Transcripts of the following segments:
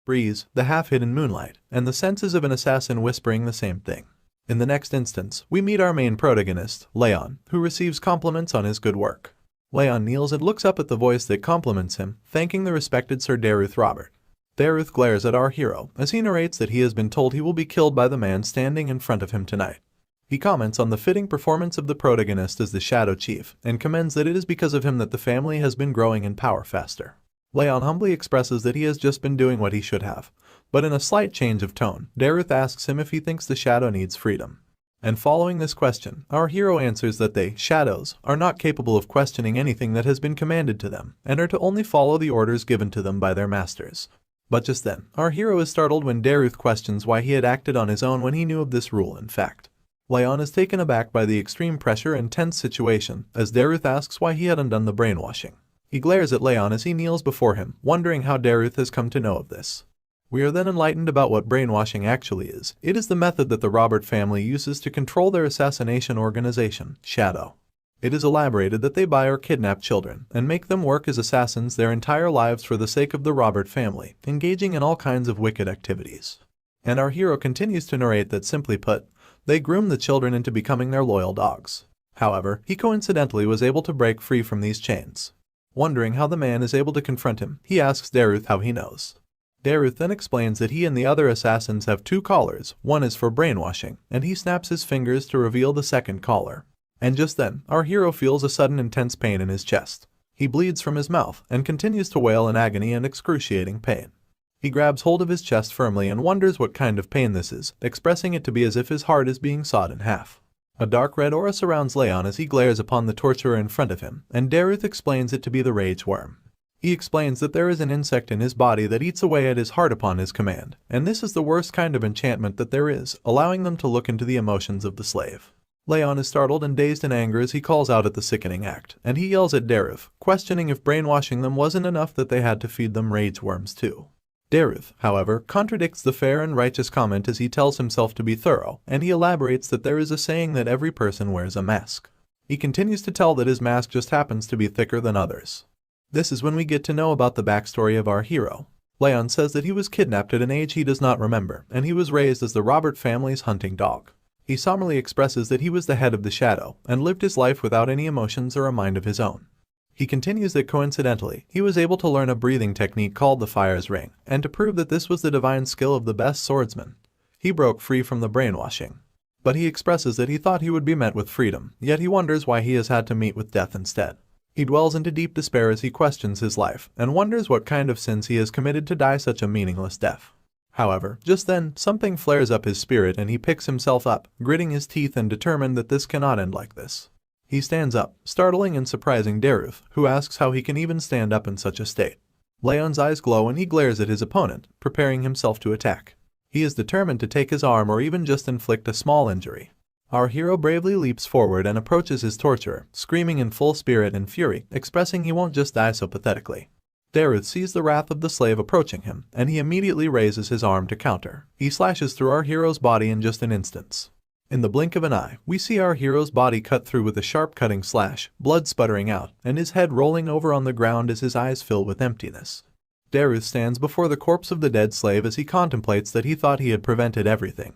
breeze, the half-hidden moonlight, and the senses of an assassin whispering the same thing. In the next instance, we meet our main protagonist, Raon, who receives compliments on his good work. Raon kneels and looks up at the voice that compliments him, thanking the respected Sir Derus Robert. Derus glares at our hero as he narrates that he has been told he will be killed by the man standing in front of him tonight. He comments on the fitting performance of the protagonist as the Shadow Chief and commends that it is because of him that the family has been growing in power faster. Raon humbly expresses that he has just been doing what he should have, but in a slight change of tone, Derus asks him if he thinks the Shadow needs freedom. And following this question, our hero answers that they, Shadows, are not capable of questioning anything that has been commanded to them and are to only follow the orders given to them by their masters. But just then, our hero is startled when Derus questions why he had acted on his own when he knew of this rule in fact. Raon is taken aback by the extreme pressure and tense situation as Derus asks why he had undone the brainwashing. He glares at Raon as he kneels before him, wondering how Derus has come to know of this. We are then enlightened about what brainwashing actually is. It is the method that the Robert family uses to control their assassination organization, Shadow. It is elaborated that they buy or kidnap children and make them work as assassins their entire lives for the sake of the Robert family, engaging in all kinds of wicked activities. And our hero continues to narrate that, simply put, they groom the children into becoming their loyal dogs. However, he coincidentally was able to break free from these chains. Wondering how the man is able to confront him, he asks Derus how he knows. Derus then explains that he and the other assassins have two collars, one is for brainwashing, and he snaps his fingers to reveal the second collar. And just then, our hero feels a sudden intense pain in his chest. He bleeds from his mouth and continues to wail in agony and excruciating pain. He grabs hold of his chest firmly and wonders what kind of pain this is, expressing it to be as if his heart is being sawed in half. A dark red aura surrounds Raon as he glares upon the torturer in front of him, and Derus explains it to be the rage worm. He explains that there is an insect in his body that eats away at his heart upon his command, and this is the worst kind of enchantment that there is, allowing them to look into the emotions of the slave. Raon is startled and dazed in anger as he calls out at the sickening act, and he yells at Derus, questioning if brainwashing them wasn't enough that they had to feed them rage worms too. Derus, however, contradicts the fair and righteous comment as he tells himself to be thorough, and he elaborates that there is a saying that every person wears a mask. He continues to tell that his mask just happens to be thicker than others. This is when we get to know about the backstory of our hero. Raon says that he was kidnapped at an age he does not remember, and he was raised as the Robert family's hunting dog. He solemnly expresses that he was the head of the Shadow, and lived his life without any emotions or a mind of his own. He continues that coincidentally, he was able to learn a breathing technique called the Fire's Ring, and to prove that this was the divine skill of the best swordsman, he broke free from the brainwashing. But he expresses that he thought he would be met with freedom, yet he wonders why he has had to meet with death instead. He dwells into deep despair as he questions his life, and wonders what kind of sins he has committed to die such a meaningless death. However, just then, something flares up his spirit and he picks himself up, gritting his teeth and determined that this cannot end like this. He stands up, startling and surprising Derus, who asks how he can even stand up in such a state. Raon's eyes glow and he glares at his opponent, preparing himself to attack. He is determined to take his arm or even just inflict a small injury. Our hero bravely leaps forward and approaches his torturer, screaming in full spirit and fury, expressing he won't just die so pathetically. Derus sees the wrath of the slave approaching him, and he immediately raises his arm to counter. He slashes through our hero's body in just an instant. In the blink of an eye, we see our hero's body cut through with a sharp cutting slash, blood sputtering out, and his head rolling over on the ground as his eyes fill with emptiness. Derus stands before the corpse of the dead slave as he contemplates that he thought he had prevented everything.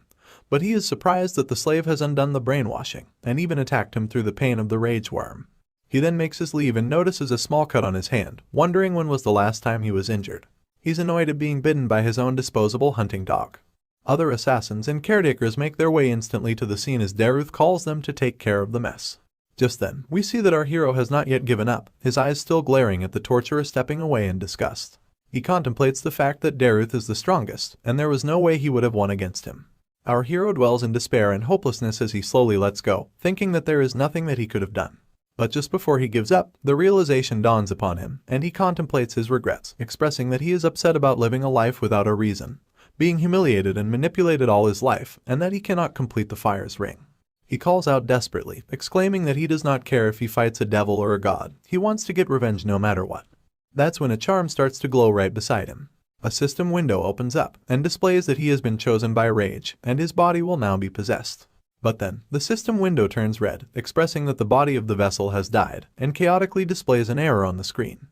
But he is surprised that the slave has undone the brainwashing, and even attacked him through the pain of the rage worm. He then makes his leave and notices a small cut on his hand, wondering when was the last time he was injured. He's annoyed at being bitten by his own disposable hunting dog. Other assassins and caretakers make their way instantly to the scene as Derus calls them to take care of the mess. Just then, we see that our hero has not yet given up, his eyes still glaring at the torturer stepping away in disgust. He contemplates the fact that Derus is the strongest, and there was no way he would have won against him. Our hero dwells in despair and hopelessness as he slowly lets go, thinking that there is nothing that he could have done. But just before he gives up, the realization dawns upon him, and he contemplates his regrets, expressing that he is upset about living a life without a reason, being humiliated and manipulated all his life, and that he cannot complete the Fire's Ring. He calls out desperately, exclaiming that he does not care if he fights a devil or a god, he wants to get revenge no matter what. That's when a charm starts to glow right beside him. A system window opens up, and displays that he has been chosen by rage, and his body will now be possessed. But then, the system window turns red, expressing that the body of the vessel has died, and chaotically displays an error on the screen.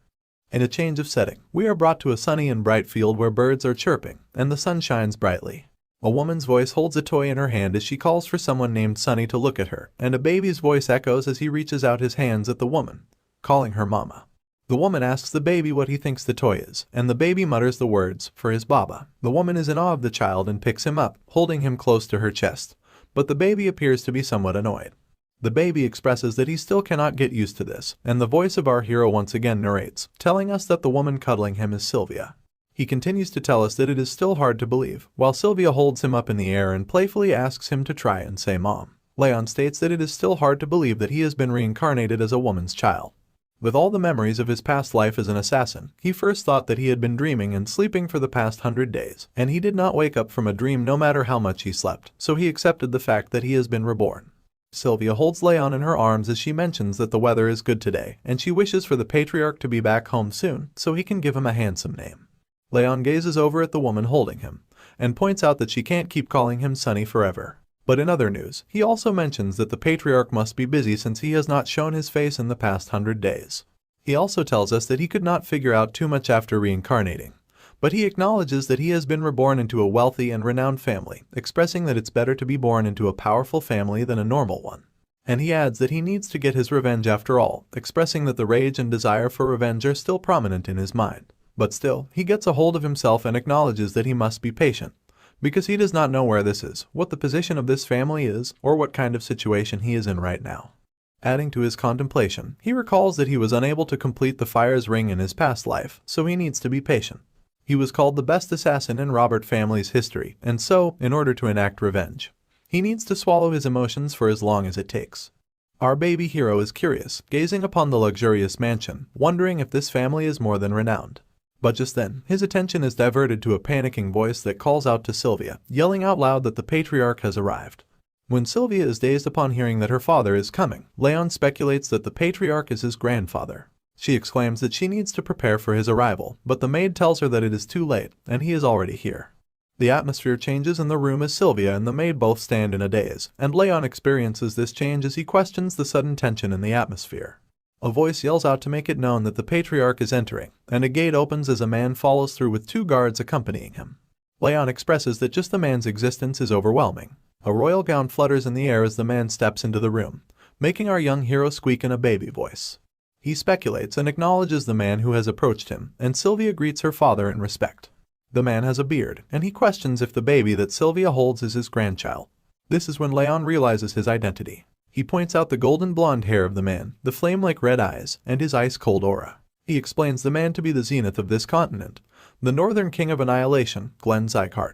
In a change of setting, we are brought to a sunny and bright field where birds are chirping, and the sun shines brightly. A woman's voice holds a toy in her hand as she calls for someone named Sunny to look at her, and a baby's voice echoes as he reaches out his hands at the woman, calling her mama. The woman asks the baby what he thinks the toy is, and the baby mutters the words, for his baba. The woman is in awe of the child and picks him up, holding him close to her chest, but the baby appears to be somewhat annoyed. The baby expresses that he still cannot get used to this, and the voice of our hero once again narrates, telling us that the woman cuddling him is Sylvia. He continues to tell us that it is still hard to believe, while Sylvia holds him up in the air and playfully asks him to try and say mom. Raon states that it is still hard to believe that he has been reincarnated as a woman's child. With all the memories of his past life as an assassin, he first thought that he had been dreaming and sleeping for the past 100 days, and he did not wake up from a dream no matter how much he slept, so he accepted the fact that he has been reborn. Sylvia holds Raon in her arms as she mentions that the weather is good today, and she wishes for the patriarch to be back home soon so he can give him a handsome name. Raon gazes over at the woman holding him, and points out that she can't keep calling him Sunny forever. But in other news, he also mentions that the patriarch must be busy since he has not shown his face in the past 100 days. He also tells us that he could not figure out too much after reincarnating, but he acknowledges that he has been reborn into a wealthy and renowned family, expressing that it's better to be born into a powerful family than a normal one. And he adds that he needs to get his revenge after all, expressing that the rage and desire for revenge are still prominent in his mind. But still, he gets a hold of himself and acknowledges that he must be patient, because he does not know where this is, what the position of this family is, or what kind of situation he is in right now. Adding to his contemplation, he recalls that he was unable to complete the fire's ring in his past life, so he needs to be patient. He was called the best assassin in Robert family's history, and so, in order to enact revenge, he needs to swallow his emotions for as long as it takes. Our baby hero is curious, gazing upon the luxurious mansion, wondering if this family is more than renowned. But just then, his attention is diverted to a panicking voice that calls out to Sylvia, yelling out loud that the patriarch has arrived. When Sylvia is dazed upon hearing that her father is coming, Raon speculates that the patriarch is his grandfather. She exclaims that she needs to prepare for his arrival, but the maid tells her that it is too late, and he is already here. The atmosphere changes in the room as Sylvia and the maid both stand in a daze, and Raon experiences this change as he questions the sudden tension in the atmosphere. A voice yells out to make it known that the patriarch is entering, and a gate opens as a man follows through with 2 guards accompanying him. Raon expresses that just the man's existence is overwhelming. A royal gown flutters in the air as the man steps into the room, making our young hero squeak in a baby voice. He speculates and acknowledges the man who has approached him, and Sylvia greets her father in respect. The man has a beard, and he questions if the baby that Sylvia holds is his grandchild. This is when Raon realizes his identity. He points out the golden blonde hair of the man, the flame-like red eyes, and his ice-cold aura. He explains the man to be the zenith of this continent, the northern king of annihilation, Sieghart.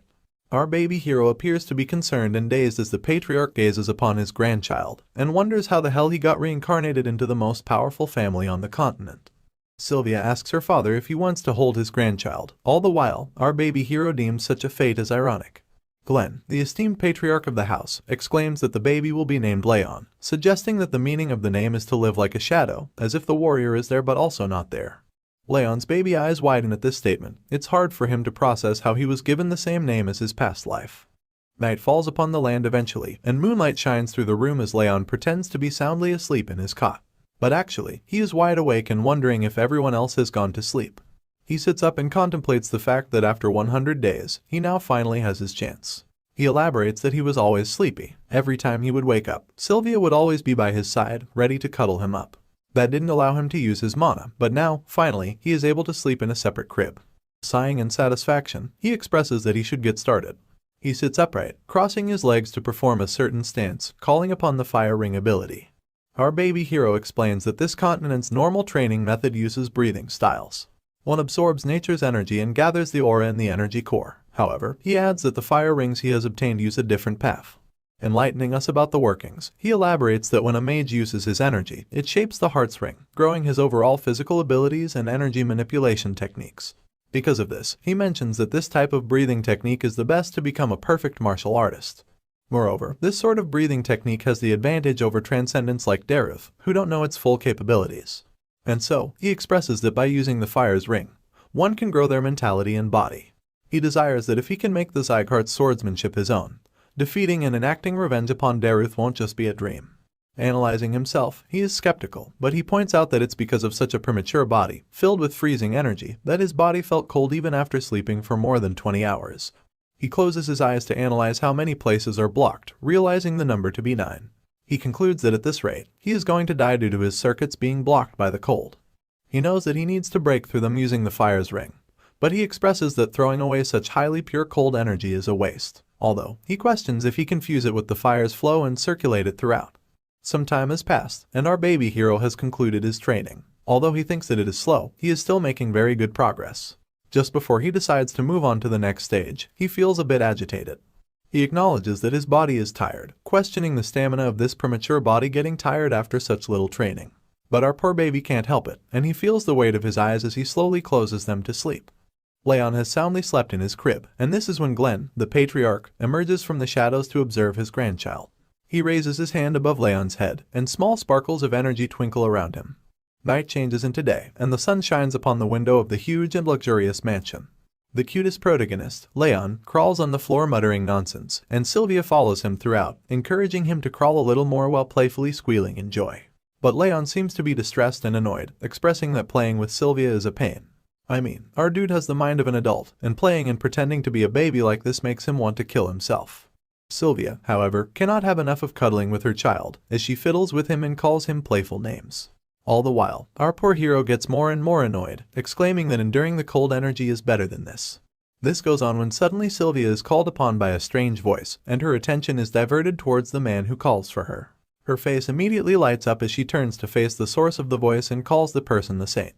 Our baby hero appears to be concerned and dazed as the patriarch gazes upon his grandchild, and wonders how the hell he got reincarnated into the most powerful family on the continent. Sylvia asks her father if he wants to hold his grandchild. All the while, our baby hero deems such a fate as ironic. Glenn, the esteemed patriarch of the house, exclaims that the baby will be named Raon, suggesting that the meaning of the name is to live like a shadow, as if the warrior is there but also not there. Raon's baby eyes widen at this statement. It's hard for him to process how he was given the same name as his past life. Night falls upon the land eventually, and moonlight shines through the room as Raon pretends to be soundly asleep in his cot. But actually, he is wide awake and wondering if everyone else has gone to sleep. He sits up and contemplates the fact that after 100 days, he now finally has his chance. He elaborates that he was always sleepy. Every time he would wake up, Sylvia would always be by his side, ready to cuddle him up. That didn't allow him to use his mana, but now, finally, he is able to sleep in a separate crib. Sighing in satisfaction, he expresses that he should get started. He sits upright, crossing his legs to perform a certain stance, calling upon the fire ring ability. Our baby hero explains that this continent's normal training method uses breathing styles. One absorbs nature's energy and gathers the aura in the energy core. However, he adds that the fire rings he has obtained use a different path. Enlightening us about the workings, he elaborates that when a mage uses his energy, it shapes the heart's ring, growing his overall physical abilities and energy manipulation techniques. Because of this, he mentions that this type of breathing technique is the best to become a perfect martial artist. Moreover, this sort of breathing technique has the advantage over transcendents like Derus, who don't know its full capabilities. And so, he expresses that by using the fire's ring, one can grow their mentality and body. He desires that if he can make the Sieghart's swordsmanship his own, defeating and enacting revenge upon Derus won't just be a dream. Analyzing himself, he is skeptical, but he points out that it's because of such a premature body, filled with freezing energy, that his body felt cold even after sleeping for more than 20 hours. He closes his eyes to analyze how many places are blocked, realizing the number to be 9. He concludes that at this rate, he is going to die due to his circuits being blocked by the cold. He knows that he needs to break through them using the fire's ring, but he expresses that throwing away such highly pure cold energy is a waste, although he questions if he can fuse it with the fire's flow and circulate it throughout. Some time has passed, and our baby hero has concluded his training. Although he thinks that it is slow, he is still making very good progress. Just before he decides to move on to the next stage, he feels a bit agitated. He acknowledges that his body is tired, questioning the stamina of this premature body getting tired after such little training. But our poor baby can't help it, and he feels the weight of his eyes as he slowly closes them to sleep. Raon has soundly slept in his crib, and this is when Glenn, the patriarch, emerges from the shadows to observe his grandchild. He raises his hand above Raon's head, and small sparkles of energy twinkle around him. Night changes into day, and the sun shines upon the window of the huge and luxurious mansion. The cutest protagonist, Raon, crawls on the floor muttering nonsense, and Sylvia follows him throughout, encouraging him to crawl a little more while playfully squealing in joy. But Raon seems to be distressed and annoyed, expressing that playing with Sylvia is a pain. I mean, our dude has the mind of an adult, and playing and pretending to be a baby like this makes him want to kill himself. Sylvia, however, cannot have enough of cuddling with her child, as she fiddles with him and calls him playful names. All the while, our poor hero gets more and more annoyed, exclaiming that enduring the cold energy is better than this. This goes on when suddenly Sylvia is called upon by a strange voice, and her attention is diverted towards the man who calls for her. Her face immediately lights up as she turns to face the source of the voice and calls the person the saint.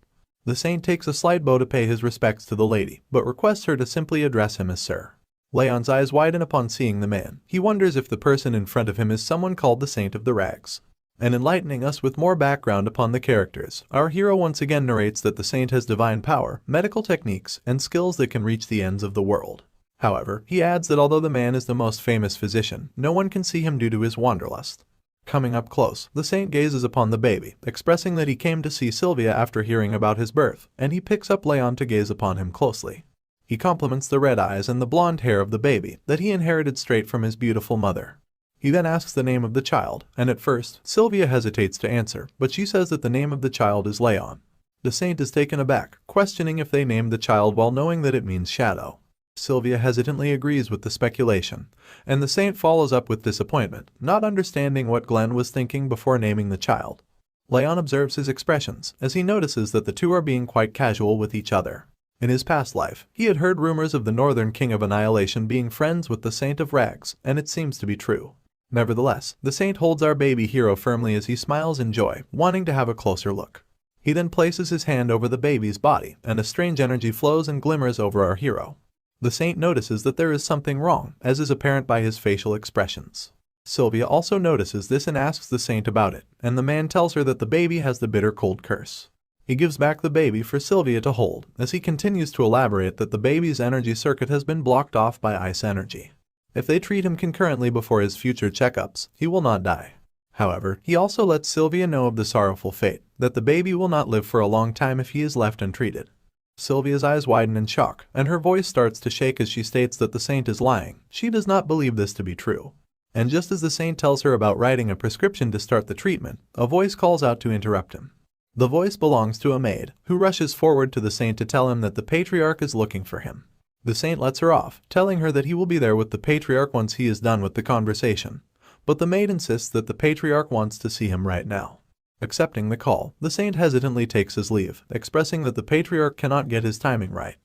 The saint takes a slight bow to pay his respects to the lady, but requests her to simply address him as sir. Raon's eyes widen upon seeing the man. He wonders if the person in front of him is someone called the Saint of the Rags. And enlightening us with more background upon the characters, our hero once again narrates that the saint has divine power, medical techniques, and skills that can reach the ends of the world. However, he adds that although the man is the most famous physician, no one can see him due to his wanderlust. Coming up close, the saint gazes upon the baby, expressing that he came to see Sylvia after hearing about his birth, and he picks up Raon to gaze upon him closely. He compliments the red eyes and the blonde hair of the baby that he inherited straight from his beautiful mother. He then asks the name of the child, and at first, Sylvia hesitates to answer, but she says that the name of the child is Raon. The saint is taken aback, questioning if they named the child while knowing that it means shadow. Sylvia hesitantly agrees with the speculation, and the saint follows up with disappointment, not understanding what Glenn was thinking before naming the child. Raon observes his expressions, as he notices that the two are being quite casual with each other. In his past life, he had heard rumors of the Northern King of Annihilation being friends with the Saint of Rags, and it seems to be true. Nevertheless, the saint holds our baby hero firmly as he smiles in joy, wanting to have a closer look. He then places his hand over the baby's body, and a strange energy flows and glimmers over our hero. The saint notices that there is something wrong, as is apparent by his facial expressions. Sylvia also notices this and asks the saint about it, and the man tells her that the baby has the bitter cold curse. He gives back the baby for Sylvia to hold, as he continues to elaborate that the baby's energy circuit has been blocked off by ice energy. If they treat him concurrently before his future checkups, he will not die. However, he also lets Sylvia know of the sorrowful fate, that the baby will not live for a long time if he is left untreated. Sylvia's eyes widen in shock, and her voice starts to shake as she states that the saint is lying. She does not believe this to be true. And just as the saint tells her about writing a prescription to start the treatment, a voice calls out to interrupt him. The voice belongs to a maid, who rushes forward to the saint to tell him that the patriarch is looking for him. The saint lets her off, telling her that he will be there with the patriarch once he is done with the conversation. But the maid insists that the patriarch wants to see him right now. Accepting the call, the saint hesitantly takes his leave, expressing that the patriarch cannot get his timing right.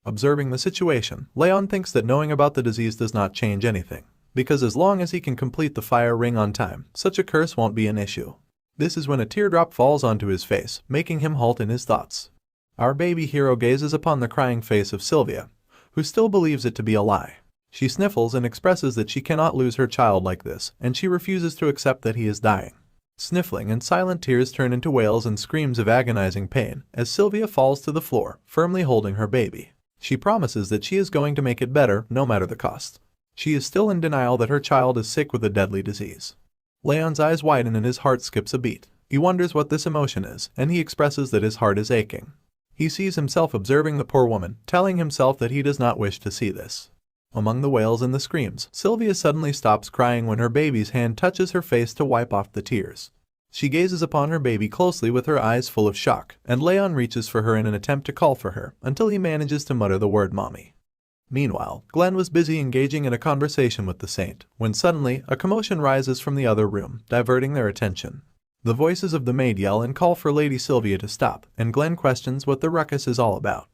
Observing the situation, Raon thinks that knowing about the disease does not change anything, because as long as he can complete the fire ring on time, such a curse won't be an issue. This is when a teardrop falls onto his face, making him halt in his thoughts. Our baby hero gazes upon the crying face of Sylvia, who still believes it to be a lie. She sniffles and expresses that she cannot lose her child like this, and she refuses to accept that he is dying. Sniffling and silent tears turn into wails and screams of agonizing pain as Sylvia falls to the floor, firmly holding her baby. She promises that she is going to make it better, no matter the cost. She is still in denial that her child is sick with a deadly disease. Raon's eyes widen and his heart skips a beat. He wonders what this emotion is, and he expresses that his heart is aching. He sees himself observing the poor woman, telling himself that he does not wish to see this. Among the wails and the screams, Sylvia suddenly stops crying when her baby's hand touches her face to wipe off the tears. She gazes upon her baby closely with her eyes full of shock, and Raon reaches for her in an attempt to call for her, until he manages to mutter the word mommy. Meanwhile, Glenn was busy engaging in a conversation with the saint, when suddenly, a commotion rises from the other room, diverting their attention. The voices of the maid yell and call for Lady Sylvia to stop, and Glenn questions what the ruckus is all about.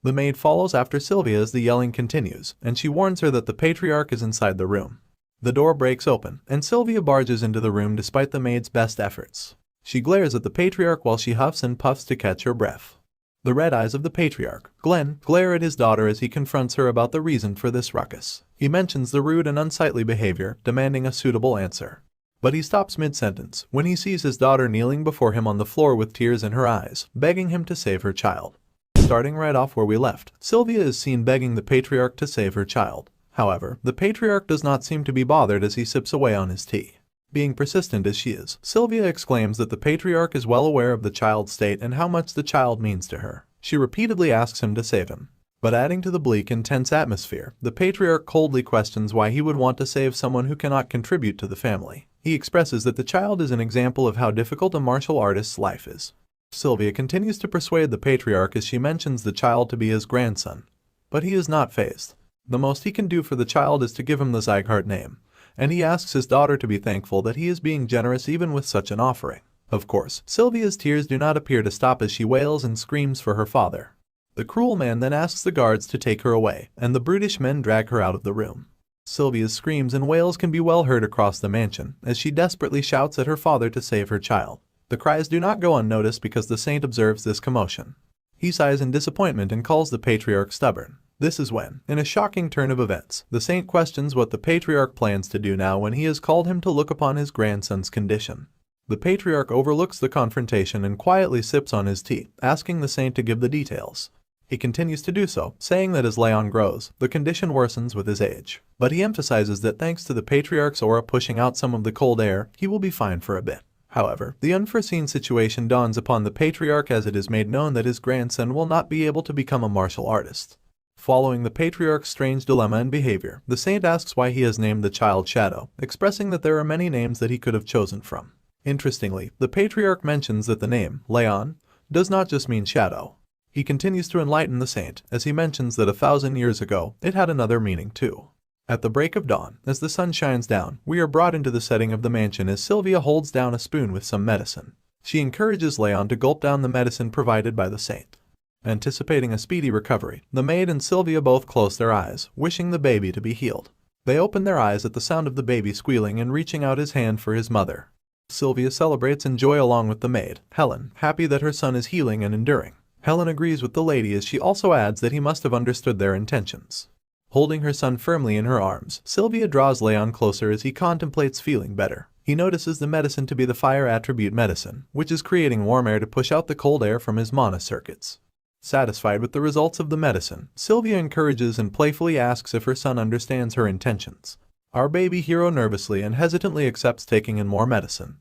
The maid follows after Sylvia as the yelling continues, and she warns her that the patriarch is inside the room. The door breaks open, and Sylvia barges into the room despite the maid's best efforts. She glares at the patriarch while she huffs and puffs to catch her breath. The red eyes of the patriarch, Glenn, glare at his daughter as he confronts her about the reason for this ruckus. He mentions the rude and unsightly behavior, demanding a suitable answer. But he stops mid-sentence when he sees his daughter kneeling before him on the floor with tears in her eyes, begging him to save her child. Starting right off where we left, Sylvia is seen begging the patriarch to save her child. However, the patriarch does not seem to be bothered as he sips away on his tea. Being persistent as she is, Sylvia exclaims that the patriarch is well aware of the child's state and how much the child means to her. She repeatedly asks him to save him. But adding to the bleak and tense atmosphere, the patriarch coldly questions why he would want to save someone who cannot contribute to the family. He expresses that the child is an example of how difficult a martial artist's life is. Sylvia continues to persuade the patriarch as she mentions the child to be his grandson. But he is not fazed. The most he can do for the child is to give him the Sieghart name, and he asks his daughter to be thankful that he is being generous even with such an offering. Of course, Sylvia's tears do not appear to stop as she wails and screams for her father. The cruel man then asks the guards to take her away, and the brutish men drag her out of the room. Sylvia's screams and wails can be well heard across the mansion, as she desperately shouts at her father to save her child. The cries do not go unnoticed because the saint observes this commotion. He sighs in disappointment and calls the patriarch stubborn. This is when, in a shocking turn of events, the saint questions what the patriarch plans to do now when he has called him to look upon his grandson's condition. The patriarch overlooks the confrontation and quietly sips on his tea, asking the saint to give the details. He continues to do so, saying that as Raon grows, the condition worsens with his age. But he emphasizes that thanks to the patriarch's aura pushing out some of the cold air, he will be fine for a bit. However, the unforeseen situation dawns upon the patriarch as it is made known that his grandson will not be able to become a martial artist. Following the patriarch's strange dilemma and behavior, the saint asks why he has named the child Shadow, expressing that there are many names that he could have chosen from. Interestingly, the patriarch mentions that the name, Raon, does not just mean shadow. He continues to enlighten the saint, as he mentions that 1,000 years ago, it had another meaning too. At the break of dawn, as the sun shines down, we are brought into the setting of the mansion as Sylvia holds down a spoon with some medicine. She encourages Raon to gulp down the medicine provided by the saint. Anticipating a speedy recovery, the maid and Sylvia both close their eyes, wishing the baby to be healed. They open their eyes at the sound of the baby squealing and reaching out his hand for his mother. Sylvia celebrates in joy along with the maid, Helen, happy that her son is healing and enduring. Helen agrees with the lady as she also adds that he must have understood their intentions. Holding her son firmly in her arms, Sylvia draws Raon closer as he contemplates feeling better. He notices the medicine to be the fire attribute medicine, which is creating warm air to push out the cold air from his mana circuits. Satisfied with the results of the medicine, Sylvia encourages and playfully asks if her son understands her intentions. Our baby hero nervously and hesitantly accepts taking in more medicine.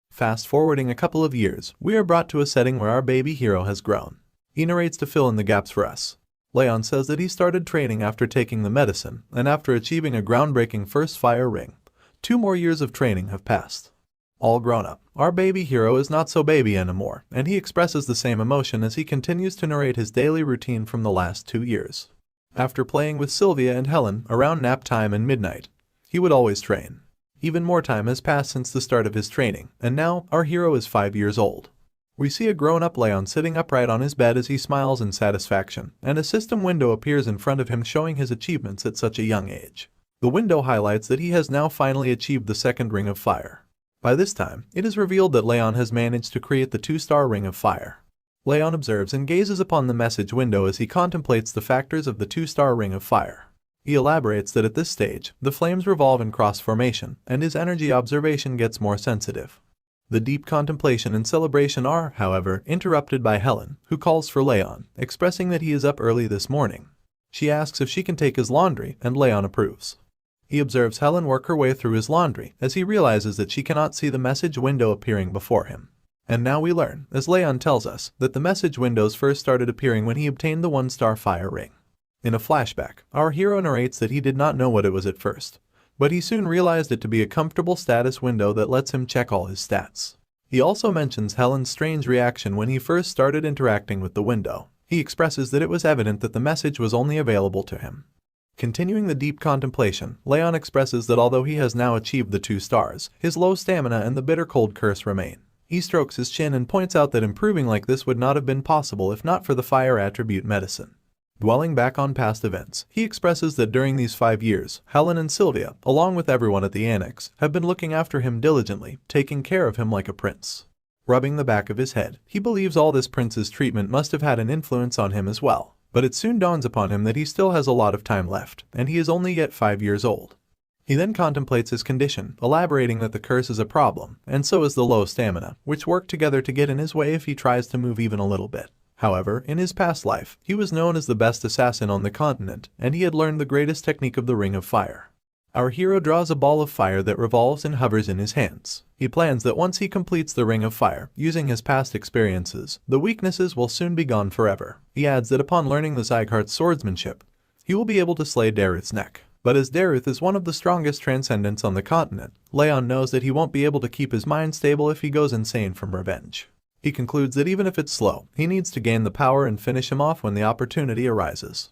Fast forwarding a couple of years, we are brought to a setting where our baby hero has grown. He narrates to fill in the gaps for us. Raon says that he started training after taking the medicine, and after achieving a groundbreaking first fire ring. 2 more years of training have passed. All grown up, our baby hero is not so baby anymore, and he expresses the same emotion as he continues to narrate his daily routine from the last 2 years. After playing with Sylvia and Helen around nap time and midnight, he would always train. Even more time has passed since the start of his training, and now our hero is 5 years old. We see a grown-up Raon sitting upright on his bed as he smiles in satisfaction, and a system window appears in front of him showing his achievements at such a young age. The window highlights that he has now finally achieved the 2nd ring of fire. By this time, it is revealed that Raon has managed to create the 2-star ring of fire. Raon observes and gazes upon the message window as he contemplates the factors of the 2-star ring of fire. He elaborates that at this stage, the flames revolve in cross formation, and his energy observation gets more sensitive. The deep contemplation and celebration are, however, interrupted by Helen, who calls for Raon, expressing that he is up early this morning. She asks if she can take his laundry, and Raon approves. He observes Helen work her way through his laundry, as he realizes that she cannot see the message window appearing before him. And now we learn, as Raon tells us, that the message windows first started appearing when he obtained the 1-star fire ring. In a flashback, our hero narrates that he did not know what it was at first, but he soon realized it to be a comfortable status window that lets him check all his stats. He also mentions Helen's strange reaction when he first started interacting with the window. He expresses that it was evident that the message was only available to him. Continuing the deep contemplation, Raon expresses that although he has now achieved the 2 stars, his low stamina and the bitter cold curse remain. He strokes his chin and points out that improving like this would not have been possible if not for the fire attribute medicine. Dwelling back on past events, he expresses that during these 5 years, Helen and Sylvia, along with everyone at the annex, have been looking after him diligently, taking care of him like a prince. Rubbing the back of his head, he believes all this prince's treatment must have had an influence on him as well. But it soon dawns upon him that he still has a lot of time left, and he is only yet 5 years old. He then contemplates his condition, elaborating that the curse is a problem, and so is the low stamina, which work together to get in his way if he tries to move even a little bit. However, in his past life, he was known as the best assassin on the continent, and he had learned the greatest technique of the Ring of Fire. Our hero draws a ball of fire that revolves and hovers in his hands. He plans that once he completes the Ring of Fire, using his past experiences, the weaknesses will soon be gone forever. He adds that upon learning the Sieghart's swordsmanship, he will be able to slay Derus' neck. But as Derus is one of the strongest transcendents on the continent, Raon knows that he won't be able to keep his mind stable if he goes insane from revenge. He concludes that even if it's slow, he needs to gain the power and finish him off when the opportunity arises.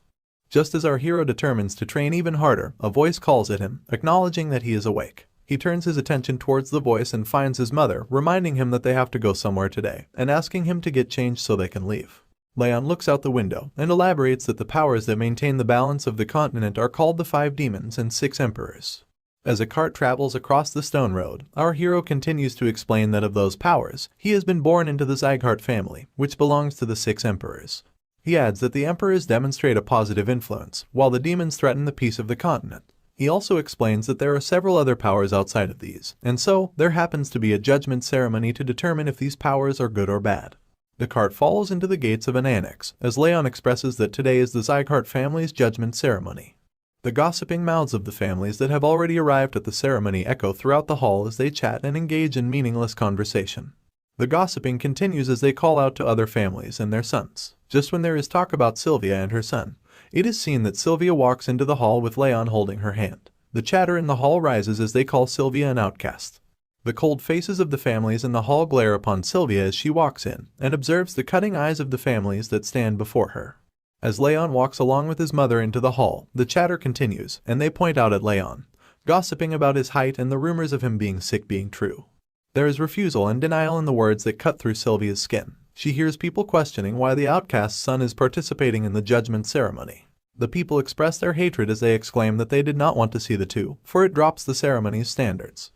Just as our hero determines to train even harder, a voice calls at him, acknowledging that he is awake. He turns his attention towards the voice and finds his mother, reminding him that they have to go somewhere today, and asking him to get changed so they can leave. Raon looks out the window and elaborates that the powers that maintain the balance of the continent are called the 5 demons and 6 emperors. As a cart travels across the stone road, our hero continues to explain that of those powers, he has been born into the Sieghart family, which belongs to the 6 emperors. He adds that the emperors demonstrate a positive influence, while the demons threaten the peace of the continent. He also explains that there are several other powers outside of these, and so there happens to be a judgment ceremony to determine if these powers are good or bad. The cart follows into the gates of an annex, as Raon expresses that today is the Sieghart family's judgment ceremony. The gossiping mouths of the families that have already arrived at the ceremony echo throughout the hall as they chat and engage in meaningless conversation. The gossiping continues as they call out to other families and their sons. Just when there is talk about Sylvia and her son, it is seen that Sylvia walks into the hall with Raon holding her hand. The chatter in the hall rises as they call Sylvia an outcast. The cold faces of the families in the hall glare upon Sylvia as she walks in and observes the cutting eyes of the families that stand before her. As Raon walks along with his mother into the hall, the chatter continues, and they point out at Raon, gossiping about his height and the rumors of him being sick being true. There is refusal and denial in the words that cut through Sylvia's skin. She hears people questioning why the outcast's son is participating in the judgment ceremony. The people express their hatred as they exclaim that they did not want to see the two, for it drops the ceremony's standards.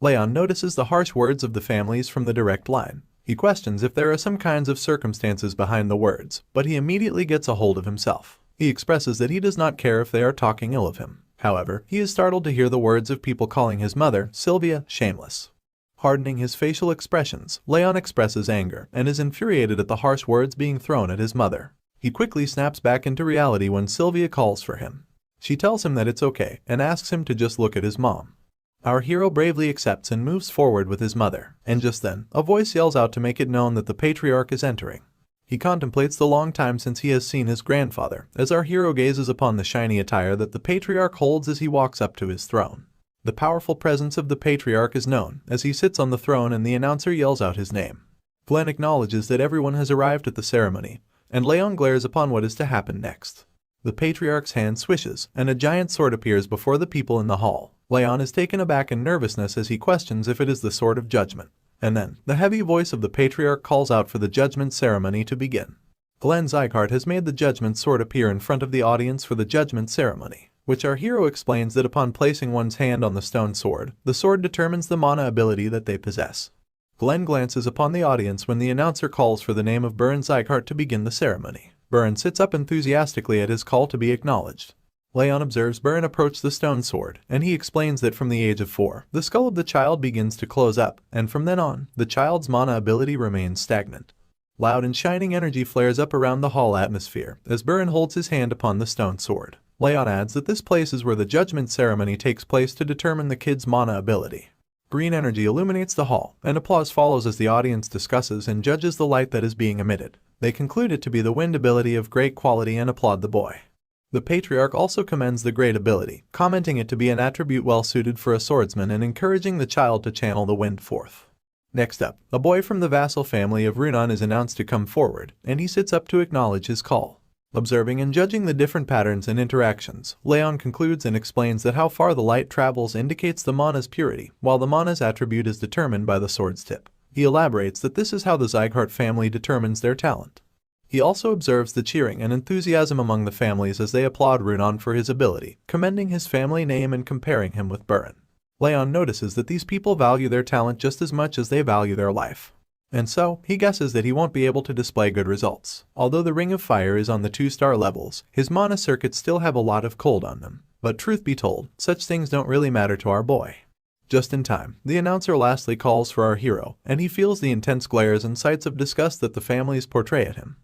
Raon notices the harsh words of the families from the direct line. He questions if there are some kinds of circumstances behind the words, but he immediately gets a hold of himself. He expresses that he does not care if they are talking ill of him. However, he is startled to hear the words of people calling his mother, Sylvia, shameless. Hardening his facial expressions, Raon expresses anger and is infuriated at the harsh words being thrown at his mother. He quickly snaps back into reality when Sylvia calls for him. She tells him that it's okay and asks him to just look at his mom. Our hero bravely accepts and moves forward with his mother, and just then, a voice yells out to make it known that the patriarch is entering. He contemplates the long time since he has seen his grandfather, as our hero gazes upon the shiny attire that the patriarch holds as he walks up to his throne. The powerful presence of the patriarch is known, as he sits on the throne and the announcer yells out his name. Glenn acknowledges that everyone has arrived at the ceremony, and Raon glares upon what is to happen next. The patriarch's hand swishes, and a giant sword appears before the people in the hall. Raon is taken aback in nervousness as he questions if it is the sword of judgment. And then, the heavy voice of the patriarch calls out for the judgment ceremony to begin. Glenn Sieghart has made the judgment sword appear in front of the audience for the judgment ceremony, which our hero explains that upon placing one's hand on the stone sword, the sword determines the mana ability that they possess. Glenn glances upon the audience when the announcer calls for the name of Reincarnated Sieghart to begin the ceremony. Raon sits up enthusiastically at his call to be acknowledged. Raon observes Raon approach the stone sword, and he explains that from the age of 4, the skull of the child begins to close up, and from then on, the child's mana ability remains stagnant. Loud and shining energy flares up around the hall atmosphere as Raon holds his hand upon the stone sword. Raon adds that this place is where the judgment ceremony takes place to determine the kid's mana ability. Green energy illuminates the hall, and applause follows as the audience discusses and judges the light that is being emitted. They conclude it to be the wind ability of great quality and applaud the boy. The patriarch also commends the great ability, commenting it to be an attribute well suited for a swordsman and encouraging the child to channel the wind forth. Next up, a boy from the vassal family of Raon is announced to come forward, and he sits up to acknowledge his call. Observing and judging the different patterns and interactions, Raon concludes and explains that how far the light travels indicates the mana's purity, while the mana's attribute is determined by the sword's tip. He elaborates that this is how the Sieghart family determines their talent. He also observes the cheering and enthusiasm among the families as they applaud Raon for his ability, commending his family name and comparing him with Burin. Raon notices that these people value their talent just as much as they value their life. And so, he guesses that he won't be able to display good results. Although the Ring of Fire is on the 2-star levels, his mana circuits still have a lot of cold on them. But truth be told, such things don't really matter to our boy. Just in time, the announcer lastly calls for our hero, and he feels the intense glares and sights of disgust that the families portray at him.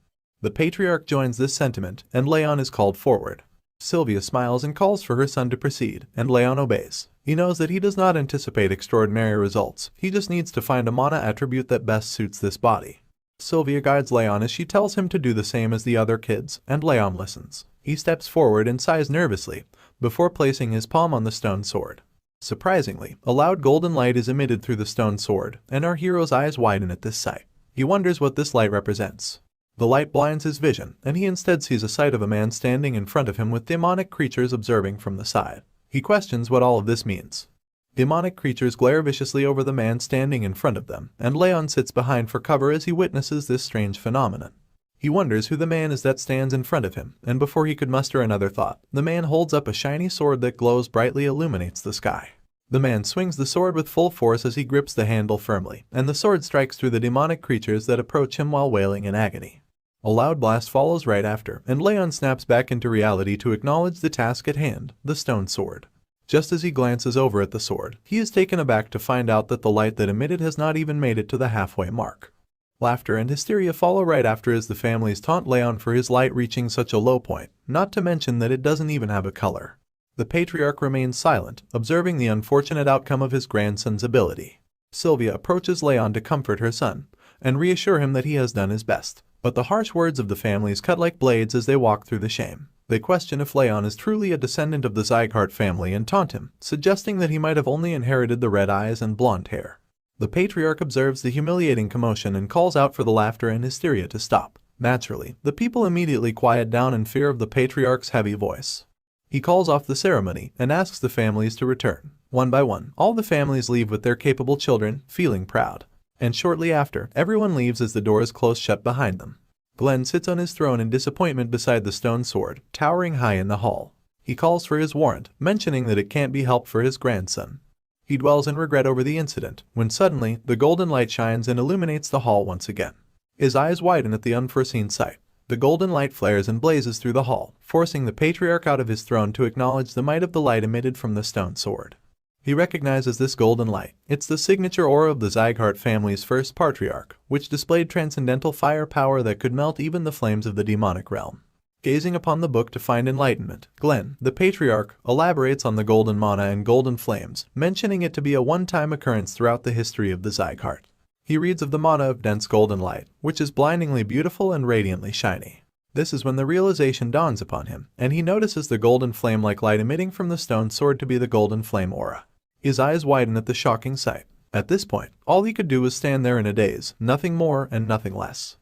The patriarch joins this sentiment, and Raon is called forward. Sylvia smiles and calls for her son to proceed, and Raon obeys. He knows that he does not anticipate extraordinary results, he just needs to find a mana attribute that best suits this body. Sylvia guides Raon as she tells him to do the same as the other kids, and Raon listens. He steps forward and sighs nervously, before placing his palm on the stone sword. Surprisingly, a loud golden light is emitted through the stone sword, and our hero's eyes widen at this sight. He wonders what this light represents. The light blinds his vision, and he instead sees a sight of a man standing in front of him with demonic creatures observing from the side. He questions what all of this means. Demonic creatures glare viciously over the man standing in front of them, and Raon sits behind for cover as he witnesses this strange phenomenon. He wonders who the man is that stands in front of him, and before he could muster another thought, the man holds up a shiny sword that glows brightly illuminates the sky. The man swings the sword with full force as he grips the handle firmly, and the sword strikes through the demonic creatures that approach him while wailing in agony. A loud blast follows right after, and Raon snaps back into reality to acknowledge the task at hand, the stone sword. Just as he glances over at the sword, he is taken aback to find out that the light that emitted has not even made it to the halfway mark. Laughter and hysteria follow right after as the families taunt Raon for his light reaching such a low point, not to mention that it doesn't even have a color. The patriarch remains silent, observing the unfortunate outcome of his grandson's ability. Sylvia approaches Raon to comfort her son, and reassure him that he has done his best. But the harsh words of the families cut like blades as they walk through the shame. They question if Raon is truly a descendant of the Sieghart family and taunt him, suggesting that he might have only inherited the red eyes and blonde hair. The patriarch observes the humiliating commotion and calls out for the laughter and hysteria to stop. Naturally, the people immediately quiet down in fear of the patriarch's heavy voice. He calls off the ceremony and asks the families to return. One by one, all the families leave with their capable children, feeling proud. And shortly after, everyone leaves as the doors close shut behind them. Glenn sits on his throne in disappointment beside the stone sword, towering high in the hall. He calls for his warrant, mentioning that it can't be helped for his grandson. He dwells in regret over the incident, when suddenly, the golden light shines and illuminates the hall once again. His eyes widen at the unforeseen sight. The golden light flares and blazes through the hall, forcing the patriarch out of his throne to acknowledge the might of the light emitted from the stone sword. He recognizes this golden light. It's the signature aura of the Sieghart family's first patriarch, which displayed transcendental fire power that could melt even the flames of the demonic realm. Gazing upon the book to find enlightenment, Glenn, the patriarch, elaborates on the golden mana and golden flames, mentioning it to be a one-time occurrence throughout the history of the Sieghart. He reads of the mana of dense golden light, which is blindingly beautiful and radiantly shiny. This is when the realization dawns upon him, and he notices the golden flame-like light emitting from the stone sword to be the golden flame aura. His eyes widen at the shocking sight. At this point, all he could do was stand there in a daze, nothing more and nothing less.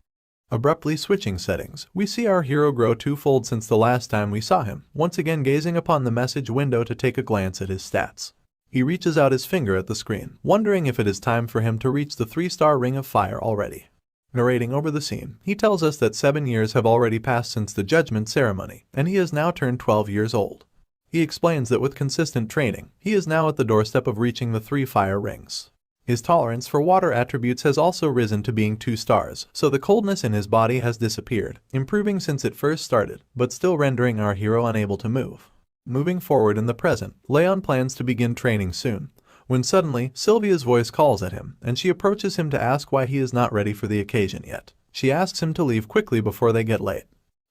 Abruptly switching settings, we see our hero grow twofold since the last time we saw him, once again gazing upon the message window to take a glance at his stats. He reaches out his finger at the screen, wondering if it is time for him to reach the 3-star Ring of Fire already. Narrating over the scene, he tells us that 7 years have already passed since the judgment ceremony, and he has now turned 12 years old. He explains that with consistent training, he is now at the doorstep of reaching the 3 fire rings. His tolerance for water attributes has also risen to being 2 stars, so the coldness in his body has disappeared, improving since it first started, but still rendering our hero unable to move. Moving forward in the present, Raon plans to begin training soon, when suddenly, Sylvia's voice calls at him, and she approaches him to ask why he is not ready for the occasion yet. She asks him to leave quickly before they get late.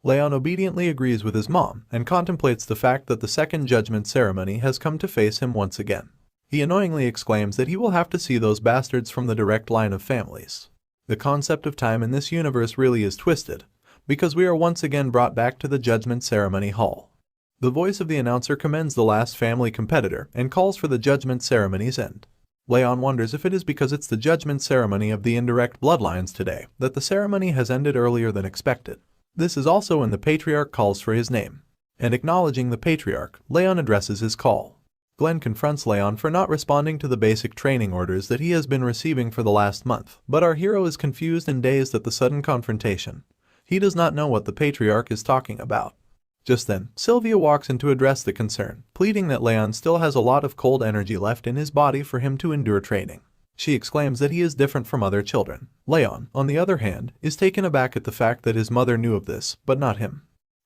Raon obediently agrees with his mom and contemplates the fact that the second judgment ceremony has come to face him once again. He annoyingly exclaims that he will have to see those bastards from the direct line of families. The concept of time in this universe really is twisted, because we are once again brought back to the judgment ceremony hall. The voice of the announcer commends the last family competitor and calls for the judgment ceremony's end. Raon wonders if it is because it's the judgment ceremony of the indirect bloodlines today that the ceremony has ended earlier than expected. This is also when the patriarch calls for his name. And acknowledging the patriarch, Raon addresses his call. Glenn confronts Raon for not responding to the basic training orders that he has been receiving for the last month, but our hero is confused and dazed at the sudden confrontation. He does not know what the patriarch is talking about. Just then, Sylvia walks in to address the concern, pleading that Raon still has a lot of cold energy left in his body for him to endure training. She exclaims that he is different from other children. Raon, on the other hand, is taken aback at the fact that his mother knew of this, but not him.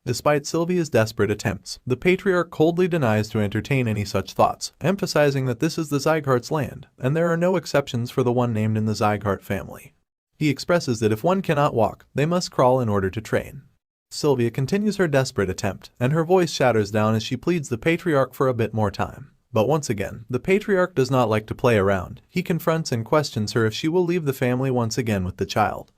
Despite Sylvia's desperate attempts, the patriarch coldly denies to entertain any such thoughts, emphasizing that this is the Sieghart's land, and there are no exceptions for the one named in the Sieghart family. He expresses that if one cannot walk, they must crawl in order to train. Sylvia continues her desperate attempt, and her voice shatters down as she pleads the patriarch for a bit more time. But once again, the patriarch does not like to play around. He confronts and questions her if she will leave the family once again with the child.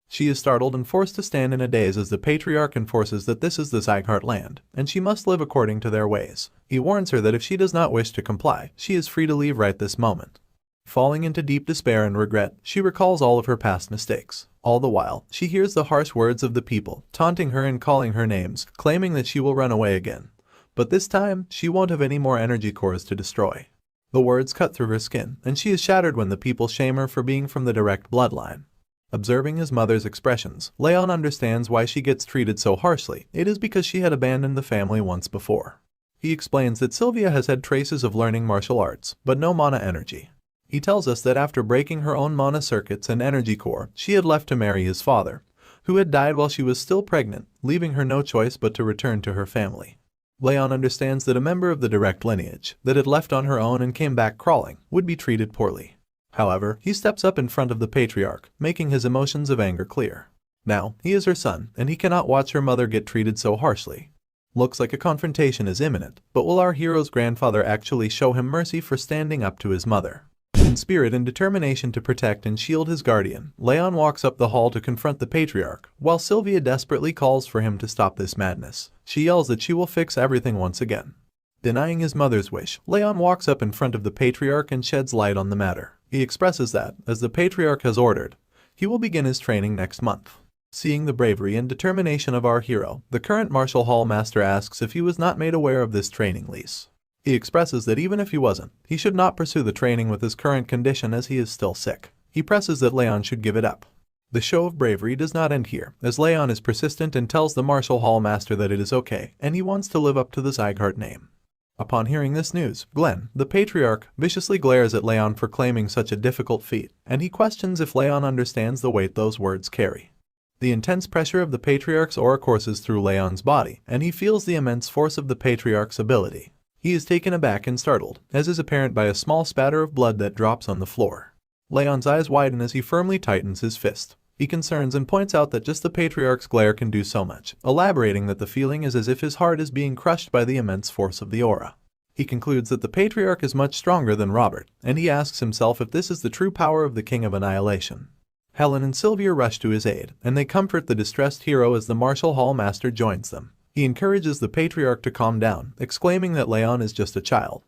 She is startled and forced to stand in a daze as the patriarch enforces that this is the Sieghart land, and she must live according to their ways. He warns her that if she does not wish to comply, she is free to leave right this moment. Falling into deep despair and regret, she recalls all of her past mistakes. All the while, she hears the harsh words of the people, taunting her and calling her names, claiming that she will run away again. But this time, she won't have any more energy cores to destroy. The words cut through her skin, and she is shattered when the people shame her for being from the direct bloodline. Observing his mother's expressions, Raon understands why she gets treated so harshly. It is because she had abandoned the family once before. He explains that Sylvia has had traces of learning martial arts, but no mana energy. He tells us that after breaking her own mana circuits and energy core, she had left to marry his father, who had died while she was still pregnant, leaving her no choice but to return to her family. Raon understands that a member of the direct lineage, that had left on her own and came back crawling, would be treated poorly. However, he steps up in front of the patriarch, making his emotions of anger clear. Now, he is her son, and he cannot watch her mother get treated so harshly. Looks like a confrontation is imminent, but will our hero's grandfather actually show him mercy for standing up to his mother? In spirit and determination to protect and shield his guardian, Raon walks up the hall to confront the patriarch, while Sylvia desperately calls for him to stop this madness. She yells that she will fix everything once again. Denying his mother's wish, Raon walks up in front of the patriarch and sheds light on the matter. He expresses that, as the patriarch has ordered, he will begin his training next month. Seeing the bravery and determination of our hero, the current martial hall master asks if he was not made aware of this training lease. He expresses that even if he wasn't, he should not pursue the training with his current condition as he is still sick. He presses that Raon should give it up. The show of bravery does not end here, as Raon is persistent and tells the martial hall master that it is okay, and he wants to live up to the Sieghart name. Upon hearing this news, Glenn, the patriarch, viciously glares at Raon for claiming such a difficult feat, and he questions if Raon understands the weight those words carry. The intense pressure of the patriarch's aura courses through Raon's body, and he feels the immense force of the patriarch's ability. He is taken aback and startled, as is apparent by a small spatter of blood that drops on the floor. Raon's eyes widen as he firmly tightens his fist. He concerns and points out that just the patriarch's glare can do so much, elaborating that the feeling is as if his heart is being crushed by the immense force of the aura. He concludes that the patriarch is much stronger than Robert, and he asks himself if this is the true power of the King of Annihilation. Helen and Sylvia rush to his aid, and they comfort the distressed hero as the martial hall master joins them. He encourages the patriarch to calm down, exclaiming that Raon is just a child.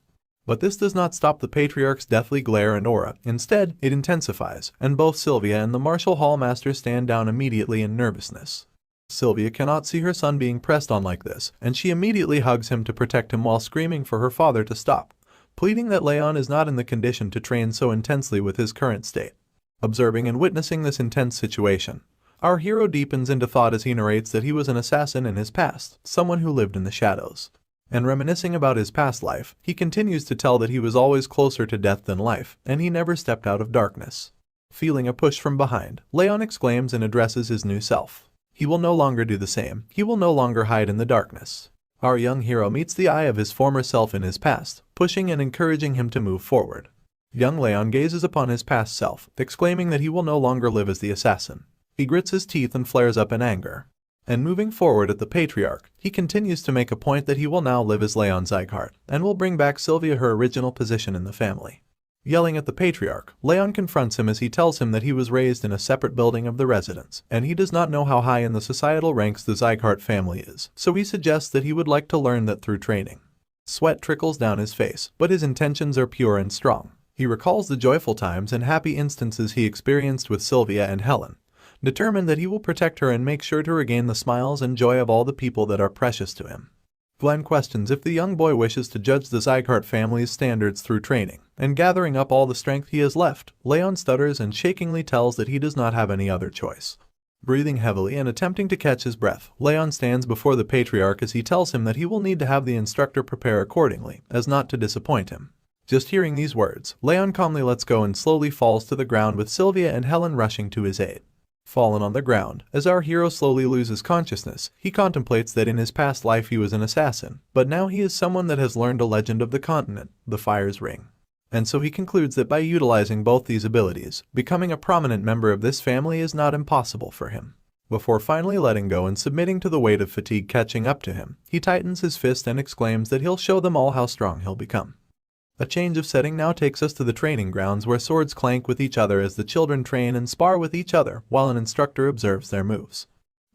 But this does not stop the patriarch's deathly glare and aura. Instead, it intensifies, and both Sylvia and the martial hall master stand down immediately in nervousness. Sylvia cannot see her son being pressed on like this, and she immediately hugs him to protect him while screaming for her father to stop, pleading that Raon is not in the condition to train so intensely with his current state. Observing and witnessing this intense situation, our hero deepens into thought as he narrates that he was an assassin in his past, someone who lived in the shadows. And reminiscing about his past life, he continues to tell that he was always closer to death than life, and he never stepped out of darkness. Feeling a push from behind, Raon exclaims and addresses his new self. He will no longer do the same. He will no longer hide in the darkness. Our young hero meets the eye of his former self in his past, pushing and encouraging him to move forward. Young Raon gazes upon his past self, exclaiming that he will no longer live as the assassin. He grits his teeth and flares up in anger. And moving forward at the patriarch, he continues to make a point that he will now live as Raon Sieghart, and will bring back Sylvia her original position in the family. Yelling at the patriarch, Raon confronts him as he tells him that he was raised in a separate building of the residence, and he does not know how high in the societal ranks the Sieghart family is, so he suggests that he would like to learn that through training. Sweat trickles down his face, but his intentions are pure and strong. He recalls the joyful times and happy instances he experienced with Sylvia and Helen, determined that he will protect her and make sure to regain the smiles and joy of all the people that are precious to him. Glenn questions if the young boy wishes to judge the Sieghart family's standards through training, and gathering up all the strength he has left, Raon stutters and shakingly tells that he does not have any other choice. Breathing heavily and attempting to catch his breath, Raon stands before the patriarch as he tells him that he will need to have the instructor prepare accordingly, as not to disappoint him. Just hearing these words, Raon calmly lets go and slowly falls to the ground with Sylvia and Helen rushing to his aid. Fallen on the ground, as our hero slowly loses consciousness, he contemplates that in his past life he was an assassin, but now he is someone that has learned a legend of the continent, the Fire's Ring. And so he concludes that by utilizing both these abilities, becoming a prominent member of this family is not impossible for him. Before finally letting go and submitting to the weight of fatigue catching up to him, he tightens his fist and exclaims that he'll show them all how strong he'll become. A change of setting now takes us to the training grounds where swords clank with each other as the children train and spar with each other while an instructor observes their moves.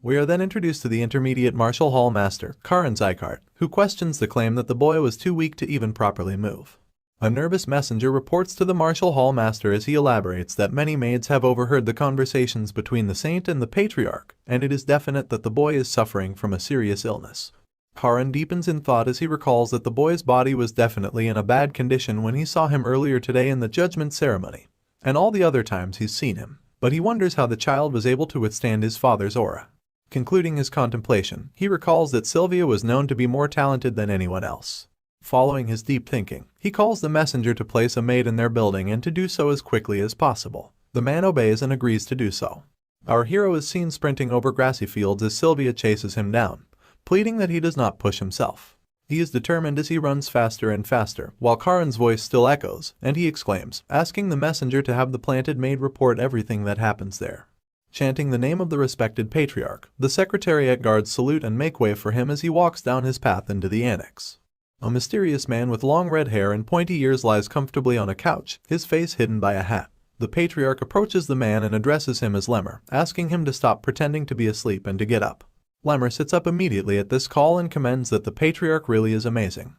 We are then introduced to the intermediate martial hall master, Karan Sieghart, who questions the claim that the boy was too weak to even properly move. A nervous messenger reports to the martial hall master as he elaborates that many maids have overheard the conversations between the saint and the patriarch, and it is definite that the boy is suffering from a serious illness. Karan deepens in thought as he recalls that the boy's body was definitely in a bad condition when he saw him earlier today in the judgment ceremony, and all the other times he's seen him, but he wonders how the child was able to withstand his father's aura. Concluding his contemplation, he recalls that Sylvia was known to be more talented than anyone else. Following his deep thinking, he calls the messenger to place a maid in their building and to do so as quickly as possible. The man obeys and agrees to do so. Our hero is seen sprinting over grassy fields as Sylvia chases him down, pleading that he does not push himself. He is determined as he runs faster and faster, while Karan's voice still echoes, and he exclaims, asking the messenger to have the planted maid report everything that happens there. Chanting the name of the respected patriarch, the secretariat guards salute and make way for him as he walks down his path into the annex. A mysterious man with long red hair and pointy ears lies comfortably on a couch, his face hidden by a hat. The patriarch approaches the man and addresses him as Lemmer, asking him to stop pretending to be asleep and to get up. Lemmer sits up immediately at this call and commends that the patriarch really is amazing.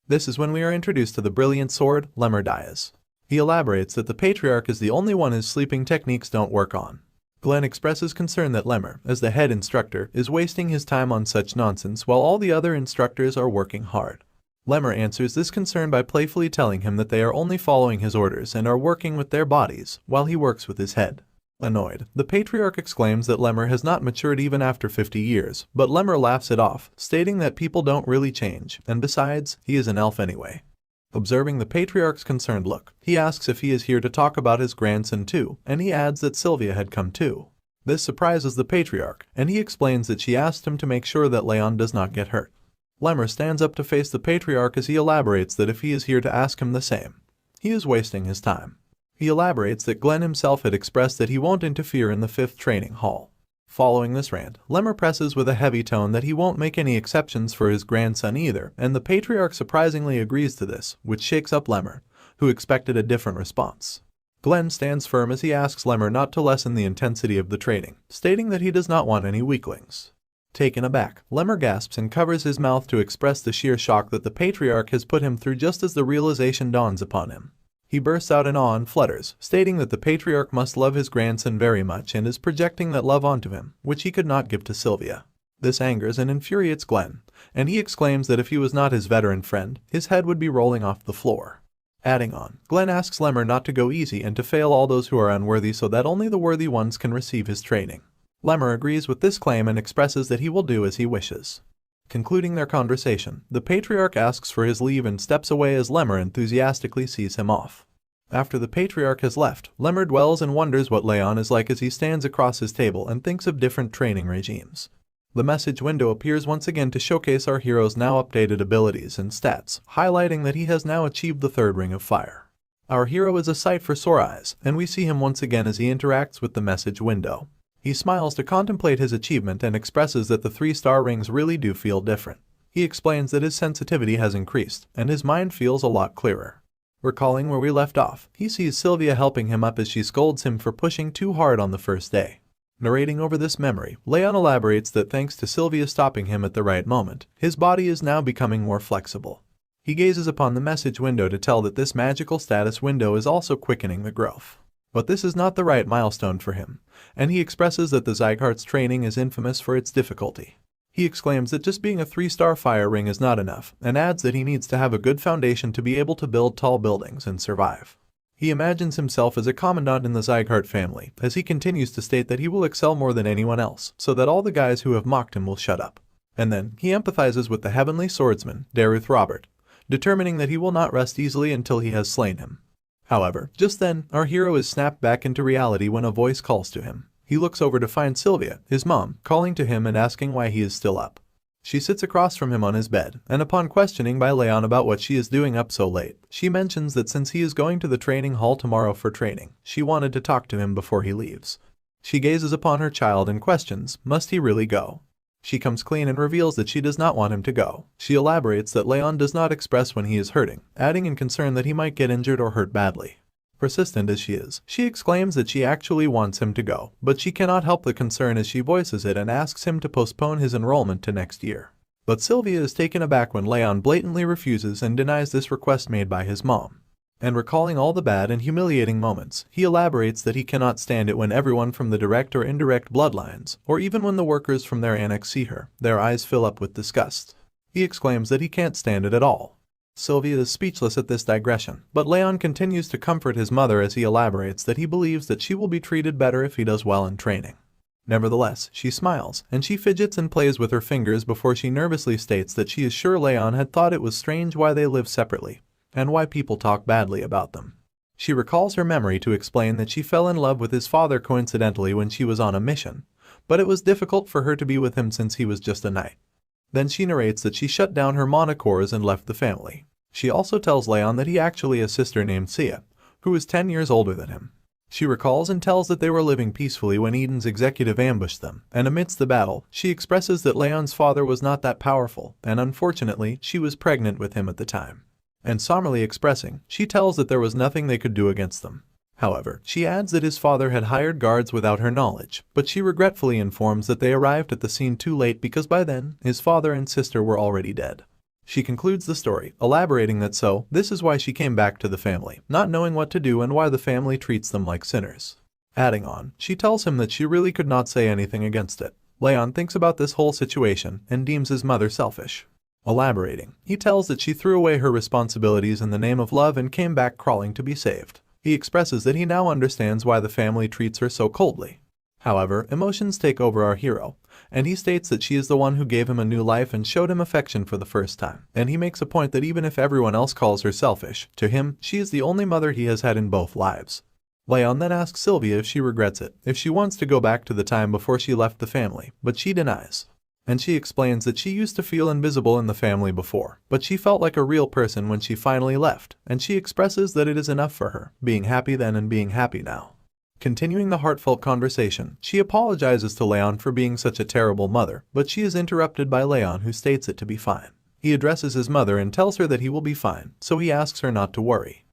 This is when we are introduced to the brilliant sword, Lemmer Dias. He elaborates that the patriarch is the only one his sleeping techniques don't work on. Glenn expresses concern that Lemmer, as the head instructor, is wasting his time on such nonsense while all the other instructors are working hard. Lemmer answers this concern by playfully telling him that they are only following his orders and are working with their bodies, while he works with his head. Annoyed, the patriarch exclaims that Lemmer has not matured even after 50 years, but Lemmer laughs it off, stating that people don't really change, and besides, he is an elf anyway. Observing the patriarch's concerned look, he asks if he is here to talk about his grandson too, and he adds that Sylvia had come too. This surprises the patriarch, and he explains that she asked him to make sure that Raon does not get hurt. Lemmer stands up to face the patriarch as he elaborates that if he is here to ask him the same, he is wasting his time. He elaborates that Glenn himself had expressed that he won't interfere in the 5th training hall. Following this rant, Lemmer presses with a heavy tone that he won't make any exceptions for his grandson either, and the patriarch surprisingly agrees to this, which shakes up Lemmer, who expected a different response. Glenn stands firm as he asks Lemmer not to lessen the intensity of the training, stating that he does not want any weaklings. Taken aback, Lemmer gasps and covers his mouth to express the sheer shock that the patriarch has put him through just as the realization dawns upon him. He bursts out in awe and flutters, stating that the patriarch must love his grandson very much and is projecting that love onto him, which he could not give to Sylvia. This angers and infuriates Glenn, and he exclaims that if he was not his veteran friend, his head would be rolling off the floor. Adding on, Glenn asks Lemmer not to go easy and to fail all those who are unworthy so that only the worthy ones can receive his training. Lemmer agrees with this claim and expresses that he will do as he wishes. Concluding their conversation, the patriarch asks for his leave and steps away as Lemmer enthusiastically sees him off. After the patriarch has left, Lemmer dwells and wonders what Raon is like as he stands across his table and thinks of different training regimes. The message window appears once again to showcase our hero's now updated abilities and stats, highlighting that he has now achieved the 3rd ring of fire. Our hero is a sight for sore eyes, and we see him once again as he interacts with the message window. He smiles to contemplate his achievement and expresses that the 3-star rings really do feel different. He explains that his sensitivity has increased, and his mind feels a lot clearer. Recalling where we left off, he sees Sylvia helping him up as she scolds him for pushing too hard on the first day. Narrating over this memory, Raon elaborates that thanks to Sylvia stopping him at the right moment, his body is now becoming more flexible. He gazes upon the message window to tell that this magical status window is also quickening the growth. But this is not the right milestone for him, and he expresses that the Sieghart's training is infamous for its difficulty. He exclaims that just being a 3-star fire ring is not enough, and adds that he needs to have a good foundation to be able to build tall buildings and survive. He imagines himself as a commandant in the Sieghart family, as he continues to state that he will excel more than anyone else, so that all the guys who have mocked him will shut up. And then, he empathizes with the heavenly swordsman, Derus Robert, determining that he will not rest easily until he has slain him. However, just then, our hero is snapped back into reality when a voice calls to him. He looks over to find Sylvia, his mom, calling to him and asking why he is still up. She sits across from him on his bed, and upon questioning by Raon about what she is doing up so late, she mentions that since he is going to the training hall tomorrow for training, she wanted to talk to him before he leaves. She gazes upon her child and questions, must he really go? She comes clean and reveals that she does not want him to go. She elaborates that Raon does not express when he is hurting, adding in concern that he might get injured or hurt badly. Persistent as she is, she exclaims that she actually wants him to go, but she cannot help the concern as she voices it and asks him to postpone his enrollment to next year. But Sylvia is taken aback when Raon blatantly refuses and denies this request made by his mom. And recalling all the bad and humiliating moments, he elaborates that he cannot stand it when everyone from the direct or indirect bloodlines, or even when the workers from their annex see her, their eyes fill up with disgust. He exclaims that he can't stand it at all. Sylvia is speechless at this digression, but Raon continues to comfort his mother as he elaborates that he believes that she will be treated better if he does well in training. Nevertheless, she smiles, and she fidgets and plays with her fingers before she nervously states that she is sure Raon had thought it was strange why they live separately, and why people talk badly about them. She recalls her memory to explain that she fell in love with his father coincidentally when she was on a mission, but it was difficult for her to be with him since he was just a knight. Then she narrates that she shut down her monocores and left the family. She also tells Raon that he actually has a sister named Sia, who is 10 years older than him. She recalls and tells that they were living peacefully when Eden's executive ambushed them, and amidst the battle, she expresses that Raon's father was not that powerful, and unfortunately, she was pregnant with him at the time. And somberly expressing, she tells that there was nothing they could do against them. However, she adds that his father had hired guards without her knowledge, but she regretfully informs that they arrived at the scene too late because by then, his father and sister were already dead. She concludes the story, elaborating that this is why she came back to the family, not knowing what to do and why the family treats them like sinners. Adding on, she tells him that she really could not say anything against it. Raon thinks about this whole situation and deems his mother selfish. Elaborating, he tells that she threw away her responsibilities in the name of love and came back crawling to be saved. He expresses that he now understands why the family treats her so coldly. However, emotions take over our hero, and he states that she is the one who gave him a new life and showed him affection for the first time. And he makes a point that even if everyone else calls her selfish, to him, she is the only mother he has had in both lives. Raon then asks Sylvia if she regrets it, if she wants to go back to the time before she left the family, but she denies. And she explains that she used to feel invisible in the family before, but she felt like a real person when she finally left, and she expresses that it is enough for her, being happy then and being happy now. Continuing the heartfelt conversation, she apologizes to Raon for being such a terrible mother, but she is interrupted by Raon, who states it to be fine. He addresses his mother and tells her that he will be fine, so he asks her not to worry.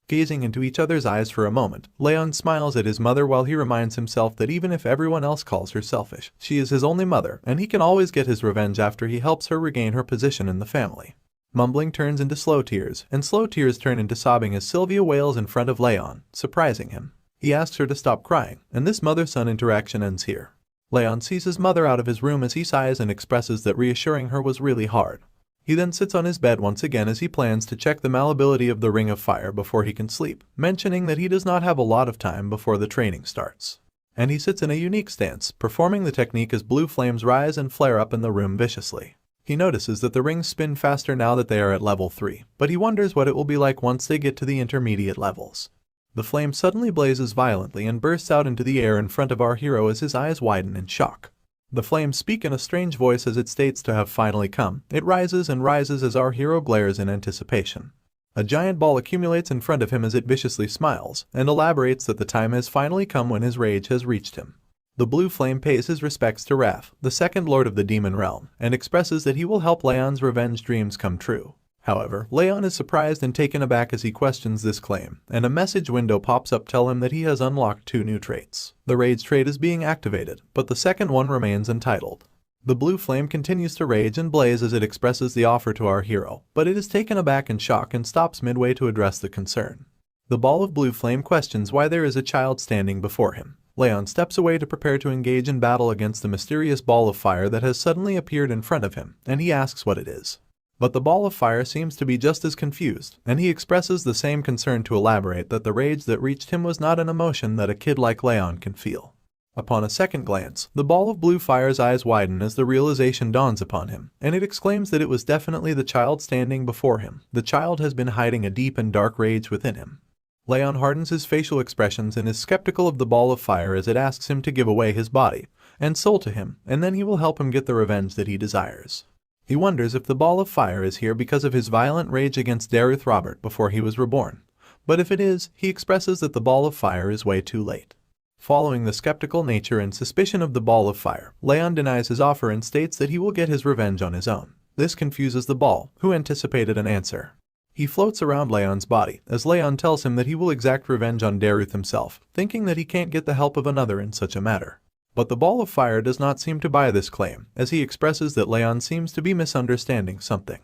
Gazing into each other's eyes for a moment, Raon smiles at his mother while he reminds himself that even if everyone else calls her selfish, she is his only mother, and he can always get his revenge after he helps her regain her position in the family. Mumbling turns into slow tears, and slow tears turn into sobbing as Sylvia wails in front of Raon, surprising him. He asks her to stop crying, and this mother-son interaction ends here. Raon sees his mother out of his room as he sighs and expresses that reassuring her was really hard. He then sits on his bed once again as he plans to check the malleability of the Ring of Fire before he can sleep, mentioning that he does not have a lot of time before the training starts. And he sits in a unique stance, performing the technique as blue flames rise and flare up in the room viciously. He notices that the rings spin faster now that they are at level 3, but he wonders what it will be like once they get to the intermediate levels. The flame suddenly blazes violently and bursts out into the air in front of our hero as his eyes widen in shock. The flames speak in a strange voice as it states to have finally come. It rises and rises as our hero glares in anticipation. A giant ball accumulates in front of him as it viciously smiles, and elaborates that the time has finally come when his rage has reached him. The blue flame pays his respects to Raph, the second lord of the demon realm, and expresses that he will help Raon's revenge dreams come true. However, Raon is surprised and taken aback as he questions this claim, and a message window pops up telling him that he has unlocked 2 new traits. The rage trait is being activated, but the second one remains untitled. The blue flame continues to rage and blaze as it expresses the offer to our hero, but it is taken aback in shock and stops midway to address the concern. The ball of blue flame questions why there is a child standing before him. Raon steps away to prepare to engage in battle against the mysterious ball of fire that has suddenly appeared in front of him, and he asks what it is. But the ball of fire seems to be just as confused, and he expresses the same concern to elaborate that the rage that reached him was not an emotion that a kid like Raon can feel. Upon a second glance, the ball of blue fire's eyes widen as the realization dawns upon him, and it exclaims that it was definitely the child standing before him. The child has been hiding a deep and dark rage within him. Raon hardens his facial expressions and is skeptical of the ball of fire as it asks him to give away his body and soul to him, and then he will help him get the revenge that he desires. He wonders if the ball of fire is here because of his violent rage against Derus Robert before he was reborn. But if it is, he expresses that the ball of fire is way too late. Following the skeptical nature and suspicion of the ball of fire, Raon denies his offer and states that he will get his revenge on his own. This confuses the ball, who anticipated an answer. He floats around Raon's body, as Raon tells him that he will exact revenge on Derus himself, thinking that he can't get the help of another in such a matter. But the ball of fire does not seem to buy this claim, as he expresses that Raon seems to be misunderstanding something.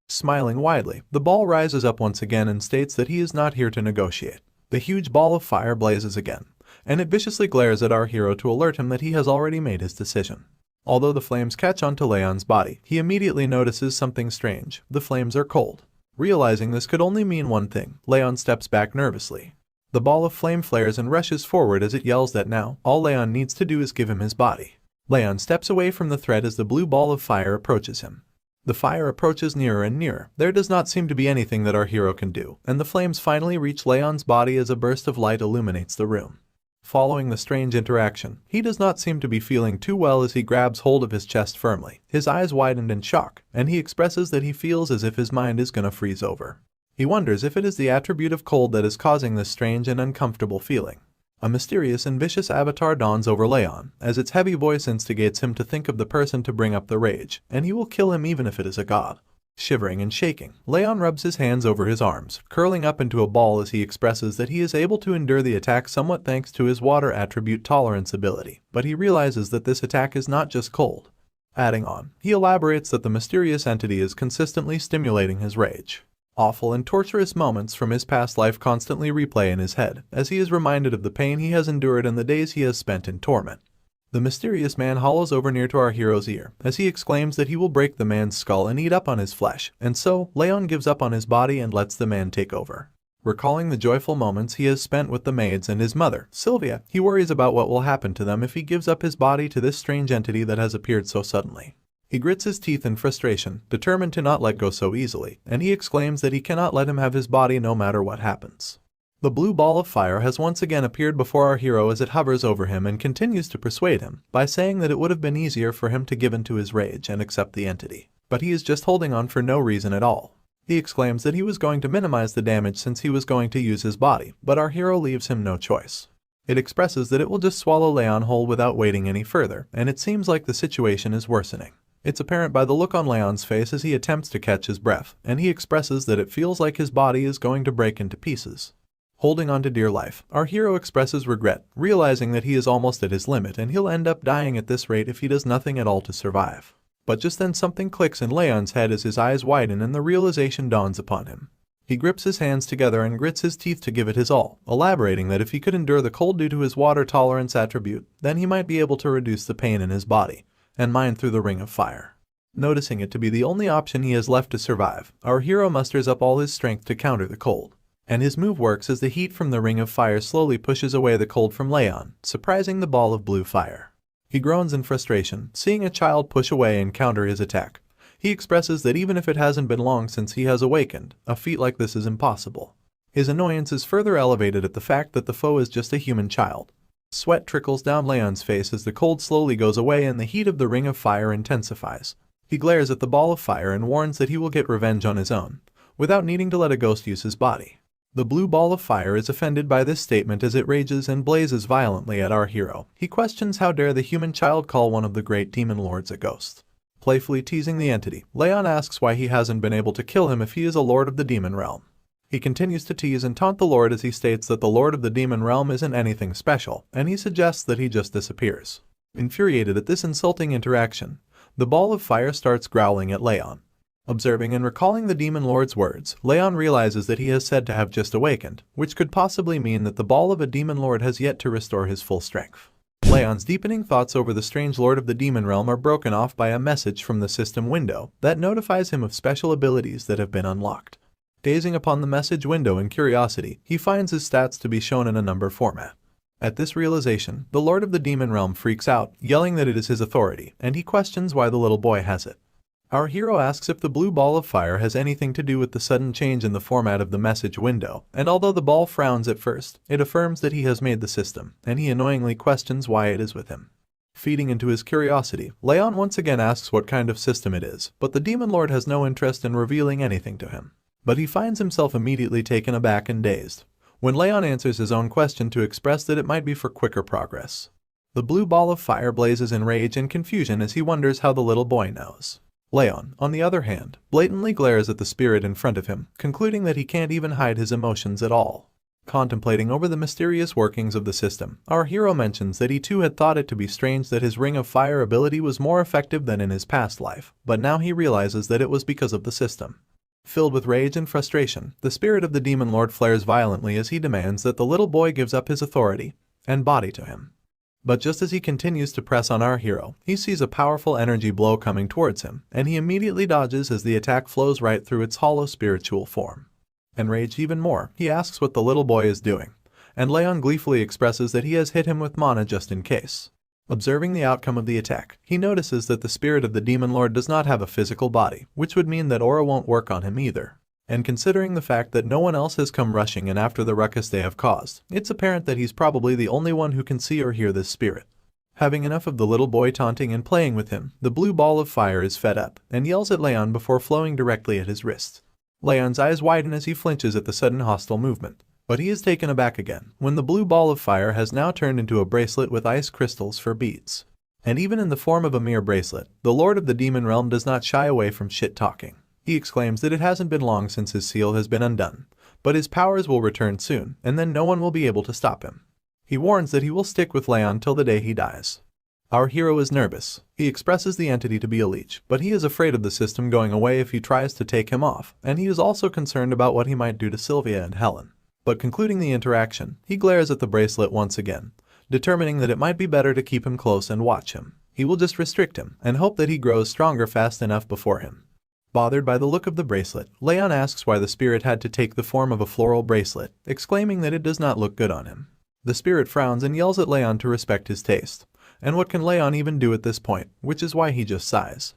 Smiling widely, the ball rises up once again and states that he is not here to negotiate. The huge ball of fire blazes again, and it viciously glares at our hero to alert him that he has already made his decision. Although the flames catch onto Raon's body, he immediately notices something strange. The flames are cold. Realizing this could only mean one thing, Raon steps back nervously. The ball of flame flares and rushes forward as it yells that now, all Raon needs to do is give him his body. Raon steps away from the threat as the blue ball of fire approaches him. The fire approaches nearer and nearer. There does not seem to be anything that our hero can do, and the flames finally reach Raon's body as a burst of light illuminates the room. Following the strange interaction, he does not seem to be feeling too well as he grabs hold of his chest firmly. His eyes widened in shock, and he expresses that he feels as if his mind is gonna freeze over. He wonders if it is the attribute of cold that is causing this strange and uncomfortable feeling. A mysterious and vicious avatar dawns over Raon, as its heavy voice instigates him to think of the person to bring up the rage, and he will kill him even if it is a god. Shivering and shaking, Raon rubs his hands over his arms, curling up into a ball as he expresses that he is able to endure the attack somewhat thanks to his water attribute tolerance ability, but he realizes that this attack is not just cold. Adding on, he elaborates that the mysterious entity is consistently stimulating his rage. Awful and torturous moments from his past life constantly replay in his head, as he is reminded of the pain he has endured and the days he has spent in torment. The mysterious man hollows over near to our hero's ear, as he exclaims that he will break the man's skull and eat up on his flesh, and so, Raon gives up on his body and lets the man take over. Recalling the joyful moments he has spent with the maids and his mother, Sylvia, he worries about what will happen to them if he gives up his body to this strange entity that has appeared so suddenly. He grits his teeth in frustration, determined to not let go so easily, and he exclaims that he cannot let him have his body no matter what happens. The blue ball of fire has once again appeared before our hero as it hovers over him and continues to persuade him by saying that it would have been easier for him to give in to his rage and accept the entity. But he is just holding on for no reason at all. He exclaims that he was going to minimize the damage since he was going to use his body, but our hero leaves him no choice. It expresses that it will just swallow Raon whole without waiting any further, and it seems like the situation is worsening. It's apparent by the look on Raon's face as he attempts to catch his breath, and he expresses that it feels like his body is going to break into pieces. Holding on to dear life, our hero expresses regret, realizing that he is almost at his limit and he'll end up dying at this rate if he does nothing at all to survive. But just then something clicks in Raon's head as his eyes widen and the realization dawns upon him. He grips his hands together and grits his teeth to give it his all, elaborating that if he could endure the cold due to his water tolerance attribute, then he might be able to reduce the pain in his body and mine through the ring of fire. Noticing it to be the only option he has left to survive, our hero musters up all his strength to counter the cold. And his move works as the heat from the ring of fire slowly pushes away the cold from Raon, surprising the ball of blue fire. He groans in frustration, seeing a child push away and counter his attack. He expresses that even if it hasn't been long since he has awakened, a feat like this is impossible. His annoyance is further elevated at the fact that the foe is just a human child. Sweat trickles down Raon's face as the cold slowly goes away and the heat of the ring of fire intensifies. He glares at the ball of fire and warns that he will get revenge on his own, without needing to let a ghost use his body. The blue ball of fire is offended by this statement as it rages and blazes violently at our hero. He questions how dare the human child call one of the great demon lords a ghost. Playfully teasing the entity, Raon asks why he hasn't been able to kill him if he is a lord of the demon realm. He continues to tease and taunt the lord as he states that the lord of the demon realm isn't anything special, and he suggests that he just disappears. Infuriated at this insulting interaction, the ball of fire starts growling at Raon. Observing and recalling the demon lord's words, Raon realizes that he is said to have just awakened, which could possibly mean that the ball of a demon lord has yet to restore his full strength. Raon's deepening thoughts over the strange lord of the demon realm are broken off by a message from the system window that notifies him of special abilities that have been unlocked. Gazing upon the message window in curiosity, he finds his stats to be shown in a number format. At this realization, the lord of the demon realm freaks out, yelling that it is his authority, and he questions why the little boy has it. Our hero asks if the blue ball of fire has anything to do with the sudden change in the format of the message window, and although the ball frowns at first, it affirms that he has made the system, and he annoyingly questions why it is with him. Feeding into his curiosity, Raon once again asks what kind of system it is, but the demon lord has no interest in revealing anything to him. But he finds himself immediately taken aback and dazed when Raon answers his own question to express that it might be for quicker progress. The blue ball of fire blazes in rage and confusion as he wonders how the little boy knows. Raon, on the other hand, blatantly glares at the spirit in front of him, concluding that he can't even hide his emotions at all. Contemplating over the mysterious workings of the system, our hero mentions that he too had thought it to be strange that his Ring of Fire ability was more effective than in his past life, but now he realizes that it was because of the system. Filled with rage and frustration, the spirit of the demon lord flares violently as he demands that the little boy gives up his authority and body to him. But just as he continues to press on our hero, he sees a powerful energy blow coming towards him, and he immediately dodges as the attack flows right through its hollow spiritual form. Enraged even more, he asks what the little boy is doing, and Raon gleefully expresses that he has hit him with mana just in case. Observing the outcome of the attack, he notices that the spirit of the demon lord does not have a physical body, which would mean that aura won't work on him either. And considering the fact that no one else has come rushing in after the ruckus they have caused, it's apparent that he's probably the only one who can see or hear this spirit. Having enough of the little boy taunting and playing with him, the blue ball of fire is fed up and yells at Raon before flowing directly at his wrist. Raon's eyes widen as he flinches at the sudden hostile movement, but he is taken aback again when the blue ball of fire has now turned into a bracelet with ice crystals for beads. And even in the form of a mere bracelet, the lord of the demon realm does not shy away from shit-talking. He exclaims that it hasn't been long since his seal has been undone, but his powers will return soon, and then no one will be able to stop him. He warns that he will stick with Raon till the day he dies. Our hero is nervous. He expresses the entity to be a leech, but he is afraid of the system going away if he tries to take him off, and he is also concerned about what he might do to Sylvia and Helen. But concluding the interaction, he glares at the bracelet once again, determining that it might be better to keep him close and watch him. He will just restrict him, and hope that he grows stronger fast enough before him. Bothered by the look of the bracelet, Raon asks why the spirit had to take the form of a floral bracelet, exclaiming that it does not look good on him. The spirit frowns and yells at Raon to respect his taste. And what can Raon even do at this point, which is why he just sighs.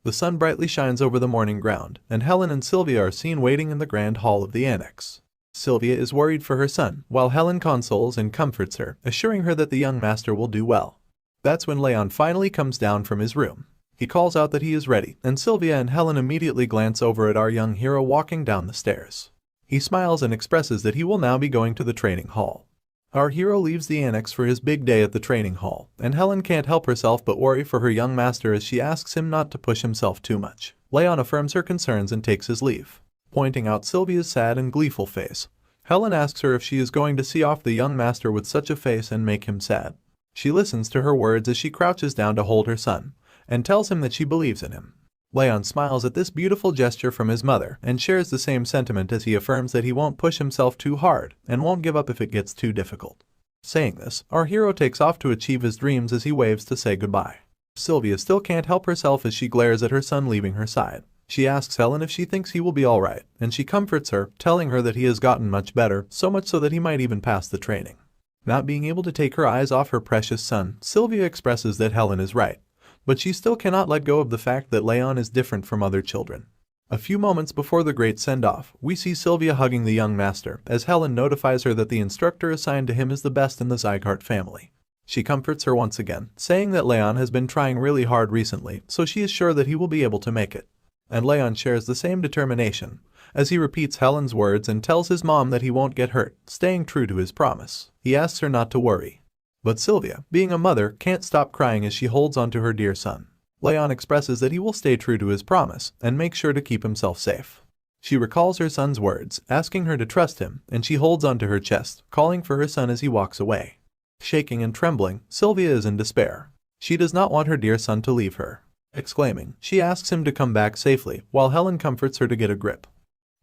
The sun brightly shines over the morning ground, and Helen and Sylvia are seen waiting in the grand hall of the annex. Sylvia is worried for her son, while Helen consoles and comforts her, assuring her that the young master will do well. That's when Raon finally comes down from his room. He calls out that he is ready, and Sylvia and Helen immediately glance over at our young hero walking down the stairs. He smiles and expresses that he will now be going to the training hall. Our hero leaves the annex for his big day at the training hall, and Helen can't help herself but worry for her young master as she asks him not to push himself too much. Raon affirms her concerns and takes his leave. Pointing out Sylvia's sad and gleeful face, Helen asks her if she is going to see off the young master with such a face and make him sad. She listens to her words as she crouches down to hold her son, and tells him that she believes in him. Raon smiles at this beautiful gesture from his mother and shares the same sentiment as he affirms that he won't push himself too hard and won't give up if it gets too difficult. Saying this, our hero takes off to achieve his dreams as he waves to say goodbye. Sylvia still can't help herself as she glares at her son leaving her side. She asks Helen if she thinks he will be alright, and she comforts her, telling her that he has gotten much better, so much so that he might even pass the training. Not being able to take her eyes off her precious son, Sylvia expresses that Helen is right, but she still cannot let go of the fact that Raon is different from other children. A few moments before the great send-off, we see Sylvia hugging the young master, as Helen notifies her that the instructor assigned to him is the best in the Sieghart family. She comforts her once again, saying that Raon has been trying really hard recently, so she is sure that he will be able to make it. And Raon shares the same determination, as he repeats Helen's words and tells his mom that he won't get hurt, staying true to his promise. He asks her not to worry. But Sylvia, being a mother, can't stop crying as she holds onto her dear son. Raon expresses that he will stay true to his promise and make sure to keep himself safe. She recalls her son's words, asking her to trust him, and she holds onto her chest, calling for her son as he walks away. Shaking and trembling, Sylvia is in despair. She does not want her dear son to leave her. Exclaiming, she asks him to come back safely, while Helen comforts her to get a grip.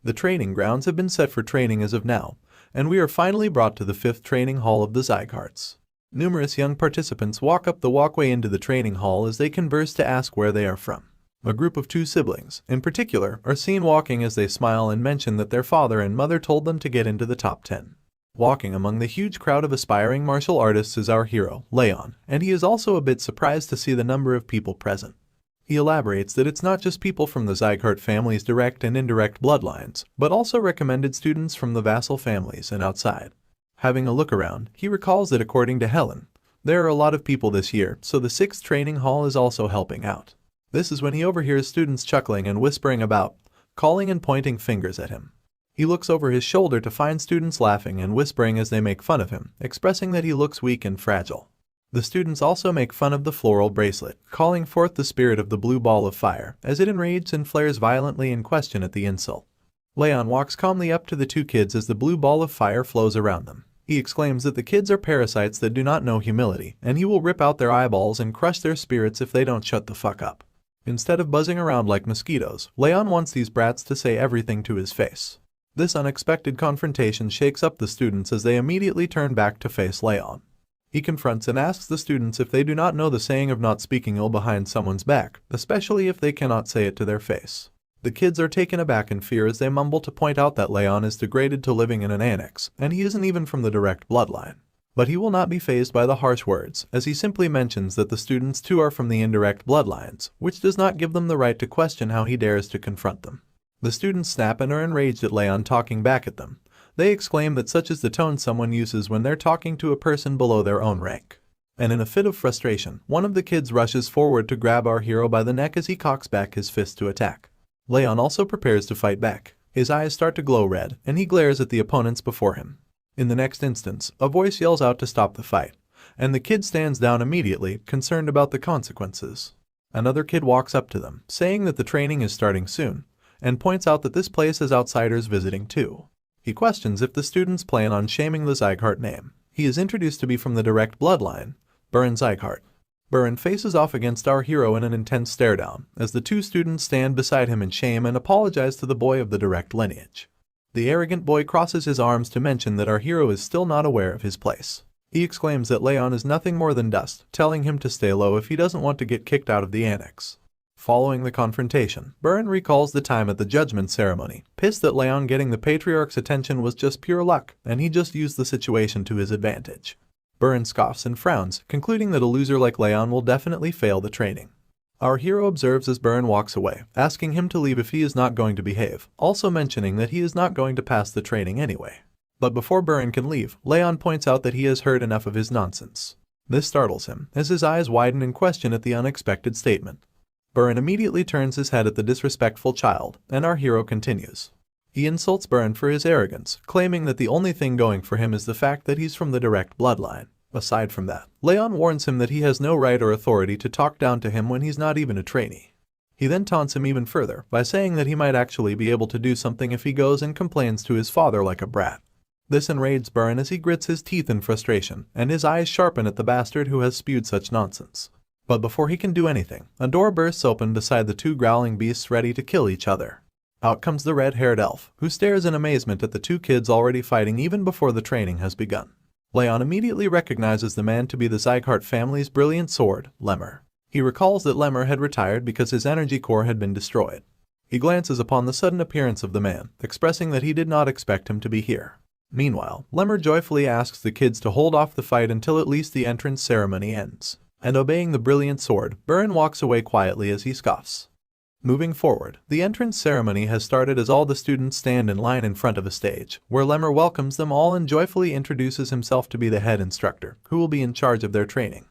The training grounds have been set for training as of now, and we are finally brought to the 5th training hall of the Siegharts. Numerous young participants walk up the walkway into the training hall as they converse to ask where they are from. A group of 2 siblings, in particular, are seen walking as they smile and mention that their father and mother told them to get into the top 10. Walking among the huge crowd of aspiring martial artists is our hero, Raon, and he is also a bit surprised to see the number of people present. He elaborates that it's not just people from the Sieghart family's direct and indirect bloodlines, but also recommended students from the vassal families and outside. Having a look around, he recalls that according to Helen, there are a lot of people this year, so the 6th training hall is also helping out. This is when he overhears students chuckling and whispering about, calling and pointing fingers at him. He looks over his shoulder to find students laughing and whispering as they make fun of him, expressing that he looks weak and fragile. The students also make fun of the floral bracelet, calling forth the spirit of the blue ball of fire, as it enrages and flares violently in question at the insult. Raon walks calmly up to the 2 kids as the blue ball of fire flows around them. He exclaims that the kids are parasites that do not know humility, and he will rip out their eyeballs and crush their spirits if they don't shut the fuck up. Instead of buzzing around like mosquitoes, Raon wants these brats to say everything to his face. This unexpected confrontation shakes up the students as they immediately turn back to face Raon. He confronts and asks the students if they do not know the saying of not speaking ill behind someone's back, especially if they cannot say it to their face. The kids are taken aback in fear as they mumble to point out that Raon is degraded to living in an annex, and he isn't even from the direct bloodline. But he will not be fazed by the harsh words, as he simply mentions that the students too are from the indirect bloodlines, which does not give them the right to question how he dares to confront them. The students snap and are enraged at Raon talking back at them. They exclaim that such is the tone someone uses when they're talking to a person below their own rank. And in a fit of frustration, one of the kids rushes forward to grab our hero by the neck as he cocks back his fist to attack. Raon also prepares to fight back. His eyes start to glow red, and he glares at the opponents before him. In the next instance, a voice yells out to stop the fight, and the kid stands down immediately, concerned about the consequences. Another kid walks up to them, saying that the training is starting soon, and points out that this place has outsiders visiting too. He questions if the students plan on shaming the Sieghart name. He is introduced to be from the direct bloodline, Baron Sieghart. Baron faces off against our hero in an intense stare-down, as the 2 students stand beside him in shame and apologize to the boy of the direct lineage. The arrogant boy crosses his arms to mention that our hero is still not aware of his place. He exclaims that Raon is nothing more than dust, telling him to stay low if he doesn't want to get kicked out of the annex. Following the confrontation, Baron recalls the time at the judgment ceremony, pissed that Raon getting the patriarch's attention was just pure luck, and he just used the situation to his advantage. Baron scoffs and frowns, concluding that a loser like Raon will definitely fail the training. Our hero observes as Baron walks away, asking him to leave if he is not going to behave, also mentioning that he is not going to pass the training anyway. But before Baron can leave, Raon points out that he has heard enough of his nonsense. This startles him, as his eyes widen in question at the unexpected statement. Baron immediately turns his head at the disrespectful child, and our hero continues. He insults Baron for his arrogance, claiming that the only thing going for him is the fact that he's from the direct bloodline. Aside from that, Raon warns him that he has no right or authority to talk down to him when he's not even a trainee. He then taunts him even further by saying that he might actually be able to do something if he goes and complains to his father like a brat. This enrages Baron as he grits his teeth in frustration, and his eyes sharpen at the bastard who has spewed such nonsense. But before he can do anything, a door bursts open beside the 2 growling beasts ready to kill each other. Out comes the red-haired elf, who stares in amazement at the 2 kids already fighting even before the training has begun. Raon immediately recognizes the man to be the Sieghart family's brilliant sword, Lemmer. He recalls that Lemmer had retired because his energy core had been destroyed. He glances upon the sudden appearance of the man, expressing that he did not expect him to be here. Meanwhile, Lemmer joyfully asks the kids to hold off the fight until at least the entrance ceremony ends. And obeying the brilliant sword, Baron walks away quietly as he scoffs. Moving forward, the entrance ceremony has started as all the students stand in line in front of a stage, where Lemmer welcomes them all and joyfully introduces himself to be the head instructor, who will be in charge of their training.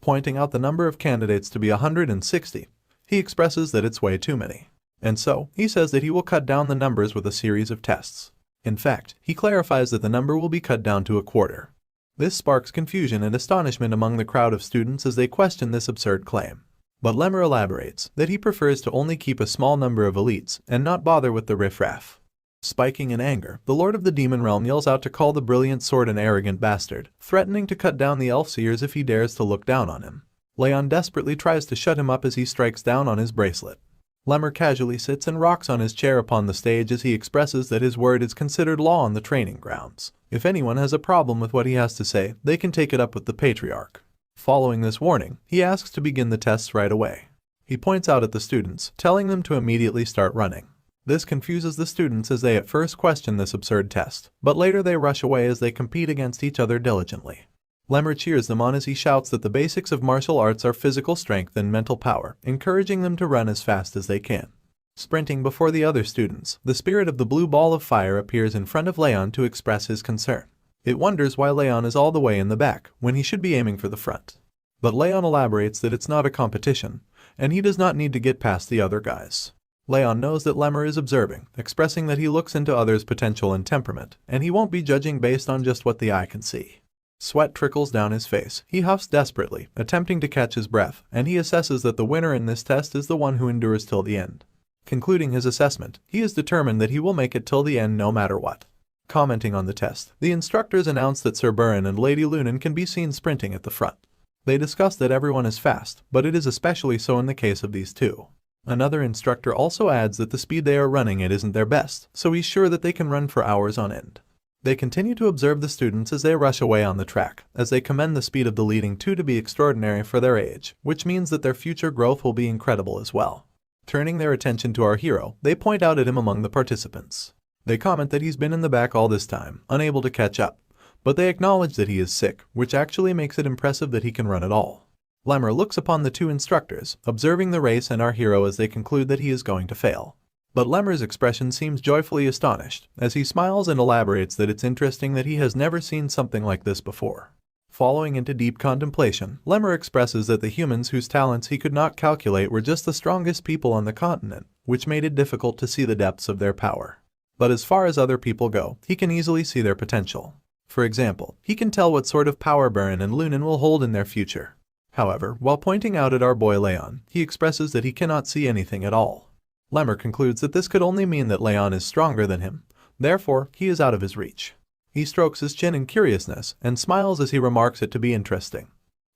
Pointing out the number of candidates to be 160, he expresses that it's way too many. And so, he says that he will cut down the numbers with a series of tests. In fact, he clarifies that the number will be cut down to a quarter. This sparks confusion and astonishment among the crowd of students as they question this absurd claim. But Lemmer elaborates that he prefers to only keep a small number of elites and not bother with the riffraff. Spiking in anger, the Lord of the Demon Realm yells out to call the brilliant sword an arrogant bastard, threatening to cut down the elf seers if he dares to look down on him. Raon desperately tries to shut him up as he strikes down on his bracelet. Lemmer casually sits and rocks on his chair upon the stage as he expresses that his word is considered law on the training grounds. If anyone has a problem with what he has to say, they can take it up with the Patriarch. Following this warning, he asks to begin the tests right away. He points out at the students, telling them to immediately start running. This confuses the students as they at first question this absurd test, but later they rush away as they compete against each other diligently. Lemmer cheers them on as he shouts that the basics of martial arts are physical strength and mental power, encouraging them to run as fast as they can. Sprinting before the other students, the spirit of the blue ball of fire appears in front of Raon to express his concern. It wonders why Raon is all the way in the back, when he should be aiming for the front. But Raon elaborates that it's not a competition, and he does not need to get past the other guys. Raon knows that Lemmer is observing, expressing that he looks into others' potential and temperament, and he won't be judging based on just what the eye can see. Sweat trickles down his face. He huffs desperately, attempting to catch his breath, and he assesses that the winner in this test is the one who endures till the end. Concluding his assessment, he is determined that he will make it till the end no matter what. Commenting on the test, the instructors announce that Sir Burin and Lady Lunan can be seen sprinting at the front. They discuss that everyone is fast, but it is especially so in the case of these two. Another instructor also adds that the speed they are running at isn't their best, so he's sure that they can run for hours on end. They continue to observe the students as they rush away on the track, as they commend the speed of the leading two to be extraordinary for their age, which means that their future growth will be incredible as well. Turning their attention to our hero, they point out at him among the participants. They comment that he's been in the back all this time, unable to catch up, but they acknowledge that he is sick, which actually makes it impressive that he can run at all. Lemmer looks upon the two instructors, observing the race and our hero as they conclude that he is going to fail. But Lemmer's expression seems joyfully astonished, as he smiles and elaborates that it's interesting that he has never seen something like this before. Following into deep contemplation, Lemmer expresses that the humans whose talents he could not calculate were just the strongest people on the continent, which made it difficult to see the depths of their power. But as far as other people go, he can easily see their potential. For example, he can tell what sort of power Burin and Lunan will hold in their future. However, while pointing out at our boy Raon, he expresses that he cannot see anything at all. Lemmer concludes that this could only mean that Raon is stronger than him, therefore he is out of his reach. He strokes his chin in curiousness and smiles as he remarks it to be interesting.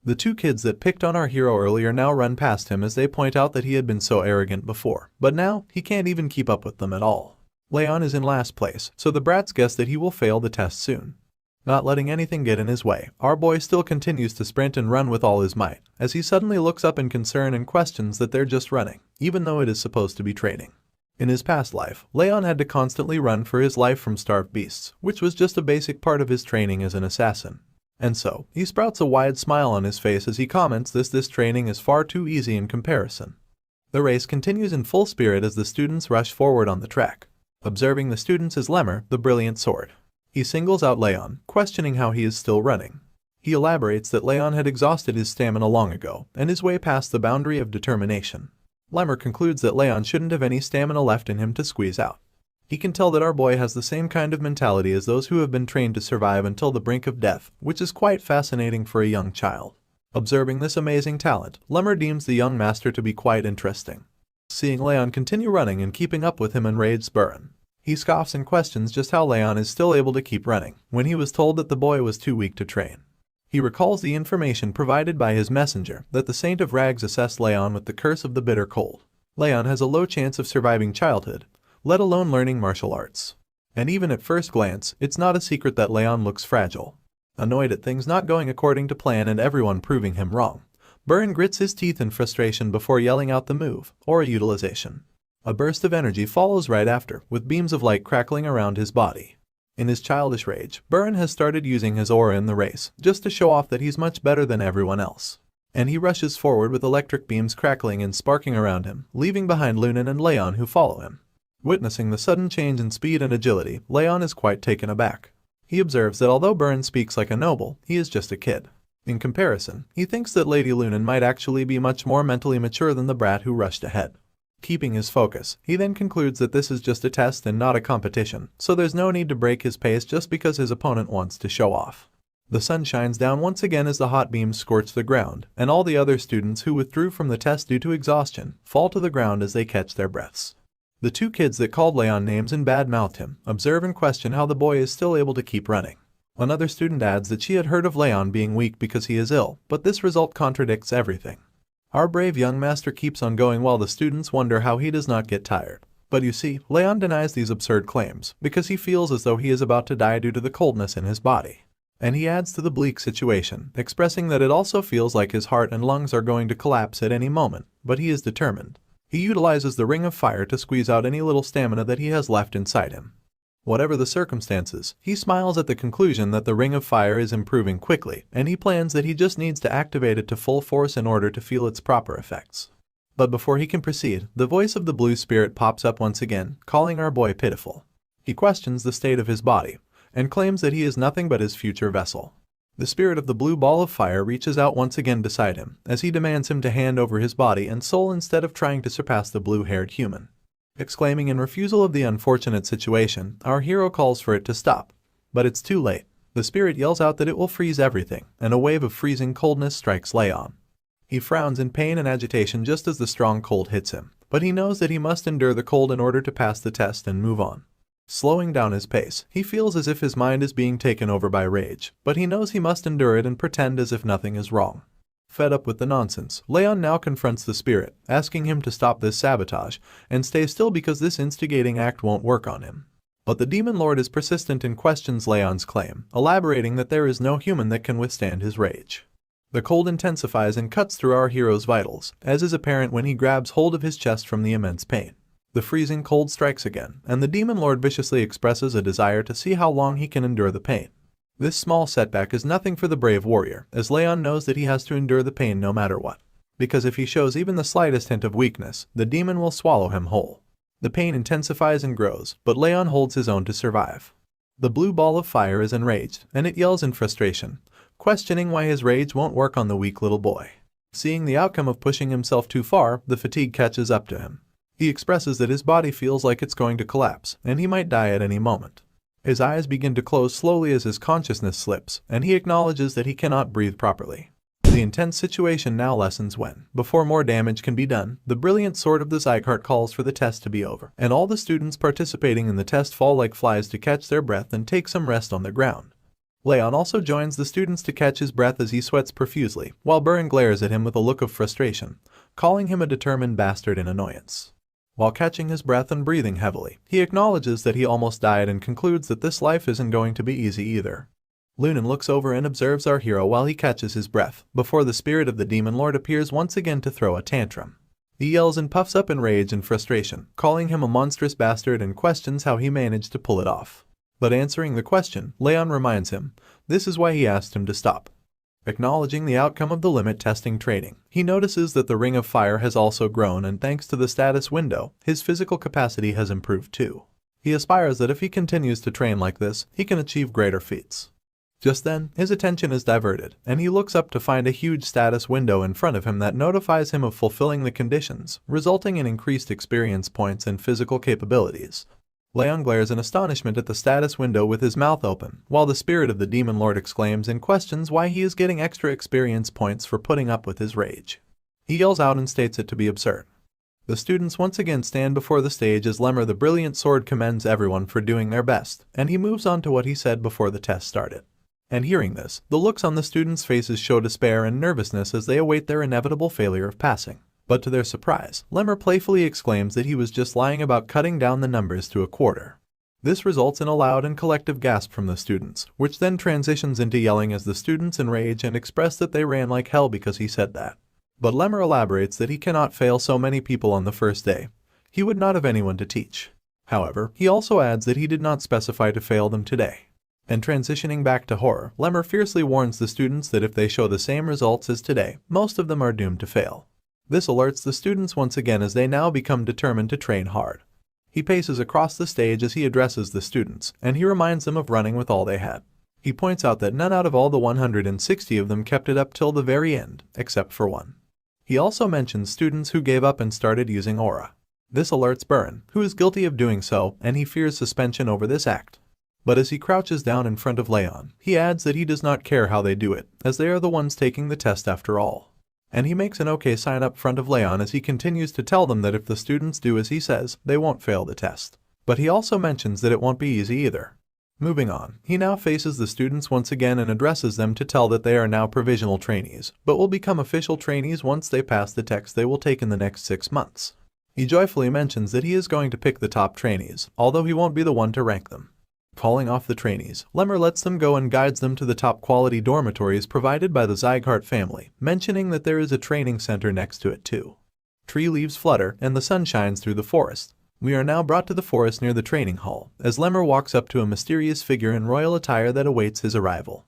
The two kids that picked on our hero earlier now run past him as they point out that he had been so arrogant before, but now he can't even keep up with them at all. Raon is in last place, so the brats guess that he will fail the test soon. Not letting anything get in his way, our boy still continues to sprint and run with all his might, as he suddenly looks up in concern and questions that they're just running, even though it is supposed to be training. In his past life, Raon had to constantly run for his life from starved beasts, which was just a basic part of his training as an assassin. And so, he sprouts a wide smile on his face as he comments this training is far too easy in comparison. The race continues in full spirit as the students rush forward on the track. Observing the students is Lemmer, the brilliant sword. He singles out Raon, questioning how he is still running. He elaborates that Raon had exhausted his stamina long ago and is way past the boundary of determination. Lemmer concludes that Raon shouldn't have any stamina left in him to squeeze out. He can tell that our boy has the same kind of mentality as those who have been trained to survive until the brink of death, which is quite fascinating for a young child. Observing this amazing talent, Lemmer deems the young master to be quite interesting. Seeing Raon continue running and keeping up with him enrages Burin. He scoffs and questions just how Raon is still able to keep running, when he was told that the boy was too weak to train. He recalls the information provided by his messenger that the Saint of Rags assessed Raon with the curse of the bitter cold. Raon has a low chance of surviving childhood, let alone learning martial arts. And even at first glance, it's not a secret that Raon looks fragile. Annoyed at things not going according to plan and everyone proving him wrong, Burin grits his teeth in frustration before yelling out the move, or utilization. A burst of energy follows right after, with beams of light crackling around his body. In his childish rage, Burin has started using his aura in the race, just to show off that he's much better than everyone else. And he rushes forward with electric beams crackling and sparking around him, leaving behind Lunan and Raon who follow him. Witnessing the sudden change in speed and agility, Raon is quite taken aback. He observes that although Burin speaks like a noble, he is just a kid. In comparison, he thinks that Lady Lunan might actually be much more mentally mature than the brat who rushed ahead. Keeping his focus, he then concludes that this is just a test and not a competition, so there's no need to break his pace just because his opponent wants to show off. The sun shines down once again as the hot beams scorch the ground, and all the other students who withdrew from the test due to exhaustion fall to the ground as they catch their breaths. The two kids that called Raon names and bad-mouthed him observe and question how the boy is still able to keep running. Another student adds that she had heard of Raon being weak because he is ill, but this result contradicts everything. Our brave young master keeps on going while the students wonder how he does not get tired. But you see, Raon denies these absurd claims because he feels as though he is about to die due to the coldness in his body. And he adds to the bleak situation, expressing that it also feels like his heart and lungs are going to collapse at any moment, but he is determined. He utilizes the ring of fire to squeeze out any little stamina that he has left inside him. Whatever the circumstances, he smiles at the conclusion that the ring of fire is improving quickly, and he plans that he just needs to activate it to full force in order to feel its proper effects. But before he can proceed, the voice of the blue spirit pops up once again, calling our boy pitiful. He questions the state of his body, and claims that he is nothing but his future vessel. The spirit of the blue ball of fire reaches out once again beside him, as he demands him to hand over his body and soul instead of trying to surpass the blue-haired human. Exclaiming in refusal of the unfortunate situation, our hero calls for it to stop. But it's too late. The spirit yells out that it will freeze everything, and a wave of freezing coldness strikes Raon. He frowns in pain and agitation just as the strong cold hits him, but he knows that he must endure the cold in order to pass the test and move on. Slowing down his pace, he feels as if his mind is being taken over by rage, but he knows he must endure it and pretend as if nothing is wrong. Fed up with the nonsense, Raon now confronts the spirit, asking him to stop this sabotage and stay still because this instigating act won't work on him. But the demon lord is persistent and questions Raon's claim, elaborating that there is no human that can withstand his rage. The cold intensifies and cuts through our hero's vitals, as is apparent when he grabs hold of his chest from the immense pain. The freezing cold strikes again, and the demon lord viciously expresses a desire to see how long he can endure the pain. This small setback is nothing for the brave warrior, as Raon knows that he has to endure the pain no matter what. Because if he shows even the slightest hint of weakness, the demon will swallow him whole. The pain intensifies and grows, but Raon holds his own to survive. The blue ball of fire is enraged, and it yells in frustration, questioning why his rage won't work on the weak little boy. Seeing the outcome of pushing himself too far, the fatigue catches up to him. He expresses that his body feels like it's going to collapse, and he might die at any moment. His eyes begin to close slowly as his consciousness slips, and he acknowledges that he cannot breathe properly. The intense situation now lessens when, before more damage can be done, the brilliant sword of the Sieghart calls for the test to be over, and all the students participating in the test fall like flies to catch their breath and take some rest on the ground. Raon also joins the students to catch his breath as he sweats profusely, while Buren glares at him with a look of frustration, calling him a determined bastard in annoyance. While catching his breath and breathing heavily, he acknowledges that he almost died and concludes that this life isn't going to be easy either. Lunan looks over and observes our hero while he catches his breath, before the spirit of the demon lord appears once again to throw a tantrum. He yells and puffs up in rage and frustration, calling him a monstrous bastard and questions how he managed to pull it off. But answering the question, Raon reminds him, this is why he asked him to stop. Acknowledging the outcome of the limit testing training, he notices that the ring of fire has also grown, and thanks to the status window, his physical capacity has improved too. He aspires that if he continues to train like this, he can achieve greater feats. Just then, his attention is diverted, and he looks up to find a huge status window in front of him that notifies him of fulfilling the conditions, resulting in increased experience points and physical capabilities. Raon glares in astonishment at the status window with his mouth open, while the spirit of the demon lord exclaims and questions why he is getting extra experience points for putting up with his rage. He yells out and states it to be absurd. The students once again stand before the stage as Lemmer the brilliant sword commends everyone for doing their best, and he moves on to what he said before the test started. And hearing this, the looks on the students' faces show despair and nervousness as they await their inevitable failure of passing. But to their surprise, Lemmer playfully exclaims that he was just lying about cutting down the numbers to a quarter. This results in a loud and collective gasp from the students, which then transitions into yelling as the students enrage and express that they ran like hell because he said that. But Lemmer elaborates that he cannot fail so many people on the first day. He would not have anyone to teach. However, he also adds that he did not specify to fail them today. And transitioning back to horror, Lemmer fiercely warns the students that if they show the same results as today, most of them are doomed to fail. This alerts the students once again as they now become determined to train hard. He paces across the stage as he addresses the students, and he reminds them of running with all they had. He points out that none out of all the 160 of them kept it up till the very end, except for one. He also mentions students who gave up and started using aura. This alerts Buren, who is guilty of doing so, and he fears suspension over this act. But as he crouches down in front of Raon, he adds that he does not care how they do it, as they are the ones taking the test after all. And he makes an okay sign up front of Raon as he continues to tell them that if the students do as he says, they won't fail the test. But he also mentions that it won't be easy either. Moving on, he now faces the students once again and addresses them to tell that they are now provisional trainees, but will become official trainees once they pass the tests they will take in the next 6 months. He joyfully mentions that he is going to pick the top trainees, although he won't be the one to rank them. Calling off the trainees, Lemmer lets them go and guides them to the top quality dormitories provided by the Sieghart family, mentioning that there is a training center next to it too. Tree leaves flutter and the sun shines through the forest. We are now brought to the forest near the training hall, as Lemmer walks up to a mysterious figure in royal attire that awaits his arrival.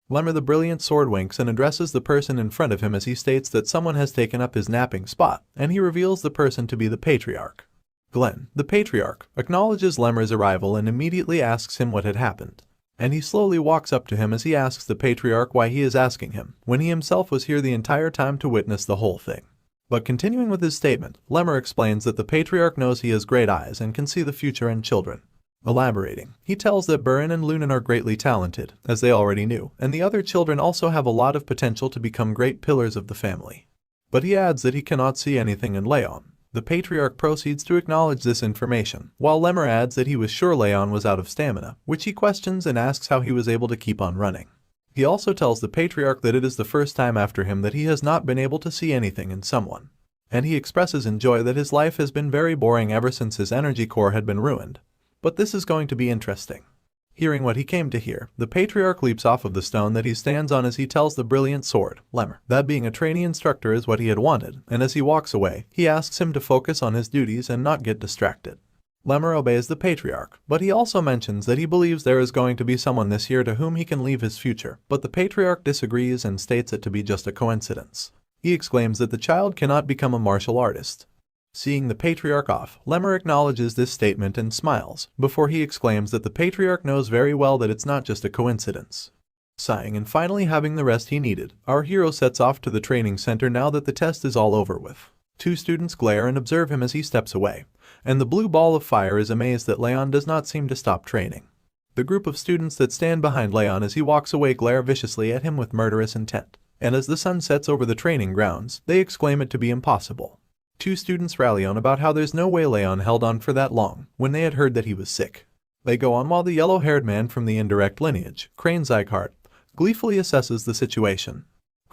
Lemmer the Brilliant Sword winks and addresses the person in front of him as he states that someone has taken up his napping spot, and he reveals the person to be the Patriarch. Glenn, the Patriarch, acknowledges Lemmer's arrival and immediately asks him what had happened. And he slowly walks up to him as he asks the Patriarch why he is asking him, when he himself was here the entire time to witness the whole thing. But continuing with his statement, Lemmer explains that the Patriarch knows he has great eyes and can see the future and children. Elaborating, he tells that Burin and Lunan are greatly talented, as they already knew, and the other children also have a lot of potential to become great pillars of the family. But he adds that he cannot see anything in Raon. The Patriarch proceeds to acknowledge this information, while Lemmer adds that he was sure Raon was out of stamina, which he questions and asks how he was able to keep on running. He also tells the Patriarch that it is the first time after him that he has not been able to see anything in someone. And he expresses in joy that his life has been very boring ever since his energy core had been ruined. But this is going to be interesting. Hearing what he came to hear, the Patriarch leaps off of the stone that he stands on as he tells the Brilliant Sword, Lemmer, that being a trainee instructor is what he had wanted, and as he walks away, he asks him to focus on his duties and not get distracted. Lemmer obeys the Patriarch, but he also mentions that he believes there is going to be someone this year to whom he can leave his future, but the Patriarch disagrees and states it to be just a coincidence. He exclaims that the child cannot become a martial artist. Seeing the Patriarch off, Lemmer acknowledges this statement and smiles, before he exclaims that the Patriarch knows very well that it's not just a coincidence. Sighing and finally having the rest he needed, our hero sets off to the training center now that the test is all over with. 2 students glare and observe him as he steps away, and the blue ball of fire is amazed that Raon does not seem to stop training. The group of students that stand behind Raon as he walks away glare viciously at him with murderous intent, and as the sun sets over the training grounds, they exclaim it to be impossible. 2 students rally on about how there's no way Raon held on for that long, when they had heard that he was sick. They go on while the yellow-haired man from the indirect lineage, Raon Sieghart, gleefully assesses the situation.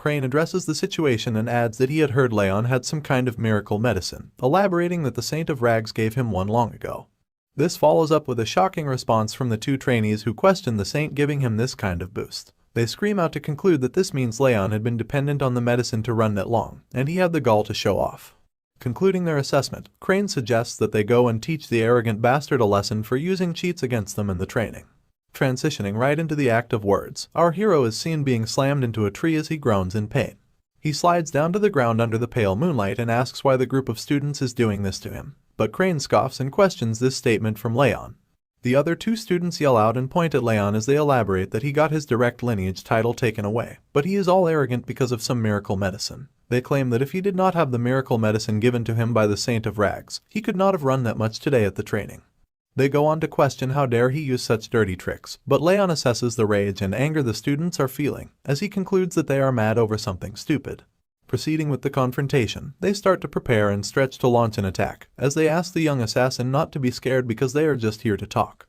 Raon addresses the situation and adds that he had heard Raon had some kind of miracle medicine, elaborating that the Saint of Rags gave him one long ago. This follows up with a shocking response from the 2 trainees who question the Saint giving him this kind of boost. They scream out to conclude that this means Raon had been dependent on the medicine to run that long, and he had the gall to show off. Concluding their assessment, Raon suggests that they go and teach the arrogant bastard a lesson for using cheats against them in the training. Transitioning right into the act of words, our hero is seen being slammed into a tree as he groans in pain. He slides down to the ground under the pale moonlight and asks why the group of students is doing this to him, but Raon scoffs and questions this statement from Raon. The other 2 students yell out and point at Raon as they elaborate that he got his direct lineage title taken away, but he is all arrogant because of some miracle medicine. They claim that if he did not have the miracle medicine given to him by the Saint of Rags, he could not have run that much today at the training. They go on to question how dare he use such dirty tricks, but Raon assesses the rage and anger the students are feeling, as he concludes that they are mad over something stupid. Proceeding with the confrontation, they start to prepare and stretch to launch an attack, as they ask the young assassin not to be scared because they are just here to talk.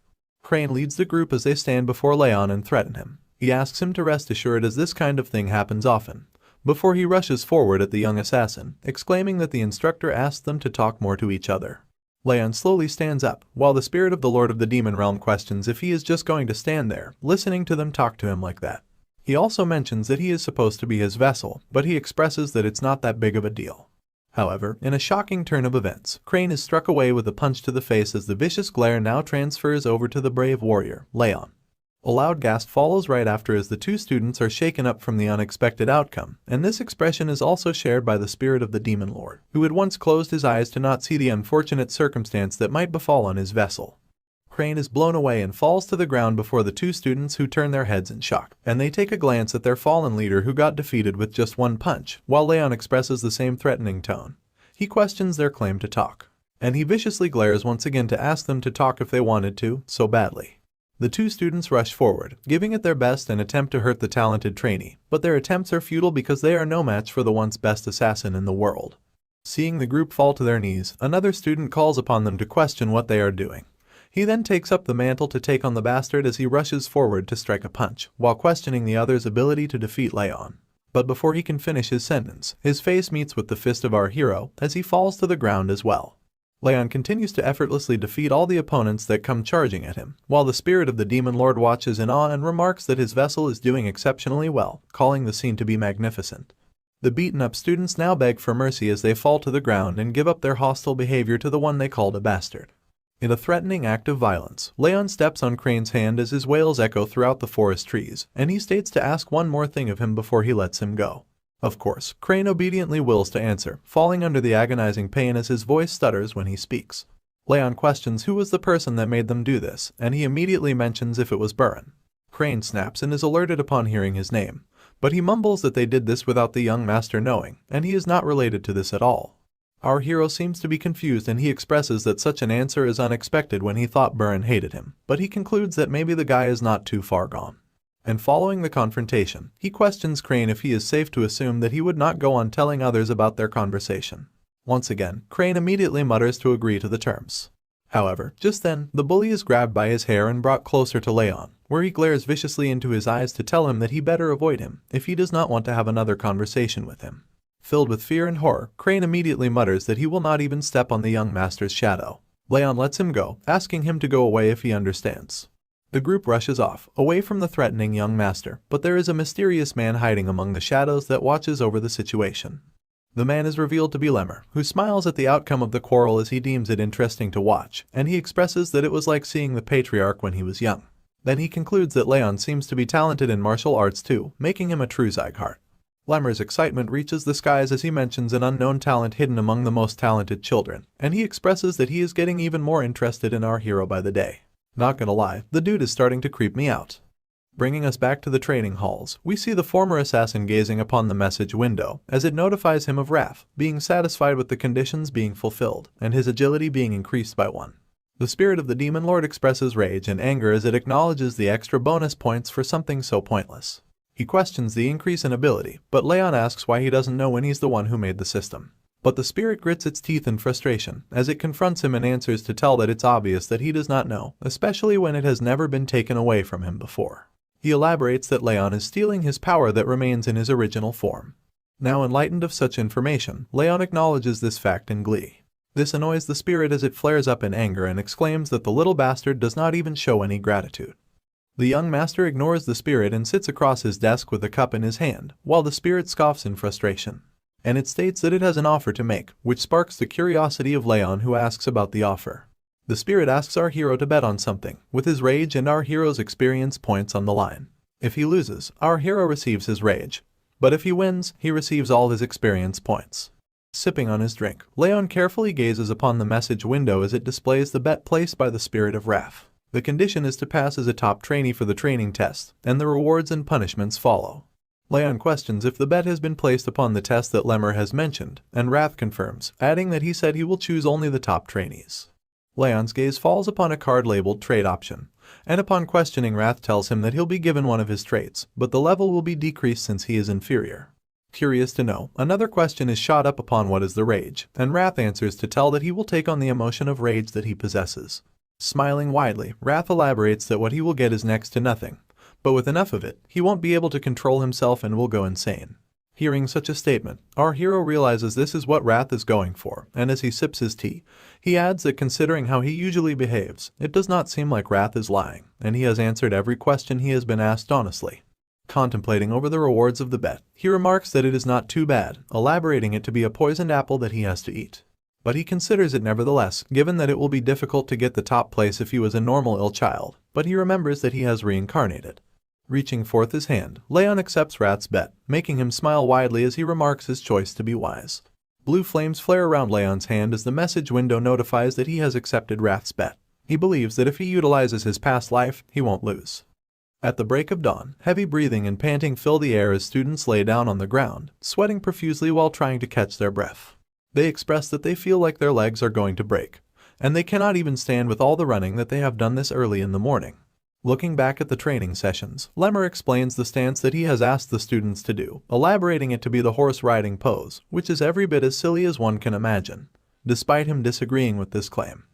Raon leads the group as they stand before Raon and threaten him. He asks him to rest assured as this kind of thing happens often, before he rushes forward at the young assassin, exclaiming that the instructor asked them to talk more to each other. Raon slowly stands up, while the spirit of the Lord of the Demon Realm questions if he is just going to stand there, listening to them talk to him like that. He also mentions that he is supposed to be his vessel, but he expresses that it's not that big of a deal. However, in a shocking turn of events, Raon is struck away with a punch to the face as the vicious glare now transfers over to the brave warrior, Raon. A loud gasp follows right after as the 2 students are shaken up from the unexpected outcome, and this expression is also shared by the spirit of the Demon Lord, who had once closed his eyes to not see the unfortunate circumstance that might befall on his vessel. Raon is blown away and falls to the ground before the 2 students who turn their heads in shock, and they take a glance at their fallen leader who got defeated with just one punch, while Raon expresses the same threatening tone. He questions their claim to talk, and he viciously glares once again to ask them to talk if they wanted to, so badly. The two students rush forward, giving it their best and attempt to hurt the talented trainee, but their attempts are futile because they are no match for the once best assassin in the world. Seeing the group fall to their knees, another student calls upon them to question what they are doing. He then takes up the mantle to take on the bastard as he rushes forward to strike a punch, while questioning the other's ability to defeat Raon. But before he can finish his sentence, his face meets with the fist of our hero as he falls to the ground as well. Raon continues to effortlessly defeat all the opponents that come charging at him, while the spirit of the demon lord watches in awe and remarks that his vessel is doing exceptionally well, calling the scene to be magnificent. The beaten-up students now beg for mercy as they fall to the ground and give up their hostile behavior to the one they called a bastard. In a threatening act of violence, Raon steps on Crane's hand as his wails echo throughout the forest trees, and he states to ask one more thing of him before he lets him go. Of course, Crane obediently wills to answer, falling under the agonizing pain as his voice stutters when he speaks. Raon questions who was the person that made them do this, and he immediately mentions if it was Buran. Crane snaps and is alerted upon hearing his name, but he mumbles that they did this without the young master knowing, and he is not related to this at all. Our hero seems to be confused and he expresses that such an answer is unexpected when he thought Buran hated him, but he concludes that maybe the guy is not too far gone. And following the confrontation, he questions Crane if he is safe to assume that he would not go on telling others about their conversation. Once again, Crane immediately mutters to agree to the terms. However, just then, the bully is grabbed by his hair and brought closer to Raon, where he glares viciously into his eyes to tell him that he better avoid him if he does not want to have another conversation with him. Filled with fear and horror, Crane immediately mutters that he will not even step on the young master's shadow. Raon lets him go, asking him to go away if he understands. The group rushes off, away from the threatening young master, but there is a mysterious man hiding among the shadows that watches over the situation. The man is revealed to be Lemmer, who smiles at the outcome of the quarrel as he deems it interesting to watch, and he expresses that it was like seeing the patriarch when he was young. Then he concludes that Raon seems to be talented in martial arts too, making him a true Sieghart. Lemmer's excitement reaches the skies as he mentions an unknown talent hidden among the most talented children, and he expresses that he is getting even more interested in our hero by the day. Not gonna lie, the dude is starting to creep me out. Bringing us back to the training halls, we see the former assassin gazing upon the message window as it notifies him of wrath, being satisfied with the conditions being fulfilled, and his agility being increased by 1. The spirit of the demon lord expresses rage and anger as it acknowledges the extra bonus points for something so pointless. He questions the increase in ability, but Raon asks why he doesn't know when he's the one who made the system. But the spirit grits its teeth in frustration as it confronts him and answers to tell that it's obvious that he does not know, especially when it has never been taken away from him before. He elaborates that Raon is stealing his power that remains in his original form. Now enlightened of such information, Raon acknowledges this fact in glee. This annoys the spirit as it flares up in anger and exclaims that the little bastard does not even show any gratitude. The young master ignores the spirit and sits across his desk with a cup in his hand, while the spirit scoffs in frustration. And it states that it has an offer to make, which sparks the curiosity of Raon, who asks about the offer. The spirit asks our hero to bet on something, with his rage and our hero's experience points on the line. If he loses, our hero receives his rage, but if he wins, he receives all his experience points. Sipping on his drink, Raon carefully gazes upon the message window as it displays the bet placed by the spirit of wrath. The condition is to pass as a top trainee for the training test, and the rewards and punishments follow. Raon questions if the bet has been placed upon the test that Lemmer has mentioned, and Wrath confirms, adding that he said he will choose only the top trainees. Raon's gaze falls upon a card labeled Trade Option, and upon questioning Wrath tells him that he'll be given one of his traits, but the level will be decreased since he is inferior. Curious to know, another question is shot up upon what is the rage, and Wrath answers to tell that he will take on the emotion of rage that he possesses. Smiling widely, Wrath elaborates that what he will get is next to nothing, but with enough of it, he won't be able to control himself and will go insane. Hearing such a statement, our hero realizes this is what Wrath is going for, and as he sips his tea, he adds that considering how he usually behaves, it does not seem like Wrath is lying, and he has answered every question he has been asked honestly. Contemplating over the rewards of the bet, he remarks that it is not too bad, elaborating it to be a poisoned apple that he has to eat. But he considers it nevertheless, given that it will be difficult to get the top place if he was a normal ill child, but he remembers that he has reincarnated. Reaching forth his hand, Raon accepts Wrath's bet, making him smile widely as he remarks his choice to be wise. Blue flames flare around Raon's hand as the message window notifies that he has accepted Wrath's bet. He believes that if he utilizes his past life, he won't lose. At the break of dawn, heavy breathing and panting fill the air as students lay down on the ground, sweating profusely while trying to catch their breath. They express that they feel like their legs are going to break, and they cannot even stand with all the running that they have done this early in the morning. Looking back at the training sessions, Lemmer explains the stance that he has asked the students to do, elaborating it to be the horse riding pose, which is every bit as silly as one can imagine, despite him disagreeing with this claim.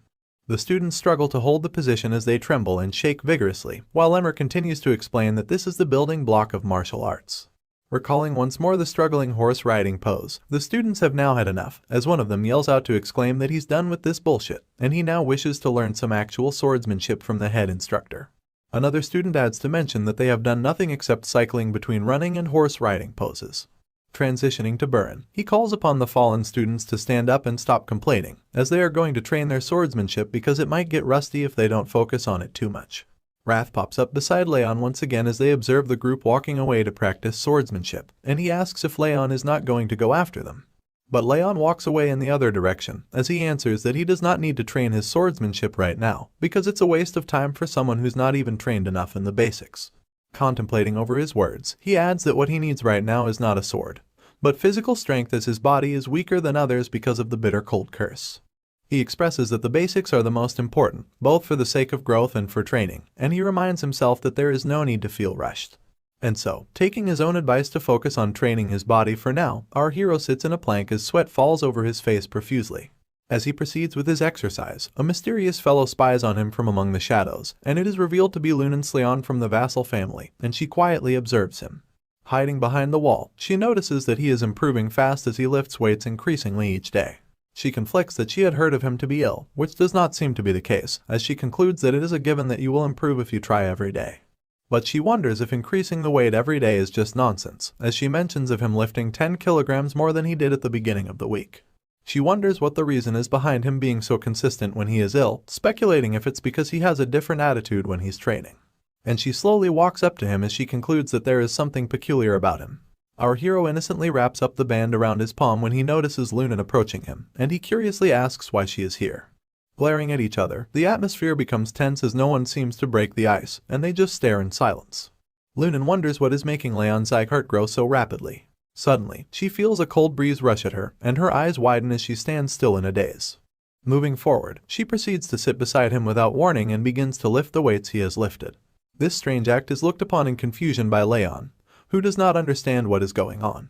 The students struggle to hold the position as they tremble and shake vigorously, while Lemmer continues to explain that this is the building block of martial arts. Recalling once more the struggling horse riding pose, the students have now had enough, as one of them yells out to exclaim that he's done with this bullshit, and he now wishes to learn some actual swordsmanship from the head instructor. Another student adds to mention that they have done nothing except cycling between running and horse riding poses. Transitioning to Burin, he calls upon the fallen students to stand up and stop complaining, as they are going to train their swordsmanship because it might get rusty if they don't focus on it too much. Wrath pops up beside Raon once again as they observe the group walking away to practice swordsmanship, and he asks if Raon is not going to go after them. But Raon walks away in the other direction, as he answers that he does not need to train his swordsmanship right now, because it's a waste of time for someone who's not even trained enough in the basics. Contemplating over his words, he adds that what he needs right now is not a sword, but physical strength, as his body is weaker than others because of the bitter cold curse. He expresses that the basics are the most important, both for the sake of growth and for training, and he reminds himself that there is no need to feel rushed. And so, taking his own advice to focus on training his body for now, our hero sits in a plank as sweat falls over his face profusely. As he proceeds with his exercise, a mysterious fellow spies on him from among the shadows, and it is revealed to be Raon from the vassal family, and she quietly observes him. Hiding behind the wall, she notices that he is improving fast as he lifts weights increasingly each day. She conflicts that she had heard of him to be ill, which does not seem to be the case, as she concludes that it is a given that you will improve if you try every day. But she wonders if increasing the weight every day is just nonsense, as she mentions of him lifting 10 kilograms more than he did at the beginning of the week. She wonders what the reason is behind him being so consistent when he is ill, speculating if it's because he has a different attitude when he's training. And she slowly walks up to him as she concludes that there is something peculiar about him. Our hero innocently wraps up the band around his palm when he notices Raon approaching him, and he curiously asks why she is here. Glaring at each other, the atmosphere becomes tense as no one seems to break the ice, and they just stare in silence. Raon wonders what is making House Sieghart grow so rapidly. Suddenly, she feels a cold breeze rush at her, and her eyes widen as she stands still in a daze. Moving forward, she proceeds to sit beside him without warning and begins to lift the weights he has lifted. This strange act is looked upon in confusion by Raon, who does not understand what is going on.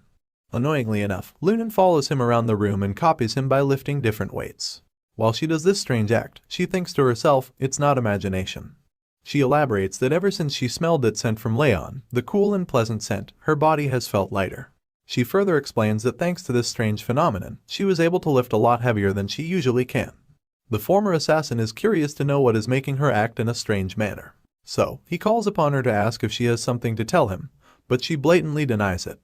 Annoyingly enough, Raon follows him around the room and copies him by lifting different weights. While she does this strange act, she thinks to herself, it's not imagination. She elaborates that ever since she smelled that scent from Raon, the cool and pleasant scent, her body has felt lighter. She further explains that thanks to this strange phenomenon, she was able to lift a lot heavier than she usually can. The former assassin is curious to know what is making her act in a strange manner. So, he calls upon her to ask if she has something to tell him, but she blatantly denies it.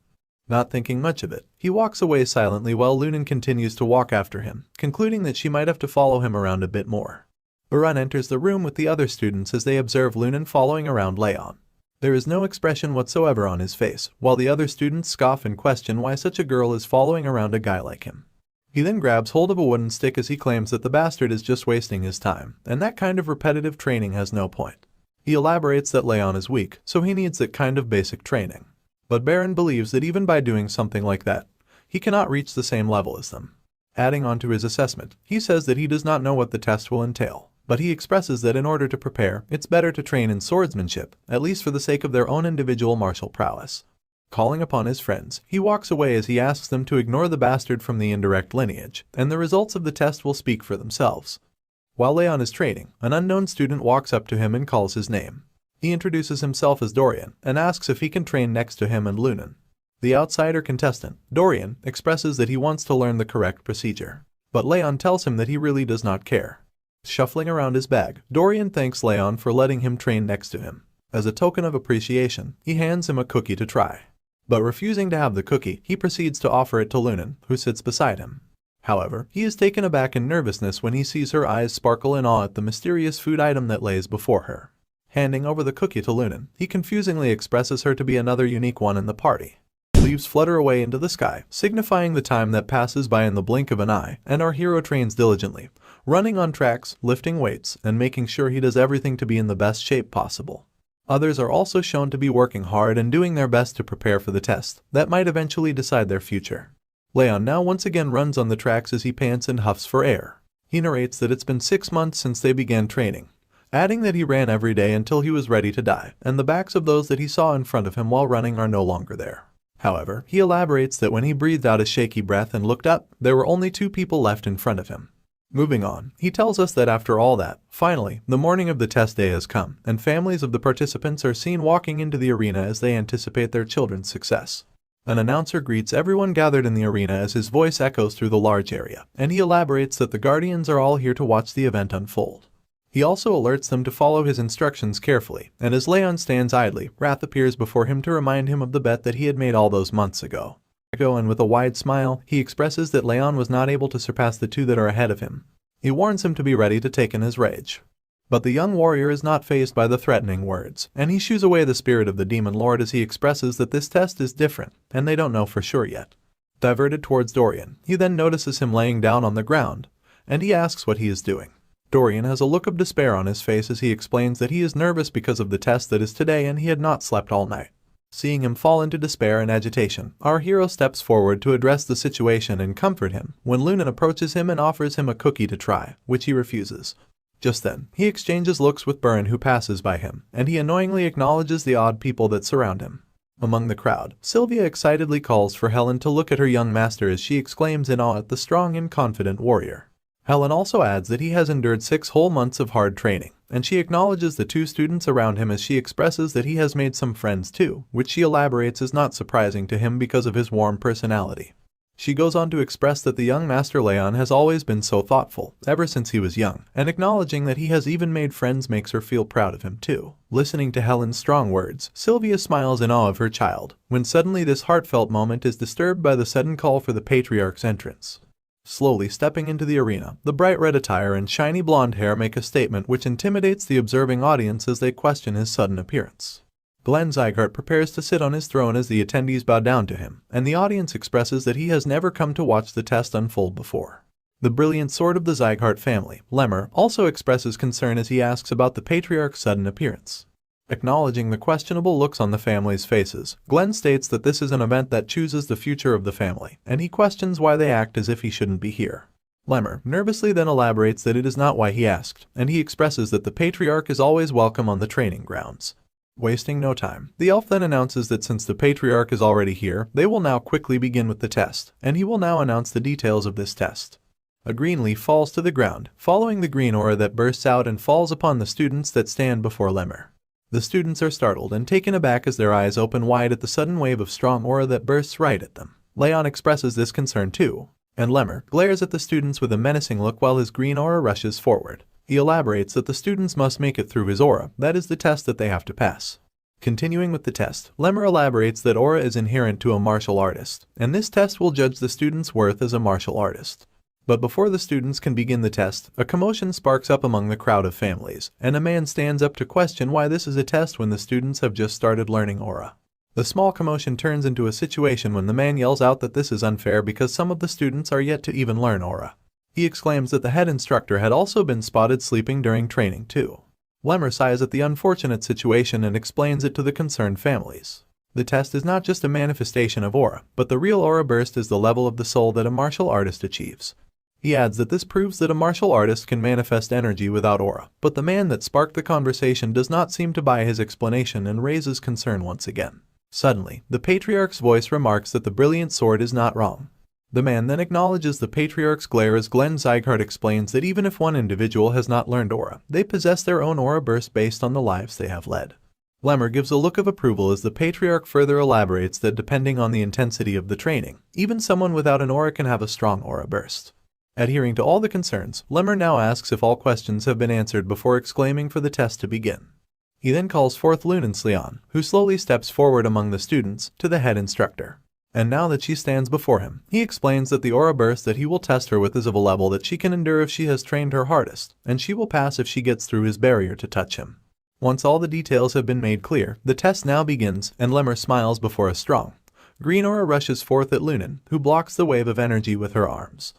Not thinking much of it, he walks away silently while Raon continues to walk after him, concluding that she might have to follow him around a bit more. Raon enters the room with the other students as they observe Raon following around Raon. There is no expression whatsoever on his face, while the other students scoff and question why such a girl is following around a guy like him. He then grabs hold of a wooden stick as he claims that the bastard is just wasting his time, and that kind of repetitive training has no point. He elaborates that Raon is weak, so he needs that kind of basic training. But Baron believes that even by doing something like that, he cannot reach the same level as them. Adding on to his assessment, he says that he does not know what the test will entail, but he expresses that in order to prepare, it's better to train in swordsmanship, at least for the sake of their own individual martial prowess. Calling upon his friends, he walks away as he asks them to ignore the bastard from the indirect lineage, and the results of the test will speak for themselves. While Raon is training, an unknown student walks up to him and calls his name. He introduces himself as Dorian and asks if he can train next to him and Raon. The outsider contestant, Dorian, expresses that he wants to learn the correct procedure, but Raon tells him that he really does not care. Shuffling around his bag, Dorian thanks Raon for letting him train next to him. As a token of appreciation, he hands him a cookie to try. But refusing to have the cookie, he proceeds to offer it to Raon, who sits beside him. However, he is taken aback in nervousness when he sees her eyes sparkle in awe at the mysterious food item that lays before her. Handing over the cookie to Raon, he confusingly expresses her to be another unique one in the party. Leaves flutter away into the sky, signifying the time that passes by in the blink of an eye, and our hero trains diligently, running on tracks, lifting weights, and making sure he does everything to be in the best shape possible. Others are also shown to be working hard and doing their best to prepare for the test that might eventually decide their future. Raon now once again runs on the tracks as he pants and huffs for air. He narrates that it's been 6 months since they began training, adding that he ran every day until he was ready to die, and the backs of those that he saw in front of him while running are no longer there. However, he elaborates that when he breathed out a shaky breath and looked up, there were only 2 people left in front of him. Moving on, he tells us that after all that, finally, the morning of the test day has come, and families of the participants are seen walking into the arena as they anticipate their children's success. An announcer greets everyone gathered in the arena as his voice echoes through the large area, and he elaborates that the guardians are all here to watch the event unfold. He also alerts them to follow his instructions carefully, and as Leon stands idly, Wrath appears before him to remind him of the bet that he had made all those months ago. And with a wide smile, he expresses that Leon was not able to surpass the 2 that are ahead of him. He warns him to be ready to take in his rage. But the young warrior is not fazed by the threatening words, and he shoos away the spirit of the demon lord as he expresses that this test is different, and they don't know for sure yet. Diverted towards Dorian, he then notices him laying down on the ground, and he asks what he is doing. Dorian has a look of despair on his face as he explains that he is nervous because of the test that is today and he had not slept all night. Seeing him fall into despair and agitation, our hero steps forward to address the situation and comfort him when Lunan approaches him and offers him a cookie to try, which he refuses. Just then, he exchanges looks with Burn who passes by him, and he annoyingly acknowledges the odd people that surround him. Among the crowd, Sylvia excitedly calls for Helen to look at her young master as she exclaims in awe at the strong and confident warrior. Helen also adds that he has endured 6 whole months of hard training, and she acknowledges the 2 students around him as she expresses that he has made some friends too, which she elaborates is not surprising to him because of his warm personality. She goes on to express that the young master Leon has always been so thoughtful, ever since he was young, and acknowledging that he has even made friends makes her feel proud of him too. Listening to Helen's strong words, Sylvia smiles in awe of her child, when suddenly this heartfelt moment is disturbed by the sudden call for the patriarch's entrance. Slowly stepping into the arena, the bright red attire and shiny blonde hair make a statement which intimidates the observing audience as they question his sudden appearance. Glenn Sieghart prepares to sit on his throne as the attendees bow down to him, and the audience expresses that he has never come to watch the test unfold before. The brilliant sword of the Sieghart family, Lemmer, also expresses concern as he asks about the patriarch's sudden appearance. Acknowledging the questionable looks on the family's faces, Glenn states that this is an event that chooses the future of the family, and he questions why they act as if he shouldn't be here. Lemmer nervously then elaborates that it is not why he asked, and he expresses that the patriarch is always welcome on the training grounds. Wasting no time, the elf then announces that since the patriarch is already here, they will now quickly begin with the test, and he will now announce the details of this test. A green leaf falls to the ground, following the green aura that bursts out and falls upon the students that stand before Lemmer. The students are startled and taken aback as their eyes open wide at the sudden wave of strong aura that bursts right at them. Leon expresses this concern too, and Lemmer glares at the students with a menacing look while his green aura rushes forward. He elaborates that the students must make it through his aura, that is the test that they have to pass. Continuing with the test, Lemmer elaborates that aura is inherent to a martial artist, and this test will judge the student's worth as a martial artist. But before the students can begin the test, a commotion sparks up among the crowd of families, and a man stands up to question why this is a test when the students have just started learning aura. The small commotion turns into a situation when the man yells out that this is unfair because some of the students are yet to even learn aura. He exclaims that the head instructor had also been spotted sleeping during training too. Lemmer sighs at the unfortunate situation and explains it to the concerned families. The test is not just a manifestation of aura, but the real aura burst is the level of the soul that a martial artist achieves. He adds that this proves that a martial artist can manifest energy without aura, but the man that sparked the conversation does not seem to buy his explanation and raises concern once again. Suddenly, the patriarch's voice remarks that the brilliant sword is not wrong. The man then acknowledges the patriarch's glare as Glenn Sieghart explains that even if one individual has not learned aura, they possess their own aura burst based on the lives they have led. Lemmer gives a look of approval as the patriarch further elaborates that depending on the intensity of the training, even someone without an aura can have a strong aura burst. Adhering to all the concerns, Lemmer now asks if all questions have been answered before exclaiming for the test to begin. He then calls forth Lunance Leon, who slowly steps forward among the students, to the head instructor. And now that she stands before him, he explains that the aura burst that he will test her with is of a level that she can endure if she has trained her hardest, and she will pass if she gets through his barrier to touch him. Once all the details have been made clear, the test now begins, and Lemmer smiles before a strong green aura rushes forth at Lunan, who blocks the wave of energy with her arms.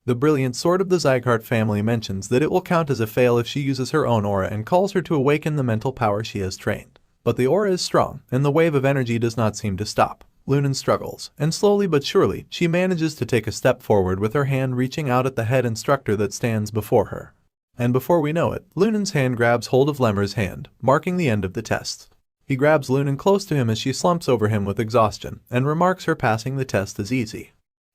The brilliant sword of the Sieghart family mentions that it will count as a fail if she uses her own aura and calls her to awaken the mental power she has trained. But the aura is strong, and the wave of energy does not seem to stop. Lunan struggles, and slowly but surely, she manages to take a step forward with her hand reaching out at the head instructor that stands before her. And before we know it, Lunen's hand grabs hold of Lemmer's hand, marking the end of the test. He grabs Lunen close to him as she slumps over him with exhaustion, and remarks her passing the test is easy.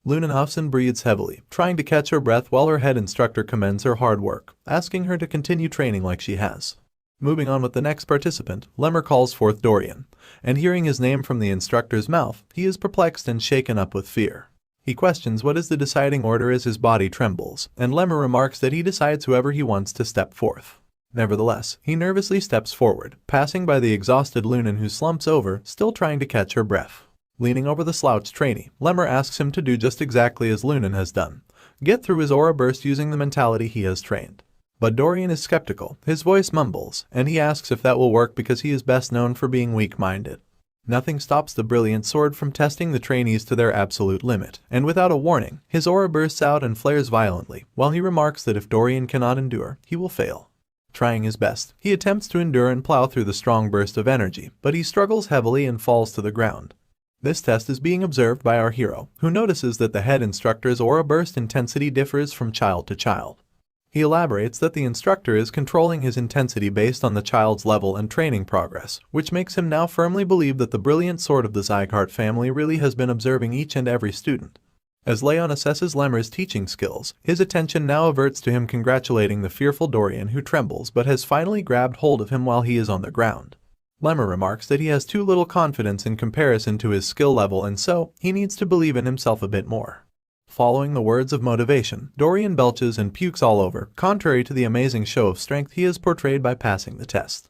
Lunen huffs and breathes heavily, trying to catch her breath while her head instructor commends her hard work, asking her to continue training like she has. Moving on with the next participant, Lemmer calls forth Dorian, and hearing his name from the instructor's mouth, he is perplexed and shaken up with fear. He questions what is the deciding order as his body trembles, and Lemmer remarks that he decides whoever he wants to step forth. Nevertheless, he nervously steps forward, passing by the exhausted Lunen who slumps over, still trying to catch her breath. Leaning over the slouched trainee, Lemmer asks him to do just exactly as Lunen has done, get through his aura burst using the mentality he has trained. But Dorian is skeptical, his voice mumbles, and he asks if that will work because he is best known for being weak-minded. Nothing stops the brilliant sword from testing the trainees to their absolute limit, and without a warning, his aura bursts out and flares violently, while he remarks that if Dorian cannot endure, he will fail. Trying his best, he attempts to endure and plow through the strong burst of energy, but he struggles heavily and falls to the ground. This test is being observed by our hero, who notices that the head instructor's aura burst intensity differs from child to child. He elaborates that the instructor is controlling his intensity based on the child's level and training progress, which makes him now firmly believe that the brilliant sword of the Sieghart family really has been observing each and every student. As Raon assesses Lemmer's teaching skills, his attention now averts to him congratulating the fearful Dorian who trembles but has finally grabbed hold of him while he is on the ground. Lemmer remarks that he has too little confidence in comparison to his skill level and so, he needs to believe in himself a bit more. Following the words of motivation, Dorian belches and pukes all over, contrary to the amazing show of strength he has portrayed by passing the test.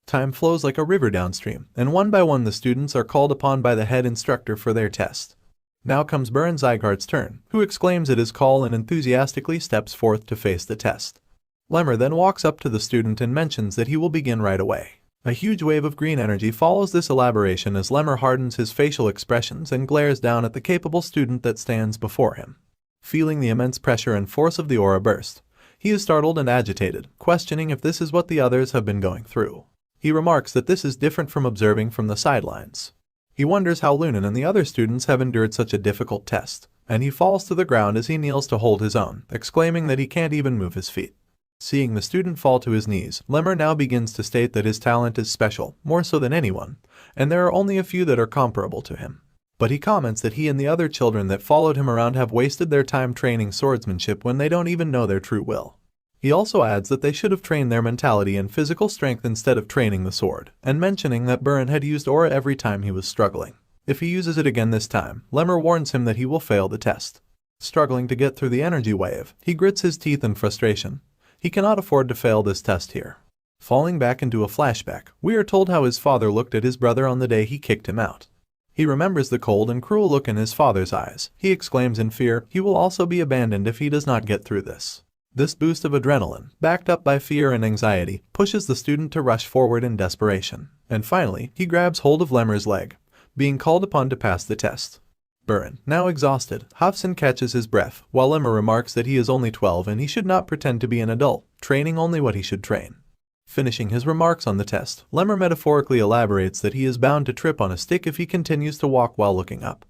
Time flows like a river downstream, and one by one the students are called upon by the head instructor for their test. Now comes Baron Sieghart's turn, who exclaims at his call and enthusiastically steps forth to face the test. Lemmer then walks up to the student and mentions that he will begin right away. A huge wave of green energy follows this elaboration as Lemmer hardens his facial expressions and glares down at the capable student that stands before him. Feeling the immense pressure and force of the aura burst, he is startled and agitated, questioning if this is what the others have been going through. He remarks that this is different from observing from the sidelines. He wonders how Lunen and the other students have endured such a difficult test, and he falls to the ground as he kneels to hold his own, exclaiming that he can't even move his feet. Seeing the student fall to his knees, Lemmer now begins to state that his talent is special, more so than anyone, and there are only a few that are comparable to him. But he comments that he and the other children that followed him around have wasted their time training swordsmanship when they don't even know their true will. He also adds that they should have trained their mentality and physical strength instead of training the sword, and mentioning that Baron had used aura every time he was struggling. If he uses it again this time, Lemmer warns him that he will fail the test. Struggling to get through the energy wave, he grits his teeth in frustration. He cannot afford to fail this test here. Falling back into a flashback, we are told how his father looked at his brother on the day he kicked him out. He remembers the cold and cruel look in his father's eyes. He exclaims in fear he will also be abandoned if he does not get through this. This boost of adrenaline, backed up by fear and anxiety, pushes the student to rush forward in desperation. And finally, he grabs hold of Lemmer's leg, being called upon to pass the test. Baron, now exhausted, huffs and catches his breath, while Lemmer remarks that he is only 12 and he should not pretend to be an adult, training only what he should train. Finishing his remarks on the test, Lemmer metaphorically elaborates that he is bound to trip on a stick if he continues to walk while looking up.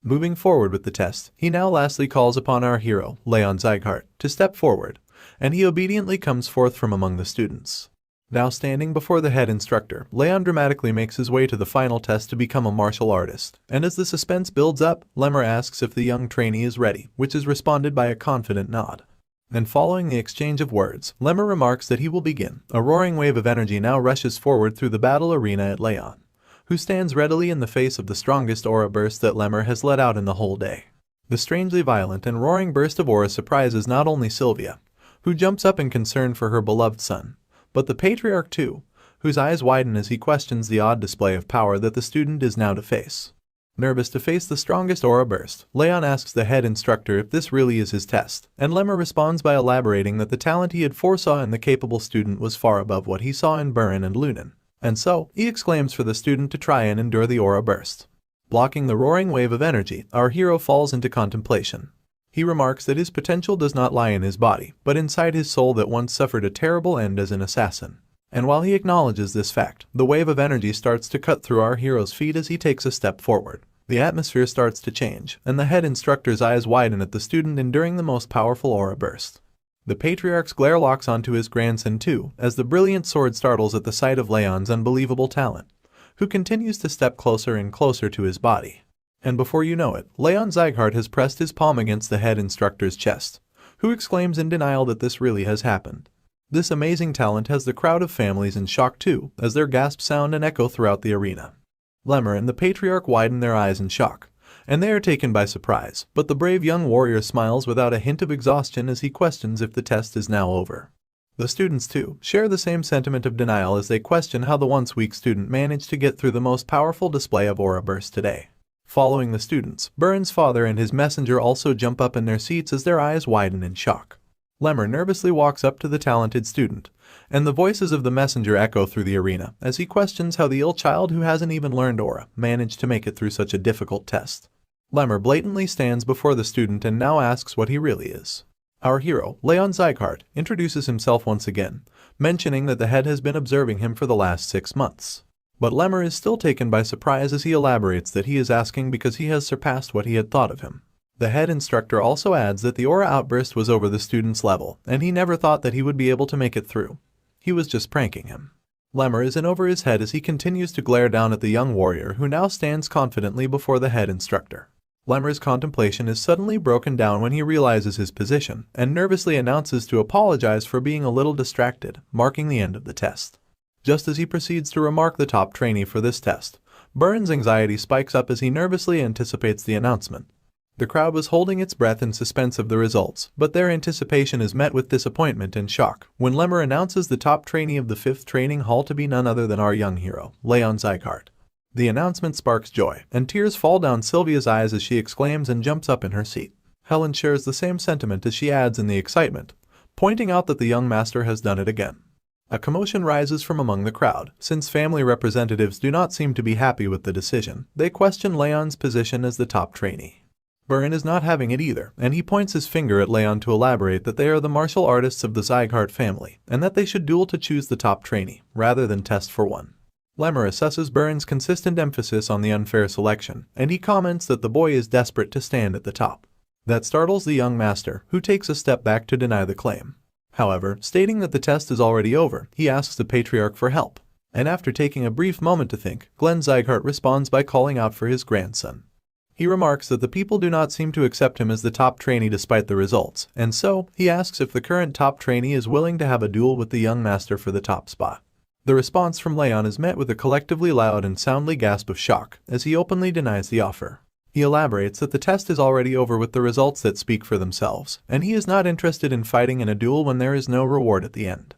Moving forward with the test, he now lastly calls upon our hero, Raon Sieghart, to step forward, and he obediently comes forth from among the students. Now standing before the head instructor, Raon dramatically makes his way to the final test to become a martial artist, and as the suspense builds up, Lemmer asks if the young trainee is ready, which is responded by a confident nod. And following the exchange of words, Lemmer remarks that he will begin. A roaring wave of energy now rushes forward through the battle arena at Raon, who stands readily in the face of the strongest aura burst that Lemmer has let out in the whole day. The strangely violent and roaring burst of aura surprises not only Sylvia, who jumps up in concern for her beloved son, but the patriarch too, whose eyes widen as he questions the odd display of power that the student is now to face. Nervous to face the strongest aura burst, Raon asks the head instructor if this really is his test, and Lemmer responds by elaborating that the talent he had foresaw in the capable student was far above what he saw in Baron and Lunen, and so, he exclaims for the student to try and endure the aura burst. Blocking the roaring wave of energy, our hero falls into contemplation. He remarks that his potential does not lie in his body, but inside his soul that once suffered a terrible end as an assassin. And while he acknowledges this fact, the wave of energy starts to cut through our hero's feet as he takes a step forward. The atmosphere starts to change, and the head instructor's eyes widen at the student enduring the most powerful aura burst. The patriarch's glare locks onto his grandson too, as the brilliant sword startles at the sight of Leon's unbelievable talent, who continues to step closer and closer to his body. And before you know it, Raon Sieghart has pressed his palm against the head instructor's chest, who exclaims in denial that this really has happened. This amazing talent has the crowd of families in shock too, as their gasps sound and echo throughout the arena. Lemmer and the patriarch widen their eyes in shock, and they are taken by surprise, but the brave young warrior smiles without a hint of exhaustion as he questions if the test is now over. The students too share the same sentiment of denial as they question how the once weak student managed to get through the most powerful display of aura burst today. Following the students, Burren's father and his messenger also jump up in their seats as their eyes widen in shock. Lemmer nervously walks up to the talented student, and the voices of the messenger echo through the arena as he questions how the ill child who hasn't even learned aura managed to make it through such a difficult test. Lemmer blatantly stands before the student and now asks what he really is. Our hero, Raon Sieghart, introduces himself once again, mentioning that the head has been observing him for the last 6 months. But Lemmer is still taken by surprise as he elaborates that he is asking because he has surpassed what he had thought of him. The head instructor also adds that the aura outburst was over the student's level, and he never thought that he would be able to make it through. He was just pranking him. Lemmer is in over his head as he continues to glare down at the young warrior who now stands confidently before the head instructor. Lemmer's contemplation is suddenly broken down when he realizes his position and nervously announces to apologize for being a little distracted, marking the end of the test. Just as he proceeds to remark the top trainee for this test, Burren's anxiety spikes up as he nervously anticipates the announcement. The crowd was holding its breath in suspense of the results, but their anticipation is met with disappointment and shock when Lemmer announces the top trainee of the 5th training hall to be none other than our young hero, Raon Sieghart. The announcement sparks joy, and tears fall down Sylvia's eyes as she exclaims and jumps up in her seat. Helen shares the same sentiment as she adds in the excitement, pointing out that the young master has done it again. A commotion rises from among the crowd, since family representatives do not seem to be happy with the decision. They question Leon's position as the top trainee. Burren is not having it either, and he points his finger at Leon to elaborate that they are the martial artists of the Sieghart family, and that they should duel to choose the top trainee, rather than test for one. Lemmer assesses Burren's consistent emphasis on the unfair selection, and he comments that the boy is desperate to stand at the top. That startles the young master, who takes a step back to deny the claim. However, stating that the test is already over, he asks the patriarch for help. And after taking a brief moment to think, Glenn Sieghart responds by calling out for his grandson. He remarks that the people do not seem to accept him as the top trainee despite the results, and so he asks if the current top trainee is willing to have a duel with the young master for the top spot. The response from Leon is met with a collectively loud and soundly gasp of shock as he openly denies the offer. He elaborates that the test is already over with the results that speak for themselves, and he is not interested in fighting in a duel when there is no reward at the end.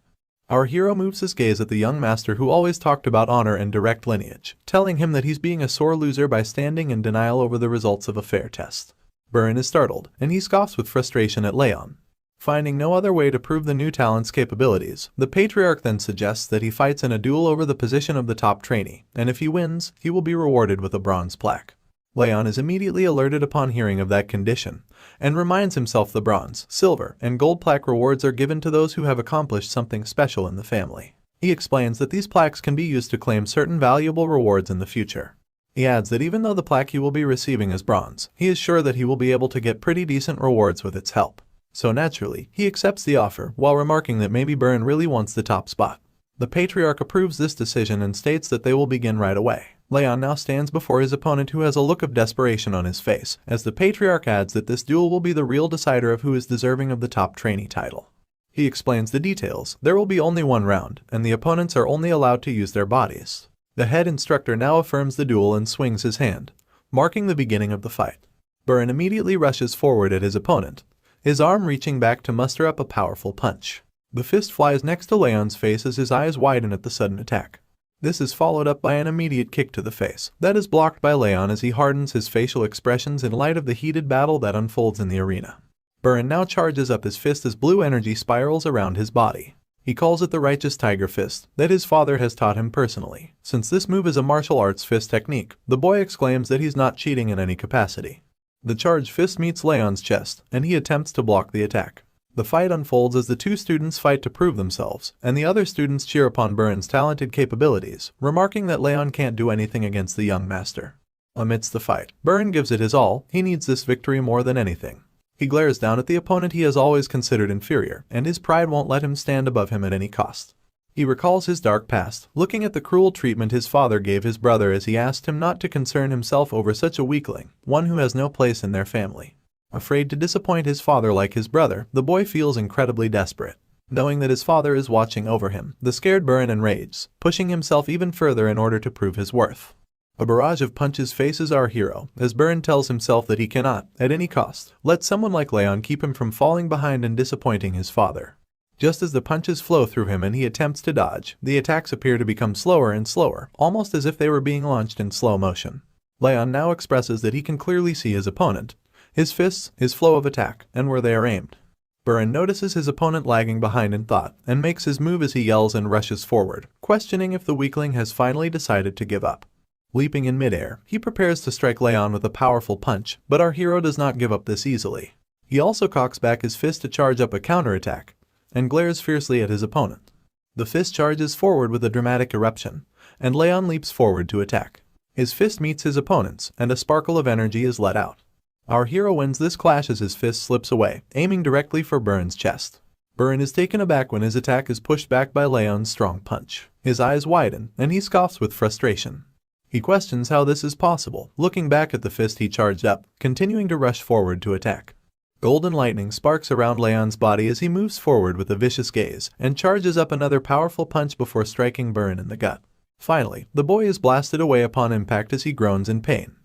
Our hero moves his gaze at the young master who always talked about honor and direct lineage, telling him that he's being a sore loser by standing in denial over the results of a fair test. Burren is startled, and he scoffs with frustration at Leon. Finding no other way to prove the new talent's capabilities, the patriarch then suggests that he fights in a duel over the position of the top trainee, and if he wins, he will be rewarded with a bronze plaque. Leon is immediately alerted upon hearing of that condition, and reminds himself the bronze, silver, and gold plaque rewards are given to those who have accomplished something special in the family. He explains that these plaques can be used to claim certain valuable rewards in the future. He adds that even though the plaque he will be receiving is bronze, he is sure that he will be able to get pretty decent rewards with its help. So naturally, he accepts the offer, while remarking that maybe Burren really wants the top spot. The patriarch approves this decision and states that they will begin right away. Leon now stands before his opponent who has a look of desperation on his face, as the patriarch adds that this duel will be the real decider of who is deserving of the top trainee title. He explains the details. There will be only one round, and the opponents are only allowed to use their bodies. The head instructor now affirms the duel and swings his hand, marking the beginning of the fight. Burren immediately rushes forward at his opponent, his arm reaching back to muster up a powerful punch. The fist flies next to Leon's face as his eyes widen at the sudden attack. This is followed up by an immediate kick to the face that is blocked by Leon as he hardens his facial expressions in light of the heated battle that unfolds in the arena. Burren now charges up his fist as blue energy spirals around his body. He calls it the righteous tiger fist that his father has taught him personally. Since this move is a martial arts fist technique, the boy exclaims that he's not cheating in any capacity. The charged fist meets Leon's chest, and he attempts to block the attack. The fight unfolds as the two students fight to prove themselves, and the other students cheer upon Burren's talented capabilities, remarking that Leon can't do anything against the young master. Amidst the fight, Burren gives it his all. He needs this victory more than anything. He glares down at the opponent he has always considered inferior, and his pride won't let him stand above him at any cost. He recalls his dark past, looking at the cruel treatment his father gave his brother as he asked him not to concern himself over such a weakling, one who has no place in their family. Afraid to disappoint his father like his brother, the boy feels incredibly desperate. Knowing that his father is watching over him, the scared Burin enrages, pushing himself even further in order to prove his worth. A barrage of punches faces our hero, as Burin tells himself that he cannot, at any cost, let someone like Raon keep him from falling behind and disappointing his father. Just as the punches flow through him and he attempts to dodge, the attacks appear to become slower and slower, almost as if they were being launched in slow motion. Raon now expresses that he can clearly see his opponent, his fists, his flow of attack, and where they are aimed. Burin notices his opponent lagging behind in thought, and makes his move as he yells and rushes forward, questioning if the weakling has finally decided to give up. Leaping in midair, he prepares to strike Raon with a powerful punch, but our hero does not give up this easily. He also cocks back his fist to charge up a counterattack, and glares fiercely at his opponent. The fist charges forward with a dramatic eruption, and Raon leaps forward to attack. His fist meets his opponent's, and a sparkle of energy is let out. Our hero wins this clash as his fist slips away, aiming directly for Burin's chest. Burin is taken aback when his attack is pushed back by Raon's strong punch. His eyes widen, and he scoffs with frustration. He questions how this is possible, looking back at the fist he charged up, continuing to rush forward to attack. Golden lightning sparks around Raon's body as he moves forward with a vicious gaze, and charges up another powerful punch before striking Burin in the gut. Finally, the boy is blasted away upon impact as he groans in pain.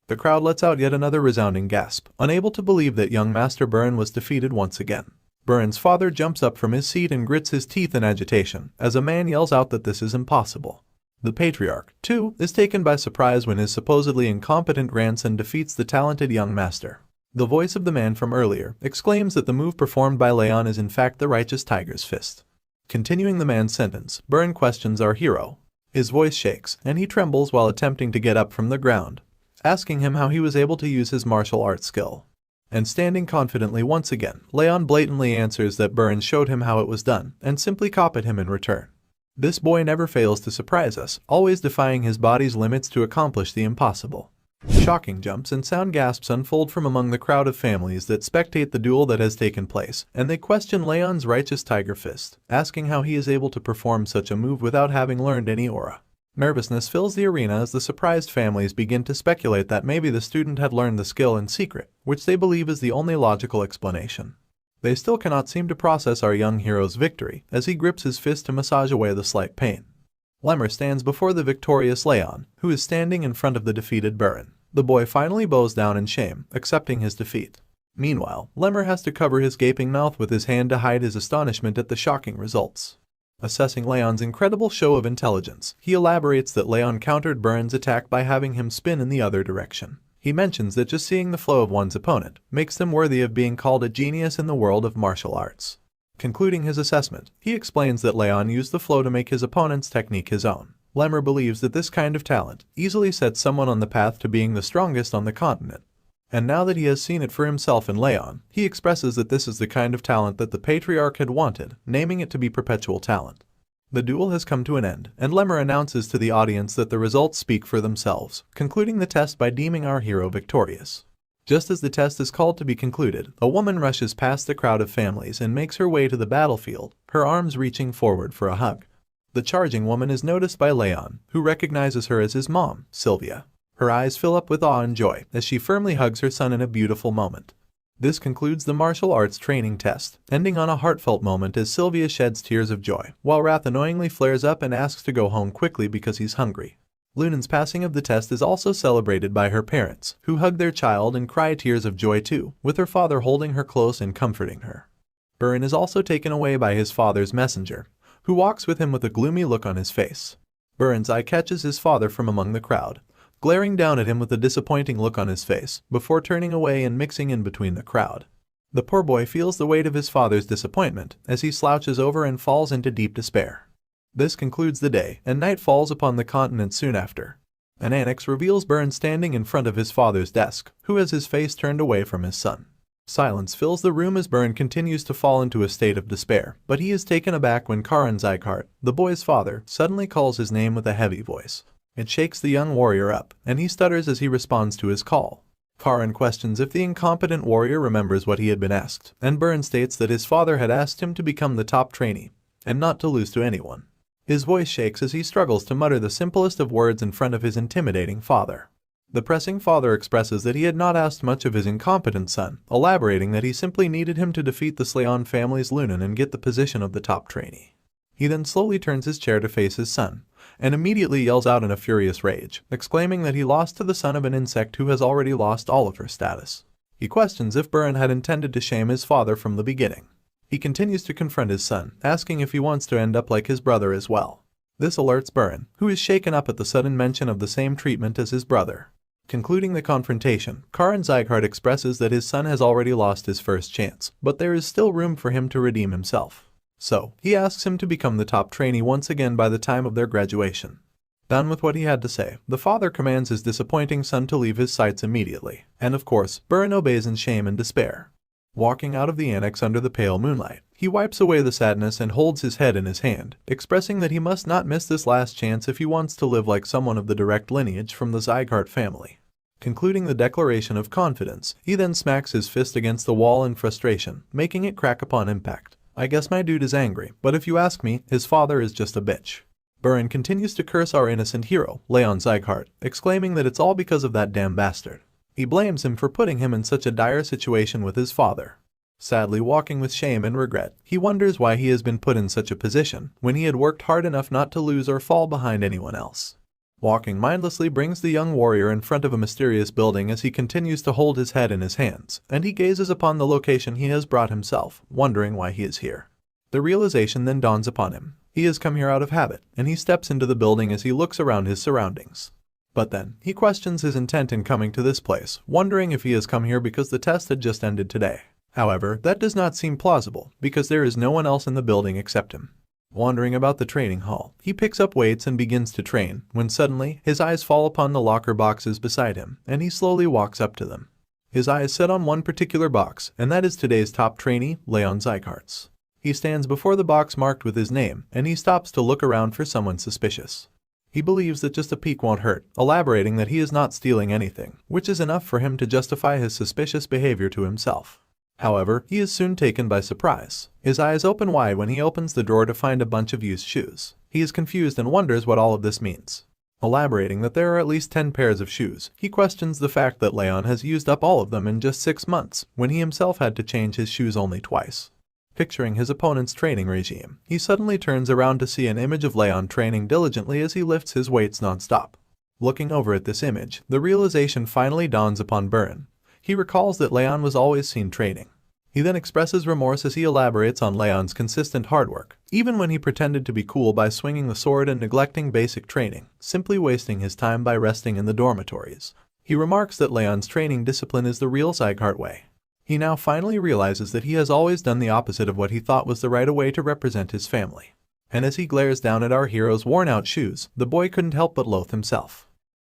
The crowd lets out yet another resounding gasp, unable to believe that young Master Burin was defeated once again. Burin's father jumps up from his seat and grits his teeth in agitation, as a man yells out that this is impossible. The patriarch, too, is taken by surprise when his supposedly incompetent grandson defeats the talented young master. The voice of the man from earlier exclaims that the move performed by Raon is in fact the righteous tiger's fist. Continuing the man's sentence, Burin questions our hero. His voice shakes, and he trembles while attempting to get up from the ground, asking him how he was able to use his martial arts skill. And standing confidently once again, Raon blatantly answers that Burin showed him how it was done, and simply copied him in return. This boy never fails to surprise us, always defying his body's limits to accomplish the impossible. Shocking jumps and sound gasps unfold from among the crowd of families that spectate the duel that has taken place, and they question Raon's righteous tiger fist, asking how he is able to perform such a move without having learned any aura. Nervousness fills the arena as the surprised families begin to speculate that maybe the student had learned the skill in secret, which they believe is the only logical explanation. They still cannot seem to process our young hero's victory, as he grips his fist to massage away the slight pain. Lemmer stands before the victorious Raon, who is standing in front of the defeated Burin. The boy finally bows down in shame, accepting his defeat. Meanwhile, Lemmer has to cover his gaping mouth with his hand to hide his astonishment at the shocking results. Assessing Raon's incredible show of intelligence, he elaborates that Raon countered Burin's attack by having him spin in the other direction. He mentions that just seeing the flow of one's opponent makes them worthy of being called a genius in the world of martial arts. Concluding his assessment, he explains that Raon used the flow to make his opponent's technique his own. Lemmer believes that this kind of talent easily sets someone on the path to being the strongest on the continent. And now that he has seen it for himself in Raon, he expresses that this is the kind of talent that the patriarch had wanted, naming it to be perpetual talent. The duel has come to an end, and Lemmer announces to the audience that the results speak for themselves, concluding the test by deeming our hero victorious. Just as the test is called to be concluded, a woman rushes past the crowd of families and makes her way to the battlefield, her arms reaching forward for a hug. The charging woman is noticed by Raon, who recognizes her as his mom, Sylvia. Her eyes fill up with awe and joy as she firmly hugs her son in a beautiful moment. This concludes the martial arts training test, ending on a heartfelt moment as Sylvia sheds tears of joy, while Wrath annoyingly flares up and asks to go home quickly because he's hungry. Lunen's passing of the test is also celebrated by her parents, who hug their child and cry tears of joy too, with her father holding her close and comforting her. Burin is also taken away by his father's messenger, who walks with him with a gloomy look on his face. Burin's eye catches his father from among the crowd, glaring down at him with a disappointing look on his face, before turning away and mixing in between the crowd. The poor boy feels the weight of his father's disappointment as he slouches over and falls into deep despair. This concludes the day, and night falls upon the continent soon after. An annex reveals Burin standing in front of his father's desk, who has his face turned away from his son. Silence fills the room as Burin continues to fall into a state of despair, but he is taken aback when House Sieghart, the boy's father, suddenly calls his name with a heavy voice. It shakes the young warrior up, and he stutters as he responds to his call. Karan questions if the incompetent warrior remembers what he had been asked, and Burn states that his father had asked him to become the top trainee, and not to lose to anyone. His voice shakes as he struggles to mutter the simplest of words in front of his intimidating father. The pressing father expresses that he had not asked much of his incompetent son, elaborating that he simply needed him to defeat the Slayon family's Lunan and get the position of the top trainee. He then slowly turns his chair to face his son, and immediately yells out in a furious rage, exclaiming that he lost to the son of an insect who has already lost all of her status. He questions if Burn had intended to shame his father from the beginning. He continues to confront his son, asking if he wants to end up like his brother as well. This alerts Burn, who is shaken up at the sudden mention of the same treatment as his brother. Concluding the confrontation, House Sieghart expresses that his son has already lost his first chance, but there is still room for him to redeem himself. So, he asks him to become the top trainee once again by the time of their graduation. Done with what he had to say, the father commands his disappointing son to leave his sights immediately, and of course, Burn obeys in shame and despair. Walking out of the annex under the pale moonlight, he wipes away the sadness and holds his head in his hand, expressing that he must not miss this last chance if he wants to live like someone of the direct lineage from the Sieghart family. Concluding the declaration of confidence, he then smacks his fist against the wall in frustration, making it crack upon impact. I guess my dude is angry, but if you ask me, his father is just a bitch. Burn continues to curse our innocent hero, Raon Sieghart, exclaiming that it's all because of that damn bastard. He blames him for putting him in such a dire situation with his father. Sadly walking with shame and regret, he wonders why he has been put in such a position when he had worked hard enough not to lose or fall behind anyone else. Walking mindlessly brings the young warrior in front of a mysterious building as he continues to hold his head in his hands, and he gazes upon the location he has brought himself, wondering why he is here. The realization then dawns upon him. He has come here out of habit, and he steps into the building as he looks around his surroundings. But then, he questions his intent in coming to this place, wondering if he has come here because the test had just ended today. However, that does not seem plausible, because there is no one else in the building except him. Wandering about the training hall, he picks up weights and begins to train, when suddenly, his eyes fall upon the locker boxes beside him, and he slowly walks up to them. His eyes set on one particular box, and that is today's top trainee, Raon Sieghart's. He stands before the box marked with his name, and he stops to look around for someone suspicious. He believes that just a peek won't hurt, elaborating that he is not stealing anything, which is enough for him to justify his suspicious behavior to himself. However, he is soon taken by surprise. His eyes open wide when he opens the drawer to find a bunch of used shoes. He is confused and wonders what all of this means. Elaborating that there are at least 10 pairs of shoes, he questions the fact that Raon has used up all of them in just 6 months, when he himself had to change his shoes only twice. Picturing his opponent's training regime, he suddenly turns around to see an image of Raon training diligently as he lifts his weights non-stop. Looking over at this image, the realization finally dawns upon Burn. He recalls that Raon was always seen training. He then expresses remorse as he elaborates on Raon's consistent hard work, even when he pretended to be cool by swinging the sword and neglecting basic training, simply wasting his time by resting in the dormitories. He remarks that Raon's training discipline is the real Sieghart way. He now finally realizes that he has always done the opposite of what he thought was the right way to represent his family. And as he glares down at our hero's worn-out shoes, the boy couldn't help but loathe himself.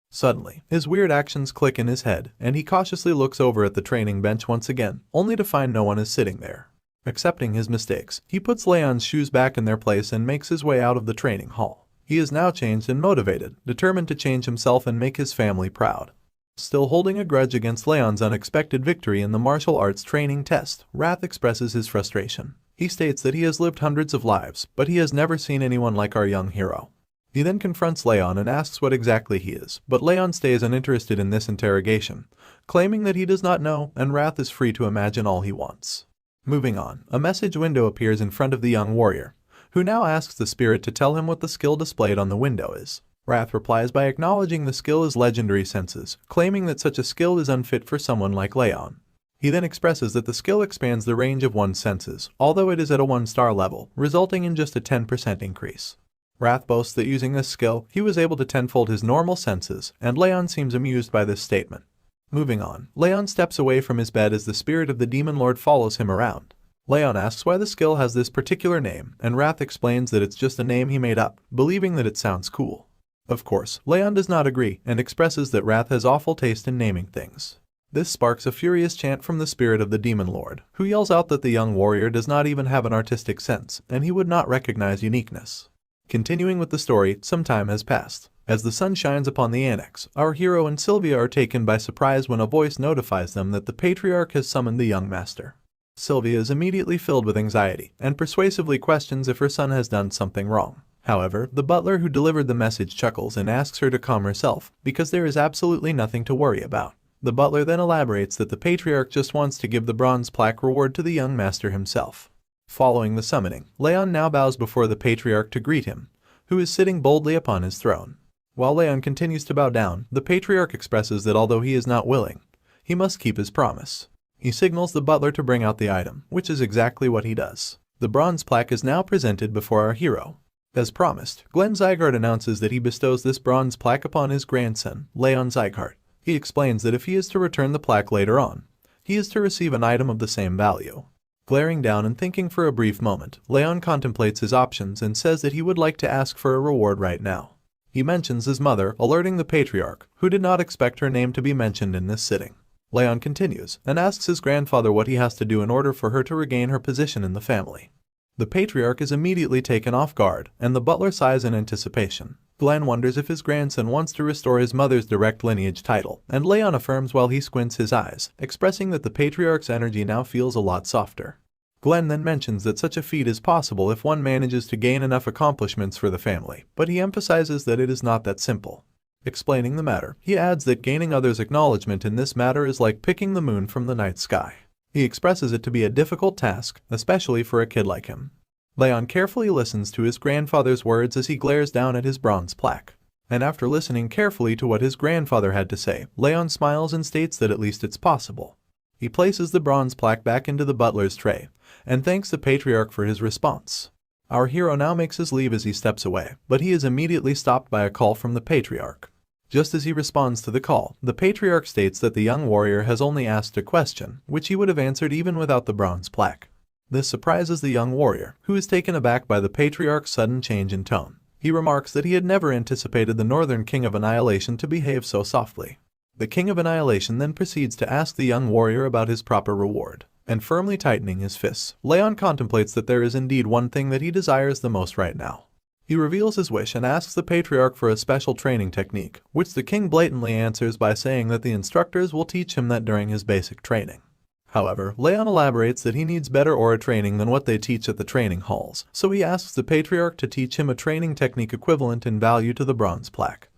Suddenly, his weird actions click in his head, and he cautiously looks over at the training bench once again, only to find no one is sitting there. Accepting his mistakes, he puts Raon's shoes back in their place and makes his way out of the training hall. He is now changed and motivated, determined to change himself and make his family proud. Still holding a grudge against Raon's unexpected victory in the martial arts training test, Wrath expresses his frustration. He states that he has lived hundreds of lives, but he has never seen anyone like our young hero. He then confronts Raon and asks what exactly he is, but Raon stays uninterested in this interrogation, claiming that he does not know, and Wrath is free to imagine all he wants. Moving on, a message window appears in front of the young warrior, who now asks the spirit to tell him what the skill displayed on the window is. Wrath replies by acknowledging the skill is legendary senses, claiming that such a skill is unfit for someone like Raon. He then expresses that the skill expands the range of one's senses, although it is at a 1-star level, resulting in just a 10% increase. Wrath boasts that using this skill, he was able to tenfold his normal senses, and Raon seems amused by this statement. Moving on, Raon steps away from his bed as the spirit of the demon lord follows him around. Raon asks why the skill has this particular name, and Wrath explains that it's just a name he made up, believing that it sounds cool. Of course, Raon does not agree, and expresses that Wrath has awful taste in naming things. This sparks a furious chant from the spirit of the demon lord, who yells out that the young warrior does not even have an artistic sense, and he would not recognize uniqueness. Continuing with the story, some time has passed. As the sun shines upon the annex, our hero and Sylvia are taken by surprise when a voice notifies them that the patriarch has summoned the young master. Sylvia is immediately filled with anxiety and persuasively questions if her son has done something wrong. However, the butler who delivered the message chuckles and asks her to calm herself because there is absolutely nothing to worry about. The butler then elaborates that the patriarch just wants to give the bronze plaque reward to the young master himself. Following the summoning, Raon now bows before the patriarch to greet him, who is sitting boldly upon his throne. While Raon continues to bow down, the patriarch expresses that although he is not willing, he must keep his promise. He signals the butler to bring out the item, which is exactly what he does. The bronze plaque is now presented before our hero. As promised, Sieghart announces that he bestows this bronze plaque upon his grandson, Raon Sieghart. He explains that if he is to return the plaque later on, he is to receive an item of the same value. Glaring down and thinking for a brief moment, Raon contemplates his options and says that he would like to ask for a reward right now. He mentions his mother, alerting the patriarch, who did not expect her name to be mentioned in this sitting. Raon continues and asks his grandfather what he has to do in order for her to regain her position in the family. The patriarch is immediately taken off guard, and the butler sighs in anticipation. Glenn wonders if his grandson wants to restore his mother's direct lineage title, and Raon affirms while he squints his eyes, expressing that the patriarch's energy now feels a lot softer. Glenn then mentions that such a feat is possible if one manages to gain enough accomplishments for the family, but he emphasizes that it is not that simple. Explaining the matter, he adds that gaining others' acknowledgement in this matter is like picking the moon from the night sky. He expresses it to be a difficult task, especially for a kid like him. Raon carefully listens to his grandfather's words as he glares down at his bronze plaque. And after listening carefully to what his grandfather had to say, Raon smiles and states that at least it's possible. He places the bronze plaque back into the butler's tray, and thanks the patriarch for his response. Our hero now makes his leave as he steps away, but he is immediately stopped by a call from the patriarch. Just as he responds to the call, the patriarch states that the young warrior has only asked a question, which he would have answered even without the bronze plaque. This surprises the young warrior, who is taken aback by the patriarch's sudden change in tone. He remarks that he had never anticipated the Northern King of Annihilation to behave so softly. The King of Annihilation then proceeds to ask the young warrior about his proper reward, and firmly tightening his fists, Raon contemplates that there is indeed one thing that he desires the most right now. He reveals his wish and asks the patriarch for a special training technique, which the king blatantly answers by saying that the instructors will teach him that during his basic training. However, Raon elaborates that he needs better aura training than what they teach at the training halls, so he asks the patriarch to teach him a training technique equivalent in value to the bronze plaque.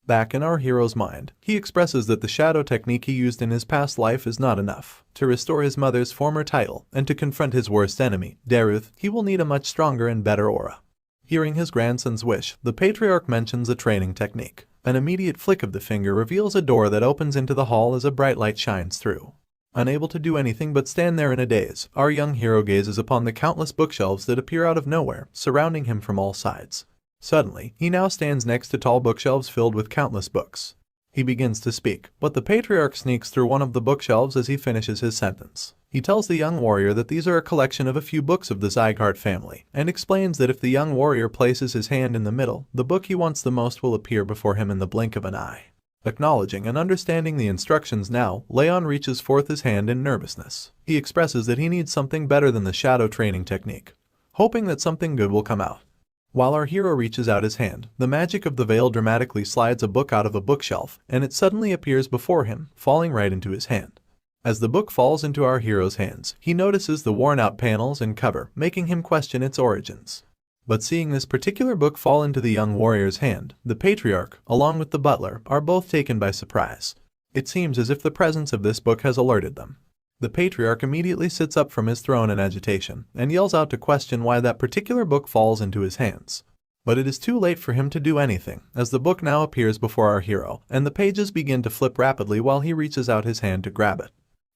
Back in our hero's mind, he expresses that the shadow technique he used in his past life is not enough. To restore his mother's former title and to confront his worst enemy, Derus, he will need a much stronger and better aura. Hearing his grandson's wish, the patriarch mentions a training technique. An immediate flick of the finger reveals a door that opens into the hall as a bright light shines through. Unable to do anything but stand there in a daze, our young hero gazes upon the countless bookshelves that appear out of nowhere, surrounding him from all sides. Suddenly, he now stands next to tall bookshelves filled with countless books. He begins to speak, but the patriarch sneaks through one of the bookshelves as he finishes his sentence. He tells the young warrior that these are a collection of a few books of the Sieghart family, and explains that if the young warrior places his hand in the middle, the book he wants the most will appear before him in the blink of an eye. Acknowledging and understanding the instructions now, Raon reaches forth his hand in nervousness. He expresses that he needs something better than the shadow training technique, hoping that something good will come out. While our hero reaches out his hand, the magic of the veil dramatically slides a book out of a bookshelf, and it suddenly appears before him, falling right into his hand. As the book falls into our hero's hands, he notices the worn-out panels and cover, making him question its origins. But seeing this particular book fall into the young warrior's hand, the patriarch, along with the butler, are both taken by surprise. It seems as if the presence of this book has alerted them. The patriarch immediately sits up from his throne in agitation, and yells out to question why that particular book falls into his hands. But it is too late for him to do anything, as the book now appears before our hero, and the pages begin to flip rapidly while he reaches out his hand to grab it.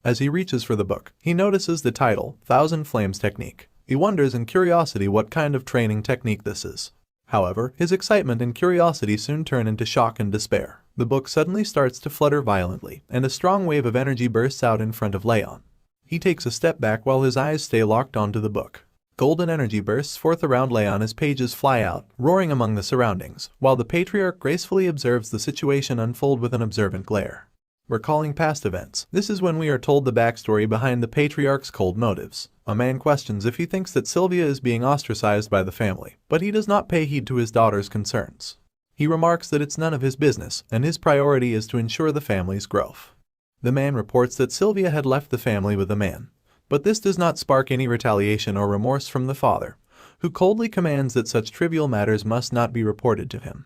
As he reaches for the book, he notices the title, Thousand Flames Technique. He wonders in curiosity what kind of training technique this is. However, his excitement and curiosity soon turn into shock and despair. The book suddenly starts to flutter violently, and a strong wave of energy bursts out in front of Raon. He takes a step back while his eyes stay locked onto the book. Golden energy bursts forth around Raon as pages fly out, roaring among the surroundings, while the patriarch gracefully observes the situation unfold with an observant glare. Recalling past events, this is when we are told the backstory behind the patriarch's cold motives. A man questions if he thinks that Sylvia is being ostracized by the family, but he does not pay heed to his daughter's concerns. He remarks that it's none of his business, and his priority is to ensure the family's growth. The man reports that Sylvia had left the family with the man, but this does not spark any retaliation or remorse from the father, who coldly commands that such trivial matters must not be reported to him.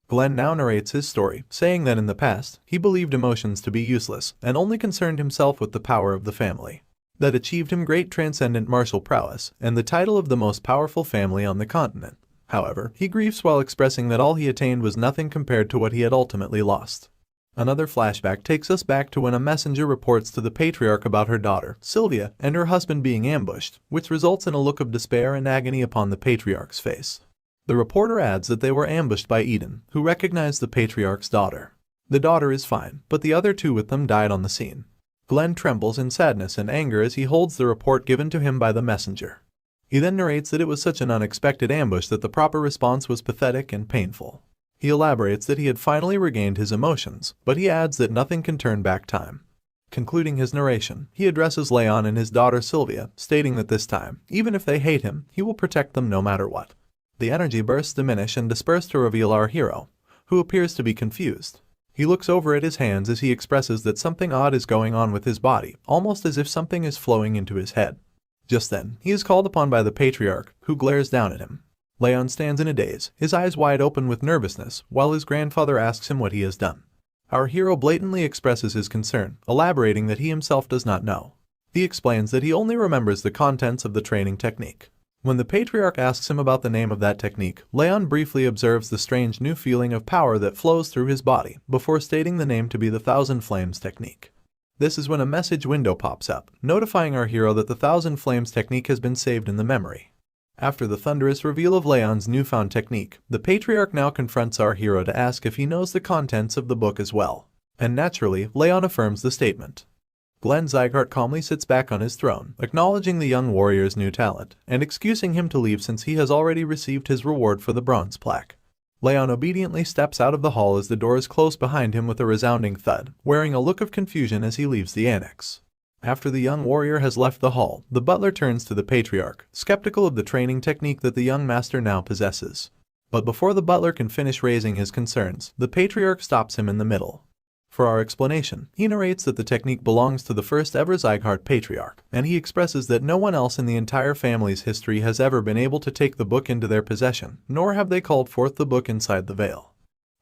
Glenn now narrates his story, saying that in the past, he believed emotions to be useless and only concerned himself with the power of the family. That achieved him great transcendent martial prowess and the title of the most powerful family on the continent. However, he grieves while expressing that all he attained was nothing compared to what he had ultimately lost. Another flashback takes us back to when a messenger reports to the patriarch about her daughter, Sylvia, and her husband being ambushed, which results in a look of despair and agony upon the patriarch's face. The reporter adds that they were ambushed by Eden, who recognized the patriarch's daughter. The daughter is fine, but the other two with them died on the scene. Glenn trembles in sadness and anger as he holds the report given to him by the messenger. He then narrates that it was such an unexpected ambush that the proper response was pathetic and painful. He elaborates that he had finally regained his emotions, but he adds that nothing can turn back time. Concluding his narration, he addresses Raon and his daughter Sylvia, stating that this time, even if they hate him, he will protect them no matter what. The energy bursts diminish and disperse to reveal our hero, who appears to be confused. He looks over at his hands as he expresses that something odd is going on with his body, almost as if something is flowing into his head. Just then, he is called upon by the patriarch, who glares down at him. Raon stands in a daze, his eyes wide open with nervousness, while his grandfather asks him what he has done. Our hero blatantly expresses his concern, elaborating that he himself does not know. He explains that he only remembers the contents of the training technique. When the patriarch asks him about the name of that technique, Raon briefly observes the strange new feeling of power that flows through his body, before stating the name to be the Thousand Flames technique. This is when a message window pops up, notifying our hero that the Thousand Flames technique has been saved in the memory. After the thunderous reveal of Raon's newfound technique, the patriarch now confronts our hero to ask if he knows the contents of the book as well. And naturally, Raon affirms the statement. Glenn Sieghart calmly sits back on his throne, acknowledging the young warrior's new talent, and excusing him to leave since he has already received his reward for the bronze plaque. Raon obediently steps out of the hall as the doors close behind him with a resounding thud, wearing a look of confusion as he leaves the annex. After the young warrior has left the hall, the butler turns to the patriarch, skeptical of the training technique that the young master now possesses. But before the butler can finish raising his concerns, the patriarch stops him in the middle. For our explanation, he narrates that the technique belongs to the first ever Sieghart patriarch, and he expresses that no one else in the entire family's history has ever been able to take the book into their possession, nor have they called forth the book inside the veil.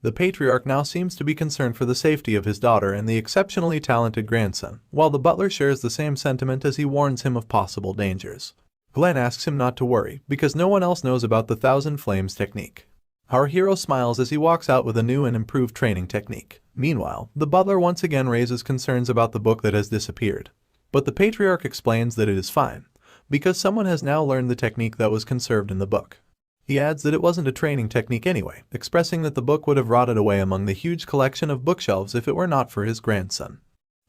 The patriarch now seems to be concerned for the safety of his daughter and the exceptionally talented grandson, while the butler shares the same sentiment as he warns him of possible dangers. Glenn asks him not to worry, because no one else knows about the Thousand Flames technique. Our hero smiles as he walks out with a new and improved training technique. Meanwhile, the butler once again raises concerns about the book that has disappeared. But the patriarch explains that it is fine, because someone has now learned the technique that was conserved in the book. He adds that it wasn't a training technique anyway, expressing that the book would have rotted away among the huge collection of bookshelves if it were not for his grandson.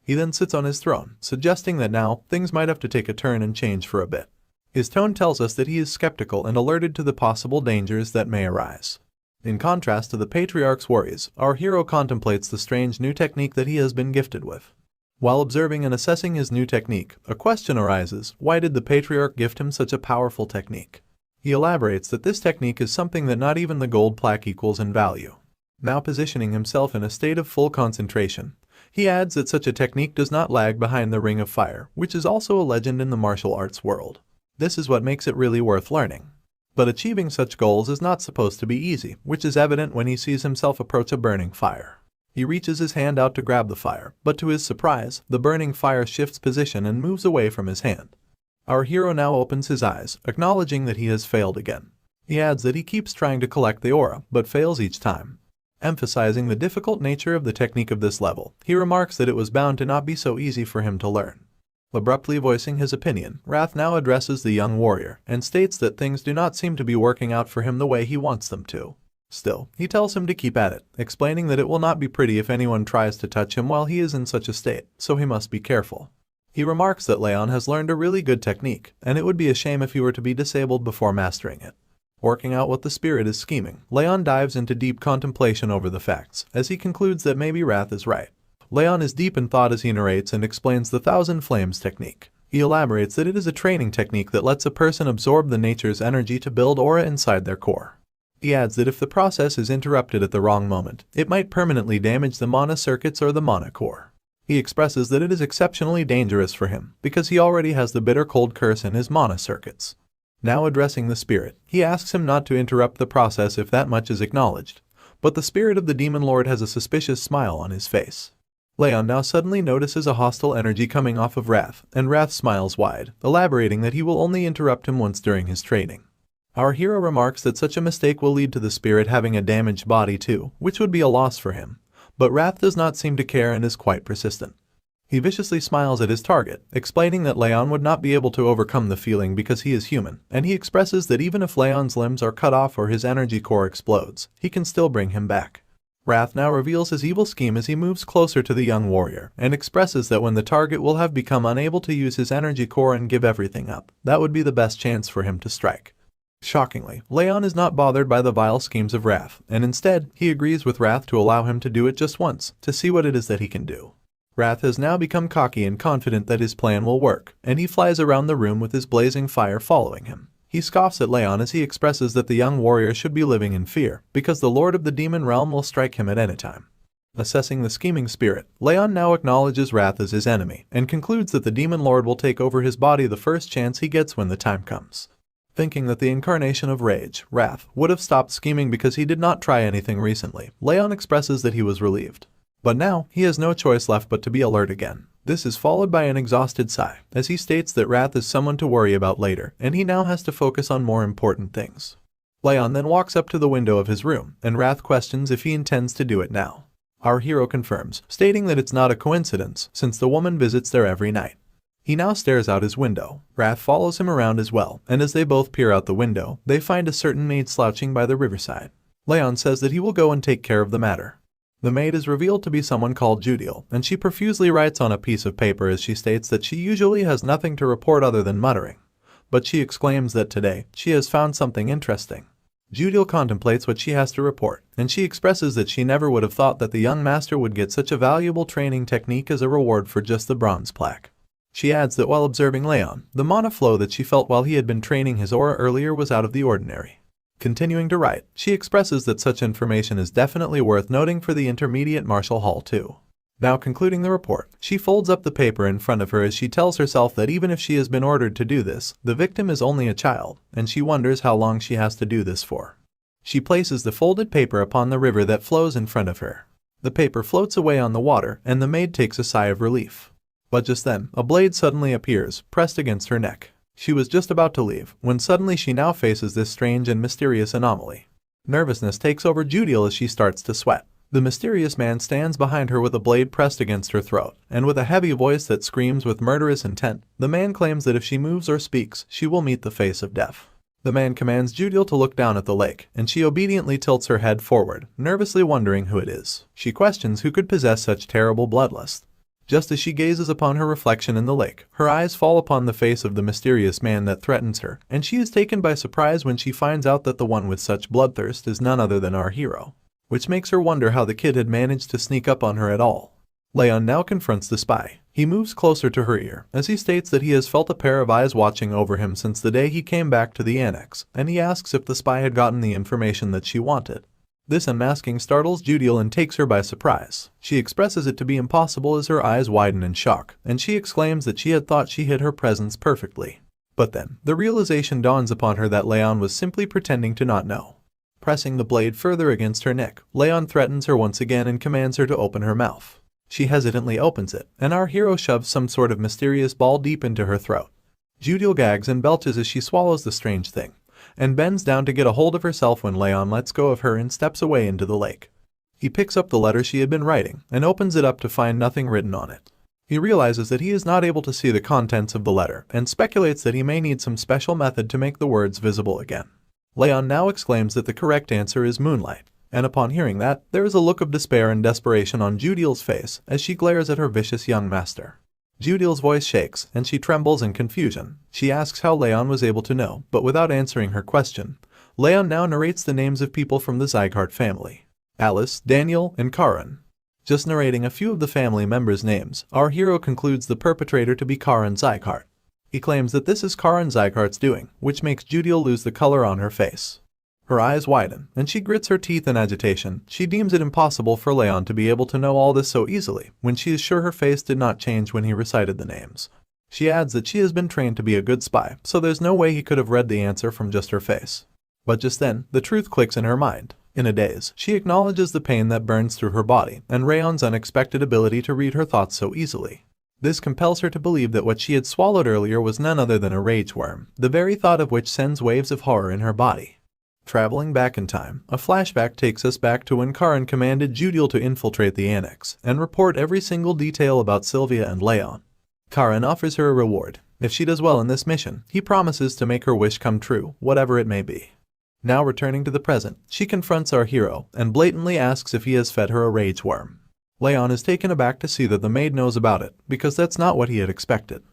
He then sits on his throne, suggesting that now, things might have to take a turn and change for a bit. His tone tells us that he is skeptical and alerted to the possible dangers that may arise. In contrast to the patriarch's worries, our hero contemplates the strange new technique that he has been gifted with. While observing and assessing his new technique, a question arises: why did the patriarch gift him such a powerful technique? He elaborates that this technique is something that not even the gold plaque equals in value. Now positioning himself in a state of full concentration, he adds that such a technique does not lag behind the Ring of Fire, which is also a legend in the martial arts world. This is what makes it really worth learning. But achieving such goals is not supposed to be easy, which is evident when he sees himself approach a burning fire. He reaches his hand out to grab the fire, but to his surprise, the burning fire shifts position and moves away from his hand. Our hero now opens his eyes, acknowledging that he has failed again. He adds that he keeps trying to collect the aura, but fails each time. Emphasizing the difficult nature of the technique of this level, he remarks that it was bound to not be so easy for him to learn. Abruptly voicing his opinion, Wrath now addresses the young warrior and states that things do not seem to be working out for him the way he wants them to. Still, he tells him to keep at it, explaining that it will not be pretty if anyone tries to touch him while he is in such a state, so he must be careful. He remarks that Raon has learned a really good technique, and it would be a shame if he were to be disabled before mastering it. Working out what the spirit is scheming, Raon dives into deep contemplation over the facts, as he concludes that maybe Wrath is right. Raon is deep in thought as he narrates and explains the Thousand Flames technique. He elaborates that it is a training technique that lets a person absorb the nature's energy to build aura inside their core. He adds that if the process is interrupted at the wrong moment, it might permanently damage the mana circuits or the mana core. He expresses that it is exceptionally dangerous for him because he already has the bitter cold curse in his mana circuits. Now addressing the spirit, he asks him not to interrupt the process if that much is acknowledged, but the spirit of the demon lord has a suspicious smile on his face. Raon now suddenly notices a hostile energy coming off of Wrath, and Wrath smiles wide, elaborating that he will only interrupt him once during his training. Our hero remarks that such a mistake will lead to the spirit having a damaged body too, which would be a loss for him, but Wrath does not seem to care and is quite persistent. He viciously smiles at his target, explaining that Raon would not be able to overcome the feeling because he is human, and he expresses that even if Raon's limbs are cut off or his energy core explodes, he can still bring him back. Wrath now reveals his evil scheme as he moves closer to the young warrior, and expresses that when the target will have become unable to use his energy core and give everything up, that would be the best chance for him to strike. Shockingly, Raon is not bothered by the vile schemes of Wrath, and instead, he agrees with Wrath to allow him to do it just once, to see what it is that he can do. Wrath has now become cocky and confident that his plan will work, and he flies around the room with his blazing fire following him. He scoffs at Raon as he expresses that the young warrior should be living in fear, because the Lord of the Demon Realm will strike him at any time. Assessing the scheming spirit, Raon now acknowledges Wrath as his enemy, and concludes that the Demon Lord will take over his body the first chance he gets when the time comes. Thinking that the incarnation of rage, Wrath, would have stopped scheming because he did not try anything recently, Raon expresses that he was relieved. But now, he has no choice left but to be alert again. This is followed by an exhausted sigh, as he states that Wrath is someone to worry about later, and he now has to focus on more important things. Raon then walks up to the window of his room, and Wrath questions if he intends to do it now. Our hero confirms, stating that it's not a coincidence, since the woman visits there every night. He now stares out his window. Wrath follows him around as well, and as they both peer out the window, they find a certain maid slouching by the riverside. Raon says that he will go and take care of the matter. The maid is revealed to be someone called Judiel, and she profusely writes on a piece of paper as she states that she usually has nothing to report other than muttering. But she exclaims that today, she has found something interesting. Judiel contemplates what she has to report, and she expresses that she never would have thought that the young master would get such a valuable training technique as a reward for just the bronze plaque. She adds that while observing Raon, the mana flow that she felt while he had been training his aura earlier was out of the ordinary. Continuing to write, she expresses that such information is definitely worth noting for the intermediate martial hall too. Now concluding the report, she folds up the paper in front of her as she tells herself that even if she has been ordered to do this, the victim is only a child, and she wonders how long she has to do this for. She places the folded paper upon the river that flows in front of her. The paper floats away on the water, and the maid takes a sigh of relief. But just then, a blade suddenly appears, pressed against her neck. She was just about to leave, when suddenly she now faces this strange and mysterious anomaly. Nervousness takes over Judiel as she starts to sweat. The mysterious man stands behind her with a blade pressed against her throat, and with a heavy voice that screams with murderous intent, the man claims that if she moves or speaks, she will meet the face of death. The man commands Judiel to look down at the lake, and she obediently tilts her head forward, nervously wondering who it is. She questions who could possess such terrible bloodlust. Just as she gazes upon her reflection in the lake, her eyes fall upon the face of the mysterious man that threatens her, and she is taken by surprise when she finds out that the one with such bloodthirst is none other than our hero, which makes her wonder how the kid had managed to sneak up on her at all. Raon now confronts the spy. He moves closer to her ear, as he states that he has felt a pair of eyes watching over him since the day he came back to the annex, and he asks if the spy had gotten the information that she wanted. This unmasking startles Judiel and takes her by surprise. She expresses it to be impossible as her eyes widen in shock, and she exclaims that she had thought she hid her presence perfectly. But then, the realization dawns upon her that Raon was simply pretending to not know. Pressing the blade further against her neck, Raon threatens her once again and commands her to open her mouth. She hesitantly opens it, and our hero shoves some sort of mysterious ball deep into her throat. Judiel gags and belches as she swallows the strange thing, and bends down to get a hold of herself when Raon lets go of her and steps away into the lake. He picks up the letter she had been writing, and opens it up to find nothing written on it. He realizes that he is not able to see the contents of the letter, and speculates that he may need some special method to make the words visible again. Raon now exclaims that the correct answer is moonlight, and upon hearing that, there is a look of despair and desperation on Judiel's face as she glares at her vicious young master. Judiel's voice shakes, and she trembles in confusion. She asks how Raon was able to know, but without answering her question, Raon now narrates the names of people from the Sieghart family: Alice, Daniel, and Karin. Just narrating a few of the family members' names, our hero concludes the perpetrator to be Karin Sieghart. He claims that this is Karin Sieghart's doing, which makes Judiel lose the color on her face. Her eyes widen, and she grits her teeth in agitation. She deems it impossible for Raon to be able to know all this so easily, when she is sure her face did not change when he recited the names. She adds that she has been trained to be a good spy, so there's no way he could have read the answer from just her face. But just then, the truth clicks in her mind. In a daze, she acknowledges the pain that burns through her body, and Raon's unexpected ability to read her thoughts so easily. This compels her to believe that what she had swallowed earlier was none other than a rage worm, the very thought of which sends waves of horror in her body. Traveling back in time, a flashback takes us back to when Karan commanded Judiel to infiltrate the annex and report every single detail about Sylvia and Raon. Karan offers her a reward. If she does well in this mission, he promises to make her wish come true, whatever it may be. Now returning to the present, she confronts our hero and blatantly asks if he has fed her a rage worm. Raon is taken aback to see that the maid knows about it, because that's not what he had expected.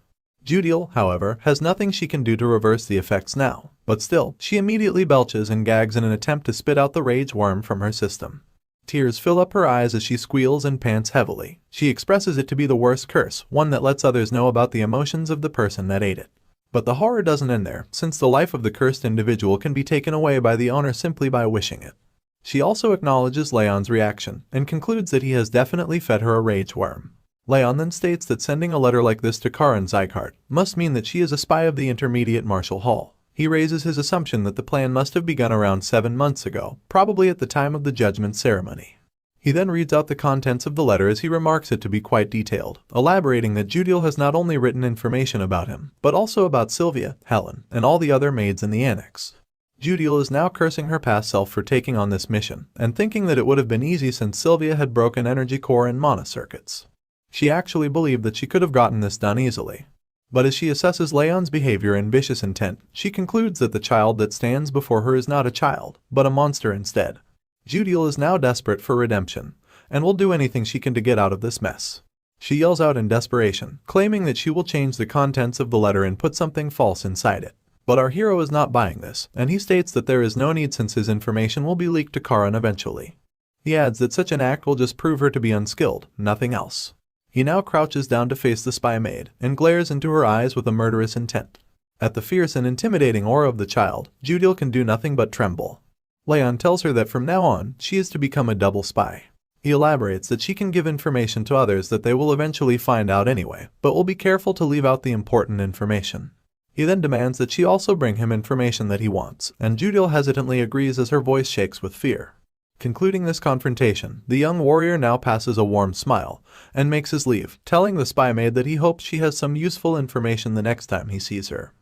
Judiel, however, has nothing she can do to reverse the effects now, but still, she immediately belches and gags in an attempt to spit out the rage worm from her system. Tears fill up her eyes as she squeals and pants heavily. She expresses it to be the worst curse, one that lets others know about the emotions of the person that ate it. But the horror doesn't end there, since the life of the cursed individual can be taken away by the owner simply by wishing it. She also acknowledges Raon's reaction, and concludes that he has definitely fed her a rage worm. Raon then states that sending a letter like this to House Sieghart must mean that she is a spy of the Intermediate Martial Hall. He raises his assumption that the plan must have begun around 7 months ago, probably at the time of the judgment ceremony. He then reads out the contents of the letter as he remarks it to be quite detailed, elaborating that Judiel has not only written information about him, but also about Sylvia, Helen, and all the other maids in the annex. Judiel is now cursing her past self for taking on this mission, and thinking that it would have been easy since Sylvia had broken energy core and mana circuits. She actually believed that she could have gotten this done easily. But as she assesses Raon's behavior and vicious intent, she concludes that the child that stands before her is not a child, but a monster instead. Judiel is now desperate for redemption, and will do anything she can to get out of this mess. She yells out in desperation, claiming that she will change the contents of the letter and put something false inside it. But our hero is not buying this, and he states that there is no need since his information will be leaked to Karan eventually. He adds that such an act will just prove her to be unskilled, nothing else. He now crouches down to face the spy maid, and glares into her eyes with a murderous intent. At the fierce and intimidating aura of the child, Judiel can do nothing but tremble. Raon tells her that from now on, she is to become a double spy. He elaborates that she can give information to others that they will eventually find out anyway, but will be careful to leave out the important information. He then demands that she also bring him information that he wants, and Judiel hesitantly agrees as her voice shakes with fear. Concluding this confrontation, the young warrior now passes a warm smile and makes his leave, telling the spy maid that he hopes she has some useful information the next time he sees her.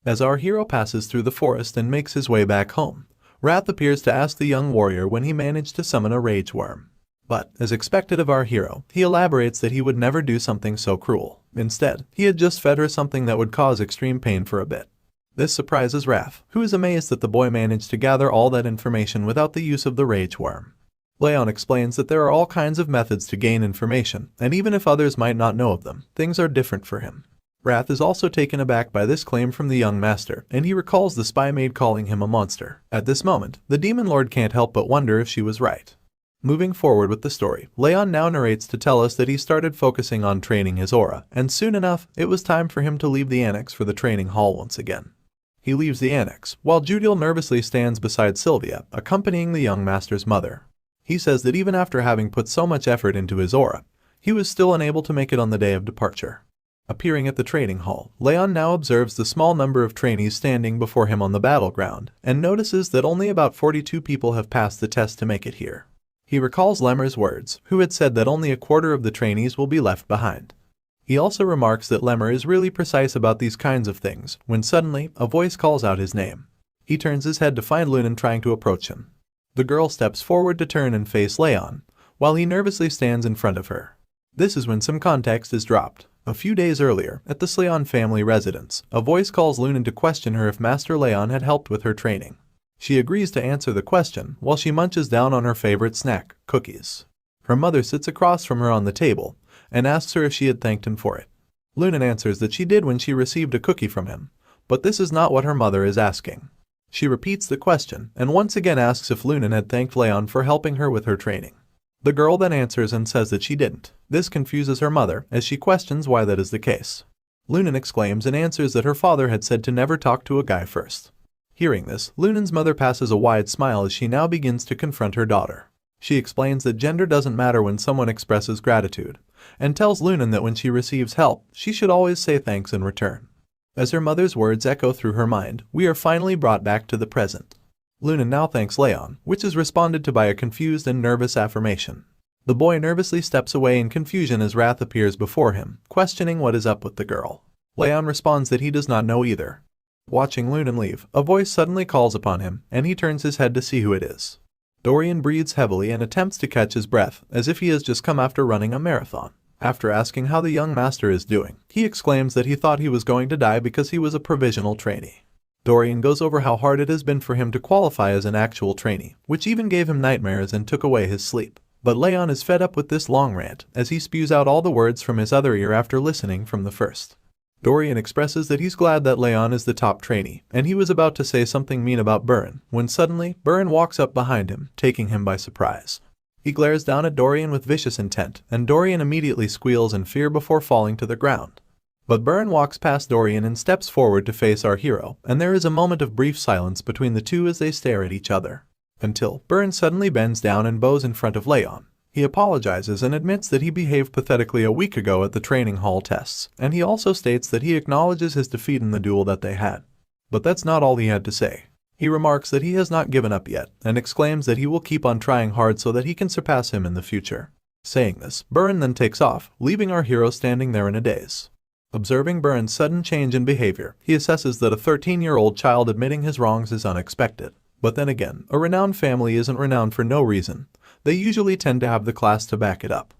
As our hero passes through the forest and makes his way back home, Wrath appears to ask the young warrior when he managed to summon a rage worm. But, as expected of our hero, he elaborates that he would never do something so cruel. Instead, he had just fed her something that would cause extreme pain for a bit. This surprises Wrath, who is amazed that the boy managed to gather all that information without the use of the rage worm. Raon explains that there are all kinds of methods to gain information, and even if others might not know of them, things are different for him. Wrath is also taken aback by this claim from the young master, and he recalls the spy maid calling him a monster. At this moment, the demon lord can't help but wonder if she was right. Moving forward with the story, Raon now narrates to tell us that he started focusing on training his aura, and soon enough, it was time for him to leave the annex for the training hall once again. He leaves the annex, while Judiel nervously stands beside Sylvia, accompanying the young master's mother. He says that even after having put so much effort into his aura, he was still unable to make it on the day of departure. Appearing at the training hall, Raon now observes the small number of trainees standing before him on the battleground, and notices that only about 42 people have passed the test to make it here. He recalls Lemmer's words, who had said that only a quarter of the trainees will be left behind. He also remarks that Lemmer is really precise about these kinds of things, when suddenly, a voice calls out his name. He turns his head to find Lunan trying to approach him. The girl steps forward to turn and face Raon, while he nervously stands in front of her. This is when some context is dropped. A few days earlier, at the Sleon family residence, a voice calls Lunan to question her if Master Raon had helped with her training. She agrees to answer the question while she munches down on her favorite snack, cookies. Her mother sits across from her on the table and asks her if she had thanked him for it. Lunan answers that she did when she received a cookie from him, but this is not what her mother is asking. She repeats the question and once again asks if Lunan had thanked Raon for helping her with her training. The girl then answers and says that she didn't. This confuses her mother as she questions why that is the case. Lunan exclaims and answers that her father had said to never talk to a guy first. Hearing this, Lunan's mother passes a wide smile as she now begins to confront her daughter. She explains that gender doesn't matter when someone expresses gratitude, and tells Lunan that when she receives help, she should always say thanks in return. As her mother's words echo through her mind, we are finally brought back to the present. Lunan now thanks Raon, which is responded to by a confused and nervous affirmation. The boy nervously steps away in confusion as wrath appears before him, questioning what is up with the girl. Raon responds that he does not know either. Watching Lunan leave, a voice suddenly calls upon him, and he turns his head to see who it is. Dorian breathes heavily and attempts to catch his breath, as if he has just come after running a marathon. After asking how the young master is doing, he exclaims that he thought he was going to die because he was a provisional trainee. Dorian goes over how hard it has been for him to qualify as an actual trainee, which even gave him nightmares and took away his sleep. But Raon is fed up with this long rant, as he spews out all the words from his other ear after listening from the first. Dorian expresses that he's glad that Raon is the top trainee, and he was about to say something mean about Burin, when suddenly, Burin walks up behind him, taking him by surprise. He glares down at Dorian with vicious intent, and Dorian immediately squeals in fear before falling to the ground. But Burin walks past Dorian and steps forward to face our hero, and there is a moment of brief silence between the two as they stare at each other. Until Burin suddenly bends down and bows in front of Raon. He apologizes and admits that he behaved pathetically a week ago at the training hall tests, and he also states that he acknowledges his defeat in the duel that they had. But that's not all he had to say. He remarks that he has not given up yet, and exclaims that he will keep on trying hard so that he can surpass him in the future. Saying this, Burin then takes off, leaving our hero standing there in a daze. Observing Burin's sudden change in behavior, he assesses that a 13-year-old child admitting his wrongs is unexpected. But then again, a renowned family isn't renowned for no reason. They usually tend to have the class to back it up.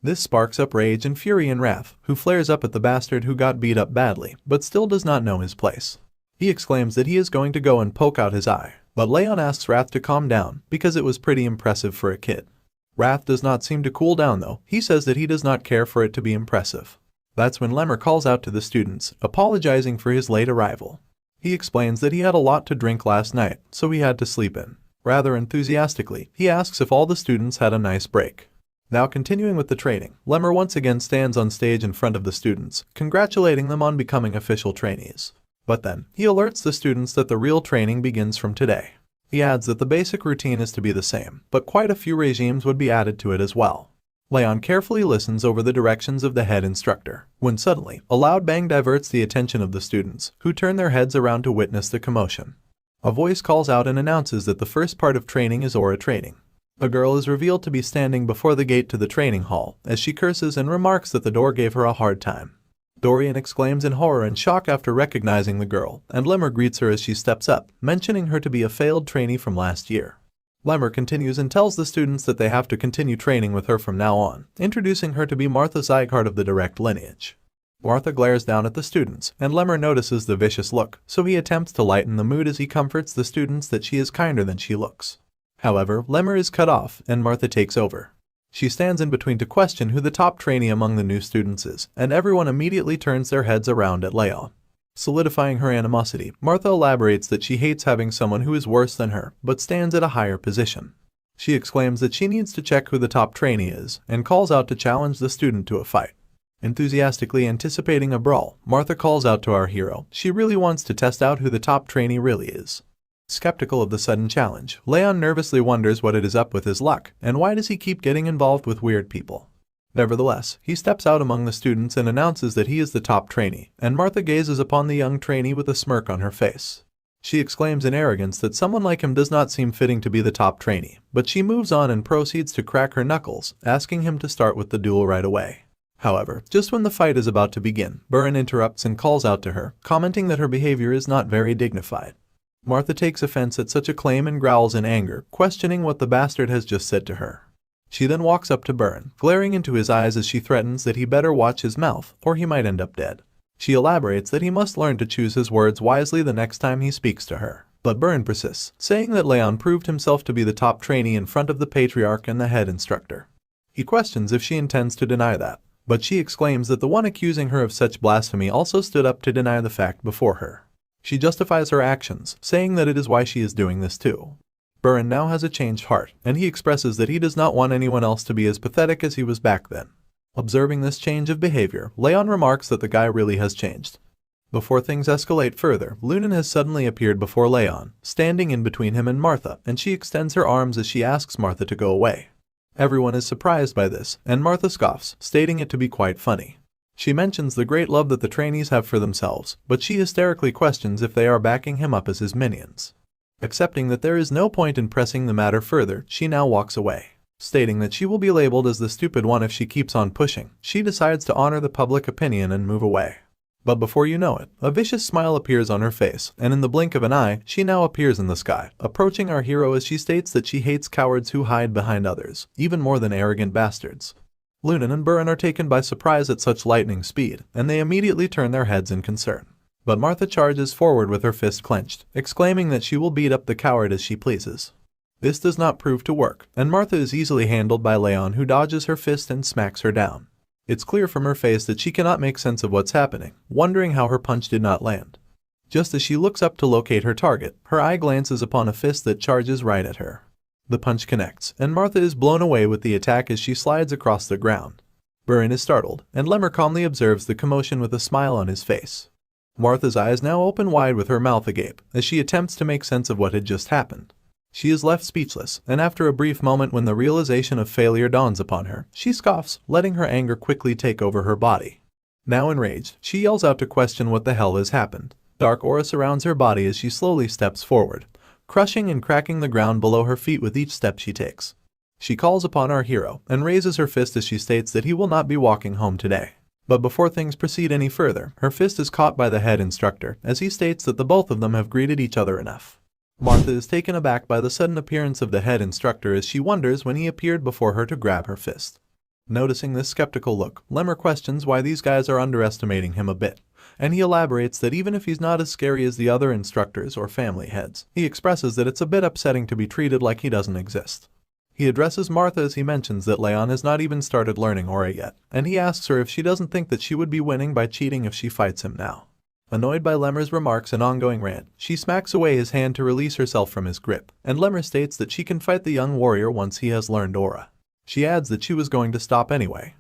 This sparks up rage and fury in Wrath, who flares up at the bastard who got beat up badly, but still does not know his place. He exclaims that he is going to go and poke out his eye, but Raon asks Wrath to calm down, because it was pretty impressive for a kid. Wrath does not seem to cool down though. He says that he does not care for it to be impressive. That's when Lemmer calls out to the students, apologizing for his late arrival. He explains that he had a lot to drink last night, so he had to sleep in. Rather enthusiastically, he asks if all the students had a nice break. Now continuing with the training, Lemmer once again stands on stage in front of the students, congratulating them on becoming official trainees. But then, he alerts the students that the real training begins from today. He adds that the basic routine is to be the same, but quite a few regimes would be added to it as well. Raon carefully listens over the directions of the head instructor, when suddenly, a loud bang diverts the attention of the students, who turn their heads around to witness the commotion. A voice calls out and announces that the first part of training is aura training. A girl is revealed to be standing before the gate to the training hall, as she curses and remarks that the door gave her a hard time. Dorian exclaims in horror and shock after recognizing the girl, and Lemmer greets her as she steps up, mentioning her to be a failed trainee from last year. Lemmer continues and tells the students that they have to continue training with her from now on, introducing her to be Martha Sieghart of the direct lineage. Martha glares down at the students, and Lemmer notices the vicious look, so he attempts to lighten the mood as he comforts the students that she is kinder than she looks. However, Lemmer is cut off, and Martha takes over. She stands in between to question who the top trainee among the new students is, and everyone immediately turns their heads around at Raon. Solidifying her animosity, Martha elaborates that she hates having someone who is worse than her, but stands at a higher position. She exclaims that she needs to check who the top trainee is, and calls out to challenge the student to a fight. Enthusiastically anticipating a brawl, Martha calls out to our hero. She really wants to test out who the top trainee really is. Skeptical of the sudden challenge, Raon nervously wonders what it is up with his luck, and why does he keep getting involved with weird people. Nevertheless, he steps out among the students and announces that he is the top trainee, and Martha gazes upon the young trainee with a smirk on her face. She exclaims in arrogance that someone like him does not seem fitting to be the top trainee, but she moves on and proceeds to crack her knuckles, asking him to start with the duel right away. However, just when the fight is about to begin, Burin interrupts and calls out to her, commenting that her behavior is not very dignified. Martha takes offense at such a claim and growls in anger, questioning what the bastard has just said to her. She then walks up to Burin, glaring into his eyes as she threatens that he better watch his mouth, or he might end up dead. She elaborates that he must learn to choose his words wisely the next time he speaks to her. But Burin persists, saying that Raon proved himself to be the top trainee in front of the patriarch and the head instructor. He questions if she intends to deny that, but she exclaims that the one accusing her of such blasphemy also stood up to deny the fact before her. She justifies her actions, saying that it is why she is doing this too. Burin now has a changed heart, and he expresses that he does not want anyone else to be as pathetic as he was back then. Observing this change of behavior, Raon remarks that the guy really has changed. Before things escalate further, Lunan has suddenly appeared before Raon, standing in between him and Martha, and she extends her arms as she asks Martha to go away. Everyone is surprised by this, and Martha scoffs, stating it to be quite funny. She mentions the great love that the trainees have for themselves, but she hysterically questions if they are backing him up as his minions. Accepting that there is no point in pressing the matter further, she now walks away. Stating that she will be labeled as the stupid one if she keeps on pushing, she decides to honor the public opinion and move away. But before you know it, a vicious smile appears on her face, and in the blink of an eye, she now appears in the sky, approaching our hero as she states that she hates cowards who hide behind others, even more than arrogant bastards. Lunan and Buran are taken by surprise at such lightning speed, and they immediately turn their heads in concern. But Martha charges forward with her fist clenched, exclaiming that she will beat up the coward as she pleases. This does not prove to work, and Martha is easily handled by Raon, who dodges her fist and smacks her down. It's clear from her face that she cannot make sense of what's happening, wondering how her punch did not land. Just as she looks up to locate her target, her eye glances upon a fist that charges right at her. The punch connects, and Martha is blown away with the attack as she slides across the ground. Buran is startled, and Lemmer calmly observes the commotion with a smile on his face. Martha's eyes now open wide with her mouth agape, as she attempts to make sense of what had just happened. She is left speechless, and after a brief moment when the realization of failure dawns upon her, she scoffs, letting her anger quickly take over her body. Now enraged, she yells out to question what the hell has happened. Dark aura surrounds her body as she slowly steps forward, crushing and cracking the ground below her feet with each step she takes. She calls upon our hero, and raises her fist as she states that he will not be walking home today. But before things proceed any further, her fist is caught by the head instructor, as he states that the both of them have greeted each other enough. Martha is taken aback by the sudden appearance of the head instructor as she wonders when he appeared before her to grab her fist. Noticing this skeptical look, Lemmer questions why these guys are underestimating him a bit, and he elaborates that even if he's not as scary as the other instructors or family heads, he expresses that it's a bit upsetting to be treated like he doesn't exist. He addresses Martha as he mentions that Raon has not even started learning aura yet, and he asks her if she doesn't think that she would be winning by cheating if she fights him now. Annoyed by Lemmer's remarks and ongoing rant, she smacks away his hand to release herself from his grip, and Lemmer states that she can fight the young warrior once he has learned aura. She adds that she was going to stop anyway.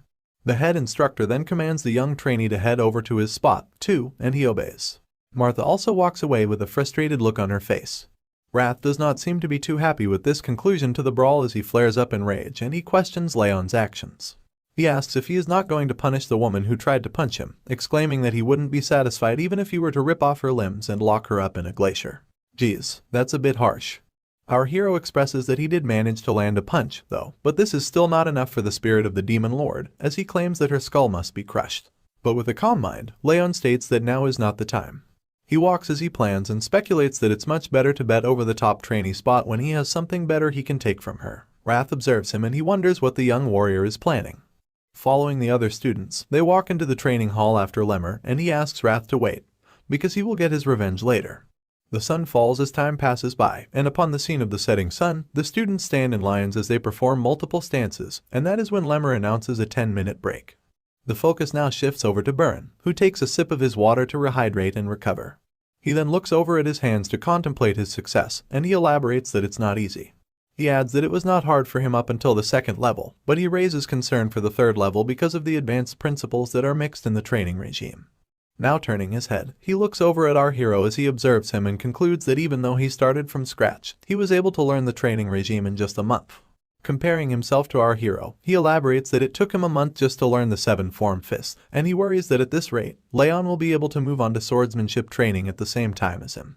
The head instructor then commands the young trainee to head over to his spot, too, and he obeys. Martha also walks away with a frustrated look on her face. Wrath does not seem to be too happy with this conclusion to the brawl as he flares up in rage and he questions Raon's actions. He asks if he is not going to punish the woman who tried to punch him, exclaiming that he wouldn't be satisfied even if he were to rip off her limbs and lock her up in a glacier. Geez, that's a bit harsh. Our hero expresses that he did manage to land a punch, though, but this is still not enough for the spirit of the Demon Lord, as he claims that her skull must be crushed. But with a calm mind, Raon states that now is not the time. He walks as he plans and speculates that it's much better to bet over the top trainee spot when he has something better he can take from her. Wrath observes him and he wonders what the young warrior is planning. Following the other students, they walk into the training hall after Lemmer, and he asks Wrath to wait, because he will get his revenge later. The sun falls as time passes by, and upon the scene of the setting sun, the students stand in lines as they perform multiple stances, and that is when Lemmer announces a 10-minute break. The focus now shifts over to Buran, who takes a sip of his water to rehydrate and recover. He then looks over at his hands to contemplate his success, and he elaborates that it's not easy. He adds that it was not hard for him up until the second level, but he raises concern for the third level because of the advanced principles that are mixed in the training regime. Now turning his head, he looks over at our hero as he observes him and concludes that even though he started from scratch, he was able to learn the training regime in just a month. Comparing himself to our hero, he elaborates that it took him a month just to learn the 7-form fists, and he worries that at this rate, Raon will be able to move on to swordsmanship training at the same time as him.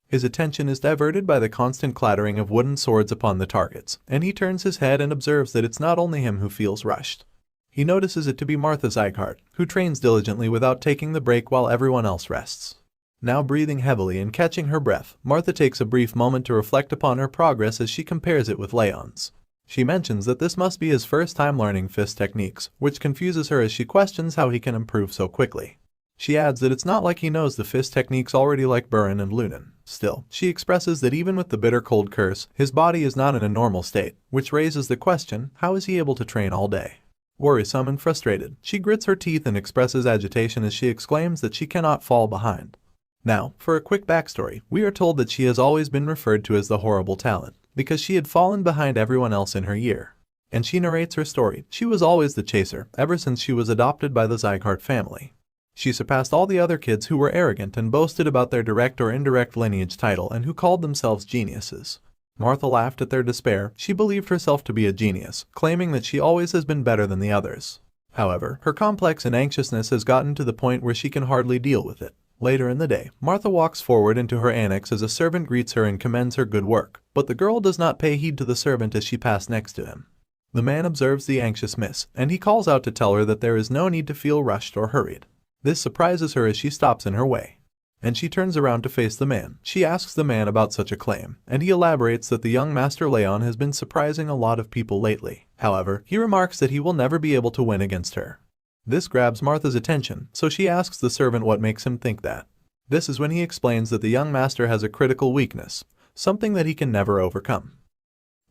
His attention is diverted by the constant clattering of wooden swords upon the targets, and he turns his head and observes that it's not only him who feels rushed. He notices it to be House Sieghart, who trains diligently without taking the break while everyone else rests. Now breathing heavily and catching her breath, Martha takes a brief moment to reflect upon her progress as she compares it with Raon's. She mentions that this must be his first time learning fist techniques, which confuses her as she questions how he can improve so quickly. She adds that it's not like he knows the fist techniques already like Buran and Lunan. Still, she expresses that even with the bitter cold curse, his body is not in a normal state, which raises the question, how is he able to train all day? Worrisome and frustrated, she grits her teeth and expresses agitation as she exclaims that she cannot fall behind. Now, for a quick backstory, we are told that she has always been referred to as the horrible talent, because she had fallen behind everyone else in her year. And she narrates her story. She was always the chaser, ever since she was adopted by the Sieghart family. She surpassed all the other kids who were arrogant and boasted about their direct or indirect lineage title and who called themselves geniuses. Martha laughed at their despair. She believed herself to be a genius, claiming that she always has been better than the others. However, her complex and anxiousness has gotten to the point where she can hardly deal with it. Later in the day, Martha walks forward into her annex as a servant greets her and commends her good work, but the girl does not pay heed to the servant as she passed next to him. The man observes the anxious miss, and he calls out to tell her that there is no need to feel rushed or hurried. This surprises her as she stops in her way, and she turns around to face the man. She asks the man about such a claim, and he elaborates that the young master Raon has been surprising a lot of people lately. However, he remarks that he will never be able to win against her. This grabs Martha's attention, so she asks the servant what makes him think that. This is when he explains that the young master has a critical weakness, something that he can never overcome.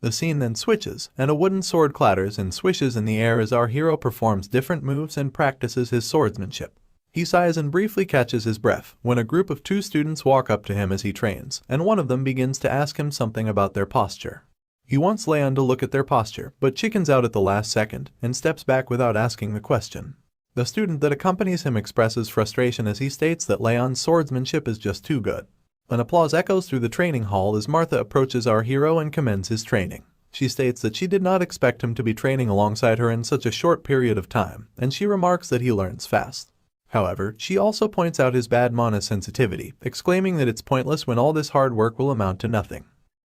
The scene then switches, and a wooden sword clatters and swishes in the air as our hero performs different moves and practices his swordsmanship. He sighs and briefly catches his breath when a group of 2 students walk up to him as he trains, and one of them begins to ask him something about their posture. He wants Raon to look at their posture, but chickens out at the last second and steps back without asking the question. The student that accompanies him expresses frustration as he states that Raon's swordsmanship is just too good. An applause echoes through the training hall as Martha approaches our hero and commends his training. She states that she did not expect him to be training alongside her in such a short period of time, and she remarks that he learns fast. However, she also points out his bad mana sensitivity, exclaiming that it's pointless when all this hard work will amount to nothing.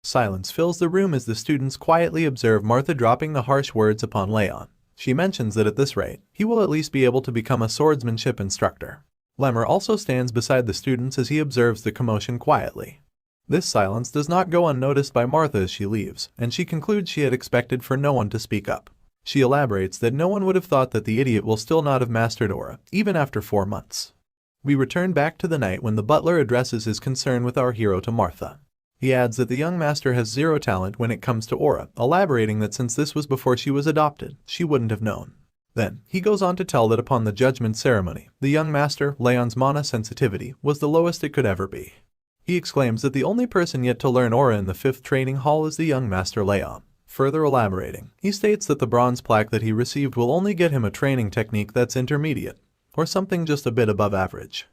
Silence fills the room as the students quietly observe Martha dropping the harsh words upon Raon. She mentions that at this rate, he will at least be able to become a swordsmanship instructor. Lemmer also stands beside the students as he observes the commotion quietly. This silence does not go unnoticed by Martha as she leaves, and she concludes she had expected for no one to speak up. She elaborates that no one would have thought that the idiot will still not have mastered aura, even after 4 months. We return back to the night when the butler addresses his concern with our hero to Martha. He adds that the young master has 0 talent when it comes to aura, elaborating that since this was before she was adopted, she wouldn't have known. Then, he goes on to tell that upon the judgment ceremony, the young master, Raon's mana sensitivity, was the lowest it could ever be. He exclaims that the only person yet to learn aura in the 5th training hall is the young master Raon. Further elaborating, he states that the bronze plaque that he received will only get him a training technique that's intermediate, or something just a bit above average.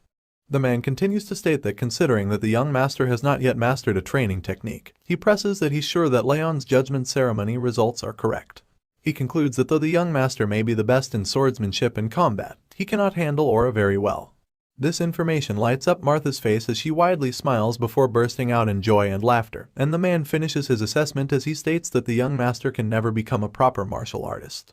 The man continues to state that considering that the young master has not yet mastered a training technique, he presses that he's sure that Raon's judgment ceremony results are correct. He concludes that though the young master may be the best in swordsmanship and combat, he cannot handle aura very well. This information lights up Martha's face as she widely smiles before bursting out in joy and laughter, and the man finishes his assessment as he states that the young master can never become a proper martial artist.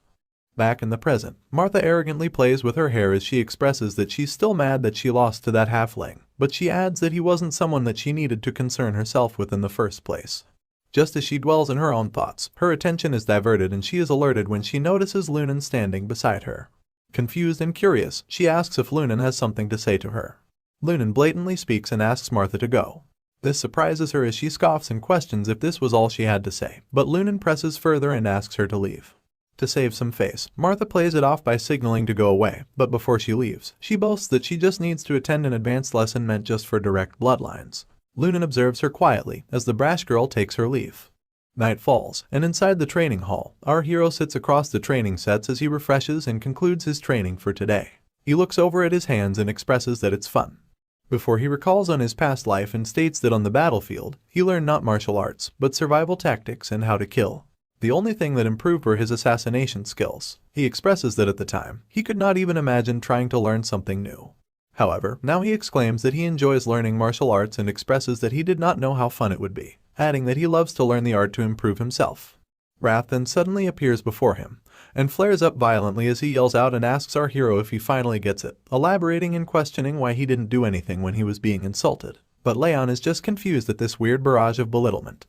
Back in the present, Martha arrogantly plays with her hair as she expresses that she's still mad that she lost to that halfling, but she adds that he wasn't someone that she needed to concern herself with in the first place. Just as she dwells in her own thoughts, her attention is diverted and she is alerted when she notices Lunan standing beside her. Confused and curious, she asks if Lunan has something to say to her. Lunan blatantly speaks and asks Martha to go. This surprises her as she scoffs and questions if this was all she had to say, but Lunan presses further and asks her to leave. To save some face, Martha plays it off by signaling to go away, but before she leaves, she boasts that she just needs to attend an advanced lesson meant just for direct bloodlines. Lunan observes her quietly as the brash girl takes her leave. Night falls, and inside the training hall, our hero sits across the training sets as he refreshes and concludes his training for today. He looks over at his hands and expresses that it's fun. Before he recalls on his past life and states that on the battlefield, he learned not martial arts, but survival tactics and how to kill. The only thing that improved were his assassination skills. He expresses that at the time, he could not even imagine trying to learn something new. However, now he exclaims that he enjoys learning martial arts and expresses that he did not know how fun it would be, adding that he loves to learn the art to improve himself. Wrath then suddenly appears before him, and flares up violently as he yells out and asks our hero if he finally gets it, elaborating and questioning why he didn't do anything when he was being insulted. But Raon is just confused at this weird barrage of belittlement.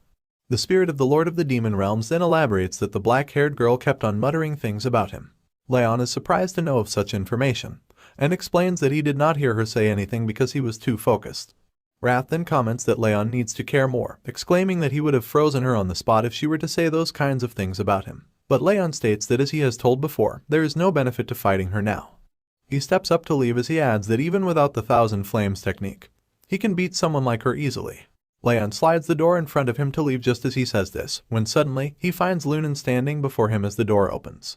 The spirit of the Lord of the Demon Realms then elaborates that the black-haired girl kept on muttering things about him. Raon is surprised to know of such information, and explains that he did not hear her say anything because he was too focused. Wrath then comments that Raon needs to care more, exclaiming that he would have frozen her on the spot if she were to say those kinds of things about him. But Raon states that as he has told before, there is no benefit to fighting her now. He steps up to leave as he adds that even without the Thousand Flames technique, he can beat someone like her easily. Raon slides the door in front of him to leave just as he says this, when suddenly, he finds Lunan standing before him as the door opens.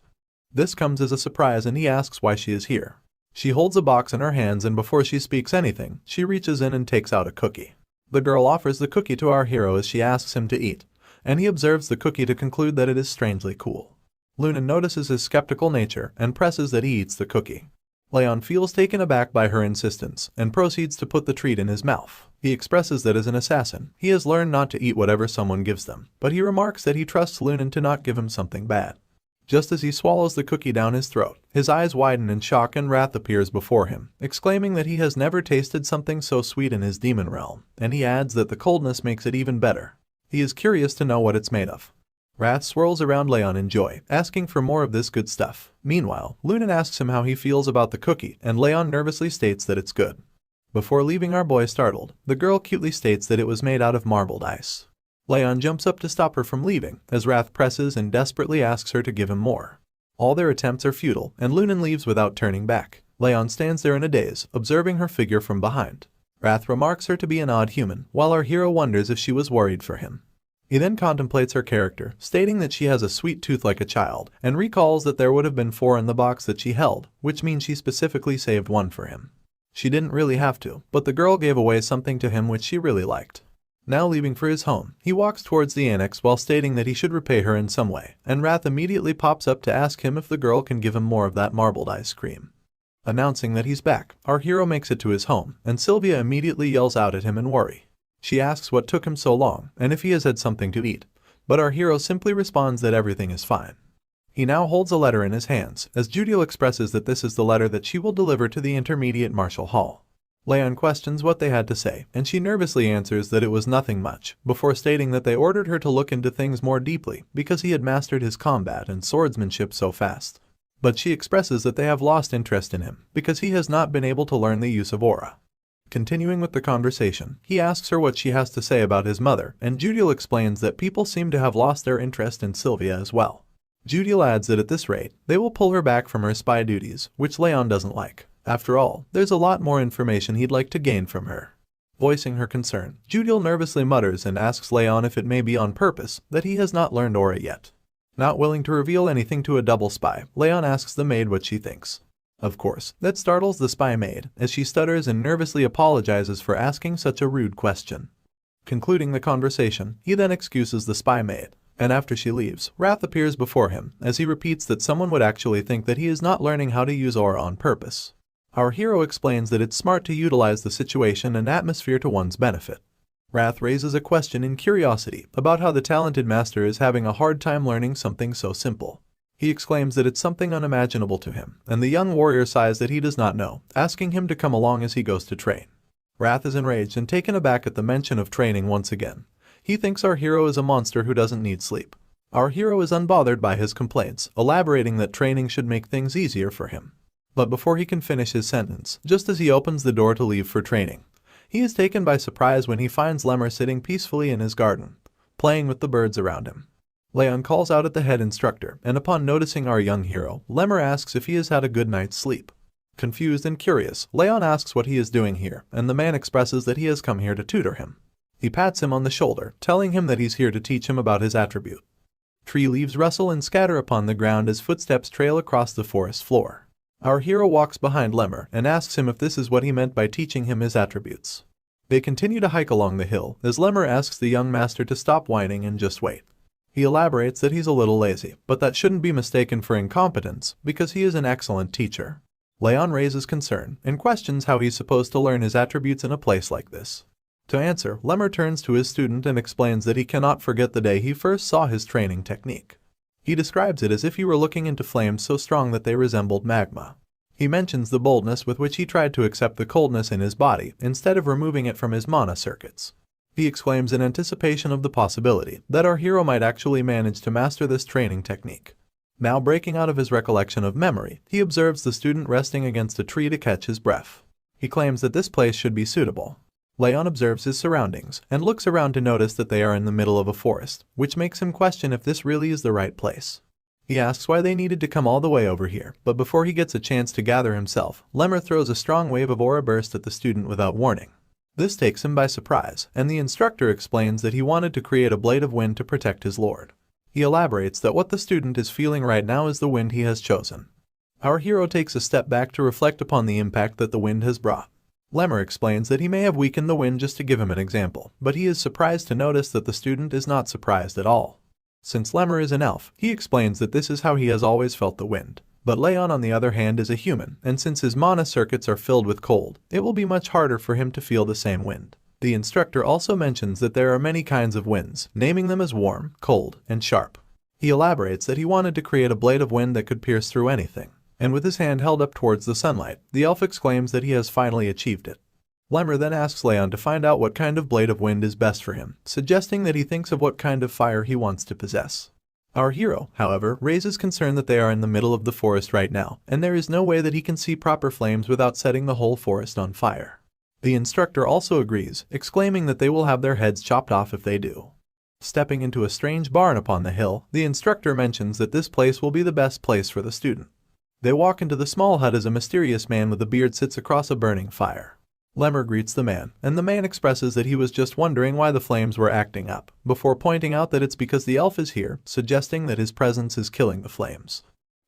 This comes as a surprise and he asks why she is here. She holds a box in her hands and before she speaks anything, she reaches in and takes out a cookie. The girl offers the cookie to our hero as she asks him to eat, and he observes the cookie to conclude that it is strangely cool. Luna notices his skeptical nature and presses that he eats the cookie. Raon feels taken aback by her insistence and proceeds to put the treat in his mouth. He expresses that as an assassin, he has learned not to eat whatever someone gives them, but he remarks that he trusts Luna to not give him something bad. Just as he swallows the cookie down his throat, his eyes widen in shock and wrath appears before him, exclaiming that he has never tasted something so sweet in his demon realm, and he adds that the coldness makes it even better. He is curious to know what it's made of. Wrath swirls around Raon in joy, asking for more of this good stuff. Meanwhile, Luna asks him how he feels about the cookie, and Raon nervously states that it's good. Before leaving our boy startled, the girl cutely states that it was made out of marbled ice. Raon jumps up to stop her from leaving, as Wrath presses and desperately asks her to give him more. All their attempts are futile, and Luna leaves without turning back. Raon stands there in a daze, observing her figure from behind. Wrath remarks her to be an odd human, while our hero wonders if she was worried for him. He then contemplates her character, stating that she has a sweet tooth like a child, and recalls that there would have been 4 in the box that she held, which means she specifically saved 1 for him. She didn't really have to, but the girl gave away something to him which she really liked. Now leaving for his home, he walks towards the annex while stating that he should repay her in some way, and Wrath immediately pops up to ask him if the girl can give him more of that marbled ice cream. Announcing that he's back, our hero makes it to his home, and Sylvia immediately yells out at him in worry. She asks what took him so long, and if he has had something to eat, but our hero simply responds that everything is fine. He now holds a letter in his hands, as Judiel expresses that this is the letter that she will deliver to the Intermediate Martial Hall. Raon questions what they had to say, and she nervously answers that it was nothing much, before stating that they ordered her to look into things more deeply because he had mastered his combat and swordsmanship so fast. But she expresses that they have lost interest in him because he has not been able to learn the use of aura. Continuing with the conversation, he asks her what she has to say about his mother, and Judiel explains that people seem to have lost their interest in Sylvia as well. Judiel adds that at this rate, they will pull her back from her spy duties, which Raon doesn't like. After all, there's a lot more information he'd like to gain from her. Voicing her concern, Judiel nervously mutters and asks Raon if it may be on purpose that he has not learned aura yet. Not willing to reveal anything to a double spy, Raon asks the maid what she thinks. Of course, that startles the spy maid, as she stutters and nervously apologizes for asking such a rude question. Concluding the conversation, he then excuses the spy maid, and after she leaves, Wrath appears before him, as he repeats that someone would actually think that he is not learning how to use aura on purpose. Our hero explains that it's smart to utilize the situation and atmosphere to one's benefit. Wrath raises a question in curiosity about how the talented master is having a hard time learning something so simple. He exclaims that it's something unimaginable to him, and the young warrior sighs that he does not know, asking him to come along as he goes to train. Wrath is enraged and taken aback at the mention of training once again. He thinks our hero is a monster who doesn't need sleep. Our hero is unbothered by his complaints, elaborating that training should make things easier for him. But before he can finish his sentence, just as he opens the door to leave for training, he is taken by surprise when he finds Lemmer sitting peacefully in his garden, playing with the birds around him. Raon calls out at the head instructor, and upon noticing our young hero, Lemmer asks if he has had a good night's sleep. Confused and curious, Raon asks what he is doing here, and the man expresses that he has come here to tutor him. He pats him on the shoulder, telling him that he's here to teach him about his attribute. Tree leaves rustle and scatter upon the ground as footsteps trail across the forest floor. Our hero walks behind Lemmer and asks him if this is what he meant by teaching him his attributes. They continue to hike along the hill, as Lemmer asks the young master to stop whining and just wait. He elaborates that he's a little lazy, but that shouldn't be mistaken for incompetence, because he is an excellent teacher. Raon raises concern and questions how he's supposed to learn his attributes in a place like this. To answer, Lemmer turns to his student and explains that he cannot forget the day he first saw his training technique. He describes it as if he were looking into flames so strong that they resembled magma. He mentions the boldness with which he tried to accept the coldness in his body instead of removing it from his mana circuits. He exclaims in anticipation of the possibility that our hero might actually manage to master this training technique. Now breaking out of his recollection of memory, he observes the student resting against a tree to catch his breath. He claims that this place should be suitable. Raon observes his surroundings and looks around to notice that they are in the middle of a forest, which makes him question if this really is the right place. He asks why they needed to come all the way over here, but before he gets a chance to gather himself, Lemmer throws a strong wave of aura burst at the student without warning. This takes him by surprise, and the instructor explains that he wanted to create a blade of wind to protect his lord. He elaborates that what the student is feeling right now is the wind he has chosen. Our hero takes a step back to reflect upon the impact that the wind has brought. Lemmer explains that he may have weakened the wind just to give him an example, but he is surprised to notice that the student is not surprised at all. Since Lemmer is an elf, he explains that this is how he has always felt the wind. But Raon on the other hand is a human, and since his mana circuits are filled with cold, it will be much harder for him to feel the same wind. The instructor also mentions that there are many kinds of winds, naming them as warm, cold, and sharp. He elaborates that he wanted to create a blade of wind that could pierce through anything. And with his hand held up towards the sunlight, the elf exclaims that he has finally achieved it. Lemmer then asks Raon to find out what kind of blade of wind is best for him, suggesting that he thinks of what kind of fire he wants to possess. Our hero, however, raises concern that they are in the middle of the forest right now, and there is no way that he can see proper flames without setting the whole forest on fire. The instructor also agrees, exclaiming that they will have their heads chopped off if they do. Stepping into a strange barn upon the hill, the instructor mentions that this place will be the best place for the student. They walk into the small hut as a mysterious man with a beard sits across a burning fire. Lemmer greets the man, and the man expresses that he was just wondering why the flames were acting up, before pointing out that it's because the elf is here, suggesting that his presence is killing the flames.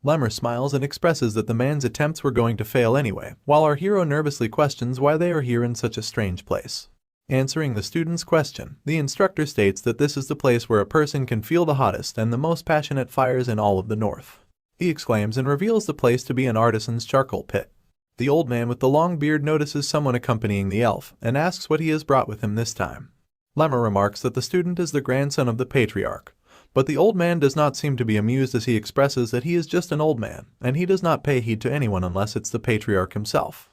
Lemmer smiles and expresses that the man's attempts were going to fail anyway, while our hero nervously questions why they are here in such a strange place. Answering the student's question, the instructor states that this is the place where a person can feel the hottest and the most passionate fires in all of the north. He exclaims and reveals the place to be an artisan's charcoal pit. The old man with the long beard notices someone accompanying the elf and asks what he has brought with him this time. Lemmer remarks that the student is the grandson of the patriarch, but the old man does not seem to be amused as he expresses that he is just an old man and he does not pay heed to anyone unless it's the patriarch himself.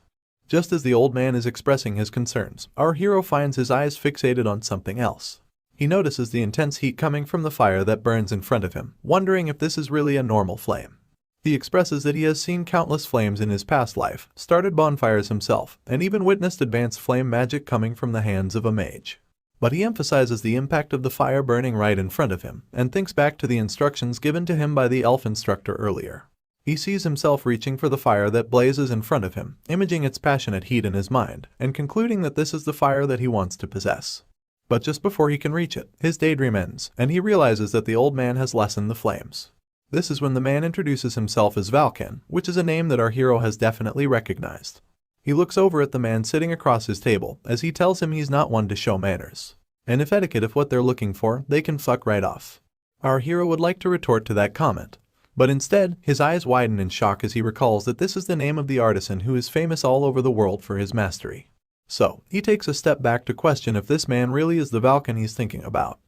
Just as the old man is expressing his concerns, our hero finds his eyes fixated on something else. He notices the intense heat coming from the fire that burns in front of him, wondering if this is really a normal flame. He expresses that he has seen countless flames in his past life, started bonfires himself, and even witnessed advanced flame magic coming from the hands of a mage. But he emphasizes the impact of the fire burning right in front of him, and thinks back to the instructions given to him by the elf instructor earlier. He sees himself reaching for the fire that blazes in front of him, imaging its passionate heat in his mind, and concluding that this is the fire that he wants to possess. But just before he can reach it, his daydream ends, and he realizes that the old man has lessened the flames. This is when the man introduces himself as Valken, which is a name that our hero has definitely recognized. He looks over at the man sitting across his table, as he tells him he's not one to show manners. And if etiquette is what they're looking for, they can fuck right off. Our hero would like to retort to that comment, but instead, his eyes widen in shock as he recalls that this is the name of the artisan who is famous all over the world for his mastery. So, he takes a step back to question if this man really is the Valken he's thinking about.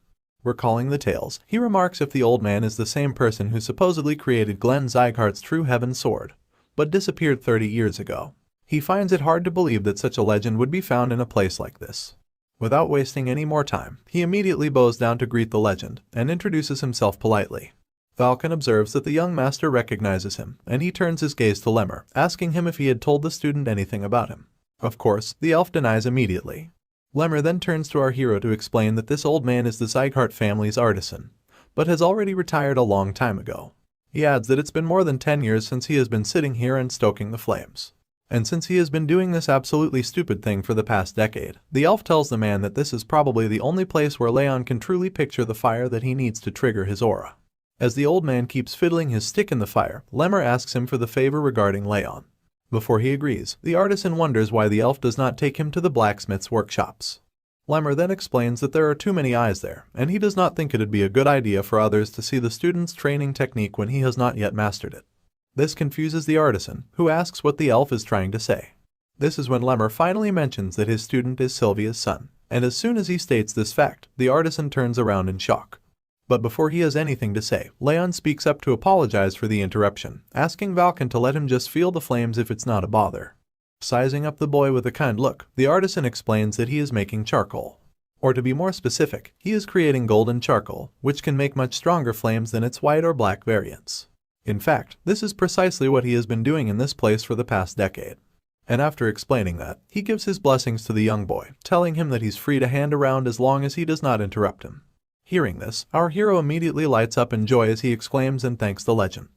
Recalling the tales, he remarks if the old man is the same person who supposedly created Glenn Sieghart's True Heaven sword, but disappeared 30 years ago. He finds it hard to believe that such a legend would be found in a place like this. Without wasting any more time, he immediately bows down to greet the legend, and introduces himself politely. Valken observes that the young master recognizes him, and he turns his gaze to Lemmer, asking him if he had told the student anything about him. Of course, the elf denies immediately. Lemmer then turns to our hero to explain that this old man is the Sieghart family's artisan, but has already retired a long time ago. He adds that it's been more than 10 years since he has been sitting here and stoking the flames. And since he has been doing this absolutely stupid thing for the past decade, the elf tells the man that this is probably the only place where Raon can truly picture the fire that he needs to trigger his aura. As the old man keeps fiddling his stick in the fire, Lemmer asks him for the favor regarding Raon. Before he agrees, the artisan wonders why the elf does not take him to the blacksmith's workshops. Lemmer then explains that there are too many eyes there, and he does not think it'd be a good idea for others to see the student's training technique when he has not yet mastered it. This confuses the artisan, who asks what the elf is trying to say. This is when Lemmer finally mentions that his student is Sylvia's son, and as soon as he states this fact, the artisan turns around in shock. But before he has anything to say, Raon speaks up to apologize for the interruption, asking Valken to let him just feel the flames if it's not a bother. Sizing up the boy with a kind look, the artisan explains that he is making charcoal. Or to be more specific, he is creating golden charcoal, which can make much stronger flames than its white or black variants. In fact, this is precisely what he has been doing in this place for the past decade. And after explaining that, he gives his blessings to the young boy, telling him that he's free to hand around as long as he does not interrupt him. Hearing this, our hero immediately lights up in joy as he exclaims and thanks the legend.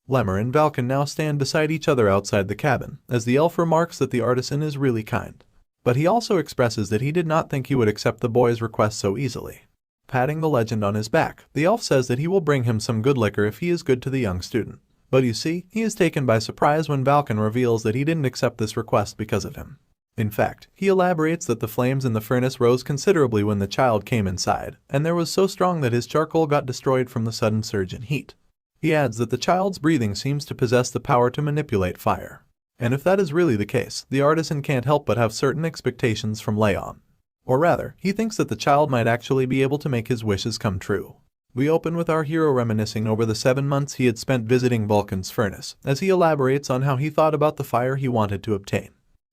Lemmer and Valken now stand beside each other outside the cabin, as the elf remarks that the artisan is really kind. But he also expresses that he did not think he would accept the boy's request so easily. Patting the legend on his back, the elf says that he will bring him some good liquor if he is good to the young student. But you see, he is taken by surprise when Vulcan reveals that he didn't accept this request because of him. In fact, he elaborates that the flames in the furnace rose considerably when the child came inside, and there was so strong that his charcoal got destroyed from the sudden surge in heat. He adds that the child's breathing seems to possess the power to manipulate fire. And if that is really the case, the artisan can't help but have certain expectations from Raon. Or rather, he thinks that the child might actually be able to make his wishes come true. We open with our hero reminiscing over the 7 months he had spent visiting Vulcan's furnace, as he elaborates on how he thought about the fire he wanted to obtain.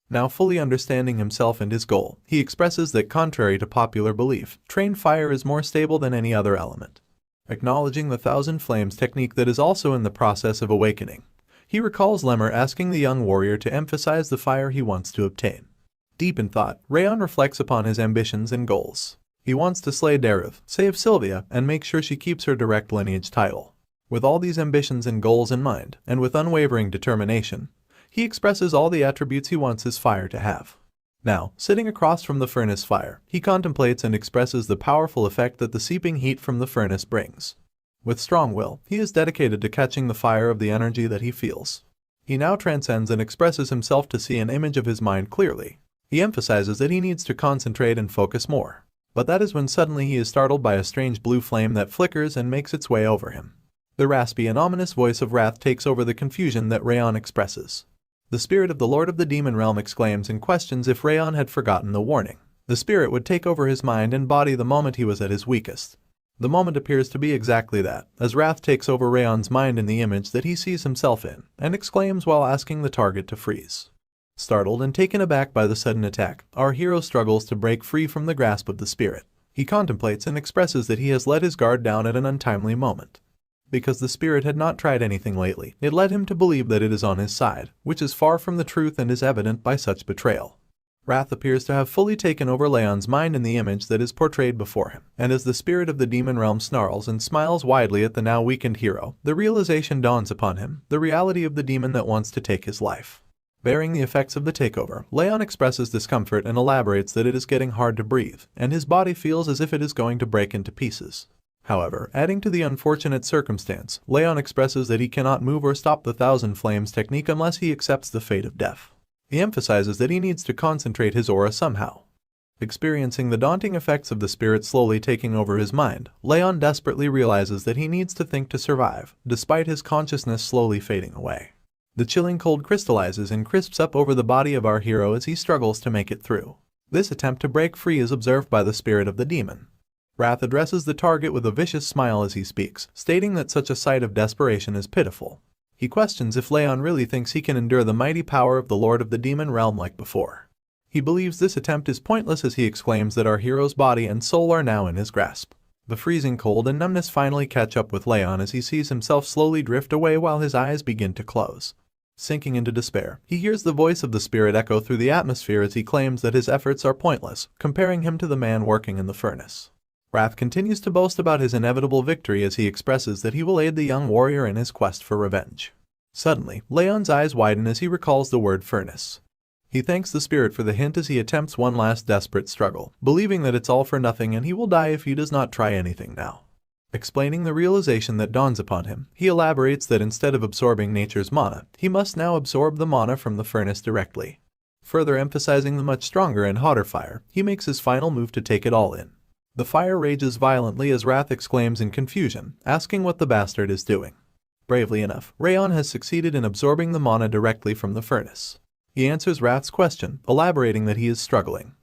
Now fully understanding himself and his goal, he expresses that contrary to popular belief, trained fire is more stable than any other element. Acknowledging the 1,000 flames technique that is also in the process of awakening, he recalls Lemmer asking the young warrior to emphasize the fire he wants to obtain. Deep in thought, Raon reflects upon his ambitions and goals. He wants to slay Derus, save Sylvia, and make sure she keeps her direct lineage title. With all these ambitions and goals in mind, and with unwavering determination, he expresses all the attributes he wants his fire to have. Now, sitting across from the furnace fire, he contemplates and expresses the powerful effect that the seeping heat from the furnace brings. With strong will, he is dedicated to catching the fire of the energy that he feels. He now transcends and expresses himself to see an image of his mind clearly. He emphasizes that he needs to concentrate and focus more. But that is when suddenly he is startled by a strange blue flame that flickers and makes its way over him. The raspy and ominous voice of wrath takes over the confusion that Raon expresses. The spirit of the Lord of the Demon Realm exclaims and questions if Raon had forgotten the warning. The spirit would take over his mind and body the moment he was at his weakest. The moment appears to be exactly that, as wrath takes over Raon's mind in the image that he sees himself in, and exclaims while asking the target to freeze. Startled and taken aback by the sudden attack, our hero struggles to break free from the grasp of the spirit. He contemplates and expresses that he has let his guard down at an untimely moment. Because the spirit had not tried anything lately, it led him to believe that it is on his side, which is far from the truth and is evident by such betrayal. Wrath appears to have fully taken over Leon's mind in the image that is portrayed before him, and as the spirit of the demon realm snarls and smiles widely at the now weakened hero, the realization dawns upon him, the reality of the demon that wants to take his life. Bearing the effects of the takeover, Raon expresses discomfort and elaborates that it is getting hard to breathe, and his body feels as if it is going to break into pieces. However, adding to the unfortunate circumstance, Raon expresses that he cannot move or stop the 1,000 flames technique unless he accepts the fate of death. He emphasizes that he needs to concentrate his aura somehow. Experiencing the daunting effects of the spirit slowly taking over his mind, Raon desperately realizes that he needs to think to survive, despite his consciousness slowly fading away. The chilling cold crystallizes and crisps up over the body of our hero as he struggles to make it through. This attempt to break free is observed by the spirit of the demon. Wrath addresses the target with a vicious smile as he speaks, stating that such a sight of desperation is pitiful. He questions if Raon really thinks he can endure the mighty power of the Lord of the Demon Realm like before. He believes this attempt is pointless as he exclaims that our hero's body and soul are now in his grasp. The freezing cold and numbness finally catch up with Raon as he sees himself slowly drift away while his eyes begin to close. Sinking into despair, he hears the voice of the spirit echo through the atmosphere as he claims that his efforts are pointless, comparing him to the man working in the furnace. Wrath continues to boast about his inevitable victory as he expresses that he will aid the young warrior in his quest for revenge. Suddenly, Raon's eyes widen as he recalls the word furnace. He thanks the spirit for the hint as he attempts one last desperate struggle, believing that it's all for nothing and he will die if he does not try anything now. Explaining the realization that dawns upon him, he elaborates that instead of absorbing nature's mana, he must now absorb the mana from the furnace directly. Further emphasizing the much stronger and hotter fire, he makes his final move to take it all in. The fire rages violently as Wrath exclaims in confusion, asking what the bastard is doing. Bravely enough, Raon has succeeded in absorbing the mana directly from the furnace. He answers Wrath's question, elaborating that he is struggling.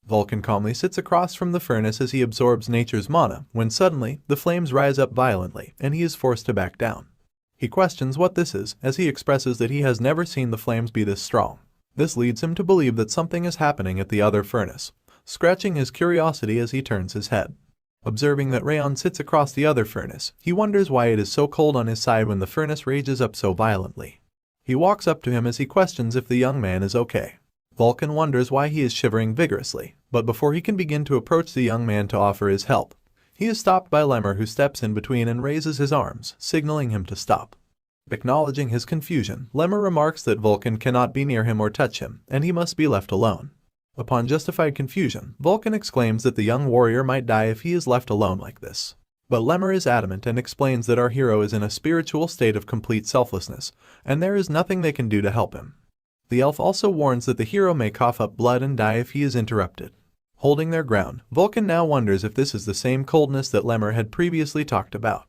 Vulcan calmly sits across from the furnace as he absorbs nature's mana, when suddenly, the flames rise up violently, and he is forced to back down. He questions what this is, as he expresses that he has never seen the flames be this strong. This leads him to believe that something is happening at the other furnace, scratching his curiosity as he turns his head. Observing that Raon sits across the other furnace, he wonders why it is so cold on his side when the furnace rages up so violently. He walks up to him as he questions if the young man is okay. Vulcan wonders why he is shivering vigorously, but before he can begin to approach the young man to offer his help, he is stopped by Lemmer, who steps in between and raises his arms, signaling him to stop. Acknowledging his confusion, Lemmer remarks that Vulcan cannot be near him or touch him, and he must be left alone. Upon justified confusion, Vulcan exclaims that the young warrior might die if he is left alone like this. But Lemmer is adamant and explains that our hero is in a spiritual state of complete selflessness, and there is nothing they can do to help him. The elf also warns that the hero may cough up blood and die if he is interrupted. Holding their ground, Vulcan now wonders if this is the same coldness that Lemmer had previously talked about.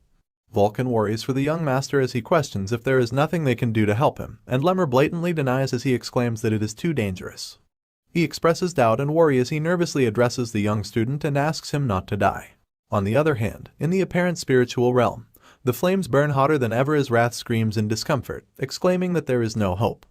Vulcan worries for the young master as he questions if there is nothing they can do to help him, and Lemmer blatantly denies as he exclaims that it is too dangerous. He expresses doubt and worry as he nervously addresses the young student and asks him not to die. On the other hand, in the apparent spiritual realm, the flames burn hotter than ever as Wrath screams in discomfort, exclaiming that there is no hope.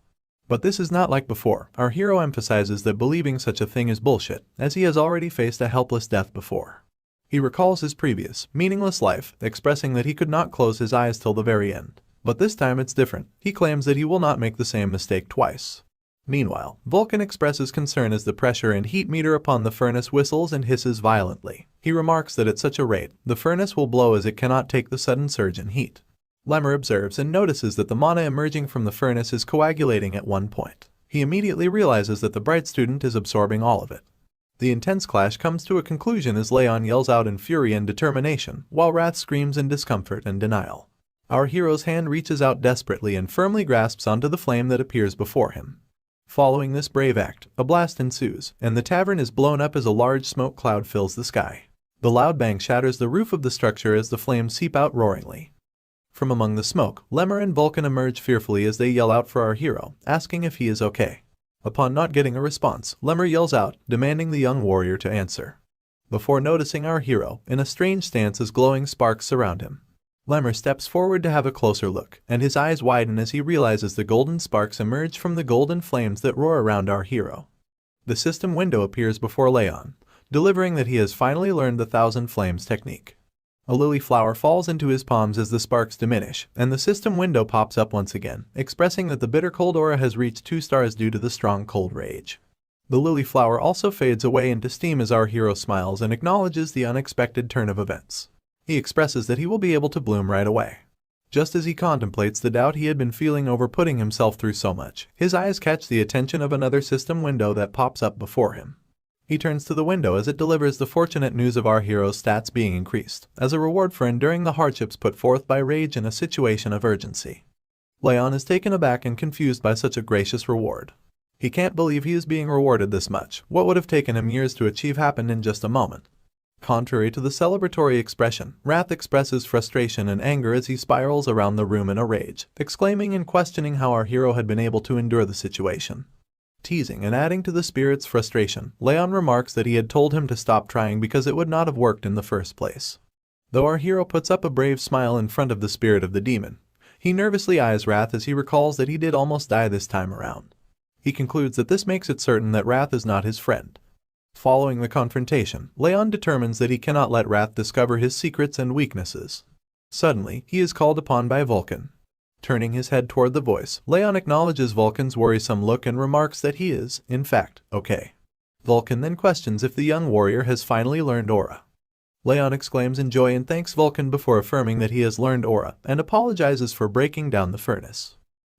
But this is not like before. Our hero emphasizes that believing such a thing is bullshit, as he has already faced a helpless death before. He recalls his previous, meaningless life, expressing that he could not close his eyes till the very end. But this time it's different. He claims that he will not make the same mistake twice. Meanwhile, Vulcan expresses concern as the pressure and heat meter upon the furnace whistles and hisses violently. He remarks that at such a rate, the furnace will blow as it cannot take the sudden surge in heat. Lemmer observes and notices that the mana emerging from the furnace is coagulating at one point. He immediately realizes that the bright student is absorbing all of it. The intense clash comes to a conclusion as Raon yells out in fury and determination, while Wrath screams in discomfort and denial. Our hero's hand reaches out desperately and firmly grasps onto the flame that appears before him. Following this brave act, a blast ensues, and the tavern is blown up as a large smoke cloud fills the sky. The loud bang shatters the roof of the structure as the flames seep out roaringly. From among the smoke, Lemmer and Vulcan emerge fearfully as they yell out for our hero, asking if he is okay. Upon not getting a response, Lemmer yells out, demanding the young warrior to answer. Before noticing our hero, in a strange stance as glowing sparks surround him. Lemmer steps forward to have a closer look, and his eyes widen as he realizes the golden sparks emerge from the golden flames that roar around our hero. The system window appears before Raon, delivering that he has finally learned the Thousand Flames technique. A lily flower falls into his palms as the sparks diminish, and the system window pops up once again, expressing that the bitter cold aura has reached 2 stars due to the strong cold rage. The lily flower also fades away into steam as our hero smiles and acknowledges the unexpected turn of events. He expresses that he will be able to bloom right away. Just as he contemplates the doubt he had been feeling over putting himself through so much, his eyes catch the attention of another system window that pops up before him. He turns to the window as it delivers the fortunate news of our hero's stats being increased, as a reward for enduring the hardships put forth by rage in a situation of urgency. Raon is taken aback and confused by such a gracious reward. He can't believe he is being rewarded this much. What would have taken him years to achieve happened in just a moment. Contrary to the celebratory expression, Wrath expresses frustration and anger as he spirals around the room in a rage, exclaiming and questioning how our hero had been able to endure the situation. Teasing and adding to the spirit's frustration, Raon remarks that he had told him to stop trying because it would not have worked in the first place. Though our hero puts up a brave smile in front of the spirit of the demon, he nervously eyes Wrath as he recalls that he did almost die this time around. He concludes that this makes it certain that Wrath is not his friend. Following the confrontation, Raon determines that he cannot let Wrath discover his secrets and weaknesses. Suddenly, he is called upon by Vulcan. Turning his head toward the voice, Raon acknowledges Vulcan's worrisome look and remarks that he is, in fact, okay. Vulcan then questions if the young warrior has finally learned aura. Raon exclaims in joy and thanks Vulcan before affirming that he has learned aura and apologizes for breaking down the furnace.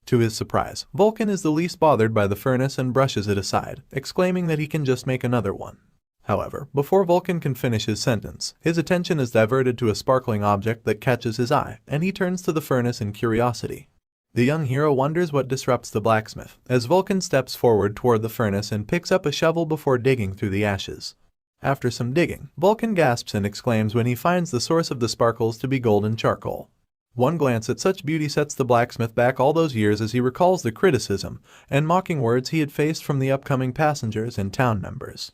To his surprise, Vulcan is the least bothered by the furnace and brushes it aside, exclaiming that he can just make another one. However, before Vulcan can finish his sentence, his attention is diverted to a sparkling object that catches his eye, and he turns to the furnace in curiosity. The young hero wonders what disrupts the blacksmith, as Vulcan steps forward toward the furnace and picks up a shovel before digging through the ashes. After some digging, Vulcan gasps and exclaims when he finds the source of the sparkles to be golden charcoal. One glance at such beauty sets the blacksmith back all those years as he recalls the criticism and mocking words he had faced from the upcoming passengers and town members.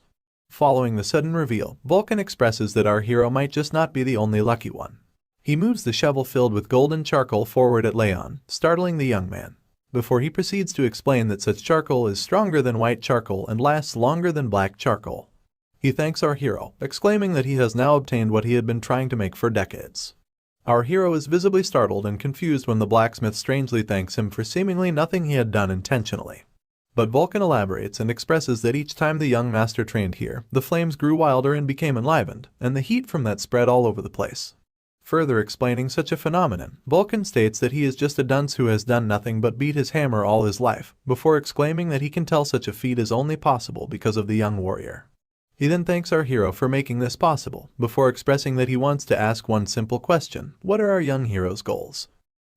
Following the sudden reveal, Vulcan expresses that our hero might just not be the only lucky one. He moves the shovel filled with golden charcoal forward at Raon, startling the young man, before he proceeds to explain that such charcoal is stronger than white charcoal and lasts longer than black charcoal. He thanks our hero, exclaiming that he has now obtained what he had been trying to make for decades. Our hero is visibly startled and confused when the blacksmith strangely thanks him for seemingly nothing he had done intentionally. But Vulcan elaborates and expresses that each time the young master trained here, the flames grew wilder and became enlivened, and the heat from that spread all over the place. Further explaining such a phenomenon, Vulcan states that he is just a dunce who has done nothing but beat his hammer all his life, before exclaiming that he can tell such a feat is only possible because of the young warrior. He then thanks our hero for making this possible, before expressing that he wants to ask one simple question: what are our young hero's goals?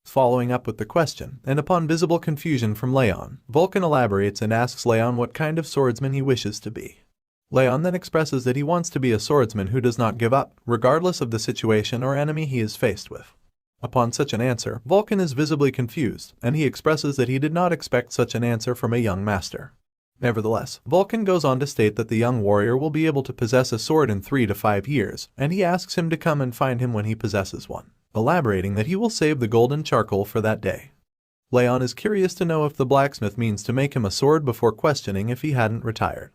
Following up with the question, and upon visible confusion from Raon, Vulcan elaborates and asks Raon what kind of swordsman he wishes to be. Raon then expresses that he wants to be a swordsman who does not give up, regardless of the situation or enemy he is faced with. Upon such an answer, Vulcan is visibly confused, and he expresses that he did not expect such an answer from a young master. Nevertheless, Vulcan goes on to state that the young warrior will be able to possess a sword in 3 to 5 years, and he asks him to come and find him when he possesses one, elaborating that he will save the golden charcoal for that day. Raon is curious to know if the blacksmith means to make him a sword before questioning if he hadn't retired.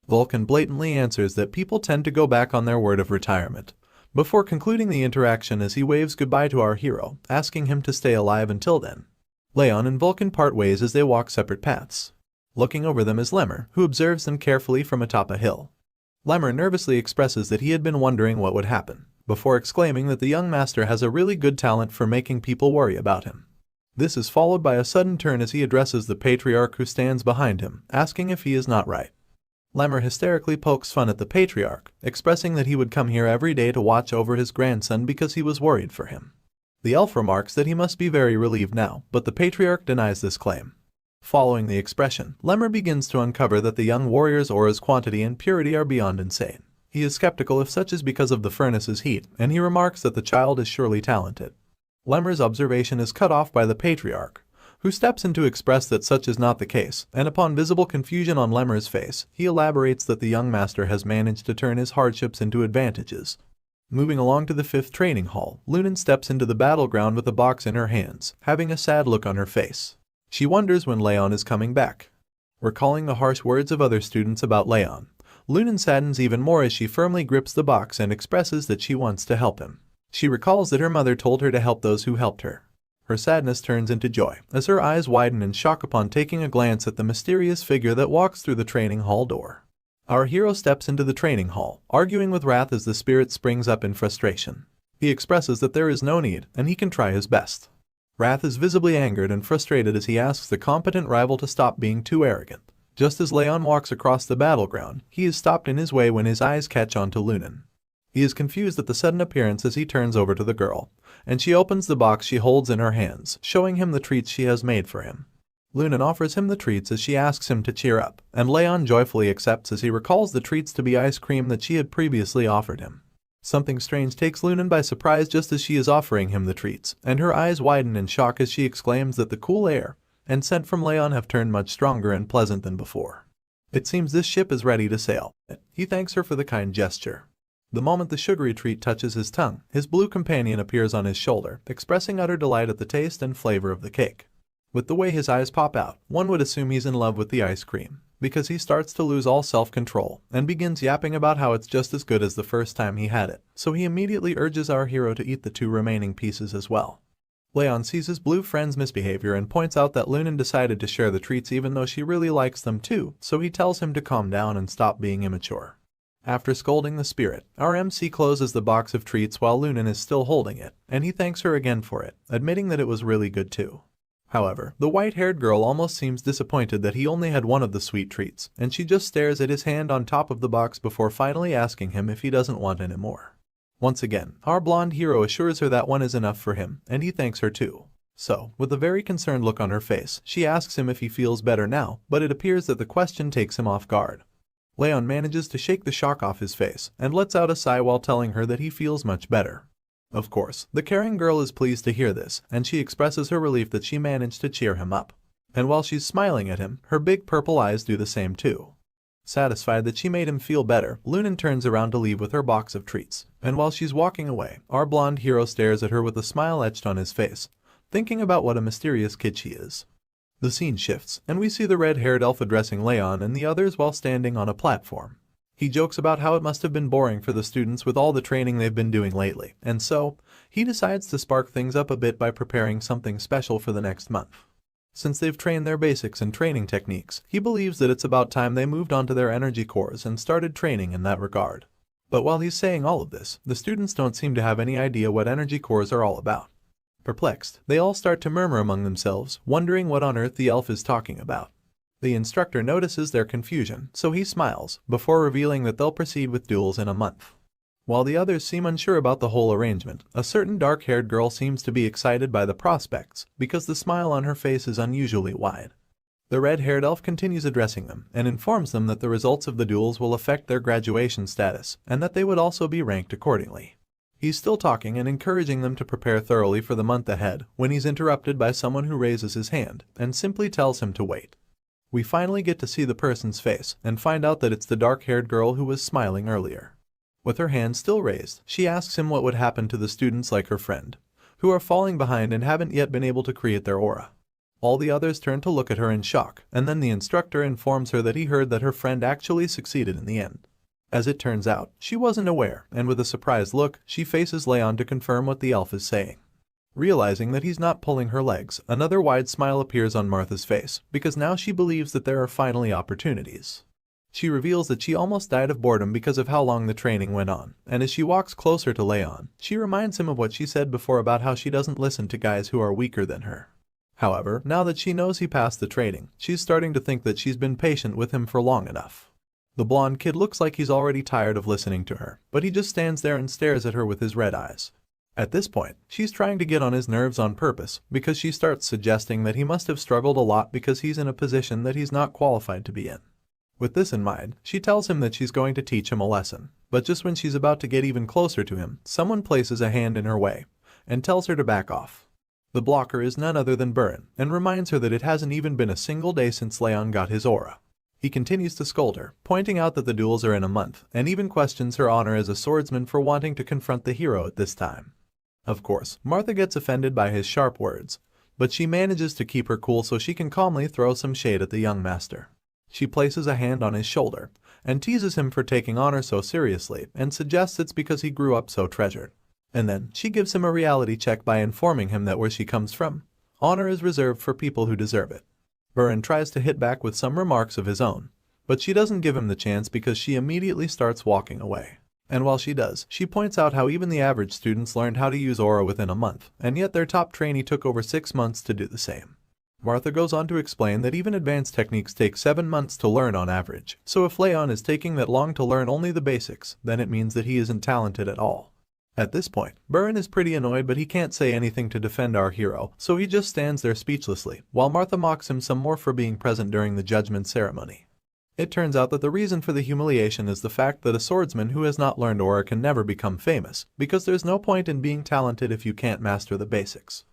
Vulcan blatantly answers that people tend to go back on their word of retirement, before concluding the interaction as he waves goodbye to our hero, asking him to stay alive until then. Raon and Vulcan part ways as they walk separate paths. Looking over them is Lemmer, who observes them carefully from atop a hill. Lemmer nervously expresses that he had been wondering what would happen, before exclaiming that the young master has a really good talent for making people worry about him. This is followed by a sudden turn as he addresses the patriarch who stands behind him, asking if he is not right. Lemmer hysterically pokes fun at the patriarch, expressing that he would come here every day to watch over his grandson because he was worried for him. The elf remarks that he must be very relieved now, but the patriarch denies this claim. Following the expression, Lemmer begins to uncover that the young warrior's aura's quantity and purity are beyond insane. He is skeptical if such is because of the furnace's heat, and he remarks that the child is surely talented. Lemmer's observation is cut off by the patriarch, who steps in to express that such is not the case, and upon visible confusion on Lemmer's face, he elaborates that the young master has managed to turn his hardships into advantages. Moving along to the 5th training hall, Lunan steps into the battleground with a box in her hands, having a sad look on her face. She wonders when Raon is coming back. Recalling the harsh words of other students about Raon, Lunan saddens even more as she firmly grips the box and expresses that she wants to help him. She recalls that her mother told her to help those who helped her. Her sadness turns into joy, as her eyes widen in shock upon taking a glance at the mysterious figure that walks through the training hall door. Our hero steps into the training hall, arguing with wrath as the spirit springs up in frustration. He expresses that there is no need, and he can try his best. Wrath is visibly angered and frustrated as he asks the competent rival to stop being too arrogant. Just as Raon walks across the battleground, he is stopped in his way when his eyes catch on to Lunan. He is confused at the sudden appearance as he turns over to the girl, and she opens the box she holds in her hands, showing him the treats she has made for him. Lunan offers him the treats as she asks him to cheer up, and Raon joyfully accepts as he recalls the treats to be ice cream that she had previously offered him. Something strange takes Lunan by surprise just as she is offering him the treats, and her eyes widen in shock as she exclaims that the cool air and scent from Raon have turned much stronger and pleasant than before. It seems this ship is ready to sail. He thanks her for the kind gesture. The moment the sugary treat touches his tongue, his blue companion appears on his shoulder, expressing utter delight at the taste and flavor of the cake. With the way his eyes pop out, one would assume he's in love with the ice cream, because he starts to lose all self-control and begins yapping about how it's just as good as the first time he had it, so he immediately urges our hero to eat the 2 remaining pieces as well. Raon sees his blue friend's misbehavior and points out that Lunan decided to share the treats even though she really likes them too, so he tells him to calm down and stop being immature. After scolding the spirit, our MC closes the box of treats while Lunan is still holding it, and he thanks her again for it, admitting that it was really good too. However, the white-haired girl almost seems disappointed that he only had one of the sweet treats, and she just stares at his hand on top of the box before finally asking him if he doesn't want any more. Once again, our blonde hero assures her that one is enough for him, and he thanks her too. So, with a very concerned look on her face, she asks him if he feels better now, but it appears that the question takes him off guard. Raon manages to shake the shock off his face, and lets out a sigh while telling her that he feels much better. Of course, the caring girl is pleased to hear this, and she expresses her relief that she managed to cheer him up. And while she's smiling at him, her big purple eyes do the same too. Satisfied that she made him feel better, Lunan turns around to leave with her box of treats, and while she's walking away, our blonde hero stares at her with a smile etched on his face, thinking about what a mysterious kid she is. The scene shifts, and we see the red-haired elf addressing Raon and the others while standing on a platform. He jokes about how it must have been boring for the students with all the training they've been doing lately, and so, he decides to spark things up a bit by preparing something special for the next month. Since they've trained their basics and training techniques, he believes that it's about time they moved on to their energy cores and started training in that regard. But while he's saying all of this, the students don't seem to have any idea what energy cores are all about. Perplexed, they all start to murmur among themselves, wondering what on earth the elf is talking about. The instructor notices their confusion, so he smiles, before revealing that they'll proceed with duels in a month. While the others seem unsure about the whole arrangement, a certain dark-haired girl seems to be excited by the prospects, because the smile on her face is unusually wide. The red-haired elf continues addressing them, and informs them that the results of the duels will affect their graduation status, and that they would also be ranked accordingly. He's still talking and encouraging them to prepare thoroughly for the month ahead, when he's interrupted by someone who raises his hand, and simply tells him to wait. We finally get to see the person's face, and find out that it's the dark-haired girl who was smiling earlier. With her hand still raised, she asks him what would happen to the students like her friend, who are falling behind and haven't yet been able to create their aura. All the others turn to look at her in shock, and then the instructor informs her that he heard that her friend actually succeeded in the end. As it turns out, she wasn't aware, and with a surprised look, she faces Raon to confirm what the elf is saying. Realizing that he's not pulling her legs, another wide smile appears on Martha's face, because now she believes that there are finally opportunities. She reveals that she almost died of boredom because of how long the training went on, and as she walks closer to Raon, she reminds him of what she said before about how she doesn't listen to guys who are weaker than her. However, now that she knows he passed the training, she's starting to think that she's been patient with him for long enough. The blonde kid looks like he's already tired of listening to her, but he just stands there and stares at her with his red eyes. At this point, she's trying to get on his nerves on purpose, because she starts suggesting that he must have struggled a lot because he's in a position that he's not qualified to be in. With this in mind, she tells him that she's going to teach him a lesson, but just when she's about to get even closer to him, someone places a hand in her way, and tells her to back off. The blocker is none other than Burin, and reminds her that it hasn't even been a single day since Raon got his aura. He continues to scold her, pointing out that the duels are in a month, and even questions her honor as a swordsman for wanting to confront the hero at this time. Of course, Martha gets offended by his sharp words, but she manages to keep her cool so she can calmly throw some shade at the young master. She places a hand on his shoulder, and teases him for taking honor so seriously, and suggests it's because he grew up so treasured. And then, she gives him a reality check by informing him that where she comes from, honor is reserved for people who deserve it. Burin tries to hit back with some remarks of his own, but she doesn't give him the chance because she immediately starts walking away. And while she does, she points out how even the average students learned how to use aura within a month, and yet their top trainee took over 6 months to do the same. Martha goes on to explain that even advanced techniques take 7 months to learn on average, so if Raon is taking that long to learn only the basics, then it means that he isn't talented at all. At this point, Burin is pretty annoyed, but he can't say anything to defend our hero, so he just stands there speechlessly, while Martha mocks him some more for being present during the judgment ceremony. It turns out that the reason for the humiliation is the fact that a swordsman who has not learned aura can never become famous, because there's no point in being talented if you can't master the basics.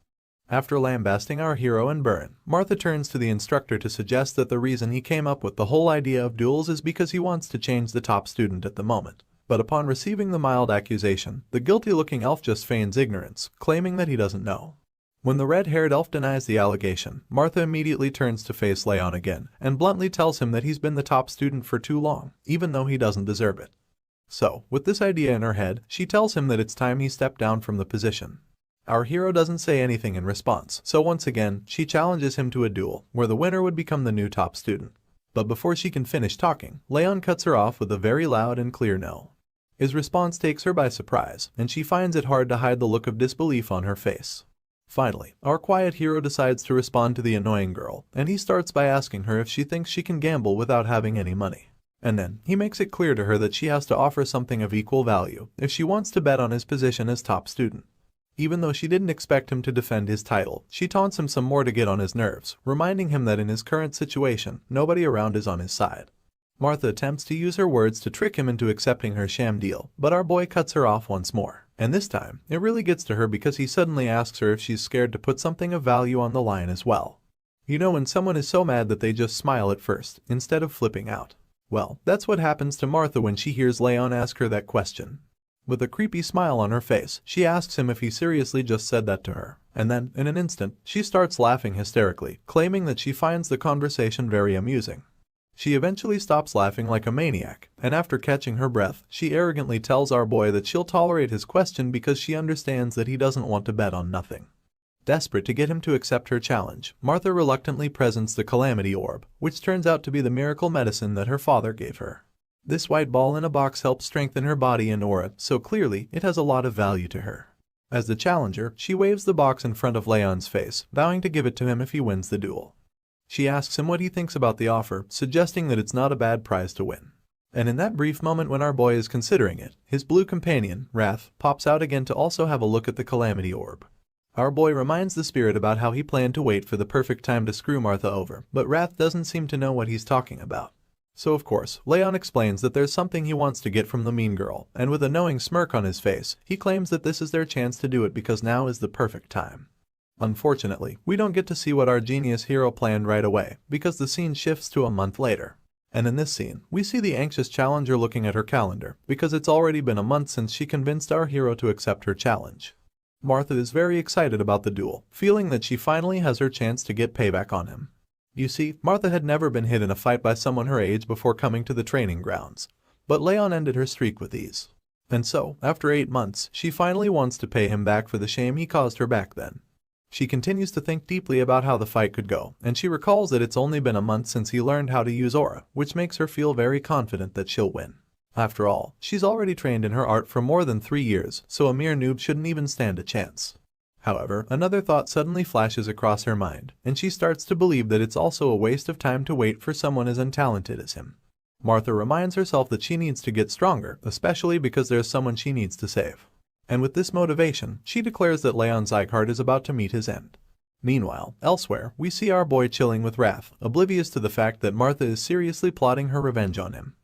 After lambasting our hero and Burin, Martha turns to the instructor to suggest that the reason he came up with the whole idea of duels is because he wants to change the top student at the moment. But upon receiving the mild accusation, the guilty-looking elf just feigns ignorance, claiming that he doesn't know. When the red-haired elf denies the allegation, Martha immediately turns to face Raon again, and bluntly tells him that he's been the top student for too long, even though he doesn't deserve it. So, with this idea in her head, she tells him that it's time he stepped down from the position. Our hero doesn't say anything in response, so once again, she challenges him to a duel, where the winner would become the new top student. But before she can finish talking, Raon cuts her off with a very loud and clear no. His response takes her by surprise, and she finds it hard to hide the look of disbelief on her face. Finally, our quiet hero decides to respond to the annoying girl, and he starts by asking her if she thinks she can gamble without having any money. And then, he makes it clear to her that she has to offer something of equal value if she wants to bet on his position as top student. Even though she didn't expect him to defend his title, she taunts him some more to get on his nerves, reminding him that in his current situation, nobody around is on his side. Martha attempts to use her words to trick him into accepting her sham deal, but our boy cuts her off once more. And this time, it really gets to her because he suddenly asks her if she's scared to put something of value on the line as well. You know when someone is so mad that they just smile at first, instead of flipping out. Well, that's what happens to Martha when she hears Raon ask her that question. With a creepy smile on her face, she asks him if he seriously just said that to her. And then, in an instant, she starts laughing hysterically, claiming that she finds the conversation very amusing. She eventually stops laughing like a maniac, and after catching her breath, she arrogantly tells our boy that she'll tolerate his question because she understands that he doesn't want to bet on nothing. Desperate to get him to accept her challenge, Martha reluctantly presents the Calamity Orb, which turns out to be the miracle medicine that her father gave her. This white ball in a box helps strengthen her body and aura, so clearly it has a lot of value to her. As the challenger, she waves the box in front of Raon's face, vowing to give it to him if he wins the duel. She asks him what he thinks about the offer, suggesting that it's not a bad prize to win. And in that brief moment when our boy is considering it, his blue companion, Wrath, pops out again to also have a look at the Calamity Orb. Our boy reminds the spirit about how he planned to wait for the perfect time to screw Martha over, but Wrath doesn't seem to know what he's talking about. So of course, Raon explains that there's something he wants to get from the mean girl, and with a knowing smirk on his face, he claims that this is their chance to do it because now is the perfect time. Unfortunately, we don't get to see what our genius hero planned right away, because the scene shifts to a month later. And in this scene, we see the anxious challenger looking at her calendar, because it's already been a month since she convinced our hero to accept her challenge. Martha is very excited about the duel, feeling that she finally has her chance to get payback on him. You see, Martha had never been hit in a fight by someone her age before coming to the training grounds, but Raon ended her streak with ease. And so, after 8 months, she finally wants to pay him back for the shame he caused her back then. She continues to think deeply about how the fight could go, and she recalls that it's only been a month since he learned how to use aura, which makes her feel very confident that she'll win. After all, she's already trained in her art for more than 3 years, so a mere noob shouldn't even stand a chance. However, another thought suddenly flashes across her mind, and she starts to believe that it's also a waste of time to wait for someone as untalented as him. Martha reminds herself that she needs to get stronger, especially because there's someone she needs to save. And with this motivation, she declares that House Sieghart is about to meet his end. Meanwhile, elsewhere, we see our boy chilling with Wrath, oblivious to the fact that Martha is seriously plotting her revenge on him.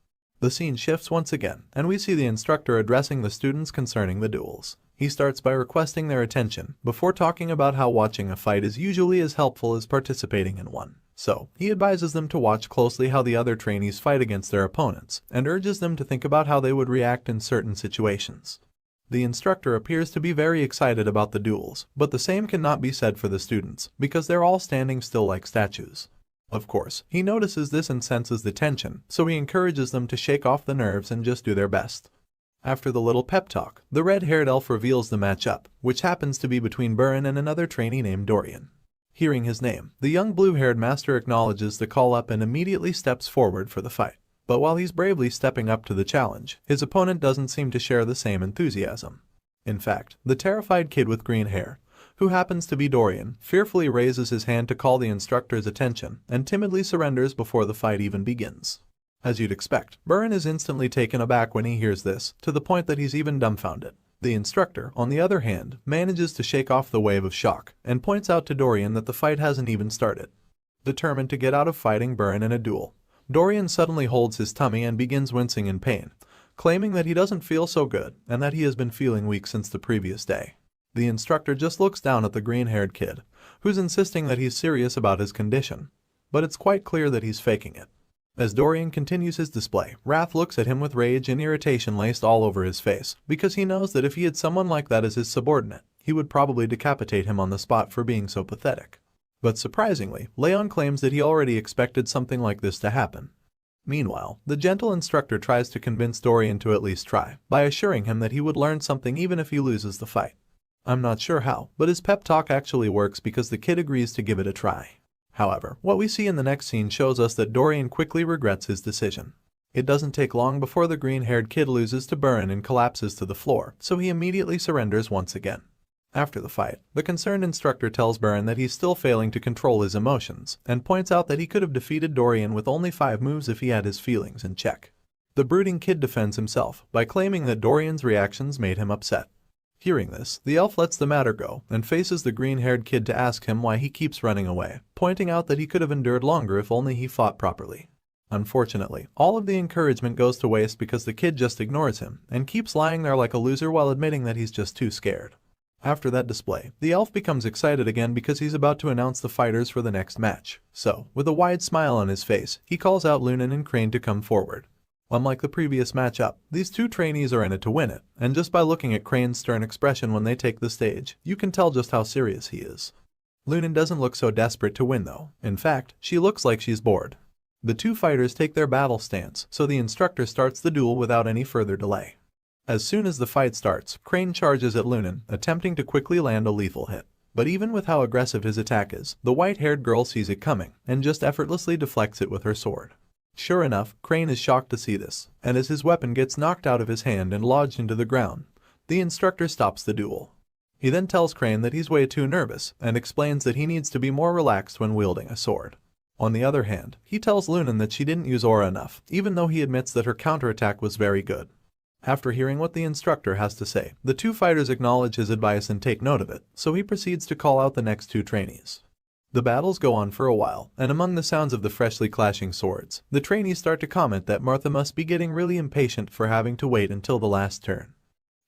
The scene shifts once again, and we see the instructor addressing the students concerning the duels. He starts by requesting their attention, before talking about how watching a fight is usually as helpful as participating in one. So, he advises them to watch closely how the other trainees fight against their opponents, and urges them to think about how they would react in certain situations. The instructor appears to be very excited about the duels, but the same cannot be said for the students, because they're all standing still like statues. Of course, he notices this and senses the tension, so he encourages them to shake off the nerves and just do their best. After the little pep talk, the red-haired elf reveals the matchup, which happens to be between Burin and another trainee named Dorian. Hearing his name, the young blue-haired master acknowledges the call-up and immediately steps forward for the fight. But while he's bravely stepping up to the challenge, his opponent doesn't seem to share the same enthusiasm. In fact, the terrified kid with green hair, who happens to be Dorian, fearfully raises his hand to call the instructor's attention and timidly surrenders before the fight even begins. As you'd expect, Burin is instantly taken aback when he hears this, to the point that he's even dumbfounded. The instructor, on the other hand, manages to shake off the wave of shock and points out to Dorian that the fight hasn't even started. Determined to get out of fighting Burin in a duel, Dorian suddenly holds his tummy and begins wincing in pain, claiming that he doesn't feel so good and that he has been feeling weak since the previous day. The instructor just looks down at the green-haired kid, who's insisting that he's serious about his condition, but it's quite clear that he's faking it. As Dorian continues his display, Wrath looks at him with rage and irritation laced all over his face, because he knows that if he had someone like that as his subordinate, he would probably decapitate him on the spot for being so pathetic. But surprisingly, Raon claims that he already expected something like this to happen. Meanwhile, the gentle instructor tries to convince Dorian to at least try, by assuring him that he would learn something even if he loses the fight. I'm not sure how, but his pep talk actually works because the kid agrees to give it a try. However, what we see in the next scene shows us that Dorian quickly regrets his decision. It doesn't take long before the green-haired kid loses to Burin and collapses to the floor, so he immediately surrenders once again. After the fight, the concerned instructor tells Burin that he's still failing to control his emotions, and points out that he could have defeated Dorian with only 5 moves if he had his feelings in check. The brooding kid defends himself by claiming that Dorian's reactions made him upset. Hearing this, the elf lets the matter go and faces the green-haired kid to ask him why he keeps running away, pointing out that he could have endured longer if only he fought properly. Unfortunately, all of the encouragement goes to waste because the kid just ignores him and keeps lying there like a loser while admitting that he's just too scared. After that display, the elf becomes excited again because he's about to announce the fighters for the next match. So, with a wide smile on his face, he calls out Lunan and Crane to come forward. Unlike the previous matchup, these two trainees are in it to win it, and just by looking at Crane's stern expression when they take the stage, you can tell just how serious he is. Lunan doesn't look so desperate to win though. In fact, she looks like she's bored. The two fighters take their battle stance, so the instructor starts the duel without any further delay. As soon as the fight starts, Crane charges at Lunan, attempting to quickly land a lethal hit. But even with how aggressive his attack is, the white-haired girl sees it coming, and just effortlessly deflects it with her sword. Sure enough, Crane is shocked to see this, and as his weapon gets knocked out of his hand and lodged into the ground, the instructor stops the duel. He then tells Crane that he's way too nervous, and explains that he needs to be more relaxed when wielding a sword. On the other hand, he tells Lunan that she didn't use aura enough, even though he admits that her counterattack was very good. After hearing what the instructor has to say, the two fighters acknowledge his advice and take note of it, so he proceeds to call out the next two trainees. The battles go on for a while, and among the sounds of the freshly clashing swords, the trainees start to comment that Martha must be getting really impatient for having to wait until the last turn.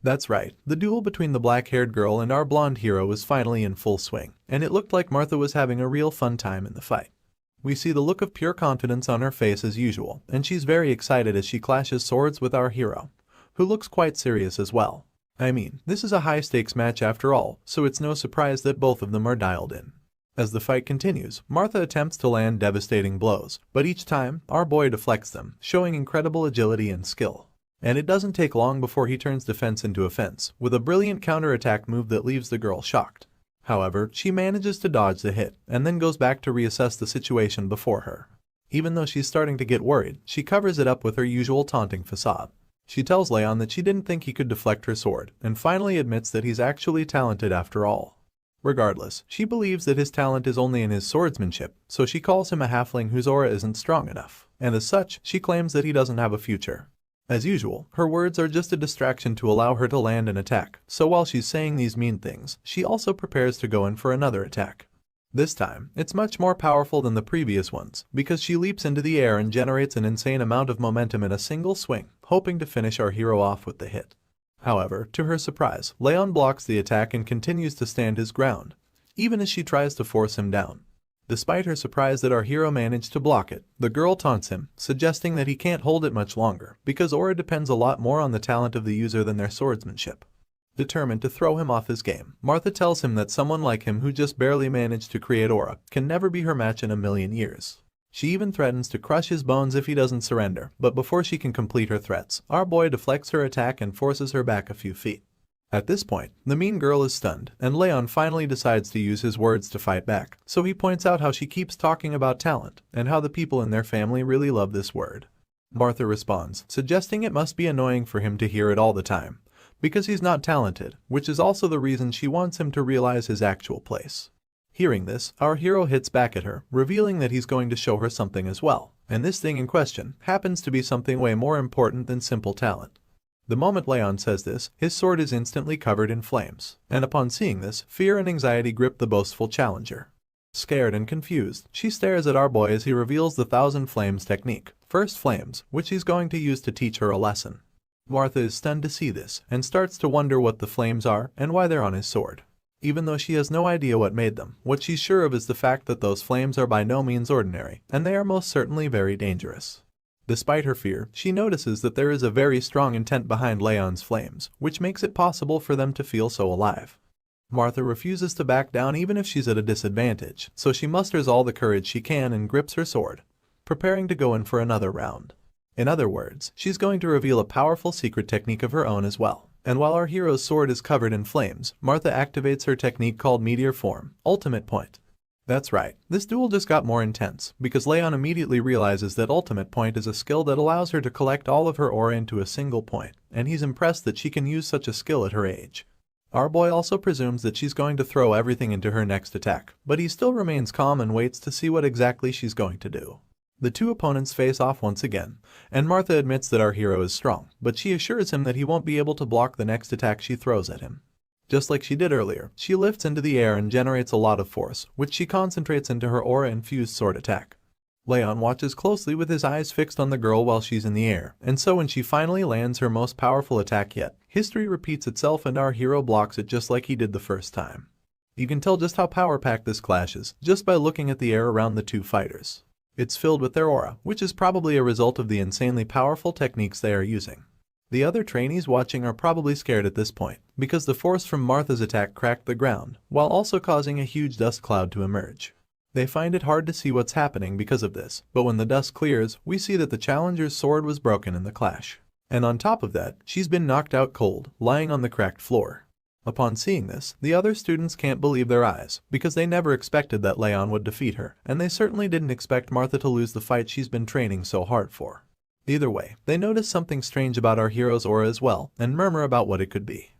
That's right, the duel between the black-haired girl and our blonde hero was finally in full swing, and it looked like Martha was having a real fun time in the fight. We see the look of pure confidence on her face as usual, and she's very excited as she clashes swords with our hero, who looks quite serious as well. I mean, this is a high-stakes match after all, so it's no surprise that both of them are dialed in. As the fight continues, Martha attempts to land devastating blows, but each time, our boy deflects them, showing incredible agility and skill. And it doesn't take long before he turns defense into offense, with a brilliant counterattack move that leaves the girl shocked. However, she manages to dodge the hit, and then goes back to reassess the situation before her. Even though she's starting to get worried, she covers it up with her usual taunting facade. She tells Raon that she didn't think he could deflect her sword, and finally admits that he's actually talented after all. Regardless, she believes that his talent is only in his swordsmanship, so she calls him a halfling whose aura isn't strong enough, and as such, she claims that he doesn't have a future. As usual, her words are just a distraction to allow her to land an attack, so while she's saying these mean things, she also prepares to go in for another attack. This time, it's much more powerful than the previous ones, because she leaps into the air and generates an insane amount of momentum in a single swing, hoping to finish our hero off with the hit. However, to her surprise, Raon blocks the attack and continues to stand his ground, even as she tries to force him down. Despite her surprise that our hero managed to block it, the girl taunts him, suggesting that he can't hold it much longer, because aura depends a lot more on the talent of the user than their swordsmanship. Determined to throw him off his game, Martha tells him that someone like him who just barely managed to create aura can never be her match in a million years. She even threatens to crush his bones if he doesn't surrender, but before she can complete her threats, our boy deflects her attack and forces her back a few feet. At this point, the mean girl is stunned, and Raon finally decides to use his words to fight back, so he points out how she keeps talking about talent, and how the people in their family really love this word. Martha responds, suggesting it must be annoying for him to hear it all the time, because he's not talented, which is also the reason she wants him to realize his actual place. Hearing this, our hero hits back at her, revealing that he's going to show her something as well, and this thing in question happens to be something way more important than simple talent. The moment Raon says this, his sword is instantly covered in flames, and upon seeing this, fear and anxiety grip the boastful challenger. Scared and confused, she stares at our boy as he reveals the Thousand Flames technique, First Flames, which he's going to use to teach her a lesson. Martha is stunned to see this, and starts to wonder what the flames are and why they're on his sword. Even though she has no idea what made them, what she's sure of is the fact that those flames are by no means ordinary, and they are most certainly very dangerous. Despite her fear, she notices that there is a very strong intent behind Raon's flames, which makes it possible for them to feel so alive. Martha refuses to back down even if she's at a disadvantage, so she musters all the courage she can and grips her sword, preparing to go in for another round. In other words, she's going to reveal a powerful secret technique of her own as well. And while our hero's sword is covered in flames, Martha activates her technique called Meteor Form, Ultimate Point. That's right, this duel just got more intense, because Raon immediately realizes that Ultimate Point is a skill that allows her to collect all of her aura into a single point, and he's impressed that she can use such a skill at her age. Our boy also presumes that she's going to throw everything into her next attack, but he still remains calm and waits to see what exactly she's going to do. The two opponents face off once again, and Martha admits that our hero is strong, but she assures him that he won't be able to block the next attack she throws at him. Just like she did earlier, she lifts into the air and generates a lot of force, which she concentrates into her aura-infused sword attack. Raon watches closely with his eyes fixed on the girl while she's in the air, and so when she finally lands her most powerful attack yet, history repeats itself and our hero blocks it just like he did the first time. You can tell just how power-packed this clash is, just by looking at the air around the two fighters. It's filled with their aura, which is probably a result of the insanely powerful techniques they are using. The other trainees watching are probably scared at this point, because the force from Martha's attack cracked the ground, while also causing a huge dust cloud to emerge. They find it hard to see what's happening because of this, but when the dust clears, we see that the challenger's sword was broken in the clash. And on top of that, she's been knocked out cold, lying on the cracked floor. Upon seeing this, the other students can't believe their eyes, because they never expected that Raon would defeat her, and they certainly didn't expect Martha to lose the fight she's been training so hard for. Either way, they notice something strange about our hero's aura as well, and murmur about what it could be.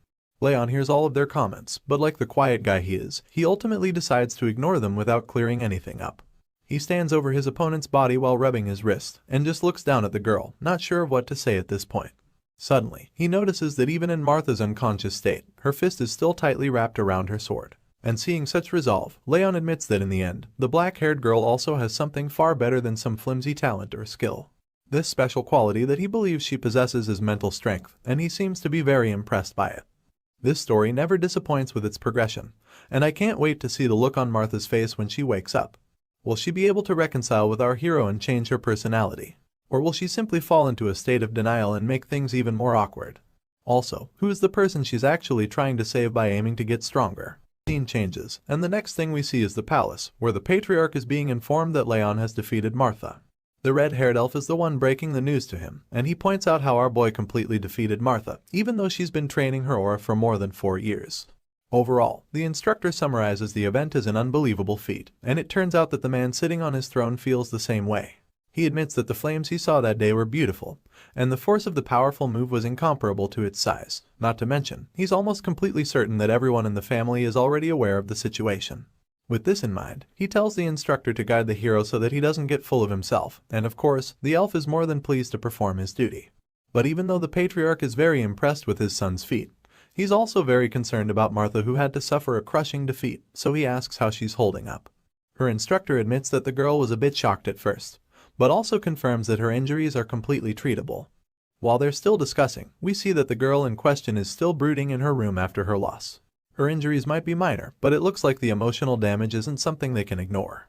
Raon hears all of their comments, but like the quiet guy he is, he ultimately decides to ignore them without clearing anything up. He stands over his opponent's body while rubbing his wrist and just looks down at the girl, not sure of what to say at this point. Suddenly, he notices that even in Martha's unconscious state, her fist is still tightly wrapped around her sword. And seeing such resolve, Raon admits that in the end, the black-haired girl also has something far better than some flimsy talent or skill. This special quality that he believes she possesses is mental strength, and he seems to be very impressed by it. This story never disappoints with its progression, and I can't wait to see the look on Martha's face when she wakes up. Will she be able to reconcile with our hero and change her personality? Or will she simply fall into a state of denial and make things even more awkward? Also, who is the person she's actually trying to save by aiming to get stronger? The scene changes, and the next thing we see is the palace, where the patriarch is being informed that Raon has defeated Martha. The red-haired elf is the one breaking the news to him, and he points out how our boy completely defeated Martha, even though she's been training her aura for more than 4 years. Overall, the instructor summarizes the event as an unbelievable feat, and it turns out that the man sitting on his throne feels the same way. He admits that the flames he saw that day were beautiful, and the force of the powerful move was incomparable to its size. Not to mention, he's almost completely certain that everyone in the family is already aware of the situation. With this in mind, he tells the instructor to guide the hero so that he doesn't get full of himself, and of course, the elf is more than pleased to perform his duty. But even though the patriarch is very impressed with his son's feat, he's also very concerned about Martha, who had to suffer a crushing defeat, so he asks how she's holding up. Her instructor admits that the girl was a bit shocked at first, but also confirms that her injuries are completely treatable. While they're still discussing, we see that the girl in question is still brooding in her room after her loss. Her injuries might be minor, but it looks like the emotional damage isn't something they can ignore.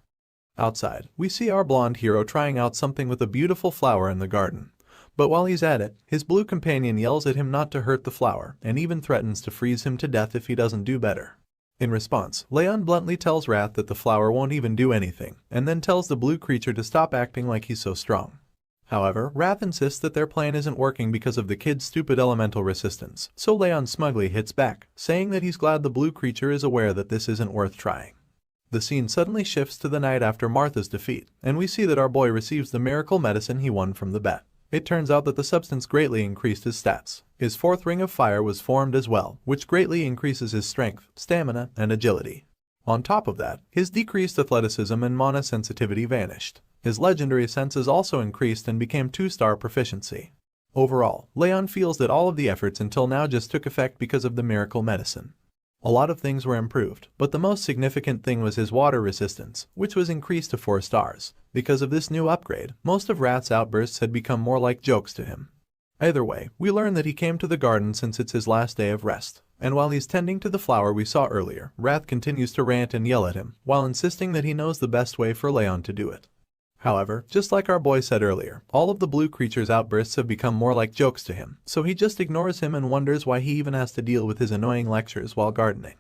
Outside, we see our blonde hero trying out something with a beautiful flower in the garden. But while he's at it, his blue companion yells at him not to hurt the flower and even threatens to freeze him to death if he doesn't do better. In response, Raon bluntly tells Wrath that the flower won't even do anything, and then tells the blue creature to stop acting like he's so strong. However, Wrath insists that their plan isn't working because of the kid's stupid elemental resistance, so Raon smugly hits back, saying that he's glad the blue creature is aware that this isn't worth trying. The scene suddenly shifts to the night after Martha's defeat, and we see that our boy receives the miracle medicine he won from the bet. It turns out that the substance greatly increased his stats. His 4th ring of fire was formed as well, which greatly increases his strength, stamina, and agility. On top of that, his decreased athleticism and mana sensitivity vanished. His legendary senses also increased and became 2-star proficiency. Overall, Raon feels that all of the efforts until now just took effect because of the miracle medicine. A lot of things were improved, but the most significant thing was his water resistance, which was increased to 4 stars. Because of this new upgrade, most of Wrath's outbursts had become more like jokes to him. Either way, we learn that he came to the garden since it's his last day of rest, and while he's tending to the flower we saw earlier, Wrath continues to rant and yell at him, while insisting that he knows the best way for Raon to do it. However, just like our boy said earlier, all of the blue creature's outbursts have become more like jokes to him, so he just ignores him and wonders why he even has to deal with his annoying lectures while gardening.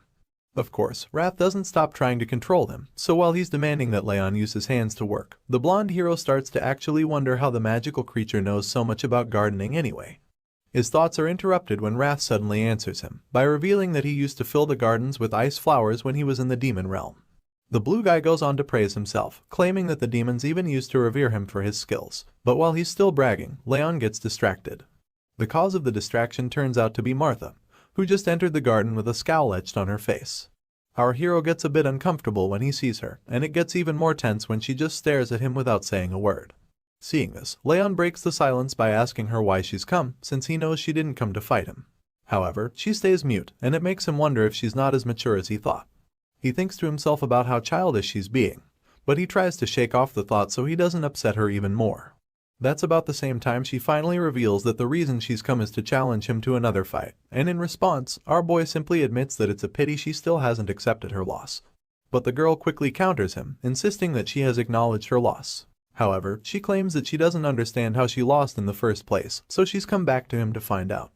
Of course, Wrath doesn't stop trying to control him, so while he's demanding that Raon use his hands to work, the blonde hero starts to actually wonder how the magical creature knows so much about gardening anyway. His thoughts are interrupted when Wrath suddenly answers him, by revealing that he used to fill the gardens with ice flowers when he was in the demon realm. The blue guy goes on to praise himself, claiming that the demons even used to revere him for his skills, but while he's still bragging, Raon gets distracted. The cause of the distraction turns out to be Martha, who just entered the garden with a scowl etched on her face. Our hero gets a bit uncomfortable when he sees her, and it gets even more tense when she just stares at him without saying a word. Seeing this, Raon breaks the silence by asking her why she's come, since he knows she didn't come to fight him. However, she stays mute, and it makes him wonder if she's not as mature as he thought. He thinks to himself about how childish she's being, but he tries to shake off the thought so he doesn't upset her even more. That's about the same time she finally reveals that the reason she's come is to challenge him to another fight, and in response, our boy simply admits that it's a pity she still hasn't accepted her loss. But the girl quickly counters him, insisting that she has acknowledged her loss. However, she claims that she doesn't understand how she lost in the first place, so she's come back to him to find out.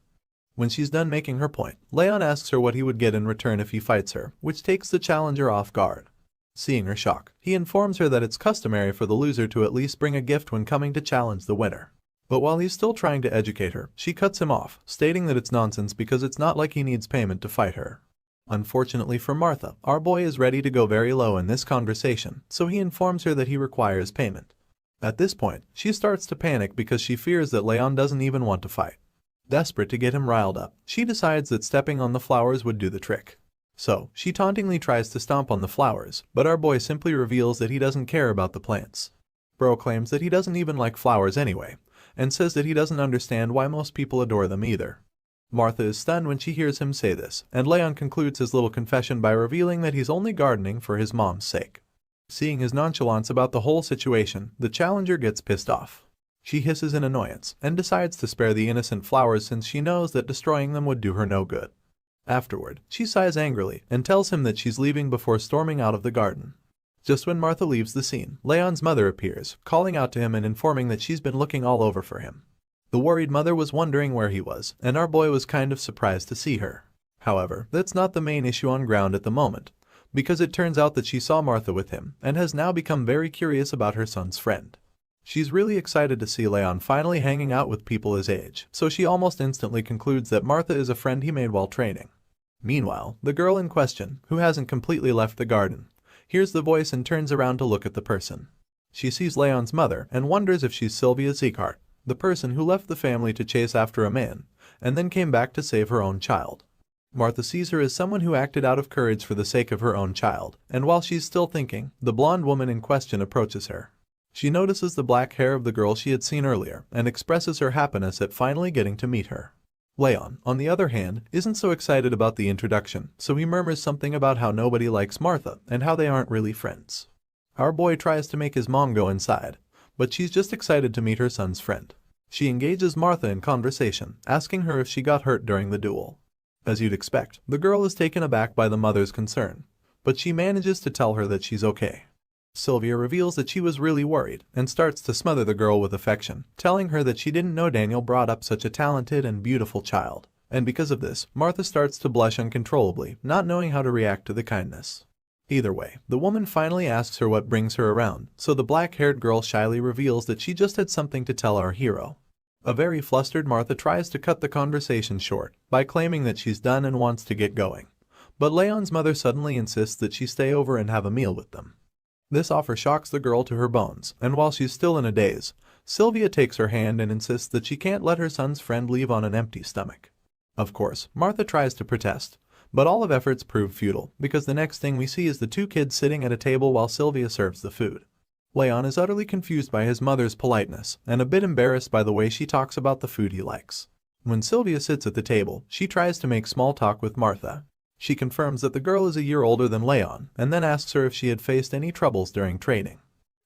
When she's done making her point, Raon asks her what he would get in return if he fights her, which takes the challenger off guard. Seeing her shock, he informs her that it's customary for the loser to at least bring a gift when coming to challenge the winner. But while he's still trying to educate her, she cuts him off, stating that it's nonsense because it's not like he needs payment to fight her. Unfortunately for Martha, our boy is ready to go very low in this conversation, so he informs her that he requires payment. At this point, she starts to panic because she fears that Raon doesn't even want to fight. Desperate to get him riled up, she decides that stepping on the flowers would do the trick. So, she tauntingly tries to stomp on the flowers, but our boy simply reveals that he doesn't care about the plants. Bro claims that he doesn't even like flowers anyway, and says that he doesn't understand why most people adore them either. Martha is stunned when she hears him say this, and Leon concludes his little confession by revealing that he's only gardening for his mom's sake. Seeing his nonchalance about the whole situation, the challenger gets pissed off. She hisses in annoyance, and decides to spare the innocent flowers since she knows that destroying them would do her no good. Afterward, she sighs angrily and tells him that she's leaving before storming out of the garden. Just when Martha leaves the scene, Leon's mother appears, calling out to him and informing that she's been looking all over for him. The worried mother was wondering where he was, and our boy was kind of surprised to see her. However, that's not the main issue on ground at the moment, because it turns out that she saw Martha with him and has now become very curious about her son's friend. She's really excited to see Leon finally hanging out with people his age, so she almost instantly concludes that Martha is a friend he made while training. Meanwhile, the girl in question, who hasn't completely left the garden, hears the voice and turns around to look at the person. She sees Leon's mother and wonders if she's Sylvia Sieghart, the person who left the family to chase after a man, and then came back to save her own child. Martha sees her as someone who acted out of courage for the sake of her own child, and while she's still thinking, the blonde woman in question approaches her. She notices the black hair of the girl she had seen earlier and expresses her happiness at finally getting to meet her. Leon, on the other hand, isn't so excited about the introduction, so he murmurs something about how nobody likes Martha and how they aren't really friends. Our boy tries to make his mom go inside, but she's just excited to meet her son's friend. She engages Martha in conversation, asking her if she got hurt during the duel. As you'd expect, the girl is taken aback by the mother's concern, but she manages to tell her that she's okay. Sylvia reveals that she was really worried and starts to smother the girl with affection, telling her that she didn't know Daniel brought up such a talented and beautiful child. And because of this, Martha starts to blush uncontrollably, not knowing how to react to the kindness. Either way, the woman finally asks her what brings her around, so the black-haired girl shyly reveals that she just had something to tell our hero. A very flustered Martha tries to cut the conversation short by claiming that she's done and wants to get going. But Leon's mother suddenly insists that she stay over and have a meal with them. This offer shocks the girl to her bones, and while she's still in a daze, Sylvia takes her hand and insists that she can't let her son's friend leave on an empty stomach. Of course, Martha tries to protest, but all of efforts prove futile because the next thing we see is the two kids sitting at a table while Sylvia serves the food. Leon is utterly confused by his mother's politeness and a bit embarrassed by the way she talks about the food he likes. When Sylvia sits at the table, she tries to make small talk with Martha. She confirms that the girl is a year older than Leon and then asks her if she had faced any troubles during training.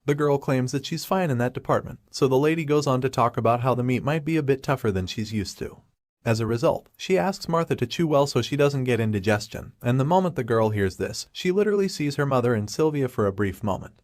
The girl claims that she's fine in that department, so the lady goes on to talk about how the meat might be a bit tougher than she's used to. As a result, she asks Martha to chew well so she doesn't get indigestion, and the moment the girl hears this, she literally sees her mother and Sylvia for a brief moment.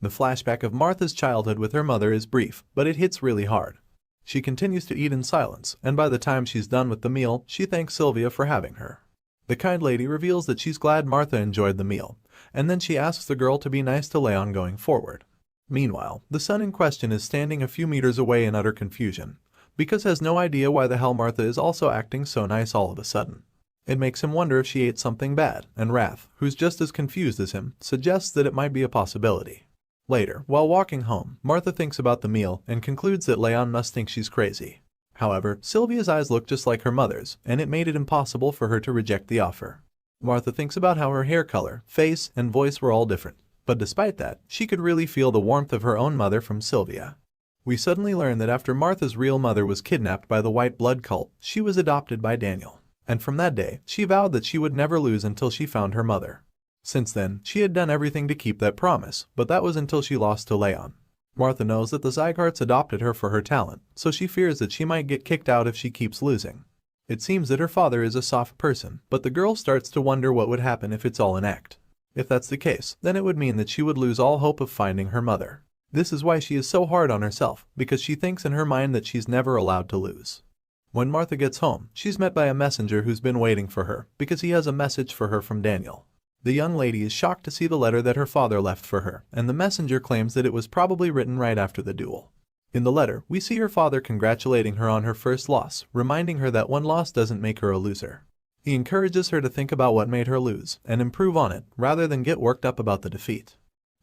The flashback of Martha's childhood with her mother is brief, but it hits really hard. She continues to eat in silence, and by the time she's done with the meal, she thanks Sylvia for having her. The kind lady reveals that she's glad Martha enjoyed the meal, and then she asks the girl to be nice to Leon going forward. Meanwhile, the son in question is standing a few meters away in utter confusion, because has no idea why the hell Martha is also acting so nice all of a sudden. It makes him wonder if she ate something bad, and Wrath, who's just as confused as him, suggests that it might be a possibility. Later, while walking home, Martha thinks about the meal and concludes that Leon must think she's crazy. However, Sylvia's eyes look just like her mother's, and it made it impossible for her to reject the offer. Martha thinks about how her hair color, face, and voice were all different, but despite that, she could really feel the warmth of her own mother from Sylvia. We suddenly learn that after Martha's real mother was kidnapped by the White Blood cult, she was adopted by Daniel, and from that day, she vowed that she would never lose until she found her mother. Since then, she had done everything to keep that promise, but that was until she lost to Leon. Martha knows that the Siegharts adopted her for her talent, so she fears that she might get kicked out if she keeps losing. It seems that her father is a soft person, but the girl starts to wonder what would happen if it's all an act. If that's the case, then it would mean that she would lose all hope of finding her mother. This is why she is so hard on herself, because she thinks in her mind that she's never allowed to lose. When Martha gets home, she's met by a messenger who's been waiting for her, because he has a message for her from Daniel. The young lady is shocked to see the letter that her father left for her, and the messenger claims that it was probably written right after the duel. In the letter, we see her father congratulating her on her first loss, reminding her that one loss doesn't make her a loser. He encourages her to think about what made her lose, and improve on it, rather than get worked up about the defeat.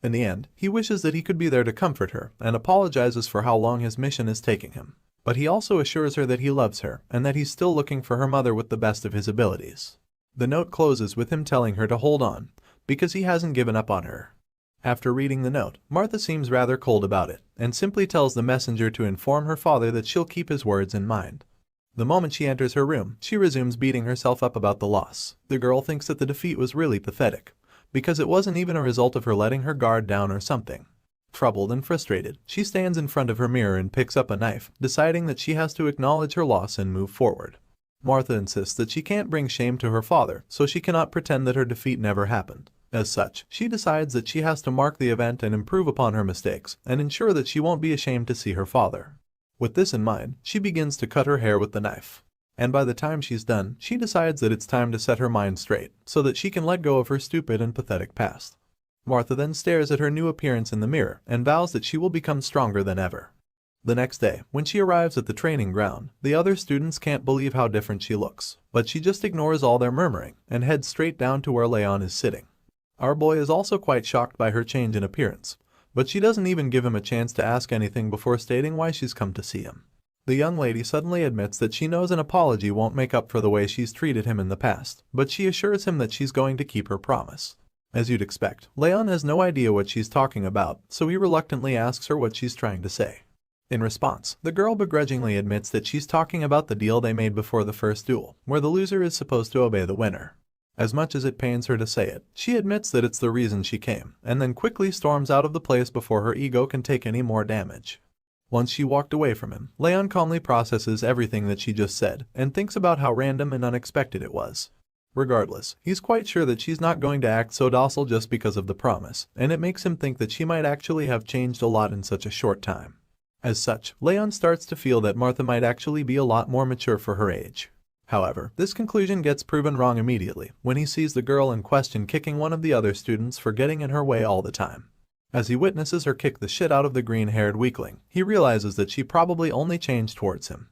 In the end, he wishes that he could be there to comfort her, and apologizes for how long his mission is taking him. But he also assures her that he loves her, and that he's still looking for her mother with the best of his abilities. The note closes with him telling her to hold on, because he hasn't given up on her. After reading the note, Martha seems rather cold about it, and simply tells the messenger to inform her father that she'll keep his words in mind. The moment she enters her room, she resumes beating herself up about the loss. The girl thinks that the defeat was really pathetic, because it wasn't even a result of her letting her guard down or something. Troubled and frustrated, she stands in front of her mirror and picks up a knife, deciding that she has to acknowledge her loss and move forward. Martha insists that she can't bring shame to her father, so she cannot pretend that her defeat never happened. As such, she decides that she has to mark the event and improve upon her mistakes, and ensure that she won't be ashamed to see her father. With this in mind, she begins to cut her hair with the knife. And by the time she's done, she decides that it's time to set her mind straight, so that she can let go of her stupid and pathetic past. Martha then stares at her new appearance in the mirror and vows that she will become stronger than ever. The next day, when she arrives at the training ground, the other students can't believe how different she looks, but she just ignores all their murmuring and heads straight down to where Raon is sitting. Our boy is also quite shocked by her change in appearance, but she doesn't even give him a chance to ask anything before stating why she's come to see him. The young lady suddenly admits that she knows an apology won't make up for the way she's treated him in the past, but she assures him that she's going to keep her promise. As you'd expect, Raon has no idea what she's talking about, so he reluctantly asks her what she's trying to say. In response, the girl begrudgingly admits that she's talking about the deal they made before the first duel, where the loser is supposed to obey the winner. As much as it pains her to say it, she admits that it's the reason she came, and then quickly storms out of the place before her ego can take any more damage. Once she walked away from him, Raon calmly processes everything that she just said, and thinks about how random and unexpected it was. Regardless, he's quite sure that she's not going to act so docile just because of the promise, and it makes him think that she might actually have changed a lot in such a short time. As such, Raon starts to feel that Martha might actually be a lot more mature for her age. However, this conclusion gets proven wrong immediately when he sees the girl in question kicking one of the other students for getting in her way all the time. As he witnesses her kick the shit out of the green-haired weakling, he realizes that she probably only changed towards him.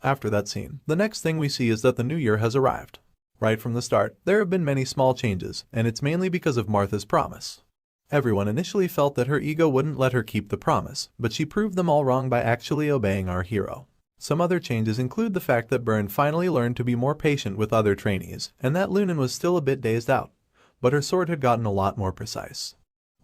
After that scene, the next thing we see is that the new year has arrived. Right from the start, there have been many small changes, and it's mainly because of Martha's promise. Everyone initially felt that her ego wouldn't let her keep the promise, but she proved them all wrong by actually obeying our hero. Some other changes include the fact that Byrne finally learned to be more patient with other trainees, and that Lunan was still a bit dazed out, but her sword had gotten a lot more precise.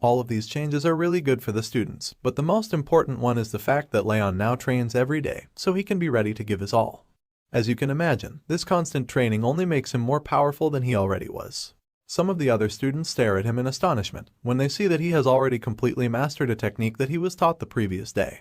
All of these changes are really good for the students, but the most important one is the fact that Raon now trains every day, so he can be ready to give his all. As you can imagine, this constant training only makes him more powerful than he already was. Some of the other students stare at him in astonishment when they see that he has already completely mastered a technique that he was taught the previous day.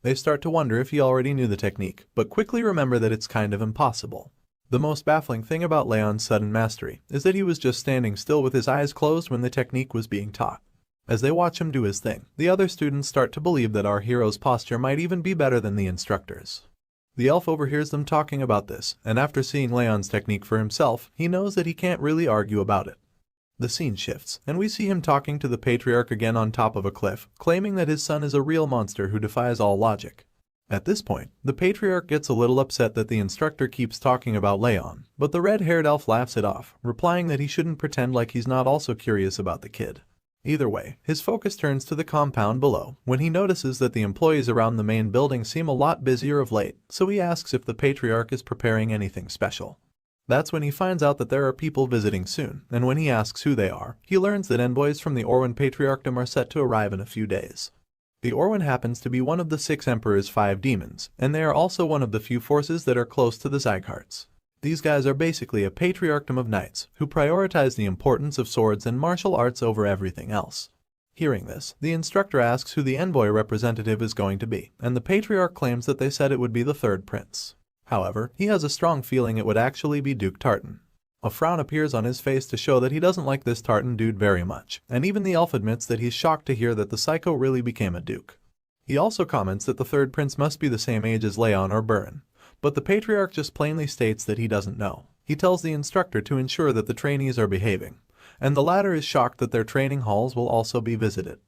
They start to wonder if he already knew the technique, but quickly remember that it's kind of impossible. The most baffling thing about Raon's sudden mastery is that he was just standing still with his eyes closed when the technique was being taught. As they watch him do his thing, the other students start to believe that our hero's posture might even be better than the instructor's. The elf overhears them talking about this, and after seeing Raon's technique for himself, he knows that he can't really argue about it. The scene shifts, and we see him talking to the patriarch again on top of a cliff, claiming that his son is a real monster who defies all logic. At this point, the patriarch gets a little upset that the instructor keeps talking about Raon, but the red-haired elf laughs it off, replying that he shouldn't pretend like he's not also curious about the kid. Either way, his focus turns to the compound below when he notices that the employees around the main building seem a lot busier of late, so he asks if the patriarch is preparing anything special. That's when he finds out that there are people visiting soon, and when he asks who they are, he learns that envoys from the Orwen Patriarchdom are set to arrive in a few days. The Orwen happens to be one of the 6 Emperor's 5 demons, and they are also one of the few forces that are close to the Siegharts. These guys are basically a patriarchdom of knights who prioritize the importance of swords and martial arts over everything else. Hearing this, the instructor asks who the envoy representative is going to be, and the patriarch claims that they said it would be the 3rd prince. However, he has a strong feeling it would actually be Duke Tartan. A frown appears on his face to show that he doesn't like this Tartan dude very much, and even the elf admits that he's shocked to hear that the psycho really became a duke. He also comments that the 3rd prince must be the same age as Raon or Byrne, but the patriarch just plainly states that he doesn't know. He tells the instructor to ensure that the trainees are behaving, and the latter is shocked that their training halls will also be visited.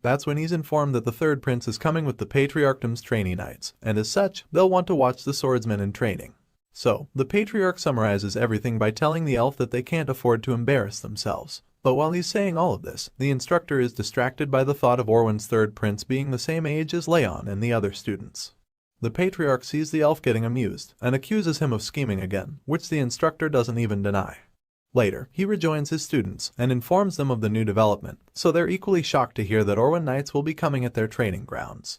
That's when he's informed that the 3rd prince is coming with the patriarchdom's trainee knights, and as such, they'll want to watch the swordsman in training. So, the patriarch summarizes everything by telling the elf that they can't afford to embarrass themselves. But while he's saying all of this, the instructor is distracted by the thought of Orwen's 3rd prince being the same age as Raon and the other students. The patriarch sees the elf getting amused, and accuses him of scheming again, which the instructor doesn't even deny. Later, he rejoins his students and informs them of the new development, so they're equally shocked to hear that Orwen Knights will be coming at their training grounds.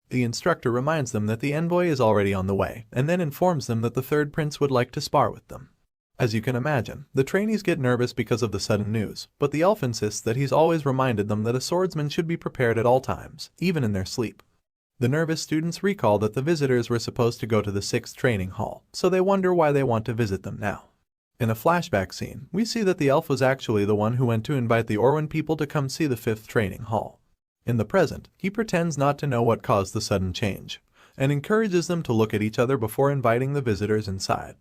The instructor reminds them that the envoy is already on the way, and then informs them that the third prince would like to spar with them. As you can imagine, the trainees get nervous because of the sudden news, but the elf insists that he's always reminded them that a swordsman should be prepared at all times, even in their sleep. The nervous students recall that the visitors were supposed to go to the 6th training hall, so they wonder why they want to visit them now. In a flashback scene, we see that the elf was actually the one who went to invite the Orwen people to come see the 5th training hall. In the present, he pretends not to know what caused the sudden change, and encourages them to look at each other before inviting the visitors inside.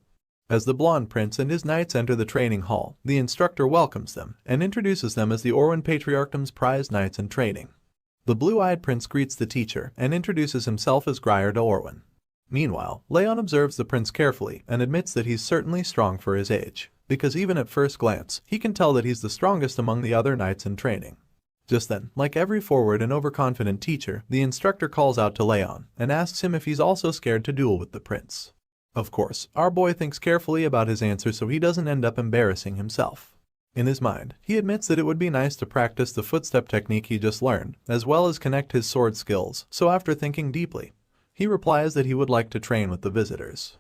As the blonde prince and his knights enter the training hall, the instructor welcomes them and introduces them as the Orwen Patriarchdom's prized knights in training. The blue-eyed prince greets the teacher and introduces himself as Grier de Orwen. Meanwhile, Raon observes the prince carefully and admits that he's certainly strong for his age, because even at first glance, he can tell that he's the strongest among the other knights in training. Just then, like every forward and overconfident teacher, the instructor calls out to Raon and asks him if he's also scared to duel with the prince. Of course, our boy thinks carefully about his answer so he doesn't end up embarrassing himself. In his mind, he admits that it would be nice to practice the footstep technique he just learned, as well as connect his sword skills, so after thinking deeply, he replies that he would like to train with the visitors.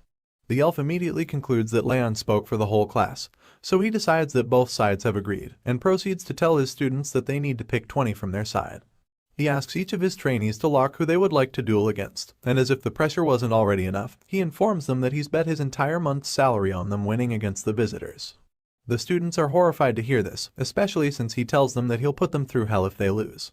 The elf immediately concludes that Raon spoke for the whole class, so he decides that both sides have agreed, and proceeds to tell his students that they need to pick 20 from their side. He asks each of his trainees to lock who they would like to duel against, and as if the pressure wasn't already enough, he informs them that he's bet his entire month's salary on them winning against the visitors. The students are horrified to hear this, especially since he tells them that he'll put them through hell if they lose.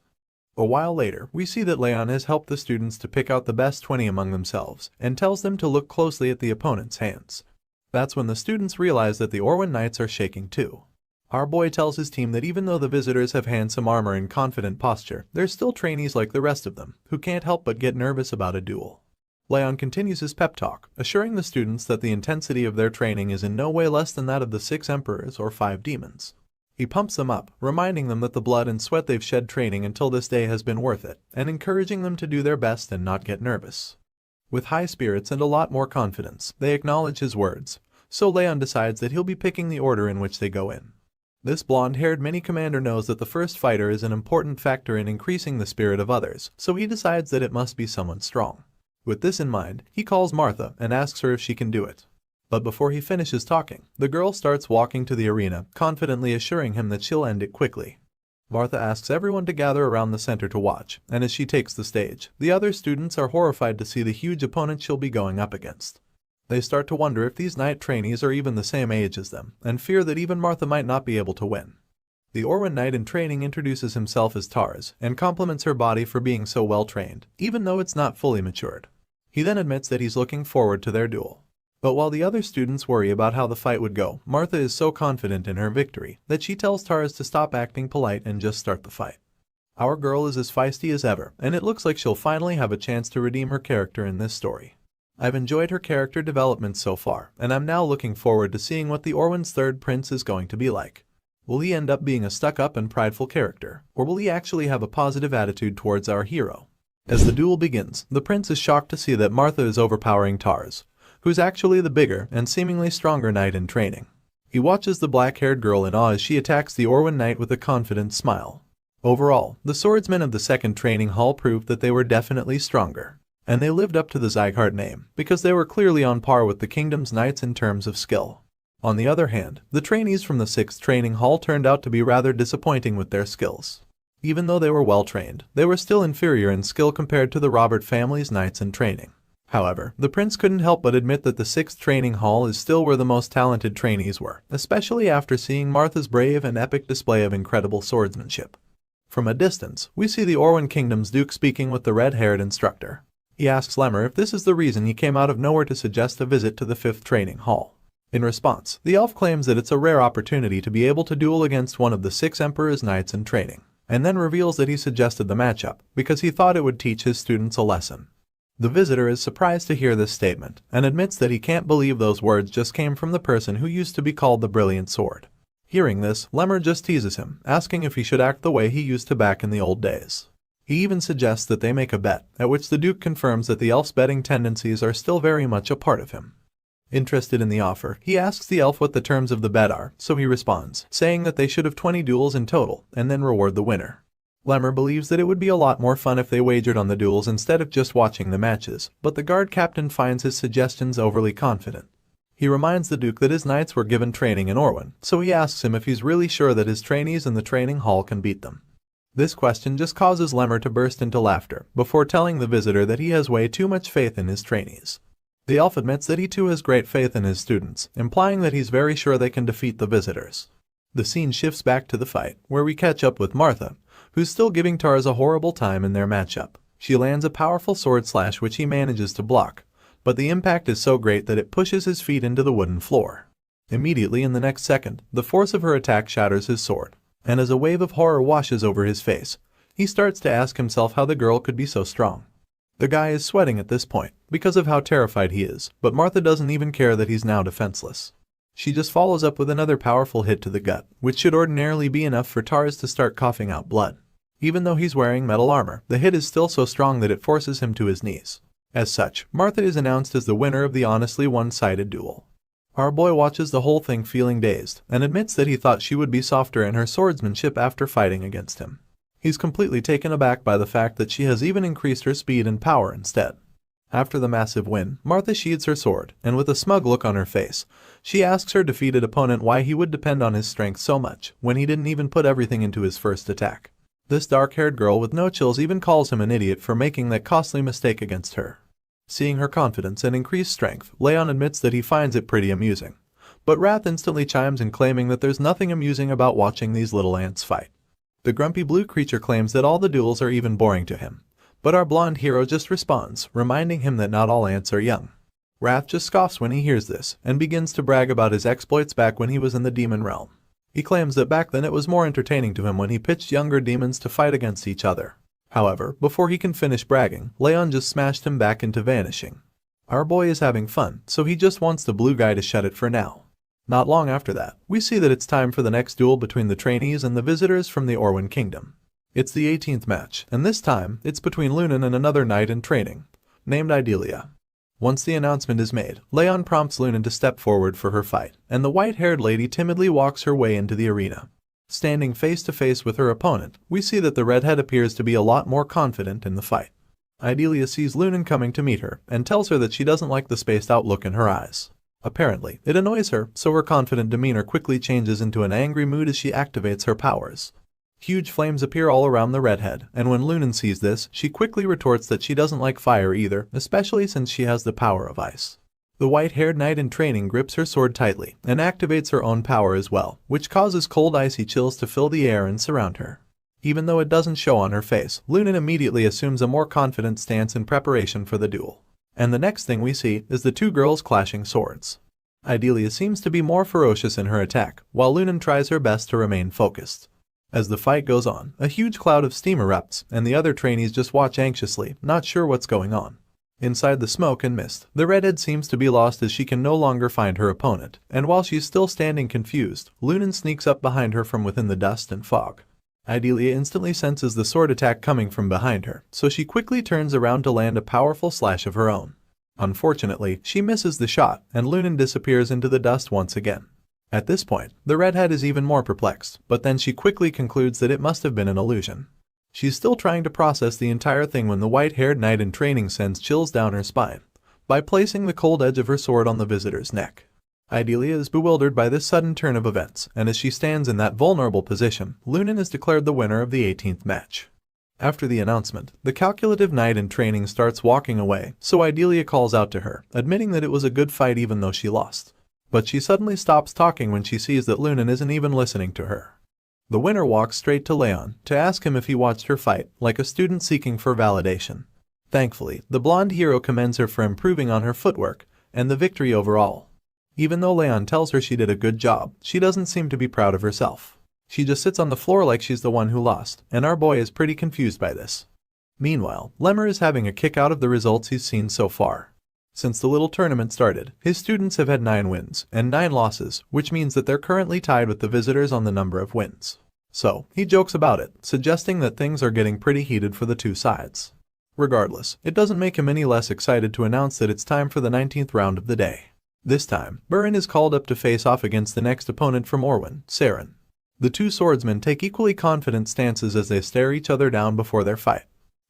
A while later, we see that Raon has helped the students to pick out the best 20 among themselves, and tells them to look closely at the opponent's hands. That's when the students realize that the Orwen Knights are shaking too. Our boy tells his team that even though the visitors have handsome armor and confident posture, they're still trainees like the rest of them, who can't help but get nervous about a duel. Raon continues his pep talk, assuring the students that the intensity of their training is in no way less than that of the 6 emperors or 5 demons. He pumps them up, reminding them that the blood and sweat they've shed training until this day has been worth it, and encouraging them to do their best and not get nervous. With high spirits and a lot more confidence, they acknowledge his words, so Raon decides that he'll be picking the order in which they go in. This blonde-haired mini-commander knows that the first fighter is an important factor in increasing the spirit of others, so he decides that it must be someone strong. With this in mind, he calls Martha and asks her if she can do it. But before he finishes talking, the girl starts walking to the arena, confidently assuring him that she'll end it quickly. Martha asks everyone to gather around the center to watch, and as she takes the stage, the other students are horrified to see the huge opponent she'll be going up against. They start to wonder if these knight trainees are even the same age as them, and fear that even Martha might not be able to win. The Orwen knight in training introduces himself as Tars, and compliments her body for being so well trained, even though it's not fully matured. He then admits that he's looking forward to their duel. But while the other students worry about how the fight would go, Martha is so confident in her victory that she tells Tars to stop acting polite and just start the fight. Our girl is as feisty as ever, and it looks like she'll finally have a chance to redeem her character in this story. I've enjoyed her character development so far, and I'm now looking forward to seeing what the Orwen's third prince is going to be like. Will he end up being a stuck-up and prideful character, or will he actually have a positive attitude towards our hero? As the duel begins, the prince is shocked to see that Martha is overpowering Tars, who's actually the bigger and seemingly stronger knight in training. He watches the black-haired girl in awe as she attacks the Orwen knight with a confident smile. Overall, the swordsmen of the 2nd training hall proved that they were definitely stronger. And they lived up to the Sieghart name, because they were clearly on par with the kingdom's knights in terms of skill. On the other hand, the trainees from the 6th training hall turned out to be rather disappointing with their skills. Even though they were well trained, they were still inferior in skill compared to the Robert family's knights in training. However, the prince couldn't help but admit that the 6th training hall is still where the most talented trainees were, especially after seeing Martha's brave and epic display of incredible swordsmanship. From a distance, we see the Orwen Kingdom's duke speaking with the red-haired instructor. He asks Lemmer if this is the reason he came out of nowhere to suggest a visit to the 5th training hall. In response, the elf claims that it's a rare opportunity to be able to duel against one of the 6 emperor's knights in training, and then reveals that he suggested the matchup because he thought it would teach his students a lesson. The visitor is surprised to hear this statement, and admits that he can't believe those words just came from the person who used to be called the Brilliant Sword. Hearing this, Lemmer just teases him, asking if he should act the way he used to back in the old days. He even suggests that they make a bet, at which the Duke confirms that the elf's betting tendencies are still very much a part of him. Interested in the offer, he asks the elf what the terms of the bet are, so he responds, saying that they should have 20 duels in total, and then reward the winner. Lemmer believes that it would be a lot more fun if they wagered on the duels instead of just watching the matches, but the guard captain finds his suggestions overly confident. He reminds the Duke that his knights were given training in Orwyn, so he asks him if he's really sure that his trainees in the training hall can beat them. This question just causes Lemmer to burst into laughter, before telling the visitor that he has way too much faith in his trainees. The elf admits that he too has great faith in his students, implying that he's very sure they can defeat the visitors. The scene shifts back to the fight, where we catch up with Martha, who's still giving Tars a horrible time in their matchup. She lands a powerful sword slash which he manages to block, but the impact is so great that it pushes his feet into the wooden floor. Immediately in the next second, the force of her attack shatters his sword, and as a wave of horror washes over his face, he starts to ask himself how the girl could be so strong. The guy is sweating at this point, because of how terrified he is, but Martha doesn't even care that he's now defenseless. She just follows up with another powerful hit to the gut, which should ordinarily be enough for Tars to start coughing out blood. Even though he's wearing metal armor, the hit is still so strong that it forces him to his knees. As such, Martha is announced as the winner of the honestly one-sided duel. Our boy watches the whole thing feeling dazed, and admits that he thought she would be softer in her swordsmanship after fighting against him. He's completely taken aback by the fact that she has even increased her speed and power instead. After the massive win, Martha sheathes her sword, and with a smug look on her face, she asks her defeated opponent why he would depend on his strength so much when he didn't even put everything into his first attack. This dark-haired girl with no chills even calls him an idiot for making that costly mistake against her. Seeing her confidence and increased strength, Raon admits that he finds it pretty amusing. But Wrath instantly chimes in claiming that there's nothing amusing about watching these little ants fight. The grumpy blue creature claims that all the duels are even boring to him, but our blonde hero just responds, reminding him that not all ants are young. Wrath just scoffs when he hears this, and begins to brag about his exploits back when he was in the demon realm. He claims that back then it was more entertaining to him when he pitched younger demons to fight against each other. However, before he can finish bragging, Raon just smashed him back into vanishing. Our boy is having fun, so he just wants the blue guy to shut it for now. Not long after that, we see that it's time for the next duel between the trainees and the visitors from the Orwyn Kingdom. It's the 18th match, and this time, it's between Lunan and another knight in training, named Idalia. Once the announcement is made, Raon prompts Lunan to step forward for her fight, and the white-haired lady timidly walks her way into the arena. Standing face to face with her opponent, we see that the redhead appears to be a lot more confident in the fight. Idalia sees Lunan coming to meet her, and tells her that she doesn't like the spaced-out look in her eyes. Apparently, it annoys her, so her confident demeanor quickly changes into an angry mood as she activates her powers. Huge flames appear all around the redhead, and when Lunan sees this, she quickly retorts that she doesn't like fire either, especially since she has the power of ice. The white-haired knight in training grips her sword tightly, and activates her own power as well, which causes cold icy chills to fill the air and surround her. Even though it doesn't show on her face, Lunan immediately assumes a more confident stance in preparation for the duel. And the next thing we see is the two girls clashing swords. Idalia seems to be more ferocious in her attack, while Lunan tries her best to remain focused. As the fight goes on, a huge cloud of steam erupts, and the other trainees just watch anxiously, not sure what's going on. Inside the smoke and mist, the redhead seems to be lost as she can no longer find her opponent, and while she's still standing confused, Lunan sneaks up behind her from within the dust and fog. Idalia instantly senses the sword attack coming from behind her, so she quickly turns around to land a powerful slash of her own. Unfortunately, she misses the shot, and Lunan disappears into the dust once again. At this point, the redhead is even more perplexed, but then she quickly concludes that it must have been an illusion. She's still trying to process the entire thing when the white-haired knight in training sends chills down her spine by placing the cold edge of her sword on the visitor's neck. Idalia is bewildered by this sudden turn of events, and as she stands in that vulnerable position, Lunan is declared the winner of the 18th match. After the announcement, the calculative knight in training starts walking away, so Idalia calls out to her, admitting that it was a good fight even though she lost. But she suddenly stops talking when she sees that Lunan isn't even listening to her. The winner walks straight to Raon to ask him if he watched her fight, like a student seeking for validation. Thankfully, the blonde hero commends her for improving on her footwork and the victory overall. Even though Raon tells her she did a good job, she doesn't seem to be proud of herself. She just sits on the floor like she's the one who lost, and our boy is pretty confused by this. Meanwhile, Lemmer is having a kick out of the results he's seen so far. Since the little tournament started, his students have had 9 wins and 9 losses, which means that they're currently tied with the visitors on the number of wins. So, he jokes about it, suggesting that things are getting pretty heated for the two sides. Regardless, it doesn't make him any less excited to announce that it's time for the 19th round of the day. This time, Burin is called up to face off against the next opponent from Orwin, Saren. The two swordsmen take equally confident stances as they stare each other down before their fight.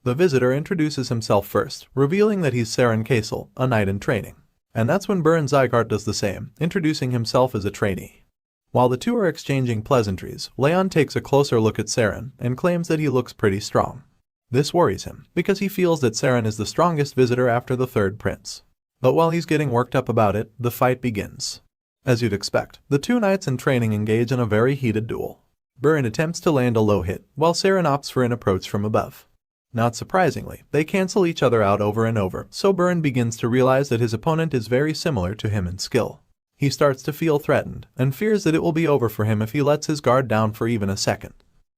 The visitor introduces himself first, revealing that he's Saren Kaisel, a knight in training. And that's when House Sieghart does the same, introducing himself as a trainee. While the two are exchanging pleasantries, Raon takes a closer look at Saren and claims that he looks pretty strong. This worries him, because he feels that Saren is the strongest visitor after the third prince. But while he's getting worked up about it, the fight begins. As you'd expect, the two knights in training engage in a very heated duel. Burin attempts to land a low hit, while Saren opts for an approach from above. Not surprisingly, they cancel each other out over and over, so Burin begins to realize that his opponent is very similar to him in skill. He starts to feel threatened, and fears that it will be over for him if he lets his guard down for even a second.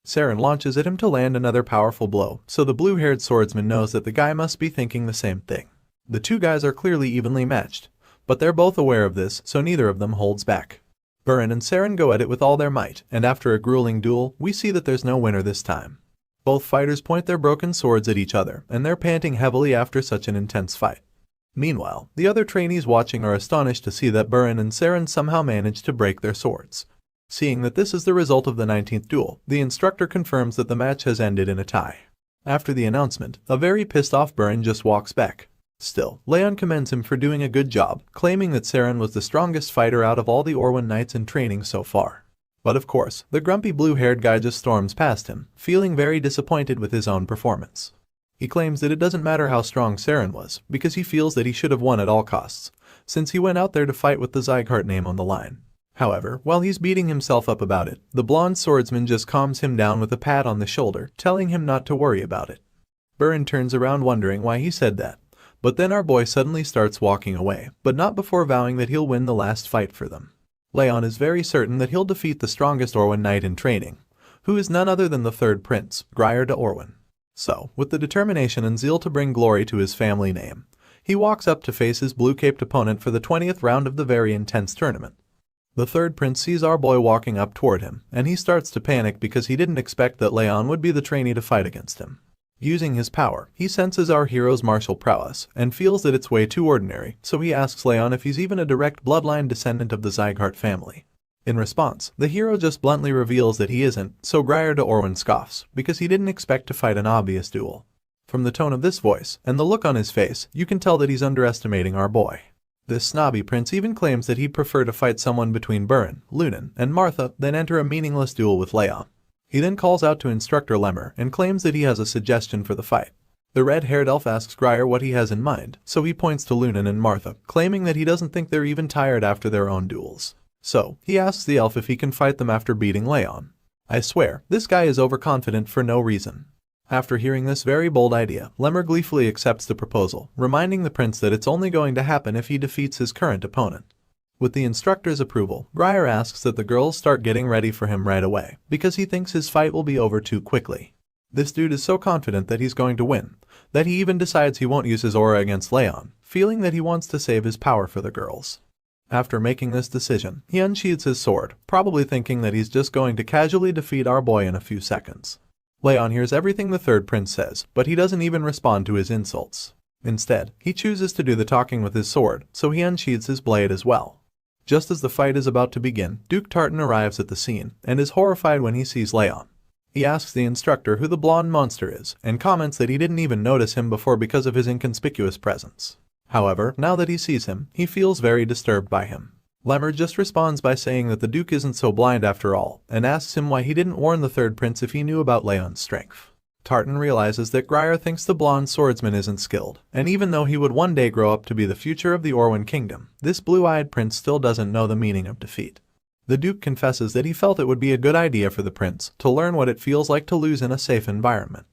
Saren launches at him to land another powerful blow, so the blue-haired swordsman knows that the guy must be thinking the same thing. The two guys are clearly evenly matched, but they're both aware of this, so neither of them holds back. Burin and Saren go at it with all their might, and after a grueling duel, we see that there's no winner this time. Both fighters point their broken swords at each other, and they're panting heavily after such an intense fight. Meanwhile, the other trainees watching are astonished to see that Burin and Saren somehow managed to break their swords. Seeing that this is the result of the 19th duel, the instructor confirms that the match has ended in a tie. After the announcement, a very pissed-off Burin just walks back. Still, Raon commends him for doing a good job, claiming that Saren was the strongest fighter out of all the Orwin knights in training so far. But of course, the grumpy blue-haired guy just storms past him, feeling very disappointed with his own performance. He claims that it doesn't matter how strong Saren was, because he feels that he should have won at all costs, since he went out there to fight with the Sieghart name on the line. However, while he's beating himself up about it, the blonde swordsman just calms him down with a pat on the shoulder, telling him not to worry about it. Burin turns around wondering why he said that, but then our boy suddenly starts walking away, but not before vowing that he'll win the last fight for them. Raon is very certain that he'll defeat the strongest Orwin knight in training, who is none other than the third prince, Grier de Orwin. So, with the determination and zeal to bring glory to his family name, he walks up to face his blue-caped opponent for the 20th round of the very intense tournament. The third prince sees our boy walking up toward him, and he starts to panic because he didn't expect that Raon would be the trainee to fight against him. Using his power, he senses our hero's martial prowess and feels that it's way too ordinary, so he asks Raon if he's even a direct bloodline descendant of the Sieghart family. In response, the hero just bluntly reveals that he isn't, so Grier de Orwin scoffs, because he didn't expect to fight an obvious duel. From the tone of this voice, and the look on his face, you can tell that he's underestimating our boy. This snobby prince even claims that he'd prefer to fight someone between Burin, Lunan, and Martha than enter a meaningless duel with Raon. He then calls out to Instructor Lemmer and claims that he has a suggestion for the fight. The red-haired elf asks Grier what he has in mind, so he points to Lunan and Martha, claiming that he doesn't think they're even tired after their own duels. So, he asks the elf if he can fight them after beating Raon. I swear, this guy is overconfident for no reason. After hearing this very bold idea, Lemmer gleefully accepts the proposal, reminding the prince that it's only going to happen if he defeats his current opponent. With the instructor's approval, Grier asks that the girls start getting ready for him right away, because he thinks his fight will be over too quickly. This dude is so confident that he's going to win, that he even decides he won't use his aura against Raon, feeling that he wants to save his power for the girls. After making this decision, he unsheathes his sword, probably thinking that he's just going to casually defeat our boy in a few seconds. Raon hears everything the third prince says, but he doesn't even respond to his insults. Instead, he chooses to do the talking with his sword, so he unsheathes his blade as well. Just as the fight is about to begin, Duke Tartan arrives at the scene, and is horrified when he sees Raon. He asks the instructor who the blonde monster is, and comments that he didn't even notice him before because of his inconspicuous presence. However, now that he sees him, he feels very disturbed by him. Lemmer just responds by saying that the Duke isn't so blind after all, and asks him why he didn't warn the third prince if he knew about Raon's strength. Tartan realizes that Grier thinks the blonde swordsman isn't skilled, and even though he would one day grow up to be the future of the Orwin kingdom, this blue-eyed prince still doesn't know the meaning of defeat. The Duke confesses that he felt it would be a good idea for the prince to learn what it feels like to lose in a safe environment.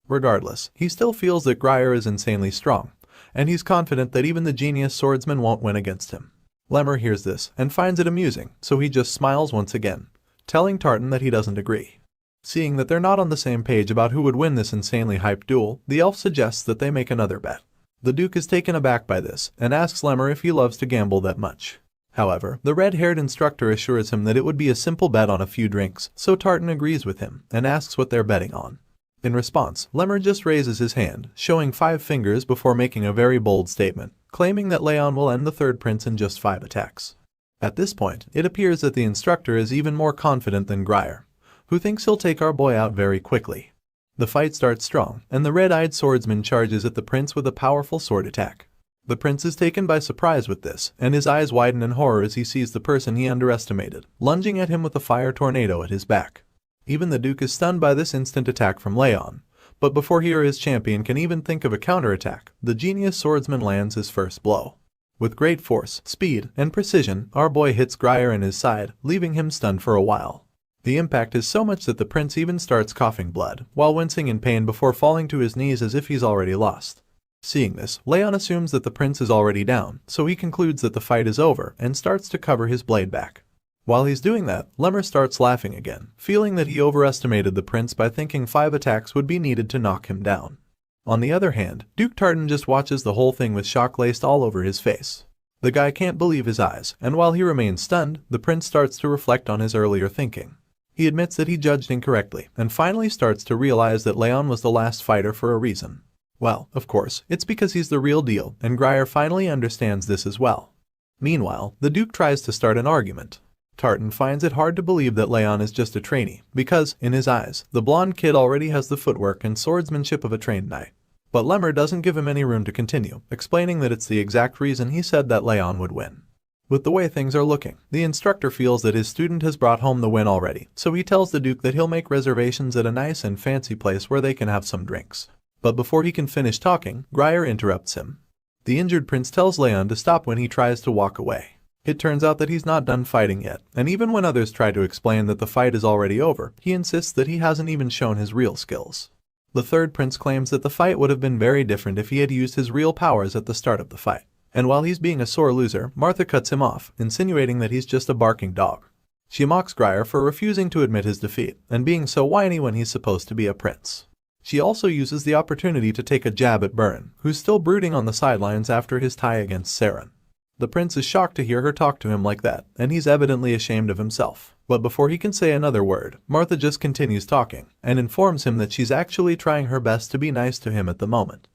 Regardless, he still feels that Grier is insanely strong, and he's confident that even the genius swordsman won't win against him. Lemmer hears this and finds it amusing, so he just smiles once again, telling Tartan that he doesn't agree. Seeing that they're not on the same page about who would win this insanely hyped duel, the elf suggests that they make another bet. The Duke is taken aback by this and asks Lemmer if he loves to gamble that much. However, the red-haired instructor assures him that it would be a simple bet on a few drinks, so Tartan agrees with him and asks what they're betting on. In response, Lemmer just raises his hand, showing 5 fingers before making a very bold statement, claiming that Raon will end the third prince in just 5 attacks. At this point, it appears that the instructor is even more confident than Grier, who thinks he'll take our boy out very quickly. The fight starts strong, and the red-eyed swordsman charges at the prince with a powerful sword attack. The prince is taken by surprise with this, and his eyes widen in horror as he sees the person he underestimated, lunging at him with a fire tornado at his back. Even the Duke is stunned by this instant attack from Raon, but before he or his champion can even think of a counterattack, the genius swordsman lands his first blow. With great force, speed, and precision, our boy hits Grier in his side, leaving him stunned for a while. The impact is so much that the prince even starts coughing blood, while wincing in pain before falling to his knees as if he's already lost. Seeing this, Raon assumes that the prince is already down, so he concludes that the fight is over and starts to cover his blade back. While he's doing that, Lemmer starts laughing again, feeling that he overestimated the prince by thinking 5 attacks would be needed to knock him down. On the other hand, Duke Tartan just watches the whole thing with shock laced all over his face. The guy can't believe his eyes, and while he remains stunned, the prince starts to reflect on his earlier thinking. He admits that he judged incorrectly, and finally starts to realize that Raon was the last fighter for a reason. Well, of course, it's because he's the real deal, and Grier finally understands this as well. Meanwhile, the Duke tries to start an argument. Tartan finds it hard to believe that Raon is just a trainee, because, in his eyes, the blonde kid already has the footwork and swordsmanship of a trained knight. But Lemmer doesn't give him any room to continue, explaining that it's the exact reason he said that Raon would win. With the way things are looking, the instructor feels that his student has brought home the win already, so he tells the Duke that he'll make reservations at a nice and fancy place where they can have some drinks. But before he can finish talking, Grier interrupts him. The injured prince tells Raon to stop when he tries to walk away. It turns out that he's not done fighting yet, and even when others try to explain that the fight is already over, he insists that he hasn't even shown his real skills. The third prince claims that the fight would have been very different if he had used his real powers at the start of the fight. And while he's being a sore loser, Martha cuts him off, insinuating that he's just a barking dog. She mocks Grier for refusing to admit his defeat, and being so whiny when he's supposed to be a prince. She also uses the opportunity to take a jab at Byrne, who's still brooding on the sidelines after his tie against Saren. The prince is shocked to hear her talk to him like that, and he's evidently ashamed of himself. But before he can say another word, Martha just continues talking, and informs him that she's actually trying her best to be nice to him at the moment.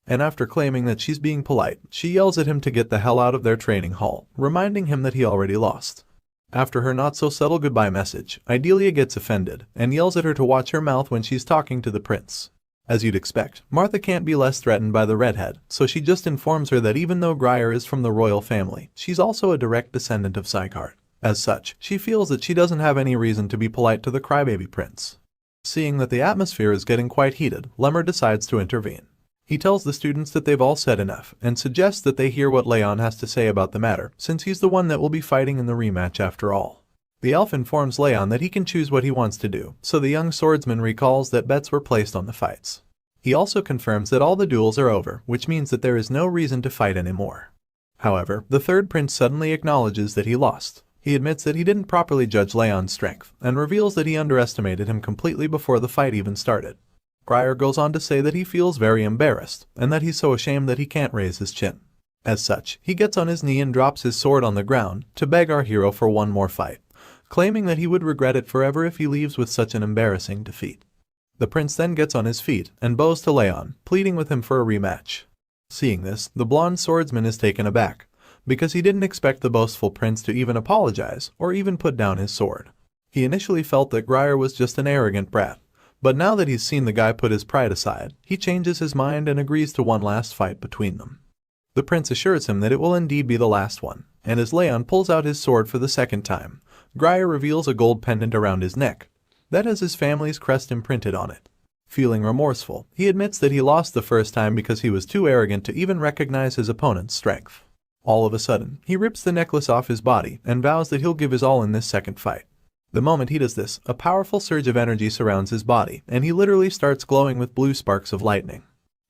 And after claiming that she's being polite, she yells at him to get the hell out of their training hall, reminding him that he already lost. After her not-so-subtle goodbye message, Idelia gets offended, and yells at her to watch her mouth when she's talking to the prince. As you'd expect, Martha can't be less threatened by the redhead, so she just informs her that even though Grier is from the royal family, she's also a direct descendant of Sieghart. As such, she feels that she doesn't have any reason to be polite to the crybaby prince. Seeing that the atmosphere is getting quite heated, Lemmer decides to intervene. He tells the students that they've all said enough, and suggests that they hear what Raon has to say about the matter, since he's the one that will be fighting in the rematch after all. The elf informs Raon that he can choose what he wants to do, so the young swordsman recalls that bets were placed on the fights. He also confirms that all the duels are over, which means that there is no reason to fight anymore. However, the third prince suddenly acknowledges that he lost. He admits that he didn't properly judge Raon's strength, and reveals that he underestimated him completely before the fight even started. Grier goes on to say that he feels very embarrassed, and that he's so ashamed that he can't raise his chin. As such, he gets on his knee and drops his sword on the ground to beg our hero for one more fight, claiming that he would regret it forever if he leaves with such an embarrassing defeat. The prince then gets on his feet and bows to Raon, pleading with him for a rematch. Seeing this, the blonde swordsman is taken aback, because he didn't expect the boastful prince to even apologize or even put down his sword. He initially felt that Grier was just an arrogant brat, but now that he's seen the guy put his pride aside, he changes his mind and agrees to one last fight between them. The prince assures him that it will indeed be the last one, and as Raon pulls out his sword for the second time, Grier reveals a gold pendant around his neck that has his family's crest imprinted on it. Feeling remorseful, he admits that he lost the first time because he was too arrogant to even recognize his opponent's strength. All of a sudden, he rips the necklace off his body and vows that he'll give his all in this second fight. The moment he does this, a powerful surge of energy surrounds his body, and he literally starts glowing with blue sparks of lightning.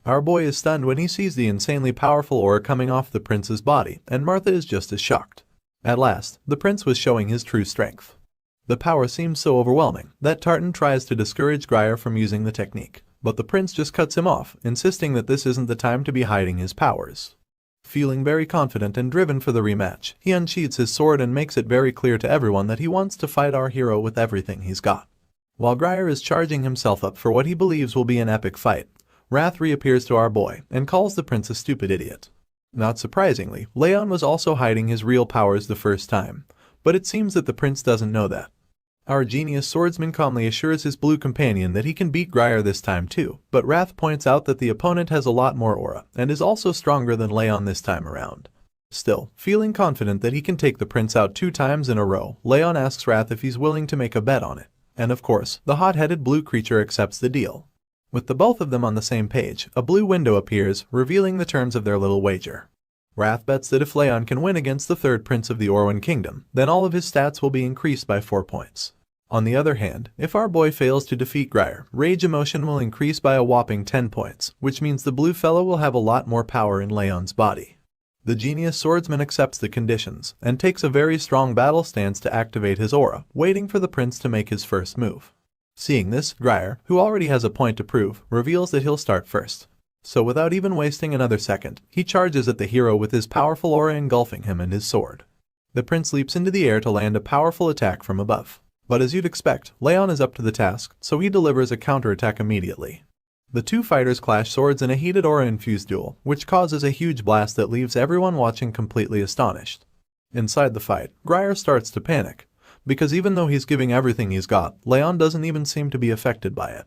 Our boy is stunned when he sees the insanely powerful aura coming off the prince's body, and Martha is just as shocked. At last, the prince was showing his true strength. The power seems so overwhelming that Tartan tries to discourage Grier from using the technique, but the prince just cuts him off, insisting that this isn't the time to be hiding his powers. Feeling very confident and driven for the rematch, he unsheathes his sword and makes it very clear to everyone that he wants to fight our hero with everything he's got. While Grier is charging himself up for what he believes will be an epic fight, Wrath reappears to our boy and calls the prince a stupid idiot. Not surprisingly, Raon was also hiding his real powers the first time, but it seems that the prince doesn't know that. Our genius swordsman calmly assures his blue companion that he can beat Grier this time too, but Wrath points out that the opponent has a lot more aura and is also stronger than Raon this time around. Still, feeling confident that he can take the prince out 2 times in a row, Raon asks Wrath if he's willing to make a bet on it. And of course, the hot-headed blue creature accepts the deal. With the both of them on the same page, a blue window appears, revealing the terms of their little wager. Wrath bets that if Raon can win against the third prince of the Orwan Kingdom, then all of his stats will be increased by 4 points. On the other hand, if our boy fails to defeat Grier, rage emotion will increase by a whopping 10 points, which means the blue fellow will have a lot more power in Raon's body. The genius swordsman accepts the conditions, and takes a very strong battle stance to activate his aura, waiting for the prince to make his first move. Seeing this, Grier, who already has a point to prove, reveals that he'll start first. So without even wasting another second, he charges at the hero with his powerful aura engulfing him and his sword. The prince leaps into the air to land a powerful attack from above. But as you'd expect, Raon is up to the task, so he delivers a counterattack immediately. The two fighters clash swords in a heated aura-infused duel, which causes a huge blast that leaves everyone watching completely astonished. Inside the fight, Grier starts to panic, because even though he's giving everything he's got, Raon doesn't even seem to be affected by it.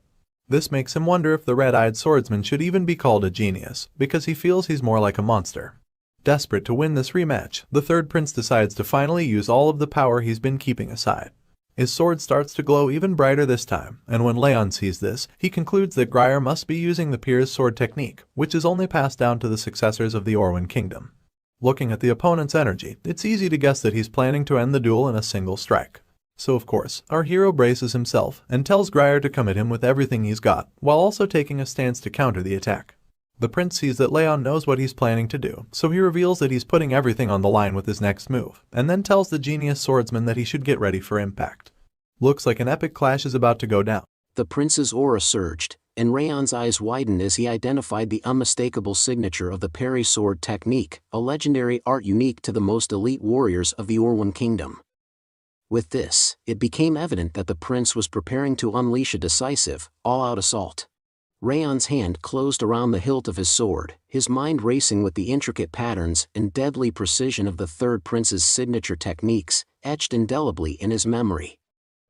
This makes him wonder if the red-eyed swordsman should even be called a genius, because he feels he's more like a monster. Desperate to win this rematch, the third prince decides to finally use all of the power he's been keeping aside. His sword starts to glow even brighter this time, and when Raon sees this, he concludes that Grier must be using the Pier's sword technique, which is only passed down to the successors of the Orwan Kingdom. Looking at the opponent's energy, it's easy to guess that he's planning to end the duel in a single strike. So of course, our hero braces himself and tells Grier to come at him with everything he's got, while also taking a stance to counter the attack. The prince sees that Raon knows what he's planning to do, so he reveals that he's putting everything on the line with his next move, and then tells the genius swordsman that he should get ready for impact. Looks like an epic clash is about to go down. The prince's aura surged, and Raon's eyes widened as he identified the unmistakable signature of the parry sword technique, a legendary art unique to the most elite warriors of the Orwan Kingdom. With this, it became evident that the prince was preparing to unleash a decisive, all-out assault. Raon's hand closed around the hilt of his sword, his mind racing with the intricate patterns and deadly precision of the third prince's signature techniques, etched indelibly in his memory.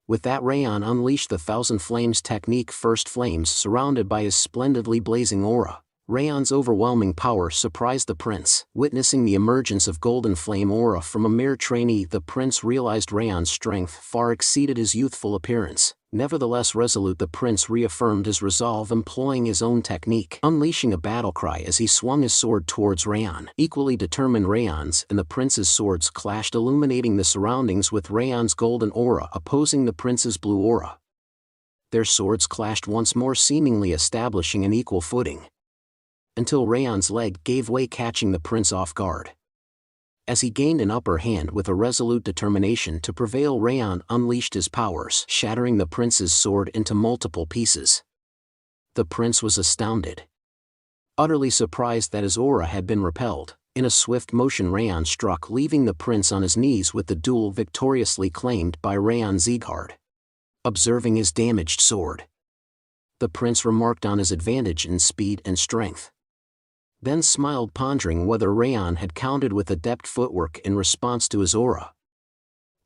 With that, Raon unleashed the Thousand Flames technique, first flames surrounded by his splendidly blazing aura. Raon's overwhelming power surprised the prince. Witnessing the emergence of golden flame aura from a mere trainee, the prince realized Raon's strength far exceeded his youthful appearance. Nevertheless resolute, the prince reaffirmed his resolve, employing his own technique, unleashing a battle cry as he swung his sword towards Raon. Equally determined, Raon's and the prince's swords clashed, illuminating the surroundings with Raon's golden aura opposing the prince's blue aura. Their swords clashed once more, seemingly establishing an equal footing, until Raon's leg gave way, catching the prince off guard. As he gained an upper hand with a resolute determination to prevail, Raon unleashed his powers, shattering the prince's sword into multiple pieces. The prince was astounded, utterly surprised that his aura had been repelled. In a swift motion, Raon struck, leaving the prince on his knees with the duel victoriously claimed by House Sieghart. Observing his damaged sword, the prince remarked on his advantage in speed and strength, then smiled, pondering whether Raon had countered with adept footwork in response to his aura.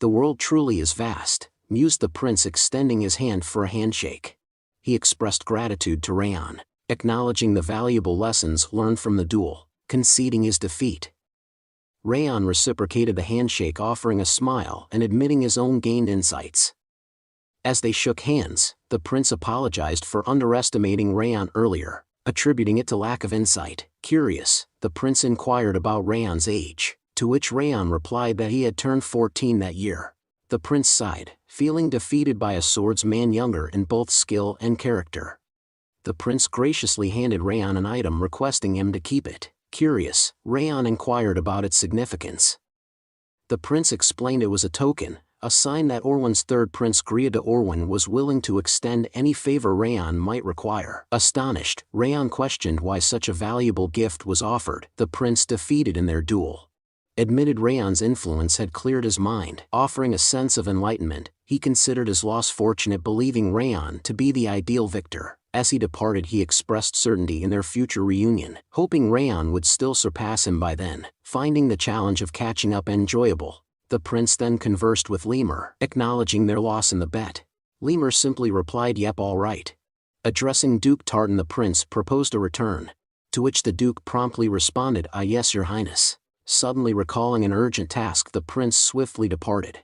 "The world truly is vast," mused the prince, extending his hand for a handshake. He expressed gratitude to Raon, acknowledging the valuable lessons learned from the duel, conceding his defeat. Raon reciprocated the handshake, offering a smile and admitting his own gained insights. As they shook hands, the prince apologized for underestimating Raon earlier, attributing it to lack of insight. Curious, the prince inquired about Raon's age, to which Raon replied that he had turned 14 that year. The prince sighed, feeling defeated by a swordsman younger in both skill and character. The prince graciously handed Raon an item, requesting him to keep it. Curious, Raon inquired about its significance. The prince explained it was a token, a sign that Orwan's third prince Grier de Orwan was willing to extend any favor Raon might require. Astonished, Raon questioned why such a valuable gift was offered. The prince, defeated in their duel, admitted Raon's influence had cleared his mind. Offering a sense of enlightenment, He considered his loss fortunate, believing Raon to be the ideal victor. As he departed, he expressed certainty in their future reunion, hoping Raon would still surpass him by then, finding the challenge of catching up enjoyable. The prince then conversed with Lemur, acknowledging their loss in the bet. Lemur simply replied, "Yep, all right." Addressing Duke Tartan, the prince proposed a return, to which the duke promptly responded, "Ah yes, your highness." Suddenly recalling an urgent task, the prince swiftly departed.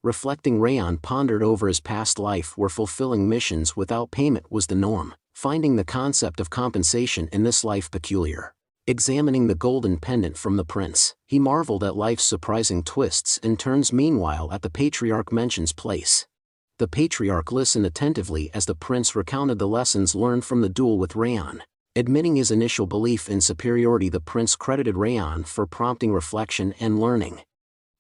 Reflecting, Raon pondered over his past life, where fulfilling missions without payment was the norm, finding the concept of compensation in this life peculiar. Examining the golden pendant from the prince, he marveled at life's surprising twists and turns. Meanwhile, at the patriarch mentions place. The patriarch listened attentively as the prince recounted the lessons learned from the duel with Raon. Admitting his initial belief in superiority, the prince credited Raon for prompting reflection and learning,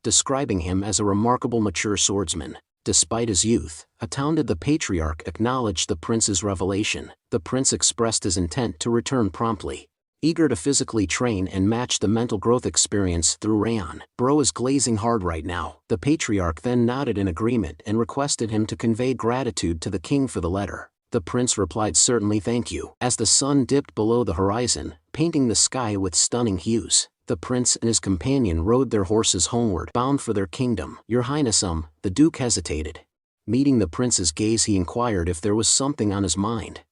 describing him as a remarkable mature swordsman. Despite his youth, astounded, the patriarch acknowledged the prince's revelation. The prince expressed his intent to return promptly, eager to physically train and match the mental growth experience through Raon. "Bro is glazing hard right now." The patriarch then nodded in agreement and requested him to convey gratitude to the king for the letter. The prince replied, "Certainly, thank you." As the sun dipped below the horizon, painting the sky with stunning hues, the prince and his companion rode their horses homeward, bound for their kingdom. "Your highness, the duke hesitated. Meeting the prince's gaze, he inquired if there was something on his mind.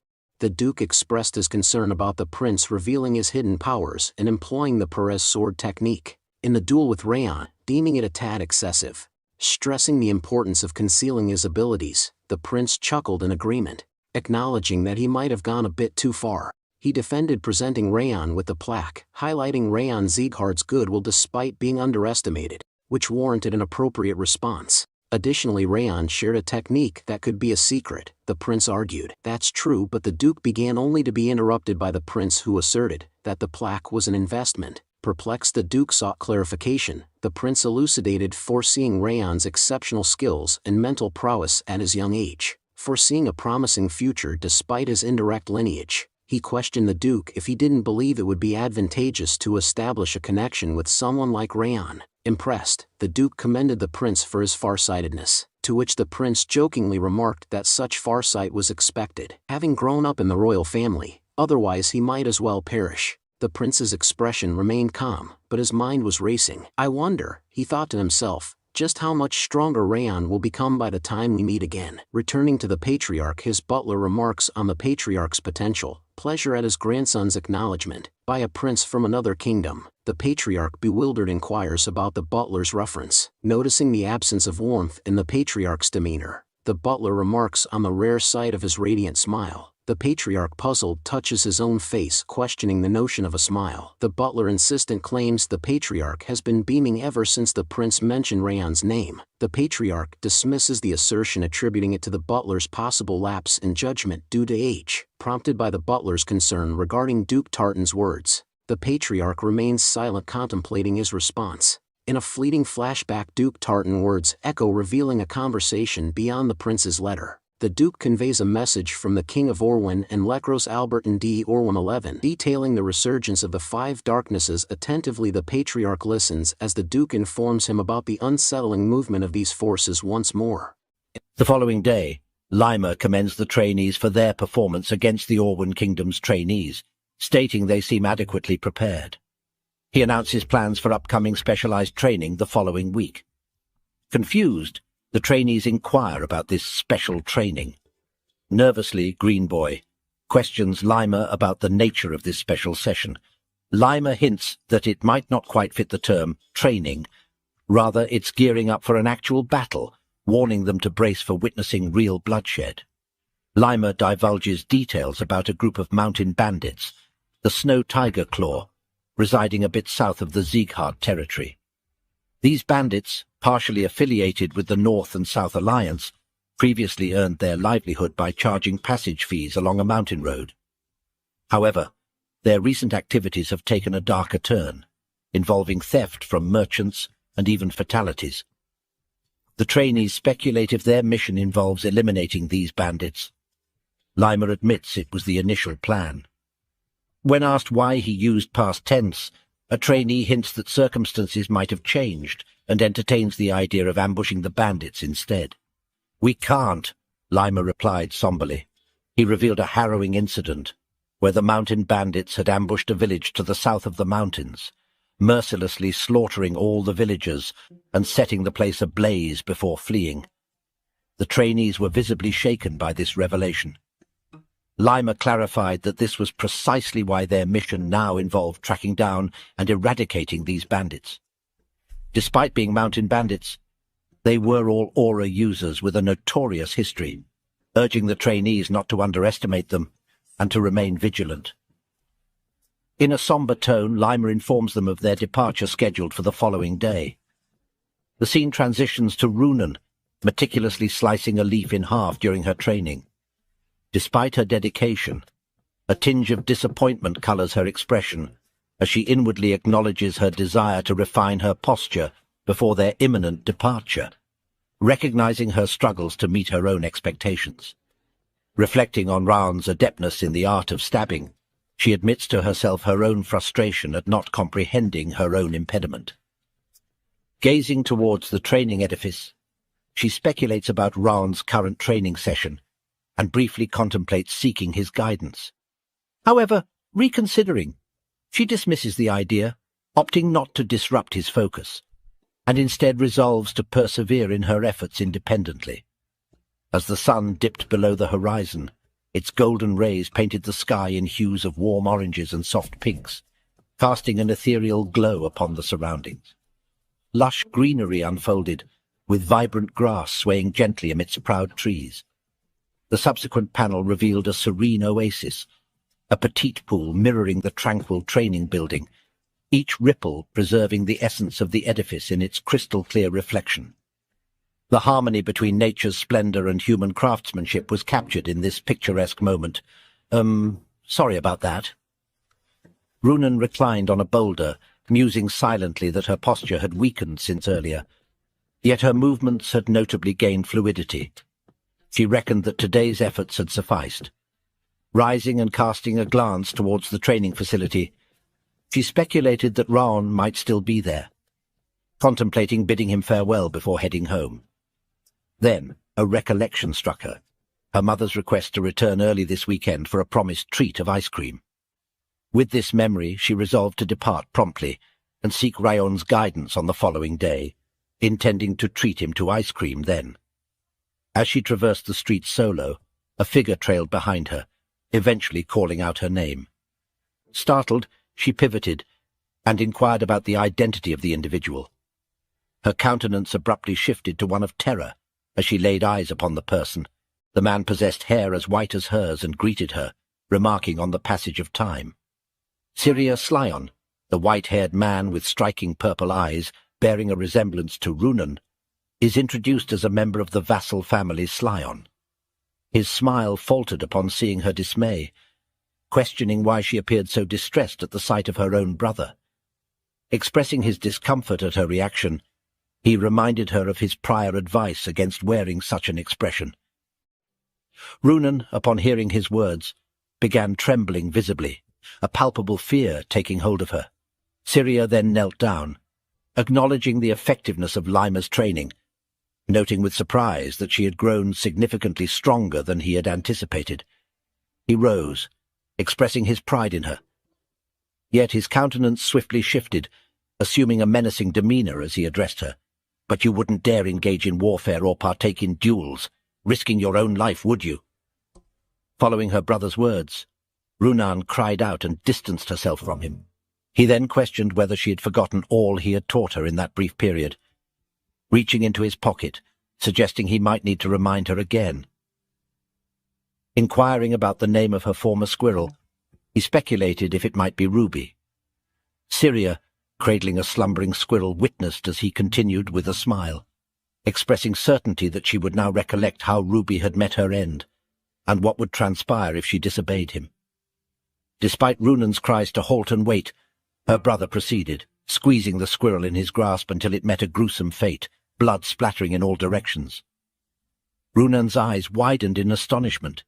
The duke expressed his concern about the prince revealing his hidden powers and employing the Perez sword technique in the duel with Raon, deeming it a tad excessive. Stressing the importance of concealing his abilities, the prince chuckled in agreement, acknowledging that he might have gone a bit too far. He defended presenting Raon with the plaque, highlighting Raon Sieghart's goodwill despite being underestimated, which warranted an appropriate response. Additionally, Raon shared a technique that could be a secret. The prince argued, "That's true," but the duke began, only to be interrupted by the prince, who asserted that the plaque was an investment. Perplexed, the duke sought clarification. The prince elucidated, foreseeing Raon's exceptional skills and mental prowess at his young age, foreseeing a promising future despite his indirect lineage. He questioned the duke if he didn't believe it would be advantageous to establish a connection with someone like Raon. Impressed, the duke commended the prince for his farsightedness, to which the prince jokingly remarked that such farsight was expected, having grown up in the royal family, otherwise he might as well perish. The prince's expression remained calm, but his mind was racing. "I wonder," he thought to himself, "just how much stronger Raon will become by the time we meet again." Returning to the patriarch, his butler remarks on the patriarch's potential pleasure at his grandson's acknowledgement by a prince from another kingdom. The patriarch, bewildered, inquires about the butler's reference. Noticing the absence of warmth in the patriarch's demeanor, the butler remarks on the rare sight of his radiant smile. The patriarch, puzzled, touches his own face, questioning the notion of a smile. The butler, insistent, claims the patriarch has been beaming ever since the prince mentioned Raon's name. The patriarch dismisses the assertion, attributing it to the butler's possible lapse in judgment due to age. Prompted by the butler's concern regarding Duke Tartan's words, the patriarch remains silent, contemplating his response. In a fleeting flashback, Duke Tartan's words echo, revealing a conversation beyond the prince's letter. The duke conveys a message from the king of Orwin and Lekros Albertan D. Orwin 11, detailing the resurgence of the five darknesses. Attentively, the patriarch listens as the duke informs him about the unsettling movement of these forces once more. The following day, Lima commends the trainees for their performance against the Orwin Kingdom's trainees, stating they seem adequately prepared. He announces plans for upcoming specialized training the following week. Confused, the trainees inquire about this special training. Nervously, Green Boy questions Lima about the nature of this special session. Lima hints that it might not quite fit the term training. Rather, it's gearing up for an actual battle, warning them to brace for witnessing real bloodshed. Lima divulges details about a group of mountain bandits, the Snow Tiger Claw, residing a bit south of the Sieghart territory. These bandits, partially affiliated with the North and South Alliance, previously earned their livelihood by charging passage fees along a mountain road. However, their recent activities have taken a darker turn, involving theft from merchants and even fatalities. The trainees speculate if their mission involves eliminating these bandits. Lima admits it was the initial plan. When asked why he used past tense, a trainee hints that circumstances might have changed and entertains the idea of ambushing the bandits instead. "We can't," Lima replied somberly. He revealed a harrowing incident where the mountain bandits had ambushed a village to the south of the mountains, mercilessly slaughtering all the villagers and setting the place ablaze before fleeing. The trainees were visibly shaken by this revelation. Lima clarified that this was precisely why their mission now involved tracking down and eradicating these bandits. Despite being mountain bandits, they were all aura users with a notorious history, urging the trainees not to underestimate them and to remain vigilant. In a somber tone, Lima informs them of their departure scheduled for the following day. The scene transitions to Runan, meticulously slicing a leaf in half during her training. Despite her dedication, a tinge of disappointment colors her expression as she inwardly acknowledges her desire to refine her posture before their imminent departure, recognizing her struggles to meet her own expectations. Reflecting on Raon's adeptness in the art of stabbing, she admits to herself her own frustration at not comprehending her own impediment. Gazing towards the training edifice, she speculates about Raon's current training session and briefly contemplates seeking his guidance. However, reconsidering, she dismisses the idea, opting not to disrupt his focus, and instead resolves to persevere in her efforts independently. As the sun dipped below the horizon, its golden rays painted the sky in hues of warm oranges and soft pinks, casting an ethereal glow upon the surroundings. Lush greenery unfolded, with vibrant grass swaying gently amidst proud trees. The subsequent panel revealed a serene oasis, a petite pool mirroring the tranquil training building, each ripple preserving the essence of the edifice in its crystal-clear reflection. The harmony between nature's splendor and human craftsmanship was captured in this picturesque moment. Sorry about that. Runan reclined on a boulder, musing silently that her posture had weakened since earlier. Yet her movements had notably gained fluidity. She reckoned that today's efforts had sufficed. Rising and casting a glance towards the training facility, she speculated that Raon might still be there, contemplating bidding him farewell before heading home. Then a recollection struck her, her mother's request to return early this weekend for a promised treat of ice cream. With this memory, she resolved to depart promptly and seek Raon's guidance on the following day, intending to treat him to ice cream then. As she traversed the street solo, a figure trailed behind her, eventually calling out her name. Startled, she pivoted and inquired about the identity of the individual. Her countenance abruptly shifted to one of terror as she laid eyes upon the person. The man possessed hair as white as hers and greeted her, remarking on the passage of time. Syria Slyon, the white-haired man with striking purple eyes, bearing a resemblance to Runan, is introduced as a member of the vassal family Slyon. His smile faltered upon seeing her dismay, questioning why she appeared so distressed at the sight of her own brother. Expressing his discomfort at her reaction, he reminded her of his prior advice against wearing such an expression. Runan, upon hearing his words, began trembling visibly, a palpable fear taking hold of her. Syria then knelt down, acknowledging the effectiveness of Lima's training, noting with surprise that she had grown significantly stronger than he had anticipated. He rose, expressing his pride in her. Yet his countenance swiftly shifted, assuming a menacing demeanor as he addressed her. "But you wouldn't dare engage in warfare or partake in duels, risking your own life, would you?" Following her brother's words, Runan cried out and distanced herself from him. He then questioned whether she had forgotten all he had taught her in that brief period, reaching into his pocket, suggesting he might need to remind her again. Inquiring about the name of her former squirrel, he speculated if it might be Ruby. Syria, cradling a slumbering squirrel, witnessed as he continued with a smile, expressing certainty that she would now recollect how Ruby had met her end, and what would transpire if she disobeyed him. Despite Runan's cries to halt and wait, her brother proceeded, squeezing the squirrel in his grasp until it met a gruesome fate, blood splattering in all directions. Runan's eyes widened in astonishment.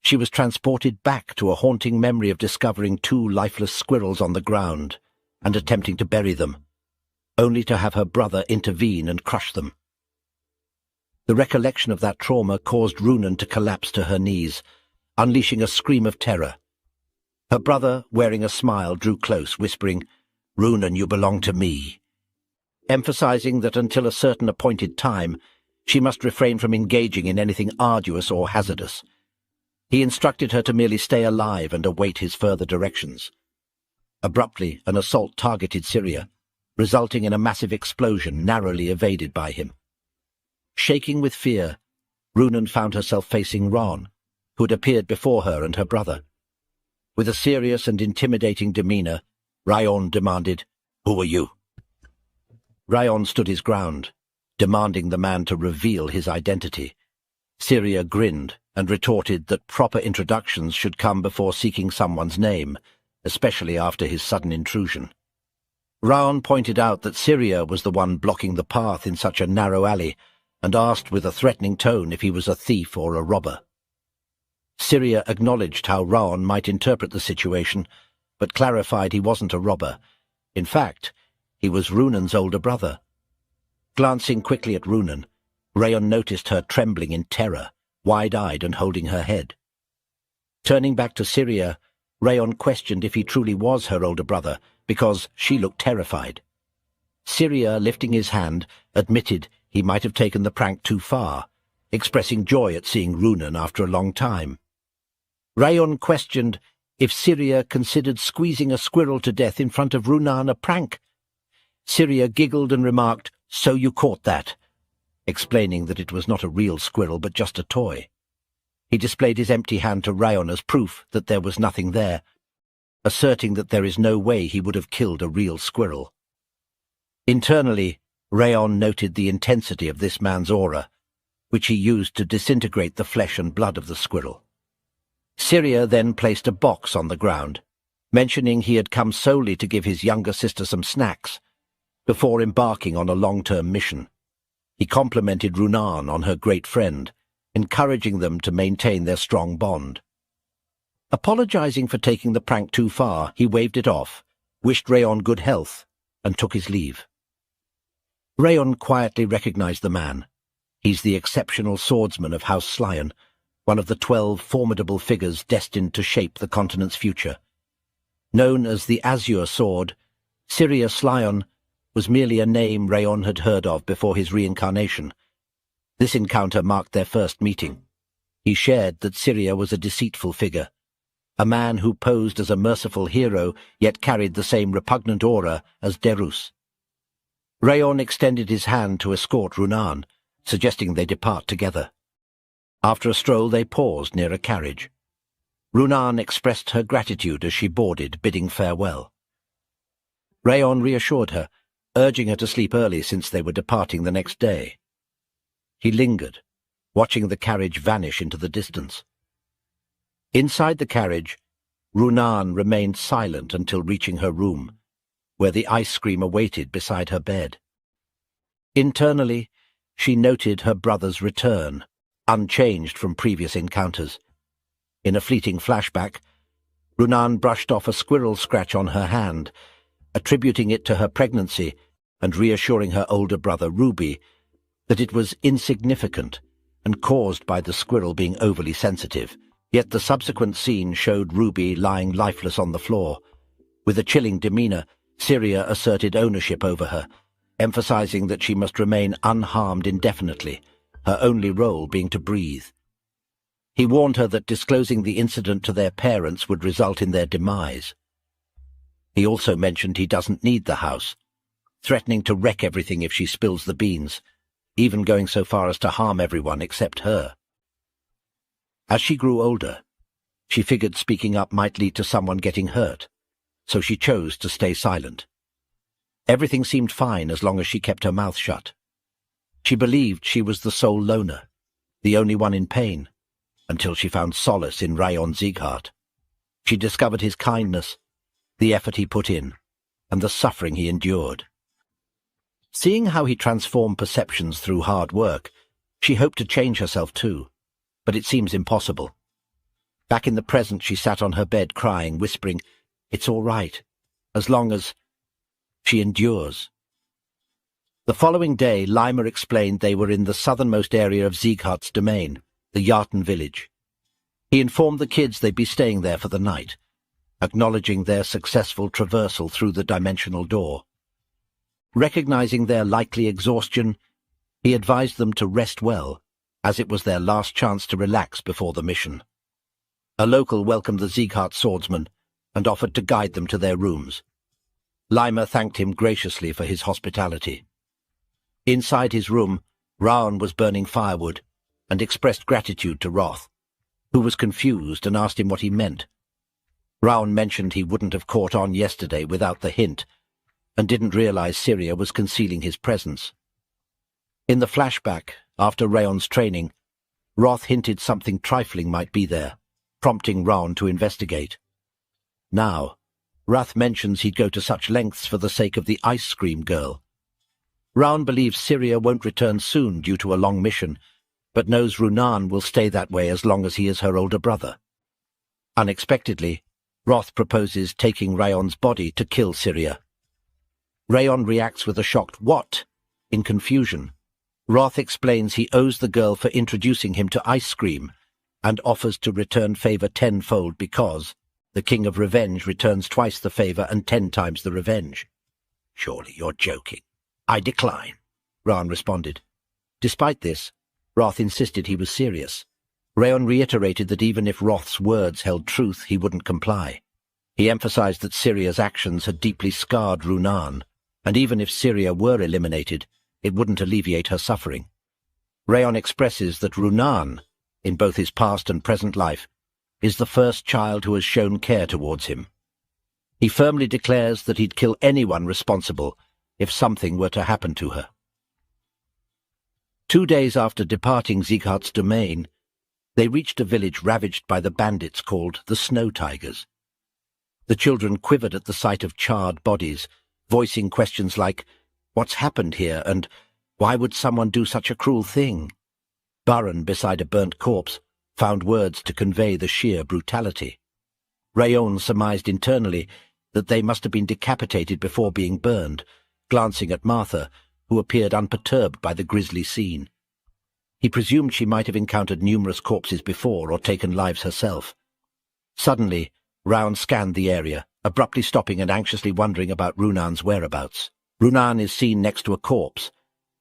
She was transported back to a haunting memory of discovering two lifeless squirrels on the ground and attempting to bury them, only to have her brother intervene and crush them. The recollection of that trauma caused Runan to collapse to her knees, unleashing a scream of terror. Her brother, wearing a smile, drew close, whispering, "Runan, you belong to me," emphasizing that until a certain appointed time, she must refrain from engaging in anything arduous or hazardous. He instructed her to merely stay alive and await his further directions. Abruptly, an assault targeted Syria, resulting in a massive explosion narrowly evaded by him. Shaking with fear, Runan found herself facing Raon, who had appeared before her and her brother. With a serious and intimidating demeanor, Raon demanded, "Who are you?" Raon stood his ground, demanding the man to reveal his identity. Syria grinned and retorted that proper introductions should come before seeking someone's name, especially after his sudden intrusion. Raon pointed out that Syria was the one blocking the path in such a narrow alley, and asked with a threatening tone if he was a thief or a robber. Syria acknowledged how Raon might interpret the situation, but clarified he wasn't a robber. In fact, he was Runan's older brother. Glancing quickly at Runan, Raon noticed her trembling in terror, wide-eyed and holding her head. Turning back to Syria, Raon questioned if he truly was her older brother, because she looked terrified. Syria, lifting his hand, admitted he might have taken the prank too far, expressing joy at seeing Runan after a long time. Raon questioned if Syria considered squeezing a squirrel to death in front of Runan a prank. Syria giggled and remarked, "So you caught that," explaining that it was not a real squirrel but just a toy. He displayed his empty hand to Raon as proof that there was nothing there, asserting that there is no way he would have killed a real squirrel. Internally, Raon noted the intensity of this man's aura, which he used to disintegrate the flesh and blood of the squirrel. Syria then placed a box on the ground, mentioning he had come solely to give his younger sister some snacks, before embarking on a long-term mission. He complimented Runan on her great friend, encouraging them to maintain their strong bond. Apologizing for taking the prank too far, he waved it off, wished Raon good health, and took his leave. Raon quietly recognized the man. He's the exceptional swordsman of House Sieghart, one of the 12 formidable figures destined to shape the continent's future. Known as the Azure Sword, Syria Sieghart was merely a name Raon had heard of before his reincarnation. This encounter marked their first meeting. He shared that Syria was a deceitful figure, a man who posed as a merciful hero yet carried the same repugnant aura as Derus. Raon extended his hand to escort Runan, suggesting they depart together. After a stroll they paused near a carriage. Runan expressed her gratitude as she boarded, bidding farewell. Raon reassured her, urging her to sleep early since they were departing the next day. He lingered, watching the carriage vanish into the distance. Inside the carriage, Runan remained silent until reaching her room, where the ice cream awaited beside her bed. Internally, she noted her brother's return, unchanged from previous encounters. In a fleeting flashback, Runan brushed off a squirrel scratch on her hand, attributing it to her pregnancy and reassuring her older brother Ruby that it was insignificant and caused by the squirrel being overly sensitive. Yet the subsequent scene showed Ruby lying lifeless on the floor. With a chilling demeanor, Syria asserted ownership over her, emphasizing that she must remain unharmed indefinitely, her only role being to breathe. He warned her that disclosing the incident to their parents would result in their demise. He also mentioned he doesn't need the house, threatening to wreck everything if she spills the beans, even going so far as to harm everyone except her. As she grew older, she figured speaking up might lead to someone getting hurt, so she chose to stay silent. Everything seemed fine as long as she kept her mouth shut. She believed she was the sole loner, the only one in pain, until she found solace in House Sieghart. She discovered his kindness, the effort he put in, and the suffering he endured. Seeing how he transformed perceptions through hard work, she hoped to change herself too, but it seems impossible. Back in the present, she sat on her bed crying, whispering, "It's all right, as long as..." She endures. The following day, Lima explained they were in the southernmost area of Sieghart's domain, the Yartan village. He informed the kids they'd be staying there for the night, acknowledging their successful traversal through the dimensional door. Recognizing their likely exhaustion, he advised them to rest well, as it was their last chance to relax before the mission. A local welcomed the Sieghart swordsman and offered to guide them to their rooms. Lima thanked him graciously for his hospitality. Inside his room, Raon was burning firewood and expressed gratitude to Roth, who was confused and asked him what he meant. Raon mentioned he wouldn't have caught on yesterday without the hint, and didn't realize Syria was concealing his presence. In the flashback, after Raon's training, Roth hinted something trifling might be there, prompting Raon to investigate. Now, Roth mentions he'd go to such lengths for the sake of the ice cream girl. Raon believes Syria won't return soon due to a long mission, but knows Runan will stay that way as long as he is her older brother. Unexpectedly, Roth proposes taking Raon's body to kill Syria. Raon reacts with a shocked "what?" in confusion. Roth explains he owes the girl for introducing him to ice cream and offers to return favor tenfold because the King of Revenge returns twice the favor and 10 times the revenge. "Surely you're joking." "I decline," Raon responded. Despite this, Roth insisted he was serious. Raon reiterated that even if Roth's words held truth, he wouldn't comply. He emphasized that Syria's actions had deeply scarred Runan, and even if Syria were eliminated, it wouldn't alleviate her suffering. Raon expresses that Runan, in both his past and present life, is the first child who has shown care towards him. He firmly declares that he'd kill anyone responsible if something were to happen to her. 2 days after departing Sieghart's domain, they reached a village ravaged by the bandits called the Snow Tigers. The children quivered at the sight of charred bodies, voicing questions like, "What's happened here?" and "Why would someone do such a cruel thing?" Baron, beside a burnt corpse, found words to convey the sheer brutality. Raon surmised internally that they must have been decapitated before being burned, glancing at Martha, who appeared unperturbed by the grisly scene. He presumed she might have encountered numerous corpses before or taken lives herself. Suddenly, Raon scanned the area, abruptly stopping and anxiously wondering about Runan's whereabouts. Runan is seen next to a corpse,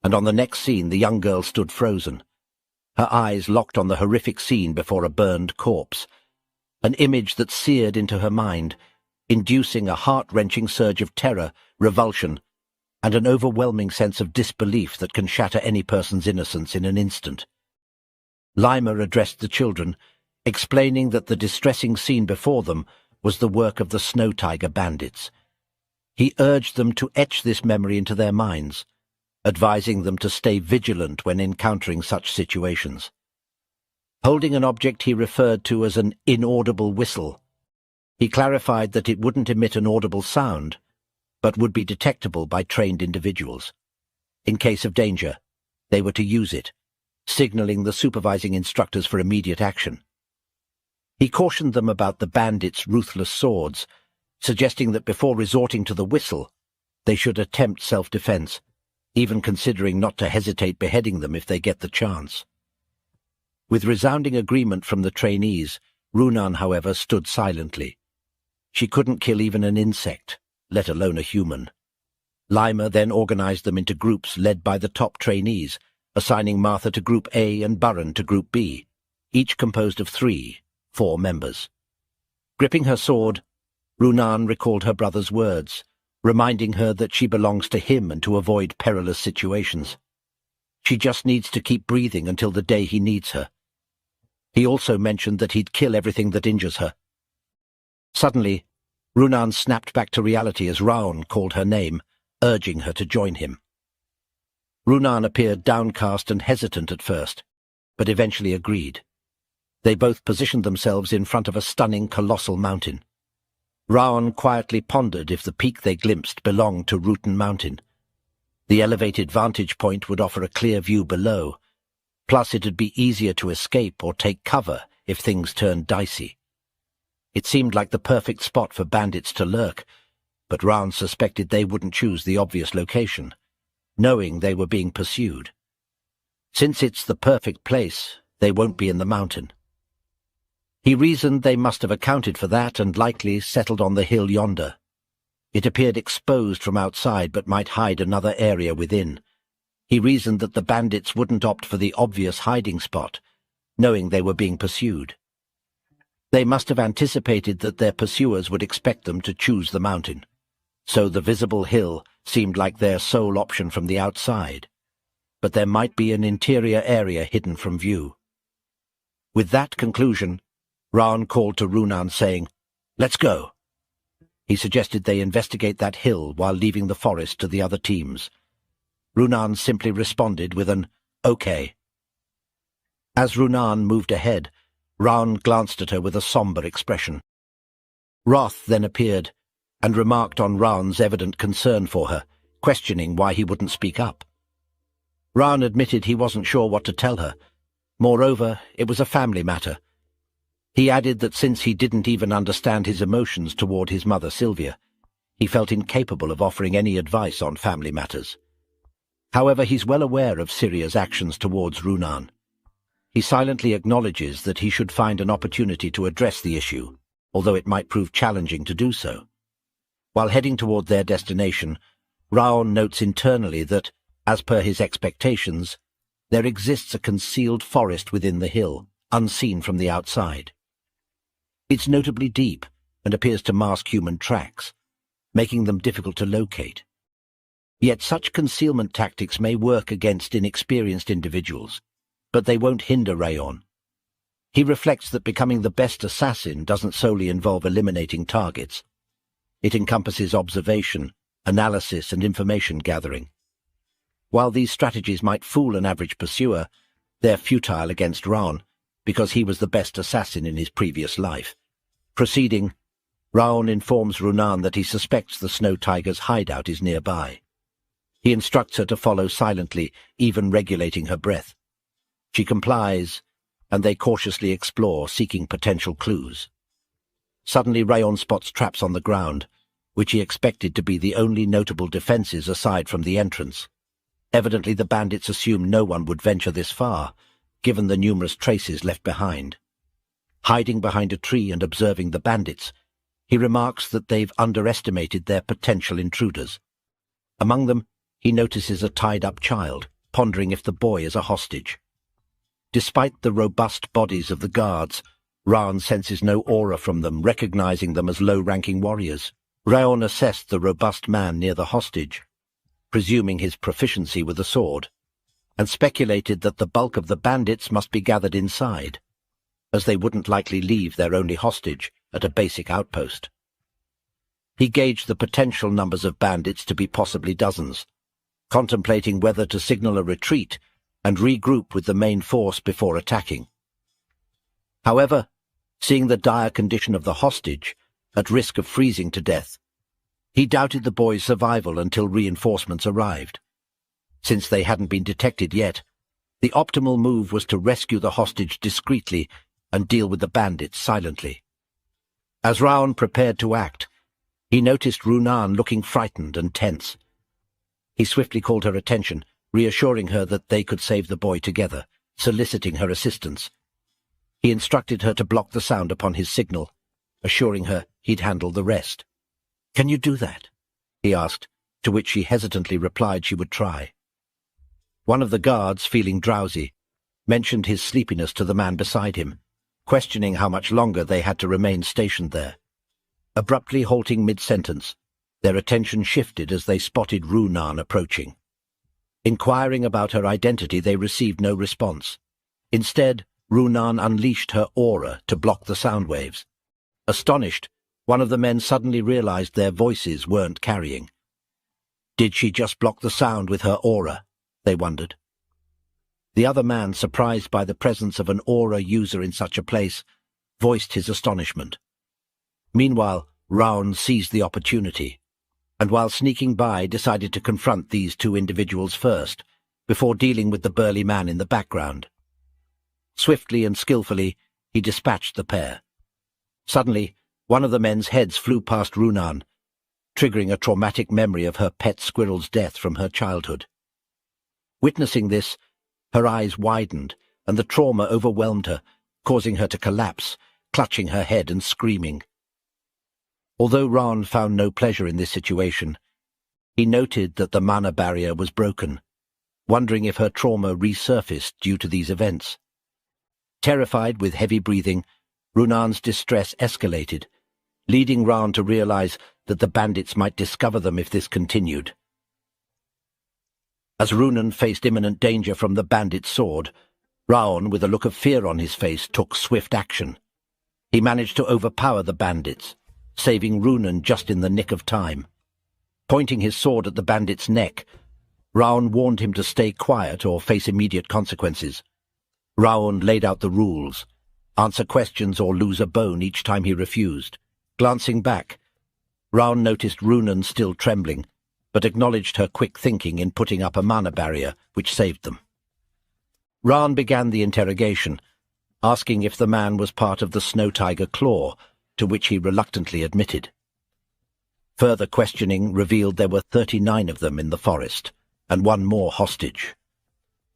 and on the next scene the young girl stood frozen, her eyes locked on the horrific scene before a burned corpse, an image that seared into her mind, inducing a heart-wrenching surge of terror, revulsion, and an overwhelming sense of disbelief that can shatter any person's innocence in an instant. Lima addressed the children, explaining that the distressing scene before them was the work of the Snow Tiger bandits. He urged them to etch this memory into their minds, advising them to stay vigilant when encountering such situations. Holding an object he referred to as an inaudible whistle, he clarified that it wouldn't emit an audible sound, but would be detectable by trained individuals. In case of danger, they were to use it, signaling the supervising instructors for immediate action. He cautioned them about the bandits' ruthless swords, suggesting that before resorting to the whistle, they should attempt self-defense, even considering not to hesitate beheading them if they get the chance. With resounding agreement from the trainees, Runan, however, stood silently. She couldn't kill even an insect, let alone a human. Lima then organized them into groups led by the top trainees, assigning Martha to Group A and Baron to Group B, each composed of 4 members. Gripping her sword, Runan recalled her brother's words, reminding her that she belongs to him and to avoid perilous situations. She just needs to keep breathing until the day he needs her. He also mentioned that he'd kill everything that injures her. Suddenly, Runan snapped back to reality as Raon called her name, urging her to join him. Runan appeared downcast and hesitant at first, but eventually agreed. They both positioned themselves in front of a stunning colossal mountain. Raon quietly pondered if the peak they glimpsed belonged to Rutan Mountain. The elevated vantage point would offer a clear view below, plus it'd be easier to escape or take cover if things turned dicey. It seemed like the perfect spot for bandits to lurk, but Raon suspected they wouldn't choose the obvious location. knowing they were being pursued. Since it's the perfect place, they won't be in the mountain. He reasoned they must have accounted for that and likely settled on the hill yonder. It appeared exposed from outside but might hide another area within. He reasoned that the bandits wouldn't opt for the obvious hiding spot, knowing they were being pursued. They must have anticipated that their pursuers would expect them to choose the mountain, so the visible hill seemed like their sole option from the outside. But there might be an interior area hidden from view. With that conclusion, Raon called to Runan saying, "Let's go." He suggested they investigate that hill while leaving the forest to the other teams. Runan simply responded with an "okay." As Runan moved ahead, Raon glanced at her with a somber expression. Wrath then appeared and remarked on Raon's evident concern for her, questioning why he wouldn't speak up. Raon admitted he wasn't sure what to tell her. Moreover, it was a family matter. He added that since he didn't even understand his emotions toward his mother Sylvia, he felt incapable of offering any advice on family matters. However, he's well aware of Syria's actions towards Runan. He silently acknowledges that he should find an opportunity to address the issue, although it might prove challenging to do so. While heading toward their destination, Raon notes internally that, as per his expectations, there exists a concealed forest within the hill, unseen from the outside. It's notably deep and appears to mask human tracks, making them difficult to locate. Yet such concealment tactics may work against inexperienced individuals, but they won't hinder Raon. He reflects that becoming the best assassin doesn't solely involve eliminating targets. It encompasses observation, analysis, and information gathering. While these strategies might fool an average pursuer, they're futile against Raon, because he was the best assassin in his previous life. Proceeding, Raon informs Runan that he suspects the Snow Tiger's hideout is nearby. He instructs her to follow silently, even regulating her breath. She complies, and they cautiously explore, seeking potential clues. Suddenly Raon spots traps on the ground, which he expected to be the only notable defenses aside from the entrance. Evidently the bandits assumed no one would venture this far, given the numerous traces left behind. Hiding behind a tree and observing the bandits, he remarks that they've underestimated their potential intruders. Among them, he notices a tied-up child, pondering if the boy is a hostage. Despite the robust bodies of the guards, Raon senses no aura from them, recognizing them as low-ranking warriors. Raon assessed the robust man near the hostage, presuming his proficiency with a sword, and speculated that the bulk of the bandits must be gathered inside, as they wouldn't likely leave their only hostage at a basic outpost. He gauged the potential numbers of bandits to be possibly dozens, contemplating whether to signal a retreat and regroup with the main force before attacking. However, seeing the dire condition of the hostage, at risk of freezing to death, he doubted the boy's survival until reinforcements arrived. Since they hadn't been detected yet, the optimal move was to rescue the hostage discreetly and deal with the bandits silently. As Raon prepared to act, he noticed Runan looking frightened and tense. He swiftly called her attention, reassuring her that they could save the boy together, soliciting her assistance. He instructed her to block the sound upon his signal, assuring her he'd handle the rest. "Can you do that?" he asked, to which she hesitantly replied she would try. One of the guards, feeling drowsy, mentioned his sleepiness to the man beside him, questioning how much longer they had to remain stationed there. Abruptly halting mid-sentence, their attention shifted as they spotted Runan approaching. Inquiring about her identity, they received no response. Instead, Runan unleashed her aura to block the sound waves. Astonished, one of the men suddenly realized their voices weren't carrying. Did she just block the sound with her aura? They wondered. The other man, surprised by the presence of an aura user in such a place, voiced his astonishment. Meanwhile, Raon seized the opportunity, and while sneaking by, decided to confront these two individuals first, before dealing with the burly man in the background. Swiftly and skillfully, he dispatched the pair. Suddenly, one of the men's heads flew past Runan, triggering a traumatic memory of her pet squirrel's death from her childhood. Witnessing this, her eyes widened, and the trauma overwhelmed her, causing her to collapse, clutching her head and screaming. Although Raon found no pleasure in this situation, he noted that the mana barrier was broken, wondering if her trauma resurfaced due to these events. Terrified with heavy breathing, Runan's distress escalated, leading Raon to realize that the bandits might discover them if this continued. As Runan faced imminent danger from the bandit's sword, Raon, with a look of fear on his face, took swift action. He managed to overpower the bandits, saving Runan just in the nick of time. Pointing his sword at the bandit's neck, Raon warned him to stay quiet or face immediate consequences. Raon laid out the rules: answer questions or lose a bone each time he refused. Glancing back, Raon noticed Runan still trembling, but acknowledged her quick thinking in putting up a mana barrier, which saved them. Raon began the interrogation, asking if the man was part of the Snow Tiger Claw, to which he reluctantly admitted. Further questioning revealed there were 39 of them in the forest, and one more hostage.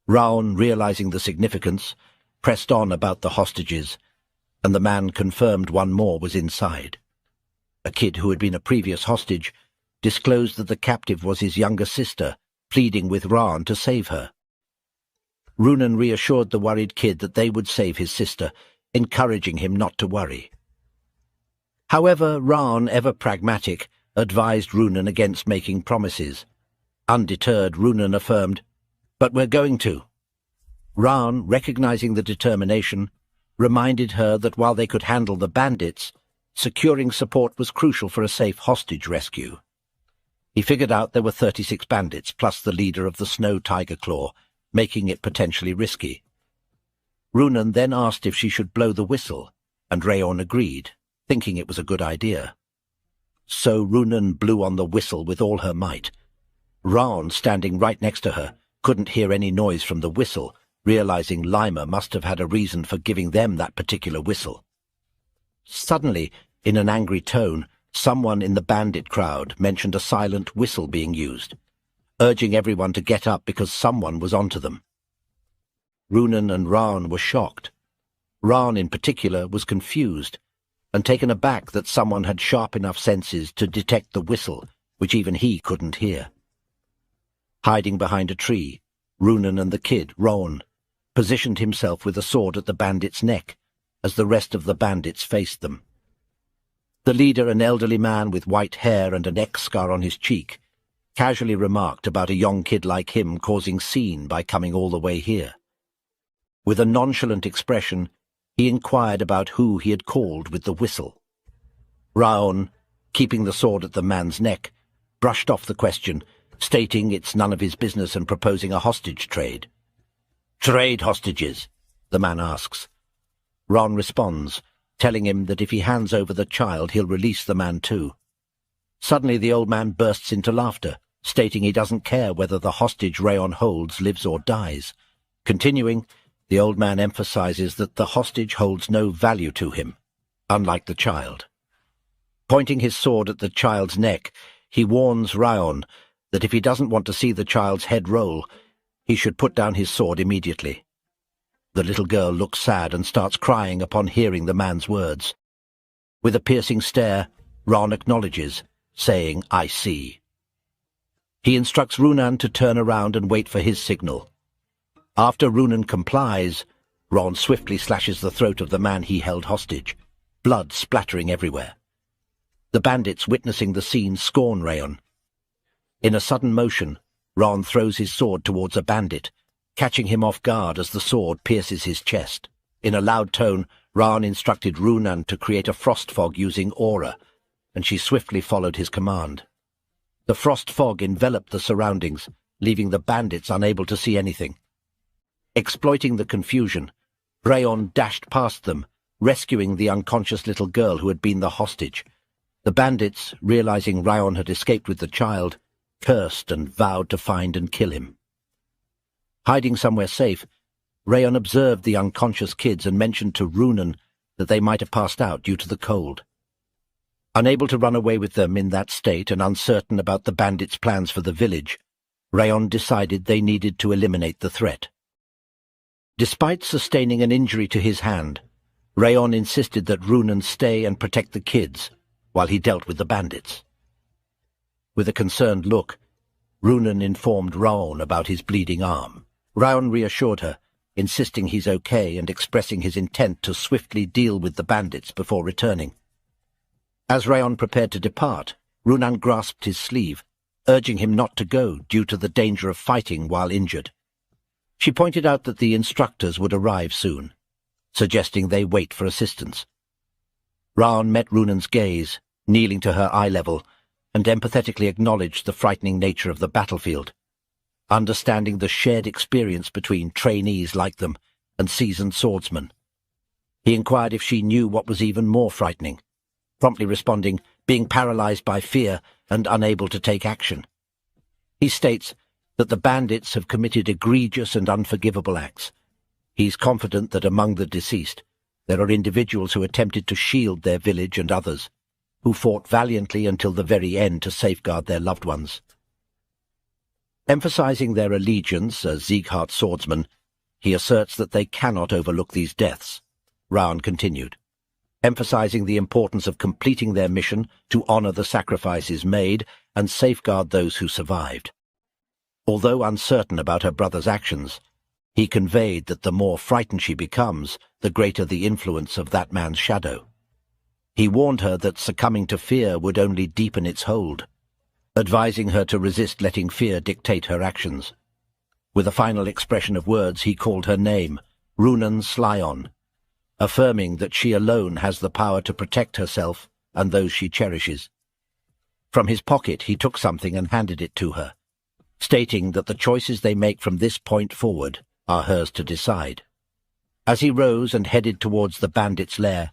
Raon, realizing the significance, pressed on about the hostages, and the man confirmed one more was inside. A kid who had been a previous hostage disclosed that the captive was his younger sister, pleading with Raon to save her. Runan reassured the worried kid that they would save his sister, encouraging him not to worry. However, Raon, ever pragmatic, advised Runan against making promises. Undeterred, Runan affirmed, "But we're going to." Raon, recognizing the determination, reminded her that while they could handle the bandits, securing support was crucial for a safe hostage rescue. He figured out there were 36 bandits, plus the leader of the Snow Tiger Claw, making it potentially risky. Runan then asked if she should blow the whistle, and Raon agreed, thinking it was a good idea. So Runan blew on the whistle with all her might. Raon, standing right next to her, couldn't hear any noise from the whistle, realizing Lima must have had a reason for giving them that particular whistle. Suddenly, in an angry tone, someone in the bandit crowd mentioned a silent whistle being used, urging everyone to get up because someone was onto them. Runan and Raon were shocked. Raon, in particular, was confused and taken aback that someone had sharp enough senses to detect the whistle, which even he couldn't hear. Hiding behind a tree, Runan and the kid, Raon, positioned himself with a sword at the bandit's neck as the rest of the bandits faced them. The leader, an elderly man with white hair and an X-scar on his cheek, casually remarked about a young kid like him causing scene by coming all the way here. With a nonchalant expression, he inquired about who he had called with the whistle. Raon, keeping the sword at the man's neck, brushed off the question, stating it's none of his business and proposing a hostage trade. "Trade hostages?" the man asks. Raon responds, telling him that if he hands over the child, he'll release the man too. Suddenly the old man bursts into laughter, stating he doesn't care whether the hostage Raon holds lives or dies. Continuing, the old man emphasizes that the hostage holds no value to him, unlike the child. Pointing his sword at the child's neck, he warns Raon that if he doesn't want to see the child's head roll, he should put down his sword immediately. The little girl looks sad and starts crying upon hearing the man's words. With a piercing stare, Raon acknowledges, saying, "I see." He instructs Runan to turn around and wait for his signal. After Runan complies, Raon swiftly slashes the throat of the man he held hostage, blood splattering everywhere. The bandits witnessing the scene scorn Raon. In a sudden motion, Raon throws his sword towards a bandit, catching him off guard as the sword pierces his chest. In a loud tone, Raon instructed Runan to create a frost fog using aura, and she swiftly followed his command. The frost fog enveloped the surroundings, leaving the bandits unable to see anything. Exploiting the confusion, Raon dashed past them, rescuing the unconscious little girl who had been the hostage. The bandits, realizing Raon had escaped with the child, cursed and vowed to find and kill him. Hiding somewhere safe, Raon observed the unconscious kids and mentioned to Runan that they might have passed out due to the cold. Unable to run away with them in that state and uncertain about the bandits' plans for the village, Raon decided they needed to eliminate the threat. Despite sustaining an injury to his hand, Raon insisted that Runan stay and protect the kids while he dealt with the bandits. With a concerned look, Runan informed Raon about his bleeding arm. Raon reassured her, insisting he's okay and expressing his intent to swiftly deal with the bandits before returning. As Raon prepared to depart, Runan grasped his sleeve, urging him not to go due to the danger of fighting while injured. She pointed out that the instructors would arrive soon, suggesting they wait for assistance. Raon met Runan's gaze, kneeling to her eye level, and empathetically acknowledged the frightening nature of the battlefield, understanding the shared experience between trainees like them and seasoned swordsmen. He inquired if she knew what was even more frightening, promptly responding, being paralyzed by fear and unable to take action. He states that the bandits have committed egregious and unforgivable acts. He's confident that among the deceased, there are individuals who attempted to shield their village and others, who fought valiantly until the very end to safeguard their loved ones. Emphasizing their allegiance as Sieghart swordsmen, he asserts that they cannot overlook these deaths. Raon continued, emphasizing the importance of completing their mission to honor the sacrifices made and safeguard those who survived. Although uncertain about her brother's actions, he conveyed that the more frightened she becomes, the greater the influence of that man's shadow. He warned her that succumbing to fear would only deepen its hold, advising her to resist letting fear dictate her actions. With a final expression of words, he called her name, Runan Slyon, affirming that she alone has the power to protect herself and those she cherishes. From his pocket he took something and handed it to her, stating that the choices they make from this point forward are hers to decide. As he rose and headed towards the bandits' lair,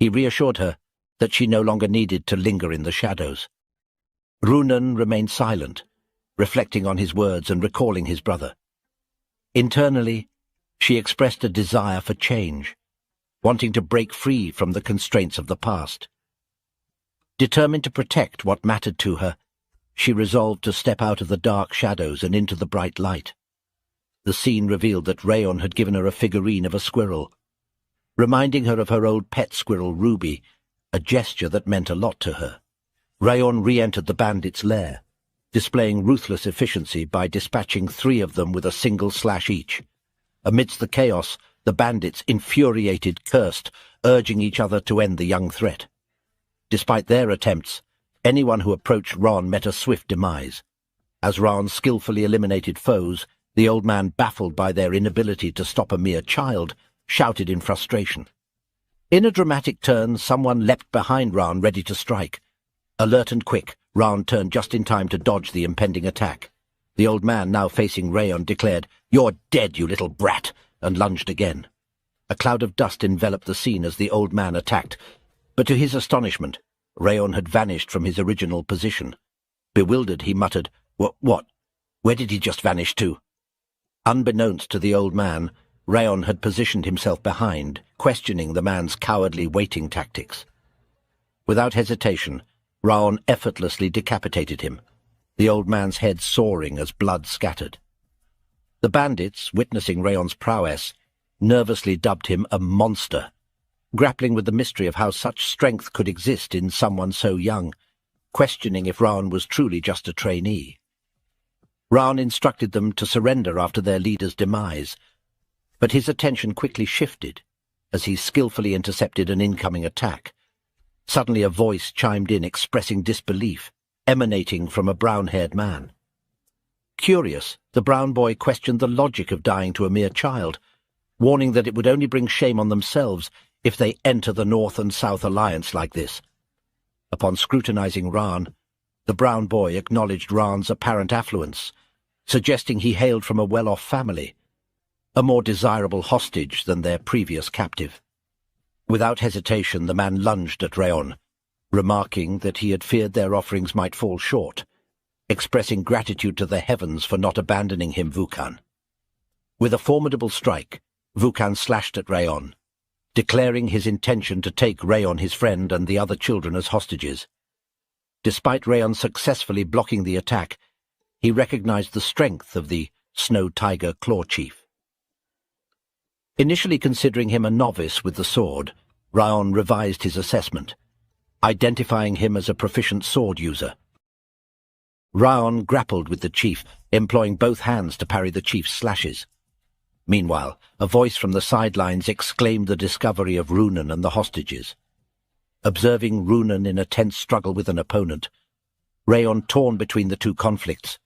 he reassured her that she no longer needed to linger in the shadows. Runan remained silent, reflecting on his words and recalling his brother. Internally, she expressed a desire for change, wanting to break free from the constraints of the past. Determined to protect what mattered to her, she resolved to step out of the dark shadows and into the bright light. The scene revealed that Raon had given her a figurine of a squirrel, reminding her of her old pet squirrel Ruby, a gesture that meant a lot to her. Raon re-entered the bandits' lair, displaying ruthless efficiency by dispatching 3 of them with a single slash each. Amidst the chaos, the bandits, infuriated, cursed, urging each other to end the young threat. Despite their attempts, anyone who approached Raon met a swift demise. As Raon skillfully eliminated foes, the old man, baffled by their inability to stop a mere child, shouted in frustration. In a dramatic turn, someone leapt behind Raon, ready to strike. Alert and quick, Raon turned just in time to dodge the impending attack. The old man, now facing Raon, declared, "You're dead, you little brat," and lunged again. A cloud of dust enveloped the scene as the old man attacked, but to his astonishment, Raon had vanished from his original position. Bewildered, he muttered, What? Where did he just vanish to?" Unbeknownst to the old man, Raon had positioned himself behind, questioning the man's cowardly waiting tactics. Without hesitation, Raon effortlessly decapitated him, the old man's head soaring as blood scattered. The bandits, witnessing Raon's prowess, nervously dubbed him a monster, grappling with the mystery of how such strength could exist in someone so young, questioning if Raon was truly just a trainee. Raon instructed them to surrender after their leader's demise, but his attention quickly shifted as he skillfully intercepted an incoming attack. Suddenly a voice chimed in expressing disbelief, emanating from a brown-haired man. Curious, the brown boy questioned the logic of dying to a mere child, warning that it would only bring shame on themselves if they enter the North and South Alliance like this. Upon scrutinizing Raon, the brown boy acknowledged Raon's apparent affluence, suggesting he hailed from a well-off family, a more desirable hostage than their previous captive. Without hesitation, the man lunged at Raon, remarking that he had feared their offerings might fall short, expressing gratitude to the heavens for not abandoning him, Vukan. With a formidable strike, Vukan slashed at Raon, declaring his intention to take Raon, his friend, and the other children as hostages. Despite Raon successfully blocking the attack, he recognized the strength of the Snow Tiger Claw Chief. Initially considering him a novice with the sword, Raon revised his assessment, identifying him as a proficient sword user. Raon grappled with the chief, employing both hands to parry the chief's slashes. Meanwhile, a voice from the sidelines exclaimed the discovery of Runan and the hostages. Observing Runan in a tense struggle with an opponent, Raon torn between the two conflicts,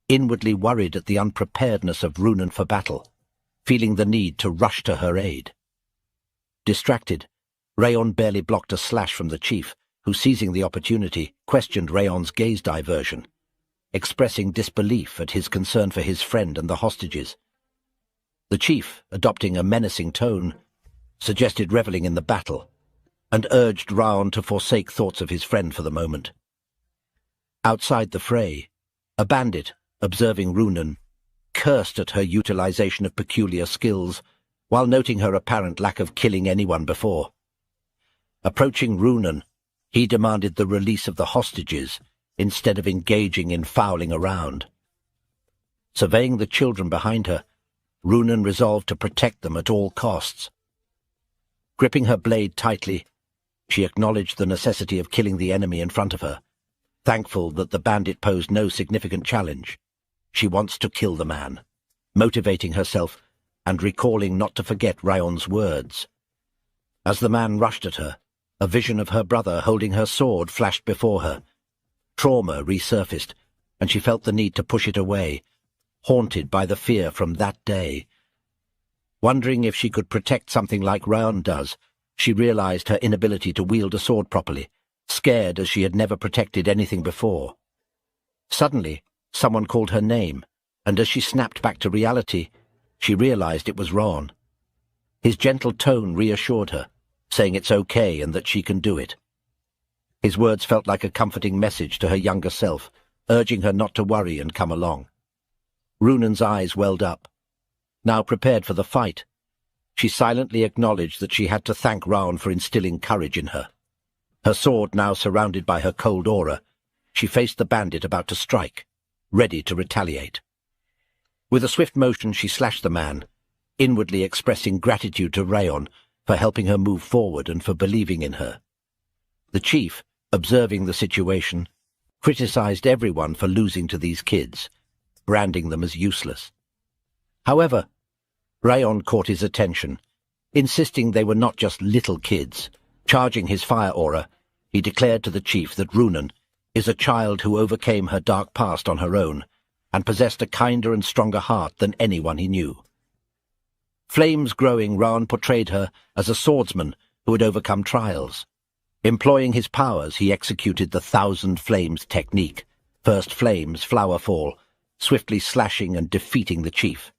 inwardly worried at the unpreparedness of Runan for battle, feeling the need to rush to her aid. Distracted, Raon barely blocked a slash from the chief, who, seizing the opportunity, questioned Raon's gaze diversion, expressing disbelief at his concern for his friend and the hostages. The chief, adopting a menacing tone, suggested reveling in the battle, and urged Raon to forsake thoughts of his friend for the moment. Outside the fray, a bandit, observing Runan, cursed at her utilization of peculiar skills, while noting her apparent lack of killing anyone before. Approaching Runan, he demanded the release of the hostages instead of engaging in fouling around. Surveying the children behind her, Runan resolved to protect them at all costs. Gripping her blade tightly, she acknowledged the necessity of killing the enemy in front of her, thankful that the bandit posed no significant challenge. She wants to kill the man, motivating herself and recalling not to forget Raon's words. As the man rushed at her, a vision of her brother holding her sword flashed before her. Trauma resurfaced, and she felt the need to push it away, haunted by the fear from that day. Wondering if she could protect something like Raon does, she realized her inability to wield a sword properly, scared as she had never protected anything before. Suddenly, someone called her name, and as she snapped back to reality, she realized it was Raon. His gentle tone reassured her, saying it's okay and that she can do it. His words felt like a comforting message to her younger self, urging her not to worry and come along. Runan's eyes welled up. Now prepared for the fight, she silently acknowledged that she had to thank Raon for instilling courage in her. Her sword now surrounded by her cold aura, she faced the bandit about to strike, ready to retaliate. With a swift motion she slashed the man, inwardly expressing gratitude to Raon for helping her move forward and for believing in her. The chief, observing the situation, criticized everyone for losing to these kids, branding them as useless. However, Raon caught his attention, insisting they were not just little kids. Charging his fire aura, he declared to the chief that Runan is a child who overcame her dark past on her own and possessed a kinder and stronger heart than anyone he knew. Flames growing, Raon portrayed her as a swordsman who had overcome trials. Employing his powers, he executed the 1,000 Flames technique, first flames, flower fall, swiftly slashing and defeating the chief.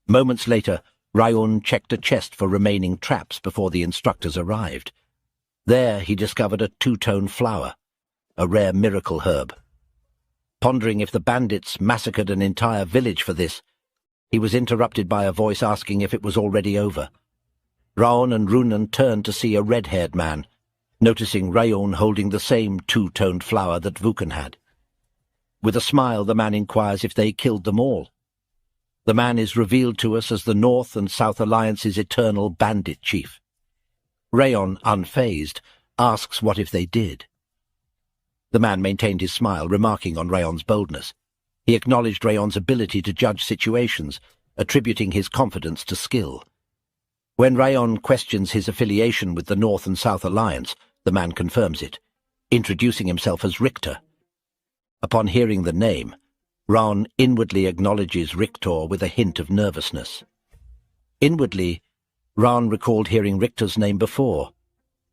Moments later, Raon checked a chest for remaining traps before the instructors arrived. There he discovered a two-tone flower, a rare miracle herb. Pondering if the bandits massacred an entire village for this, he was interrupted by a voice asking if it was already over. Raon and Runan turned to see a red-haired man, noticing Raon holding the same two-toned flower that Vukan had. With a smile, the man inquires if they killed them all. The man is revealed to us as the North and South Alliance's eternal bandit chief. Raon, unfazed, asks what if they did. The man maintained his smile, remarking on Raon's boldness. He acknowledged Raon's ability to judge situations, attributing his confidence to skill. When Raon questions his affiliation with the North and South Alliance, the man confirms it, introducing himself as Richter. Upon hearing the name, Raon inwardly acknowledges Richter with a hint of nervousness. Inwardly, Raon recalled hearing Richter's name before,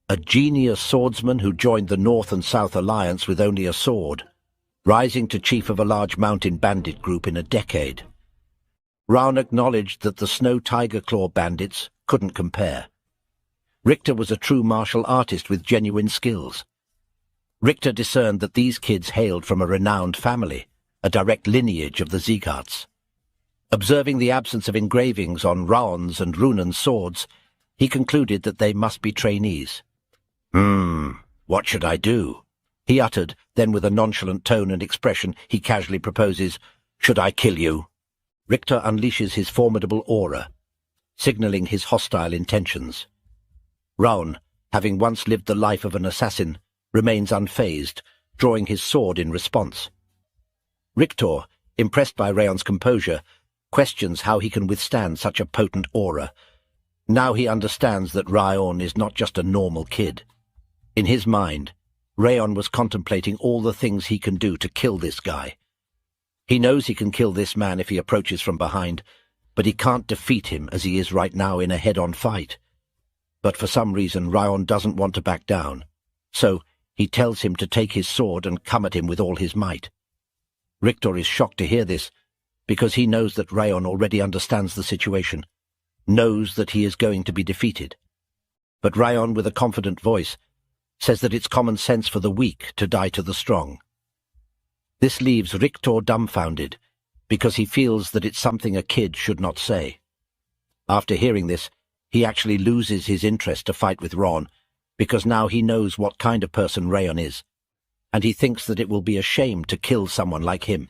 a genius swordsman who joined the North and South Alliance with only a sword, rising to chief of a large mountain bandit group in a decade. Raon acknowledged that the Snow Tiger Claw bandits couldn't compare. Richter was a true martial artist with genuine skills. Richter discerned that these kids hailed from a renowned family, a direct lineage of the Siegharts. Observing the absence of engravings on Raon's and Runan's swords, he concluded that they must be trainees. What should I do? He uttered, then with a nonchalant tone and expression, he casually proposes, "Should I kill you?" Richter unleashes his formidable aura, signaling his hostile intentions. Raon, having once lived the life of an assassin, remains unfazed, drawing his sword in response. Richter, impressed by Raon's composure, questions how he can withstand such a potent aura. Now he understands that Raon is not just a normal kid. In his mind, Raon was contemplating all the things he can do to kill this guy. He knows he can kill this man if he approaches from behind, but he can't defeat him as he is right now in a head-on fight. But for some reason, Raon doesn't want to back down, so he tells him to take his sword and come at him with all his might. Richter is shocked to hear this, because he knows that Raon already understands the situation, knows that he is going to be defeated. But Raon, with a confident voice, says that it's common sense for the weak to die to the strong. This leaves Richter dumbfounded, because he feels that it's something a kid should not say. After hearing this, he actually loses his interest to fight with Raon, because now he knows what kind of person Raon is, and he thinks that it will be a shame to kill someone like him.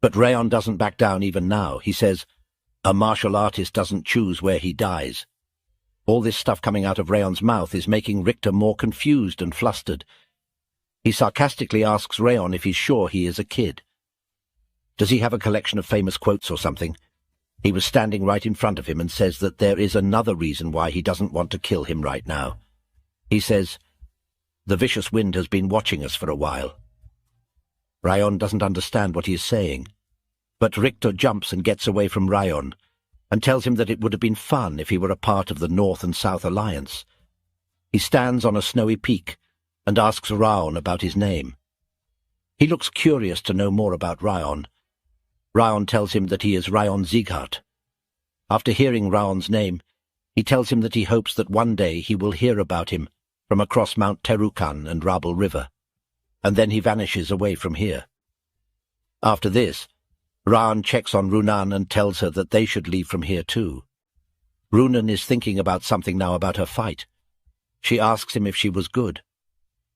But Raon doesn't back down even now. He says, "A martial artist doesn't choose where he dies." All this stuff coming out of Raon's mouth is making Richter more confused and flustered. He sarcastically asks Raon if he's sure he is a kid. Does he have a collection of famous quotes or something? He was standing right in front of him and says that there is another reason why he doesn't want to kill him right now. He says, "The vicious wind has been watching us for a while." Raon doesn't understand what he is saying, but Richter jumps and gets away from Raon, and tells him that it would have been fun if he were a part of the North and South Alliance. He stands on a snowy peak and asks Raon about his name. He looks curious to know more about Raon. Raon tells him that he is House Sieghart. After hearing Raon's name, he tells him that he hopes that one day he will hear about him from across Mount Terukan and Rabel River, and then he vanishes away from here. After this, Raon checks on Runan and tells her that they should leave from here too. Runan is thinking about something now about her fight. She asks him if she was good.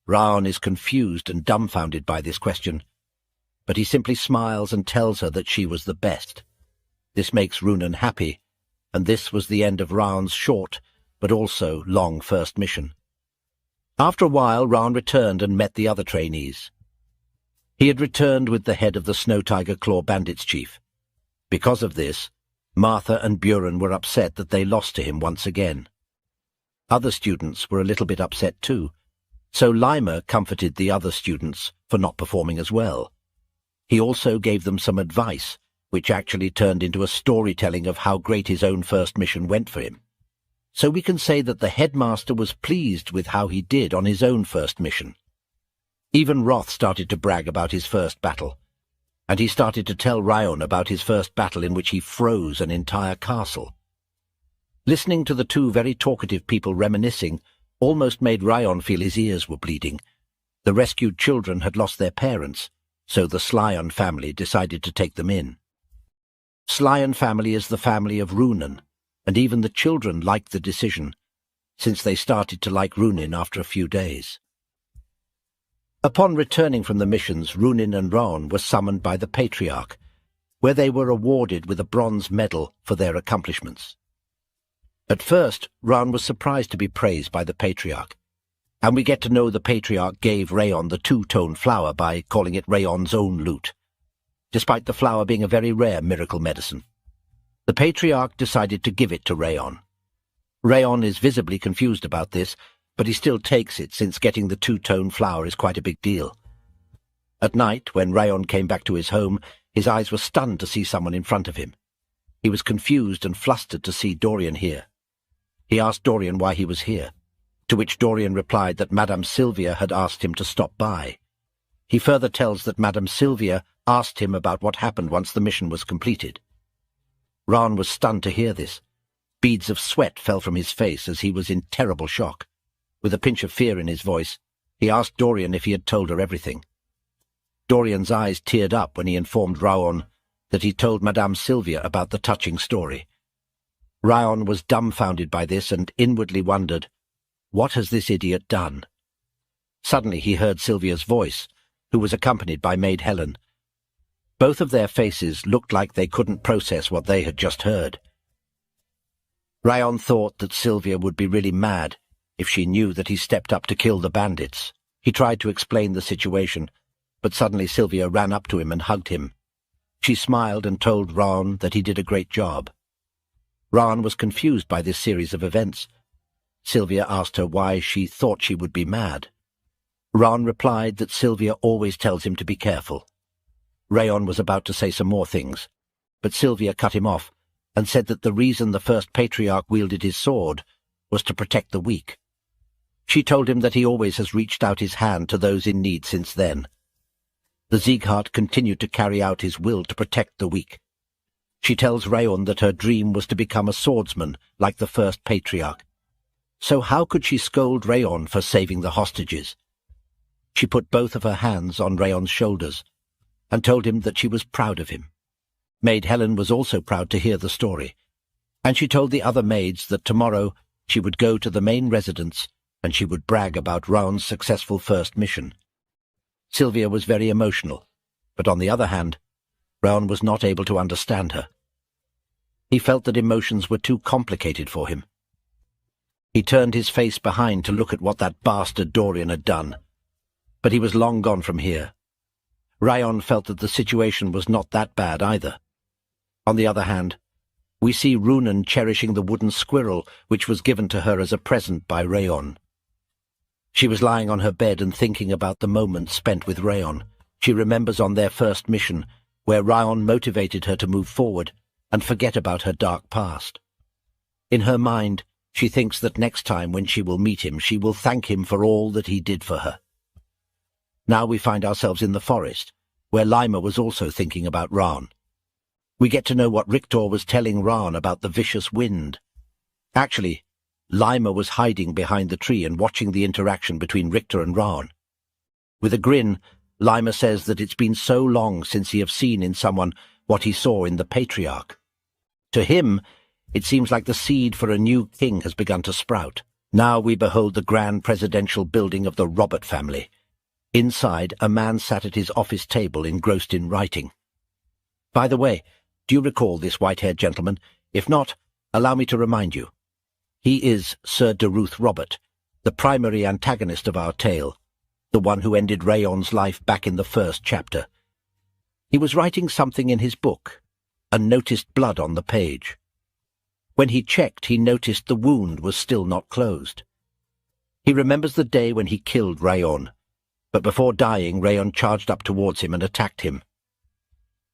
Raon is confused and dumbfounded by this question, but he simply smiles and tells her that she was the best. This makes Runan happy, and this was the end of Raon's short but also long first mission. After a while, Raon returned and met the other trainees. He had returned with the head of the Snow Tiger Claw Bandits chief. Because of this, Martha and Buren were upset that they lost to him once again. Other students were a little bit upset too, so Lima comforted the other students for not performing as well. He also gave them some advice, which actually turned into a storytelling of how great his own first mission went for him. So we can say that the headmaster was pleased with how he did on his own first mission. Even Roth started to brag about his first battle, and he started to tell Raon about his first battle in which he froze an entire castle. Listening to the two very talkative people reminiscing almost made Raon feel his ears were bleeding. The rescued children had lost their parents, so the Slyon family decided to take them in. Slyon family is the family of Runan, and even the children liked the decision, since they started to like Runin after a few days. Upon returning from the missions, Runin and Raon were summoned by the Patriarch, where they were awarded with a bronze medal for their accomplishments. At first, Raon was surprised to be praised by the Patriarch, and we get to know the Patriarch gave Raon the two-tone flower by calling it Raon's own loot, despite the flower being a very rare miracle medicine. The Patriarch decided to give it to Raon. Raon is visibly confused about this, but he still takes it since getting the two-tone flower is quite a big deal. At night, when Raon came back to his home, his eyes were stunned to see someone in front of him. He was confused and flustered to see Dorian here. He asked Dorian why he was here, to which Dorian replied that Madame Sylvia had asked him to stop by. He further tells that Madame Sylvia asked him about what happened once the mission was completed. Raon was stunned to hear this. Beads of sweat fell from his face as he was in terrible shock. With a pinch of fear in his voice, he asked Dorian if he had told her everything. Dorian's eyes teared up when he informed Raon that he told Madame Sylvia about the touching story. Raon was dumbfounded by this and inwardly wondered, what has this idiot done? Suddenly he heard Sylvia's voice, who was accompanied by Maid Helen. Both of their faces looked like they couldn't process what they had just heard. Raon thought that Sylvia would be really mad if she knew that he stepped up to kill the bandits. He tried to explain the situation, but suddenly Sylvia ran up to him and hugged him. She smiled and told Raon that he did a great job. Raon was confused by this series of events. Sylvia asked her why she thought she would be mad. Raon replied that Sylvia always tells him to be careful. Raon was about to say some more things, but Sylvia cut him off and said that the reason the first patriarch wielded his sword was to protect the weak. She told him that he always has reached out his hand to those in need since then. The Sieghart continued to carry out his will to protect the weak. She tells Raon that her dream was to become a swordsman like the first patriarch. So how could she scold Raon for saving the hostages? She put both of her hands on Raon's shoulders and told him that she was proud of him. Maid Helen was also proud to hear the story, and she told the other maids that tomorrow she would go to the main residence and she would brag about Raon's successful first mission. Sylvia was very emotional, but on the other hand, Raon was not able to understand her. He felt that emotions were too complicated for him. He turned his face behind to look at what that bastard Dorian had done, but he was long gone from here. Raon felt that the situation was not that bad either. On the other hand, we see Runan cherishing the wooden squirrel which was given to her as a present by Raon. She was lying on her bed and thinking about the moments spent with Raon. She remembers on their first mission, where Raon motivated her to move forward and forget about her dark past. In her mind, she thinks that next time when she will meet him, she will thank him for all that he did for her. Now we find ourselves in the forest, where Lima was also thinking about Raon. We get to know what Rictor was telling Raon about the vicious wind. Actually, Lima was hiding behind the tree and watching the interaction between Rictor and Raon. With a grin, Lima says that it's been so long since he have seen in someone what he saw in the patriarch. To him, it seems like the seed for a new king has begun to sprout. Now we behold the grand presidential building of the Robert family. Inside, a man sat at his office table engrossed in writing. By the way, do you recall this white-haired gentleman? If not, allow me to remind you. He is Sir Derus Robert, the primary antagonist of our tale, the one who ended Raon's life back in the first chapter. He was writing something in his book, and noticed blood on the page. When he checked, he noticed the wound was still not closed. He remembers the day when he killed Raon, but before dying, Raon charged up towards him and attacked him.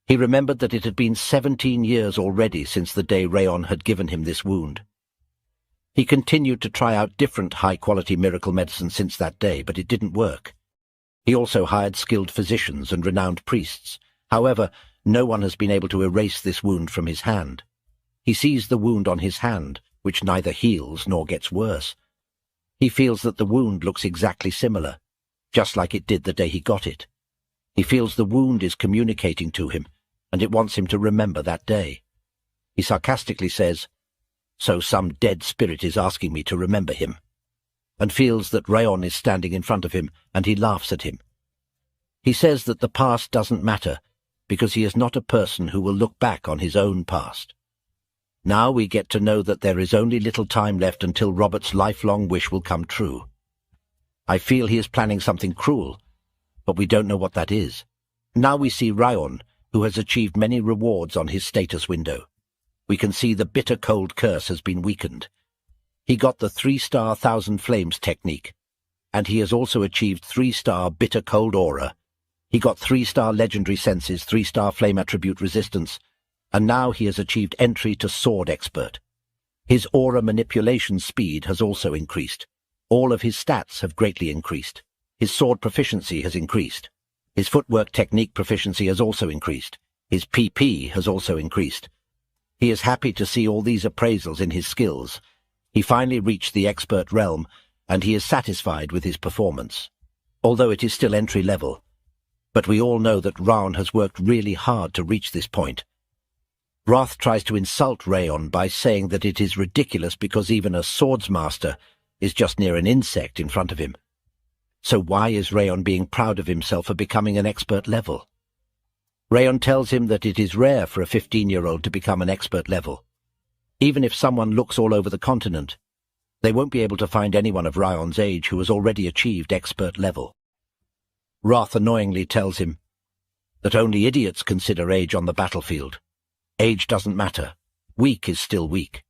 He remembered that it had been 17 years already since the day Raon had given him this wound. He continued to try out different high-quality miracle medicine since that day, but it didn't work. He also hired skilled physicians and renowned priests. However, no one has been able to erase this wound from his hand. He sees the wound on his hand, which neither heals nor gets worse. He feels that the wound looks exactly similar, just like it did the day he got it. He feels the wound is communicating to him, and it wants him to remember that day. He sarcastically says, "So some dead spirit is asking me to remember him," and feels that Raon is standing in front of him, and he laughs at him. He says that the past doesn't matter, because he is not a person who will look back on his own past. Now we get to know that there is only little time left until Robert's lifelong wish will come true. I feel he is planning something cruel, but we don't know what that is. Now we see Raon, who has achieved many rewards on his status window. We can see the bitter cold curse has been weakened. He got the 3-star Thousand Flames technique, and he has also achieved 3-star bitter cold aura. He got 3-star legendary senses, 3-star flame attribute resistance, and now he has achieved entry to sword expert. His aura manipulation speed has also increased. All of his stats have greatly increased. His sword proficiency has increased. His footwork technique proficiency has also increased. His PP has also increased. He is happy to see all these appraisals in his skills. He finally reached the expert realm, and he is satisfied with his performance. Although it is still entry level, but we all know that Raon has worked really hard to reach this point. Roth tries to insult Raon by saying that it is ridiculous because even a swordsmaster is just near an insect in front of him. So why is Raon being proud of himself for becoming an expert level? Raon tells him that it is rare for a 15-year-old to become an expert level. Even if someone looks all over the continent, they won't be able to find anyone of Raon's age who has already achieved expert level. Roth annoyingly tells him that only idiots consider age on the battlefield. Age doesn't matter. Weak is still weak.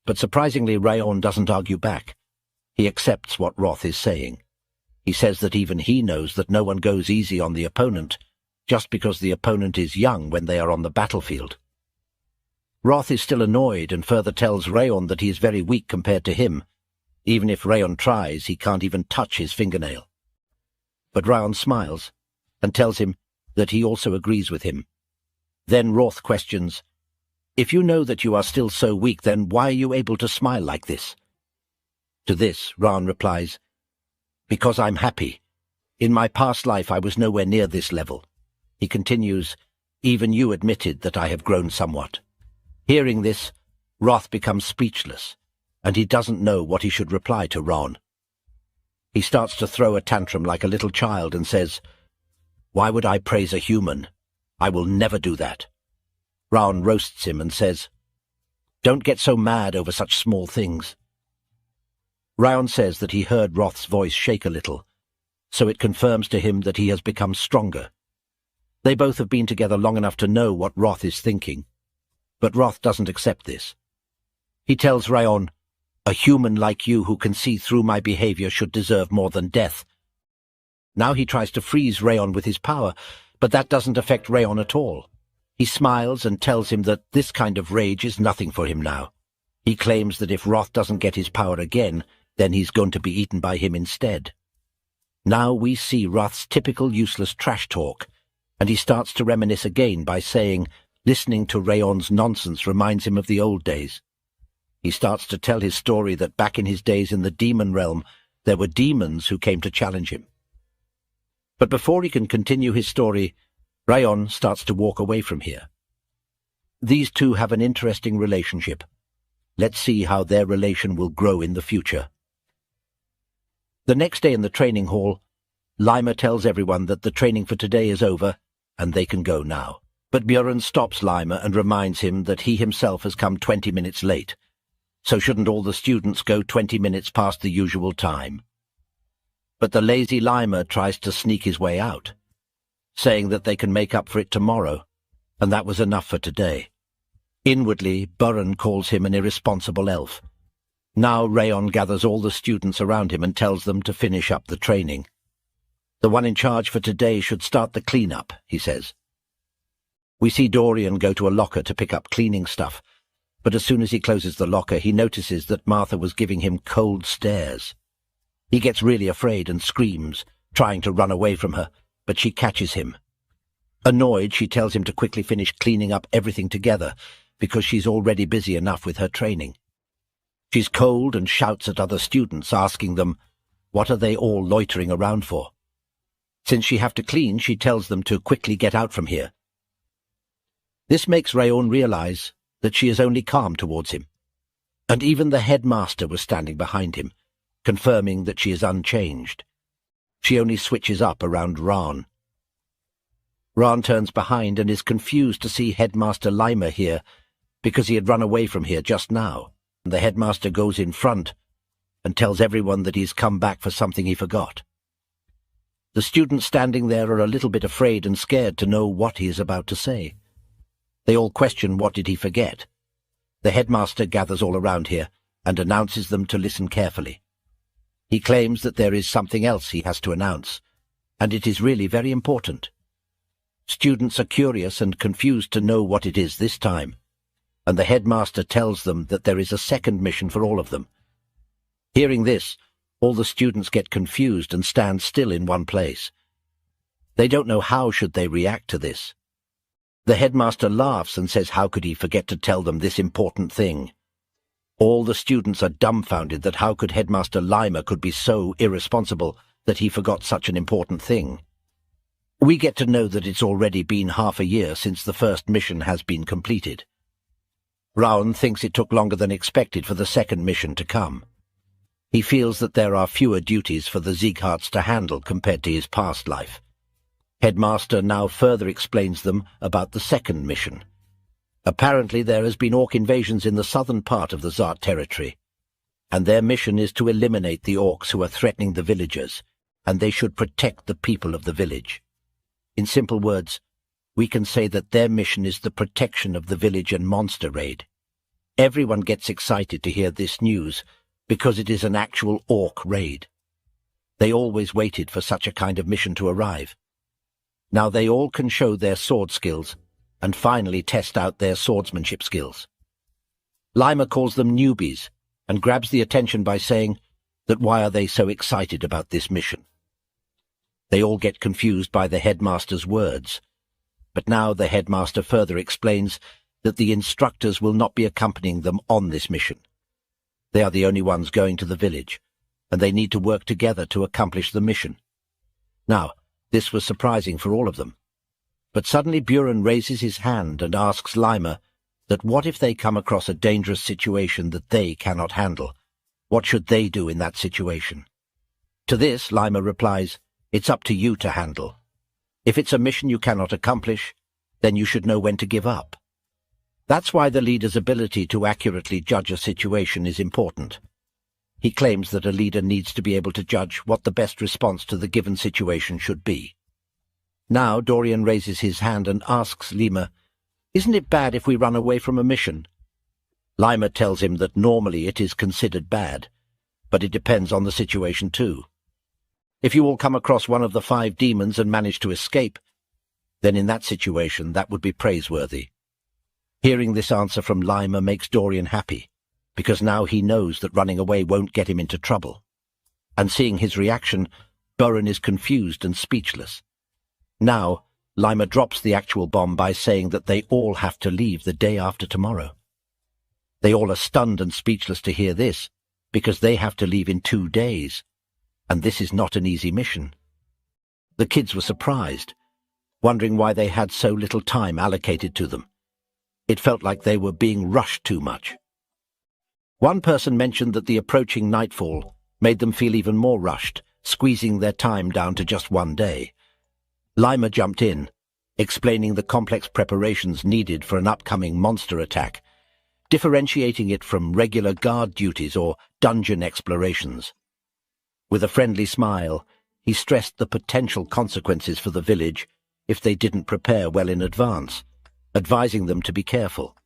But surprisingly, Raon doesn't argue back. He accepts what Roth is saying. He says that even he knows that no one goes easy on the opponent just because the opponent is young when they are on the battlefield. Roth is still annoyed and further tells Raon that he is very weak compared to him. Even if Raon tries, he can't even touch his fingernail. But Raon smiles and tells him that he also agrees with him. Then Roth questions, "If you know that you are still so weak, then why are you able to smile like this?" To this, Raon replies, "Because I'm happy. In my past life I was nowhere near this level." He continues, "Even you admitted that I have grown somewhat." Hearing this, Roth becomes speechless, and he doesn't know what he should reply to Raon. He starts to throw a tantrum like a little child and says, "Why would I praise a human? I will never do that." Raon roasts him and says, "Don't get so mad over such small things." Raon says that he heard Roth's voice shake a little, so it confirms to him that he has become stronger. They both have been together long enough to know what Roth is thinking, but Roth doesn't accept this. He tells Raon, "A human like you who can see through my behavior should deserve more than death." Now he tries to freeze Raon with his power, but that doesn't affect Raon at all. He smiles and tells him that this kind of rage is nothing for him now. He claims that if Roth doesn't get his power again, then he's going to be eaten by him instead. Now we see Roth's typical useless trash talk, and he starts to reminisce again by saying, listening to Raon's nonsense reminds him of the old days. He starts to tell his story that back in his days in the demon realm, there were demons who came to challenge him. But before he can continue his story, Raon starts to walk away from here. These two have an interesting relationship. Let's see how their relation will grow in the future. The next day in the training hall, Lima tells everyone that the training for today is over and they can go now. But Björn stops Lima and reminds him that he himself has come 20 minutes late. So shouldn't all the students go 20 minutes past the usual time? But the lazy Lima tries to sneak his way out, saying that they can make up for it tomorrow, and that was enough for today. Inwardly, Björn calls him an irresponsible elf. Now Raon gathers all the students around him and tells them to finish up the training. The one in charge for today should start the clean-up, he says. We see Dorian go to a locker to pick up cleaning stuff, but as soon as he closes the locker, he notices that Martha was giving him cold stares. He gets really afraid and screams, trying to run away from her, but she catches him. Annoyed, she tells him to quickly finish cleaning up everything together, because she's already busy enough with her training. She's cold and shouts at other students, asking them, what are they all loitering around for? Since she have to clean, she tells them to quickly get out from here. This makes Raon realize that she is only calm towards him, and even the headmaster was standing behind him, confirming that she is unchanged. She only switches up around Raon. Raon turns behind and is confused to see Headmaster Lima here, because he had run away from here just now. The headmaster goes in front and tells everyone that he's come back for something he forgot. The students standing there are a little bit afraid and scared to know what he is about to say. They all question what did he forget. The headmaster gathers all around here and announces them to listen carefully. He claims that there is something else he has to announce, and it is really very important. Students are curious and confused to know what it is this time, and the headmaster tells them that there is a second mission for all of them. Hearing this, all the students get confused and stand still in one place. They don't know how should they react to this. The headmaster laughs and says how could he forget to tell them this important thing. All the students are dumbfounded that how could Headmaster Lima could be so irresponsible that he forgot such an important thing. We get to know that it's already been half a year since the first mission has been completed. Raon thinks it took longer than expected for the second mission to come. He feels that there are fewer duties for the Siegharts to handle compared to his past life. Headmaster now further explains them about the second mission. Apparently there has been orc invasions in the southern part of the Zart territory, and their mission is to eliminate the orcs who are threatening the villagers, and they should protect the people of the village. In simple words, we can say that their mission is the protection of the village and monster raid. Everyone gets excited to hear this news because it is an actual orc raid. They always waited for such a kind of mission to arrive. Now they all can show their sword skills and finally test out their swordsmanship skills. Lima calls them newbies and grabs the attention by saying that why are they so excited about this mission? They all get confused by the headmaster's words, but now the headmaster further explains that the instructors will not be accompanying them on this mission. They are the only ones going to the village, and they need to work together to accomplish the mission. Now, this was surprising for all of them. But suddenly Buren raises his hand and asks Lima that what if they come across a dangerous situation that they cannot handle? What should they do in that situation? To this, Lima replies, "It's up to you to handle. If it's a mission you cannot accomplish, then you should know when to give up." That's why the leader's ability to accurately judge a situation is important. He claims that a leader needs to be able to judge what the best response to the given situation should be. Now Dorian raises his hand and asks Lima, "Isn't it bad if we run away from a mission?" Lima tells him that normally it is considered bad, but it depends on the situation too. If you all come across one of the 5 demons and manage to escape, then in that situation that would be praiseworthy. Hearing this answer from Lima makes Dorian happy, because now he knows that running away won't get him into trouble. And seeing his reaction, Buren is confused and speechless. Now, Lima drops the actual bomb by saying that they all have to leave the day after tomorrow. They all are stunned and speechless to hear this, because they have to leave in 2 days, and this is not an easy mission. The kids were surprised, wondering why they had so little time allocated to them. It felt like they were being rushed too much. One person mentioned that the approaching nightfall made them feel even more rushed, squeezing their time down to just 1 day. Lima jumped in, explaining the complex preparations needed for an upcoming monster attack, differentiating it from regular guard duties or dungeon explorations. With a friendly smile, he stressed the potential consequences for the village if they didn't prepare well in advance, advising them to be careful.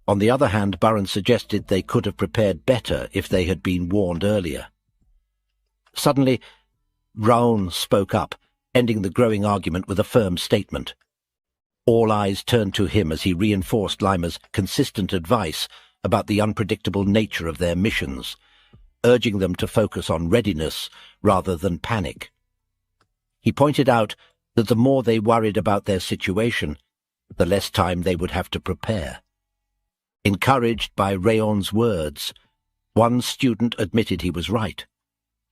On the other hand, Buren suggested they could have prepared better if they had been warned earlier. Suddenly, Raon spoke up, ending the growing argument with a firm statement. All eyes turned to him as he reinforced Lima's consistent advice about the unpredictable nature of their missions, urging them to focus on readiness rather than panic. He pointed out that the more they worried about their situation, the less time they would have to prepare. Encouraged by Raon's words, one student admitted he was right,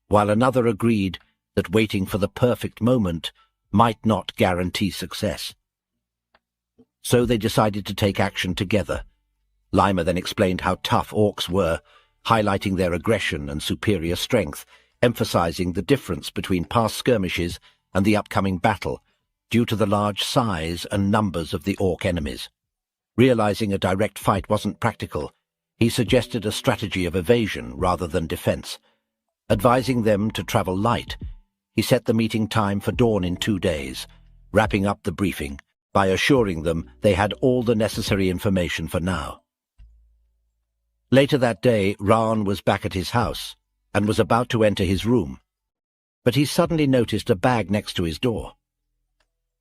while another agreed that waiting for the perfect moment might not guarantee success. So they decided to take action together. Lima then explained how tough orcs were, highlighting their aggression and superior strength, emphasizing the difference between past skirmishes and the upcoming battle, due to the large size and numbers of the orc enemies. Realizing a direct fight wasn't practical, he suggested a strategy of evasion rather than defense. Advising them to travel light, he set the meeting time for dawn in 2 days, wrapping up the briefing by assuring them they had all the necessary information for now. Later that day, Raon was back at his house and was about to enter his room, but he suddenly noticed a bag next to his door.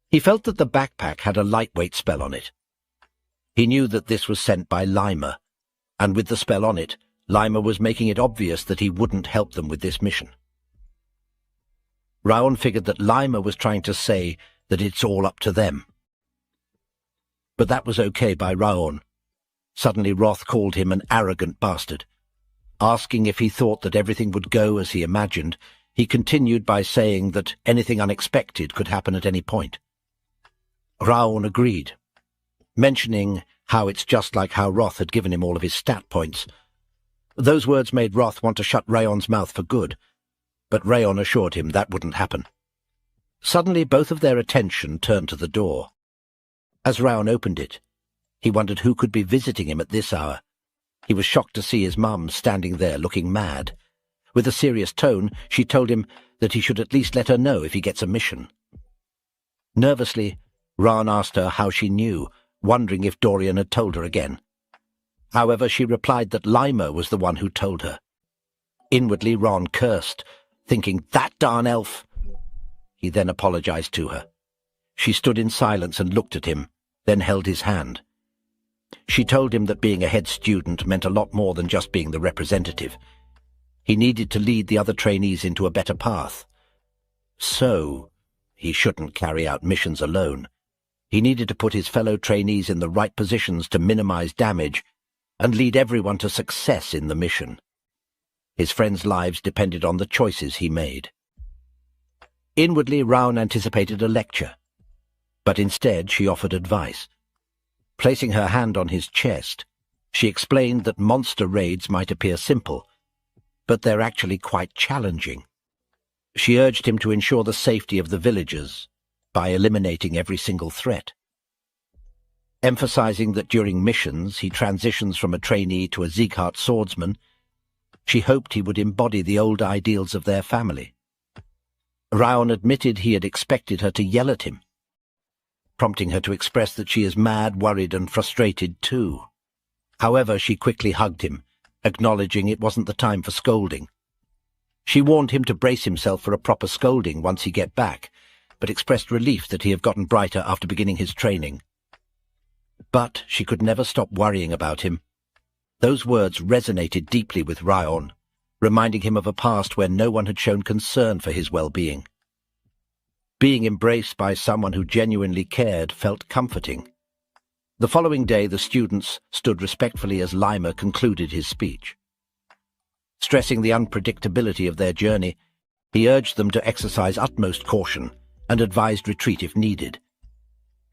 He felt that the backpack had a lightweight spell on it. He knew that this was sent by Lima, and with the spell on it, Lima was making it obvious that he wouldn't help them with this mission. Raon figured that Lima was trying to say that it's all up to them. But that was okay by Raon. Suddenly Roth called him an arrogant bastard. Asking if he thought that everything would go as he imagined, he continued by saying that anything unexpected could happen at any point. Raon agreed, mentioning how it's just like how Roth had given him all of his stat points. Those words made Roth want to shut Raon's mouth for good, but Raon assured him that wouldn't happen. Suddenly both of their attention turned to the door. As Raon opened it, he wondered who could be visiting him at this hour. He was shocked to see his mum standing there looking mad. With a serious tone, she told him that he should at least let her know if he gets a mission. Nervously, Raon asked her how she knew, wondering if Dorian had told her again. However, she replied that Lima was the one who told her. Inwardly, Raon cursed, thinking, "That darn elf!" He then apologized to her. She stood in silence and looked at him, then held his hand. She told him that being a head student meant a lot more than just being the representative. He needed to lead the other trainees into a better path. So, he shouldn't carry out missions alone. He needed to put his fellow trainees in the right positions to minimize damage and lead everyone to success in the mission. His friends' lives depended on the choices he made. Inwardly, Raon anticipated a lecture, but instead she offered advice. Placing her hand on his chest, she explained that monster raids might appear simple, but they're actually quite challenging. She urged him to ensure the safety of the villagers by eliminating every single threat. Emphasizing that during missions he transitions from a trainee to a Sieghart swordsman, she hoped he would embody the old ideals of their family. Raon admitted he had expected her to yell at him, prompting her to express that she is mad, worried, and frustrated too. However, she quickly hugged him, acknowledging it wasn't the time for scolding. She warned him to brace himself for a proper scolding once he get back, but expressed relief that he had gotten brighter after beginning his training. But she could never stop worrying about him. Those words resonated deeply with Raon, reminding him of a past where no one had shown concern for his well-being. Being embraced by someone who genuinely cared felt comforting. The following day, the students stood respectfully as Lima concluded his speech. Stressing the unpredictability of their journey, he urged them to exercise utmost caution and advised retreat if needed.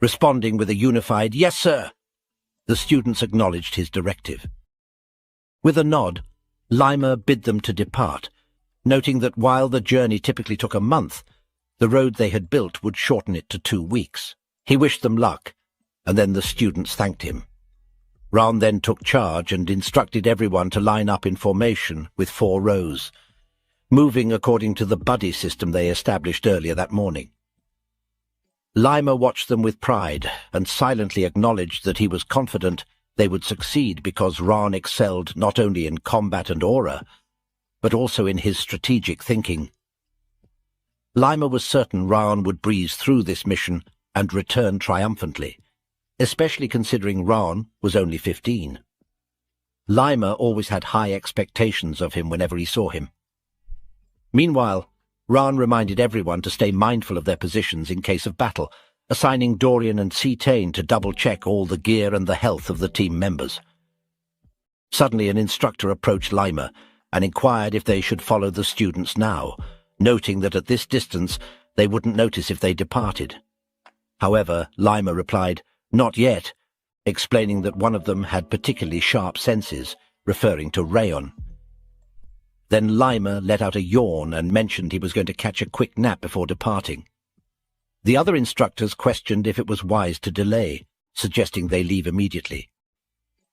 Responding with a unified, "Yes, sir," the students acknowledged his directive. With a nod, Lima bid them to depart, noting that while the journey typically took a month, the road they had built would shorten it to 2 weeks. He wished them luck, and then the students thanked him. Raon then took charge and instructed everyone to line up in formation with 4 rows, moving according to the buddy system they established earlier that morning. Lima watched them with pride and silently acknowledged that he was confident they would succeed because Raon excelled not only in combat and aura, but also in his strategic thinking. Lima was certain Raon would breeze through this mission and return triumphantly, especially considering Raon was only 15. Lima always had high expectations of him whenever he saw him. Meanwhile, Raon reminded everyone to stay mindful of their positions in case of battle, assigning Dorian and Cetane to double-check all the gear and the health of the team members. Suddenly an instructor approached Lima and inquired if they should follow the students now, noting that at this distance they wouldn't notice if they departed. However, Lima replied, "Not yet," explaining that one of them had particularly sharp senses, referring to Raon. Then Lima let out a yawn and mentioned he was going to catch a quick nap before departing. The other instructors questioned if it was wise to delay, suggesting they leave immediately.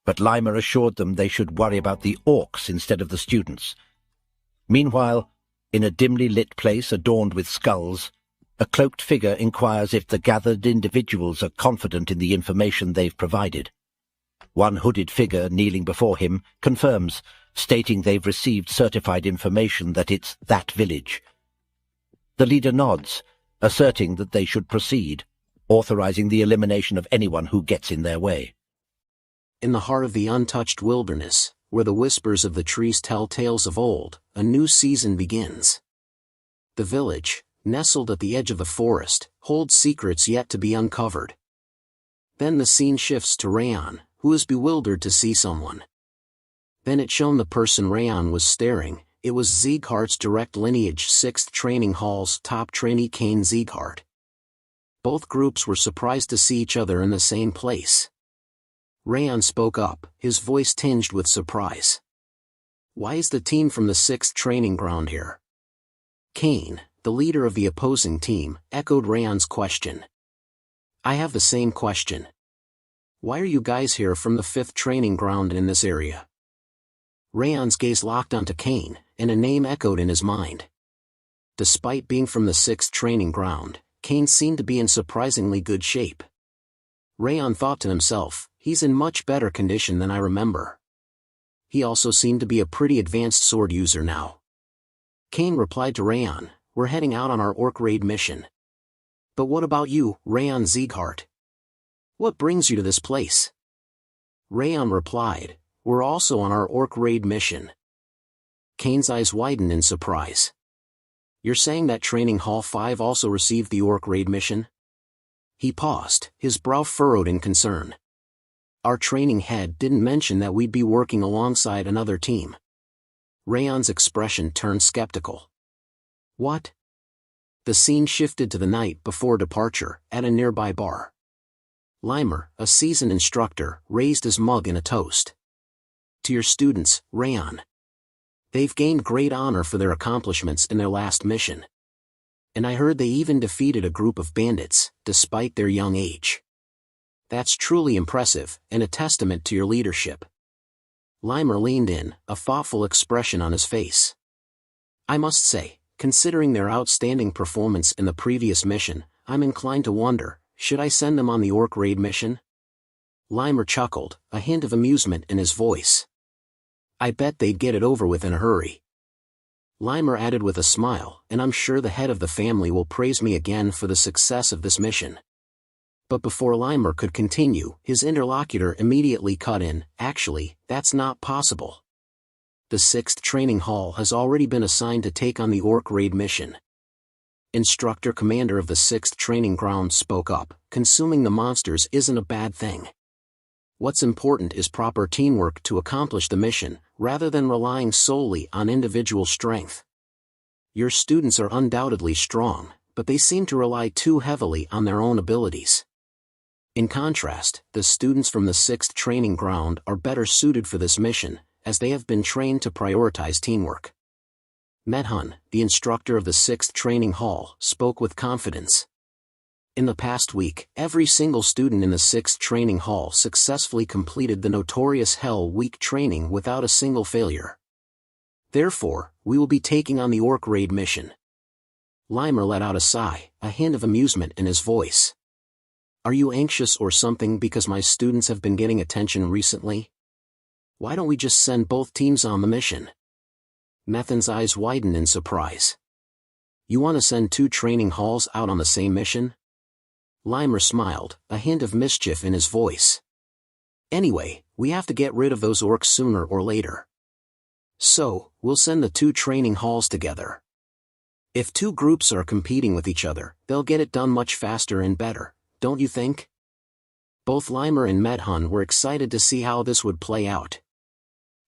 But Lima assured them they should worry about the orcs instead of the students. Meanwhile, in a dimly lit place adorned with skulls, a cloaked figure inquires if the gathered individuals are confident in the information they've provided. One hooded figure kneeling before him confirms, stating they've received certified information that it's that village. The leader nods, asserting that they should proceed, authorizing the elimination of anyone who gets in their way. In the heart of the untouched wilderness, where the whispers of the trees tell tales of old, a new season begins. The village, nestled at the edge of the forest, holds secrets yet to be uncovered. Then the scene shifts to Raon, who is bewildered to see someone. Then it's shown the person Raon was staring. It was Sieghart's direct lineage 6th Training Hall's top trainee Cain Sieghart. Both groups were surprised to see each other in the same place. Raon spoke up, his voice tinged with surprise. Why is the team from the 6th training ground here? Kane, the leader of the opposing team, echoed Raon's question. I have the same question. Why are you guys here from the 5th training ground in this area? Raon's gaze locked onto Kane, and a name echoed in his mind. Despite being from the 6th training ground, Kane seemed to be in surprisingly good shape. Raon thought to himself, he's in much better condition than I remember. He also seemed to be a pretty advanced sword user now. Kane replied to Raon, we're heading out on our orc raid mission. But what about you, Raon Sieghart? What brings you to this place? Raon replied, we're also on our orc raid mission. Kane's eyes widened in surprise. You're saying that Training Hall 5 also received the orc raid mission? He paused, his brow furrowed in concern. Our training head didn't mention that we'd be working alongside another team. Raon's expression turned skeptical. What? The scene shifted to the night before departure, at a nearby bar. Limer, a seasoned instructor, raised his mug in a toast. To your students, Raon. They've gained great honor for their accomplishments in their last mission. And I heard they even defeated a group of bandits, despite their young age. That's truly impressive, and a testament to your leadership. Limer leaned in, a thoughtful expression on his face. I must say, considering their outstanding performance in the previous mission, I'm inclined to wonder, should I send them on the orc raid mission? Limer chuckled, a hint of amusement in his voice. I bet they'd get it over with in a hurry. Limer added with a smile, and I'm sure the head of the family will praise me again for the success of this mission. But before Limer could continue, his interlocutor immediately cut in, actually, that's not possible. The 6th training hall has already been assigned to take on the orc raid mission. Instructor commander of the 6th training ground spoke up, consuming the monsters isn't a bad thing. What's important is proper teamwork to accomplish the mission, rather than relying solely on individual strength. Your students are undoubtedly strong, but they seem to rely too heavily on their own abilities. In contrast, the students from the 6th training ground are better suited for this mission, as they have been trained to prioritize teamwork. Manhwa, the instructor of the 6th training hall, spoke with confidence. In the past week, every single student in the 6th training hall successfully completed the notorious Hell Week training without a single failure. Therefore, we will be taking on the orc raid mission. Limer let out a sigh, a hint of amusement in his voice. Are you anxious or something because my students have been getting attention recently? Why don't we just send both teams on the mission? Manhwa's eyes widened in surprise. You want to send 2 training halls out on the same mission? Limer smiled, a hint of mischief in his voice. Anyway, we have to get rid of those orcs sooner or later. So, we'll send the 2 training halls together. If 2 groups are competing with each other, they'll get it done much faster and better, don't you think? Both Limer and Manhwa were excited to see how this would play out.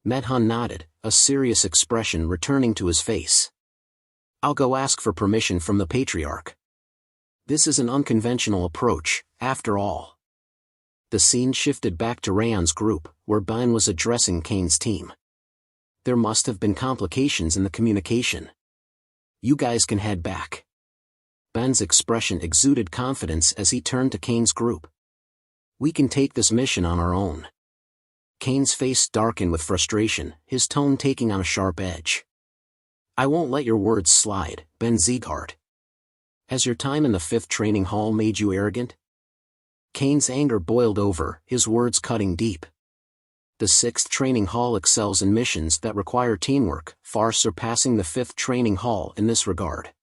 Manhwa nodded, a serious expression returning to his face. I'll go ask for permission from the Patriarch. This is an unconventional approach, after all. The scene shifted back to Raon's group, where Ben was addressing Kane's team. There must have been complications in the communication. You guys can head back. Ben's expression exuded confidence as he turned to Kane's group. We can take this mission on our own. Kane's face darkened with frustration, his tone taking on a sharp edge. I won't let your words slide, Ben Sieghart. Has your time in the 5th training hall made you arrogant? Kane's anger boiled over, his words cutting deep. The 6th training hall excels in missions that require teamwork, far surpassing the 5th training hall in this regard.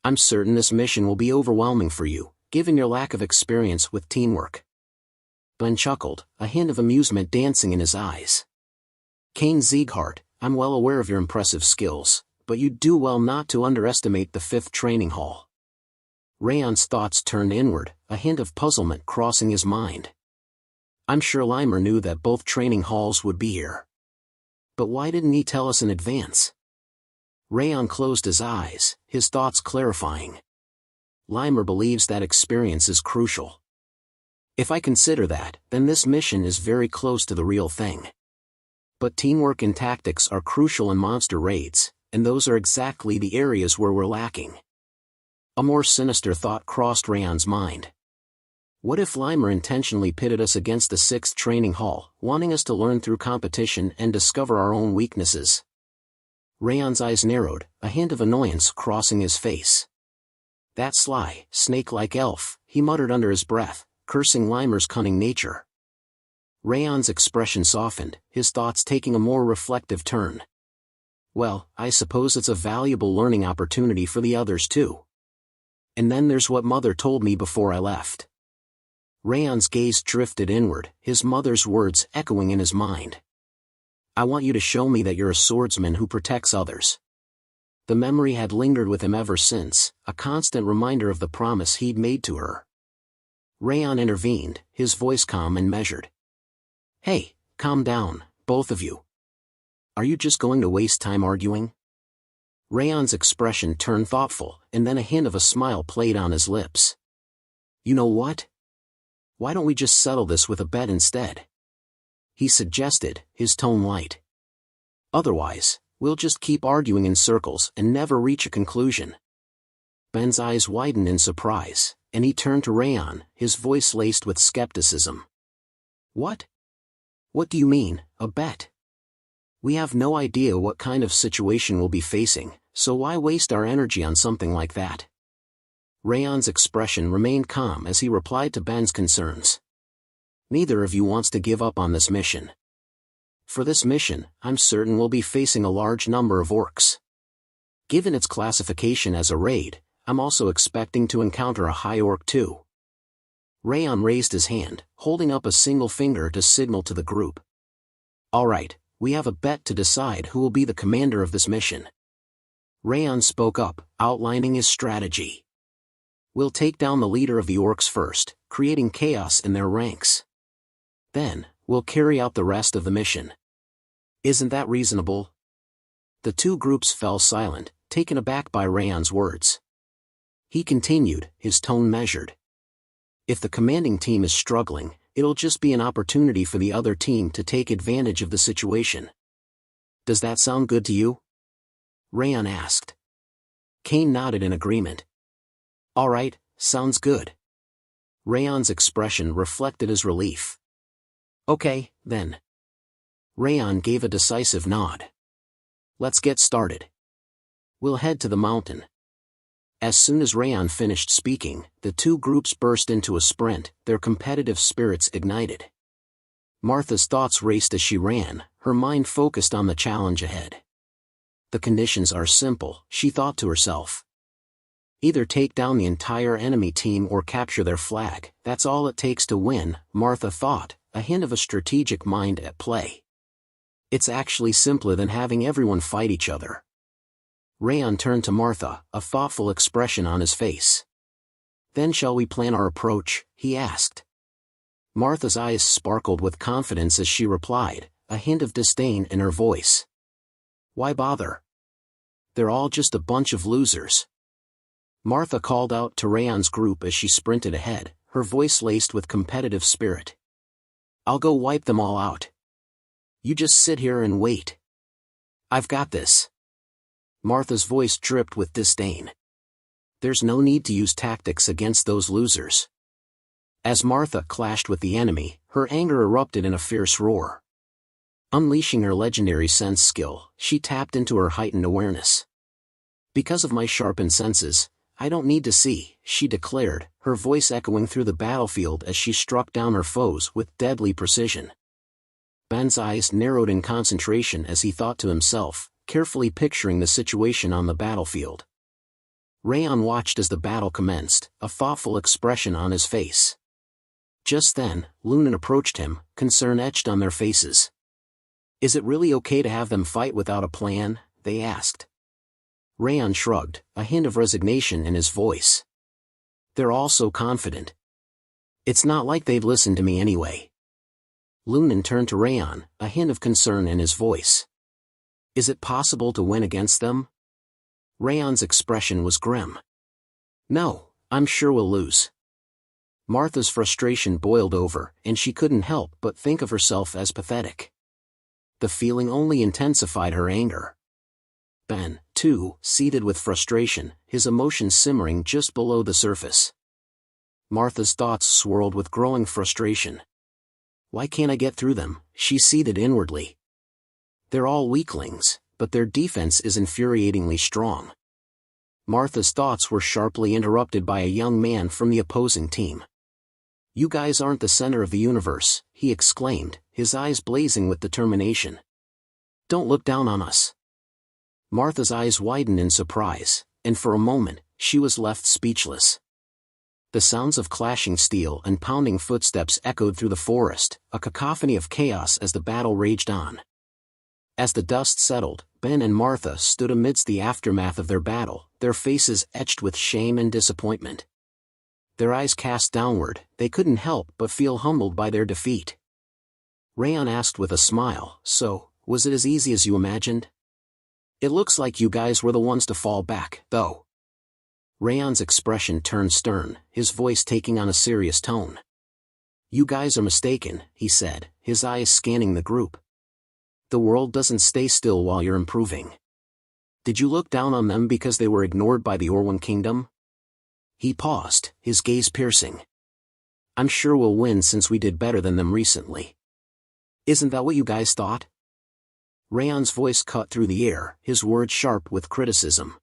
I'm certain this mission will be overwhelming for you, given your lack of experience with teamwork. Ben chuckled, a hint of amusement dancing in his eyes. Kane Sieghart, I'm well aware of your impressive skills, but you do well not to underestimate the 5th training hall. Raon's thoughts turned inward, a hint of puzzlement crossing his mind. I'm sure Limer knew that both training halls would be here. But why didn't he tell us in advance? Raon closed his eyes, his thoughts clarifying. Limer believes that experience is crucial. If I consider that, then this mission is very close to the real thing. But teamwork and tactics are crucial in monster raids, and those are exactly the areas where we're lacking. A more sinister thought crossed Raon's mind. What if Limer intentionally pitted us against the 6th training hall, wanting us to learn through competition and discover our own weaknesses? Raon's eyes narrowed, a hint of annoyance crossing his face. That sly, snake-like elf, he muttered under his breath, cursing Limer's cunning nature. Raon's expression softened, his thoughts taking a more reflective turn. Well, I suppose it's a valuable learning opportunity for the others too. And then there's what Mother told me before I left. Raon's gaze drifted inward, his mother's words echoing in his mind. I want you to show me that you're a swordsman who protects others. The memory had lingered with him ever since, a constant reminder of the promise he'd made to her. Raon intervened, his voice calm and measured. Hey, calm down, both of you. Are you just going to waste time arguing? Raon's expression turned thoughtful, and then a hint of a smile played on his lips. You know what? Why don't we just settle this with a bet instead? He suggested, his tone light. Otherwise, we'll just keep arguing in circles and never reach a conclusion. Ben's eyes widened in surprise, and he turned to Raon, his voice laced with skepticism. What? What do you mean, a bet? We have no idea what kind of situation we'll be facing, so why waste our energy on something like that? Raon's expression remained calm as he replied to Ben's concerns. Neither of you wants to give up on this mission. For this mission, I'm certain we'll be facing a large number of orcs. Given its classification as a raid, I'm also expecting to encounter a high orc too. Raon raised his hand, holding up a single finger to signal to the group. All right, we have a bet to decide who will be the commander of this mission. Raon spoke up, outlining his strategy. We'll take down the leader of the orcs first, creating chaos in their ranks. Then, we'll carry out the rest of the mission. Isn't that reasonable? The two groups fell silent, taken aback by Raon's words. He continued, his tone measured. If the commanding team is struggling, it'll just be an opportunity for the other team to take advantage of the situation. Does that sound good to you? Raon asked. Kane nodded in agreement. All right, sounds good. Raon's expression reflected his relief. Okay, then. Raon gave a decisive nod. Let's get started. We'll head to the mountain. As soon as Raon finished speaking, the two groups burst into a sprint, their competitive spirits ignited. Martha's thoughts raced as she ran, her mind focused on the challenge ahead. The conditions are simple, she thought to herself. Either take down the entire enemy team or capture their flag, that's all it takes to win, Martha thought, a hint of a strategic mind at play. It's actually simpler than having everyone fight each other. Raon turned to Martha, a thoughtful expression on his face. Then shall we plan our approach, he asked. Martha's eyes sparkled with confidence as she replied, a hint of disdain in her voice. Why bother? They're all just a bunch of losers. Martha called out to Raon's group as she sprinted ahead, her voice laced with competitive spirit. I'll go wipe them all out. You just sit here and wait. I've got this. Martha's voice dripped with disdain. There's no need to use tactics against those losers. As Martha clashed with the enemy, her anger erupted in a fierce roar. Unleashing her legendary sense skill, she tapped into her heightened awareness. Because of my sharpened senses, I don't need to see, she declared, her voice echoing through the battlefield as she struck down her foes with deadly precision. Ben's eyes narrowed in concentration as he thought to himself, carefully picturing the situation on the battlefield. Raon watched as the battle commenced, a thoughtful expression on his face. Just then, Lunan approached him, concern etched on their faces. Is it really okay to have them fight without a plan? They asked. Raon shrugged, a hint of resignation in his voice. They're all so confident. It's not like they'd listen to me anyway. Lunan turned to Raon, a hint of concern in his voice. Is it possible to win against them? Raon's expression was grim. No, I'm sure we'll lose. Martha's frustration boiled over, and she couldn't help but think of herself as pathetic. The feeling only intensified her anger. Ben, too, seethed with frustration, his emotions simmering just below the surface. Martha's thoughts swirled with growing frustration. Why can't I get through them? She seethed inwardly. They're all weaklings, but their defense is infuriatingly strong. Martha's thoughts were sharply interrupted by a young man from the opposing team. You guys aren't the center of the universe, he exclaimed, his eyes blazing with determination. Don't look down on us. Martha's eyes widened in surprise, and for a moment, she was left speechless. The sounds of clashing steel and pounding footsteps echoed through the forest, a cacophony of chaos as the battle raged on. As the dust settled, Ben and Martha stood amidst the aftermath of their battle, their faces etched with shame and disappointment. Their eyes cast downward, they couldn't help but feel humbled by their defeat. Raon asked with a smile, so, was it as easy as you imagined? It looks like you guys were the ones to fall back, though. Raon's expression turned stern, his voice taking on a serious tone. You guys are mistaken, he said, his eyes scanning the group. The world doesn't stay still while you're improving. Did you look down on them because they were ignored by the Orwan Kingdom? He paused, his gaze piercing. I'm sure we'll win since we did better than them recently. Isn't that what you guys thought? Raon's voice cut through the air, his words sharp with criticism.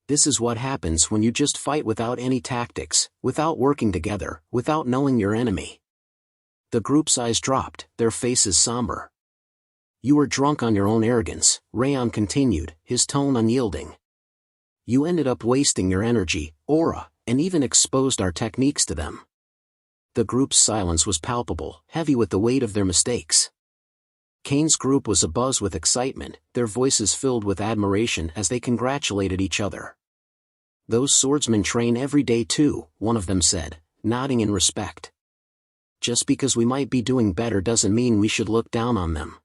This is what happens when you just fight without any tactics, without working together, without knowing your enemy. The group's eyes dropped, their faces somber. You were drunk on your own arrogance, Raon continued, his tone unyielding. You ended up wasting your energy, aura, and even exposed our techniques to them. The group's silence was palpable, heavy with the weight of their mistakes. Kane's group was abuzz with excitement, their voices filled with admiration as they congratulated each other. Those swordsmen train every day too, one of them said, nodding in respect. Just because we might be doing better doesn't mean we should look down on them.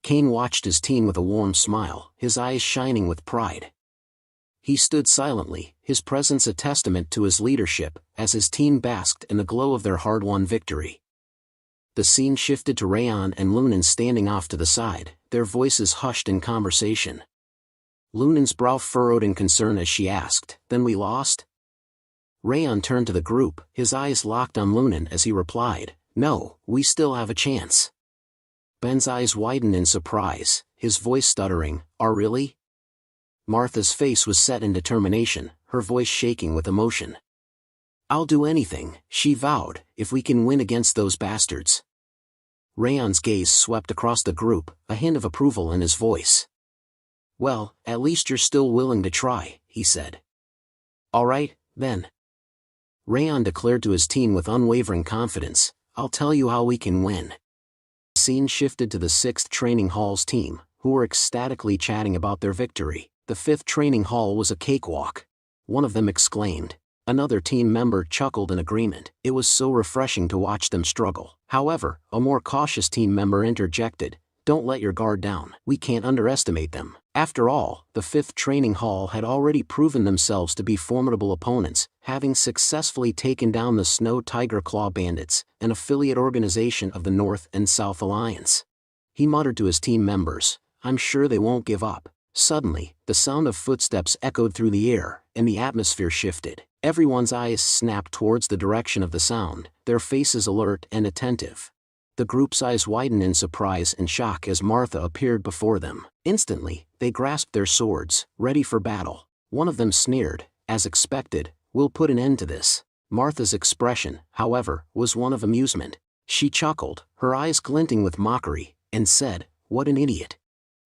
Kane watched his team with a warm smile, his eyes shining with pride. He stood silently, his presence a testament to his leadership, as his team basked in the glow of their hard-won victory. The scene shifted to Raon and Lunan standing off to the side, their voices hushed in conversation. Lunan's brow furrowed in concern as she asked, "Then we lost?" Raon turned to the group, his eyes locked on Lunan as he replied, "No, we still have a chance." Ben's eyes widened in surprise, his voice stuttering, "Are really?" Martha's face was set in determination, her voice shaking with emotion. "I'll do anything," she vowed, "if we can win against those bastards." Raon's gaze swept across the group, a hint of approval in his voice. "Well, at least you're still willing to try," he said. "All right, then." Raon declared to his team with unwavering confidence, "I'll tell you how we can win." The scene shifted to the 6th Training Hall's team, who were ecstatically chatting about their victory. The 5th Training Hall was a cakewalk. One of them exclaimed. Another team member chuckled in agreement. It was so refreshing to watch them struggle. However, a more cautious team member interjected, "Don't let your guard down. We can't underestimate them." After all, the 5th Training Hall had already proven themselves to be formidable opponents, having successfully taken down the Snow Tiger Claw Bandits, an affiliate organization of the North and South Alliance. He muttered to his team members, "I'm sure they won't give up." Suddenly, the sound of footsteps echoed through the air, and the atmosphere shifted. Everyone's eyes snapped towards the direction of the sound, their faces alert and attentive. The group's eyes widened in surprise and shock as Martha appeared before them. Instantly, they grasped their swords, ready for battle. One of them sneered, as expected, "We'll put an end to this." Martha's expression, however, was one of amusement. She chuckled, her eyes glinting with mockery, and said, "What an idiot."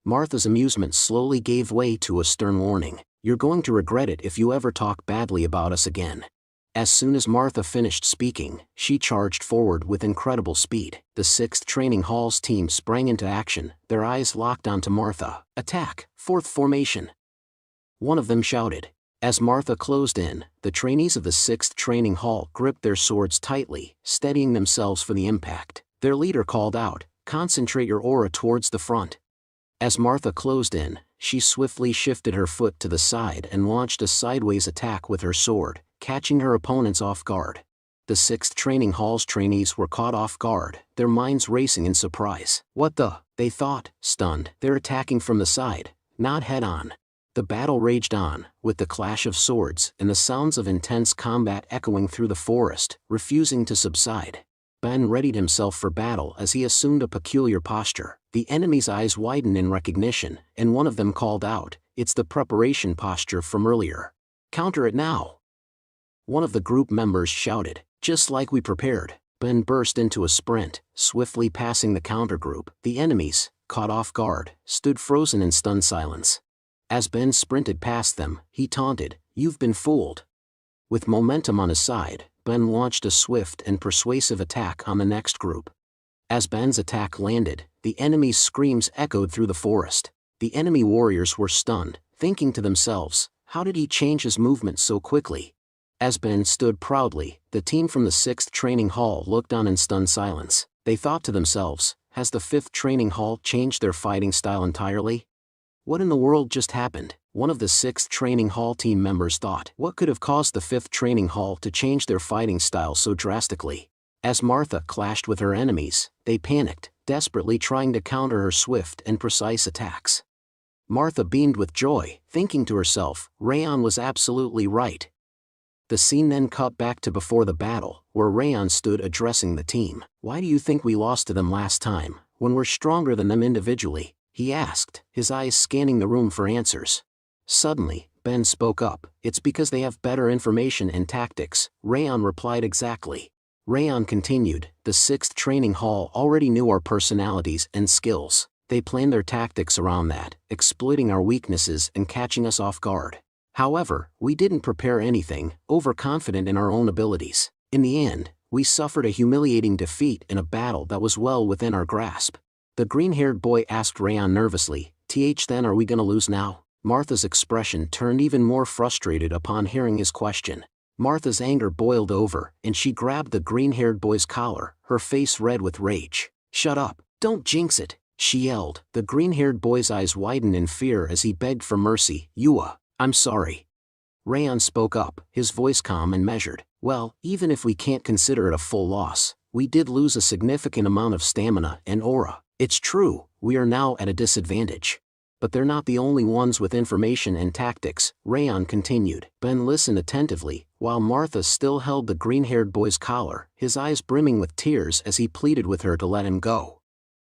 Martha's amusement slowly gave way to a stern warning. "You're going to regret it if you ever talk badly about us again." As soon as Martha finished speaking, she charged forward with incredible speed. The 6th Training Hall's team sprang into action, their eyes locked onto Martha. "Attack, 4th formation!" One of them shouted. As Martha closed in, the trainees of the 6th Training Hall gripped their swords tightly, steadying themselves for the impact. Their leader called out, "Concentrate your aura towards the front." As Martha closed in, she swiftly shifted her foot to the side and launched a sideways attack with her sword, catching her opponents off guard. The 6th Training Hall's trainees were caught off guard, their minds racing in surprise. What the? They thought, stunned. They're attacking from the side, not head-on. The battle raged on, with the clash of swords and the sounds of intense combat echoing through the forest, refusing to subside. Ben readied himself for battle as he assumed a peculiar posture. The enemy's eyes widened in recognition, and one of them called out, "It's the preparation posture from earlier. Counter it now!" One of the group members shouted, "Just like we prepared." Ben burst into a sprint, swiftly passing the counter group. The enemies, caught off guard, stood frozen in stunned silence. As Ben sprinted past them, he taunted, "You've been fooled." With momentum on his side, Ben launched a swift and persuasive attack on the next group. As Ben's attack landed, the enemy's screams echoed through the forest. The enemy warriors were stunned, thinking to themselves, how did he change his movement so quickly? As Ben stood proudly, the team from the 6th Training Hall looked on in stunned silence. They thought to themselves, has the 5th Training Hall changed their fighting style entirely? What in the world just happened? One of the 6th Training Hall team members thought. What could have caused the 5th Training Hall to change their fighting style so drastically? As Martha clashed with her enemies, they panicked, desperately trying to counter her swift and precise attacks. Martha beamed with joy, thinking to herself, Raon was absolutely right. The scene then cut back to before the battle, where Raon stood addressing the team. "Why do you think we lost to them last time, when we're stronger than them individually?" he asked, his eyes scanning the room for answers. Suddenly, Ben spoke up. "It's because they have better information and tactics," Raon replied. "Exactly." Raon continued, "The 6th Training Hall already knew our personalities and skills. They planned their tactics around that, exploiting our weaknesses and catching us off guard. However, we didn't prepare anything, overconfident in our own abilities. In the end, we suffered a humiliating defeat in a battle that was well within our grasp." The green-haired boy asked Raon nervously, Then are we gonna lose now?" Martha's expression turned even more frustrated upon hearing his question. Martha's anger boiled over, and she grabbed the green-haired boy's collar, her face red with rage. "Shut up, don't jinx it," she yelled. The green-haired boy's eyes widened in fear as he begged for mercy. I'm sorry." Raon spoke up, his voice calm and measured. "Well, even if we can't consider it a full loss, we did lose a significant amount of stamina and aura. It's true, we are now at a disadvantage. But they're not the only ones with information and tactics," Raon continued. Ben listened attentively, while Martha still held the green-haired boy's collar, his eyes brimming with tears as he pleaded with her to let him go.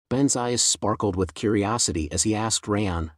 Ben's eyes sparkled with curiosity as he asked Raon,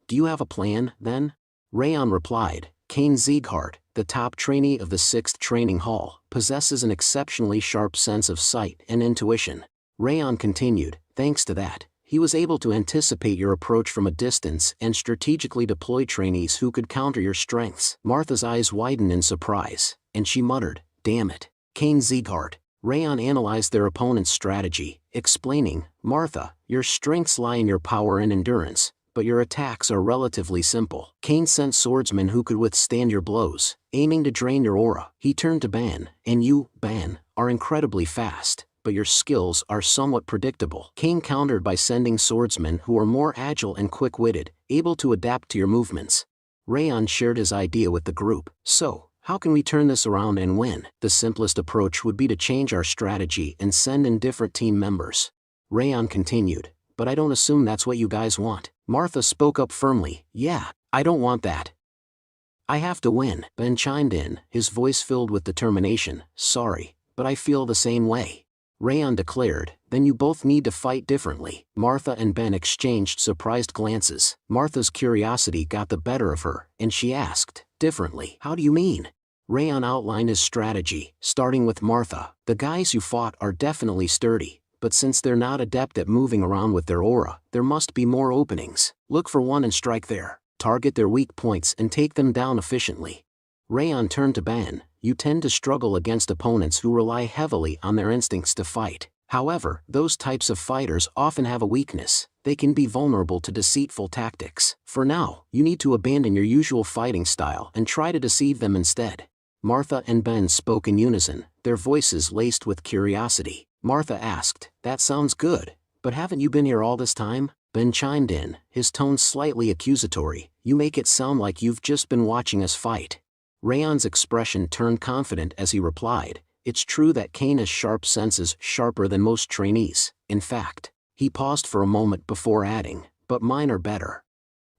"Do you have a plan, then?" Raon replied, "House Sieghart, the top trainee of the 6th Training Hall, possesses an exceptionally sharp sense of sight and intuition." Raon continued, "Thanks to that, he was able to anticipate your approach from a distance and strategically deploy trainees who could counter your strengths." Martha's eyes widened in surprise, and she muttered, "Damn it, House Sieghart." Raon analyzed their opponent's strategy, explaining, "Martha, your strengths lie in your power and endurance, but your attacks are relatively simple. Kane sent swordsmen who could withstand your blows, aiming to drain your aura." He turned to Ben, "And you, Ben, are incredibly fast, but your skills are somewhat predictable." Kane countered by sending swordsmen who are more agile and quick-witted, able to adapt to your movements. Raon shared his idea with the group. "So, how can we turn this around and win?" "The simplest approach would be to change our strategy and send in different team members," Raon continued. "But I don't assume that's what you guys want." Martha spoke up firmly, "Yeah, I don't want that. I have to win." Ben chimed in, his voice filled with determination. "Sorry, but I feel the same way." Raon declared, "Then you both need to fight differently." Martha and Ben exchanged surprised glances. Martha's curiosity got the better of her, and she asked, "Differently? How do you mean?" Raon outlined his strategy, starting with Martha. "The guys you fought are definitely sturdy, but since they're not adept at moving around with their aura, there must be more openings. Look for one and strike there. Target their weak points and take them down efficiently." Raon turned to Ben. "You tend to struggle against opponents who rely heavily on their instincts to fight. However, those types of fighters often have a weakness. They can be vulnerable to deceitful tactics. For now, you need to abandon your usual fighting style and try to deceive them instead." Martha and Ben spoke in unison, their voices laced with curiosity. Martha asked, "That sounds good, but haven't you been here all this time?" Ben chimed in, his tone slightly accusatory, "You make it sound like you've just been watching us fight." Raon's expression turned confident as he replied, It's true that Kane has sharp senses, sharper than most trainees. In fact, he paused for a moment before adding, but mine are better.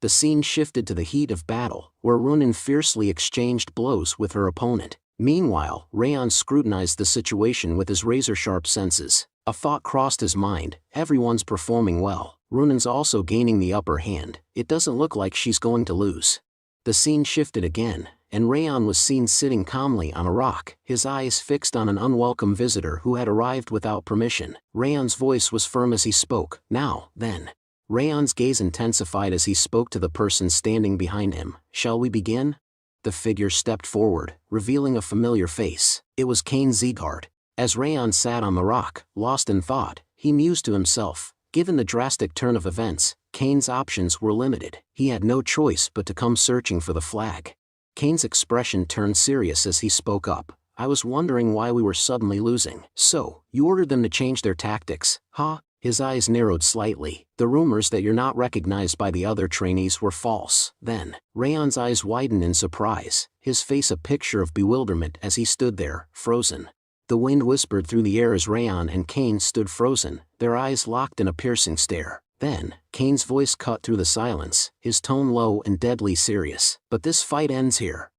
The scene shifted to the heat of battle, where Runan fiercely exchanged blows with her opponent. Meanwhile, Raon scrutinized the situation with his razor-sharp senses. A thought crossed his mind: everyone's performing well. Runan's also gaining the upper hand. It doesn't look like she's going to lose. The scene shifted again, and Raon was seen sitting calmly on a rock, his eyes fixed on an unwelcome visitor who had arrived without permission. Raon's voice was firm as he spoke. Now, then. Raon's gaze intensified as he spoke to the person standing behind him. Shall we begin? The figure stepped forward, revealing a familiar face. It was House Sieghart. As Raon sat on the rock, lost in thought, he mused to himself. Given the drastic turn of events, Kane's options were limited. He had no choice but to come searching for the flag. Kane's expression turned serious as he spoke up. I was wondering why we were suddenly losing. So, you ordered them to change their tactics, huh? His eyes narrowed slightly. The rumors that you're not recognized by the other trainees were false. Then, Raon's eyes widened in surprise, his face a picture of bewilderment as he stood there, frozen. The wind whispered through the air as Raon and Kane stood frozen, their eyes locked in a piercing stare. Then, Kane's voice cut through the silence, his tone low and deadly serious. But this fight ends here.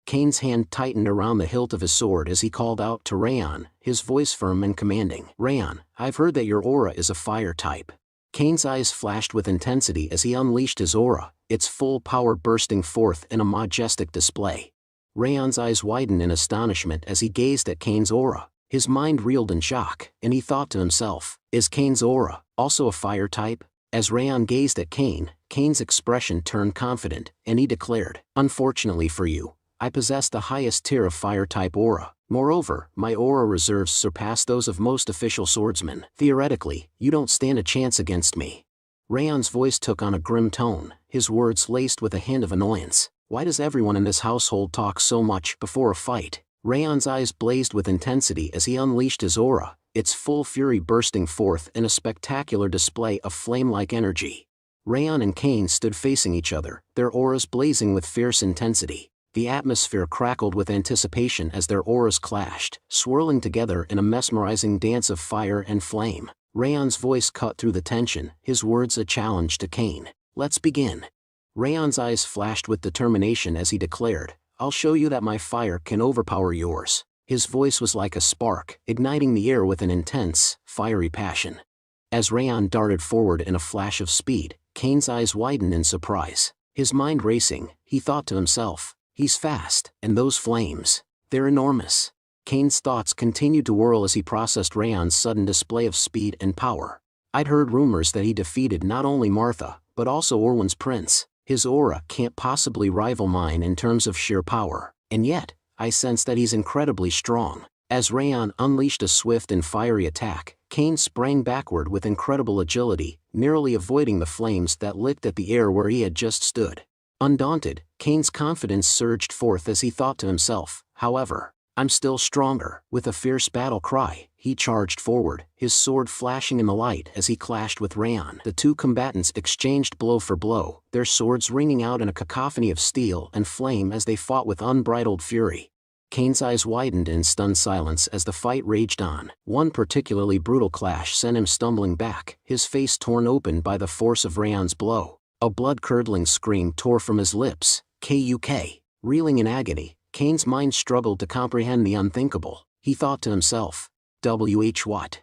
Kane's hand tightened around the hilt of his sword as he called out to Raon, his voice firm and commanding. Raon, I've heard that your aura is a fire type. Kane's eyes flashed with intensity as he unleashed his aura, its full power bursting forth in a majestic display. Raon's eyes widened in astonishment as he gazed at Kane's aura. His mind reeled in shock, and he thought to himself, is Kane's aura also a fire type? As Raon gazed at Kane, Kane's expression turned confident, and he declared, unfortunately for you, I possess the highest tier of fire-type aura. Moreover, my aura reserves surpass those of most official swordsmen. Theoretically, you don't stand a chance against me. Raon's voice took on a grim tone, his words laced with a hint of annoyance. Why does everyone in this household talk so much before a fight? Raon's eyes blazed with intensity as he unleashed his aura, its full fury bursting forth in a spectacular display of flame-like energy. Raon and Kane stood facing each other, their auras blazing with fierce intensity. The atmosphere crackled with anticipation as their auras clashed, swirling together in a mesmerizing dance of fire and flame. Raon's voice cut through the tension, his words a challenge to Kane. Let's begin. Raon's eyes flashed with determination as he declared, I'll show you that my fire can overpower yours. His voice was like a spark, igniting the air with an intense, fiery passion. As Raon darted forward in a flash of speed, Kane's eyes widened in surprise. His mind racing, he thought to himself, he's fast, and those flames, they're enormous. Kane's thoughts continued to whirl as he processed Raon's sudden display of speed and power. I'd heard rumors that he defeated not only Martha, but also Orwan's prince. His aura can't possibly rival mine in terms of sheer power, and yet, I sense that he's incredibly strong. As Raon unleashed a swift and fiery attack, Kane sprang backward with incredible agility, narrowly avoiding the flames that licked at the air where he had just stood. Undaunted, Kane's confidence surged forth as he thought to himself, however, I'm still stronger. With a fierce battle cry, he charged forward, his sword flashing in the light as he clashed with Raon. The two combatants exchanged blow for blow, their swords ringing out in a cacophony of steel and flame as they fought with unbridled fury. Kane's eyes widened in stunned silence as the fight raged on. One particularly brutal clash sent him stumbling back, his face torn open by the force of Raon's blow. A blood-curdling scream tore from his lips. Kuk. Reeling in agony, Kane's mind struggled to comprehend the unthinkable. He thought to himself, what?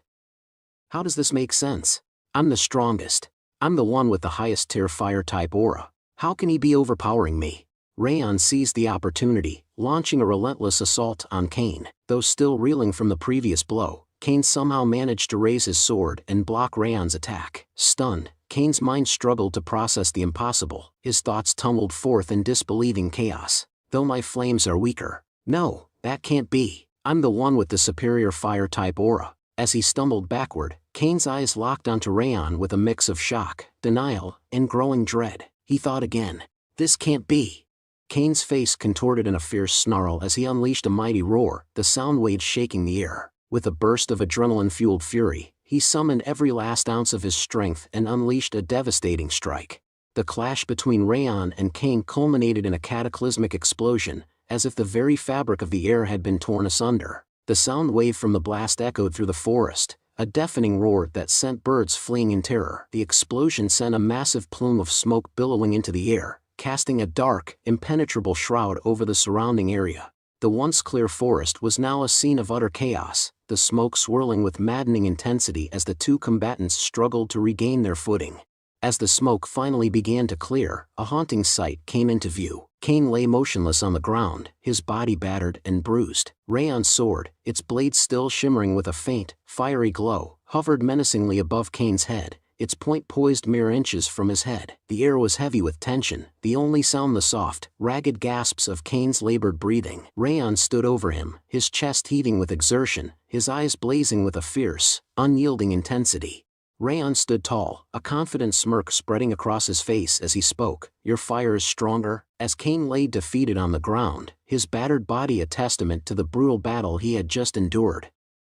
How does this make sense? I'm the strongest. I'm the one with the highest tier fire-type aura. How can he be overpowering me? Raon seized the opportunity, launching a relentless assault on Kane. Though still reeling from the previous blow, Kane somehow managed to raise his sword and block Raon's attack. Stunned, Kane's mind struggled to process the impossible. His thoughts tumbled forth in disbelieving chaos. Though my flames are weaker. No, that can't be. I'm the one with the superior fire-type aura. As he stumbled backward, Kane's eyes locked onto Raon with a mix of shock, denial, and growing dread. He thought again. This can't be. Kane's face contorted in a fierce snarl as he unleashed a mighty roar, the sound waves shaking the air. With a burst of adrenaline-fueled fury, he summoned every last ounce of his strength and unleashed a devastating strike. The clash between Raon and Kane culminated in a cataclysmic explosion, as if the very fabric of the air had been torn asunder. The sound wave from the blast echoed through the forest, a deafening roar that sent birds fleeing in terror. The explosion sent a massive plume of smoke billowing into the air, casting a dark, impenetrable shroud over the surrounding area. The once clear forest was now a scene of utter chaos, the smoke swirling with maddening intensity as the two combatants struggled to regain their footing. As the smoke finally began to clear, a haunting sight came into view. Cain lay motionless on the ground, his body battered and bruised. Raon's sword, its blade still shimmering with a faint, fiery glow, hovered menacingly above Cain's head, its point poised mere inches from his head. The air was heavy with tension, the only sound the soft, ragged gasps of Cain's labored breathing. Raon stood over him, his chest heaving with exertion, his eyes blazing with a fierce, unyielding intensity. Raon stood tall, a confident smirk spreading across his face as he spoke. "Your fire is stronger." As Cain lay defeated on the ground, his battered body a testament to the brutal battle he had just endured.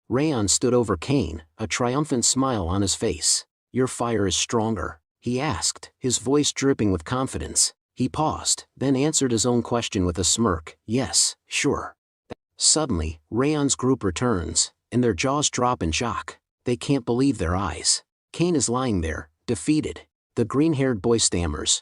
Raon stood over Cain, a triumphant smile on his face. "Your fire is stronger?" he asked, his voice dripping with confidence. He paused, then answered his own question with a smirk. "Yes, sure." Suddenly, Raon's group returns, and their jaws drop in shock. They can't believe their eyes. Cain is lying there, defeated. The green-haired boy stammers,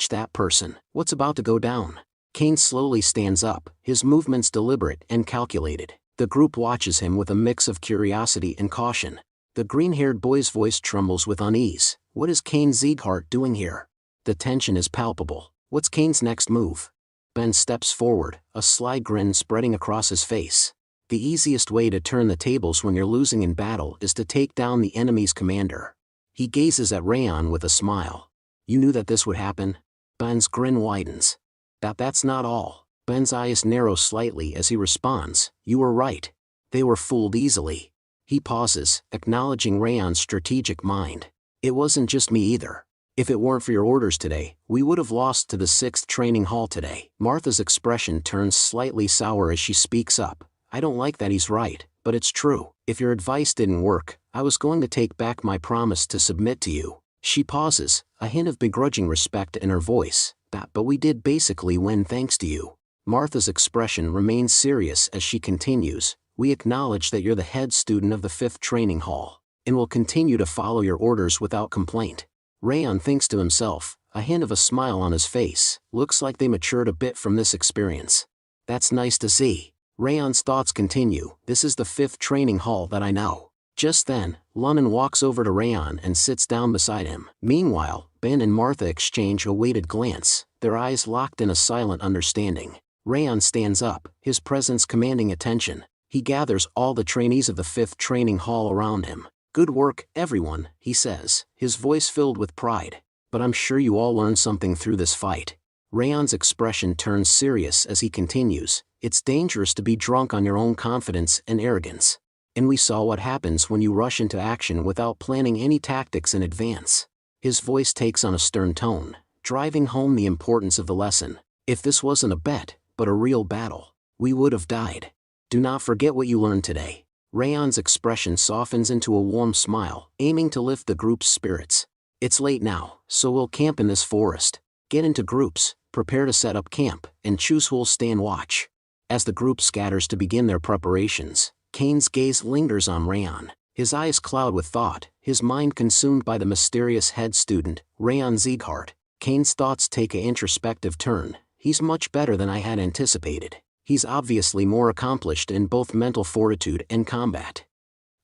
that person. What's about to go down?" Cain slowly stands up, his movements deliberate and calculated. The group watches him with a mix of curiosity and caution. The green-haired boy's voice trembles with unease. What is Cain Sieghart doing here? The tension is palpable. What's Cain's next move? Ben steps forward, a sly grin spreading across his face. The easiest way to turn the tables when you're losing in battle is to take down the enemy's commander. He gazes at Raon with a smile. "You knew that this would happen?" Ben's grin widens. That's not all." Ben's eyes narrow slightly as he responds. "You were right. They were fooled easily." He pauses, acknowledging Raon's strategic mind. "It wasn't just me either. If it weren't for your orders today, we would have lost to the 6th training hall today." Martha's expression turns slightly sour as she speaks up. "I don't like that he's right, but it's true. If your advice didn't work, I was going to take back my promise to submit to you." She pauses, a hint of begrudging respect in her voice. But we did basically win thanks to you." Martha's expression remains serious as she continues. "We acknowledge that you're the head student of the 5th training hall, and will continue to follow your orders without complaint." Raon thinks to himself, a hint of a smile on his face. Looks like they matured a bit from this experience. That's nice to see. Raon's thoughts continue. "This is the 5th training hall that I know." Just then, Lunnon walks over to Raon and sits down beside him. Meanwhile, Ben and Martha exchange a weighted glance, their eyes locked in a silent understanding. Raon stands up, his presence commanding attention. He gathers all the trainees of the 5th training hall around him. "Good work, everyone," he says, his voice filled with pride. "But I'm sure you all learned something through this fight." Raon's expression turns serious as he continues. "It's dangerous to be drunk on your own confidence and arrogance. And we saw what happens when you rush into action without planning any tactics in advance." His voice takes on a stern tone, driving home the importance of the lesson. "If this wasn't a bet, but a real battle, we would have died. Do not forget what you learned today." Raon's expression softens into a warm smile, aiming to lift the group's spirits. "It's late now, so we'll camp in this forest. Get into groups, prepare to set up camp, and choose who'll stand watch." As the group scatters to begin their preparations, Cain's gaze lingers on Raon. His eyes cloud with thought, his mind consumed by the mysterious head student, Raon Sieghart. Cain's thoughts take an introspective turn. "He's much better than I had anticipated. He's obviously more accomplished in both mental fortitude and combat."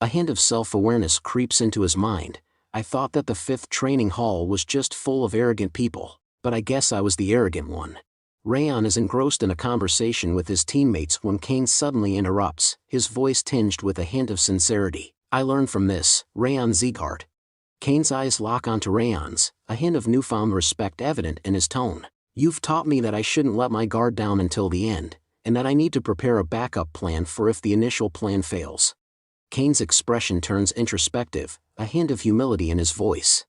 A hint of self-awareness creeps into his mind. "I thought that the 5th training hall was just full of arrogant people, but I guess I was the arrogant one." Raon is engrossed in a conversation with his teammates when Cain suddenly interrupts, his voice tinged with a hint of sincerity. "I learned from this, Raon Sieghart." Cain's eyes lock onto Raon's, a hint of newfound respect evident in his tone. "You've taught me that I shouldn't let my guard down until the end, and that I need to prepare a backup plan for if the initial plan fails." Cain's expression turns introspective, a hint of humility in his voice.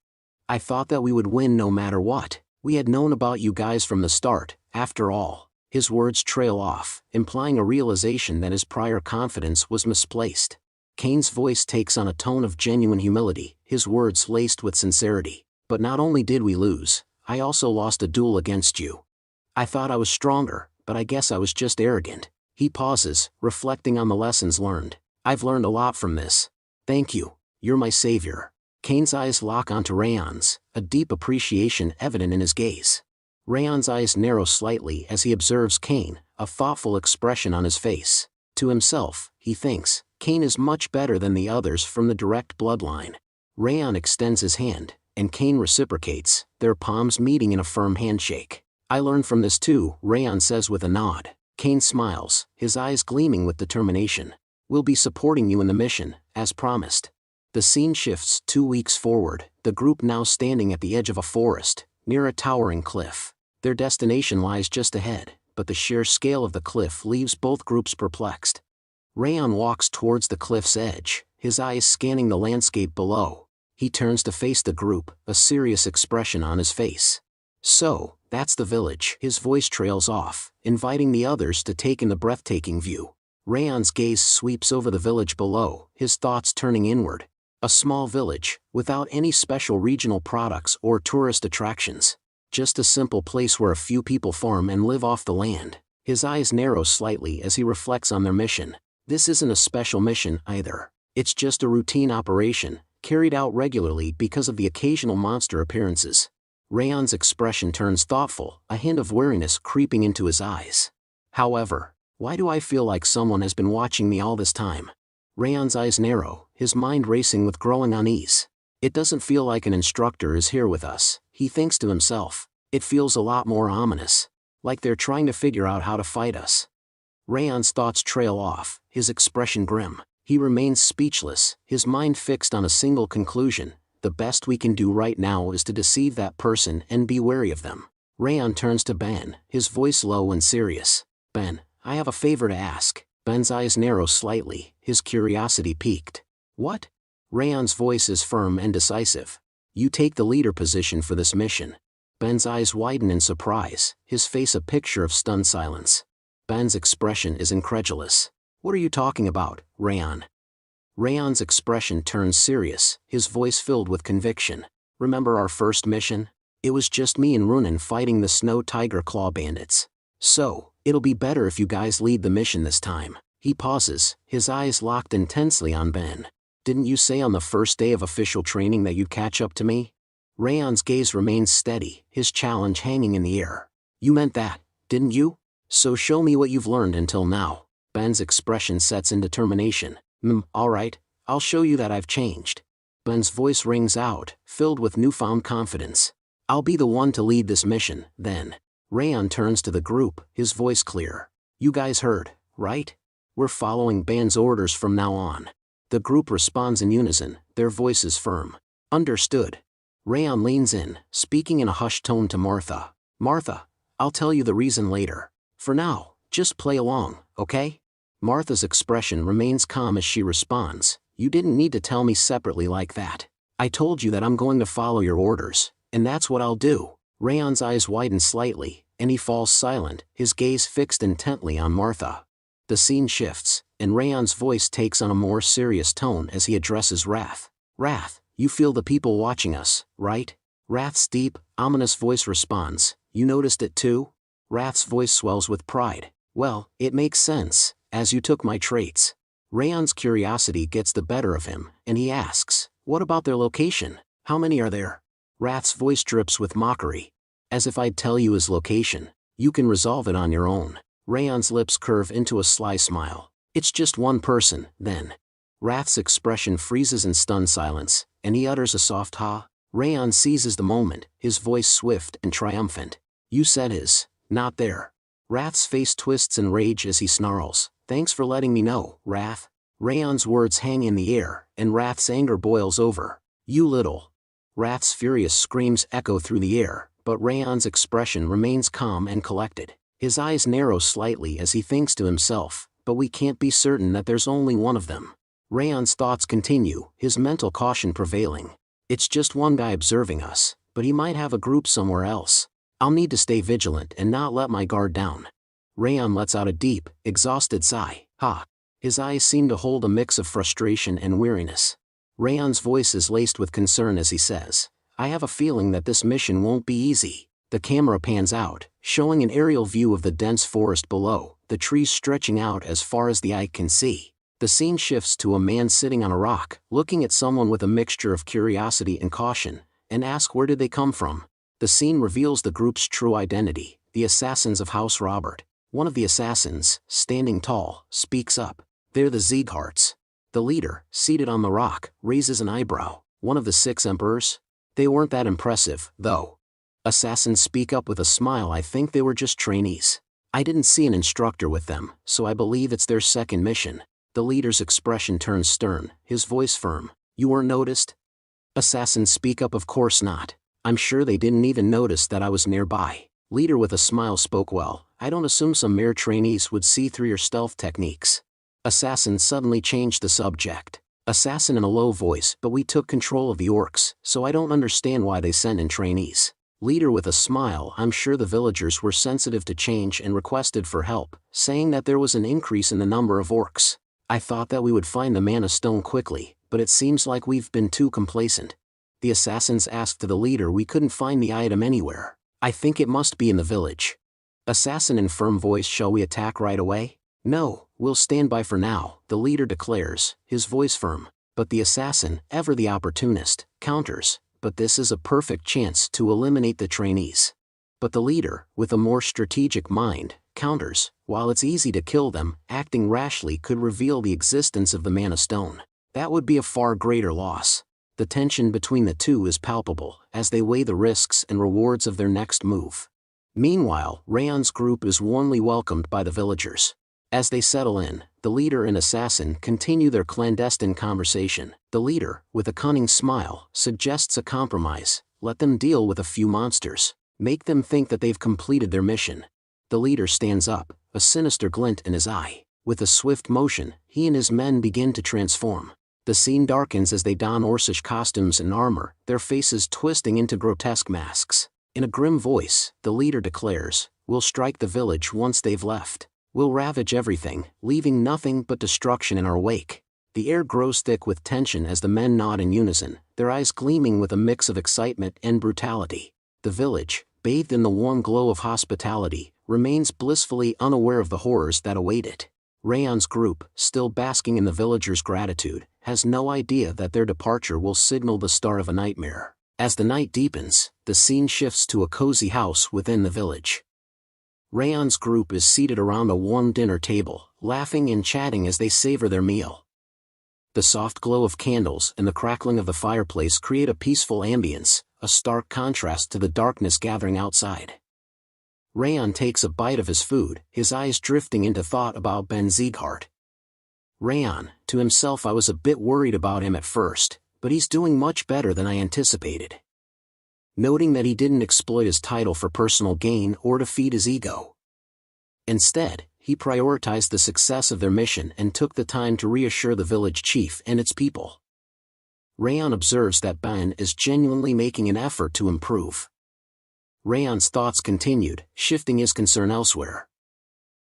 "I thought that we would win no matter what. We had known about you guys from the start, after all." His words trail off, implying a realization that his prior confidence was misplaced. Cain's voice takes on a tone of genuine humility, his words laced with sincerity. "But not only did we lose, I also lost a duel against you. I thought I was stronger, but I guess I was just arrogant." He pauses, reflecting on the lessons learned. I've learned a lot from this. Thank you. You're my savior. Kane's eyes lock onto Raon's, a deep appreciation evident in his gaze. Raon's eyes narrow slightly as he observes Kane, a thoughtful expression on his face. To himself, he thinks, Kane is much better than the others from the direct bloodline. Raon extends his hand, and Kane reciprocates, their palms meeting in a firm handshake. I learned from this too, Raon says with a nod. Kane smiles, his eyes gleaming with determination. We'll be supporting you in the mission, as promised. The scene shifts 2 weeks forward, the group now standing at the edge of a forest, near a towering cliff. Their destination lies just ahead, but the sheer scale of the cliff leaves both groups perplexed. Raon walks towards the cliff's edge, his eyes scanning the landscape below. He turns to face the group, a serious expression on his face. So, that's the village. His voice trails off, inviting the others to take in the breathtaking view. Raon's gaze sweeps over the village below, his thoughts turning inward. A small village, without any special regional products or tourist attractions. Just a simple place where a few people farm and live off the land. His eyes narrow slightly as he reflects on their mission. This isn't a special mission either. It's just a routine operation, carried out regularly because of the occasional monster appearances. Raon's expression turns thoughtful, a hint of weariness creeping into his eyes. However, why do I feel like someone has been watching me all this time? Raon's eyes narrow, his mind racing with growing unease. It doesn't feel like an instructor is here with us, he thinks to himself. It feels a lot more ominous. Like they're trying to figure out how to fight us. Raon's thoughts trail off, his expression grim. He remains speechless, his mind fixed on a single conclusion. The best we can do right now is to deceive that person and be wary of them. Raon turns to Ben, his voice low and serious. Ben, I have a favor to ask. Ben's eyes narrow slightly, his curiosity piqued. What? Raon's voice is firm and decisive. You take the leader position for this mission. Ben's eyes widen in surprise, his face a picture of stunned silence. Ben's expression is incredulous. What are you talking about, Raon? Raon's expression turns serious, his voice filled with conviction. Remember our first mission? It was just me and Runan fighting the Snow Tiger Claw bandits. So, it'll be better if you guys lead the mission this time. He pauses, his eyes locked intensely on Ben. Didn't you say on the first day of official training that you'd catch up to me? Raon's gaze remains steady, his challenge hanging in the air. You meant that, didn't you? So show me what you've learned until now. Ben's expression sets in determination. Alright, I'll show you that I've changed. Ben's voice rings out, filled with newfound confidence. I'll be the one to lead this mission, then. Raon turns to the group, his voice clear. You guys heard, right? We're following Ben's orders from now on. The group responds in unison, their voices firm. Understood. Raon leans in, speaking in a hushed tone to Martha. Martha, I'll tell you the reason later. For now, just play along, okay? Martha's expression remains calm as she responds. You didn't need to tell me separately like that. I told you that I'm going to follow your orders, and that's what I'll do. Raon's eyes widen slightly, and he falls silent, his gaze fixed intently on Martha. The scene shifts, and Raon's voice takes on a more serious tone as he addresses Wrath. Wrath, you feel the people watching us, right? Wrath's deep, ominous voice responds. You noticed it too? Wrath's voice swells with pride. Well, it makes sense, as you took my traits. Raon's curiosity gets the better of him, and he asks, what about their location? How many are there? Wrath's voice drips with mockery. As if I'd tell you his location. You can resolve it on your own. Raon's lips curve into a sly smile. It's just one person, then. Wrath's expression freezes in stunned silence, and he utters a soft ha. Raon seizes the moment, his voice swift and triumphant. You said his, not there. Wrath's face twists in rage as he snarls. Thanks for letting me know, Wrath. Raon's words hang in the air, and Wrath's anger boils over. You little. Wrath's furious screams echo through the air, but Raon's expression remains calm and collected. His eyes narrow slightly as he thinks to himself, but we can't be certain that there's only one of them. Raon's thoughts continue, his mental caution prevailing. It's just one guy observing us, but he might have a group somewhere else. I'll need to stay vigilant and not let my guard down. Raon lets out a deep, exhausted sigh. Ha! His eyes seem to hold a mix of frustration and weariness. Raon's voice is laced with concern as he says, I have a feeling that this mission won't be easy. The camera pans out, showing an aerial view of the dense forest below, the trees stretching out as far as the eye can see. The scene shifts to a man sitting on a rock, looking at someone with a mixture of curiosity and caution, and asks where did they come from. The scene reveals the group's true identity, the assassins of House Robert. One of the assassins, standing tall, speaks up. They're the Siegharts. The leader, seated on the rock, raises an eyebrow. One of the 6 emperors? They weren't that impressive, though. Assassins speak up with a smile. I think they were just trainees. I didn't see an instructor with them, so I believe it's their second mission. The leader's expression turns stern, his voice firm. You weren't noticed? Assassins speak up. Of course not. I'm sure they didn't even notice that I was nearby. Leader with a smile spoke. Well, I don't assume some mere trainees would see through your stealth techniques. Assassin suddenly changed the subject. Assassin in a low voice. But we took control of the orcs, so I don't understand why they sent in trainees. Leader with a smile. I'm sure the villagers were sensitive to change and requested for help, saying that there was an increase in the number of orcs. I thought that we would find the mana stone quickly, but it seems like we've been too complacent. The assassins asked the leader. We couldn't find the item anywhere. I think it must be in the village. Assassin in firm voice. Shall we attack right away? No, we'll stand by for now, the leader declares, his voice firm. But the assassin, ever the opportunist, counters. But this is a perfect chance to eliminate the trainees. But the leader, with a more strategic mind, counters. While it's easy to kill them, acting rashly could reveal the existence of the mana stone. That would be a far greater loss. The tension between the two is palpable, as they weigh the risks and rewards of their next move. Meanwhile, Raon's group is warmly welcomed by the villagers. As they settle in, the leader and assassin continue their clandestine conversation. The leader, with a cunning smile, suggests a compromise. Let them deal with a few monsters. Make them think that they've completed their mission. The leader stands up, a sinister glint in his eye. With a swift motion, he and his men begin to transform. The scene darkens as they don orcish costumes and armor, their faces twisting into grotesque masks. In a grim voice, the leader declares, "We'll strike the village once they've left. We'll ravage everything, leaving nothing but destruction in our wake." The air grows thick with tension as the men nod in unison, their eyes gleaming with a mix of excitement and brutality. The village, bathed in the warm glow of hospitality, remains blissfully unaware of the horrors that await it. Raon's group, still basking in the villagers' gratitude, has no idea that their departure will signal the start of a nightmare. As the night deepens, the scene shifts to a cozy house within the village. Raon's group is seated around a warm dinner table, laughing and chatting as they savor their meal. The soft glow of candles and the crackling of the fireplace create a peaceful ambience, a stark contrast to the darkness gathering outside. Raon takes a bite of his food, his eyes drifting into thought about Ben Sieghart. Raon, to himself. I was a bit worried about him at first, but he's doing much better than I anticipated. Noting that he didn't exploit his title for personal gain or to feed his ego. Instead, he prioritized the success of their mission and took the time to reassure the village chief and its people. Raon observes that Ben is genuinely making an effort to improve. Raon's thoughts continued, shifting his concern elsewhere.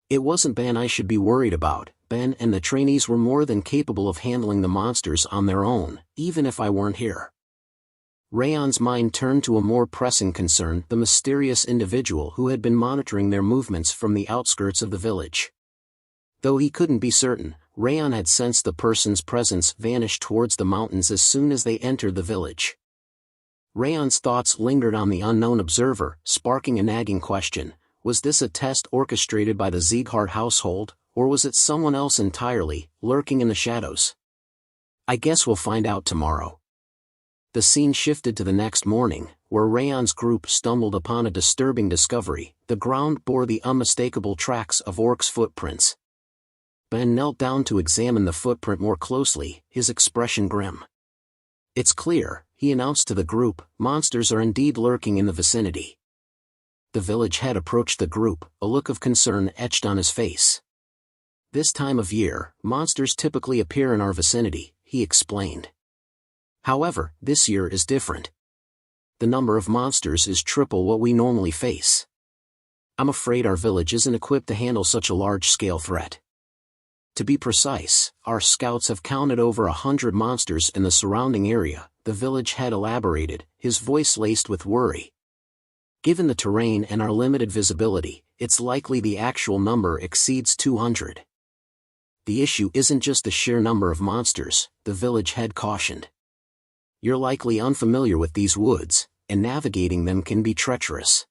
It wasn't Ben I should be worried about. Ben and the trainees were more than capable of handling the monsters on their own, even if I weren't here. Raon's mind turned to a more pressing concern, the mysterious individual who had been monitoring their movements from the outskirts of the village. Though he couldn't be certain, Raon had sensed the person's presence vanish towards the mountains as soon as they entered the village. Raon's thoughts lingered on the unknown observer, sparking a nagging question. Was this a test orchestrated by the Sieghart household, or was it someone else entirely, lurking in the shadows? I guess we'll find out tomorrow. The scene shifted to the next morning, where Raon's group stumbled upon a disturbing discovery. The ground bore the unmistakable tracks of orcs' footprints. Ben knelt down to examine the footprint more closely, his expression grim. It's clear, he announced to the group, monsters are indeed lurking in the vicinity. The village head approached the group, a look of concern etched on his face. This time of year, monsters typically appear in our vicinity, he explained. However, this year is different. The number of monsters is triple what we normally face. I'm afraid our village isn't equipped to handle such a large-scale threat. To be precise, our scouts have counted over 100 monsters in the surrounding area, the village head elaborated, his voice laced with worry. Given the terrain and our limited visibility, it's likely the actual number exceeds 200. The issue isn't just the sheer number of monsters, the village head cautioned. You're likely unfamiliar with these woods, and navigating them can be treacherous.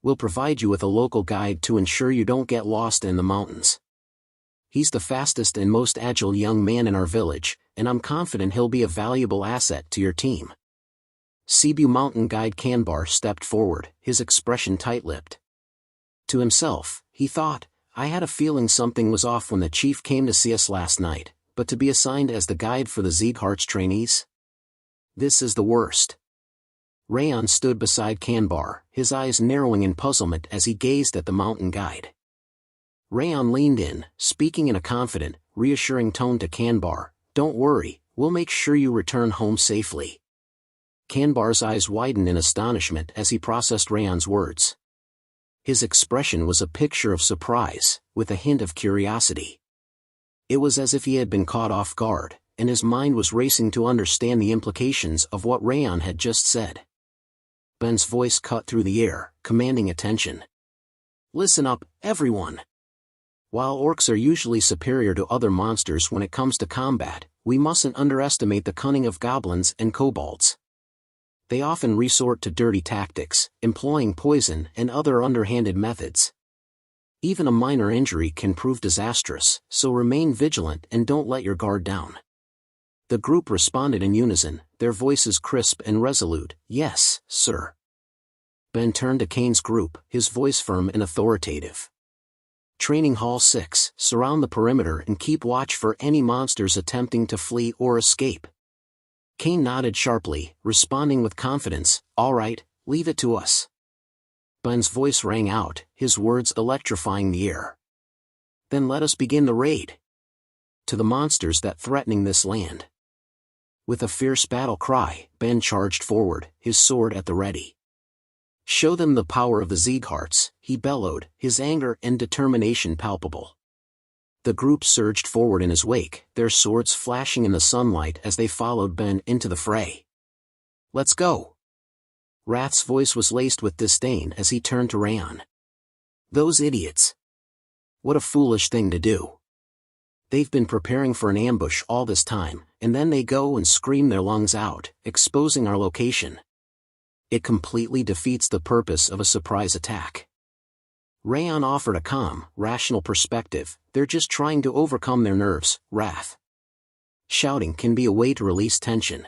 We'll provide you with a local guide to ensure you don't get lost in the mountains. He's the fastest and most agile young man in our village, and I'm confident he'll be a valuable asset to your team. Cebu mountain guide Kanbar stepped forward, his expression tight-lipped. To himself, he thought, I had a feeling something was off when the chief came to see us last night, but to be assigned as the guide for the Sieghart's trainees? This is the worst. Raon stood beside Kanbar, his eyes narrowing in puzzlement as he gazed at the mountain guide. Raon leaned in, speaking in a confident, reassuring tone to Kanbar, Don't worry, we'll make sure you return home safely. Kanbar's eyes widened in astonishment as he processed Raon's words. His expression was a picture of surprise, with a hint of curiosity. It was as if he had been caught off guard, and his mind was racing to understand the implications of what Raon had just said. Ben's voice cut through the air, commanding attention. Listen up, everyone. While orcs are usually superior to other monsters when it comes to combat, we mustn't underestimate the cunning of goblins and kobolds. They often resort to dirty tactics, employing poison and other underhanded methods. Even a minor injury can prove disastrous, so remain vigilant and don't let your guard down. The group responded in unison, their voices crisp and resolute, Yes, sir. Ben turned to Kane's group, his voice firm and authoritative. Training Hall 6, surround the perimeter and keep watch for any monsters attempting to flee or escape. Kane nodded sharply, responding with confidence, All right, leave it to us. Ben's voice rang out, his words electrifying the air. Then let us begin the raid. To the monsters that threatening this land. With a fierce battle cry, Ben charged forward, his sword at the ready. Show them the power of the Siegharts, he bellowed, his anger and determination palpable. The group surged forward in his wake, their swords flashing in the sunlight as they followed Ben into the fray. Let's go. Wrath's voice was laced with disdain as he turned to Raon. Those idiots. What a foolish thing to do. They've been preparing for an ambush all this time, and then they go and scream their lungs out, exposing our location. It completely defeats the purpose of a surprise attack. Raon offered a calm, rational perspective, they're just trying to overcome their nerves, Wrath. Shouting can be a way to release tension.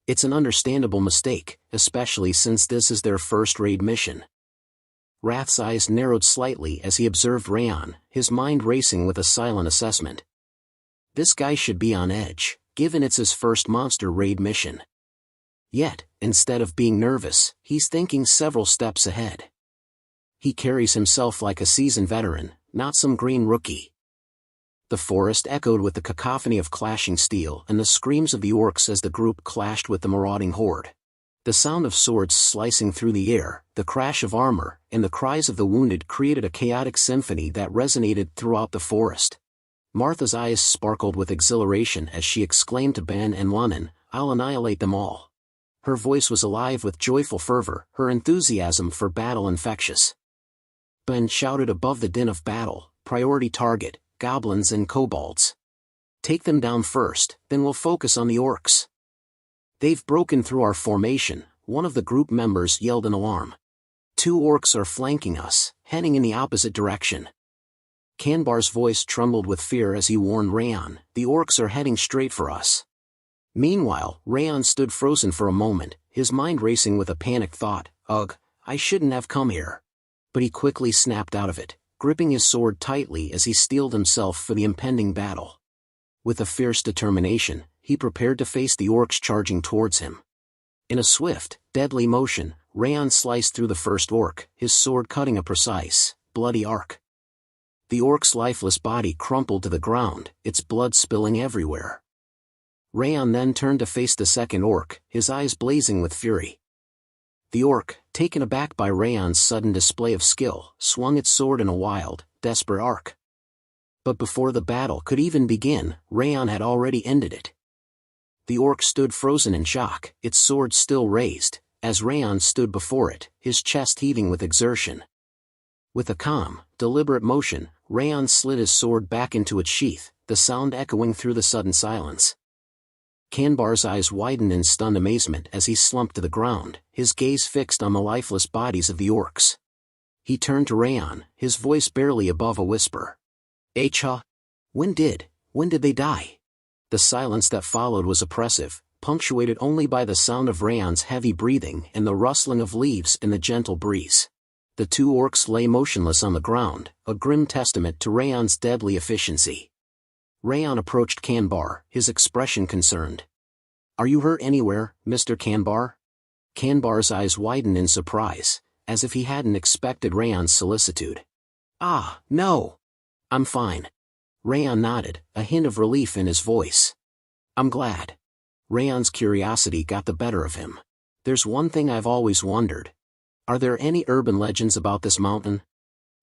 It's an understandable mistake, especially since this is their first raid mission. Wrath's eyes narrowed slightly as he observed Raon, his mind racing with a silent assessment. This guy should be on edge, given it's his first monster raid mission. Yet, instead of being nervous, he's thinking several steps ahead. He carries himself like a seasoned veteran, not some green rookie. The forest echoed with the cacophony of clashing steel and the screams of the orcs as the group clashed with the marauding horde. The sound of swords slicing through the air, the crash of armor, and the cries of the wounded created a chaotic symphony that resonated throughout the forest. Martha's eyes sparkled with exhilaration as she exclaimed to Ben and Lunnan, I'll annihilate them all. Her voice was alive with joyful fervor, her enthusiasm for battle infectious. Ben shouted above the din of battle, priority target, goblins and kobolds. Take them down first, then we'll focus on the orcs. They've broken through our formation, one of the group members yelled in alarm. 2 orcs are flanking us, heading in the opposite direction. Kanbar's voice trembled with fear as he warned Raon, the orcs are heading straight for us. Meanwhile, Raon stood frozen for a moment, his mind racing with a panicked thought, Ugh, I shouldn't have come here. But he quickly snapped out of it, gripping his sword tightly as he steeled himself for the impending battle. With a fierce determination, he prepared to face the orcs charging towards him. In a swift, deadly motion, Raon sliced through the first orc, his sword cutting a precise, bloody arc. The orc's lifeless body crumpled to the ground, its blood spilling everywhere. Raon then turned to face the second orc, his eyes blazing with fury. The orc, taken aback by Raon's sudden display of skill, swung its sword in a wild, desperate arc. But before the battle could even begin, Raon had already ended it. The orc stood frozen in shock, its sword still raised, as Raon stood before it, his chest heaving with exertion. With a calm, deliberate motion, Raon slid his sword back into its sheath, the sound echoing through the sudden silence. Kanbar's eyes widened in stunned amazement as he slumped to the ground, his gaze fixed on the lifeless bodies of the orcs. He turned to Raon, his voice barely above a whisper. "Acha? When did they die?" The silence that followed was oppressive, punctuated only by the sound of Raon's heavy breathing and the rustling of leaves in the gentle breeze. The two orcs lay motionless on the ground, a grim testament to Raon's deadly efficiency. Raon approached Kanbar, his expression concerned. "Are you hurt anywhere, Mr. Kanbar?" Kanbar's eyes widened in surprise, as if he hadn't expected Raon's solicitude. "Ah, no. I'm fine." Raon nodded, a hint of relief in his voice. "I'm glad." Raon's curiosity got the better of him. "There's one thing I've always wondered. Are there any urban legends about this mountain?"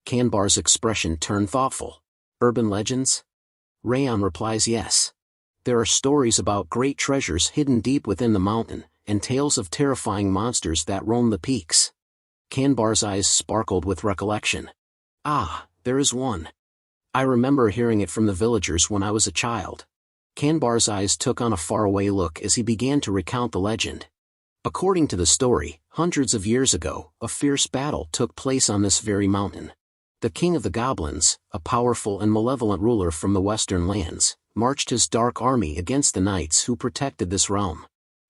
Kanbar's expression turned thoughtful. "Urban legends?" Raon replies yes. "There are stories about great treasures hidden deep within the mountain, and tales of terrifying monsters that roam the peaks." Kanbar's eyes sparkled with recollection. "Ah, there is one. I remember hearing it from the villagers when I was a child." Kanbar's eyes took on a faraway look as he began to recount the legend. According to the story, hundreds of years ago, a fierce battle took place on this very mountain. The king of the goblins, a powerful and malevolent ruler from the western lands, marched his dark army against the knights who protected this realm.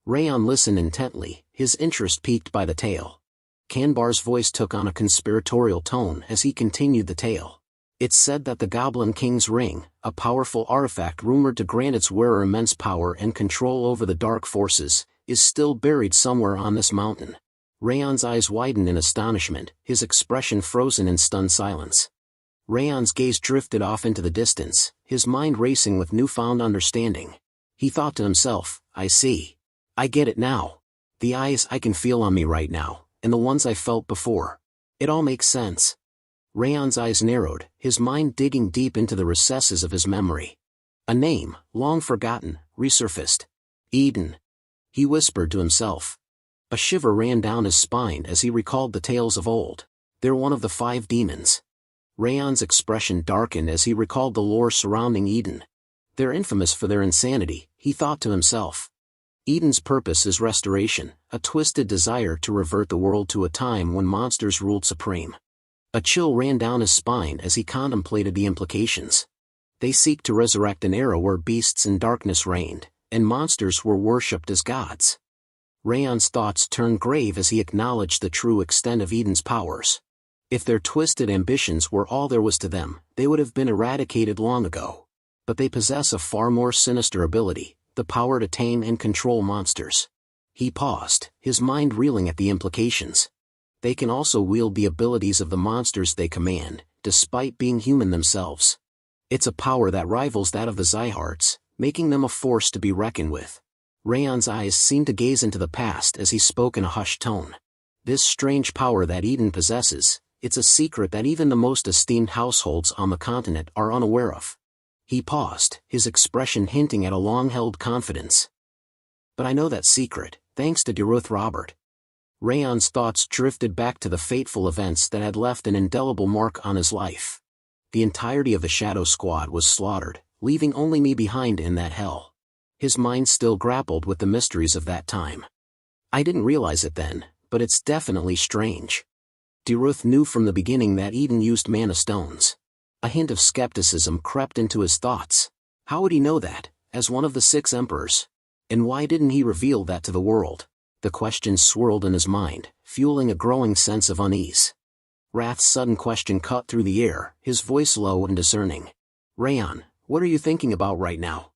Raon listened intently, his interest piqued by the tale. Kanbar's voice took on a conspiratorial tone as he continued the tale. "It's said that the Goblin King's ring, a powerful artifact rumored to grant its wearer immense power and control over the dark forces, is still buried somewhere on this mountain." Raon's eyes widened in astonishment, his expression frozen in stunned silence. Raon's gaze drifted off into the distance, his mind racing with newfound understanding. He thought to himself, "I see. I get it now. The eyes I can feel on me right now, and the ones I felt before. It all makes sense." Raon's eyes narrowed, his mind digging deep into the recesses of his memory. A name, long forgotten, resurfaced. Eden. He whispered to himself. A shiver ran down his spine as he recalled the tales of old. They're one of the 5 demons. Raon's expression darkened as he recalled the lore surrounding Eden. They're infamous for their insanity, he thought to himself. Eden's purpose is restoration, a twisted desire to revert the world to a time when monsters ruled supreme. A chill ran down his spine as he contemplated the implications. They seek to resurrect an era where beasts and darkness reigned, and monsters were worshipped as gods. Raon's thoughts turned grave as he acknowledged the true extent of Eden's powers. If their twisted ambitions were all there was to them, they would have been eradicated long ago. But they possess a far more sinister ability, the power to tame and control monsters. He paused, his mind reeling at the implications. They can also wield the abilities of the monsters they command, despite being human themselves. It's a power that rivals that of the Siegharts, making them a force to be reckoned with. Raon's eyes seemed to gaze into the past as he spoke in a hushed tone. This strange power that Eden possesses, it's a secret that even the most esteemed households on the continent are unaware of. He paused, his expression hinting at a long-held confidence. "But I know that secret, thanks to Derus Robert." Raon's thoughts drifted back to the fateful events that had left an indelible mark on his life. The entirety of the Shadow Squad was slaughtered, leaving only me behind in that hell. His mind still grappled with the mysteries of that time. "I didn't realize it then, but it's definitely strange." Derus knew from the beginning that Eden used mana stones. A hint of skepticism crept into his thoughts. How would he know that, as one of the 6 emperors? And why didn't he reveal that to the world? The question swirled in his mind, fueling a growing sense of unease. Wrath's sudden question cut through the air, his voice low and discerning. "Raon, what are you thinking about right now?"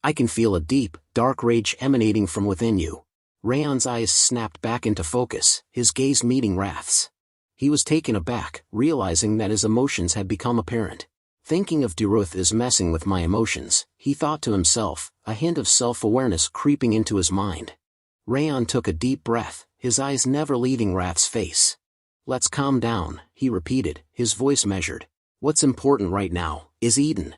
"I can feel a deep, dark rage emanating from within you." Raon's eyes snapped back into focus, his gaze meeting Wrath's. He was taken aback, realizing that his emotions had become apparent. "Thinking of Derus is messing with my emotions," he thought to himself, a hint of self-awareness creeping into his mind. Raon took a deep breath, his eyes never leaving Wrath's face. "Let's calm down," he repeated, his voice measured. "What's important right now is Eden."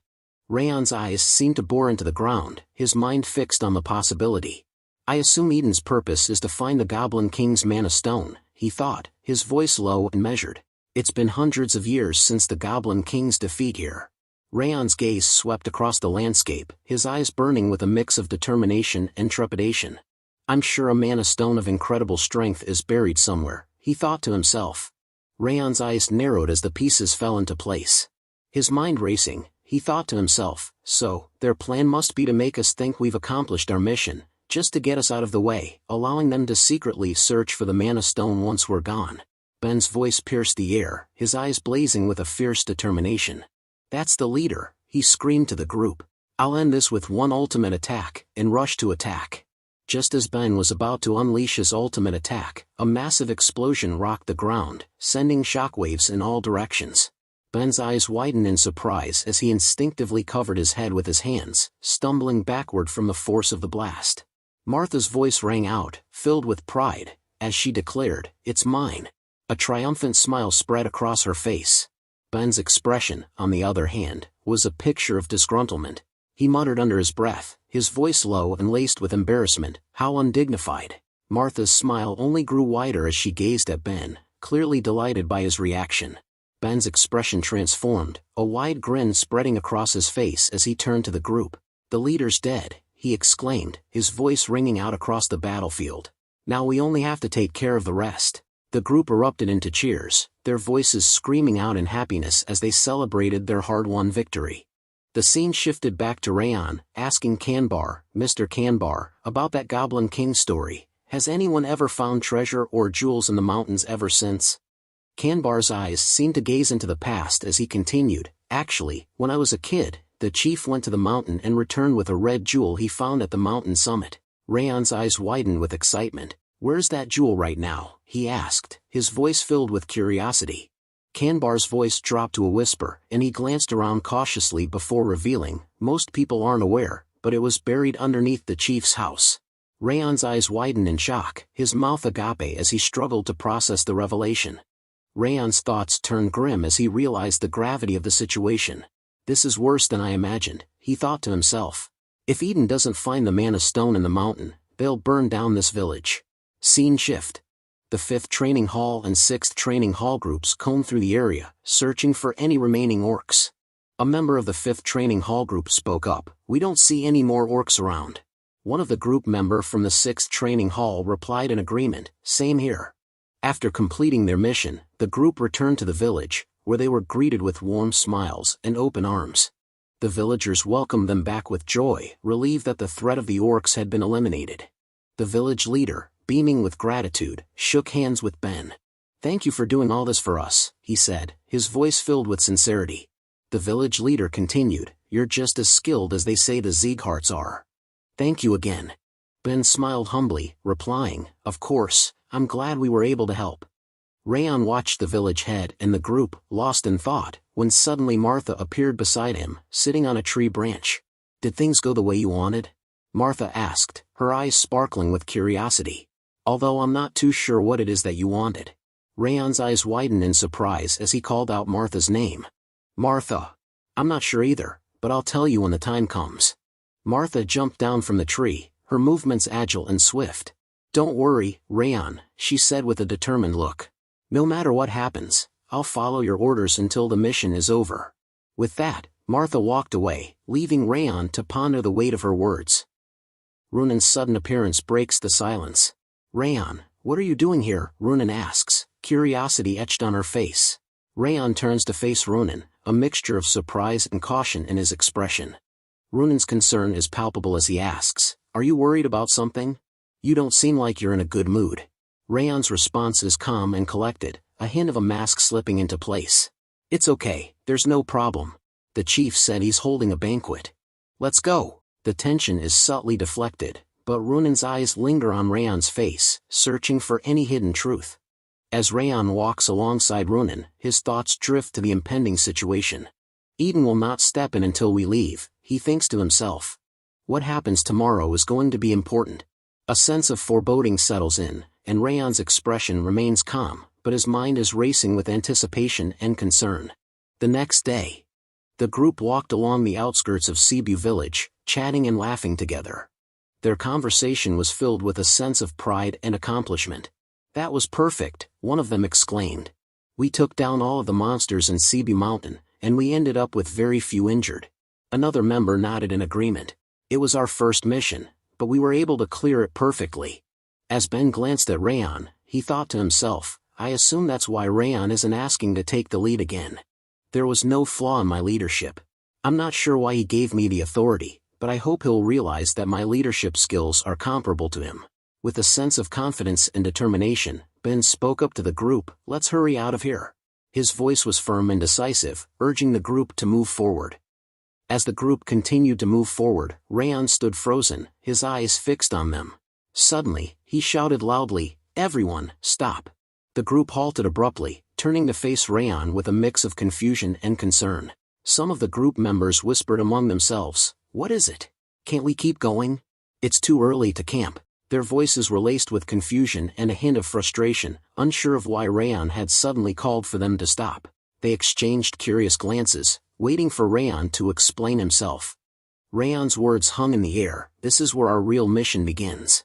Raon's eyes seemed to bore into the ground, his mind fixed on the possibility. I assume Eden's purpose is to find the Goblin King's Mana Stone, he thought, his voice low and measured. It's been hundreds of years since the Goblin King's defeat here. Raon's gaze swept across the landscape, his eyes burning with a mix of determination and trepidation. I'm sure a Mana Stone of incredible strength is buried somewhere, he thought to himself. Raon's eyes narrowed as the pieces fell into place. His mind racing, he thought to himself, so, their plan must be to make us think we've accomplished our mission, just to get us out of the way, allowing them to secretly search for the Mana Stone once we're gone. Ben's voice pierced the air, his eyes blazing with a fierce determination. That's the leader, he screamed to the group. I'll end this with one ultimate attack, and rush to attack. Just as Ben was about to unleash his ultimate attack, a massive explosion rocked the ground, sending shockwaves in all directions. Ben's eyes widened in surprise as he instinctively covered his head with his hands, stumbling backward from the force of the blast. Martha's voice rang out, filled with pride, as she declared, "It's mine." A triumphant smile spread across her face. Ben's expression, on the other hand, was a picture of disgruntlement. He muttered under his breath, his voice low and laced with embarrassment, "How undignified." Martha's smile only grew wider as she gazed at Ben, clearly delighted by his reaction. Ben's expression transformed, a wide grin spreading across his face as he turned to the group. "The leader's dead," he exclaimed, his voice ringing out across the battlefield. "Now we only have to take care of the rest." The group erupted into cheers, their voices screaming out in happiness as they celebrated their hard-won victory. The scene shifted back to Raon, asking Kanbar, Mr. Kanbar, about that Goblin King story. Has anyone ever found treasure or jewels in the mountains ever since? Kanbar's eyes seemed to gaze into the past as he continued, "Actually, when I was a kid, the chief went to the mountain and returned with a red jewel he found at the mountain summit." Raon's eyes widened with excitement. "Where's that jewel right now?" he asked, his voice filled with curiosity. Kanbar's voice dropped to a whisper, and he glanced around cautiously before revealing, "Most people aren't aware, but it was buried underneath the chief's house." Raon's eyes widened in shock, his mouth agape as he struggled to process the revelation. Raon's thoughts turned grim as he realized the gravity of the situation. "This is worse than I imagined," he thought to himself. "If Eden doesn't find the Mana Stone in the mountain, they'll burn down this village." Scene shift. The 5th Training Hall and 6th Training Hall groups combed through the area, searching for any remaining orcs. A member of the 5th Training Hall group spoke up, "We don't see any more orcs around." One of the group member from the 6th Training Hall replied in agreement, "Same here." After completing their mission, the group returned to the village, where they were greeted with warm smiles and open arms. The villagers welcomed them back with joy, relieved that the threat of the orcs had been eliminated. The village leader, beaming with gratitude, shook hands with Ben. "Thank you for doing all this for us," he said, his voice filled with sincerity. The village leader continued, "You're just as skilled as they say the Siegharts are." "Thank you again." Ben smiled humbly, replying, "Of course, I'm glad we were able to help." Raon watched the village head and the group, lost in thought, when suddenly Martha appeared beside him, sitting on a tree branch. "Did things go the way you wanted?" Martha asked, her eyes sparkling with curiosity. "Although I'm not too sure what it is that you wanted." Raon's eyes widened in surprise as he called out Martha's name. "Martha. I'm not sure either, but I'll tell you when the time comes." Martha jumped down from the tree, her movements agile and swift. "Don't worry, Raon," she said with a determined look. "No matter what happens, I'll follow your orders until the mission is over." With that, Martha walked away, leaving Raon to ponder the weight of her words. Runan's sudden appearance breaks the silence. "Raon, what are you doing here?" Runan asks, curiosity etched on her face. Raon turns to face Runan, a mixture of surprise and caution in his expression. Runan's concern is palpable as he asks, "Are you worried about something? You don't seem like you're in a good mood." Raon's response is calm and collected, a hint of a mask slipping into place. "It's okay, there's no problem. The chief said he's holding a banquet. Let's go." The tension is subtly deflected, but Runan's eyes linger on Raon's face, searching for any hidden truth. As Raon walks alongside Runan, his thoughts drift to the impending situation. "Eden will not step in until we leave," he thinks to himself. "What happens tomorrow is going to be important." A sense of foreboding settles in, and Raon's expression remains calm, but his mind is racing with anticipation and concern. The next day, the group walked along the outskirts of Cebu village, chatting and laughing together. Their conversation was filled with a sense of pride and accomplishment. "That was perfect," one of them exclaimed. "We took down all of the monsters in Sibi Mountain, and we ended up with very few injured." Another member nodded in agreement. "It was our first mission, but we were able to clear it perfectly." As Ben glanced at Raon, he thought to himself, "I assume that's why Raon isn't asking to take the lead again. There was no flaw in my leadership. I'm not sure why he gave me the authority, but I hope he'll realize that my leadership skills are comparable to him." With a sense of confidence and determination, Ben spoke up to the group, "Let's hurry out of here." His voice was firm and decisive, urging the group to move forward. As the group continued to move forward, Raon stood frozen, his eyes fixed on them. Suddenly, he shouted loudly, "Everyone, stop!" The group halted abruptly, turning to face Raon with a mix of confusion and concern. Some of the group members whispered among themselves, "What is it? Can't we keep going? It's too early to camp." Their voices were laced with confusion and a hint of frustration, unsure of why Raon had suddenly called for them to stop. They exchanged curious glances, waiting for Raon to explain himself. Raon's words hung in the air, "This is where our real mission begins."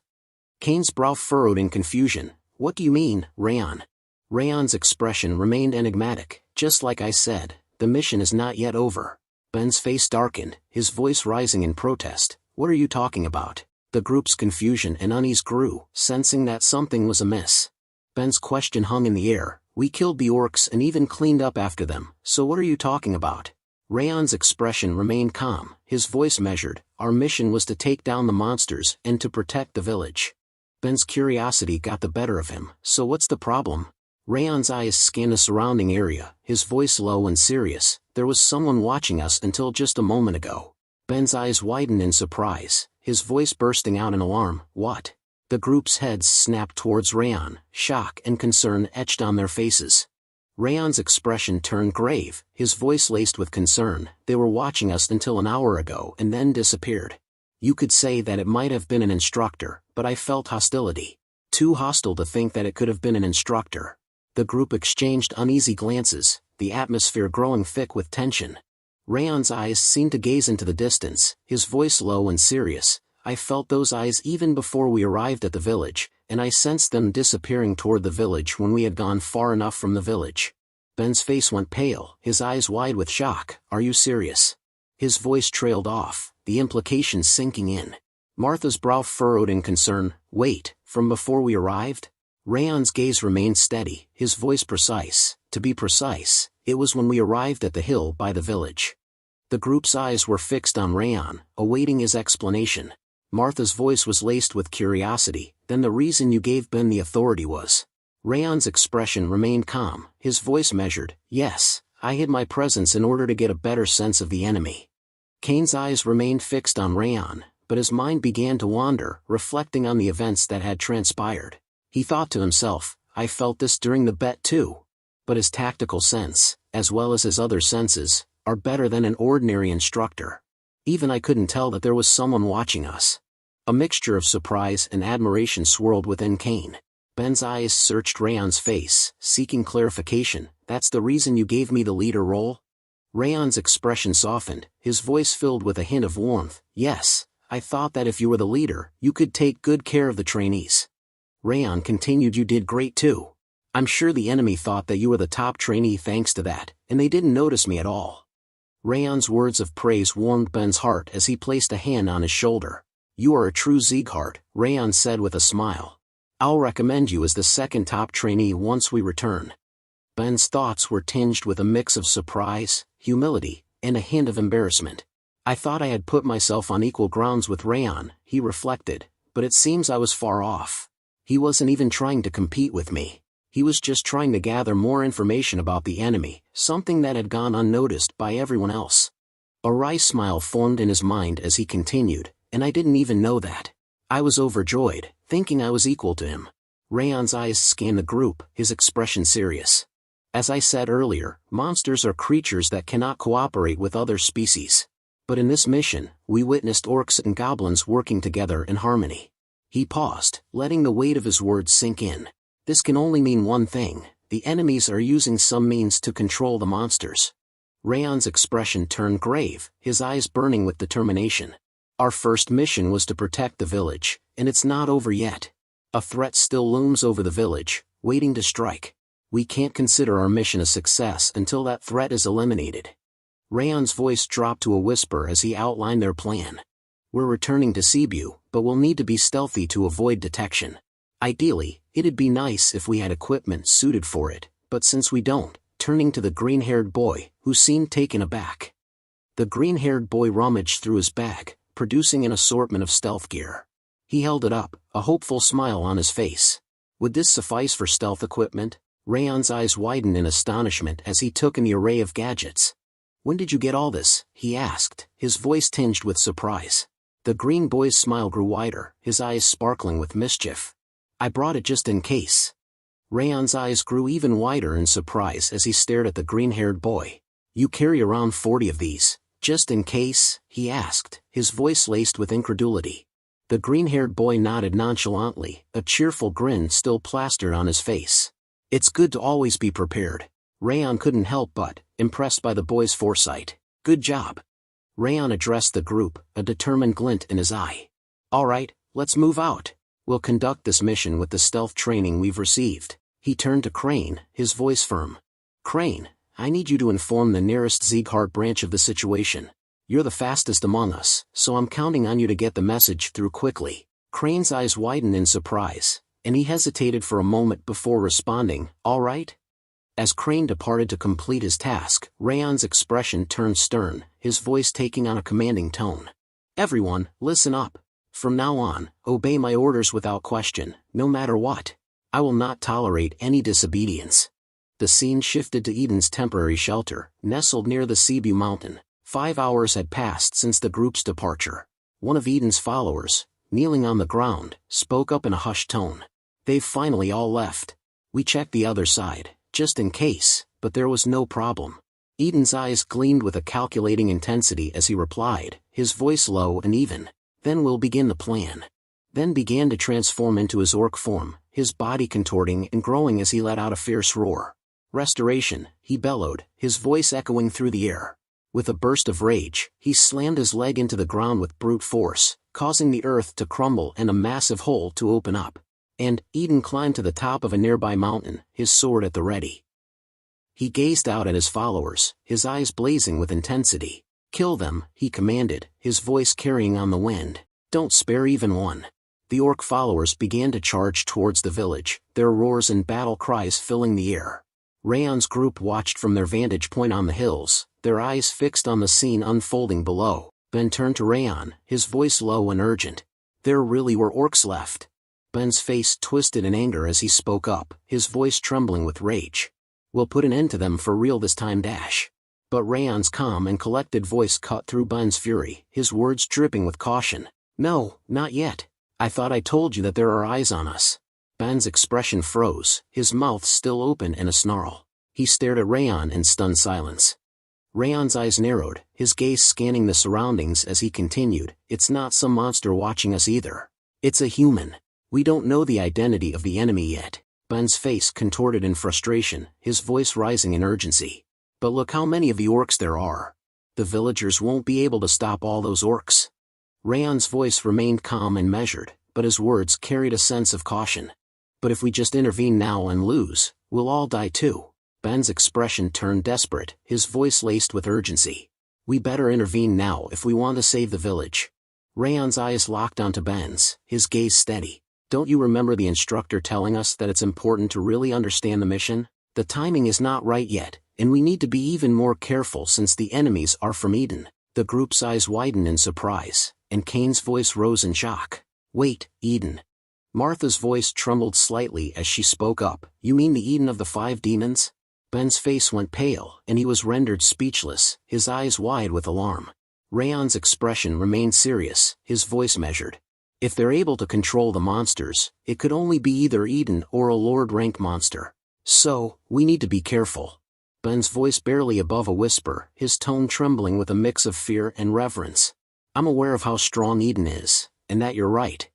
Kane's brow furrowed in confusion. "What do you mean, Raon?" Raon's expression remained enigmatic. "Just like I said, the mission is not yet over." Ben's face darkened, his voice rising in protest. "What are you talking about?" The group's confusion and unease grew, sensing that something was amiss. Ben's question hung in the air. "We killed the orcs and even cleaned up after them, so what are you talking about?" Raon's expression remained calm, his voice measured. "Our mission was to take down the monsters and to protect the village." Ben's curiosity got the better of him. "So what's the problem?" Raon's eyes scanned the surrounding area, his voice low and serious. "There was someone watching us until just a moment ago." Ben's eyes widened in surprise, his voice bursting out in alarm. "What?" The group's heads snapped towards Raon, shock and concern etched on their faces. Raon's expression turned grave, his voice laced with concern. "They were watching us until an hour ago and then disappeared. You could say that it might have been an instructor, but I felt hostility. Too hostile to think that it could have been an instructor." The group exchanged uneasy glances, the atmosphere growing thick with tension. Raon's eyes seemed to gaze into the distance, his voice low and serious. "I felt those eyes even before we arrived at the village, and I sensed them disappearing toward the village when we had gone far enough from the village." Ben's face went pale, his eyes wide with shock. "Are you serious?" His voice trailed off, the implications sinking in. Martha's brow furrowed in concern. "Wait, from before we arrived?" Raon's gaze remained steady, his voice precise. "To be precise, it was when we arrived at the hill by the village." The group's eyes were fixed on Raon, awaiting his explanation. Martha's voice was laced with curiosity. "Then the reason you gave Ben the authority was?" Raon's expression remained calm, his voice measured. "Yes, I hid my presence in order to get a better sense of the enemy." Kane's eyes remained fixed on Raon, but his mind began to wander, reflecting on the events that had transpired. He thought to himself, "I felt this during the bet too." But his tactical sense, as well as his other senses, are better than an ordinary instructor. Even I couldn't tell that there was someone watching us. A mixture of surprise and admiration swirled within Kane. Ben's eyes searched Raon's face, seeking clarification. "That's the reason you gave me the leader role?" Raon's expression softened, his voice filled with a hint of warmth. "Yes, I thought that if you were the leader, you could take good care of the trainees." Raon continued. "You did great too. I'm sure the enemy thought that you were the top trainee thanks to that, and they didn't notice me at all." Raon's words of praise warmed Ben's heart as he placed a hand on his shoulder. "You are a true Sieghart," Raon said with a smile. "I'll recommend you as the second top trainee once we return." Ben's thoughts were tinged with a mix of surprise, humility, and a hint of embarrassment. "I thought I had put myself on equal grounds with Raon," he reflected, "but it seems I was far off. He wasn't even trying to compete with me. He was just trying to gather more information about the enemy, something that had gone unnoticed by everyone else." A wry smile formed in his mind as he continued, "And I didn't even know that. I was overjoyed, thinking I was equal to him." Raon's eyes scanned the group, his expression serious. "As I said earlier, monsters are creatures that cannot cooperate with other species. But in this mission, we witnessed orcs and goblins working together in harmony." He paused, letting the weight of his words sink in. "This can only mean one thing: the enemies are using some means to control the monsters." Raon's expression turned grave, his eyes burning with determination. Our first mission was to protect the village, and it's not over yet. A threat still looms over the village, waiting to strike. We can't consider our mission a success until that threat is eliminated. Raon's voice dropped to a whisper as he outlined their plan. We're returning to Cebu, but we'll need to be stealthy to avoid detection. Ideally, it'd be nice if we had equipment suited for it, but since we don't, turning to the green-haired boy, who seemed taken aback. The green-haired boy rummaged through his bag, producing an assortment of stealth gear. He held it up, a hopeful smile on his face. Would this suffice for stealth equipment? Raon's eyes widened in astonishment as he took in the array of gadgets. When did you get all this? He asked, his voice tinged with surprise. The green boy's smile grew wider, his eyes sparkling with mischief. I brought it just in case. Raon's eyes grew even wider in surprise as he stared at the green-haired boy. You carry around 40 of these, just in case? He asked, his voice laced with incredulity. The green-haired boy nodded nonchalantly, a cheerful grin still plastered on his face. It's good to always be prepared. Raon couldn't help but, impressed by the boy's foresight. Good job. Raon addressed the group, a determined glint in his eye. All right, let's move out. We'll conduct this mission with the stealth training we've received. He turned to Crane, his voice firm. Crane, I need you to inform the nearest Sieghart branch of the situation. You're the fastest among us, so I'm counting on you to get the message through quickly. Crane's eyes widened in surprise, and he hesitated for a moment before responding, all right? As Crane departed to complete his task, Raon's expression turned stern, his voice taking on a commanding tone. Everyone, listen up. From now on, obey my orders without question, no matter what. I will not tolerate any disobedience. The scene shifted to Eden's temporary shelter, nestled near the Cebu mountain. 5 hours had passed since the group's departure. One of Eden's followers, kneeling on the ground, spoke up in a hushed tone. They've finally all left. We checked the other side, just in case, but there was no problem. Eden's eyes gleamed with a calculating intensity as he replied, his voice low and even. Then we'll begin the plan. Then began to transform into his orc form, his body contorting and growing as he let out a fierce roar. Restoration, he bellowed, his voice echoing through the air. With a burst of rage, he slammed his leg into the ground with brute force, causing the earth to crumble and a massive hole to open up. And Eden climbed to the top of a nearby mountain, his sword at the ready. He gazed out at his followers, his eyes blazing with intensity. Kill them, he commanded, his voice carrying on the wind. Don't spare even one. The orc followers began to charge towards the village, their roars and battle cries filling the air. Raon's group watched from their vantage point on the hills, their eyes fixed on the scene unfolding below. Ben turned to Raon, his voice low and urgent. There really were orcs left. Ben's face twisted in anger as he spoke up, his voice trembling with rage. We'll put an end to them for real this time. But Raon's calm and collected voice cut through Ben's fury, his words dripping with caution. No, not yet. I thought I told you that there are eyes on us. Ben's expression froze, his mouth still open in a snarl. He stared at Raon in stunned silence. Raon's eyes narrowed, his gaze scanning the surroundings as he continued, it's not some monster watching us either. It's a human. We don't know the identity of the enemy yet. Ben's face contorted in frustration, his voice rising in urgency. But look how many of the orcs there are. The villagers won't be able to stop all those orcs. Raon's voice remained calm and measured, but his words carried a sense of caution. But if we just intervene now and lose, we'll all die too. Ben's expression turned desperate, his voice laced with urgency. We better intervene now if we want to save the village. Raon's eyes locked onto Ben's, his gaze steady. Don't you remember the instructor telling us that it's important to really understand the mission? The timing is not right yet, and we need to be even more careful since the enemies are from Eden. The group's eyes widened in surprise, and Kane's voice rose in shock. Wait, Eden. Martha's voice trembled slightly as she spoke up. You mean the Eden of the 5 demons? Ben's face went pale, and he was rendered speechless, his eyes wide with alarm. Raon's expression remained serious, his voice measured. If they're able to control the monsters, it could only be either Eden or a Lord-rank monster. So, we need to be careful. Ben's voice barely above a whisper, his tone trembling with a mix of fear and reverence. I'm aware of how strong Eden is, and that you're right.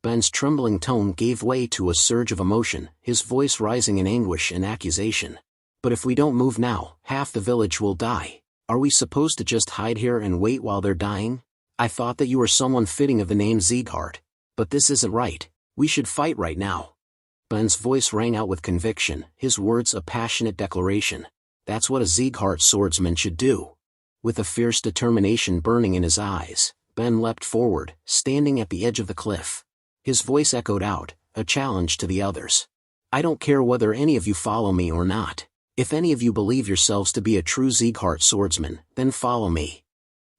Ben's trembling tone gave way to a surge of emotion, his voice rising in anguish and accusation. But if we don't move now, half the village will die. Are we supposed to just hide here and wait while they're dying? I thought that you were someone fitting of the name Sieghart. But this isn't right. We should fight right now. Ben's voice rang out with conviction, his words a passionate declaration. That's what a Sieghart swordsman should do. With a fierce determination burning in his eyes, Ben leapt forward, standing at the edge of the cliff. His voice echoed out, a challenge to the others. I don't care whether any of you follow me or not. If any of you believe yourselves to be a true Sieghart swordsman, then follow me.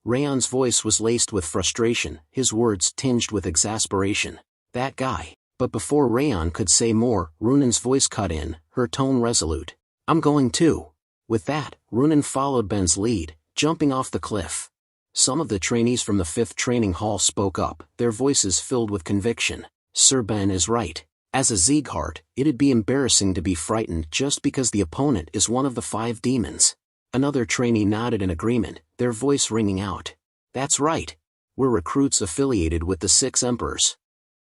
Raon's voice was laced with frustration, his words tinged with exasperation. That guy. But before Raon could say more, Runan's voice cut in, her tone resolute. I'm going too. With that, Runan followed Ben's lead, jumping off the cliff. Some of the trainees from the 5th training hall spoke up, their voices filled with conviction. Sir Ben is right. As a Sieghart, it'd be embarrassing to be frightened just because the opponent is one of the 5 demons. Another trainee nodded in agreement, their voice ringing out. That's right. We're recruits affiliated with the 6 emperors.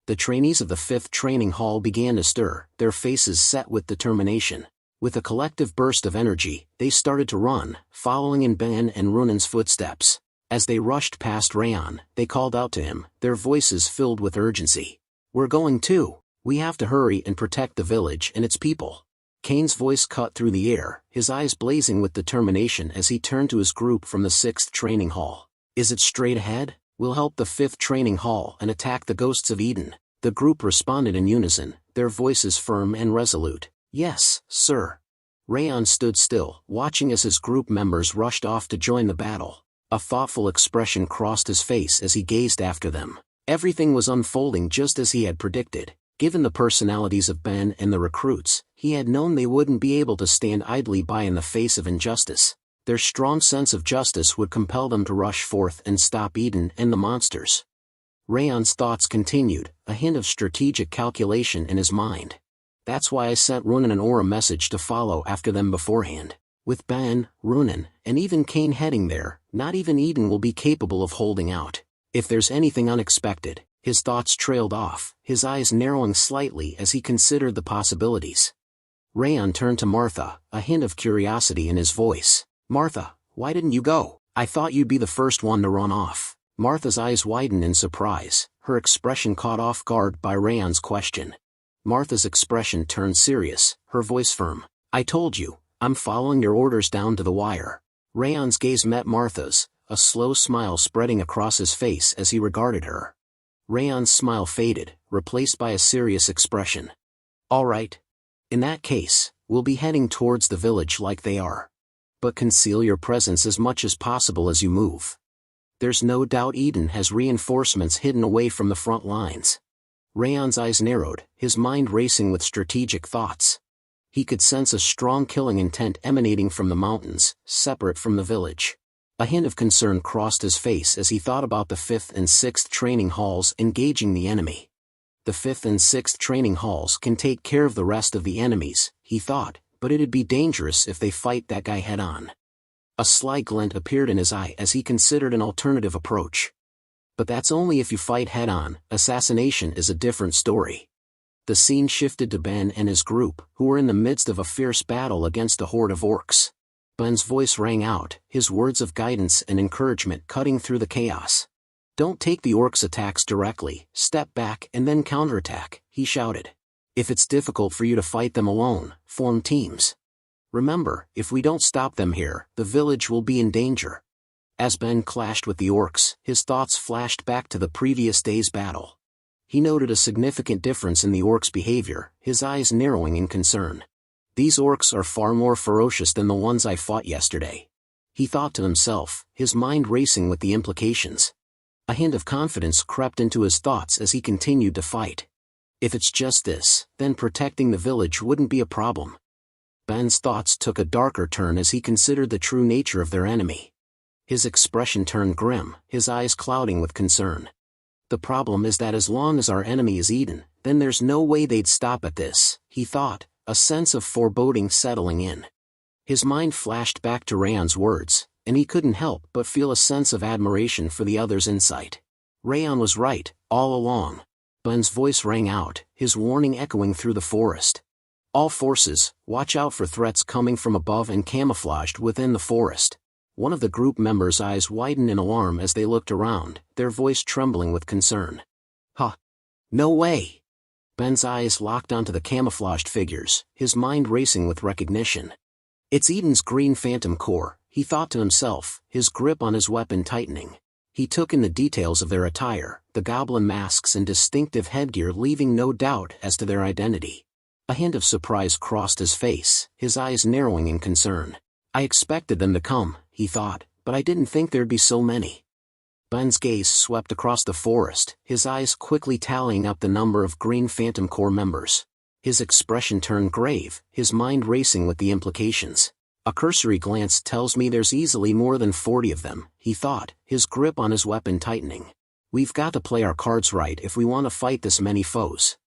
The trainees of the 5th training hall began to stir, their faces set with determination. With a collective burst of energy, they started to run, following in Ben and Runan's footsteps. As they rushed past Raon, they called out to him, their voices filled with urgency. We're going too. We have to hurry and protect the village and its people. Kane's voice cut through the air, his eyes blazing with determination as he turned to his group from the 6th training hall. Is it straight ahead? We'll help the 5th training hall and attack the ghosts of Eden. The group responded in unison, their voices firm and resolute. Yes, sir. Raon stood still, watching as his group members rushed off to join the battle. A thoughtful expression crossed his face as he gazed after them. Everything was unfolding just as he had predicted. Given the personalities of Ben and the recruits, he had known they wouldn't be able to stand idly by in the face of injustice. Their strong sense of justice would compel them to rush forth and stop Eden and the monsters. Raon's thoughts continued, a hint of strategic calculation in his mind. That's why I sent Runan and Aura a message to follow after them beforehand. With Ben, Runan, and even Kane heading there, not even Eden will be capable of holding out. If there's anything unexpected, his thoughts trailed off, his eyes narrowing slightly as he considered the possibilities. Raon turned to Martha, a hint of curiosity in his voice. Martha, why didn't you go? I thought you'd be the first one to run off. Martha's eyes widened in surprise, her expression caught off guard by Raon's question. Martha's expression turned serious, her voice firm. I told you, I'm following your orders down to the wire. Raon's gaze met Martha's, a slow smile spreading across his face as he regarded her. Raon's smile faded, replaced by a serious expression. All right. In that case, we'll be heading towards the village like they are. But conceal your presence as much as possible as you move. There's no doubt Eden has reinforcements hidden away from the front lines. Raon's eyes narrowed, his mind racing with strategic thoughts. He could sense a strong killing intent emanating from the mountains, separate from the village. A hint of concern crossed his face as he thought about the 5th and 6th training halls engaging the enemy. The 5th and 6th training halls can take care of the rest of the enemies, he thought, but it'd be dangerous if they fight that guy head-on. A sly glint appeared in his eye as he considered an alternative approach. But that's only if you fight head-on, assassination is a different story. The scene shifted to Ben and his group, who were in the midst of a fierce battle against a horde of orcs. Ben's voice rang out, his words of guidance and encouragement cutting through the chaos. Don't take the orcs' attacks directly, step back and then counterattack, he shouted. If it's difficult for you to fight them alone, form teams. Remember, if we don't stop them here, the village will be in danger. As Ben clashed with the orcs, his thoughts flashed back to the previous day's battle. He noted a significant difference in the orcs' behavior, his eyes narrowing in concern. These orcs are far more ferocious than the ones I fought yesterday. He thought to himself, his mind racing with the implications. A hint of confidence crept into his thoughts as he continued to fight. If it's just this, then protecting the village wouldn't be a problem. Ben's thoughts took a darker turn as he considered the true nature of their enemy. His expression turned grim, his eyes clouding with concern. The problem is that as long as our enemy is Eden, then there's no way they'd stop at this, he thought, a sense of foreboding settling in. His mind flashed back to Raon's words, and he couldn't help but feel a sense of admiration for the other's insight. Raon was right, all along. Ben's voice rang out, his warning echoing through the forest. All forces, watch out for threats coming from above and camouflaged within the forest. One of the group members' eyes widened in alarm as they looked around, their voice trembling with concern. Huh? No way! Ben's eyes locked onto the camouflaged figures, his mind racing with recognition. It's Eden's Green Phantom Corps, he thought to himself, his grip on his weapon tightening. He took in the details of their attire, the goblin masks and distinctive headgear, leaving no doubt as to their identity. A hint of surprise crossed his face, his eyes narrowing in concern. I expected them to come, he thought, but I didn't think there'd be so many. Ben's gaze swept across the forest, his eyes quickly tallying up the number of Green Phantom Corps members. His expression turned grave, his mind racing with the implications. A cursory glance tells me there's easily more than 40 of them, he thought, his grip on his weapon tightening. We've got to play our cards right if we want to fight this many foes.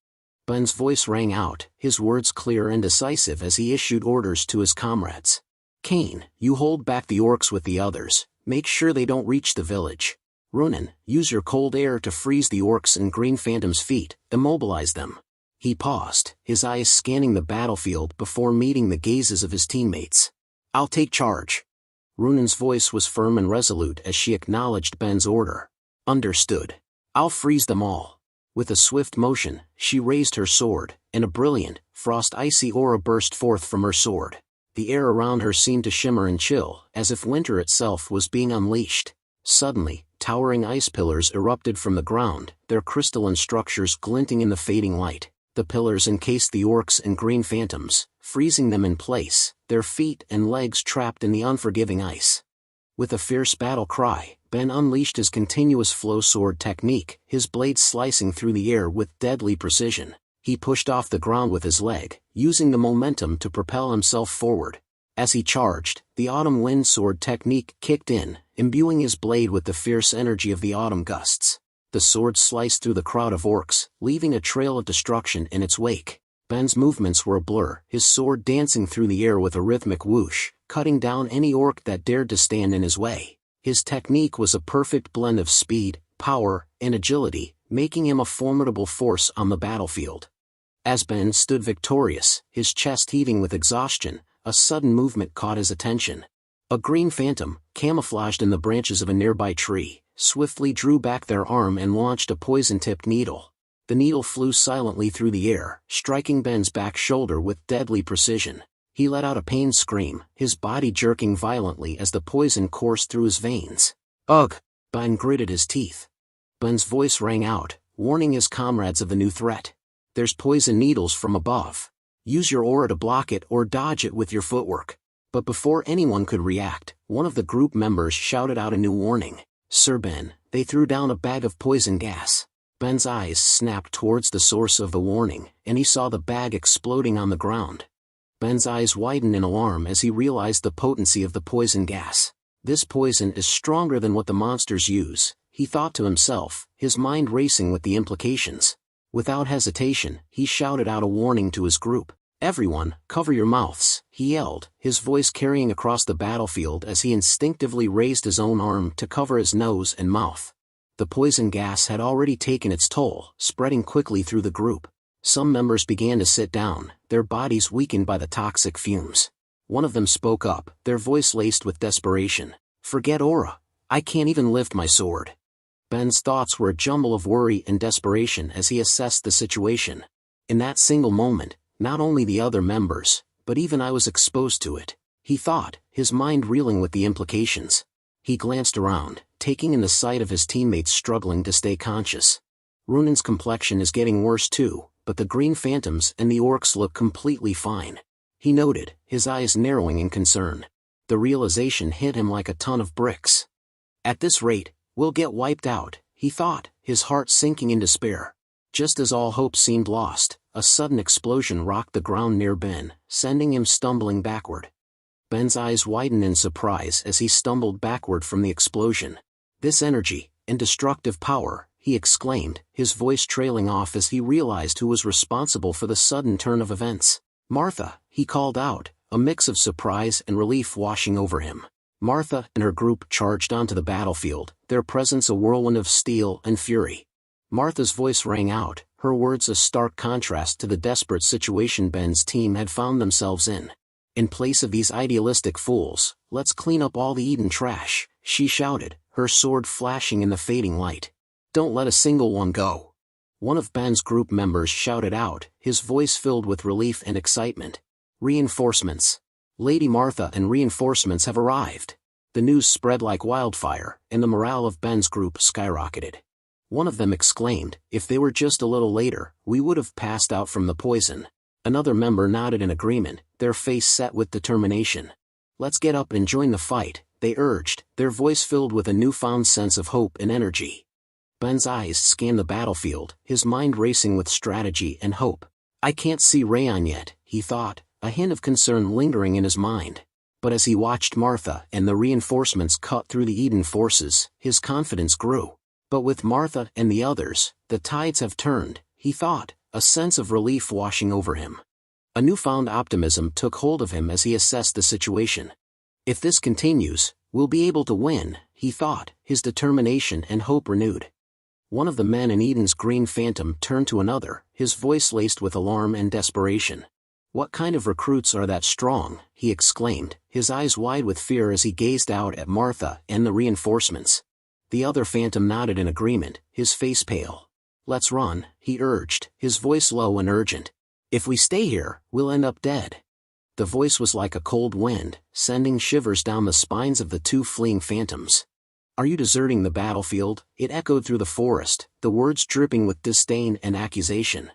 Ben's voice rang out, his words clear and decisive as he issued orders to his comrades. Kane, you hold back the orcs with the others, make sure they don't reach the village. Ronan, use your cold air to freeze the orcs and Green Phantom's feet, immobilize them. He paused, his eyes scanning the battlefield before meeting the gazes of his teammates. I'll take charge. Runan's voice was firm and resolute as she acknowledged Ben's order. Understood. I'll freeze them all. With a swift motion, she raised her sword, and a brilliant, frost-icy aura burst forth from her sword. The air around her seemed to shimmer and chill, as if winter itself was being unleashed. Suddenly, towering ice pillars erupted from the ground, their crystalline structures glinting in the fading light. The pillars encased the orcs and Green Phantoms, freezing them in place, their feet and legs trapped in the unforgiving ice. With a fierce battle cry, Ben unleashed his continuous flow sword technique, his blade slicing through the air with deadly precision. He pushed off the ground with his leg, using the momentum to propel himself forward. As he charged, the autumn wind sword technique kicked in, imbuing his blade with the fierce energy of the autumn gusts. The sword sliced through the crowd of orcs, leaving a trail of destruction in its wake. Ben's movements were a blur, his sword dancing through the air with a rhythmic whoosh, cutting down any orc that dared to stand in his way. His technique was a perfect blend of speed, power, and agility, making him a formidable force on the battlefield. As Ben stood victorious, his chest heaving with exhaustion, a sudden movement caught his attention. A Green Phantom, camouflaged in the branches of a nearby tree, swiftly drew back their arm and launched a poison-tipped needle. The needle flew silently through the air, striking Ben's back shoulder with deadly precision. He let out a pained scream, his body jerking violently as the poison coursed through his veins. Ugh! Ben gritted his teeth. Ben's voice rang out, warning his comrades of the new threat. There's poison needles from above. Use your aura to block it or dodge it with your footwork. But before anyone could react, one of the group members shouted out a new warning. Sir Ben, they threw down a bag of poison gas. Ben's eyes snapped towards the source of the warning, and he saw the bag exploding on the ground. Ben's eyes widened in alarm as he realized the potency of the poison gas. This poison is stronger than what the monsters use, he thought to himself, his mind racing with the implications. Without hesitation, he shouted out a warning to his group. Everyone, cover your mouths, he yelled, his voice carrying across the battlefield as he instinctively raised his own arm to cover his nose and mouth. The poison gas had already taken its toll, spreading quickly through the group. Some members began to sit down, their bodies weakened by the toxic fumes. One of them spoke up, their voice laced with desperation. Forget aura. I can't even lift my sword. Ben's thoughts were a jumble of worry and desperation as he assessed the situation. In that single moment, not only the other members, but even I was exposed to it, he thought, his mind reeling with the implications. He glanced around, taking in the sight of his teammates struggling to stay conscious. Runan's complexion is getting worse too, but the Green Phantoms and the orcs look completely fine. He noted, his eyes narrowing in concern. The realization hit him like a ton of bricks. At this rate, we'll get wiped out, he thought, his heart sinking in despair. Just as all hope seemed lost, a sudden explosion rocked the ground near Ben, sending him stumbling backward. Ben's eyes widened in surprise as he stumbled backward from the explosion. This energy, and destructive power, he exclaimed, his voice trailing off as he realized who was responsible for the sudden turn of events. Martha, he called out, a mix of surprise and relief washing over him. Martha and her group charged onto the battlefield, their presence a whirlwind of steel and fury. Martha's voice rang out, her words a stark contrast to the desperate situation Ben's team had found themselves in. In place of these idealistic fools, let's clean up all the Eden trash, she shouted, her sword flashing in the fading light. Don't let a single one go. One of Ben's group members shouted out, his voice filled with relief and excitement. Reinforcements. Lady Martha and reinforcements have arrived. The news spread like wildfire, and the morale of Ben's group skyrocketed. One of them exclaimed, if they were just a little later, we would have passed out from the poison. Another member nodded in agreement, their face set with determination. Let's get up and join the fight, they urged, their voice filled with a newfound sense of hope and energy. Ben's eyes scanned the battlefield, his mind racing with strategy and hope. I can't see Raon yet, he thought, a hint of concern lingering in his mind. But as he watched Martha and the reinforcements cut through the Eden forces, his confidence grew. But with Martha and the others, the tides have turned, he thought, a sense of relief washing over him. A newfound optimism took hold of him as he assessed the situation. If this continues, we'll be able to win, he thought, his determination and hope renewed. One of the men in Eden's green phantom turned to another, his voice laced with alarm and desperation. What kind of recruits are that strong, he exclaimed, his eyes wide with fear as he gazed out at Martha and the reinforcements. The other phantom nodded in agreement, his face pale. Let's run, he urged, his voice low and urgent. If we stay here, we'll end up dead. The voice was like a cold wind, sending shivers down the spines of the two fleeing phantoms. Are you deserting the battlefield? It echoed through the forest, the words dripping with disdain and accusation.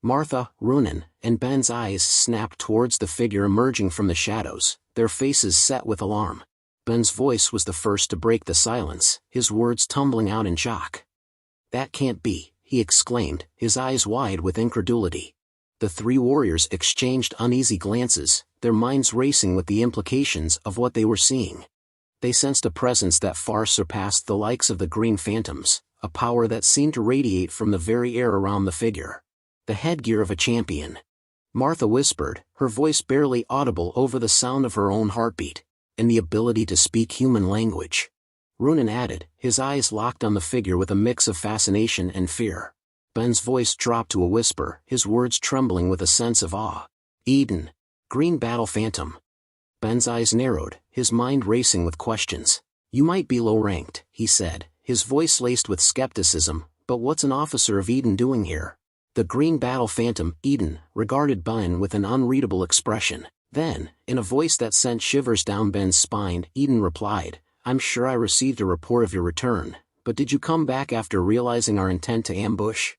Martha, Ronan, and Ben's eyes snapped towards the figure emerging from the shadows, their faces set with alarm. Ben's voice was the first to break the silence, his words tumbling out in shock. That can't be, he exclaimed, his eyes wide with incredulity. The three warriors exchanged uneasy glances, their minds racing with the implications of what they were seeing. They sensed a presence that far surpassed the likes of the green phantoms, a power that seemed to radiate from the very air around the figure. The headgear of a champion. Martha whispered, her voice barely audible over the sound of her own heartbeat, and the ability to speak human language. Ronan added, his eyes locked on the figure with a mix of fascination and fear. Ben's voice dropped to a whisper, his words trembling with a sense of awe. Eden. Green battle phantom. Ben's eyes narrowed, his mind racing with questions. You might be low-ranked, he said, his voice laced with skepticism, but what's an officer of Eden doing here? The green battle phantom, Eden, regarded Ben with an unreadable expression. Then, in a voice that sent shivers down Ben's spine, Eden replied, I'm sure I received a report of your return, but did you come back after realizing our intent to ambush?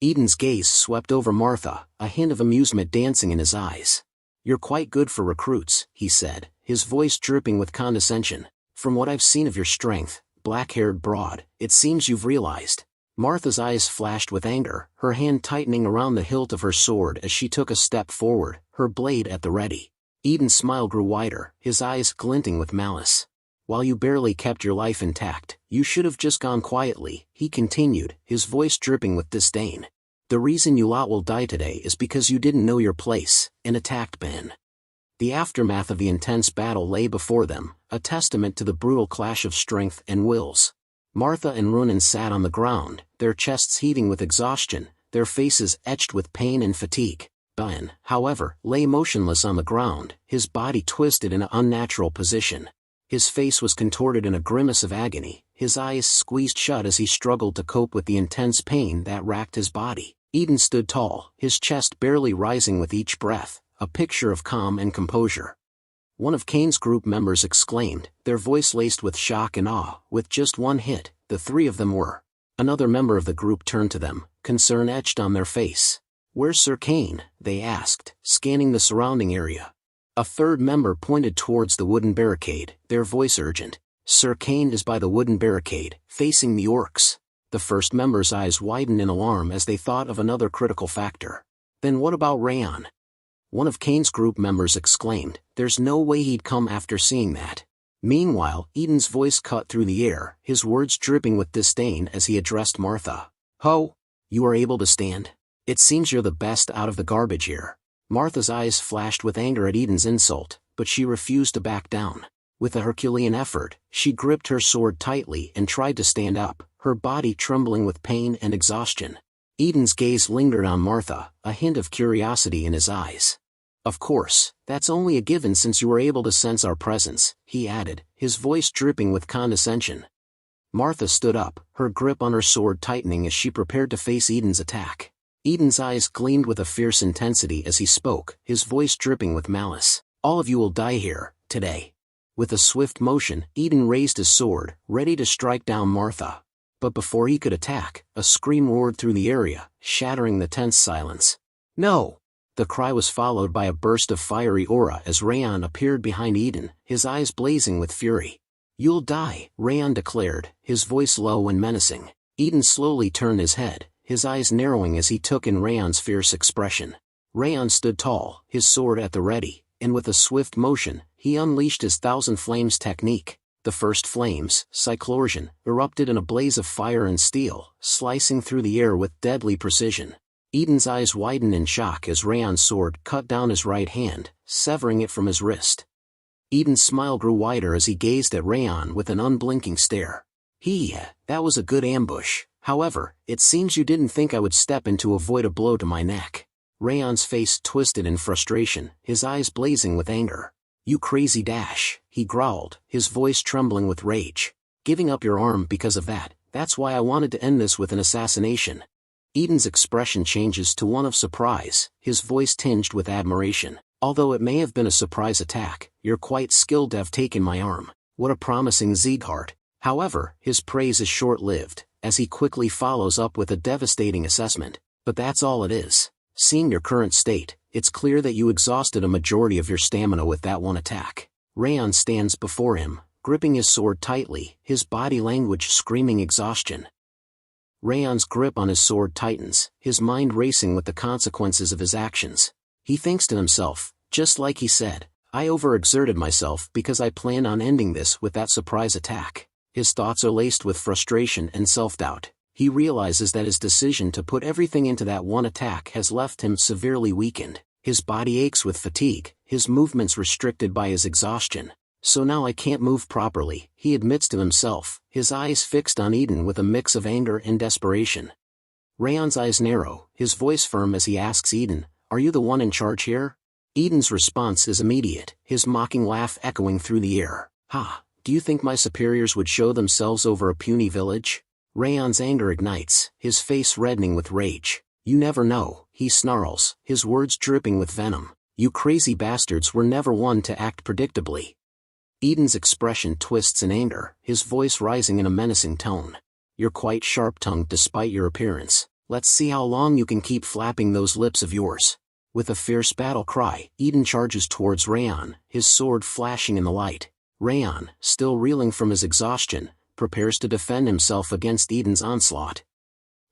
Eden's gaze swept over Martha, a hint of amusement dancing in his eyes. You're quite good for recruits, he said, his voice dripping with condescension. From what I've seen of your strength, black-haired broad, it seems you've realized. Martha's eyes flashed with anger, her hand tightening around the hilt of her sword as she took a step forward, her blade at the ready. Eden's smile grew wider, his eyes glinting with malice. While you barely kept your life intact, you should have just gone quietly, he continued, his voice dripping with disdain. The reason you lot will die today is because you didn't know your place, and attacked Ben. The aftermath of the intense battle lay before them, a testament to the brutal clash of strength and wills. Martha and Ronan sat on the ground, their chests heaving with exhaustion, their faces etched with pain and fatigue. Ben, however, lay motionless on the ground, his body twisted in an unnatural position. His face was contorted in a grimace of agony, his eyes squeezed shut as he struggled to cope with the intense pain that racked his body. Eden stood tall, his chest barely rising with each breath, a picture of calm and composure. One of Kane's group members exclaimed, their voice laced with shock and awe, with just one hit, the three of them were. Another member of the group turned to them, concern etched on their face. Where's Sir Kane? They asked, scanning the surrounding area. A third member pointed towards the wooden barricade, their voice urgent. Sir Kane is by the wooden barricade, facing the orcs. The first member's eyes widened in alarm as they thought of another critical factor. Then what about Raon? One of Kane's group members exclaimed, there's no way he'd come after seeing that. Meanwhile, Eden's voice cut through the air, his words dripping with disdain as he addressed Martha. Ho! You are able to stand? It seems you're the best out of the garbage here. Martha's eyes flashed with anger at Eden's insult, but she refused to back down. With a Herculean effort, she gripped her sword tightly and tried to stand up, her body trembling with pain and exhaustion. Eden's gaze lingered on Martha, a hint of curiosity in his eyes. Of course, that's only a given since you were able to sense our presence, he added, his voice dripping with condescension. Martha stood up, her grip on her sword tightening as she prepared to face Eden's attack. Eden's eyes gleamed with a fierce intensity as he spoke, his voice dripping with malice. All of you will die here, today. With a swift motion, Eden raised his sword, ready to strike down Martha. But before he could attack, a scream roared through the area, shattering the tense silence. No! The cry was followed by a burst of fiery aura as Raon appeared behind Eden, his eyes blazing with fury. You'll die, Raon declared, his voice low and menacing. Eden slowly turned his head, his eyes narrowing as he took in Raon's fierce expression. Raon stood tall, his sword at the ready, and with a swift motion, he unleashed his Thousand Flames technique. The first flames, Cyclorsion, erupted in a blaze of fire and steel, slicing through the air with deadly precision. Eden's eyes widened in shock as Raon's sword cut down his right hand, severing it from his wrist. Eden's smile grew wider as he gazed at Raon with an unblinking stare. That was a good ambush. However, it seems you didn't think I would step in to avoid a blow to my neck. Raon's face twisted in frustration, his eyes blazing with anger. You crazy dash, he growled, his voice trembling with rage. Giving up your arm because of that, that's why I wanted to end this with an assassination. Eden's expression changes to one of surprise, his voice tinged with admiration. Although it may have been a surprise attack, you're quite skilled to have taken my arm. What a promising Sieghart. However, his praise is short-lived, as he quickly follows up with a devastating assessment. But that's all it is. Seeing your current state, it's clear that you exhausted a majority of your stamina with that one attack. Raon stands before him, gripping his sword tightly, his body language screaming exhaustion. Raon's grip on his sword tightens, his mind racing with the consequences of his actions. He thinks to himself, just like he said, I overexerted myself because I planned on ending this with that surprise attack. His thoughts are laced with frustration and self-doubt. He realizes that his decision to put everything into that one attack has left him severely weakened. His body aches with fatigue, his movements restricted by his exhaustion. So now I can't move properly, he admits to himself, his eyes fixed on Eden with a mix of anger and desperation. Raon's eyes narrow, his voice firm as he asks Eden, are you the one in charge here? Eden's response is immediate, his mocking laugh echoing through the air. Ha, do you think my superiors would show themselves over a puny village? Raon's anger ignites, his face reddening with rage. You never know, he snarls, his words dripping with venom. You crazy bastards were never one to act predictably. Eden's expression twists in anger, his voice rising in a menacing tone. You're quite sharp-tongued despite your appearance. Let's see how long you can keep flapping those lips of yours. With a fierce battle cry, Eden charges towards Raon, his sword flashing in the light. Raon, still reeling from his exhaustion, prepares to defend himself against Eden's onslaught.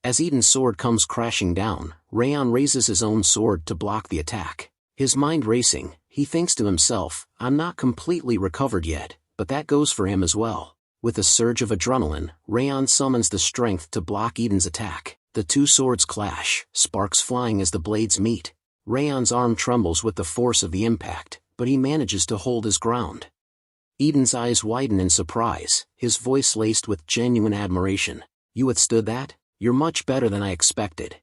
As Eden's sword comes crashing down, Raon raises his own sword to block the attack. His mind racing, he thinks to himself, I'm not completely recovered yet, but that goes for him as well. With a surge of adrenaline, Raon summons the strength to block Eden's attack. The two swords clash, sparks flying as the blades meet. Raon's arm trembles with the force of the impact, but he manages to hold his ground. Eden's eyes widen in surprise, his voice laced with genuine admiration. You withstood that? You're much better than I expected.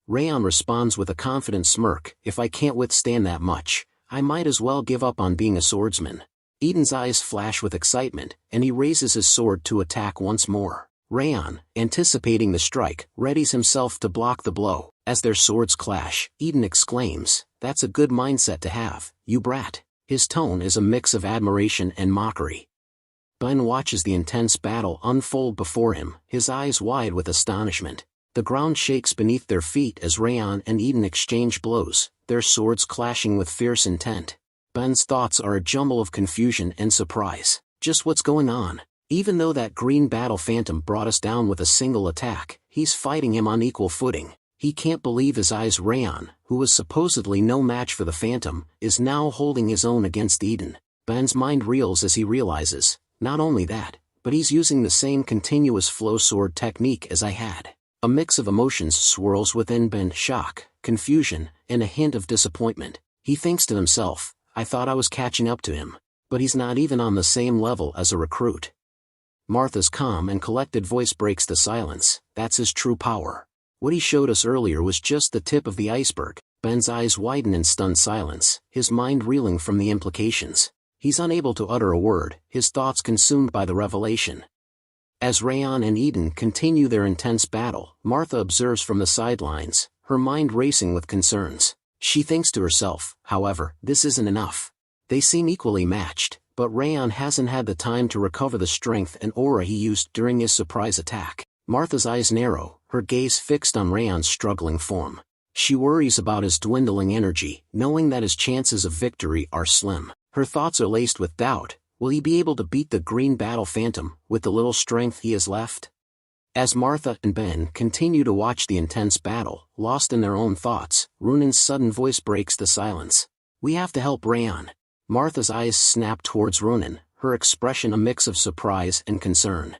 Raon responds with a confident smirk, if I can't withstand that much, I might as well give up on being a swordsman. Eden's eyes flash with excitement, and he raises his sword to attack once more. Raon, anticipating the strike, readies himself to block the blow. As their swords clash, Eden exclaims, that's a good mindset to have, you brat. His tone is a mix of admiration and mockery. Ben watches the intense battle unfold before him, his eyes wide with astonishment. The ground shakes beneath their feet as Raon and Eden exchange blows, their swords clashing with fierce intent. Ben's thoughts are a jumble of confusion and surprise. Just what's going on? Even though that green battle phantom brought us down with a single attack, he's fighting him on equal footing. He can't believe his eyes. Raon, who was supposedly no match for the phantom, is now holding his own against Eden. Ben's mind reels as he realizes, not only that, but he's using the same continuous flow sword technique as I had. A mix of emotions swirls within Ben, shock, confusion, and a hint of disappointment. He thinks to himself, I thought I was catching up to him, but he's not even on the same level as a recruit. Martha's calm and collected voice breaks the silence. That's his true power. What he showed us earlier was just the tip of the iceberg. Ben's eyes widen in stunned silence, his mind reeling from the implications. He's unable to utter a word, his thoughts consumed by the revelation. As Raon and Eden continue their intense battle, Martha observes from the sidelines, her mind racing with concerns. She thinks to herself, however, this isn't enough. They seem equally matched, but Raon hasn't had the time to recover the strength and aura he used during his surprise attack. Martha's eyes narrow, her gaze fixed on Raon's struggling form. She worries about his dwindling energy, knowing that his chances of victory are slim. Her thoughts are laced with doubt. Will he be able to beat the green battle phantom, with the little strength he has left? As Martha and Ben continue to watch the intense battle, lost in their own thoughts, Runan's sudden voice breaks the silence. We have to help Raon. Martha's eyes snap towards Runan, her expression a mix of surprise and concern.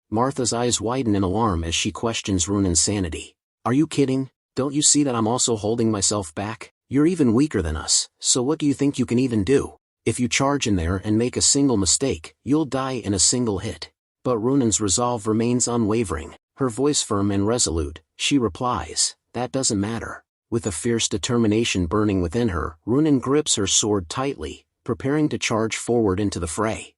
Martha's eyes widen in alarm as she questions Runan's sanity. Are you kidding? Don't you see that I'm also holding myself back? You're even weaker than us, so what do you think you can even do? If you charge in there and make a single mistake, you'll die in a single hit. But Runan's resolve remains unwavering, her voice firm and resolute. She replies, that doesn't matter. With a fierce determination burning within her, Runan grips her sword tightly, preparing to charge forward into the fray.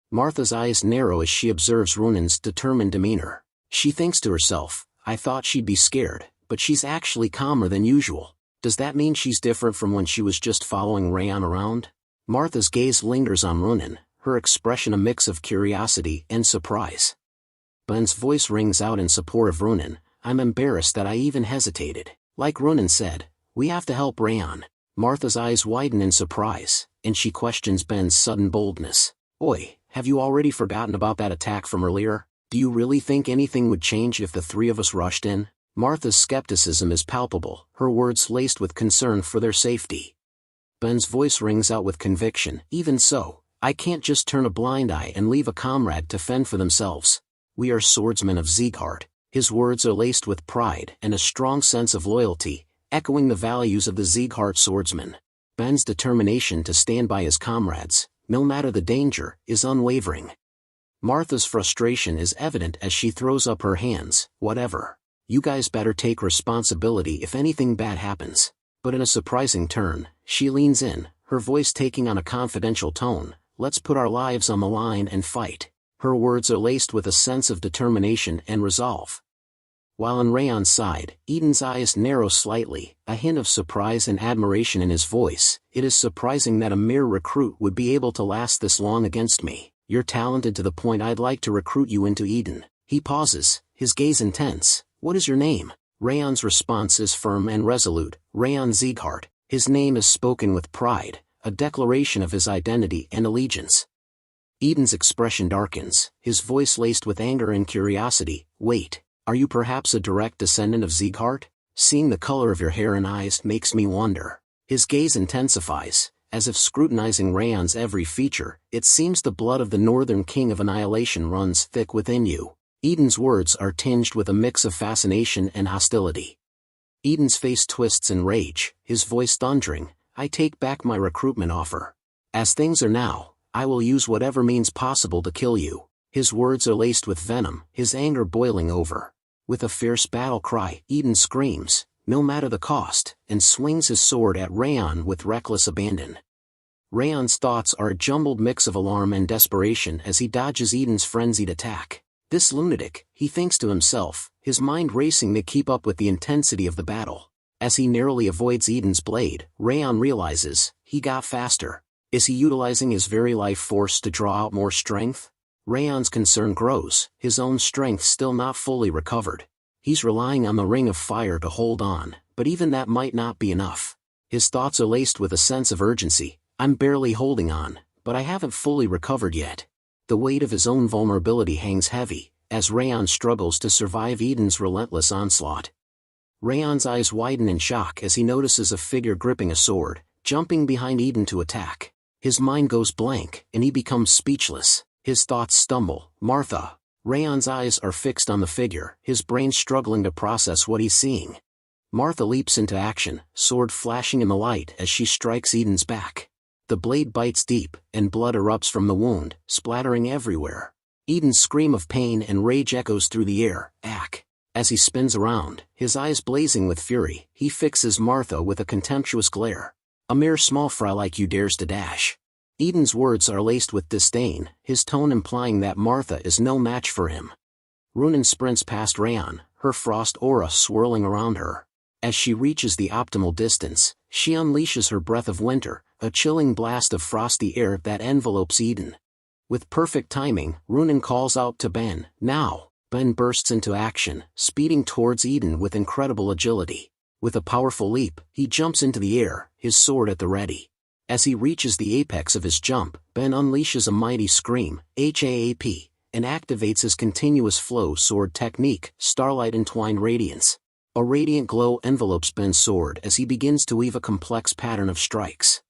Martha's eyes narrow as she observes Runan's determined demeanor. She thinks to herself, I thought she'd be scared, but she's actually calmer than usual. Does that mean she's different from when she was just following Raon around? Martha's gaze lingers on Runan, her expression a mix of curiosity and surprise. Ben's voice rings out in support of Runan. I'm embarrassed that I even hesitated. Like Runan said, we have to help Raon. Martha's eyes widen in surprise, and she questions Ben's sudden boldness. Oi, have you already forgotten about that attack from earlier? Do you really think anything would change if the three of us rushed in? Martha's skepticism is palpable, her words laced with concern for their safety. Ben's voice rings out with conviction. Even so, I can't just turn a blind eye and leave a comrade to fend for themselves. We are swordsmen of Sieghart. His words are laced with pride and a strong sense of loyalty, echoing the values of the Sieghart swordsman. Ben's determination to stand by his comrades, no matter the danger, is unwavering. Martha's frustration is evident as she throws up her hands. Whatever. You guys better take responsibility if anything bad happens. But in a surprising turn, she leans in, her voice taking on a confidential tone. Let's put our lives on the line and fight. Her words are laced with a sense of determination and resolve. While on Raon's side, Eden's eyes narrow slightly, a hint of surprise and admiration in his voice. It is surprising that a mere recruit would be able to last this long against me. You're talented to the point I'd like to recruit you into Eden. He pauses, his gaze intense. What is your name? Raon's response is firm and resolute. Raon Sieghart. His name is spoken with pride, a declaration of his identity and allegiance. Eden's expression darkens, his voice laced with anger and curiosity. Wait, are you perhaps a direct descendant of Sieghart? Seeing the color of your hair and eyes makes me wonder. His gaze intensifies, as if scrutinizing Raon's every feature. It seems the blood of the northern king of annihilation runs thick within you. Eden's words are tinged with a mix of fascination and hostility. Eden's face twists in rage, his voice thundering. I take back my recruitment offer. As things are now, I will use whatever means possible to kill you. His words are laced with venom, his anger boiling over. With a fierce battle cry, Eden screams, no matter the cost, and swings his sword at Raon with reckless abandon. Raon's thoughts are a jumbled mix of alarm and desperation as he dodges Eden's frenzied attack. This lunatic, he thinks to himself, his mind racing to keep up with the intensity of the battle. As he narrowly avoids Eden's blade, Raon realizes, he got faster. Is he utilizing his very life force to draw out more strength? Raon's concern grows, his own strength still not fully recovered. He's relying on the ring of fire to hold on, but even that might not be enough. His thoughts are laced with a sense of urgency. I'm barely holding on, but I haven't fully recovered yet. The weight of his own vulnerability hangs heavy, as Raon struggles to survive Eden's relentless onslaught. Raon's eyes widen in shock as he notices a figure gripping a sword, jumping behind Eden to attack. His mind goes blank, and he becomes speechless. His thoughts stumble. Martha. Raon's eyes are fixed on the figure, his brain struggling to process what he's seeing. Martha leaps into action, sword flashing in the light as she strikes Eden's back. The blade bites deep, and blood erupts from the wound, splattering everywhere. Eden's scream of pain and rage echoes through the air. Ack! As he spins around, his eyes blazing with fury, he fixes Martha with a contemptuous glare. A mere small fry like you dares to dash. Eden's words are laced with disdain, his tone implying that Martha is no match for him. Runan sprints past Raon, her frost aura swirling around her. As she reaches the optimal distance, she unleashes her breath of winter, a chilling blast of frosty air that envelopes Eden. With perfect timing, Runan calls out to Ben, "Now!" Ben bursts into action, speeding towards Eden with incredible agility. With a powerful leap, he jumps into the air, his sword at the ready. As he reaches the apex of his jump, Ben unleashes a mighty scream, HAAP, and activates his continuous flow sword technique, Starlight Entwined Radiance. A radiant glow envelopes Ben's sword as he begins to weave a complex pattern of strikes.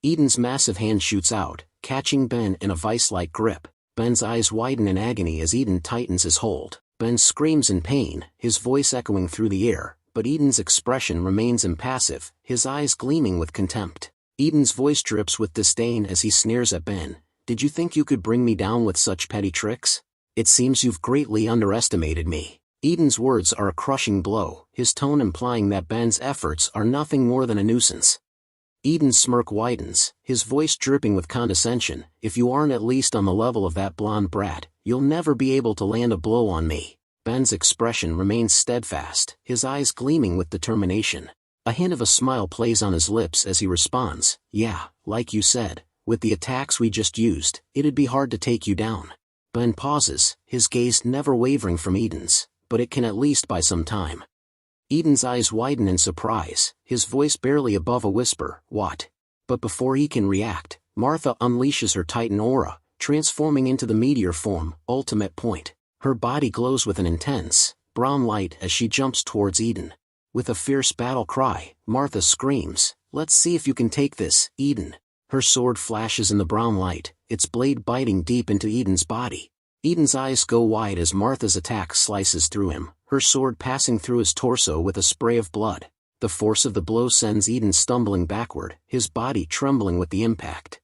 Eden's massive hand shoots out, catching Ben in a vice-like grip. Ben's eyes widen in agony as Eden tightens his hold. Ben screams in pain, his voice echoing through the air, but Eden's expression remains impassive, his eyes gleaming with contempt. Eden's voice drips with disdain as he sneers at Ben. "Did you think you could bring me down with such petty tricks? It seems you've greatly underestimated me." Eden's words are a crushing blow, his tone implying that Ben's efforts are nothing more than a nuisance. Eden's smirk widens, his voice dripping with condescension. "If you aren't at least on the level of that blonde brat, you'll never be able to land a blow on me." Ben's expression remains steadfast, his eyes gleaming with determination. A hint of a smile plays on his lips as he responds, "Yeah, like you said, with the attacks we just used, it'd be hard to take you down." Ben pauses, his gaze never wavering from Eden's, but it can at least buy some time. Eden's eyes widen in surprise, his voice barely above a whisper, "What?" But before he can react, Martha unleashes her Titan aura, transforming into the meteor form, Ultimate Point. Her body glows with an intense, brown light as she jumps towards Eden. With a fierce battle cry, Martha screams, "Let's see if you can take this, Eden." Her sword flashes in the brown light, its blade biting deep into Eden's body. Eden's eyes go wide as Martha's attack slices through him, her sword passing through his torso with a spray of blood. The force of the blow sends Eden stumbling backward, his body trembling with the impact.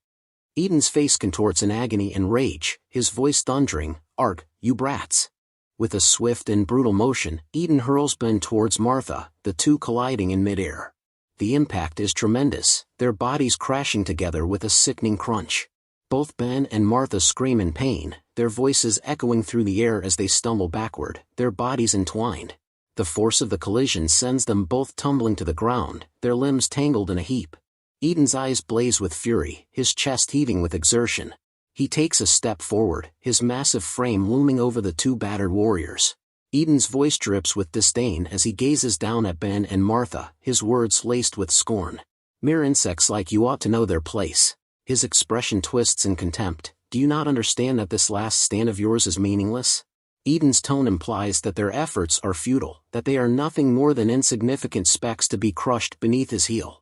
Eden's face contorts in agony and rage, his voice thundering, "Arg, you brats!" With a swift and brutal motion, Eden hurls Ben towards Martha, the two colliding in midair. The impact is tremendous, their bodies crashing together with a sickening crunch. Both Ben and Martha scream in pain, their voices echoing through the air as they stumble backward, their bodies entwined. The force of the collision sends them both tumbling to the ground, their limbs tangled in a heap. Eden's eyes blaze with fury, his chest heaving with exertion. He takes a step forward, his massive frame looming over the two battered warriors. Eden's voice drips with disdain as he gazes down at Ben and Martha, his words laced with scorn. "Mere insects like you ought to know their place." His expression twists in contempt. "Do you not understand that this last stand of yours is meaningless?" Eden's tone implies that their efforts are futile, that they are nothing more than insignificant specks to be crushed beneath his heel.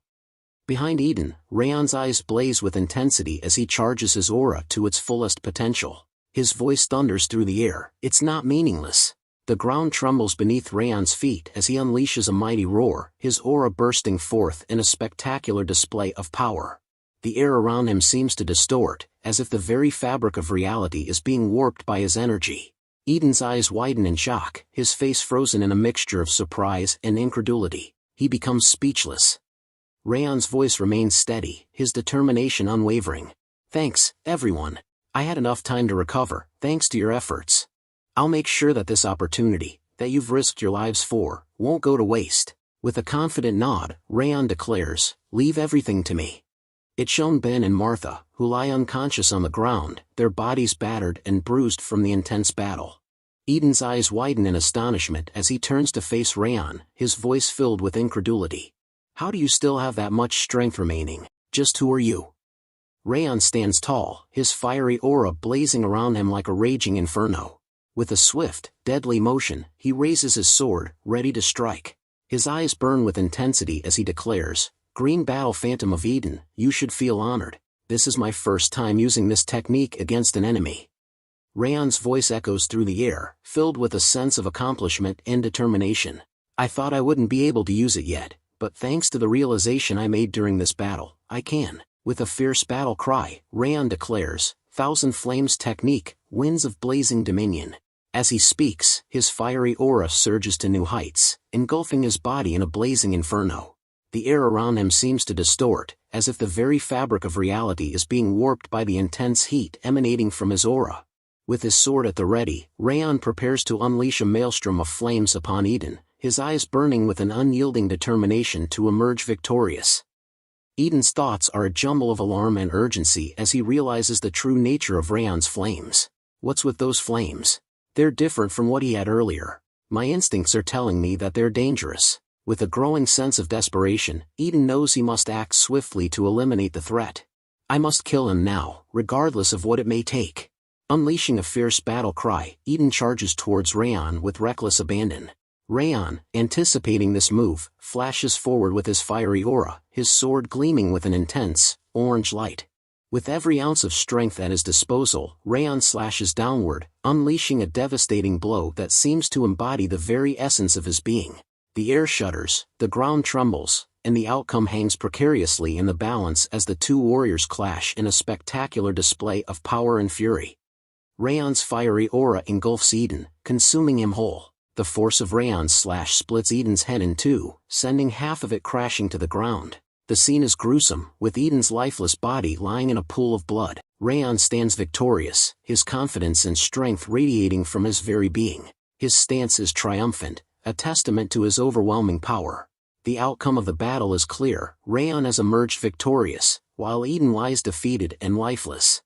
Behind Eden, Raon's eyes blaze with intensity as he charges his aura to its fullest potential. His voice thunders through the air, "It's not meaningless." The ground trembles beneath Raon's feet as he unleashes a mighty roar, his aura bursting forth in a spectacular display of power. The air around him seems to distort, as if the very fabric of reality is being warped by his energy. Eden's eyes widen in shock, his face frozen in a mixture of surprise and incredulity. He becomes speechless. Raon's voice remains steady, his determination unwavering. "Thanks, everyone. I had enough time to recover, thanks to your efforts. I'll make sure that this opportunity, that you've risked your lives for, won't go to waste." With a confident nod, Raon declares, "Leave everything to me." It shown Ben and Martha, who lie unconscious on the ground, their bodies battered and bruised from the intense battle. Eden's eyes widen in astonishment as he turns to face Raon, his voice filled with incredulity. "How do you still have that much strength remaining? Just who are you?" Raon stands tall, his fiery aura blazing around him like a raging inferno. With a swift, deadly motion, he raises his sword, ready to strike. His eyes burn with intensity as he declares, "Green Battle Phantom of Eden, you should feel honored. This is my first time using this technique against an enemy." Raon's voice echoes through the air, filled with a sense of accomplishment and determination. "I thought I wouldn't be able to use it yet, but thanks to the realization I made during this battle, I can." With a fierce battle cry, Raon declares, "Thousand Flames Technique, Winds of Blazing Dominion." As he speaks, his fiery aura surges to new heights, engulfing his body in a blazing inferno. The air around him seems to distort, as if the very fabric of reality is being warped by the intense heat emanating from his aura. With his sword at the ready, Raon prepares to unleash a maelstrom of flames upon Eden, his eyes burning with an unyielding determination to emerge victorious. Eden's thoughts are a jumble of alarm and urgency as he realizes the true nature of Raon's flames. What's with those flames? They're different from what he had earlier. My instincts are telling me that they're dangerous. With a growing sense of desperation, Eden knows he must act swiftly to eliminate the threat. I must kill him now, regardless of what it may take. Unleashing a fierce battle cry, Eden charges towards Raon with reckless abandon. Raon, anticipating this move, flashes forward with his fiery aura, his sword gleaming with an intense, orange light. With every ounce of strength at his disposal, Raon slashes downward, unleashing a devastating blow that seems to embody the very essence of his being. The air shudders, the ground trembles, and the outcome hangs precariously in the balance as the two warriors clash in a spectacular display of power and fury. Raon's fiery aura engulfs Eden, consuming him whole. The force of Raon's slash splits Eden's head in two, sending half of it crashing to the ground. The scene is gruesome, with Eden's lifeless body lying in a pool of blood. Raon stands victorious, his confidence and strength radiating from his very being. His stance is triumphant, a testament to his overwhelming power. The outcome of the battle is clear. Raon has emerged victorious, while Eden lies defeated and lifeless.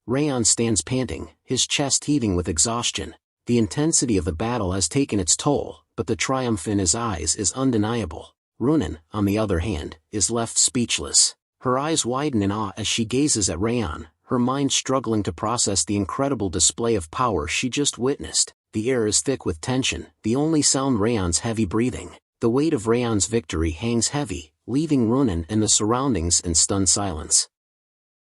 Raon stands panting, his chest heaving with exhaustion. The intensity of the battle has taken its toll, but the triumph in his eyes is undeniable. Runan, on the other hand, is left speechless. Her eyes widen in awe as she gazes at Raon, her mind struggling to process the incredible display of power she just witnessed. The air is thick with tension, the only sound Raon's heavy breathing. The weight of Raon's victory hangs heavy, leaving Runan and the surroundings in stunned silence.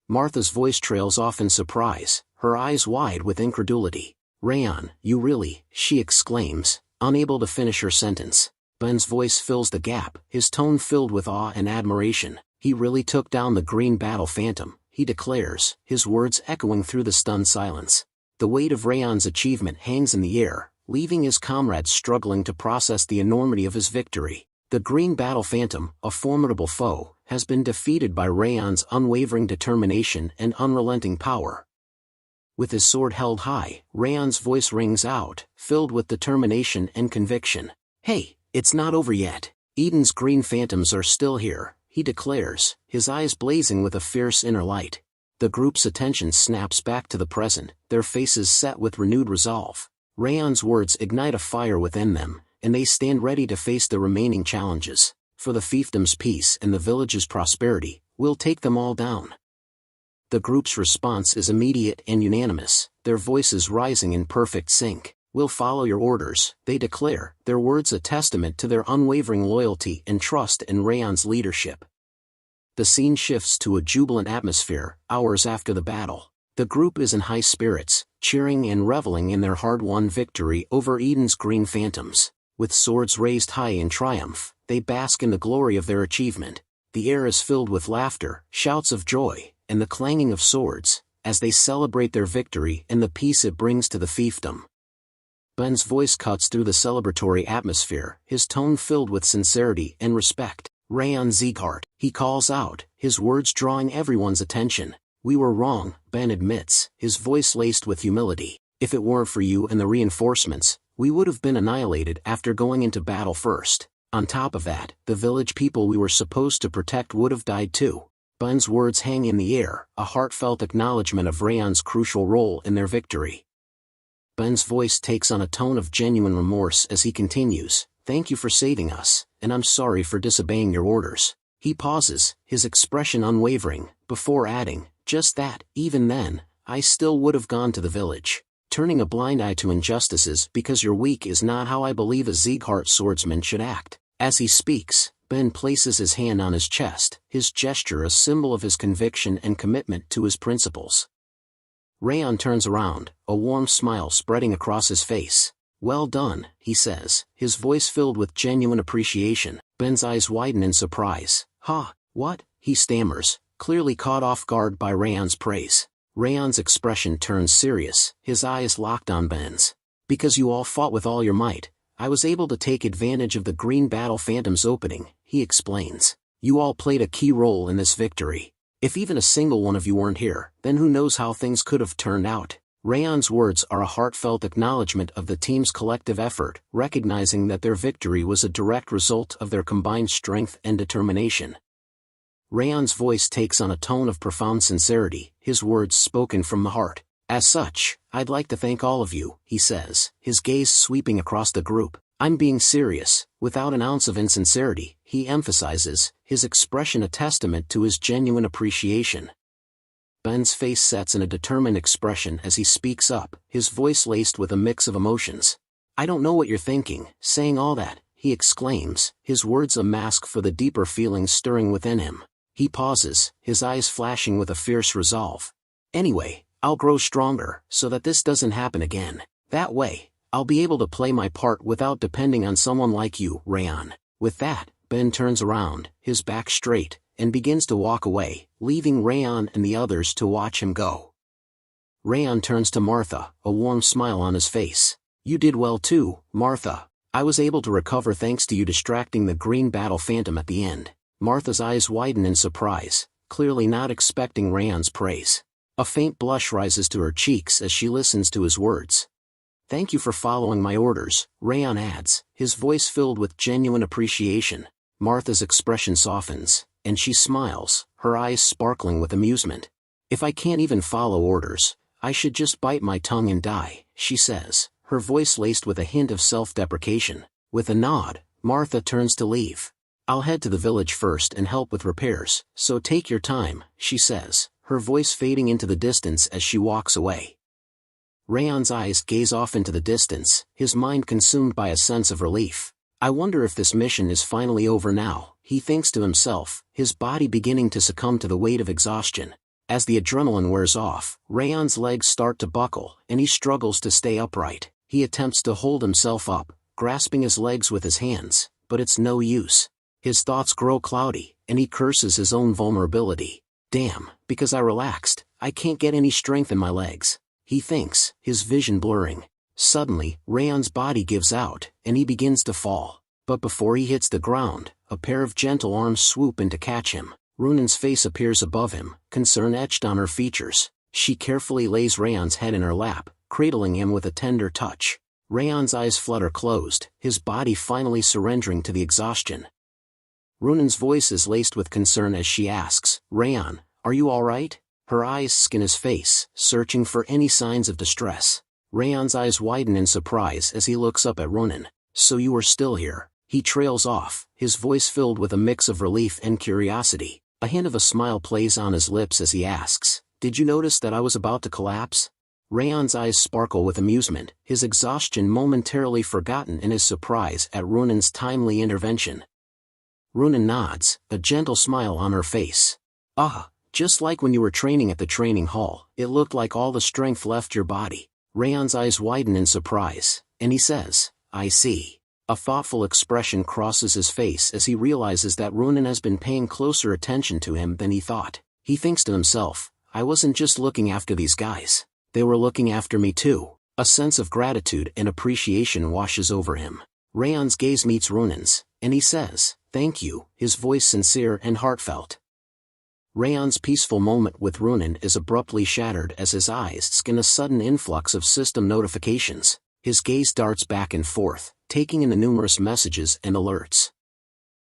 Martha's voice trails off in surprise, her eyes wide with incredulity. "Raon, you really," she exclaims, unable to finish her sentence. Ben's voice fills the gap, his tone filled with awe and admiration. "He really took down the green battle phantom," he declares, his words echoing through the stunned silence. The weight of Raon's achievement hangs in the air, leaving his comrades struggling to process the enormity of his victory. The green battle phantom, a formidable foe, has been defeated by Raon's unwavering determination and unrelenting power. With his sword held high, Raon's voice rings out, filled with determination and conviction. "Hey, it's not over yet. Eden's green phantoms are still here," he declares, his eyes blazing with a fierce inner light. The group's attention snaps back to the present, their faces set with renewed resolve. Raon's words ignite a fire within them, and they stand ready to face the remaining challenges. "For the fiefdom's peace and the village's prosperity, we'll take them all down." The group's response is immediate and unanimous, their voices rising in perfect sync. "We'll follow your orders," they declare, their words a testament to their unwavering loyalty and trust in Raon's leadership. The scene shifts to a jubilant atmosphere, hours after the battle. The group is in high spirits, cheering and reveling in their hard-won victory over Eden's green phantoms. With swords raised high in triumph, they bask in the glory of their achievement. The air is filled with laughter, shouts of joy, and the clanging of swords, as they celebrate their victory and the peace it brings to the fiefdom. Ben's voice cuts through the celebratory atmosphere, his tone filled with sincerity and respect. "Raon Sieghart," he calls out, his words drawing everyone's attention. "We were wrong," Ben admits, his voice laced with humility. "If it weren't for you and the reinforcements, we would have been annihilated after going into battle first. On top of that, the village people we were supposed to protect would have died too." Ben's words hang in the air, a heartfelt acknowledgement of Raon's crucial role in their victory. Ben's voice takes on a tone of genuine remorse as he continues, "Thank you for saving us, and I'm sorry for disobeying your orders." He pauses, his expression unwavering, before adding, "Just that, even then, I still would have gone to the village. Turning a blind eye to injustices because you're weak is not how I believe a Sieghart swordsman should act." As he speaks, Ben places his hand on his chest, his gesture a symbol of his conviction and commitment to his principles. Raon turns around, a warm smile spreading across his face. "Well done," he says, his voice filled with genuine appreciation. Ben's eyes widen in surprise. "Huh, what?" he stammers, clearly caught off guard by Raon's praise. Raon's expression turns serious, his eyes locked on Ben's. Because you all fought with all your might, I was able to take advantage of the Green Battle Phantom's opening, he explains. You all played a key role in this victory. If even a single one of you weren't here, then who knows how things could have turned out. Raon's words are a heartfelt acknowledgement of the team's collective effort, recognizing that their victory was a direct result of their combined strength and determination. Raon's voice takes on a tone of profound sincerity, his words spoken from the heart. As such, I'd like to thank all of you, he says, his gaze sweeping across the group. I'm being serious, without an ounce of insincerity, he emphasizes, his expression a testament to his genuine appreciation. Ben's face sets in a determined expression as he speaks up, his voice laced with a mix of emotions. I don't know what you're thinking, saying all that, he exclaims, his words a mask for the deeper feelings stirring within him. He pauses, his eyes flashing with a fierce resolve. Anyway, I'll grow stronger, so that this doesn't happen again. That way, I'll be able to play my part without depending on someone like you, Raon. With that, Ben turns around, his back straight, and begins to walk away, leaving Raon and the others to watch him go. Raon turns to Martha, a warm smile on his face. You did well too, Martha. I was able to recover thanks to you distracting the Green Battle Phantom at the end. Martha's eyes widen in surprise, clearly not expecting Raon's praise. A faint blush rises to her cheeks as she listens to his words. Thank you for following my orders, Raon adds, his voice filled with genuine appreciation. Martha's expression softens, and she smiles, her eyes sparkling with amusement. If I can't even follow orders, I should just bite my tongue and die, she says, her voice laced with a hint of self-deprecation. With a nod, Martha turns to leave. I'll head to the village first and help with repairs, so take your time, she says, her voice fading into the distance as she walks away. Raon's eyes gaze off into the distance, his mind consumed by a sense of relief. I wonder if this mission is finally over now, he thinks to himself, his body beginning to succumb to the weight of exhaustion. As the adrenaline wears off, Raon's legs start to buckle, and he struggles to stay upright. He attempts to hold himself up, grasping his legs with his hands, but it's no use. His thoughts grow cloudy, and he curses his own vulnerability. Damn, because I relaxed, I can't get any strength in my legs, he thinks, his vision blurring. Suddenly, Raon's body gives out, and he begins to fall. But before he hits the ground, a pair of gentle arms swoop in to catch him. Runan's face appears above him, concern etched on her features. She carefully lays Raon's head in her lap, cradling him with a tender touch. Raon's eyes flutter closed, his body finally surrendering to the exhaustion. Runan's voice is laced with concern as she asks, Raon, are you all right? Her eyes scan his face, searching for any signs of distress. Raon's eyes widen in surprise as he looks up at Runan. So you are still here. He trails off, his voice filled with a mix of relief and curiosity. A hint of a smile plays on his lips as he asks, did you notice that I was about to collapse? Raon's eyes sparkle with amusement, his exhaustion momentarily forgotten in his surprise at Runan's timely intervention. Runan nods, a gentle smile on her face. Ah, just like when you were training at the training hall, it looked like all the strength left your body. Raon's eyes widen in surprise, and he says, I see. A thoughtful expression crosses his face as he realizes that Runan has been paying closer attention to him than he thought. He thinks to himself, I wasn't just looking after these guys. They were looking after me too. A sense of gratitude and appreciation washes over him. Raon's gaze meets Runan's, and he says, thank you, his voice sincere and heartfelt. Raon's peaceful moment with Runan is abruptly shattered as his eyes scan a sudden influx of system notifications. His gaze darts back and forth, taking in the numerous messages and alerts.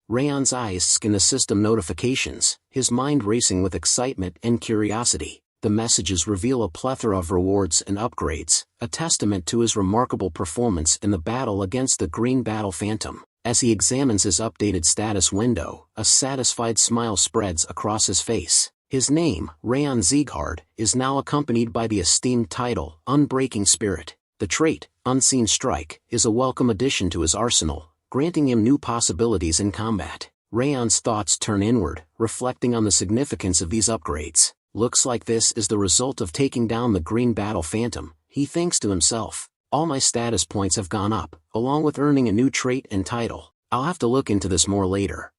Raon's eyes scan the system notifications, his mind racing with excitement and curiosity. The messages reveal a plethora of rewards and upgrades, a testament to his remarkable performance in the battle against the Green Battle Phantom. As he examines his updated status window, a satisfied smile spreads across his face. His name, House Sieghart, is now accompanied by the esteemed title, Unbreaking Spirit. The trait, Unseen Strike, is a welcome addition to his arsenal, granting him new possibilities in combat. Raon's thoughts turn inward, reflecting on the significance of these upgrades. Looks like this is the result of taking down the Green Battle Phantom, he thinks to himself. All my status points have gone up, along with earning a new trait and title. I'll have to look into this more later.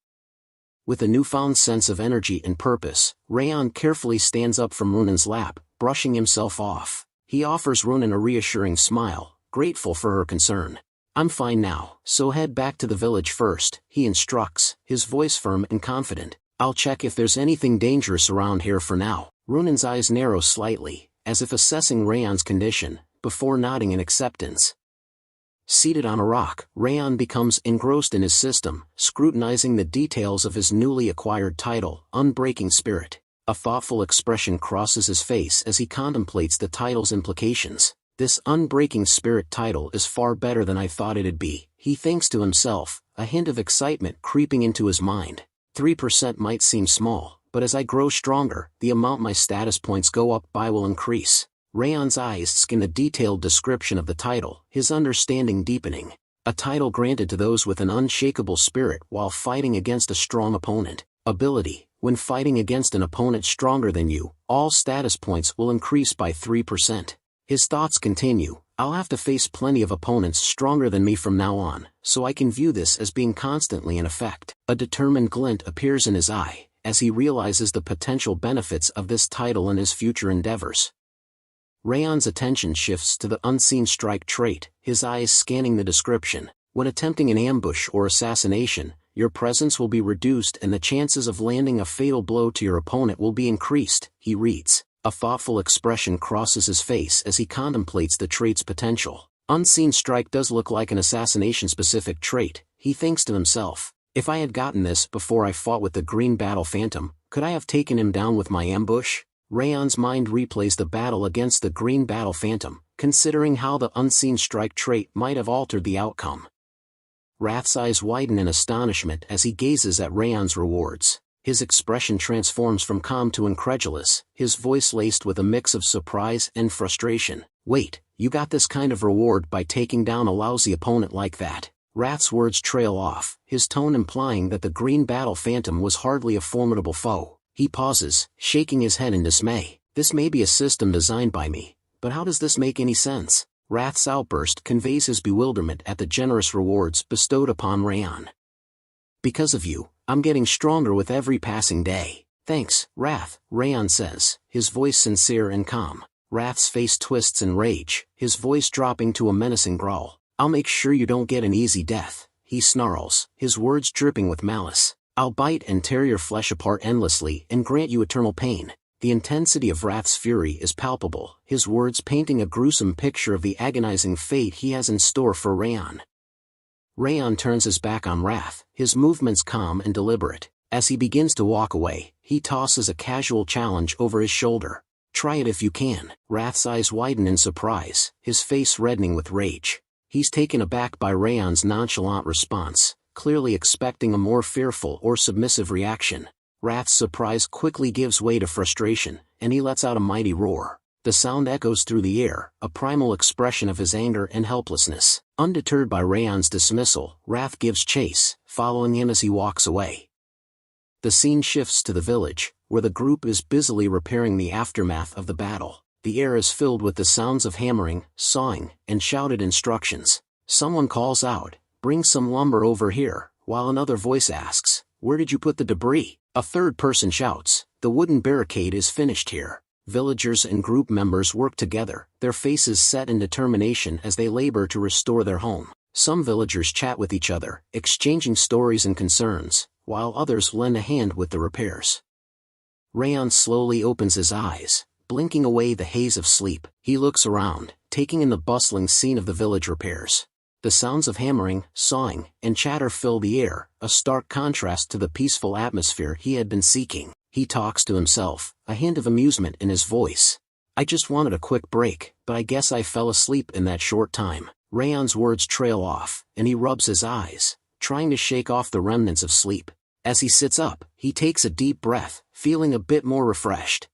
With a newfound sense of energy and purpose, Raon carefully stands up from Runan's lap, brushing himself off. He offers Runan a reassuring smile, grateful for her concern. I'm fine now, so head back to the village first, he instructs, his voice firm and confident. I'll check if there's anything dangerous around here for now. Runan's eyes narrow slightly, as if assessing Raon's condition, before nodding in acceptance. Seated on a rock, Raon becomes engrossed in his system, scrutinizing the details of his newly acquired title, Unbreaking Spirit. A thoughtful expression crosses his face as he contemplates the title's implications. This Unbreaking Spirit title is far better than I thought it'd be, he thinks to himself, a hint of excitement creeping into his mind. 3% might seem small, but as I grow stronger, the amount my status points go up by will increase. Raon's eyes scan a detailed description of the title, his understanding deepening. A title granted to those with an unshakable spirit while fighting against a strong opponent. Ability: when fighting against an opponent stronger than you, all status points will increase by 3%. His thoughts continue. I'll have to face plenty of opponents stronger than me from now on, so I can view this as being constantly in effect. A determined glint appears in his eye, as he realizes the potential benefits of this title in his future endeavors. Raon's attention shifts to the Unseen Strike trait, his eyes scanning the description. When attempting an ambush or assassination, your presence will be reduced and the chances of landing a fatal blow to your opponent will be increased, he reads. A thoughtful expression crosses his face as he contemplates the trait's potential. Unseen Strike does look like an assassination-specific trait, he thinks to himself. If I had gotten this before I fought with the Green Battle Phantom, could I have taken him down with my ambush? Raon's mind replays the battle against the Green Battle Phantom, considering how the Unseen Strike trait might have altered the outcome. Wrath's eyes widen in astonishment as he gazes at Raon's rewards. His expression transforms from calm to incredulous, his voice laced with a mix of surprise and frustration. Wait, you got this kind of reward by taking down a lousy opponent like that? Wrath's words trail off, his tone implying that the Green Battle Phantom was hardly a formidable foe. He pauses, shaking his head in dismay. This may be a system designed by me, but how does this make any sense? Wrath's outburst conveys his bewilderment at the generous rewards bestowed upon Raon. Because of you, I'm getting stronger with every passing day. Thanks, Wrath, Raon says, his voice sincere and calm. Wrath's face twists in rage, his voice dropping to a menacing growl. I'll make sure you don't get an easy death, he snarls, his words dripping with malice. I'll bite and tear your flesh apart endlessly and grant you eternal pain. The intensity of Wrath's fury is palpable, his words painting a gruesome picture of the agonizing fate he has in store for Raon. Raon turns his back on Wrath, his movements calm and deliberate. As he begins to walk away, he tosses a casual challenge over his shoulder. Try it if you can. Wrath's eyes widen in surprise, his face reddening with rage. He's taken aback by Raon's nonchalant response, clearly expecting a more fearful or submissive reaction. Wrath's surprise quickly gives way to frustration, and he lets out a mighty roar. The sound echoes through the air, a primal expression of his anger and helplessness. Undeterred by Raon's dismissal, Wrath gives chase, following him as he walks away. The scene shifts to the village, where the group is busily repairing the aftermath of the battle. The air is filled with the sounds of hammering, sawing, and shouted instructions. Someone calls out, "Bring some lumber over here," while another voice asks, "Where did you put the debris?" A third person shouts, "The wooden barricade is finished here." Villagers and group members work together, their faces set in determination as they labor to restore their home. Some villagers chat with each other, exchanging stories and concerns, while others lend a hand with the repairs. Raon slowly opens his eyes, blinking away the haze of sleep. He looks around, taking in the bustling scene of the village repairs. The sounds of hammering, sawing, and chatter fill the air, a stark contrast to the peaceful atmosphere he had been seeking. He talks to himself, a hint of amusement in his voice. "I just wanted a quick break, but I guess I fell asleep in that short time." Raon's words trail off, and he rubs his eyes, trying to shake off the remnants of sleep. As he sits up, he takes a deep breath, feeling a bit more refreshed.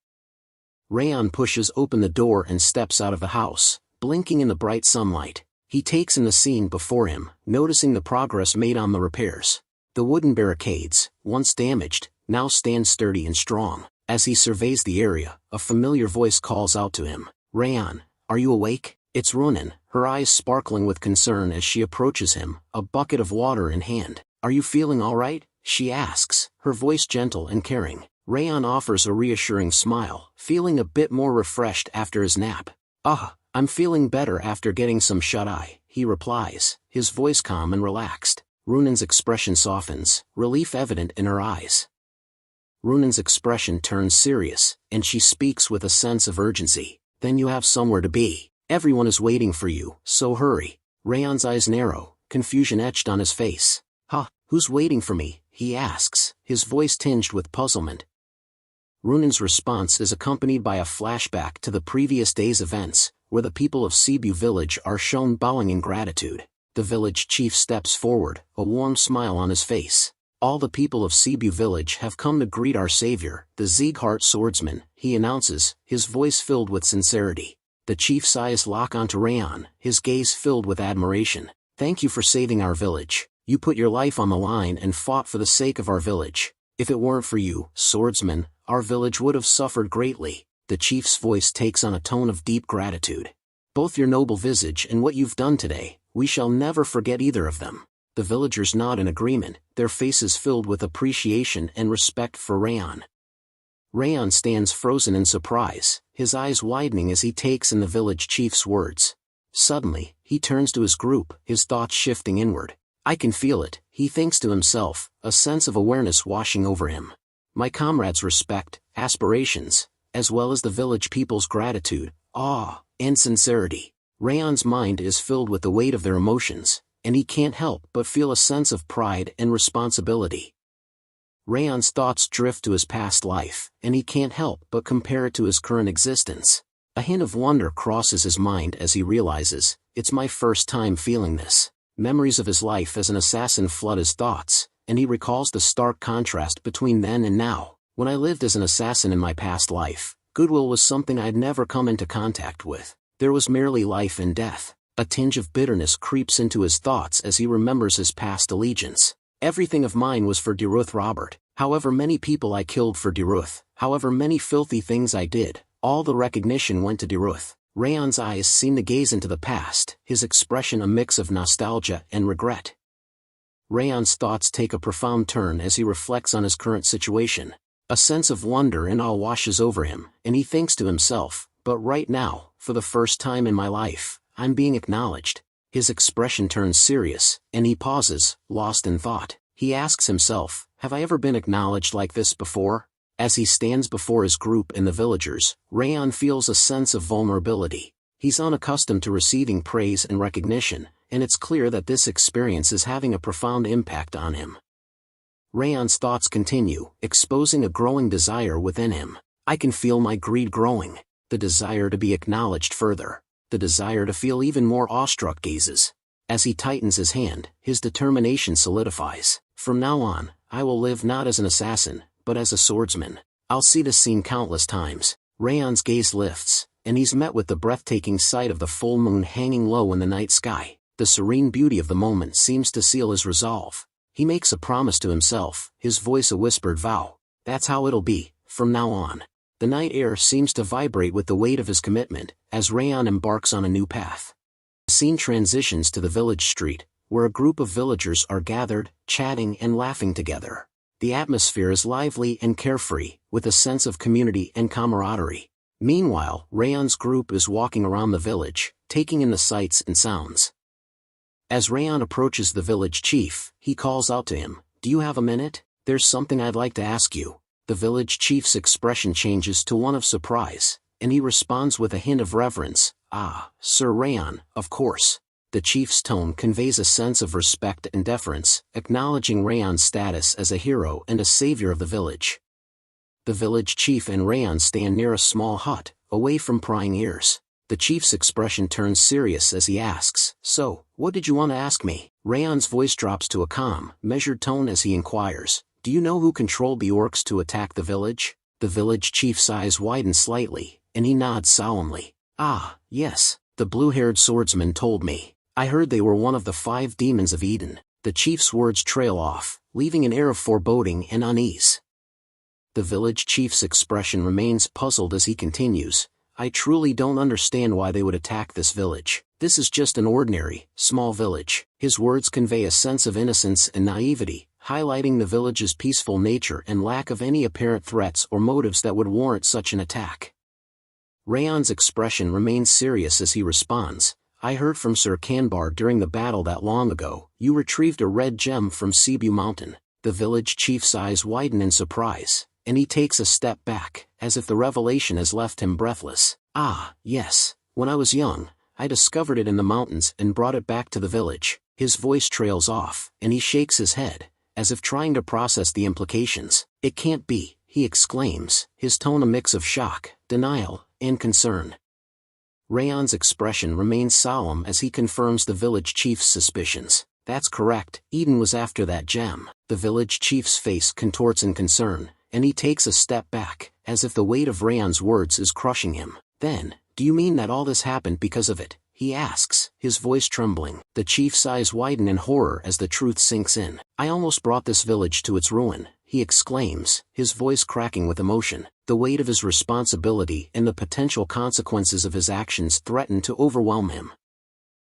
Raon pushes open the door and steps out of the house, blinking in the bright sunlight. He takes in the scene before him, noticing the progress made on the repairs. The wooden barricades, once damaged, now stand sturdy and strong. As he surveys the area, a familiar voice calls out to him. "Raon, are you awake?" It's Runan, her eyes sparkling with concern as she approaches him, a bucket of water in hand. "Are you feeling all right?" she asks, her voice gentle and caring. Raon offers a reassuring smile, feeling a bit more refreshed after his nap. I'm feeling better after getting some shut-eye, he replies, his voice calm and relaxed. Runan's expression softens, relief evident in her eyes. Runan's expression turns serious, and she speaks with a sense of urgency. Then you have somewhere to be. Everyone is waiting for you, so hurry. Raon's eyes narrow, confusion etched on his face. Huh, who's waiting for me? He asks, his voice tinged with puzzlement. Runan's response is accompanied by a flashback to the previous day's events, where the people of Cebu village are shown bowing in gratitude. The village chief steps forward, a warm smile on his face. All the people of Cebu village have come to greet our savior, the Sieghart swordsman, he announces, his voice filled with sincerity. The chief's eyes lock onto Raon, his gaze filled with admiration. Thank you for saving our village. You put your life on the line and fought for the sake of our village. If it weren't for you, swordsman, our village would have suffered greatly. The chief's voice takes on a tone of deep gratitude. Both your noble visage and what you've done today, we shall never forget either of them. The villagers nod in agreement, their faces filled with appreciation and respect for Raon. Raon stands frozen in surprise, his eyes widening as he takes in the village chief's words. Suddenly, he turns to his group, his thoughts shifting inward. I can feel it, he thinks to himself, a sense of awareness washing over him. My comrades' respect, aspirations, as well as the village people's gratitude, awe, and sincerity. Raon's mind is filled with the weight of their emotions, and he can't help but feel a sense of pride and responsibility. Raon's thoughts drift to his past life, and he can't help but compare it to his current existence. A hint of wonder crosses his mind as he realizes, it's my first time feeling this. Memories of his life as an assassin flood his thoughts, and he recalls the stark contrast between then and now. When I lived as an assassin in my past life, goodwill was something I'd never come into contact with. There was merely life and death. A tinge of bitterness creeps into his thoughts as he remembers his past allegiance. Everything of mine was for Derus Robert. However many people I killed for Derus, however many filthy things I did, all the recognition went to Derus. Raon's eyes seem to gaze into the past, his expression a mix of nostalgia and regret. Raon's thoughts take a profound turn as he reflects on his current situation. A sense of wonder and awe washes over him, and he thinks to himself, but right now, for the first time in my life, I'm being acknowledged. His expression turns serious, and he pauses, lost in thought. He asks himself, have I ever been acknowledged like this before? As he stands before his group and the villagers, Raon feels a sense of vulnerability. He's unaccustomed to receiving praise and recognition, and it's clear that this experience is having a profound impact on him. Raon's thoughts continue, exposing a growing desire within him. I can feel my greed growing. The desire to be acknowledged further. The desire to feel even more awestruck gazes. As he tightens his hand, his determination solidifies. From now on, I will live not as an assassin, but as a swordsman. I'll see this scene countless times. Raon's gaze lifts, and he's met with the breathtaking sight of the full moon hanging low in the night sky. The serene beauty of the moment seems to seal his resolve. He makes a promise to himself, his voice a whispered vow. That's how it'll be, from now on. The night air seems to vibrate with the weight of his commitment, as Raon embarks on a new path. The scene transitions to the village street, where a group of villagers are gathered, chatting and laughing together. The atmosphere is lively and carefree, with a sense of community and camaraderie. Meanwhile, Raon's group is walking around the village, taking in the sights and sounds. As Raon approaches the village chief, he calls out to him, "Do you have a minute? There's something I'd like to ask you." The village chief's expression changes to one of surprise, and he responds with a hint of reverence, "Ah, Sir Raon, of course." The chief's tone conveys a sense of respect and deference, acknowledging Raon's status as a hero and a savior of the village. The village chief and Raon stand near a small hut, away from prying ears. The chief's expression turns serious as he asks, "So, what did you want to ask me?" Raon's voice drops to a calm, measured tone as he inquires, "Do you know who controlled the orcs to attack the village?" The village chief's eyes widen slightly, and he nods solemnly. "Ah, yes, the blue-haired swordsman told me. I heard they were one of the 5 demons of Eden." The chief's words trail off, leaving an air of foreboding and unease. The village chief's expression remains puzzled as he continues, "I truly don't understand why they would attack this village. This is just an ordinary, small village." His words convey a sense of innocence and naivety, highlighting the village's peaceful nature and lack of any apparent threats or motives that would warrant such an attack. Raon's expression remains serious as he responds, I heard from Sir Kanbar during the battle that long ago, you retrieved a red gem from Cebu Mountain. The village chief's eyes widen in surprise, and he takes a step back, as if the revelation has left him breathless. Ah, yes, when I was young, I discovered it in the mountains and brought it back to the village. His voice trails off, and he shakes his head, as if trying to process the implications. It can't be, he exclaims, his tone a mix of shock, denial, and concern. Raon's expression remains solemn as he confirms the village chief's suspicions. That's correct, Eden was after that gem. The village chief's face contorts in concern, and he takes a step back, as if the weight of Raon's words is crushing him. Then, do you mean that all this happened because of it? He asks, his voice trembling. The chief's eyes widen in horror as the truth sinks in. I almost brought this village to its ruin, he exclaims, his voice cracking with emotion. The weight of his responsibility and the potential consequences of his actions threaten to overwhelm him.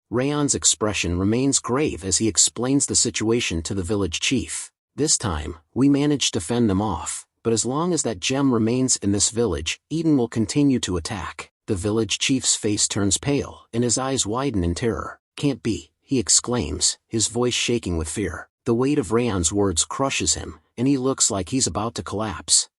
Raon's expression remains grave as he explains the situation to the village chief. This time, we managed to fend them off, but as long as that gem remains in this village, Eden will continue to attack. The village chief's face turns pale, and his eyes widen in terror. Can't be, he exclaims, his voice shaking with fear. The weight of Raon's words crushes him, and he looks like he's about to collapse.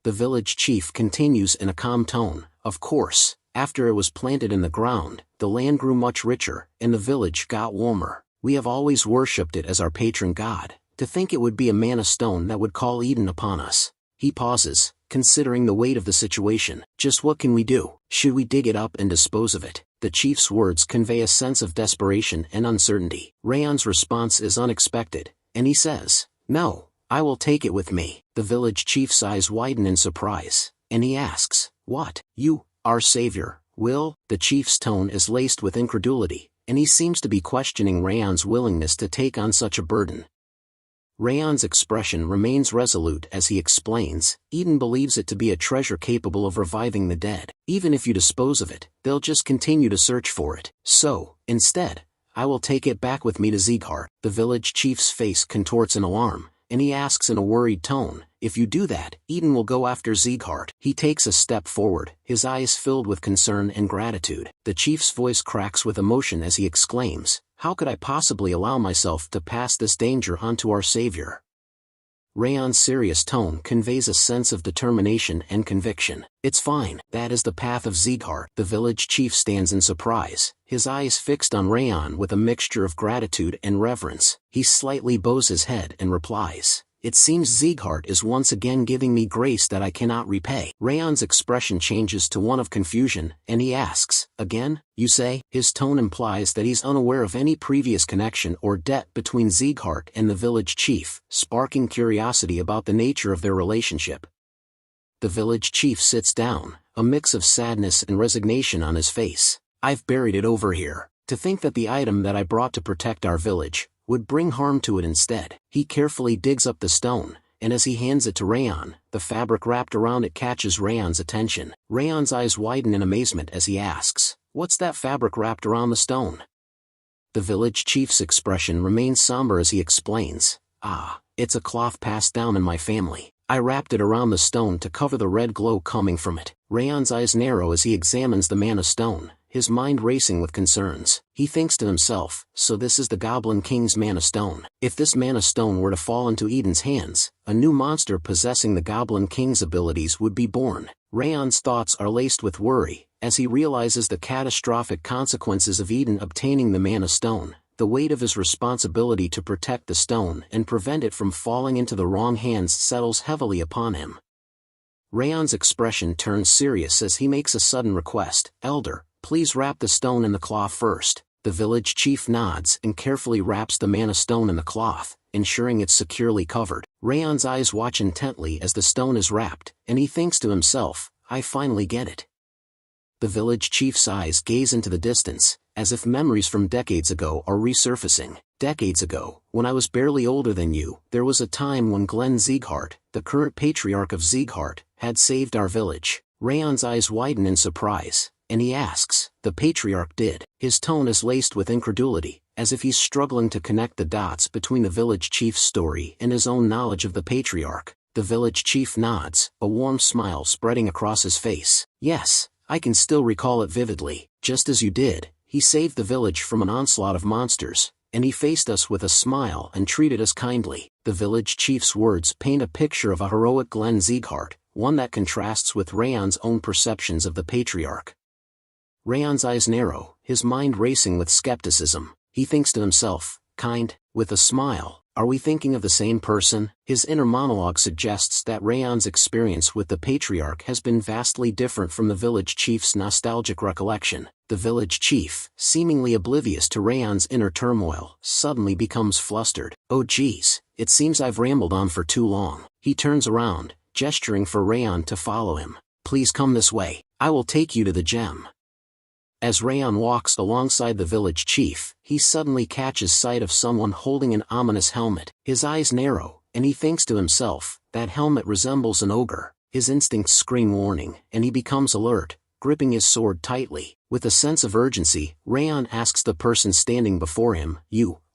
The village chief continues in a calm tone, of course, after it was planted in the ground, the land grew much richer, and the village got warmer. We have always worshipped it as our patron god. To think it would be a mana stone that would call Eden upon us. He pauses, considering the weight of the situation. Just what can we do? Should we dig it up and dispose of it? The chief's words convey a sense of desperation and uncertainty. Raon's response is unexpected, and he says, no, I will take it with me. The village chief's eyes widen in surprise, and he asks, what? You, our savior, will? The chief's tone is laced with incredulity, and he seems to be questioning Raon's willingness to take on such a burden. Raon's expression remains resolute as he explains, Eden believes it to be a treasure capable of reviving the dead. Even if you dispose of it, they'll just continue to search for it. So, instead, I will take it back with me to Sieghart. The village chief's face contorts in alarm, and he asks in a worried tone, if you do that, Eden will go after Sieghart. He takes a step forward, his eyes filled with concern and gratitude. The chief's voice cracks with emotion as he exclaims, how could I possibly allow myself to pass this danger on to our savior? Raon's serious tone conveys a sense of determination and conviction. It's fine, that is the path of Sieghart. The village chief stands in surprise, his eyes fixed on Raon with a mixture of gratitude and reverence. He slightly bows his head and replies, it seems Sieghart is once again giving me grace that I cannot repay. Raon's expression changes to one of confusion, and he asks, again, you say? His tone implies that he's unaware of any previous connection or debt between Sieghart and the village chief, sparking curiosity about the nature of their relationship. The village chief sits down, a mix of sadness and resignation on his face. I've buried it over here. To think that the item that I brought to protect our village would bring harm to it instead. He carefully digs up the stone, and as he hands it to Raon, the fabric wrapped around it catches Raon's attention. Raon's eyes widen in amazement as he asks, what's that fabric wrapped around the stone? The village chief's expression remains somber as he explains, it's a cloth passed down in my family. I wrapped it around the stone to cover the red glow coming from it. Raon's eyes narrow as he examines the mana stone, his mind racing with concerns. He thinks to himself, so this is the Goblin King's mana stone. If this mana stone were to fall into Eden's hands, a new monster possessing the Goblin King's abilities would be born. Raon's thoughts are laced with worry, as he realizes the catastrophic consequences of Eden obtaining the mana stone. The weight of his responsibility to protect the stone and prevent it from falling into the wrong hands settles heavily upon him. Raon's expression turns serious as he makes a sudden request, Elder, please wrap the stone in the cloth first. The village chief nods and carefully wraps the mana stone in the cloth, ensuring it's securely covered. Raon's eyes watch intently as the stone is wrapped, and he thinks to himself, I finally get it. The village chief's eyes gaze into the distance, as if memories from decades ago are resurfacing. Decades ago, when I was barely older than you, there was a time when Glenn Sieghart, the current patriarch of Sieghart, had saved our village. Raon's eyes widen in surprise, and he asks, the patriarch did. His tone is laced with incredulity, as if he's struggling to connect the dots between the village chief's story and his own knowledge of the patriarch. The village chief nods, a warm smile spreading across his face. Yes, I can still recall it vividly. Just as you did, he saved the village from an onslaught of monsters, and he faced us with a smile and treated us kindly. The village chief's words paint a picture of a heroic Sieghart, one that contrasts with Raon's own perceptions of the patriarch. Raon's eyes narrow, his mind racing with skepticism. He thinks to himself, kind, with a smile. Are we thinking of the same person? His inner monologue suggests that Raon's experience with the patriarch has been vastly different from the village chief's nostalgic recollection. The village chief, seemingly oblivious to Raon's inner turmoil, suddenly becomes flustered. Oh geez, it seems I've rambled on for too long. He turns around, gesturing for Raon to follow him. Please come this way, I will take you to the gem. As Raon walks alongside the village chief, he suddenly catches sight of someone holding an ominous helmet. His eyes narrow, and he thinks to himself, that helmet resembles an ogre. His instincts scream warning, and he becomes alert, gripping his sword tightly. With a sense of urgency, Raon asks the person standing before him,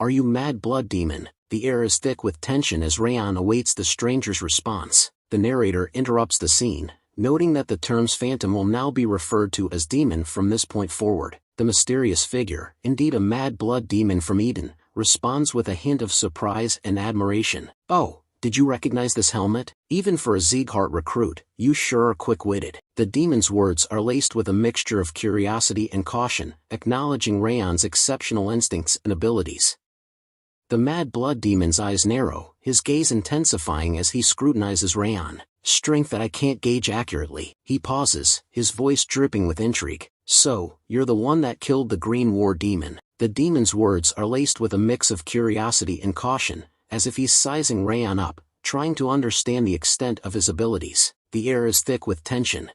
are you mad blood demon? The air is thick with tension as Raon awaits the stranger's response. The narrator interrupts the scene, noting that the terms phantom will now be referred to as demon from this point forward. The mysterious figure, indeed a mad blood demon from Eden, responds with a hint of surprise and admiration. Oh, did you recognize this helmet? Even for a Sieghart recruit, you sure are quick-witted. The demon's words are laced with a mixture of curiosity and caution, acknowledging Raon's exceptional instincts and abilities. The mad blood demon's eyes narrow, his gaze intensifying as he scrutinizes Raon. Strength that I can't gauge accurately. He pauses, his voice dripping with intrigue. So, you're the one that killed the Green War demon. The demon's words are laced with a mix of curiosity and caution, as if he's sizing Raon up, trying to understand the extent of his abilities. The air is thick with tension.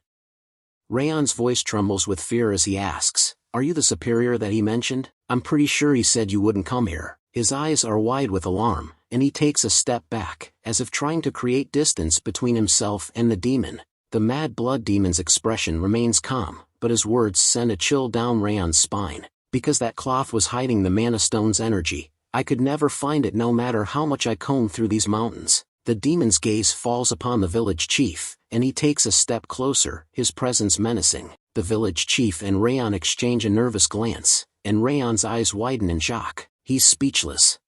Raon's voice trembles with fear as he asks, are you the superior that he mentioned? I'm pretty sure he said you wouldn't come here. His eyes are wide with alarm, and he takes a step back, as if trying to create distance between himself and the demon. The mad blood demon's expression remains calm, but his words send a chill down Raon's spine. Because that cloth was hiding the mana stone's energy, I could never find it no matter how much I combed through these mountains. The demon's gaze falls upon the village chief, and he takes a step closer, his presence menacing. The village chief and Raon exchange a nervous glance, and Raon's eyes widen in shock. He's speechless.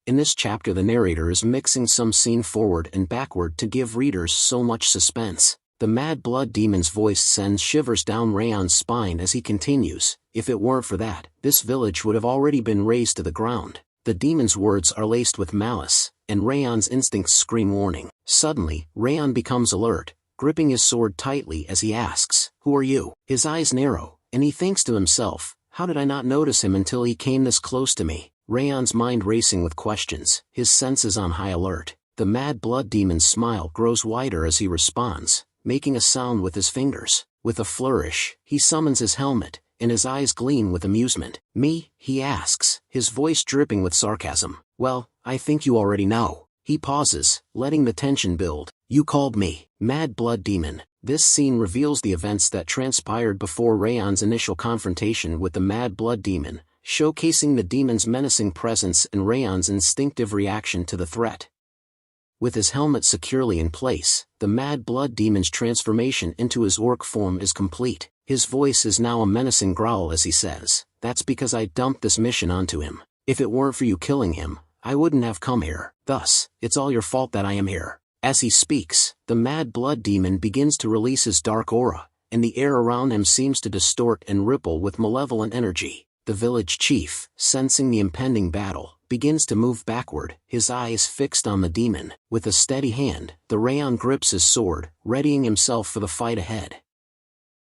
In this chapter the narrator is mixing some scene forward and backward to give readers so much suspense. The mad blood demon's voice sends shivers down Raon's spine as he continues, if it weren't for that, this village would have already been razed to the ground. The demon's words are laced with malice, and Raon's instincts scream warning. Suddenly, Raon becomes alert, gripping his sword tightly as he asks, who are you? His eyes narrow, and he thinks to himself, how did I not notice him until he came this close to me? Raon's mind racing with questions, his senses on high alert. The mad blood demon's smile grows wider as he responds, making a sound with his fingers. With a flourish, he summons his helmet, and his eyes gleam with amusement. Me? He asks, his voice dripping with sarcasm. Well, I think you already know. He pauses, letting the tension build. You called me, mad blood demon. This scene reveals the events that transpired before Raon's initial confrontation with the mad blood demon, showcasing the demon's menacing presence and Raon's instinctive reaction to the threat. With his helmet securely in place, the mad blood demon's transformation into his orc form is complete. His voice is now a menacing growl as he says, that's because I dumped this mission onto him. If it weren't for you killing him, I wouldn't have come here. Thus, it's all your fault that I am here. As he speaks, the mad blood demon begins to release his dark aura, and the air around him seems to distort and ripple with malevolent energy. The village chief, sensing the impending battle, begins to move backward, his eyes fixed on the demon. With a steady hand, the Raon grips his sword, readying himself for the fight ahead.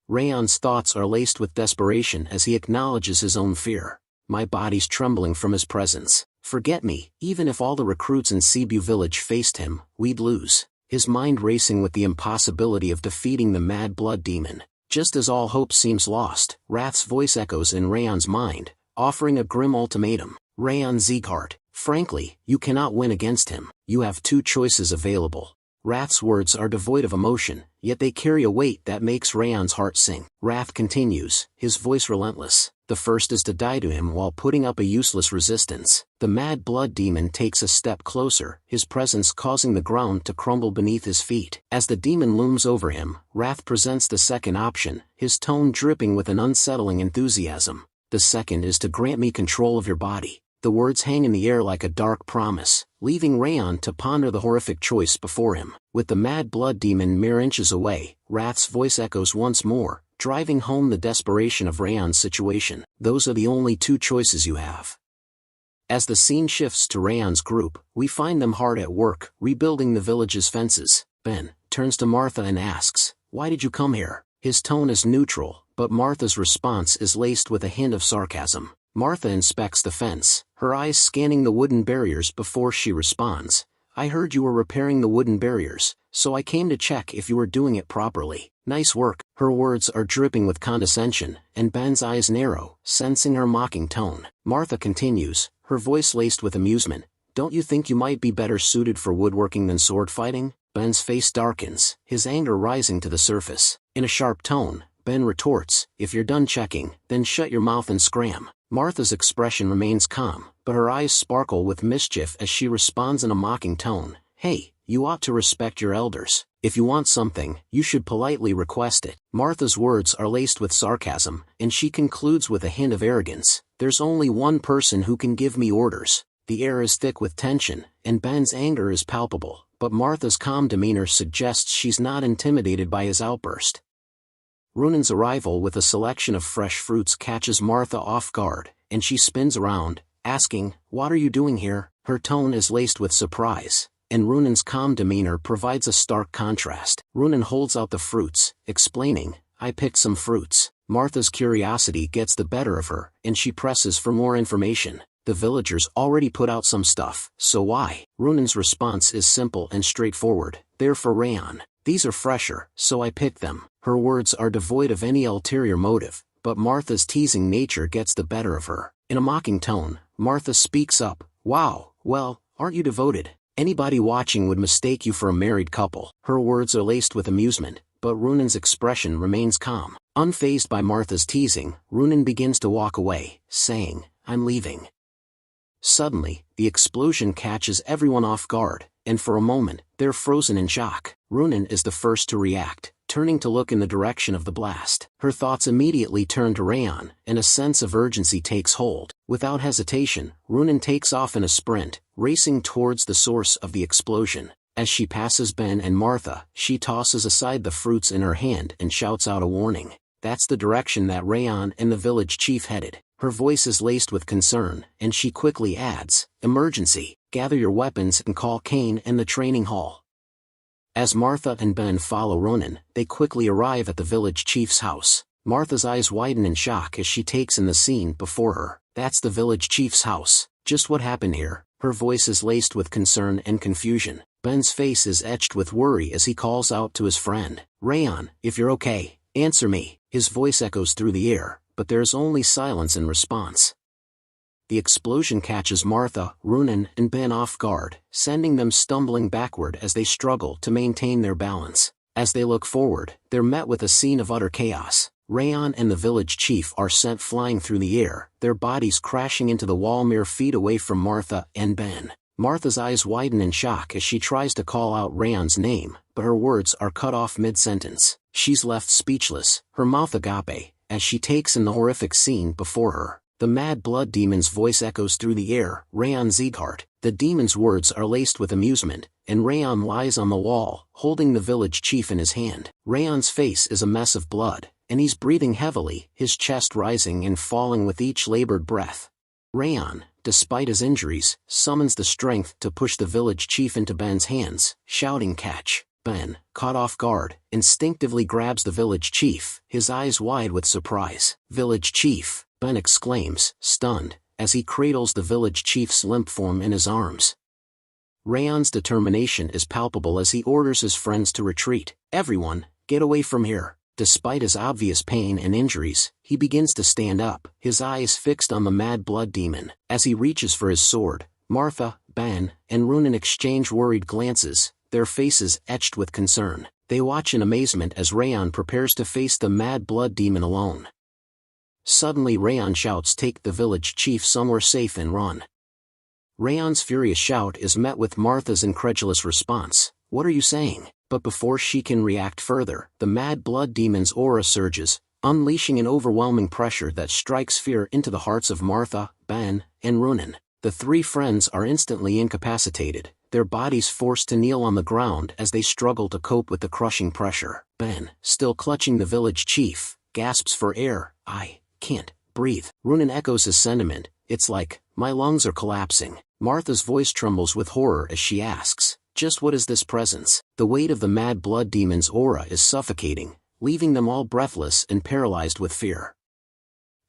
Raon's thoughts are laced with desperation as he acknowledges his own fear. My body's trembling from his presence. Forget me, even if all the recruits in Cebu village faced him, we'd lose. His mind racing with the impossibility of defeating the mad blood demon. Just as all hope seems lost, Wrath's voice echoes in Raon's mind, offering a grim ultimatum. Raon Sieghart, frankly, you cannot win against him. You have two choices available. Wrath's words are devoid of emotion, yet they carry a weight that makes Raon's heart sing. Wrath continues, his voice relentless. The first is to die to him while putting up a useless resistance. The mad blood demon takes a step closer, his presence causing the ground to crumble beneath his feet. As the demon looms over him, Wrath presents the second option, his tone dripping with an unsettling enthusiasm. The second is to grant me control of your body. The words hang in the air like a dark promise, leaving Raon to ponder the horrific choice before him. With the mad blood demon mere inches away, Wrath's voice echoes once more, driving home the desperation of Raon's situation. Those are the only two choices you have. As the scene shifts to Raon's group, we find them hard at work, rebuilding the village's fences. Ben turns to Martha and asks, "Why did you come here?" His tone is neutral, but Martha's response is laced with a hint of sarcasm. Martha inspects the fence, her eyes scanning the wooden barriers before she responds, "I heard you were repairing the wooden barriers, so I came to check if you were doing it properly. Nice work." Her words are dripping with condescension, and Ben's eyes narrow, sensing her mocking tone. Martha continues, her voice laced with amusement, "Don't you think you might be better suited for woodworking than sword fighting?" Ben's face darkens, his anger rising to the surface. In a sharp tone, Ben retorts, "If you're done checking, then shut your mouth and scram." Martha's expression remains calm, but her eyes sparkle with mischief as she responds in a mocking tone, "Hey, you ought to respect your elders. If you want something, you should politely request it." Martha's words are laced with sarcasm, and she concludes with a hint of arrogance, "There's only one person who can give me orders." The air is thick with tension, and Ben's anger is palpable, but Martha's calm demeanor suggests she's not intimidated by his outburst. Runan's arrival with a selection of fresh fruits catches Martha off guard, and she spins around, asking, "What are you doing here?" Her tone is laced with surprise, and Runan's calm demeanor provides a stark contrast. Runan holds out the fruits, explaining, "I picked some fruits." Martha's curiosity gets the better of her, and she presses for more information. "The villagers already put out some stuff, so why?" Runan's response is simple and straightforward, "They're for Raon. These are fresher, so I picked them." Her words are devoid of any ulterior motive, but Martha's teasing nature gets the better of her. In a mocking tone, Martha speaks up, "Wow, well, aren't you devoted? Anybody watching would mistake you for a married couple." Her words are laced with amusement, but Runan's expression remains calm. Unfazed by Martha's teasing, Runan begins to walk away, saying, "I'm leaving." Suddenly, the explosion catches everyone off guard, and for a moment, they're frozen in shock. Runan is the first to react, turning to look in the direction of the blast. Her thoughts immediately turn to Raon, and a sense of urgency takes hold. Without hesitation, Runan takes off in a sprint, racing towards the source of the explosion. As she passes Ben and Martha, she tosses aside the fruits in her hand and shouts out a warning. That's the direction that Raon and the village chief headed. Her voice is laced with concern, and she quickly adds, "Emergency, gather your weapons and call Kane and the training hall." As Martha and Ben follow Runan, they quickly arrive at the village chief's house. Martha's eyes widen in shock as she takes in the scene before her. That's the village chief's house. Just what happened here? Her voice is laced with concern and confusion. Ben's face is etched with worry as he calls out to his friend, "Raon, if you're okay, answer me." His voice echoes through the air, but there's only silence in response. The explosion catches Martha, Runan, and Ben off guard, sending them stumbling backward as they struggle to maintain their balance. As they look forward, they're met with a scene of utter chaos. Raon and the village chief are sent flying through the air, their bodies crashing into the wall mere feet away from Martha and Ben. Martha's eyes widen in shock as she tries to call out Raon's name, but her words are cut off mid-sentence. She's left speechless, her mouth agape, as she takes in the horrific scene before her. The mad blood demon's voice echoes through the air, "Raon Sieghart." The demon's words are laced with amusement, and Raon lies on the wall, holding the village chief in his hand. Raon's face is a mess of blood, and he's breathing heavily, his chest rising and falling with each labored breath. Raon, despite his injuries, summons the strength to push the village chief into Ben's hands, shouting, "Catch!" Ben, caught off guard, instinctively grabs the village chief, his eyes wide with surprise. "Village chief!" Ben exclaims, stunned, as he cradles the village chief's limp form in his arms. Raon's determination is palpable as he orders his friends to retreat. "Everyone, get away from here." Despite his obvious pain and injuries, he begins to stand up, his eyes fixed on the mad blood demon. As he reaches for his sword, Martha, Ben, and Runan exchange worried glances, their faces etched with concern. They watch in amazement as Raon prepares to face the mad blood demon alone. Suddenly Raon shouts, "Take the village chief somewhere safe and run." Raon's furious shout is met with Martha's incredulous response, "What are you saying?" But before she can react further, the mad blood demon's aura surges, unleashing an overwhelming pressure that strikes fear into the hearts of Martha, Ben, and Runen. The three friends are instantly incapacitated, their bodies forced to kneel on the ground as they struggle to cope with the crushing pressure. Ben, still clutching the village chief, gasps for air. "I can't breathe." Runen echoes his sentiment, "It's like, my lungs are collapsing." Martha's voice trembles with horror as she asks, "Just what is this presence?" The weight of the mad blood demon's aura is suffocating, leaving them all breathless and paralyzed with fear.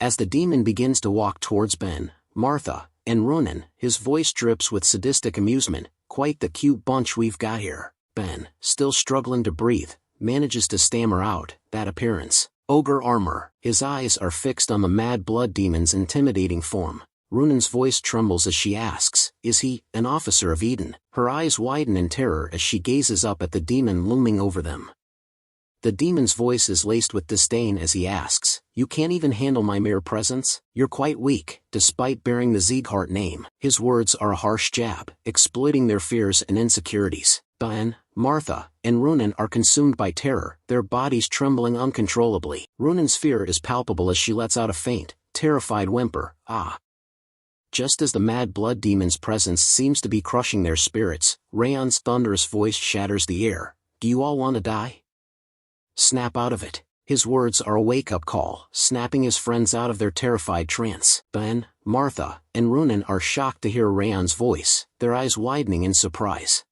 As the demon begins to walk towards Ben, Martha, and Runen, his voice drips with sadistic amusement, "Quite the cute bunch we've got here." Ben, still struggling to breathe, manages to stammer out, "That appearance. Ogre armor." His eyes are fixed on the mad blood demon's intimidating form. Runen's voice trembles as she asks, "Is he an officer of Eden?" Her eyes widen in terror as she gazes up at the demon looming over them. The demon's voice is laced with disdain as he asks, "You can't even handle my mere presence? You're quite weak." Despite bearing the Sieghart name, his words are a harsh jab, exploiting their fears and insecurities. Ben, Martha, and Runen are consumed by terror, their bodies trembling uncontrollably. Runen's fear is palpable as she lets out a faint, terrified whimper, "Ah." Just as the mad blood demon's presence seems to be crushing their spirits, Raon's thunderous voice shatters the air, "Do you all want to die? Snap out of it." His words are a wake-up call, snapping his friends out of their terrified trance. Ben, Martha, and Runen are shocked to hear Raon's voice, their eyes widening in surprise.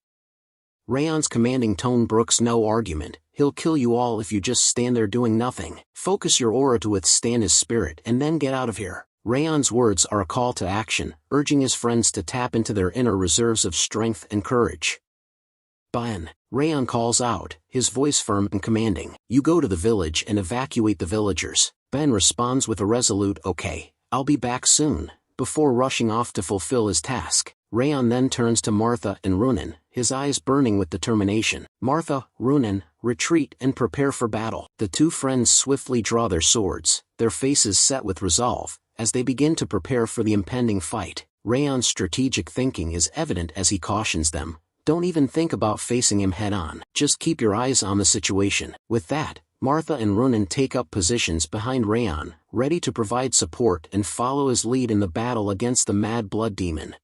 Raon's commanding tone brooks no argument, "He'll kill you all if you just stand there doing nothing. Focus your aura to withstand his spirit and then get out of here." Raon's words are a call to action, urging his friends to tap into their inner reserves of strength and courage. "Ben," Raon calls out, his voice firm and commanding, "You go to the village and evacuate the villagers." Ben responds with a resolute, "Okay, I'll be back soon," before rushing off to fulfill his task. Raon then turns to Martha and Runen, his eyes burning with determination. "Martha, Runen, retreat and prepare for battle." The two friends swiftly draw their swords, their faces set with resolve, as they begin to prepare for the impending fight. Raon's strategic thinking is evident as he cautions them, "Don't even think about facing him head-on, just keep your eyes on the situation." With that, Martha and Runen take up positions behind Raon, ready to provide support and follow his lead in the battle against the mad blood demon.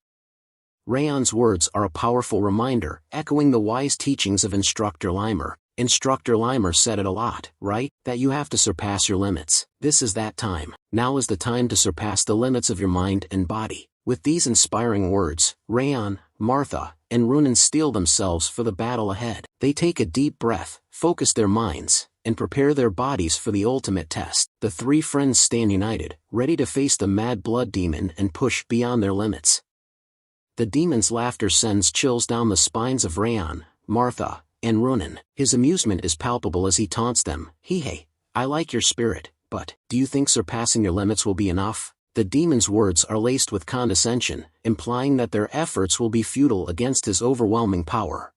Raon's words are a powerful reminder, echoing the wise teachings of Instructor Limer. Instructor Limer said it a lot, right? That you have to surpass your limits. This is that time. Now is the time to surpass the limits of your mind and body. With these inspiring words, Raon, Martha, and Runen steel themselves for the battle ahead. They take a deep breath, focus their minds, and prepare their bodies for the ultimate test. The three friends stand united, ready to face the mad blood demon and push beyond their limits. The demon's laughter sends chills down the spines of Raon, Martha, and Runen. His amusement is palpable as he taunts them, "Hey, I like your spirit, but do you think surpassing your limits will be enough?" The demon's words are laced with condescension, implying that their efforts will be futile against his overwhelming power.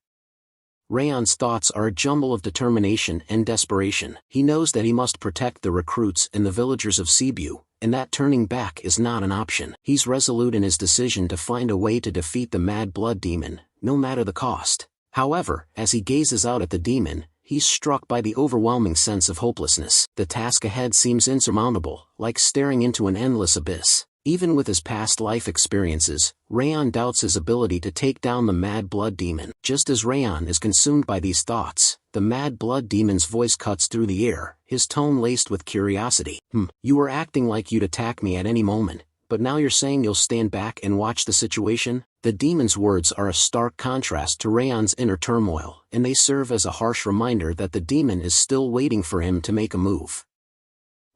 Raon's thoughts are a jumble of determination and desperation. He knows that he must protect the recruits and the villagers of Cebu, and that turning back is not an option. He's resolute in his decision to find a way to defeat the mad blood demon, no matter the cost. However, as he gazes out at the demon, he's struck by the overwhelming sense of hopelessness. The task ahead seems insurmountable, like staring into an endless abyss. Even with his past life experiences, Raon doubts his ability to take down the mad blood demon. Just as Raon is consumed by these thoughts, the mad blood demon's voice cuts through the air, his tone laced with curiosity. You were acting like you'd attack me at any moment, but now you're saying you'll stand back and watch the situation?" The demon's words are a stark contrast to Raon's inner turmoil, and they serve as a harsh reminder that the demon is still waiting for him to make a move.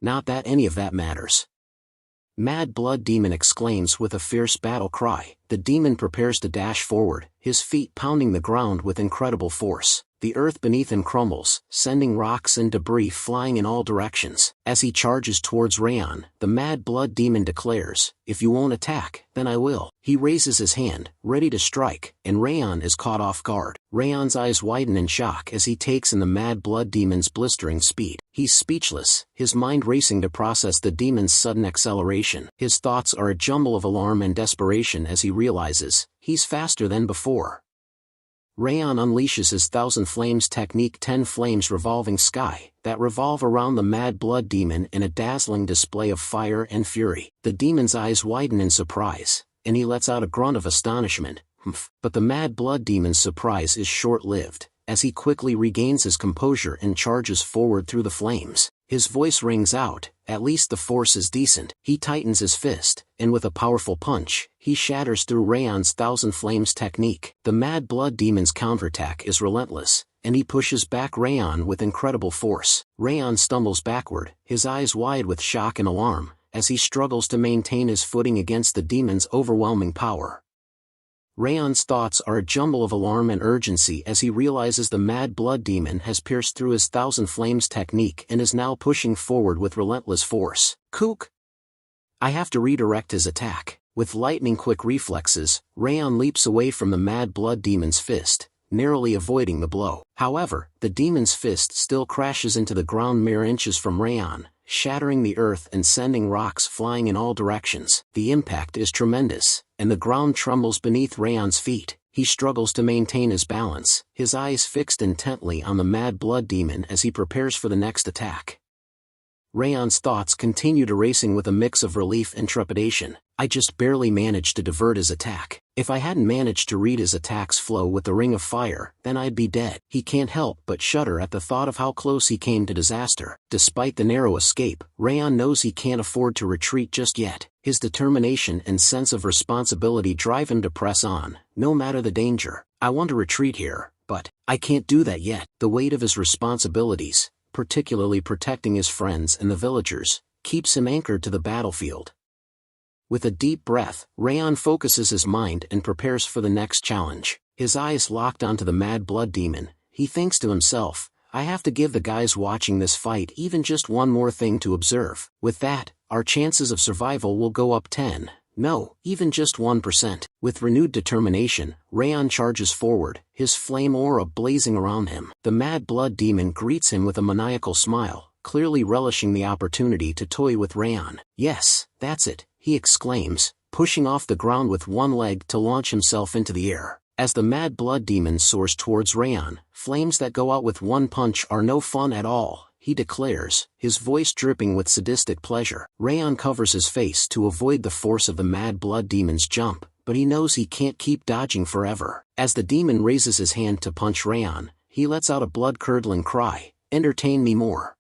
Not that any of that matters. Mad blood demon exclaims with a fierce battle cry, The demon prepares to dash forward, his feet pounding the ground with incredible force. The earth beneath him crumbles, sending rocks and debris flying in all directions. As he charges towards Raon, the mad blood demon declares, "If you won't attack, then I will." He raises his hand, ready to strike, and Raon is caught off guard. Raon's eyes widen in shock as he takes in the mad blood demon's blistering speed. He's speechless, his mind racing to process the demon's sudden acceleration. His thoughts are a jumble of alarm and desperation as he realizes, he's faster than before. Raon unleashes his Thousand Flames technique, 10 flames revolving sky, that revolve around the mad blood demon in a dazzling display of fire and fury. The demon's eyes widen in surprise, and he lets out a grunt of astonishment. But the mad blood demon's surprise is short-lived, as he quickly regains his composure and charges forward through the flames. His voice rings out, "At least the force is decent." He tightens his fist, and with a powerful punch, he shatters through Raon's Thousand Flames technique. The mad blood demon's counterattack is relentless, and he pushes back Raon with incredible force. Raon stumbles backward, his eyes wide with shock and alarm, as he struggles to maintain his footing against the demon's overwhelming power. Raon's thoughts are a jumble of alarm and urgency as he realizes the mad blood demon has pierced through his Thousand Flames technique and is now pushing forward with relentless force. Kook! I have to redirect his attack. With lightning-quick reflexes, Raon leaps away from the mad blood demon's fist, narrowly avoiding the blow. However, the demon's fist still crashes into the ground mere inches from Raon, shattering the earth and sending rocks flying in all directions. The impact is tremendous, and the ground trembles beneath Raon's feet. He struggles to maintain his balance, his eyes fixed intently on the mad blood demon as he prepares for the next attack. Raon's thoughts continue to racing with a mix of relief and trepidation. I just barely managed to divert his attack. If I hadn't managed to read his attack's flow with the ring of fire, then I'd be dead. He can't help but shudder at the thought of how close he came to disaster. Despite the narrow escape, Raon knows he can't afford to retreat just yet. His determination and sense of responsibility drive him to press on, no matter the danger. I want to retreat here, but I can't do that yet. The weight of his responsibilities, particularly protecting his friends and the villagers, keeps him anchored to the battlefield. With a deep breath, Raon focuses his mind and prepares for the next challenge. His eyes locked onto the mad blood demon, he thinks to himself, I have to give the guys watching this fight even just one more thing to observe. With that, our chances of survival will go up 10, no, even just 1%. With renewed determination, Raon charges forward, his flame aura blazing around him. The mad blood demon greets him with a maniacal smile, clearly relishing the opportunity to toy with Raon. Yes, that's it, he exclaims, pushing off the ground with one leg to launch himself into the air. As the mad blood demon soars towards Raon, flames that go out with one punch are no fun at all, he declares, his voice dripping with sadistic pleasure. Raon covers his face to avoid the force of the mad blood demon's jump, but he knows he can't keep dodging forever. As the demon raises his hand to punch Raon, he lets out a blood-curdling cry, "Entertain me more."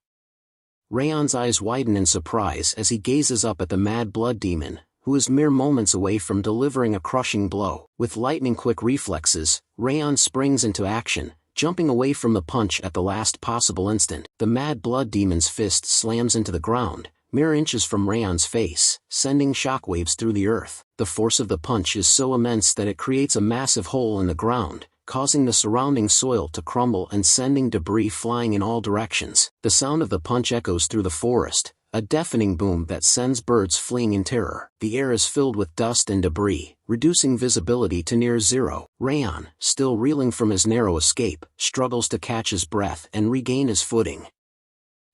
Raon's eyes widen in surprise as he gazes up at the mad blood demon, who is mere moments away from delivering a crushing blow. With lightning-quick reflexes, Raon springs into action, jumping away from the punch at the last possible instant. The mad blood demon's fist slams into the ground, mere inches from Raon's face, sending shockwaves through the earth. The force of the punch is so immense that it creates a massive hole in the ground, causing the surrounding soil to crumble and sending debris flying in all directions. The sound of the punch echoes through the forest, a deafening boom that sends birds fleeing in terror. The air is filled with dust and debris, reducing visibility to near zero. Raon, still reeling from his narrow escape, struggles to catch his breath and regain his footing.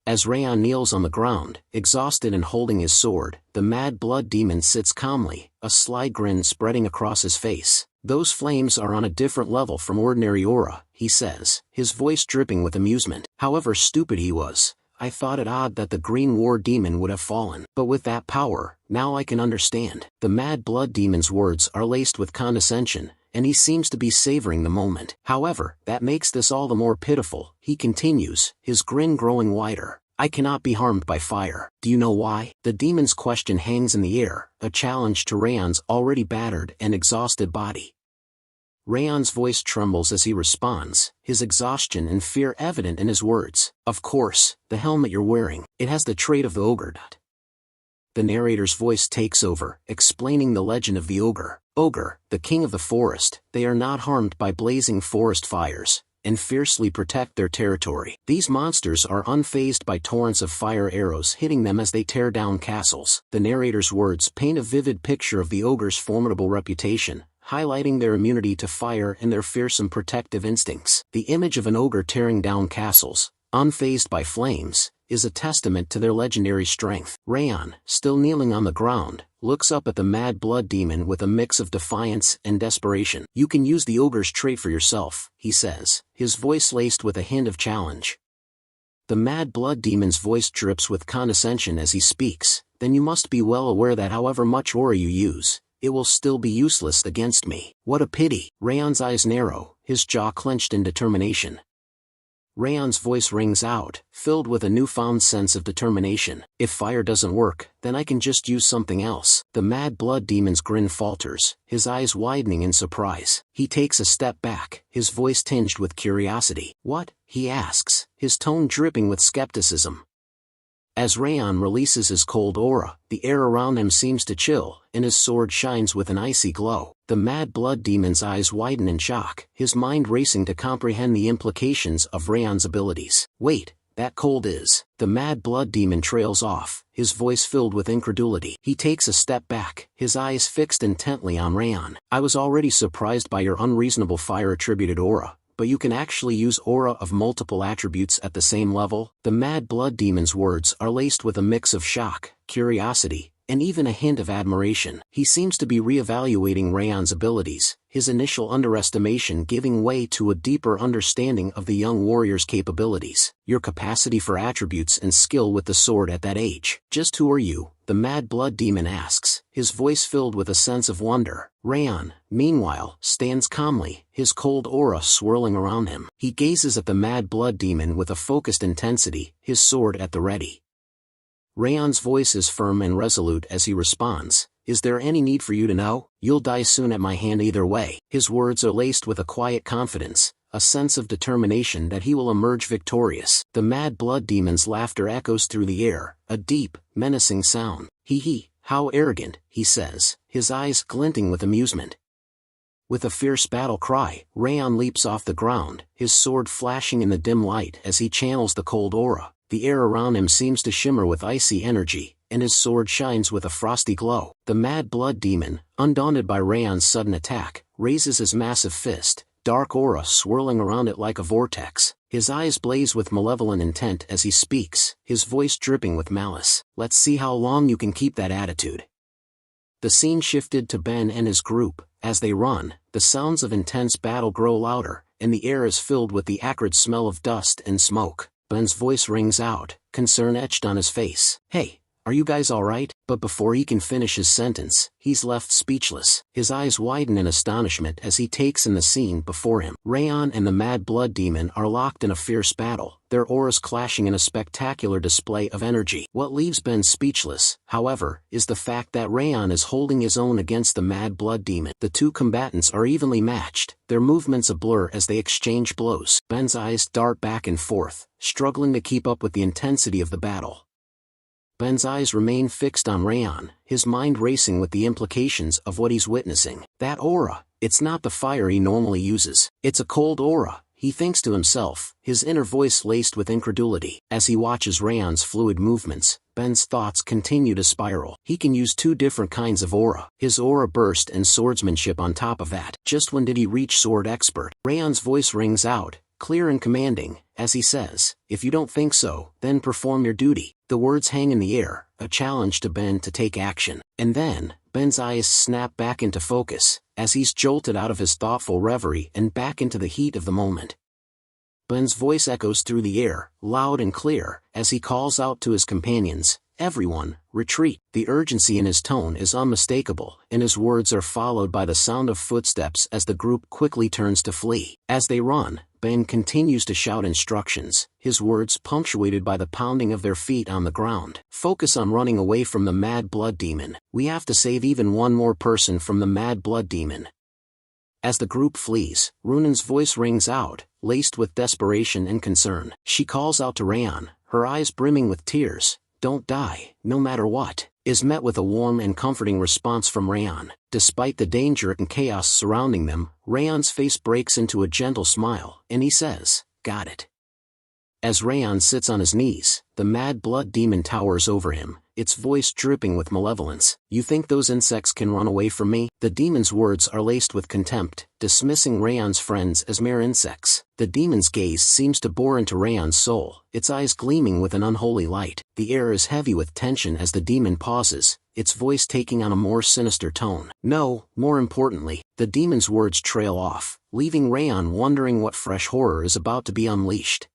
As Raon kneels on the ground, exhausted and holding his sword, the mad blood demon sits calmly, a sly grin spreading across his face. Those flames are on a different level from ordinary aura, he says, his voice dripping with amusement. However stupid he was, I thought it odd that the green war demon would have fallen. But with that power, now I can understand. The mad blood demon's words are laced with condescension, and he seems to be savoring the moment. However, that makes this all the more pitiful, he continues, his grin growing wider. I cannot be harmed by fire. Do you know why? The demon's question hangs in the air, a challenge to Raon's already battered and exhausted body. Raon's voice trembles as he responds, his exhaustion and fear evident in his words. Of course, the helmet you're wearing, it has the trait of the ogre. The narrator's voice takes over, explaining the legend of the ogre. Ogre, the king of the forest, they are not harmed by blazing forest fires, and fiercely protect their territory. These monsters are unfazed by torrents of fire arrows hitting them as they tear down castles. The narrator's words paint a vivid picture of the ogre's formidable reputation, highlighting their immunity to fire and their fearsome protective instincts. The image of an ogre tearing down castles, unfazed by flames, is a testament to their legendary strength. Raon, still kneeling on the ground, looks up at the mad blood demon with a mix of defiance and desperation. "You can use the ogre's trait for yourself," he says, his voice laced with a hint of challenge. The mad blood demon's voice drips with condescension as he speaks. "Then you must be well aware that however much aura you use, it will still be useless against me." "What a pity." Raon's eyes narrow, his jaw clenched in determination. Raon's voice rings out, filled with a newfound sense of determination. "If fire doesn't work, then I can just use something else." The mad blood demon's grin falters, his eyes widening in surprise. He takes a step back, his voice tinged with curiosity. "What?" he asks, his tone dripping with skepticism. As Raon releases his cold aura, the air around him seems to chill, and his sword shines with an icy glow. The mad blood demon's eyes widen in shock, his mind racing to comprehend the implications of Raon's abilities. "Wait, that cold is..." The mad blood demon trails off, his voice filled with incredulity. He takes a step back, his eyes fixed intently on Raon. "I was already surprised by your unreasonable fire-attributed aura, but you can actually use aura of multiple attributes at the same level?" The mad blood demon's words are laced with a mix of shock, curiosity, and even a hint of admiration. He seems to be re-evaluating Raon's abilities, his initial underestimation giving way to a deeper understanding of the young warrior's capabilities. "Your capacity for attributes and skill with the sword at that age. Just who are you?" the mad blood demon asks, his voice filled with a sense of wonder. Raon, meanwhile, stands calmly, his cold aura swirling around him. He gazes at the mad blood demon with a focused intensity, his sword at the ready. Raon's voice is firm and resolute as he responds, "Is there any need for you to know? You'll die soon at my hand either way." His words are laced with a quiet confidence, a sense of determination that he will emerge victorious. The mad blood demon's laughter echoes through the air, a deep, menacing sound. "Hee, how arrogant," he says, his eyes glinting with amusement. With a fierce battle cry, Raon leaps off the ground, his sword flashing in the dim light as he channels the cold aura. The air around him seems to shimmer with icy energy, and his sword shines with a frosty glow. The mad blood demon, undaunted by Raon's sudden attack, raises his massive fist, dark aura swirling around it like a vortex. His eyes blaze with malevolent intent as he speaks, his voice dripping with malice. "Let's see how long you can keep that attitude." The scene shifted to Ben and his group. As they run, the sounds of intense battle grow louder, and the air is filled with the acrid smell of dust and smoke. Ben's voice rings out, concern etched on his face. "Hey, are you guys alright?" But before he can finish his sentence, he's left speechless. His eyes widen in astonishment as he takes in the scene before him. Raon and the mad blood demon are locked in a fierce battle, their auras clashing in a spectacular display of energy. What leaves Ben speechless, however, is the fact that Raon is holding his own against the mad blood demon. The two combatants are evenly matched, their movements a blur as they exchange blows. Ben's eyes dart back and forth, struggling to keep up with the intensity of the battle. Ben's eyes remain fixed on Raon, his mind racing with the implications of what he's witnessing. "That aura, it's not the fire he normally uses. It's a cold aura," he thinks to himself, his inner voice laced with incredulity. As he watches Raon's fluid movements, Ben's thoughts continue to spiral. He can use two different kinds of aura, his aura burst and swordsmanship on top of that. Just when did he reach sword expert? Raon's voice rings out, clear and commanding, as he says, "If you don't think so, then perform your duty." The words hang in the air, a challenge to Ben to take action. And then, Ben's eyes snap back into focus, as he's jolted out of his thoughtful reverie and back into the heat of the moment. Ben's voice echoes through the air, loud and clear, as he calls out to his companions, "Everyone, retreat." The urgency in his tone is unmistakable, and his words are followed by the sound of footsteps as the group quickly turns to flee. As they run, Ben continues to shout instructions, his words punctuated by the pounding of their feet on the ground. "Focus on running away from the mad blood demon. We have to save even one more person from the mad blood demon." As the group flees, Runan's voice rings out, laced with desperation and concern. She calls out to Raon, her eyes brimming with tears, "Don't die, no matter what." is met with a warm and comforting response from Raon. Despite the danger and chaos surrounding them, Raon's face breaks into a gentle smile, and he says, "Got it." As Raon sits on his knees, the mad blood demon towers over him, its voice dripping with malevolence. "You think those insects can run away from me?" The demon's words are laced with contempt, dismissing Raon's friends as mere insects. The demon's gaze seems to bore into Raon's soul, its eyes gleaming with an unholy light. The air is heavy with tension as the demon pauses, its voice taking on a more sinister tone. No, more importantly, the demon's words trail off, leaving Raon wondering what fresh horror is about to be unleashed.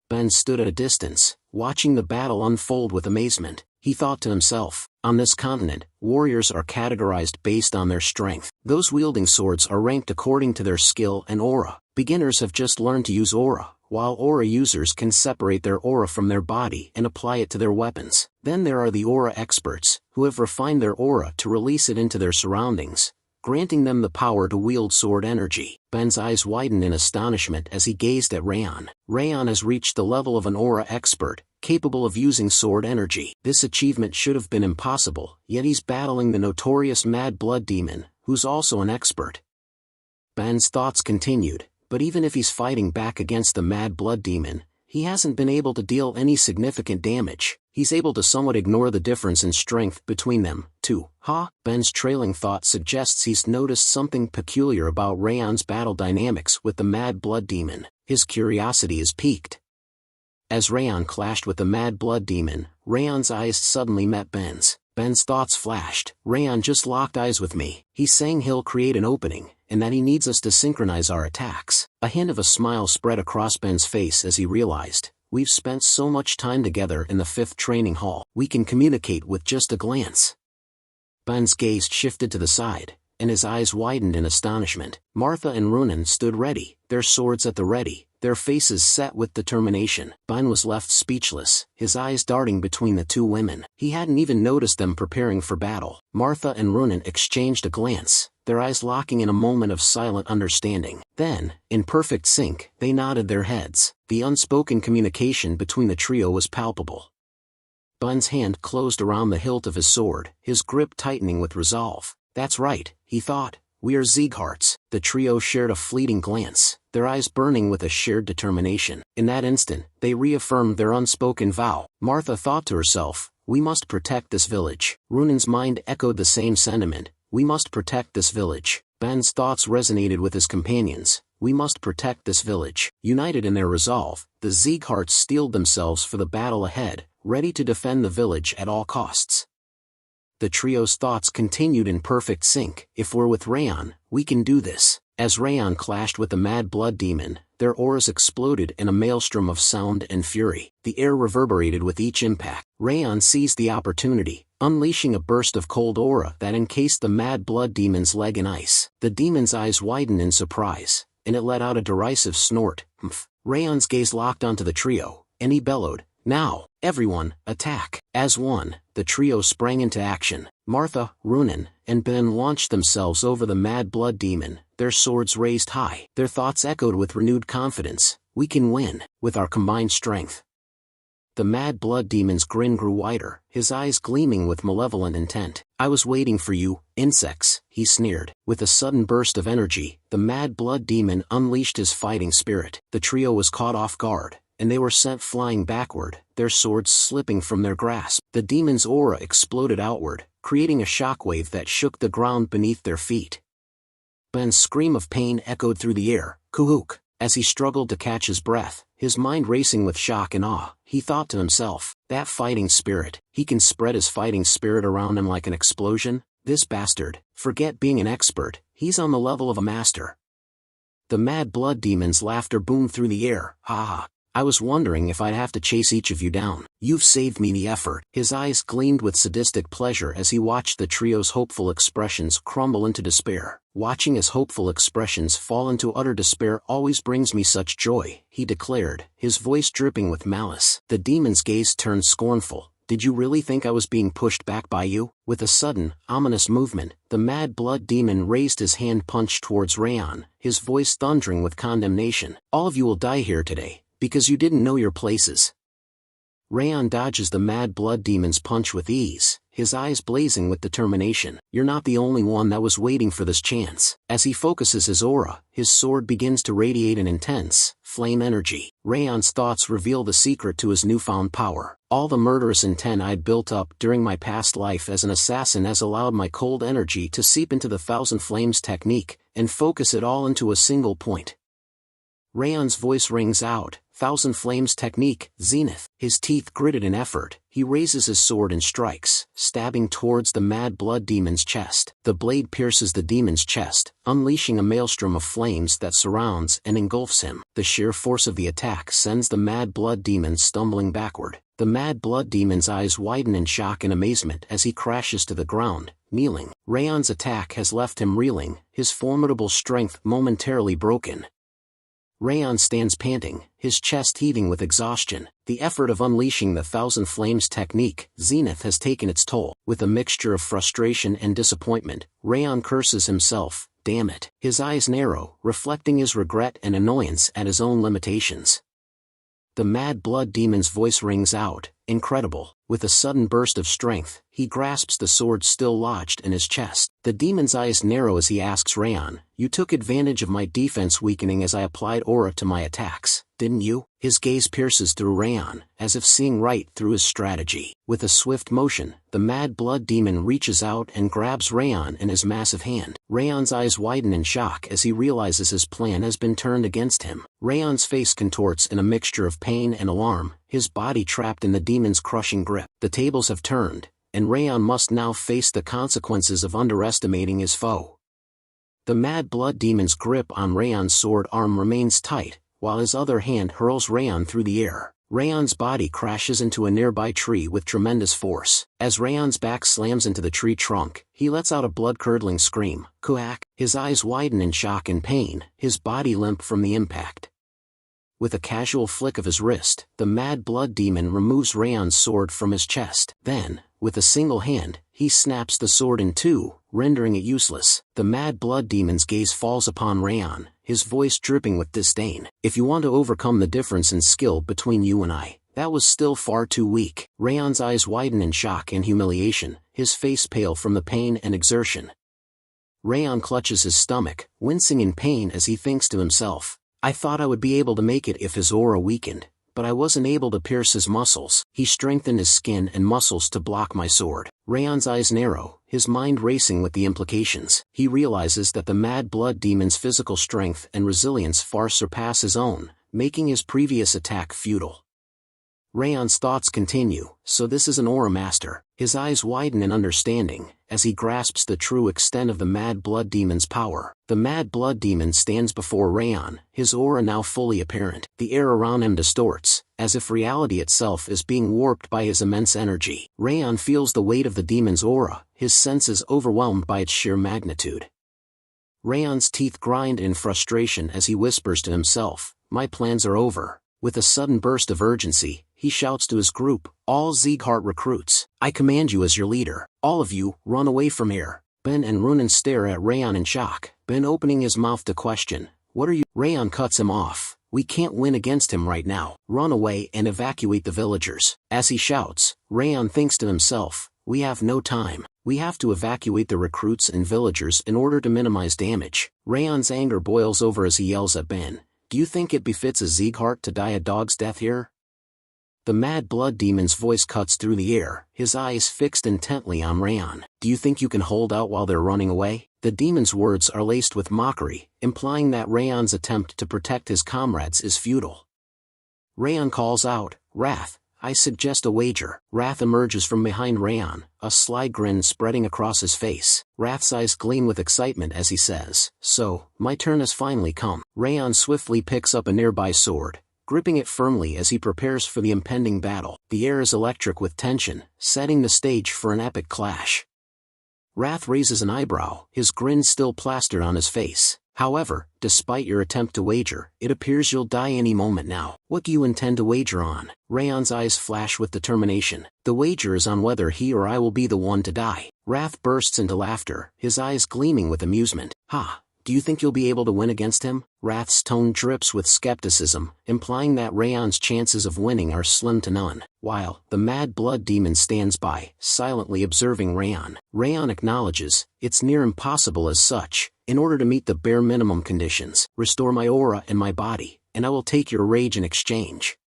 Ben stood at a distance, watching the battle unfold with amazement. He thought to himself, on this continent, warriors are categorized based on their strength. Those wielding swords are ranked according to their skill and aura. Beginners have just learned to use aura, while aura users can separate their aura from their body and apply it to their weapons. Then there are the aura experts, who have refined their aura to release it into their surroundings, granting them the power to wield sword energy. Ben's eyes widened in astonishment as he gazed at Raon. Raon has reached the level of an aura expert, capable of using sword energy. This achievement should have been impossible, yet he's battling the notorious Mad Blood Demon, who's also an expert. Ben's thoughts continued, but even if he's fighting back against the Mad Blood Demon, he hasn't been able to deal any significant damage. He's able to somewhat ignore the difference in strength between them, too. Ben's trailing thought suggests he's noticed something peculiar about Raon's battle dynamics with the Mad Blood Demon. His curiosity is piqued. As Raon clashed with the Mad Blood Demon, Raon's eyes suddenly met Ben's. Ben's thoughts flashed. Raon just locked eyes with me. He's saying he'll create an opening, and that he needs us to synchronize our attacks. A hint of a smile spread across Ben's face as he realized, we've spent so much time together in the 5th training hall. We can communicate with just a glance. Ben's gaze shifted to the side, and his eyes widened in astonishment. Martha and Runan stood ready, their swords at the ready, their faces set with determination. Ben was left speechless, his eyes darting between the two women. He hadn't even noticed them preparing for battle. Martha and Runan exchanged a glance, their eyes locking in a moment of silent understanding. Then, in perfect sync, they nodded their heads. The unspoken communication between the trio was palpable. Ben's hand closed around the hilt of his sword, his grip tightening with resolve. That's right, he thought, we are Siegharts. The trio shared a fleeting glance, their eyes burning with a shared determination. In that instant, they reaffirmed their unspoken vow. Martha thought to herself, we must protect this village. Runan's mind echoed the same sentiment, we must protect this village. Ben's thoughts resonated with his companions, we must protect this village. United in their resolve, the Siegharts steeled themselves for the battle ahead, ready to defend the village at all costs. The trio's thoughts continued in perfect sync. If we're with Raon, we can do this. As Raon clashed with the Mad Blood Demon, their auras exploded in a maelstrom of sound and fury. The air reverberated with each impact. Raon seized the opportunity, unleashing a burst of cold aura that encased the Mad Blood Demon's leg in ice. The demon's eyes widened in surprise, and it let out a derisive snort. Raon's gaze locked onto the trio, and he bellowed, now, everyone, attack. As one, the trio sprang into action. Martha, Runan, and Ben launched themselves over the Mad Blood Demon, their swords raised high. Their thoughts echoed with renewed confidence, we can win, with our combined strength. The Mad Blood Demon's grin grew wider, his eyes gleaming with malevolent intent. I was waiting for you, insects, he sneered. With a sudden burst of energy, the Mad Blood Demon unleashed his fighting spirit. The trio was caught off guard, and they were sent flying backward, their swords slipping from their grasp. The demon's aura exploded outward, creating a shockwave that shook the ground beneath their feet. Ben's scream of pain echoed through the air, Kuhuk. As he struggled to catch his breath, his mind racing with shock and awe, he thought to himself, that fighting spirit, he can spread his fighting spirit around him like an explosion? This bastard, forget being an expert, he's on the level of a master. The Mad Blood Demon's laughter boomed through the air, ha ha. I was wondering if I'd have to chase each of you down. You've saved me the effort. His eyes gleamed with sadistic pleasure as he watched the trio's hopeful expressions crumble into despair. Watching his hopeful expressions fall into utter despair always brings me such joy, he declared, his voice dripping with malice. The demon's gaze turned scornful. Did you really think I was being pushed back by you? With a sudden, ominous movement, the Mad Blood Demon raised his hand punched towards Raon, his voice thundering with condemnation. All of you will die here today, because you didn't know your places. Raon dodges the Mad Blood Demon's punch with ease, his eyes blazing with determination. "You're not the only one that was waiting for this chance." As he focuses his aura, his sword begins to radiate an intense, flame energy. Raon's thoughts reveal the secret to his newfound power. "All the murderous intent I'd built up during my past life as an assassin has allowed my cold energy to seep into the Thousand Flames technique, and focus it all into a single point." Raon's voice rings out, "Thousand Flames technique, Zenith." His teeth gritted in effort, he raises his sword and strikes, stabbing towards the mad blood demon's chest. The blade pierces the demon's chest, unleashing a maelstrom of flames that surrounds and engulfs him. The sheer force of the attack sends the mad blood demon stumbling backward. The mad blood demon's eyes widen in shock and amazement as he crashes to the ground, kneeling. Raon's attack has left him reeling, his formidable strength momentarily broken. Raon stands panting, his chest heaving with exhaustion. The effort of unleashing the Thousand Flames technique, Zenith, has taken its toll. With a mixture of frustration and disappointment, Raon curses himself, "Damn it." His eyes narrow, reflecting his regret and annoyance at his own limitations. The mad blood demon's voice rings out, "Incredible." With a sudden burst of strength, he grasps the sword still lodged in his chest. The demon's eyes narrow as he asks Raon, "You took advantage of my defense weakening as I applied aura to my attacks, didn't you?" His gaze pierces through Raon, as if seeing right through his strategy. With a swift motion, the mad blood demon reaches out and grabs Raon in his massive hand. Raon's eyes widen in shock as he realizes his plan has been turned against him. Raon's face contorts in a mixture of pain and alarm, his body trapped in the demon's crushing grip. The tables have turned, and Raon must now face the consequences of underestimating his foe. The mad blood demon's grip on Raon's sword arm remains tight, while his other hand hurls Raon through the air. Raon's body crashes into a nearby tree with tremendous force. As Raon's back slams into the tree trunk, he lets out a blood-curdling scream, "Kuak!" His eyes widen in shock and pain, his body limp from the impact. With a casual flick of his wrist, the mad blood demon removes Raon's sword from his chest. Then, with a single hand, he snaps the sword in two, rendering it useless. The mad blood demon's gaze falls upon Raon, his voice dripping with disdain. "If you want to overcome the difference in skill between you and I, that was still far too weak." Raon's eyes widen in shock and humiliation, his face pale from the pain and exertion. Raon clutches his stomach, wincing in pain as he thinks to himself, "I thought I would be able to make it if his aura weakened, but I wasn't able to pierce his muscles." He strengthened his skin and muscles to block my sword. Raon's eyes narrow, his mind racing with the implications. He realizes that the mad blood demon's physical strength and resilience far surpass his own, making his previous attack futile. Raon's thoughts continue, "So this is an aura master." His eyes widen in understanding, as he grasps the true extent of the mad blood demon's power. The mad blood demon stands before Raon, his aura now fully apparent. The air around him distorts, as if reality itself is being warped by his immense energy. Raon feels the weight of the demon's aura, his senses overwhelmed by its sheer magnitude. Raon's teeth grind in frustration as he whispers to himself, "My plans are over." With a sudden burst of urgency, he shouts to his group, "All Sieghart recruits, I command you as your leader. All of you, run away from here." Ben and Runan stare at Raon in shock, Ben opening his mouth to question, "What are you?" Raon cuts him off, "We can't win against him right now. Run away and evacuate the villagers." As he shouts, Raon thinks to himself, "We have no time. We have to evacuate the recruits and villagers in order to minimize damage." Raon's anger boils over as he yells at Ben, "Do you think it befits a Sieghart to die a dog's death here?" The mad blood demon's voice cuts through the air, his eyes fixed intently on Raon. "Do you think you can hold out while they're running away?" The demon's words are laced with mockery, implying that Raon's attempt to protect his comrades is futile. Raon calls out, "Wrath, I suggest a wager." Wrath emerges from behind Raon, a sly grin spreading across his face. Wrath's eyes gleam with excitement as he says, "So, my turn has finally come." Raon swiftly picks up a nearby sword, gripping it firmly as he prepares for the impending battle. The air is electric with tension, setting the stage for an epic clash. Wrath raises an eyebrow, his grin still plastered on his face. "However, despite your attempt to wager, it appears you'll die any moment now. What do you intend to wager on?" Raon's eyes flash with determination. "The wager is on whether he or I will be the one to die." Wrath bursts into laughter, his eyes gleaming with amusement. "Ha! Do you think you'll be able to win against him? Wrath's tone drips with skepticism, implying that Raon's chances of winning are slim to none, while the Mad Blood Demon stands by, silently observing Raon. Raon acknowledges, it's near impossible as such, in order to meet the bare minimum conditions. Restore my aura and my body, and I will take your rage in exchange.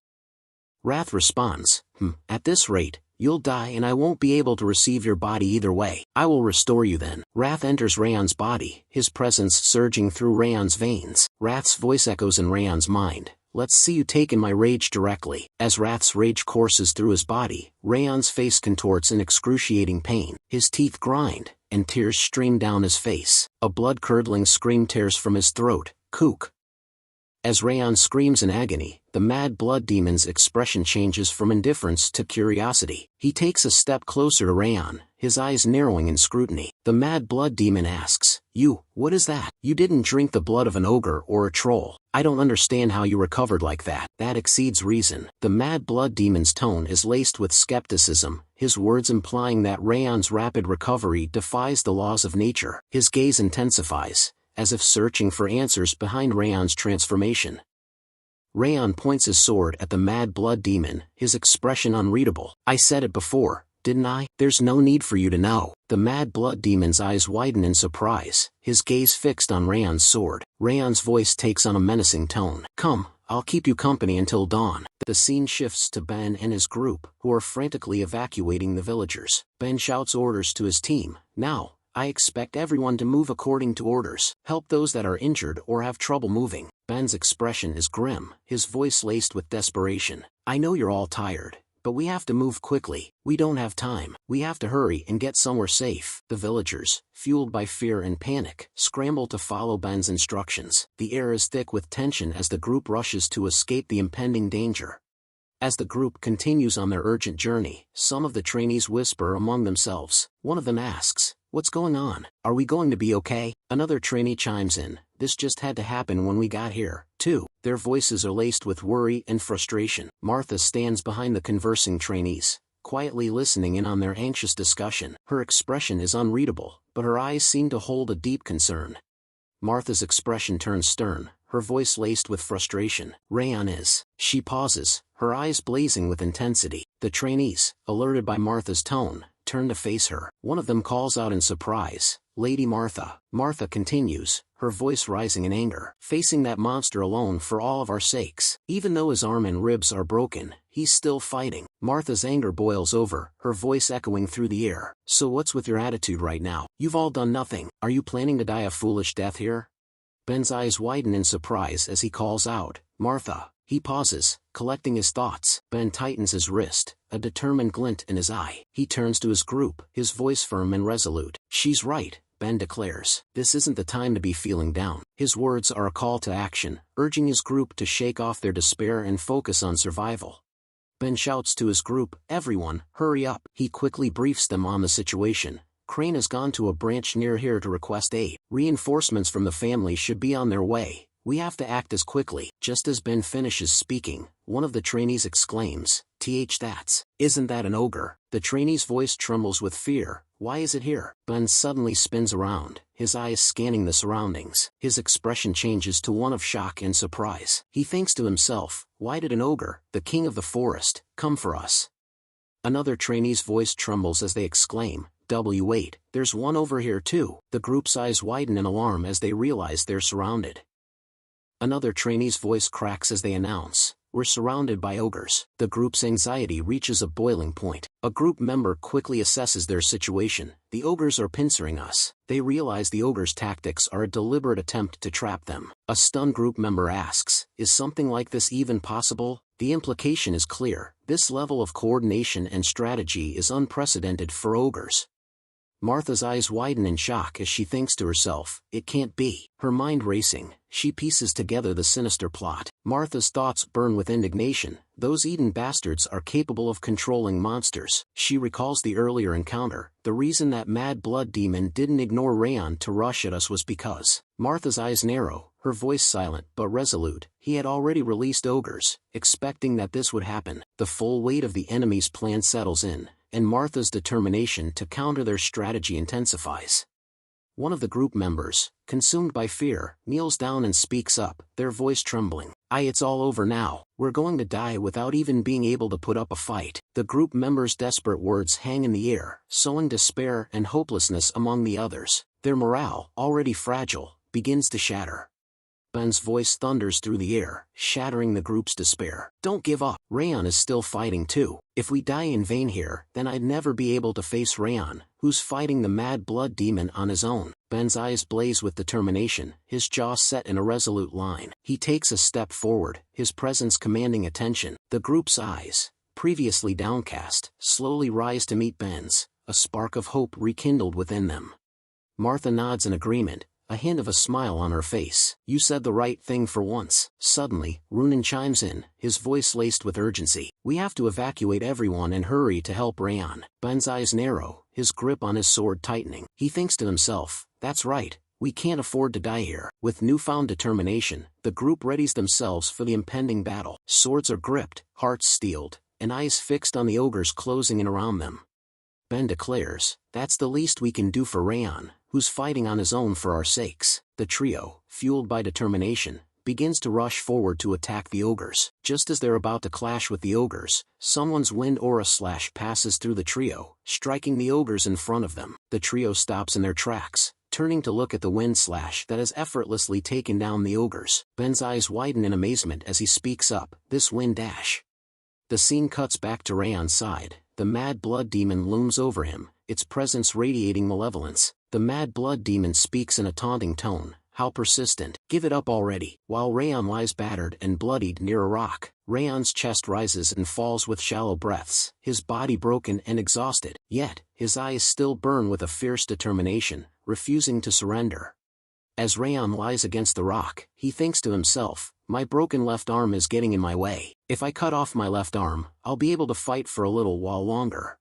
Wrath responds, at this rate, you'll die and I won't be able to receive your body either way. I will restore you then. Wrath enters Raon's body, his presence surging through Raon's veins. Wrath's voice echoes in Raon's mind. Let's see you take in my rage directly. As Wrath's rage courses through his body, Raon's face contorts in excruciating pain. His teeth grind, and tears stream down his face. A blood-curdling scream tears from his throat. Kook. As Raon screams in agony, the Mad Blood Demon's expression changes from indifference to curiosity. He takes a step closer to Raon, his eyes narrowing in scrutiny. The Mad Blood Demon asks, what is that? You didn't drink the blood of an ogre or a troll. I don't understand how you recovered like that. That exceeds reason. The Mad Blood Demon's tone is laced with skepticism, his words implying that Raon's rapid recovery defies the laws of nature. His gaze intensifies, as if searching for answers behind Raon's transformation. Raon points his sword at the Mad Blood Demon, his expression unreadable. I said it before, didn't I? There's no need for you to know. The Mad Blood Demon's eyes widen in surprise, his gaze fixed on Raon's sword. Raon's voice takes on a menacing tone. Come, I'll keep you company until dawn. The scene shifts to Ben and his group, who are frantically evacuating the villagers. Ben shouts orders to his team. Now, I expect everyone to move according to orders. Help those that are injured or have trouble moving. Ben's expression is grim, his voice laced with desperation. I know you're all tired, but we have to move quickly. We don't have time. We have to hurry and get somewhere safe. The villagers, fueled by fear and panic, scramble to follow Ben's instructions. The air is thick with tension as the group rushes to escape the impending danger. As the group continues on their urgent journey, some of the trainees whisper among themselves. One of them asks, what's going on? Are we going to be okay? Another trainee chimes in, this just had to happen when we got here, too. Their voices are laced with worry and frustration. Martha stands behind the conversing trainees, quietly listening in on their anxious discussion. Her expression is unreadable, but her eyes seem to hold a deep concern. Martha's expression turns stern, her voice laced with frustration. Raon is. She pauses, her eyes blazing with intensity. The trainees, alerted by Martha's tone, turn to face her. One of them calls out in surprise, Lady Martha. Martha continues, her voice rising in anger. Facing that monster alone for all of our sakes. Even though his arm and ribs are broken, he's still fighting. Martha's anger boils over, her voice echoing through the air. So what's with your attitude right now? You've all done nothing. Are you planning to die a foolish death here? Ben's eyes widen in surprise as he calls out, Martha. He pauses, collecting his thoughts. Ben tightens his wrist, a determined glint in his eye. He turns to his group, his voice firm and resolute. She's right, Ben declares. This isn't the time to be feeling down. His words are a call to action, urging his group to shake off their despair and focus on survival. Ben shouts to his group, everyone, hurry up. He quickly briefs them on the situation. Crane has gone to a branch near here to request aid. Reinforcements from the family should be on their way. We have to act as quickly. Just as Ben finishes speaking, one of the trainees exclaims, isn't that an ogre? The trainee's voice trembles with fear. Why is it here? Ben suddenly spins around, his eyes scanning the surroundings. His expression changes to one of shock and surprise. He thinks to himself, why did an ogre, the king of the forest, come for us? Another trainee's voice trembles as they exclaim, wait, there's one over here too. The group's eyes widen in alarm as they realize they're surrounded. Another trainee's voice cracks as they announce, we're surrounded by ogres. The group's anxiety reaches a boiling point. A group member quickly assesses their situation. The ogres are pincering us. They realize the ogres' tactics are a deliberate attempt to trap them. A stunned group member asks, is something like this even possible? The implication is clear. This level of coordination and strategy is unprecedented for ogres. Martha's eyes widen in shock as she thinks to herself, it can't be. Her mind racing, she pieces together the sinister plot. Martha's thoughts burn with indignation. Those Eden bastards are capable of controlling monsters. She recalls the earlier encounter. The reason that Mad Blood Demon didn't ignore Raon to rush at us was because. Martha's eyes narrow, her voice silent but resolute. He had already released ogres, expecting that this would happen. The full weight of the enemy's plan settles in, and Martha's determination to counter their strategy intensifies. One of the group members, consumed by fear, kneels down and speaks up, their voice trembling. It's all over now. We're going to die without even being able to put up a fight." The group members' desperate words hang in the air, sowing despair and hopelessness among the others. Their morale, already fragile, begins to shatter. Ben's voice thunders through the air, shattering the group's despair. "Don't give up. Raon is still fighting too. If we die in vain here, then I'd never be able to face Raon, who's fighting the mad blood demon on his own." Ben's eyes blaze with determination, his jaw set in a resolute line. He takes a step forward, his presence commanding attention. The group's eyes, previously downcast, slowly rise to meet Ben's, a spark of hope rekindled within them. Martha nods in agreement, a hint of a smile on her face. "You said the right thing for once." Suddenly, Runan chimes in, his voice laced with urgency. "We have to evacuate everyone and hurry to help Raon." Ben's eyes narrow, his grip on his sword tightening. He thinks to himself, "That's right, we can't afford to die here." With newfound determination, the group readies themselves for the impending battle. Swords are gripped, hearts steeled, and eyes fixed on the ogres closing in around them. Ben declares, "That's the least we can do for Raon, who's fighting on his own for our sakes." The trio, fueled by determination, begins to rush forward to attack the ogres. Just as they're about to clash with the ogres, someone's wind aura slash passes through the trio, striking the ogres in front of them. The trio stops in their tracks, turning to look at the wind slash that has effortlessly taken down the ogres. Ben's eyes widen in amazement as he speaks up, "This wind dash." The scene cuts back to Raon's side. The mad blood demon looms over him, its presence radiating malevolence. The mad blood demon speaks in a taunting tone, "How persistent. Give it up already." While Raon lies battered and bloodied near a rock, Raon's chest rises and falls with shallow breaths, his body broken and exhausted. Yet, his eyes still burn with a fierce determination, refusing to surrender. As Raon lies against the rock, he thinks to himself, "My broken left arm is getting in my way. If I cut off my left arm, I'll be able to fight for a little while longer."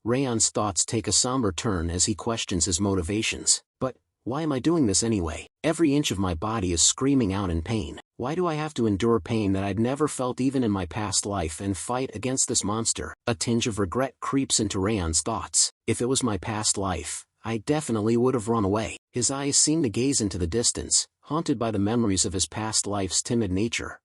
Raon's thoughts take a somber turn as he questions his motivations. "But, why am I doing this anyway? Every inch of my body is screaming out in pain. Why do I have to endure pain that I'd never felt even in my past life and fight against this monster?" A tinge of regret creeps into Raon's thoughts. "If it was my past life, I definitely would have run away." His eyes seem to gaze into the distance, haunted by the memories of his past life's timid nature.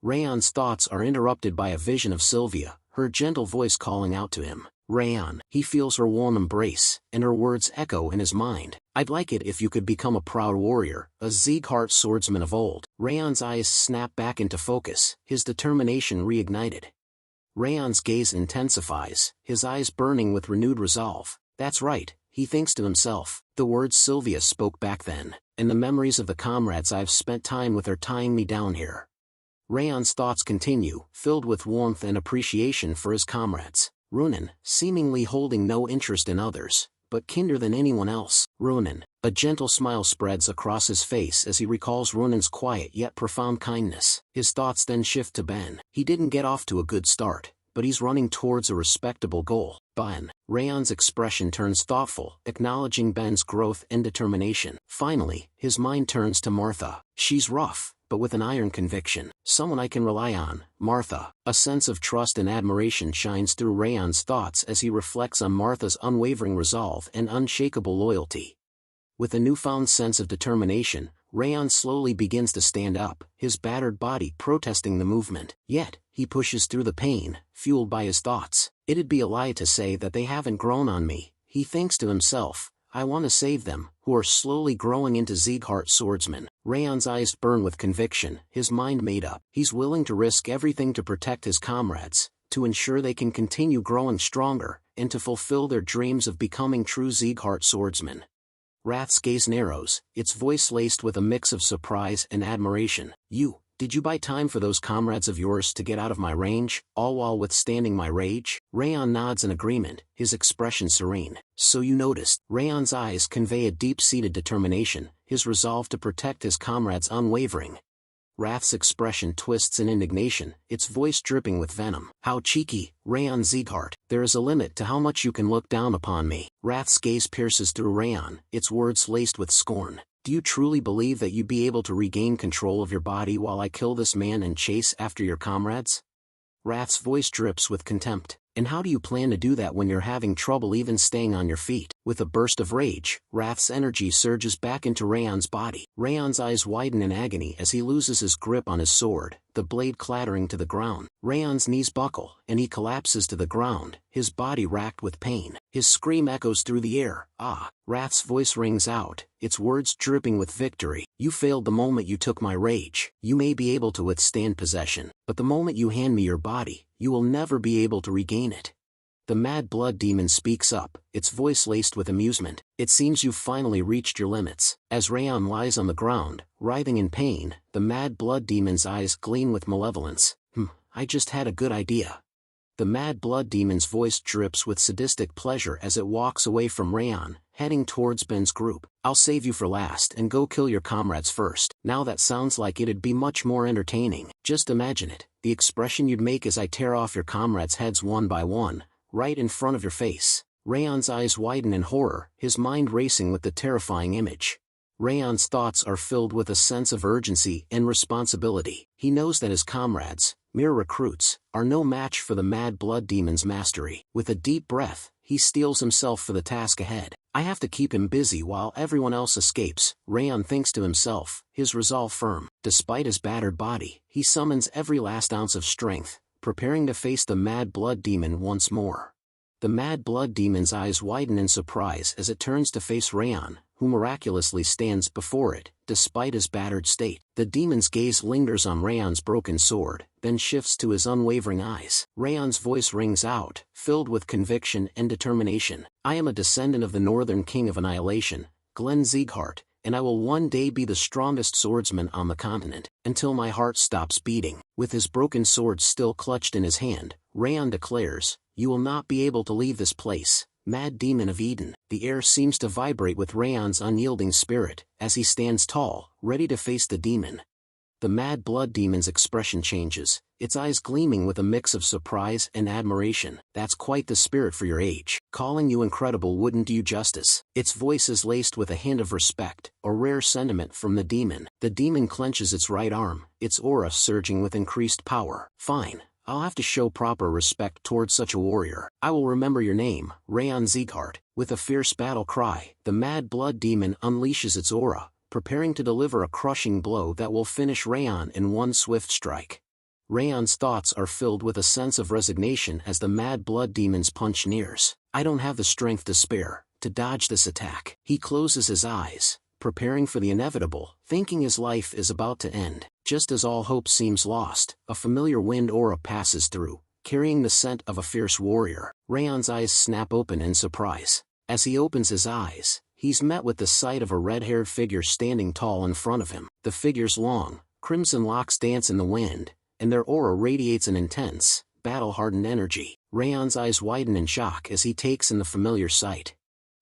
Raon's thoughts are interrupted by a vision of Sylvia, her gentle voice calling out to him. Raon. He feels her warm embrace, and her words echo in his mind. "I'd like it if you could become a proud warrior, a Sieghart swordsman of old." Raon's eyes snap back into focus, his determination reignited. Raon's gaze intensifies, his eyes burning with renewed resolve. "That's right," he thinks to himself. "The words Sylvia spoke back then, and the memories of the comrades I've spent time with are tying me down here." Raon's thoughts continue, filled with warmth and appreciation for his comrades. Runan, seemingly holding no interest in others, but kinder than anyone else. Runan. A gentle smile spreads across his face as he recalls Runan's quiet yet profound kindness. His thoughts then shift to Ben. He didn't get off to a good start, but he's running towards a respectable goal. Ben. Raon's expression turns thoughtful, acknowledging Ben's growth and determination. Finally, his mind turns to Martha. She's rough, but with an iron conviction. "Someone I can rely on, Martha." A sense of trust and admiration shines through Raon's thoughts as he reflects on Martha's unwavering resolve and unshakable loyalty. With a newfound sense of determination, Raon slowly begins to stand up, his battered body protesting the movement. Yet, he pushes through the pain, fueled by his thoughts. "It'd be a lie to say that they haven't grown on me," he thinks to himself. "I want to save them, who are slowly growing into Sieghart swordsmen." Raon's eyes burn with conviction, his mind made up. He's willing to risk everything to protect his comrades, to ensure they can continue growing stronger, and to fulfill their dreams of becoming true Sieghart swordsmen. Rath's gaze narrows, its voice laced with a mix of surprise and admiration. Did you buy time for those comrades of yours to get out of my range, all while withstanding my rage?" Raon nods in agreement, his expression serene. "So you noticed." Raon's eyes convey a deep-seated determination, his resolve to protect his comrades unwavering. Rath's expression twists in indignation, its voice dripping with venom. "How cheeky, Raon Sieghart. There is a limit to how much you can look down upon me." Rath's gaze pierces through Raon, its words laced with scorn. "Do you truly believe that you'd be able to regain control of your body while I kill this man and chase after your comrades?" Rath's voice drips with contempt. And how do you plan to do that when you're having trouble even staying on your feet? With a burst of rage, Wrath's energy surges back into Raon's body. Raon's eyes widen in agony as he loses his grip on his sword, the blade clattering to the ground. Raon's knees buckle, and he collapses to the ground, his body racked with pain. His scream echoes through the air. Ah! Wrath's voice rings out, its words dripping with victory. You failed the moment you took my rage. You may be able to withstand possession, but the moment you hand me your body, you will never be able to regain it. The Mad Blood Demon speaks up, its voice laced with amusement. It seems you've finally reached your limits. As Raon lies on the ground, writhing in pain, the Mad Blood Demon's eyes gleam with malevolence. I just had a good idea. The Mad Blood Demon's voice drips with sadistic pleasure as it walks away from Raon, heading towards Ben's group. I'll save you for last and go kill your comrades first. Now that sounds like it'd be much more entertaining. Just imagine it, the expression you'd make as I tear off your comrades' heads one by one, right in front of your face. Raon's eyes widen in horror, his mind racing with the terrifying image. Raon's thoughts are filled with a sense of urgency and responsibility. He knows that his comrades, mere recruits, are no match for the Mad Blood Demon's mastery. With a deep breath, he steels himself for the task ahead. I have to keep him busy while everyone else escapes, Raon thinks to himself, his resolve firm. Despite his battered body, he summons every last ounce of strength, preparing to face the Mad Blood Demon once more. The Mad Blood Demon's eyes widen in surprise as it turns to face Raon, who miraculously stands before it, despite his battered state. The demon's gaze lingers on Raon's broken sword, then shifts to his unwavering eyes. Raon's voice rings out, filled with conviction and determination. I am a descendant of the Northern King of Annihilation, Glenn Sieghart, and I will one day be the strongest swordsman on the continent, until my heart stops beating. With his broken sword still clutched in his hand, Raon declares, you will not be able to leave this place, Mad Demon of Eden. The air seems to vibrate with Raon's unyielding spirit, as he stands tall, ready to face the demon. The Mad Blood Demon's expression changes, its eyes gleaming with a mix of surprise and admiration. That's quite the spirit for your age. Calling you incredible wouldn't do you justice. Its voice is laced with a hint of respect, a rare sentiment from the demon. The demon clenches its right arm, its aura surging with increased power. Fine. I'll have to show proper respect towards such a warrior. I will remember your name, Raon Sieghart. With a fierce battle cry, the Mad Blood Demon unleashes its aura, preparing to deliver a crushing blow that will finish Raon in one swift strike. Raon's thoughts are filled with a sense of resignation as the Mad Blood Demon's punch nears. I don't have the strength to spare, to dodge this attack. He closes his eyes, preparing for the inevitable, thinking his life is about to end. Just as all hope seems lost, a familiar wind aura passes through, carrying the scent of a fierce warrior. Raon's eyes snap open in surprise. As he opens his eyes, he's met with the sight of a red-haired figure standing tall in front of him. The figure's long, crimson locks dance in the wind, and their aura radiates an intense, battle-hardened energy. Raon's eyes widen in shock as he takes in the familiar sight.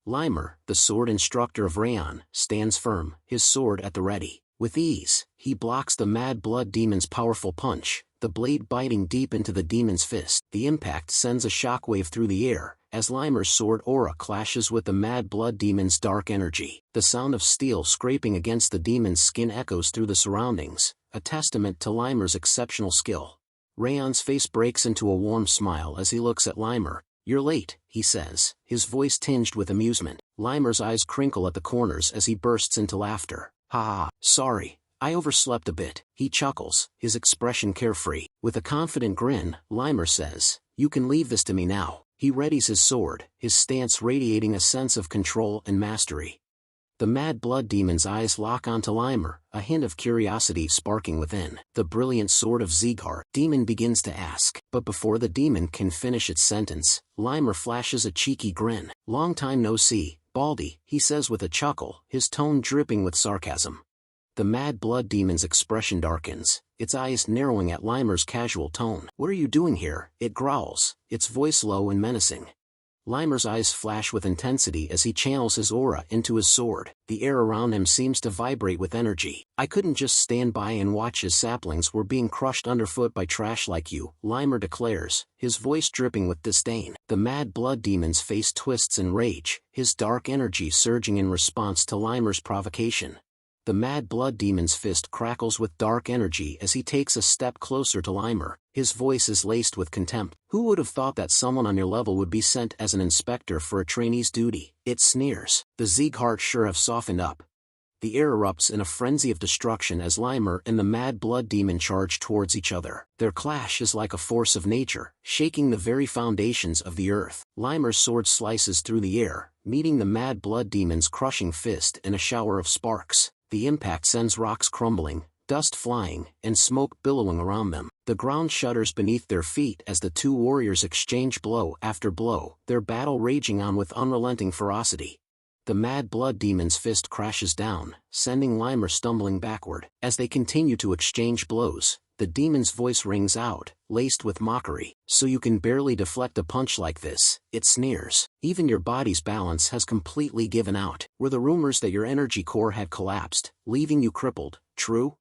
Limer, the sword instructor of Raon, stands firm, his sword at the ready. With ease, he blocks the Mad Blood Demon's powerful punch, the blade biting deep into the demon's fist. The impact sends a shockwave through the air, as Limer's sword aura clashes with the Mad Blood Demon's dark energy. The sound of steel scraping against the demon's skin echoes through the surroundings, a testament to Limer's exceptional skill. Raon's face breaks into a warm smile as he looks at Limer. You're late, he says, his voice tinged with amusement. Limer's eyes crinkle at the corners as he bursts into laughter. Ha! Sorry, I overslept a bit. He chuckles, his expression carefree. With a confident grin, Limer says, you can leave this to me now. He readies his sword, his stance radiating a sense of control and mastery. The Mad Blood Demon's eyes lock onto Limer, a hint of curiosity sparking within. The brilliant sword of Sieghart, demon begins to ask. But before the demon can finish its sentence, Limer flashes a cheeky grin. Long time no see, Baldy, he says with a chuckle, his tone dripping with sarcasm. The Mad Blood Demon's expression darkens, its eyes narrowing at Limer's casual tone. What are you doing here? It growls, its voice low and menacing. Limer's eyes flash with intensity as he channels his aura into his sword. The air around him seems to vibrate with energy. I couldn't just stand by and watch his saplings were being crushed underfoot by trash like you, Limer declares, his voice dripping with disdain. The Mad Blood Demon's face twists in rage, his dark energy surging in response to Limer's provocation. The Mad Blood Demon's fist crackles with dark energy as he takes a step closer to Limer. His voice is laced with contempt. Who would have thought that someone on your level would be sent as an inspector for a trainee's duty? It sneers. The Sieghart sure have softened up. The air erupts in a frenzy of destruction as Limer and the Mad Blood Demon charge towards each other. Their clash is like a force of nature, shaking the very foundations of the earth. Limer's sword slices through the air, meeting the Mad Blood Demon's crushing fist in a shower of sparks. The impact sends rocks crumbling, dust flying, and smoke billowing around them. The ground shudders beneath their feet as the two warriors exchange blow after blow, their battle raging on with unrelenting ferocity. The Mad Blood Demon's fist crashes down, sending Limer stumbling backward. As they continue to exchange blows, the demon's voice rings out, laced with mockery. So you can barely deflect a punch like this, it sneers. Even your body's balance has completely given out. Were the rumors that your energy core had collapsed, leaving you crippled, true?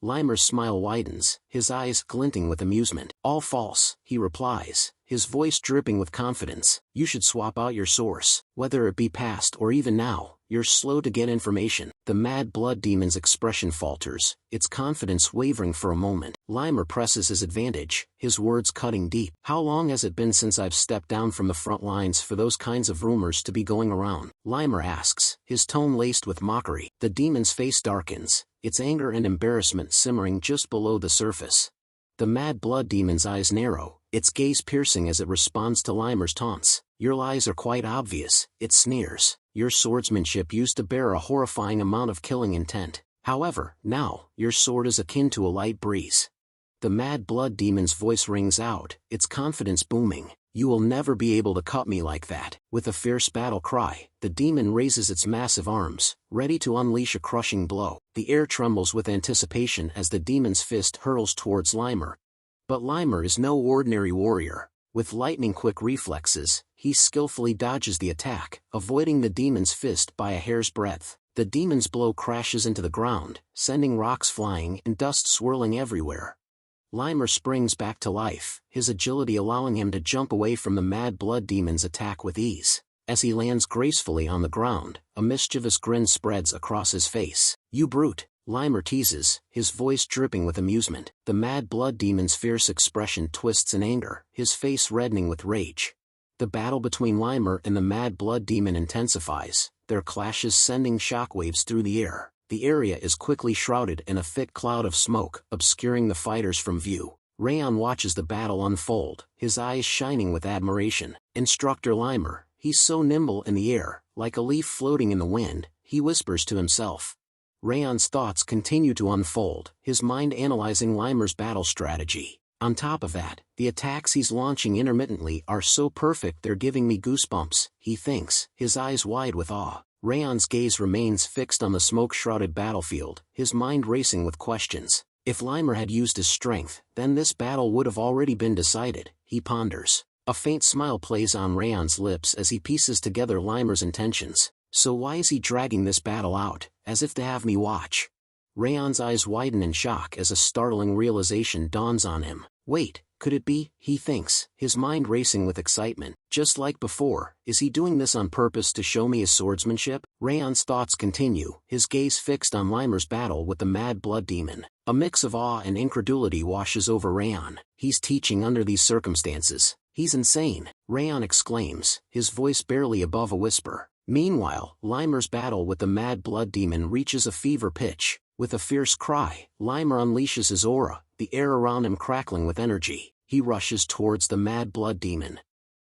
Limer's smile widens, his eyes glinting with amusement. All false, he replies, his voice dripping with confidence. You should swap out your source. Whether it be past or even now, you're slow to get information. The Mad Blood Demon's expression falters, its confidence wavering for a moment. Limer presses his advantage, his words cutting deep. How long has it been since I've stepped down from the front lines for those kinds of rumors to be going around? Limer asks, his tone laced with mockery. The demon's face darkens, its anger and embarrassment simmering just below the surface. The Mad Blood Demon's eyes narrow, its gaze piercing as it responds to Limer's taunts. Your lies are quite obvious, it sneers. Your swordsmanship used to bear a horrifying amount of killing intent. However, now, your sword is akin to a light breeze. The Mad Blood Demon's voice rings out, its confidence booming. You will never be able to cut me like that. With a fierce battle cry, the demon raises its massive arms, ready to unleash a crushing blow. The air trembles with anticipation as the demon's fist hurls towards Limer. But Limer is no ordinary warrior. With lightning-quick reflexes, he skillfully dodges the attack, avoiding the demon's fist by a hair's breadth. The demon's blow crashes into the ground, sending rocks flying and dust swirling everywhere. Limer springs back to life, his agility allowing him to jump away from the Mad Blood Demon's attack with ease. As he lands gracefully on the ground, a mischievous grin spreads across his face. You brute, Limer teases, his voice dripping with amusement. The Mad Blood Demon's fierce expression twists in anger, his face reddening with rage. The battle between Limer and the Mad Blood Demon intensifies, their clashes sending shockwaves through the air. The area is quickly shrouded in a thick cloud of smoke, obscuring the fighters from view. Raon watches the battle unfold, his eyes shining with admiration. Instructor Limer, he's so nimble in the air, like a leaf floating in the wind, he whispers to himself. Raon's thoughts continue to unfold, his mind analyzing Limer's battle strategy. On top of that, the attacks he's launching intermittently are so perfect they're giving me goosebumps, he thinks, his eyes wide with awe. Raon's gaze remains fixed on the smoke-shrouded battlefield, his mind racing with questions. If Limer had used his strength, then this battle would have already been decided, he ponders. A faint smile plays on Raon's lips as he pieces together Limer's intentions. So why is he dragging this battle out, as if to have me watch? Raon's eyes widen in shock as a startling realization dawns on him. Wait, could it be, he thinks, his mind racing with excitement. Just like before, is he doing this on purpose to show me his swordsmanship? Raon's thoughts continue, his gaze fixed on Limer's battle with the Mad Blood Demon. A mix of awe and incredulity washes over Raon. He's teaching under these circumstances. He's insane, Raon exclaims, his voice barely above a whisper. Meanwhile, Limer's battle with the Mad Blood Demon reaches a fever pitch. With a fierce cry, Limer unleashes his aura, the air around him crackling with energy. He rushes towards the Mad Blood Demon.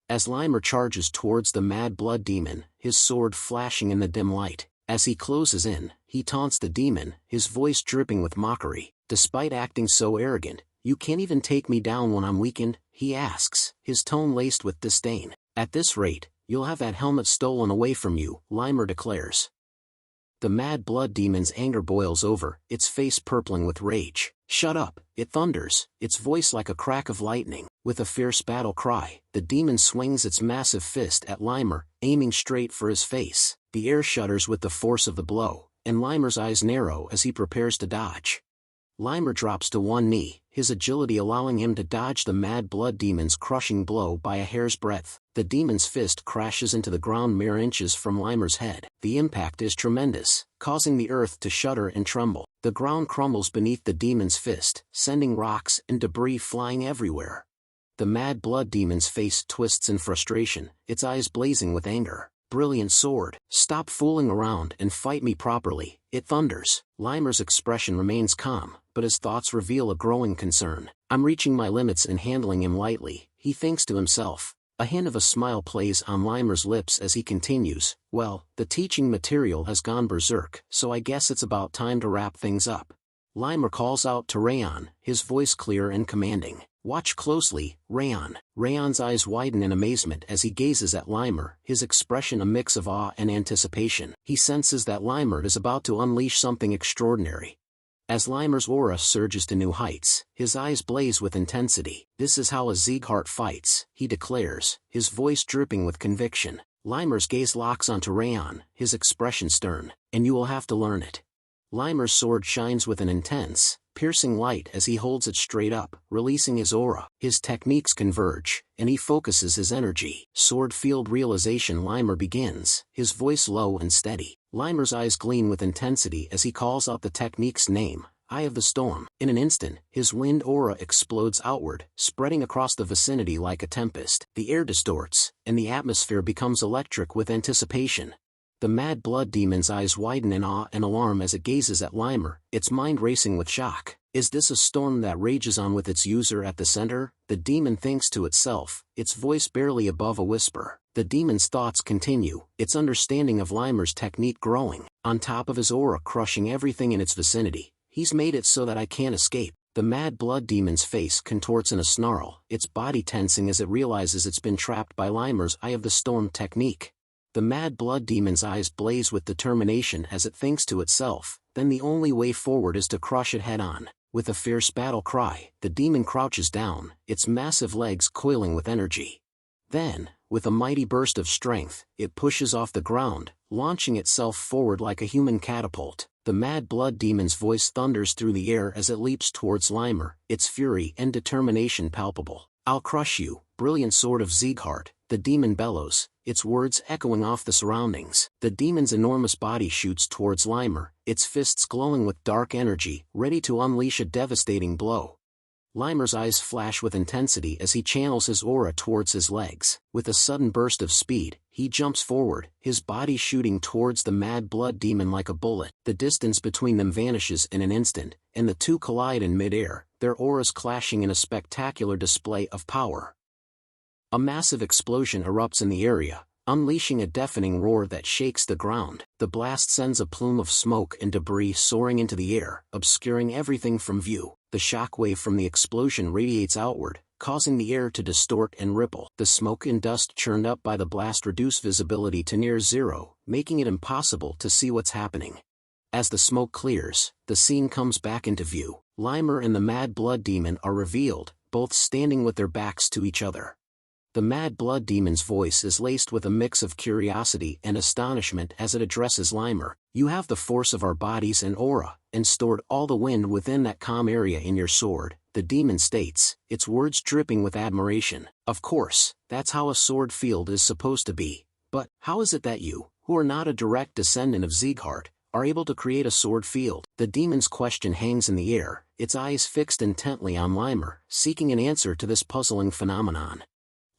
As Limer charges towards the Mad Blood Demon, his sword flashing in the dim light. As he closes in, he taunts the demon, his voice dripping with mockery. Despite acting so arrogant, you can't even take me down when I'm weakened, he asks, his tone laced with disdain. At this rate, you'll have that helmet stolen away from you, Limer declares. The Mad Blood Demon's anger boils over, its face purpling with rage. Shut up, it thunders, its voice like a crack of lightning. With a fierce battle cry, the demon swings its massive fist at Limer, aiming straight for his face. The air shudders with the force of the blow, and Limer's eyes narrow as he prepares to dodge. Limer drops to one knee, his agility allowing him to dodge the Mad Blood Demon's crushing blow by a hair's breadth. The demon's fist crashes into the ground mere inches from Limer's head. The impact is tremendous, causing the earth to shudder and tremble. The ground crumbles beneath the demon's fist, sending rocks and debris flying everywhere. The mad blood demon's face twists in frustration, its eyes blazing with anger. "Brilliant sword, stop fooling around and fight me properly," it thunders. Limer's expression remains calm, but his thoughts reveal a growing concern. "I'm reaching my limits and handling him lightly," he thinks to himself. A hint of a smile plays on Limer's lips as he continues, "Well, the teaching material has gone berserk, so I guess it's about time to wrap things up." Limer calls out to Raon, his voice clear and commanding. "Watch closely, Raon." Raon's eyes widen in amazement as he gazes at Limer, his expression a mix of awe and anticipation. He senses that Limer is about to unleash something extraordinary. As Limer's aura surges to new heights, his eyes blaze with intensity. "This is how a Sieghart fights," he declares, his voice dripping with conviction. Limer's gaze locks onto Raon, his expression stern. "And you will have to learn it." Limer's sword shines with an intense, piercing light as he holds it straight up, releasing his aura. His techniques converge, and he focuses his energy. Sword field realization. Limer begins, his voice low and steady. Limer's eyes gleam with intensity as he calls out the technique's name, Eye of the Storm. In an instant, his wind aura explodes outward, spreading across the vicinity like a tempest. The air distorts, and the atmosphere becomes electric with anticipation. The mad blood demon's eyes widen in awe and alarm as it gazes at Limer, its mind racing with shock. Is this a storm that rages on with its user at the center? The demon thinks to itself, its voice barely above a whisper. The demon's thoughts continue, its understanding of Limer's technique growing. On top of his aura crushing everything in its vicinity, he's made it so that I can't escape. The mad blood demon's face contorts in a snarl, its body tensing as it realizes it's been trapped by Limer's Eye of the Storm technique. The mad blood demon's eyes blaze with determination as it thinks to itself, then the only way forward is to crush it head-on. With a fierce battle cry, the demon crouches down, its massive legs coiling with energy. Then, with a mighty burst of strength, it pushes off the ground, launching itself forward like a human catapult. The mad blood demon's voice thunders through the air as it leaps towards Limer, its fury and determination palpable. "I'll crush you, brilliant sword of Sieghart," the demon bellows, its words echoing off the surroundings. The demon's enormous body shoots towards Limer, its fists glowing with dark energy, ready to unleash a devastating blow. Limer's eyes flash with intensity as he channels his aura towards his legs. With a sudden burst of speed, he jumps forward, his body shooting towards the mad blood demon like a bullet. The distance between them vanishes in an instant, and the two collide in midair, their auras clashing in a spectacular display of power. A massive explosion erupts in the area, unleashing a deafening roar that shakes the ground. The blast sends a plume of smoke and debris soaring into the air, obscuring everything from view. The shockwave from the explosion radiates outward, causing the air to distort and ripple. The smoke and dust churned up by the blast reduce visibility to near zero, making it impossible to see what's happening. As the smoke clears, the scene comes back into view. Limer and the mad blood demon are revealed, both standing with their backs to each other. The mad blood demon's voice is laced with a mix of curiosity and astonishment as it addresses Limer. "You have the force of our bodies and aura, and stored all the wind within that calm area in your sword," the demon states, its words dripping with admiration. "Of course, that's how a sword field is supposed to be. But, how is it that you, who are not a direct descendant of Sieghart, are able to create a sword field?" The demon's question hangs in the air, its eyes fixed intently on Limer, seeking an answer to this puzzling phenomenon.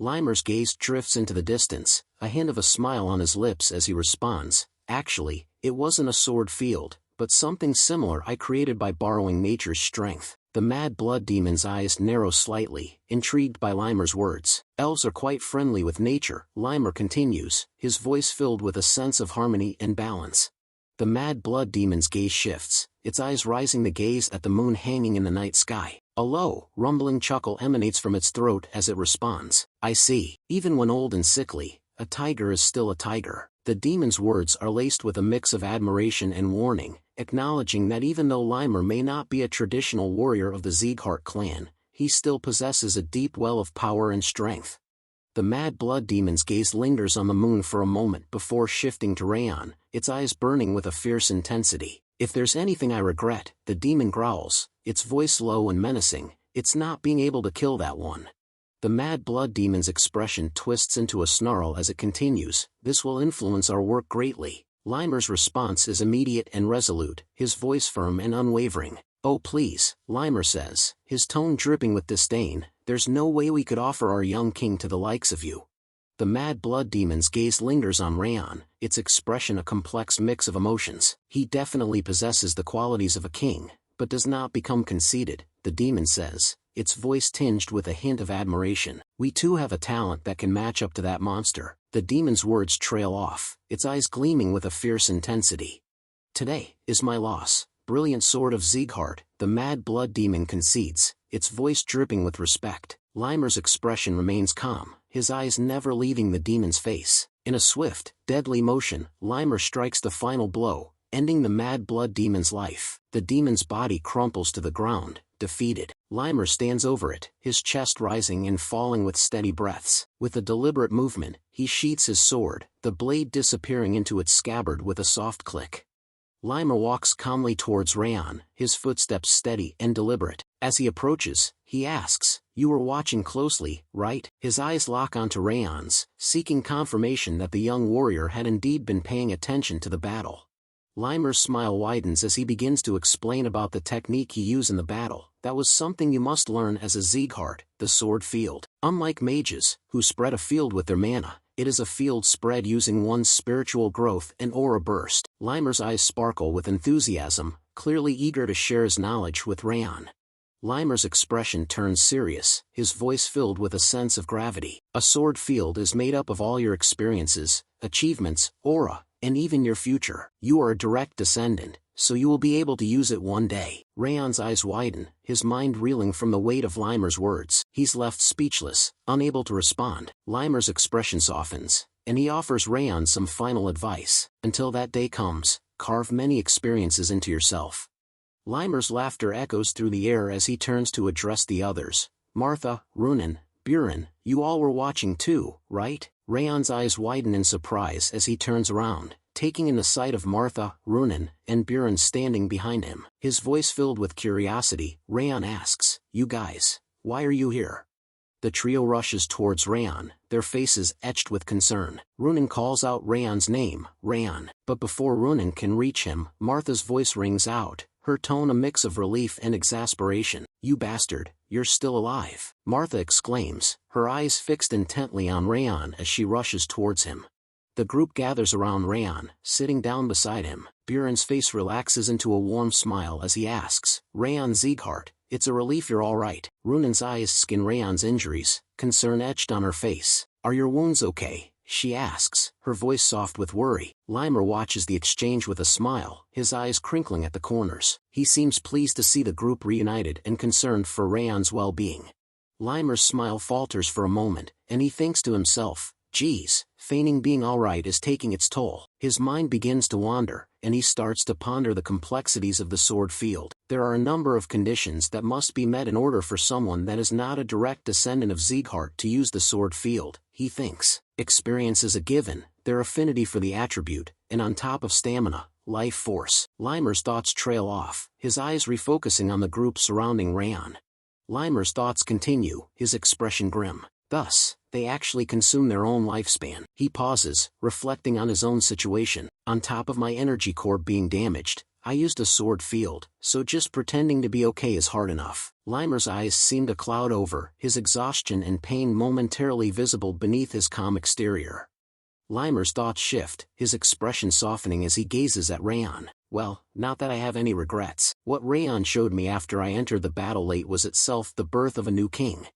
Limer's gaze drifts into the distance, a hint of a smile on his lips as he responds, "Actually, it wasn't a sword field, but something similar I created by borrowing nature's strength." The mad blood demon's eyes narrow slightly, intrigued by Limer's words. "Elves are quite friendly with nature," Limer continues, his voice filled with a sense of harmony and balance. The mad blood demon's gaze shifts, its eyes rising to gaze at the moon hanging in the night sky. A low, rumbling chuckle emanates from its throat as it responds, "I see. Even when old and sickly, a tiger is still a tiger." The demon's words are laced with a mix of admiration and warning, acknowledging that even though Limer may not be a traditional warrior of the Sieghart clan, he still possesses a deep well of power and strength. The mad blood demon's gaze lingers on the moon for a moment before shifting to Raon, its eyes burning with a fierce intensity. "If there's anything I regret," the demon growls, its voice low and menacing, "it's not being able to kill that one." The mad blood demon's expression twists into a snarl as it continues, "This will influence our work greatly. Limer's response is immediate and resolute, his voice firm and unwavering. "Oh please," Limer says, his tone dripping with disdain, "there's no way we could offer our young king to the likes of you." The mad blood demon's gaze lingers on Raon, its expression a complex mix of emotions. He definitely possesses the qualities of a king, but does not become conceited, the demon says, its voice tinged with a hint of admiration. "We too have a talent that can match up to that monster." The demon's words trail off, its eyes gleaming with a fierce intensity. "Today is my loss, brilliant sword of Sieghart," the mad blood demon concedes, its voice dripping with respect. Limer's expression remains calm, his eyes never leaving the demon's face. In a swift, deadly motion, Limer strikes the final blow, ending the mad blood demon's life. The demon's body crumples to the ground, defeated. Limer stands over it, his chest rising and falling with steady breaths. With a deliberate movement, he sheaths his sword, the blade disappearing into its scabbard with a soft click. Limer walks calmly towards Raon, his footsteps steady and deliberate. As he approaches, he asks, "You were watching closely, right?" His eyes lock onto Raon's, seeking confirmation that the young warrior had indeed been paying attention to the battle. Limer's smile widens as he begins to explain about the technique he used in the battle. "That was something you must learn as a Sieghart, the sword field. Unlike mages, who spread a field with their mana, it is a field spread using one's spiritual growth and aura burst." Limer's eyes sparkle with enthusiasm, clearly eager to share his knowledge with Raon. Limer's expression turns serious, his voice filled with a sense of gravity. "A sword field is made up of all your experiences, achievements, aura, and even your future. You are a direct descendant, so you will be able to use it one day." Raon's eyes widen, his mind reeling from the weight of Limer's words. He's left speechless, unable to respond. Limer's expression softens, and he offers Raon some final advice. "Until that day comes, carve many experiences into yourself." Limer's laughter echoes through the air as he turns to address the others. "Martha, Runen, Buren, you all were watching too, right?" Raon's eyes widen in surprise as he turns around, taking in the sight of Martha, Runen, and Buren standing behind him. His voice filled with curiosity, Raon asks, "You guys, why are you here?" The trio rushes towards Raon, their faces etched with concern. Runen calls out Raon's name, Raon. But before Runen can reach him, Martha's voice rings out, her tone a mix of relief and exasperation. "You bastard, you're still alive!" Martha exclaims, her eyes fixed intently on Raon as she rushes towards him. The group gathers around Raon, sitting down beside him. Buren's face relaxes into a warm smile as he asks, "Raon Sieghart, it's a relief you're all right." Runen's eyes scan Raon's injuries, concern etched on her face. "Are your wounds okay?" she asks, her voice soft with worry. Limer watches the exchange with a smile, his eyes crinkling at the corners. He seems pleased to see the group reunited and concerned for Raon's well-being. Limer's smile falters for a moment, and he thinks to himself, "Geez, feigning being alright is taking its toll." His mind begins to wander, and he starts to ponder the complexities of the sword field. There are a number of conditions that must be met in order for someone that is not a direct descendant of Sieghart to use the sword field, he thinks. Experience is a given, their affinity for the attribute, and on top of stamina, life force. Limer's thoughts trail off, his eyes refocusing on the group surrounding Raon. Limer's thoughts continue, his expression grim. Thus, they actually consume their own lifespan. He pauses, reflecting on his own situation. "On top of my energy core being damaged, I used a sword field, so just pretending to be okay is hard enough." Limer's eyes seem to cloud over, his exhaustion and pain momentarily visible beneath his calm exterior. Limer's thoughts shift, his expression softening as he gazes at Raon. "Well, not that I have any regrets. What Raon showed me after I entered the battle late was itself the birth of a new king."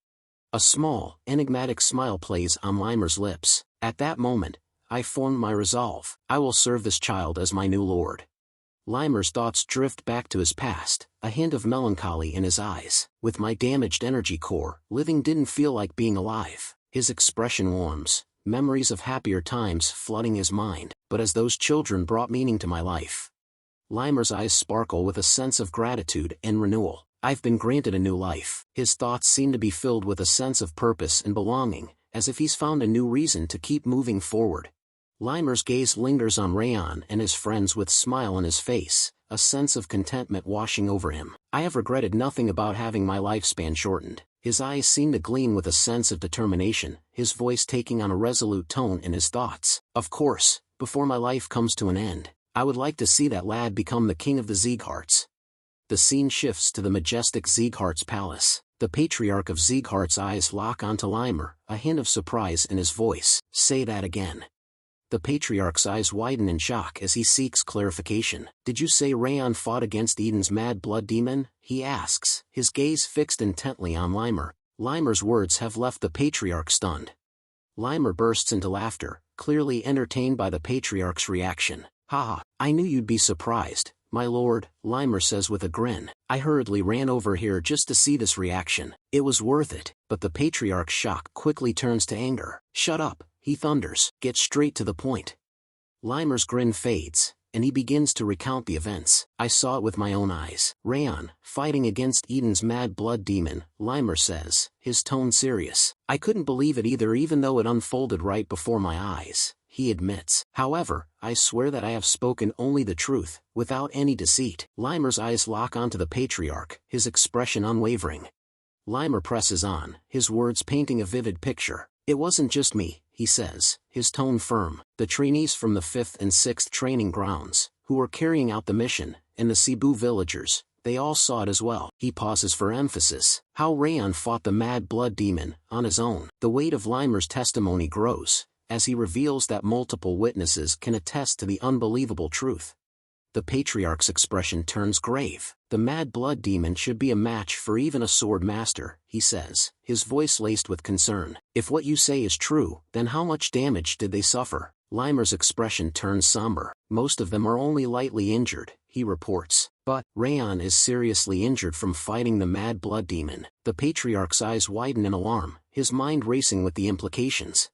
A small, enigmatic smile plays on Limer's lips. "At that moment, I formed my resolve. I will serve this child as my new lord." Limer's thoughts drift back to his past, a hint of melancholy in his eyes. "With my damaged energy core, living didn't feel like being alive." His expression warms, memories of happier times flooding his mind. "But as those children brought meaning to my life." Limer's eyes sparkle with a sense of gratitude and renewal. "I've been granted a new life." His thoughts seem to be filled with a sense of purpose and belonging, as if he's found a new reason to keep moving forward. Limer's gaze lingers on Raon and his friends with smile on his face, a sense of contentment washing over him. "I have regretted nothing about having my lifespan shortened." His eyes seem to gleam with a sense of determination, his voice taking on a resolute tone in his thoughts. "Of course, before my life comes to an end, I would like to see that lad become the king of the Siegharts. The scene shifts to the majestic Sieghart's palace. The patriarch of Sieghart's eyes lock onto Limer, a hint of surprise in his voice. Say that again. The patriarch's eyes widen in shock as he seeks clarification. Did you say Raon fought against Eden's mad blood demon? He asks, his gaze fixed intently on Limer. Limer's words have left the patriarch stunned. Limer bursts into laughter, clearly entertained by the patriarch's reaction. "Ha! I knew you'd be surprised, my lord," Limer says with a grin. "I hurriedly ran over here just to see this reaction. It was worth it." But the patriarch's shock quickly turns to anger. "Shut up," he thunders. "Get straight to the point." Limer's grin fades, and he begins to recount the events. "I saw it with my own eyes. Raon, fighting against Eden's mad blood demon," Limer says, his tone serious. "I couldn't believe it either, even though it unfolded right before my eyes," he admits. "However, I swear that I have spoken only the truth, without any deceit." Limer's eyes lock onto the patriarch, his expression unwavering. Limer presses on, his words painting a vivid picture. "It wasn't just me," he says, his tone firm. "The trainees from the 5th and 6th training grounds, who were carrying out the mission, and the Cebu villagers, they all saw it as well." He pauses for emphasis. How Raon fought the mad blood demon, on his own. The weight of Limer's testimony grows, as he reveals that multiple witnesses can attest to the unbelievable truth. The patriarch's expression turns grave. "The mad blood demon should be a match for even a sword master," he says, his voice laced with concern. "If what you say is true, then how much damage did they suffer?" Limer's expression turns somber. "Most of them are only lightly injured," he reports. "But Raon is seriously injured from fighting the mad blood demon." The patriarch's eyes widen in alarm, his mind racing with the implications.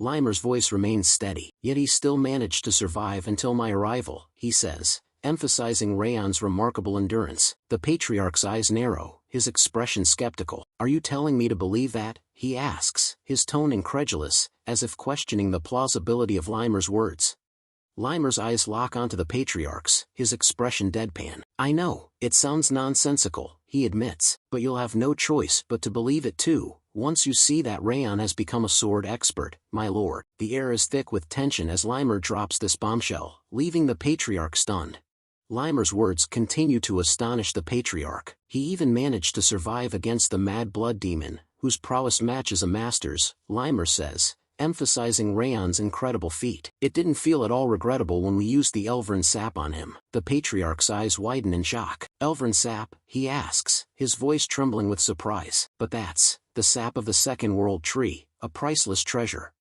Limer's voice remains steady. "Yet he still managed to survive until my arrival," he says, emphasizing Raon's remarkable endurance. The patriarch's eyes narrow, his expression skeptical. "Are you telling me to believe that?" he asks, his tone incredulous, as if questioning the plausibility of Limer's words. Limer's eyes lock onto the patriarch's, his expression deadpan. "I know, it sounds nonsensical," he admits, "but you'll have no choice but to believe it too, once you see that Raon has become a sword expert, my lord." The air is thick with tension as Limer drops this bombshell, leaving the patriarch stunned. Limer's words continue to astonish the patriarch. "He even managed to survive against the mad blood demon, whose prowess matches a master's," Limer says, emphasizing Raon's incredible feat. "It didn't feel at all regrettable when we used the Elvern sap on him." The patriarch's eyes widen in shock. "Elvern sap?" he asks, his voice trembling with surprise. "But that's the sap of the Second World Tree, a priceless treasure."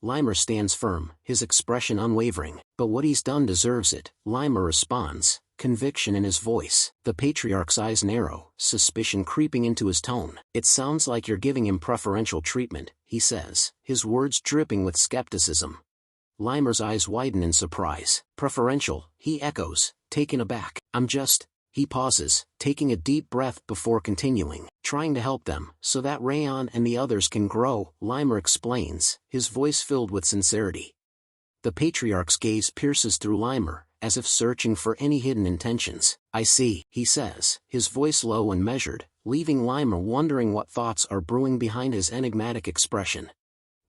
Limer stands firm, his expression unwavering. "But what he's done deserves it," Limer responds, conviction in his voice. The patriarch's eyes narrow, suspicion creeping into his tone. "It sounds like you're giving him preferential treatment," he says, his words dripping with skepticism. Limer's eyes widen in surprise. "Preferential?" he echoes, taken aback. "I'm just..." He pauses, taking a deep breath before continuing. "Trying to help them, so that Raon and the others can grow," Limer explains, his voice filled with sincerity. The patriarch's gaze pierces through Limer, as if searching for any hidden intentions. "I see," he says, his voice low and measured, leaving Limer wondering what thoughts are brewing behind his enigmatic expression.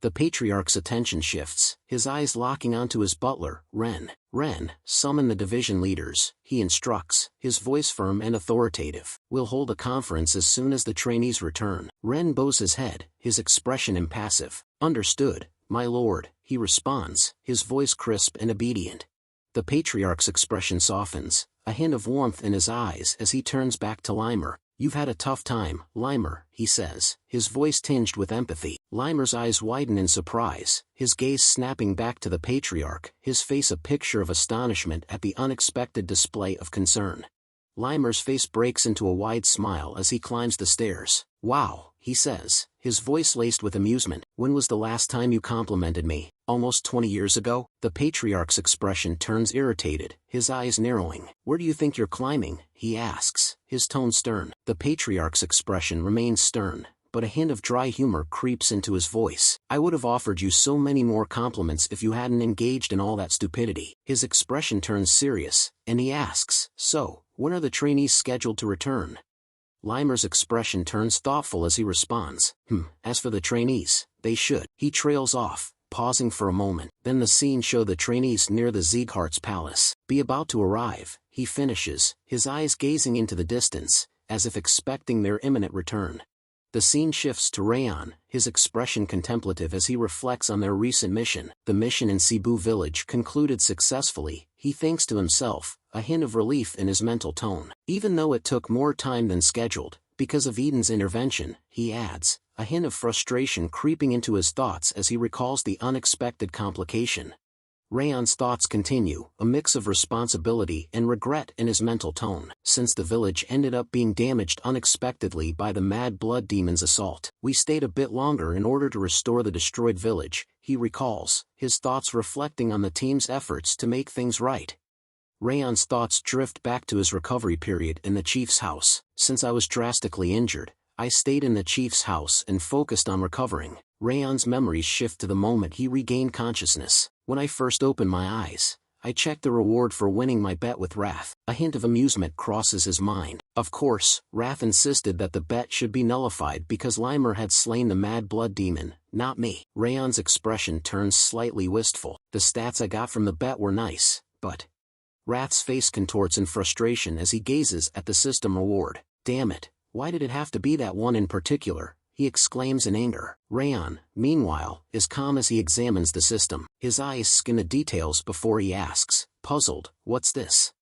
The patriarch's attention shifts, his eyes locking onto his butler, Ren. "Ren, summon the division leaders," he instructs, his voice firm and authoritative. "We'll hold a conference as soon as the trainees return." Ren bows his head, his expression impassive. "Understood, my lord," he responds, his voice crisp and obedient. The patriarch's expression softens, a hint of warmth in his eyes as he turns back to Limer. "You've had a tough time, Limer," he says, his voice tinged with empathy. Limer's eyes widen in surprise, his gaze snapping back to the patriarch, his face a picture of astonishment at the unexpected display of concern. Limer's face breaks into a wide smile as he climbs the stairs. "Wow," he says, his voice laced with amusement. "When was the last time you complimented me?" "Almost 20 years ago?" The patriarch's expression turns irritated, his eyes narrowing. "Where do you think you're climbing?" he asks, his tone stern. The patriarch's expression remains stern, but a hint of dry humor creeps into his voice. "I would have offered you so many more compliments if you hadn't engaged in all that stupidity." His expression turns serious, and he asks, "So, when are the trainees scheduled to return?" Limer's expression turns thoughtful as he responds, As for the trainees, they should." He trails off, pausing for a moment. Then the scene show the trainees near the Sieghart's palace. Be about to arrive, he finishes, his eyes gazing into the distance, as if expecting their imminent return. The scene shifts to Raon, his expression contemplative as he reflects on their recent mission. The mission in Cebu village concluded successfully, he thinks to himself, a hint of relief in his mental tone. Even though it took more time than scheduled, because of Eden's intervention, he adds, a hint of frustration creeping into his thoughts as he recalls the unexpected complication. Raon's thoughts continue, a mix of responsibility and regret in his mental tone. Since the village ended up being damaged unexpectedly by the Mad Blood Demon's assault, we stayed a bit longer in order to restore the destroyed village, he recalls, his thoughts reflecting on the team's efforts to make things right. Raon's thoughts drift back to his recovery period in the chief's house. Since I was drastically injured, I stayed in the chief's house and focused on recovering. Raon's memories shift to the moment he regained consciousness. When I first opened my eyes, I checked the reward for winning my bet with Wrath. A hint of amusement crosses his mind. Of course, Wrath insisted that the bet should be nullified because Limer had slain the Mad Blood Demon, not me. Raon's expression turns slightly wistful. The stats I got from the bet were nice, but... Wrath's face contorts in frustration as he gazes at the system reward. Damn it, why did it have to be that one in particular? He exclaims in anger. Raon, meanwhile, is calm as he examines the system. His eyes scan the details before he asks, puzzled, what's this?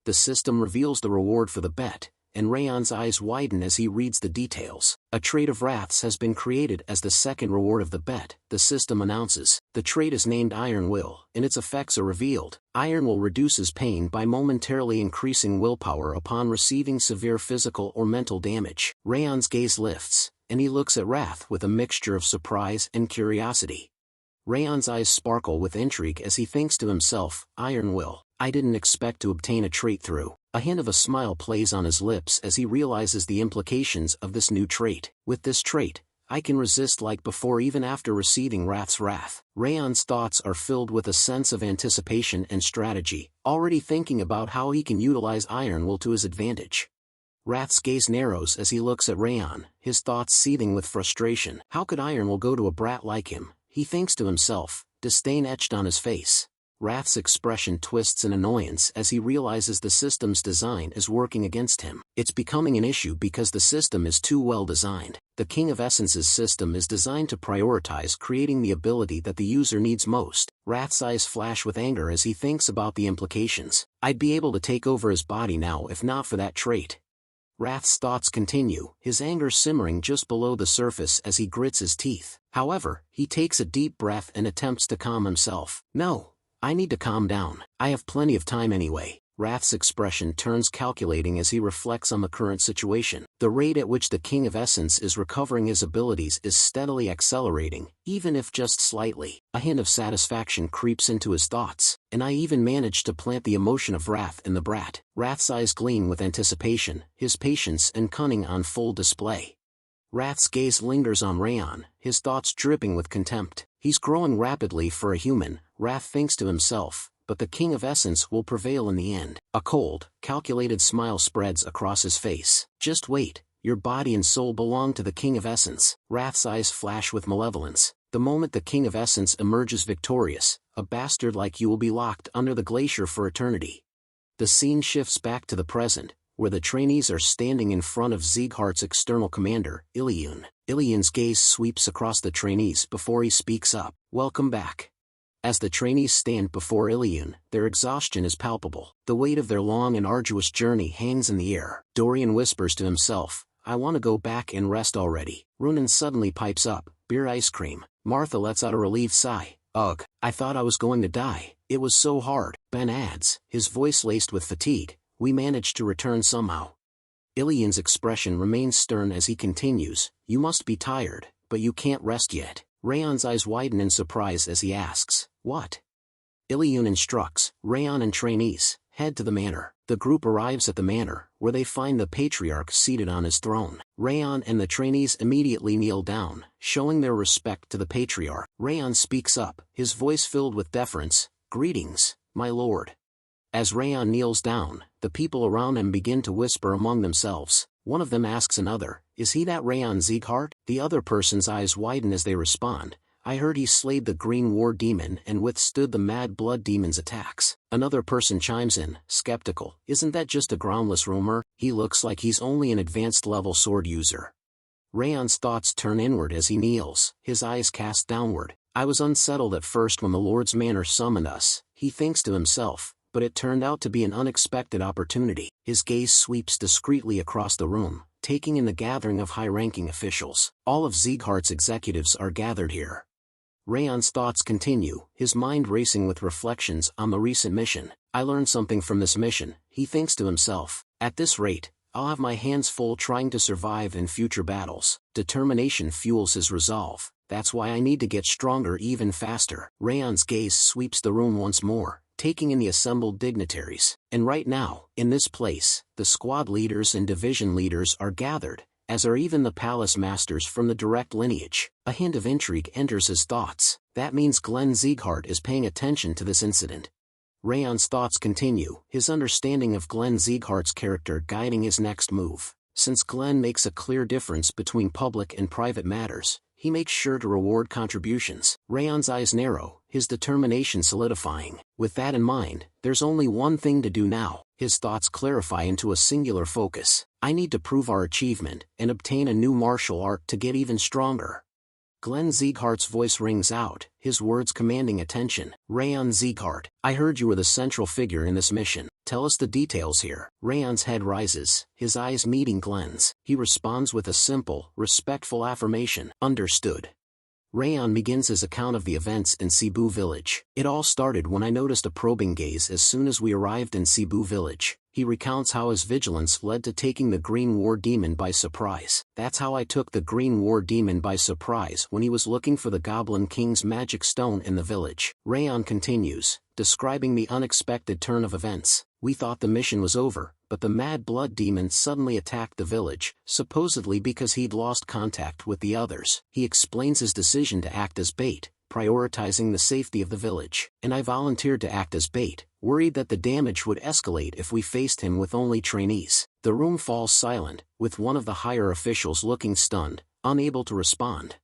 The system reveals the reward for the bet, and Raon's eyes widen as he reads the details. A trait of Wrath's has been created as the second reward of the bet, the system announces. The trait is named Iron Will, and its effects are revealed. Iron Will reduces pain by momentarily increasing willpower upon receiving severe physical or mental damage. Raon's gaze lifts, and he looks at Wrath with a mixture of surprise and curiosity. Raon's eyes sparkle with intrigue as he thinks to himself, Iron Will, I didn't expect to obtain a trait through. A hint of a smile plays on his lips as he realizes the implications of this new trait. With this trait, I can resist like before even after receiving Wrath's wrath. Raon's thoughts are filled with a sense of anticipation and strategy, already thinking about how he can utilize Iron Will to his advantage. Wrath's gaze narrows as he looks at Raon, his thoughts seething with frustration. How could Iron Will go to a brat like him? He thinks to himself, disdain etched on his face. Wrath's expression twists in annoyance as he realizes the system's design is working against him. It's becoming an issue because the system is too well designed. The King of Essence's system is designed to prioritize creating the ability that the user needs most. Wrath's eyes flash with anger as he thinks about the implications. I'd be able to take over his body now if not for that trait. Wrath's thoughts continue, his anger simmering just below the surface as he grits his teeth. However, he takes a deep breath and attempts to calm himself. No. I need to calm down. I have plenty of time anyway. Wrath's expression turns calculating as he reflects on the current situation. The rate at which the King of Essence is recovering his abilities is steadily accelerating, even if just slightly. A hint of satisfaction creeps into his thoughts, and I even managed to plant the emotion of wrath in the brat. Wrath's eyes gleam with anticipation, his patience and cunning on full display. Wrath's gaze lingers on Raon, his thoughts dripping with contempt. He's growing rapidly for a human, Wrath thinks to himself, but the King of Essence will prevail in the end. A cold, calculated smile spreads across his face. Just wait, your body and soul belong to the King of Essence. Wrath's eyes flash with malevolence. The moment the King of Essence emerges victorious, a bastard like you will be locked under the glacier for eternity. The scene shifts back to the present, where the trainees are standing in front of Sieghart's external commander, Iliun. Iliun's gaze sweeps across the trainees before he speaks up. Welcome back. As the trainees stand before Iliun, their exhaustion is palpable. The weight of their long and arduous journey hangs in the air. Dorian whispers to himself, I want to go back and rest already. Runan suddenly pipes up, beer ice cream. Martha lets out a relieved sigh. Ugh, I thought I was going to die. It was so hard. Ben adds, his voice laced with fatigue, we managed to return somehow. Iliun's expression remains stern as he continues, you must be tired, but you can't rest yet. Raon's eyes widen in surprise as he asks, what? Iliun instructs, Raon and trainees, head to the manor. The group arrives at the manor, where they find the patriarch seated on his throne. Raon and the trainees immediately kneel down, showing their respect to the patriarch. Raon speaks up, his voice filled with deference, greetings, my lord. As Raon kneels down, the people around him begin to whisper among themselves. One of them asks another, is he that Raon Sieghart? The other person's eyes widen as they respond, I heard he slayed the Green War Demon and withstood the Mad Blood Demon's attacks. Another person chimes in, skeptical. Isn't that just a groundless rumor? He looks like he's only an advanced level sword user. Raon's thoughts turn inward as he kneels, his eyes cast downward. I was unsettled at first when the Lord's Manor summoned us, he thinks to himself, but it turned out to be an unexpected opportunity. His gaze sweeps discreetly across the room, taking in the gathering of high-ranking officials. All of Sieghart's executives are gathered here. Raon's thoughts continue, his mind racing with reflections on the recent mission. I learned something from this mission, he thinks to himself. At this rate, I'll have my hands full trying to survive in future battles. Determination fuels his resolve. That's why I need to get stronger even faster. Raon's gaze sweeps the room once more, taking in the assembled dignitaries. And right now, in this place, the squad leaders and division leaders are gathered, as are even the palace masters from the direct lineage. A hint of intrigue enters his thoughts. That means Glenn Sieghart is paying attention to this incident. Raon's thoughts continue, his understanding of Glenn Sieghart's character guiding his next move. Since Glenn makes a clear difference between public and private matters, he makes sure to reward contributions. Raon's eyes narrow, his determination solidifying. With that in mind, there's only one thing to do now. His thoughts clarify into a singular focus. I need to prove our achievement and obtain a new martial art to get even stronger. Glenn Sieghart's voice rings out, his words commanding attention. Raon Sieghart, I heard you were the central figure in this mission. Tell us the details here. Raon's head rises, his eyes meeting Glenn's. He responds with a simple, respectful affirmation. Understood. Raon begins his account of the events in Cebu village. It all started when I noticed a probing gaze as soon as we arrived in Cebu village. He recounts how his vigilance led to taking the Green War Demon by surprise. That's how I took the Green War Demon by surprise when he was looking for the Goblin King's magic stone in the village. Raon continues, describing the unexpected turn of events. We thought the mission was over, but the Mad Blood Demon suddenly attacked the village, supposedly because he'd lost contact with the others. He explains his decision to act as bait, prioritizing the safety of the village. And I volunteered to act as bait, worried that the damage would escalate if we faced him with only trainees. The room falls silent, with one of the higher officials looking stunned, unable to respond.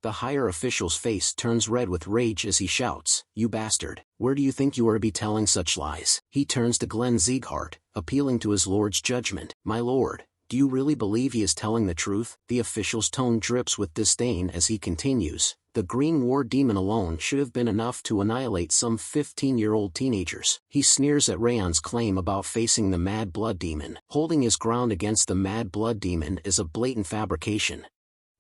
The higher official's face turns red with rage as he shouts, "You bastard, where do you think you are to be telling such lies?" He turns to Glenn Sieghart, appealing to his lord's judgment. My lord, do you really believe he is telling the truth? The official's tone drips with disdain as he continues. The Green War Demon alone should have been enough to annihilate some 15-year-old teenagers. He sneers at Raon's claim about facing the Mad Blood Demon. Holding his ground against the Mad Blood Demon is a blatant fabrication.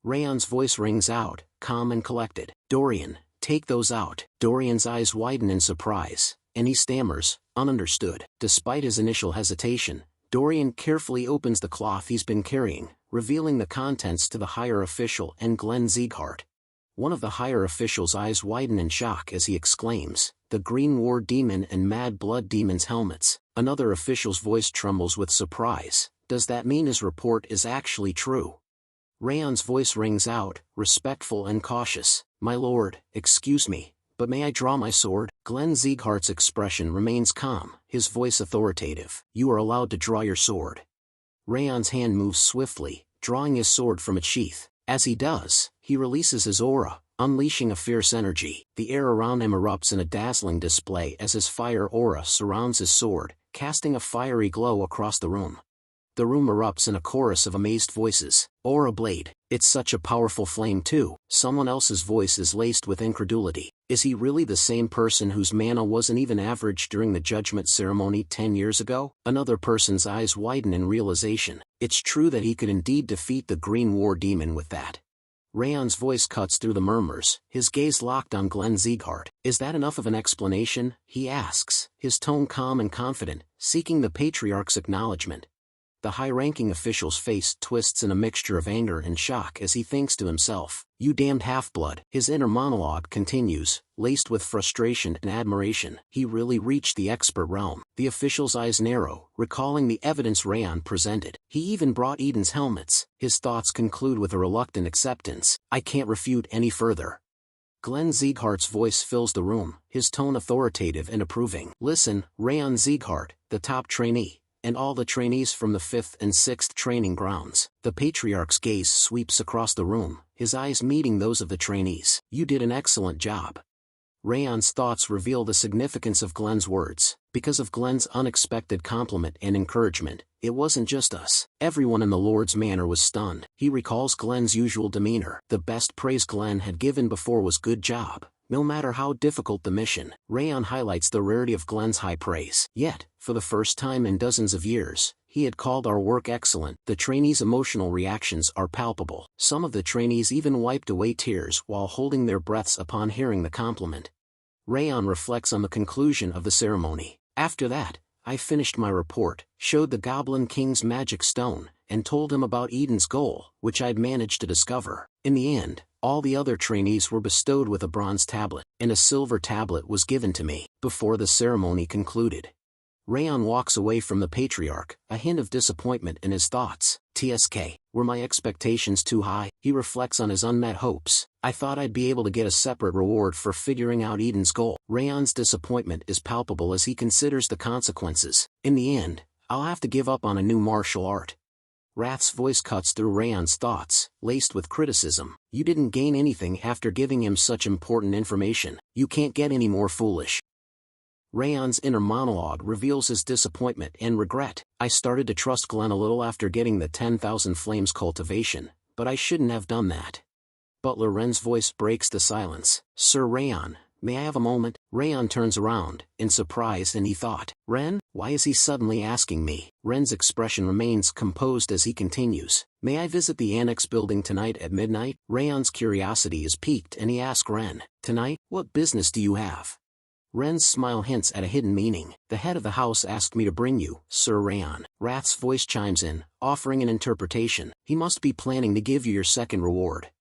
Raon's voice rings out, calm and collected. Dorian, take those out. Dorian's eyes widen in surprise, and he stammers, ununderstood. Despite his initial hesitation, Dorian carefully opens the cloth he's been carrying, revealing the contents to the higher official and Glenn Sieghart. One of the higher official's eyes widen in shock as he exclaims, "The Green War Demon and Mad Blood Demon's helmets." Another official's voice trembles with surprise. Does that mean his report is actually true? Raon's voice rings out, respectful and cautious. My lord, excuse me, but may I draw my sword? Glenn Sieghart's expression remains calm, his voice authoritative. You are allowed to draw your sword. Raon's hand moves swiftly, drawing his sword from its sheath. As he does, he releases his aura, unleashing a fierce energy. The air around him erupts in a dazzling display as his fire aura surrounds his sword, casting a fiery glow across the room. The room erupts in a chorus of amazed voices. Aura blade. It's such a powerful flame too. Someone else's voice is laced with incredulity. Is he really the same person whose mana wasn't even average during the judgment ceremony 10 years ago? Another person's eyes widen in realization. It's true that he could indeed defeat the Green War Demon with that. Raon's voice cuts through the murmurs, his gaze locked on Glenn Sieghart. Is that enough of an explanation? He asks, his tone calm and confident, seeking the patriarch's acknowledgement. The high-ranking official's face twists in a mixture of anger and shock as he thinks to himself, "You damned half-blood." His inner monologue continues, laced with frustration and admiration. He really reached the expert realm. The official's eyes narrow, recalling the evidence Raon presented. He even brought Eden's helmets. His thoughts conclude with a reluctant acceptance. I can't refute any further. Glenn Sieghart's voice fills the room, his tone authoritative and approving. Listen, Raon Sieghart, the top trainee. and all the trainees from the 5th and 6th training grounds. The patriarch's gaze sweeps across the room, his eyes meeting those of the trainees. You did an excellent job. Raon's thoughts reveal the significance of Glenn's words. Because of Glenn's unexpected compliment and encouragement, it wasn't just us. Everyone in the Lord's Manor was stunned. He recalls Glenn's usual demeanor. The best praise Glenn had given before was "good job." No matter how difficult the mission, Raon highlights the rarity of Glenn's high praise. Yet, for the first time in dozens of years, he had called our work excellent. The trainees' emotional reactions are palpable. Some of the trainees even wiped away tears while holding their breaths upon hearing the compliment. Raon reflects on the conclusion of the ceremony. After that, I finished my report, showed the Goblin King's magic stone, and told him about Eden's goal, which I'd managed to discover. In the end, all the other trainees were bestowed with a bronze tablet, and a silver tablet was given to me. Before the ceremony concluded, Raon walks away from the patriarch, a hint of disappointment in his thoughts. TSK, were my expectations too high? He reflects on his unmet hopes. I thought I'd be able to get a separate reward for figuring out Eden's goal. Raon's disappointment is palpable as he considers the consequences. In the end, I'll have to give up on a new martial art. Wrath's voice cuts through Raon's thoughts, laced with criticism. You didn't gain anything after giving him such important information. You can't get any more foolish. Raon's inner monologue reveals his disappointment and regret. I started to trust Glenn a little after getting the 10,000 flames cultivation, but I shouldn't have done that. Butler Ren's voice breaks the silence. Sir Raon, may I have a moment? Raon turns around, in surprise, and he thought, Ren, why is he suddenly asking me? Ren's expression remains composed as he continues. May I visit the annex building tonight at midnight? Raon's curiosity is piqued and he asks Ren, tonight, what business do you have? Ren's smile hints at a hidden meaning. The head of the house asked me to bring you, Sir Raon. Wrath's voice chimes in, offering an interpretation. He must be planning to give you your second reward.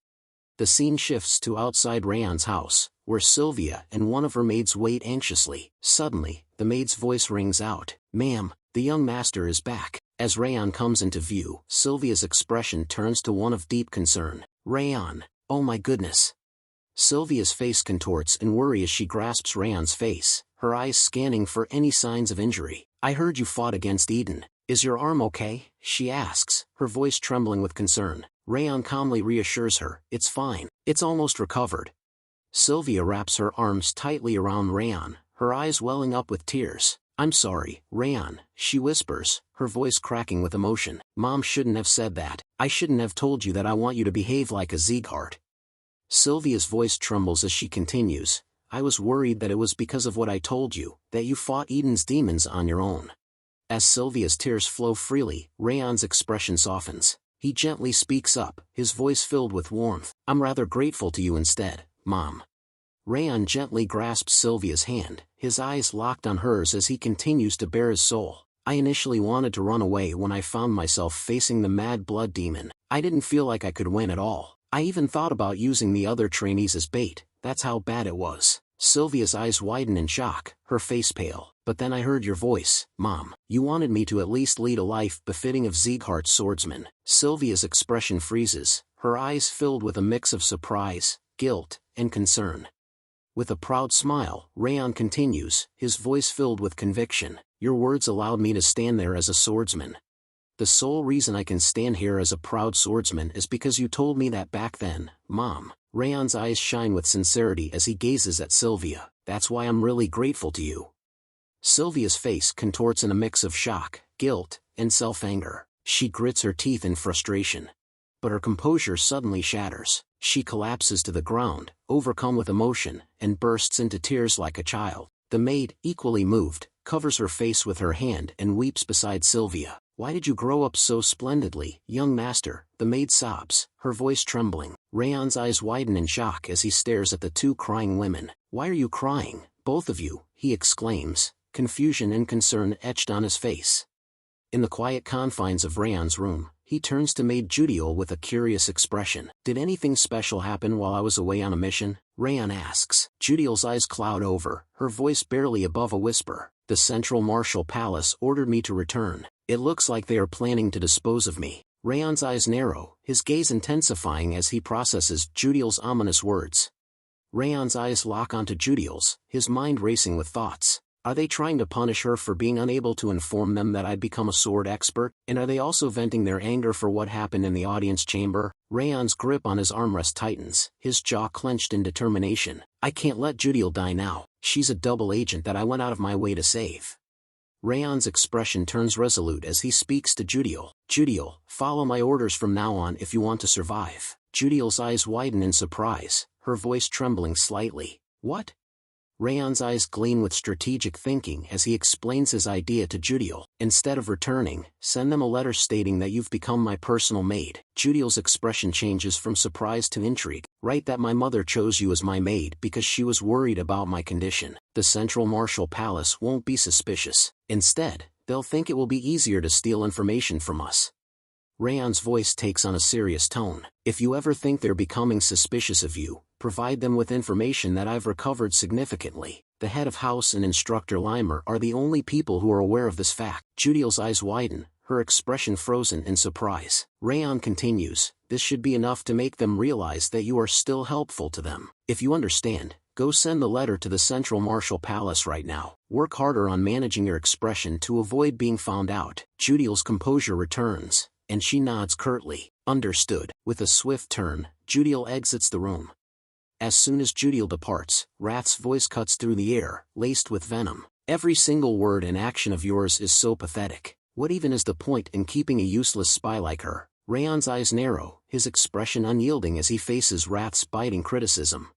The scene shifts to outside Raon's house, where Sylvia and one of her maids wait anxiously. Suddenly, the maid's voice rings out. Ma'am, the young master is back. As Raon comes into view, Sylvia's expression turns to one of deep concern. Raon, oh my goodness. Sylvia's face contorts in worry as she grasps Raon's face, her eyes scanning for any signs of injury. I heard you fought against Eden. Is your arm okay? She asks, her voice trembling with concern. Raon calmly reassures her, it's fine, it's almost recovered. Sylvia wraps her arms tightly around Raon, her eyes welling up with tears. I'm sorry, Raon, she whispers, her voice cracking with emotion. Mom shouldn't have said that. I shouldn't have told you that I want you to behave like a Sieghart. Sylvia's voice trembles as she continues. I was worried that it was because of what I told you, that you fought Eden's demons on your own. As Sylvia's tears flow freely, Raon's expression softens. He gently speaks up, his voice filled with warmth. I'm rather grateful to you instead, Mom. Raon gently grasps Sylvia's hand, his eyes locked on hers as he continues to bare his soul. I initially wanted to run away when I found myself facing the mad blood demon. I didn't feel like I could win at all. I even thought about using the other trainees as bait, that's how bad it was. Sylvia's eyes widen in shock, her face pale. But then I heard your voice, Mom. You wanted me to at least lead a life befitting of Sieghart's swordsman. Sylvia's expression freezes, her eyes filled with a mix of surprise, guilt, and concern. With a proud smile, Raon continues, his voice filled with conviction. Your words allowed me to stand there as a swordsman. The sole reason I can stand here as a proud swordsman is because you told me that back then, Mom. Raon's eyes shine with sincerity as he gazes at Sylvia. That's why I'm really grateful to you. Sylvia's face contorts in a mix of shock, guilt, and self-anger. She grits her teeth in frustration. But her composure suddenly shatters. She collapses to the ground, overcome with emotion, and bursts into tears like a child. The maid, equally moved, covers her face with her hand and weeps beside Sylvia. Why did you grow up so splendidly, young master? The maid sobs, her voice trembling. Raon's eyes widen in shock as he stares at the two crying women. Why are you crying, both of you? He exclaims, confusion and concern etched on his face. In the quiet confines of Raon's room, he turns to Maid Judiel with a curious expression. Did anything special happen while I was away on a mission? Raon asks. Judiel's eyes cloud over, her voice barely above a whisper. The Central Martial Palace ordered me to return. It looks like they are planning to dispose of me. Raon's eyes narrow, his gaze intensifying as he processes Judiel's ominous words. Raon's eyes lock onto Judiel's, his mind racing with thoughts. Are they trying to punish her for being unable to inform them that I'd become a sword expert? And are they also venting their anger for what happened in the audience chamber? Raon's grip on his armrest tightens, his jaw clenched in determination. I can't let Judiel die now. She's a double agent that I went out of my way to save. Raon's expression turns resolute as he speaks to Judiel. Judiel, follow my orders from now on if you want to survive. Judiel's eyes widen in surprise, her voice trembling slightly. What? Raon's eyes gleam with strategic thinking as he explains his idea to Judiel. Instead of returning, send them a letter stating that you've become my personal maid. Judiel's expression changes from surprise to intrigue. Write that my mother chose you as my maid because she was worried about my condition. The Central Martial Palace won't be suspicious. Instead, they'll think it will be easier to steal information from us. Raon's voice takes on a serious tone. If you ever think they're becoming suspicious of you, provide them with information that I've recovered significantly. The head of house and Instructor Limer are the only people who are aware of this fact. Judiel's eyes widen, her expression frozen in surprise. Raon continues, this should be enough to make them realize that you are still helpful to them. If you understand, go send the letter to the Central Martial Palace right now. Work harder on managing your expression to avoid being found out. Judiel's composure returns, and she nods curtly. Understood. With a swift turn, Judiel exits the room. As soon as Judiel departs, Wrath's voice cuts through the air, laced with venom. Every single word and action of yours is so pathetic. What even is the point in keeping a useless spy like her? Raon's eyes narrow, his expression unyielding as he faces Wrath's biting criticism.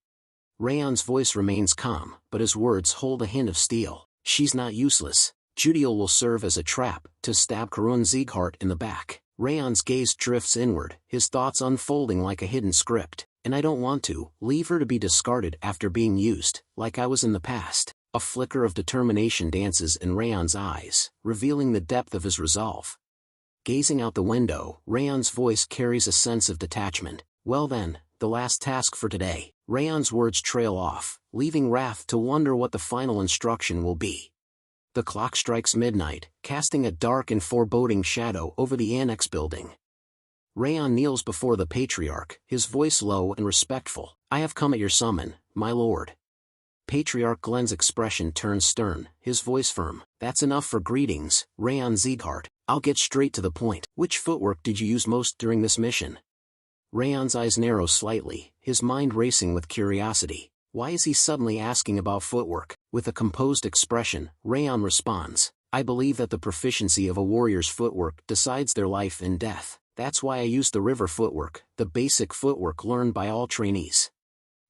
Raon's voice remains calm, but his words hold a hint of steel. She's not useless. Judiel will serve as a trap, to stab House Sieghart in the back. Raon's gaze drifts inward, his thoughts unfolding like a hidden script. And I don't want to leave her to be discarded after being used, like I was in the past. A flicker of determination dances in Raon's eyes, revealing the depth of his resolve. Gazing out the window, Raon's voice carries a sense of detachment. Well then, the last task for today. Raon's words trail off, leaving Wrath to wonder what the final instruction will be. The clock strikes midnight, casting a dark and foreboding shadow over the annex building. Raon kneels before the Patriarch, his voice low and respectful. I have come at your summon, my lord. Patriarch Glenn's expression turns stern, his voice firm. That's enough for greetings, Raon Sieghart. I'll get straight to the point. Which footwork did you use most during this mission? Raon's eyes narrow slightly, his mind racing with curiosity. Why is he suddenly asking about footwork? With a composed expression, Raon responds, I believe that the proficiency of a warrior's footwork decides their life and death. That's why I used the river footwork, the basic footwork learned by all trainees.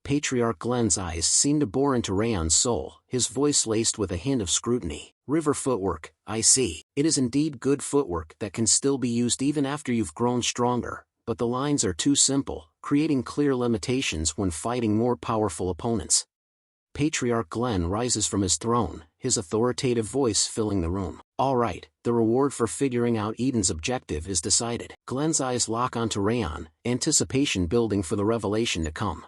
Patriarch Glenn's eyes seem to bore into Raon's soul, his voice laced with a hint of scrutiny. River footwork, I see. It is indeed good footwork that can still be used even after you've grown stronger, but the lines are too simple, creating clear limitations when fighting more powerful opponents. Patriarch Glenn rises from his throne, his authoritative voice filling the room. All right, the reward for figuring out Eden's objective is decided. Glenn's eyes lock onto Raon, anticipation building for the revelation to come.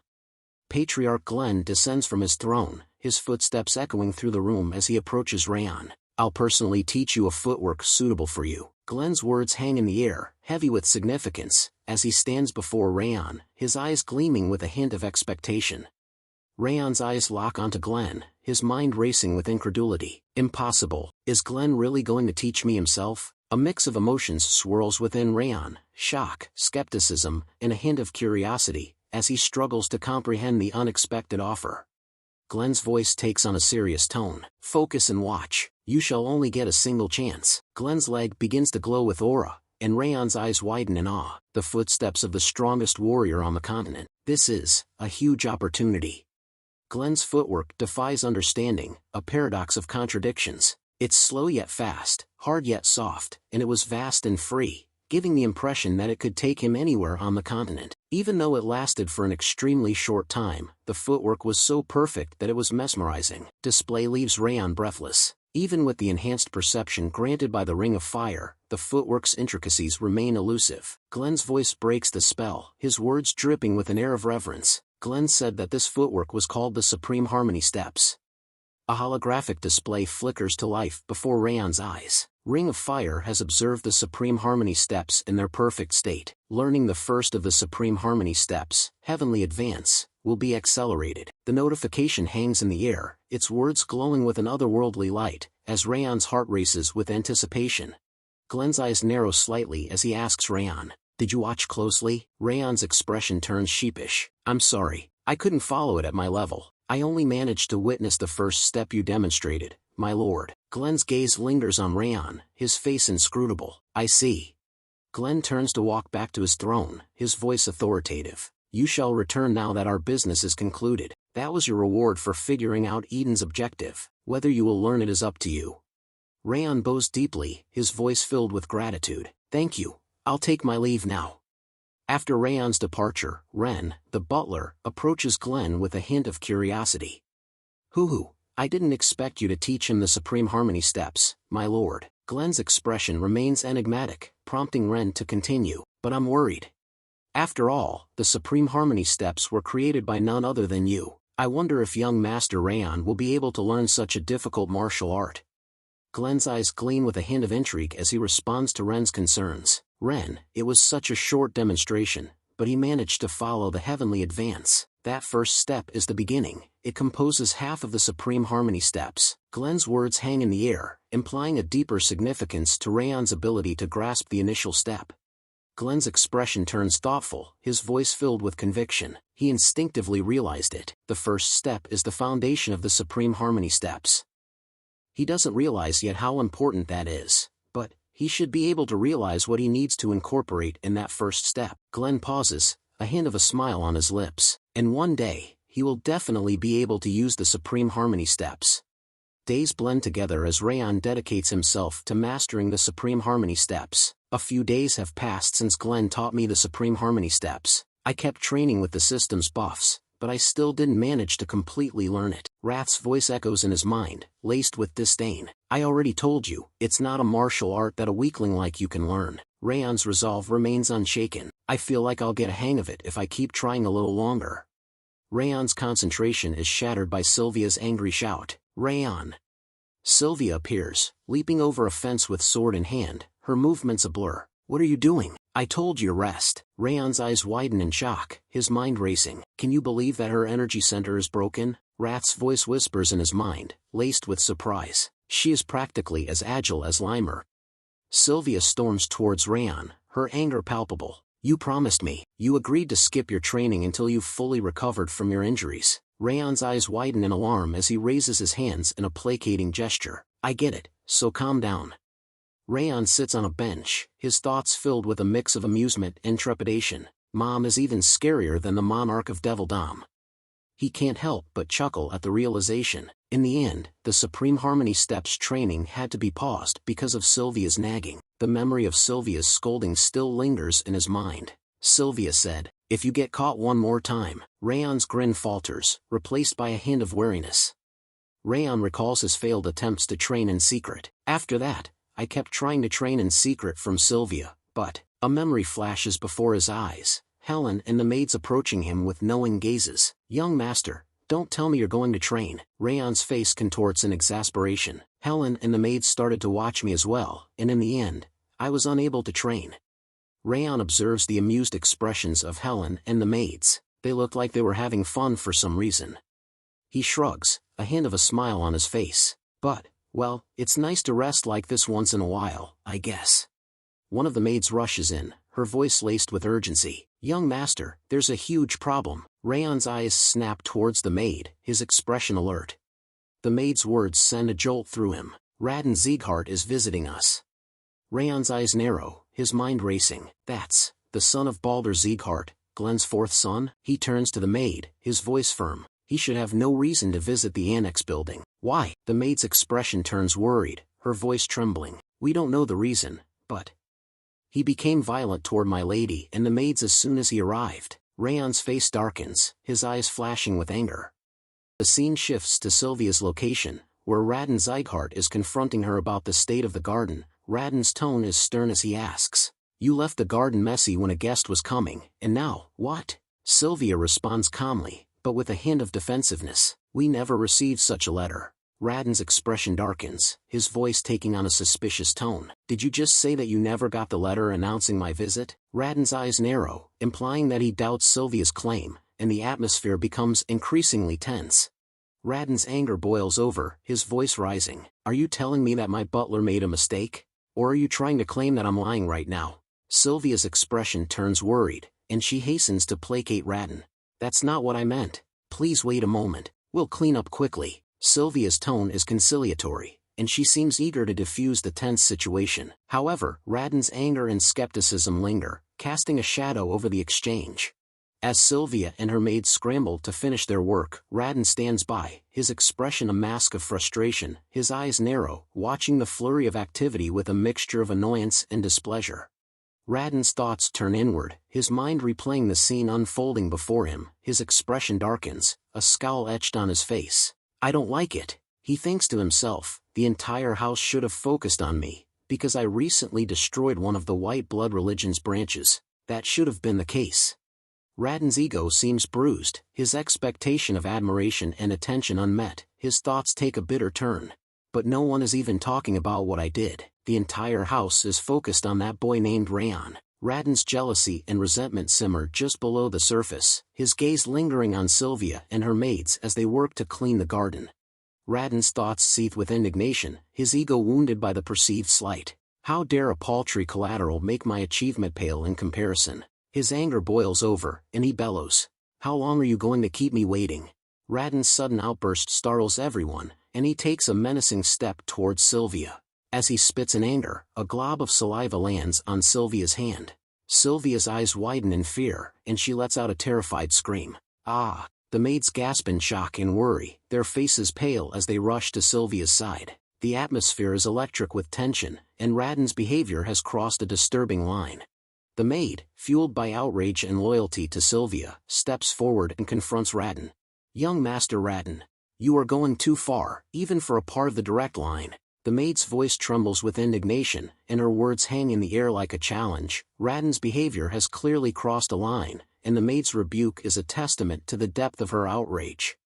Patriarch Glenn descends from his throne, his footsteps echoing through the room as he approaches Raon. I'll personally teach you a footwork suitable for you. Glenn's words hang in the air, heavy with significance, as he stands before Raon, his eyes gleaming with a hint of expectation. Raon's eyes lock onto Glenn, his mind racing with incredulity. Impossible. Is Glenn really going to teach me himself? A mix of emotions swirls within Raon, shock, skepticism, and a hint of curiosity, as he struggles to comprehend the unexpected offer. Glenn's voice takes on a serious tone. Focus and watch. You shall only get a single chance. Glenn's leg begins to glow with aura, and Raon's eyes widen in awe. The footsteps of the strongest warrior on the continent. This is a huge opportunity. Glenn's footwork defies understanding, a paradox of contradictions. It's slow yet fast, hard yet soft, and it was vast and free, giving the impression that it could take him anywhere on the continent. Even though it lasted for an extremely short time, the footwork was so perfect that it was mesmerizing. Display leaves Raon breathless. Even with the enhanced perception granted by the Ring of Fire, the footwork's intricacies remain elusive. Glenn's voice breaks the spell, his words dripping with an air of reverence. Glenn said that this footwork was called the Supreme Harmony Steps. A holographic display flickers to life before Raon's eyes. Ring of Fire has observed the Supreme Harmony Steps in their perfect state. Learning the first of the Supreme Harmony Steps, Heavenly Advance, will be accelerated. The notification hangs in the air, its words glowing with an otherworldly light, as Raon's heart races with anticipation. Glenn's eyes narrow slightly as he asks Raon, "Did you watch closely?" Raon's expression turns sheepish. "I'm sorry, I couldn't follow it at my level. I only managed to witness the first step you demonstrated, my lord." Glenn's gaze lingers on Raon, his face inscrutable. "I see." Glenn turns to walk back to his throne, his voice authoritative. "You shall return now that our business is concluded. That was your reward for figuring out Eden's objective. Whether you will learn it is up to you." Raon bows deeply, his voice filled with gratitude. "Thank you. I'll take my leave now." After Raon's departure, Ren, the butler, approaches Glenn with a hint of curiosity. "Hoo-hoo, I didn't expect you to teach him the Supreme Harmony steps, my lord." Glenn's expression remains enigmatic, prompting Ren to continue. "But I'm worried. After all, the Supreme Harmony steps were created by none other than you. I wonder if young Master Raon will be able to learn such a difficult martial art." Glenn's eyes gleam with a hint of intrigue as he responds to Ren's concerns. "Ren, it was such a short demonstration, but he managed to follow the heavenly advance. That first step is the beginning. It composes half of the Supreme Harmony steps." Glenn's words hang in the air, implying a deeper significance to Raon's ability to grasp the initial step. Glenn's expression turns thoughtful, his voice filled with conviction. He instinctively realized it. The first step is the foundation of the Supreme Harmony steps. He doesn't realize yet how important that is, but he should be able to realize what he needs to incorporate in that first step. Glenn pauses, a hint of a smile on his lips. And one day, he will definitely be able to use the Supreme Harmony steps. Days blend together as Raon dedicates himself to mastering the Supreme Harmony steps. A few days have passed since Glenn taught me the Supreme Harmony steps. I kept training with the system's buffs, but I still didn't manage to completely learn it. Rath's voice echoes in his mind, laced with disdain. "I already told you, it's not a martial art that a weakling like you can learn." Raon's resolve remains unshaken. "I feel like I'll get a hang of it if I keep trying a little longer." Raon's concentration is shattered by Sylvia's angry shout. "Raon!" Sylvia appears, leaping over a fence with sword in hand, her movements a blur. "What are you doing?" "I told you rest." Raon's eyes widen in shock, his mind racing. Can you believe that her energy center is broken? Rath's voice whispers in his mind, laced with surprise. "She is practically as agile as Limer." Sylvia storms towards Raon, her anger palpable. "You promised me. You agreed to skip your training until you've fully recovered from your injuries." Raon's eyes widen in alarm as he raises his hands in a placating gesture. "I get it, so calm down." Raon sits on a bench, his thoughts filled with a mix of amusement and trepidation. Mom is even scarier than the monarch of Devilldom. He can't help but chuckle at the realization. In the end, the Supreme Harmony steps training had to be paused because of Sylvia's nagging. The memory of Sylvia's scolding still lingers in his mind. Sylvia said, "If you get caught one more time." Raon's grin falters, replaced by a hint of wariness. Raon recalls his failed attempts to train in secret. "After that, I kept trying to train in secret from Sylvia, but..." A memory flashes before his eyes, Helen and the maids approaching him with knowing gazes. "Young master, don't tell me you're going to train." Raon's face contorts in exasperation. "Helen and the maids started to watch me as well, and in the end, I was unable to train." Raon observes the amused expressions of Helen and the maids. They looked like they were having fun for some reason. He shrugs, a hint of a smile on his face. "But, well, it's nice to rest like this once in a while, I guess." One of the maids rushes in, her voice laced with urgency. "Young master, there's a huge problem." Raon's eyes snap towards the maid, his expression alert. The maid's words send a jolt through him. "Raon Sieghart is visiting us." Raon's eyes narrow, his mind racing. "That's the son of Baldur Sieghart, Glenn's fourth son?" He turns to the maid, his voice firm. "He should have no reason to visit the annex building." "Why?" The maid's expression turns worried, her voice trembling. "We don't know the reason, but he became violent toward my lady and the maids as soon as he arrived." Raon's face darkens, his eyes flashing with anger. The scene shifts to Sylvia's location, where Raon Sieghart is confronting her about the state of the garden. Raon's tone is stern as he asks, "You left the garden messy when a guest was coming, and now, what?" Sylvia responds calmly, but with a hint of defensiveness. "We never received such a letter." Raon's expression darkens, his voice taking on a suspicious tone. "Did you just say that you never got the letter announcing my visit?" Raon's eyes narrow, implying that he doubts Sylvia's claim, and the atmosphere becomes increasingly tense. Raden's anger boils over, his voice rising. Are you telling me that my butler made a mistake? Or are you trying to claim that I'm lying right now? Sylvia's expression turns worried, and she hastens to placate Raden. That's not what I meant. Please wait a moment, we'll clean up quickly. Sylvia's tone is conciliatory, and she seems eager to diffuse the tense situation. However, Raden's anger and skepticism linger, casting a shadow over the exchange. As Sylvia and her maid scramble to finish their work, Raden stands by, his expression a mask of frustration, his eyes narrow, watching the flurry of activity with a mixture of annoyance and displeasure. Raden's thoughts turn inward, his mind replaying the scene unfolding before him, his expression darkens, a scowl etched on his face. I don't like it, he thinks to himself, the entire house should have focused on me, because I recently destroyed one of the white blood religion's branches. That should have been the case. Raden's ego seems bruised, his expectation of admiration and attention unmet, his thoughts take a bitter turn. But no one is even talking about what I did, the entire house is focused on that boy named Raon. Raden's jealousy and resentment simmer just below the surface, his gaze lingering on Sylvia and her maids as they work to clean the garden. Raden's thoughts seethe with indignation, his ego wounded by the perceived slight. How dare a paltry collateral make my achievement pale in comparison? His anger boils over, and he bellows. How long are you going to keep me waiting? Raden's sudden outburst startles everyone, and he takes a menacing step towards Sylvia. As he spits in anger, a glob of saliva lands on Sylvia's hand. Sylvia's eyes widen in fear, and she lets out a terrified scream. Ah! The maids gasp in shock and worry, their faces pale as they rush to Sylvia's side. The atmosphere is electric with tension, and Raden's behavior has crossed a disturbing line. The maid, fueled by outrage and loyalty to Sylvia, steps forward and confronts Raden. Young Master Raden, you are going too far, even for a part of the direct line. The maid's voice trembles with indignation, and her words hang in the air like a challenge. Raden's behavior has clearly crossed a line, and the maid's rebuke is a testament to the depth of her outrage.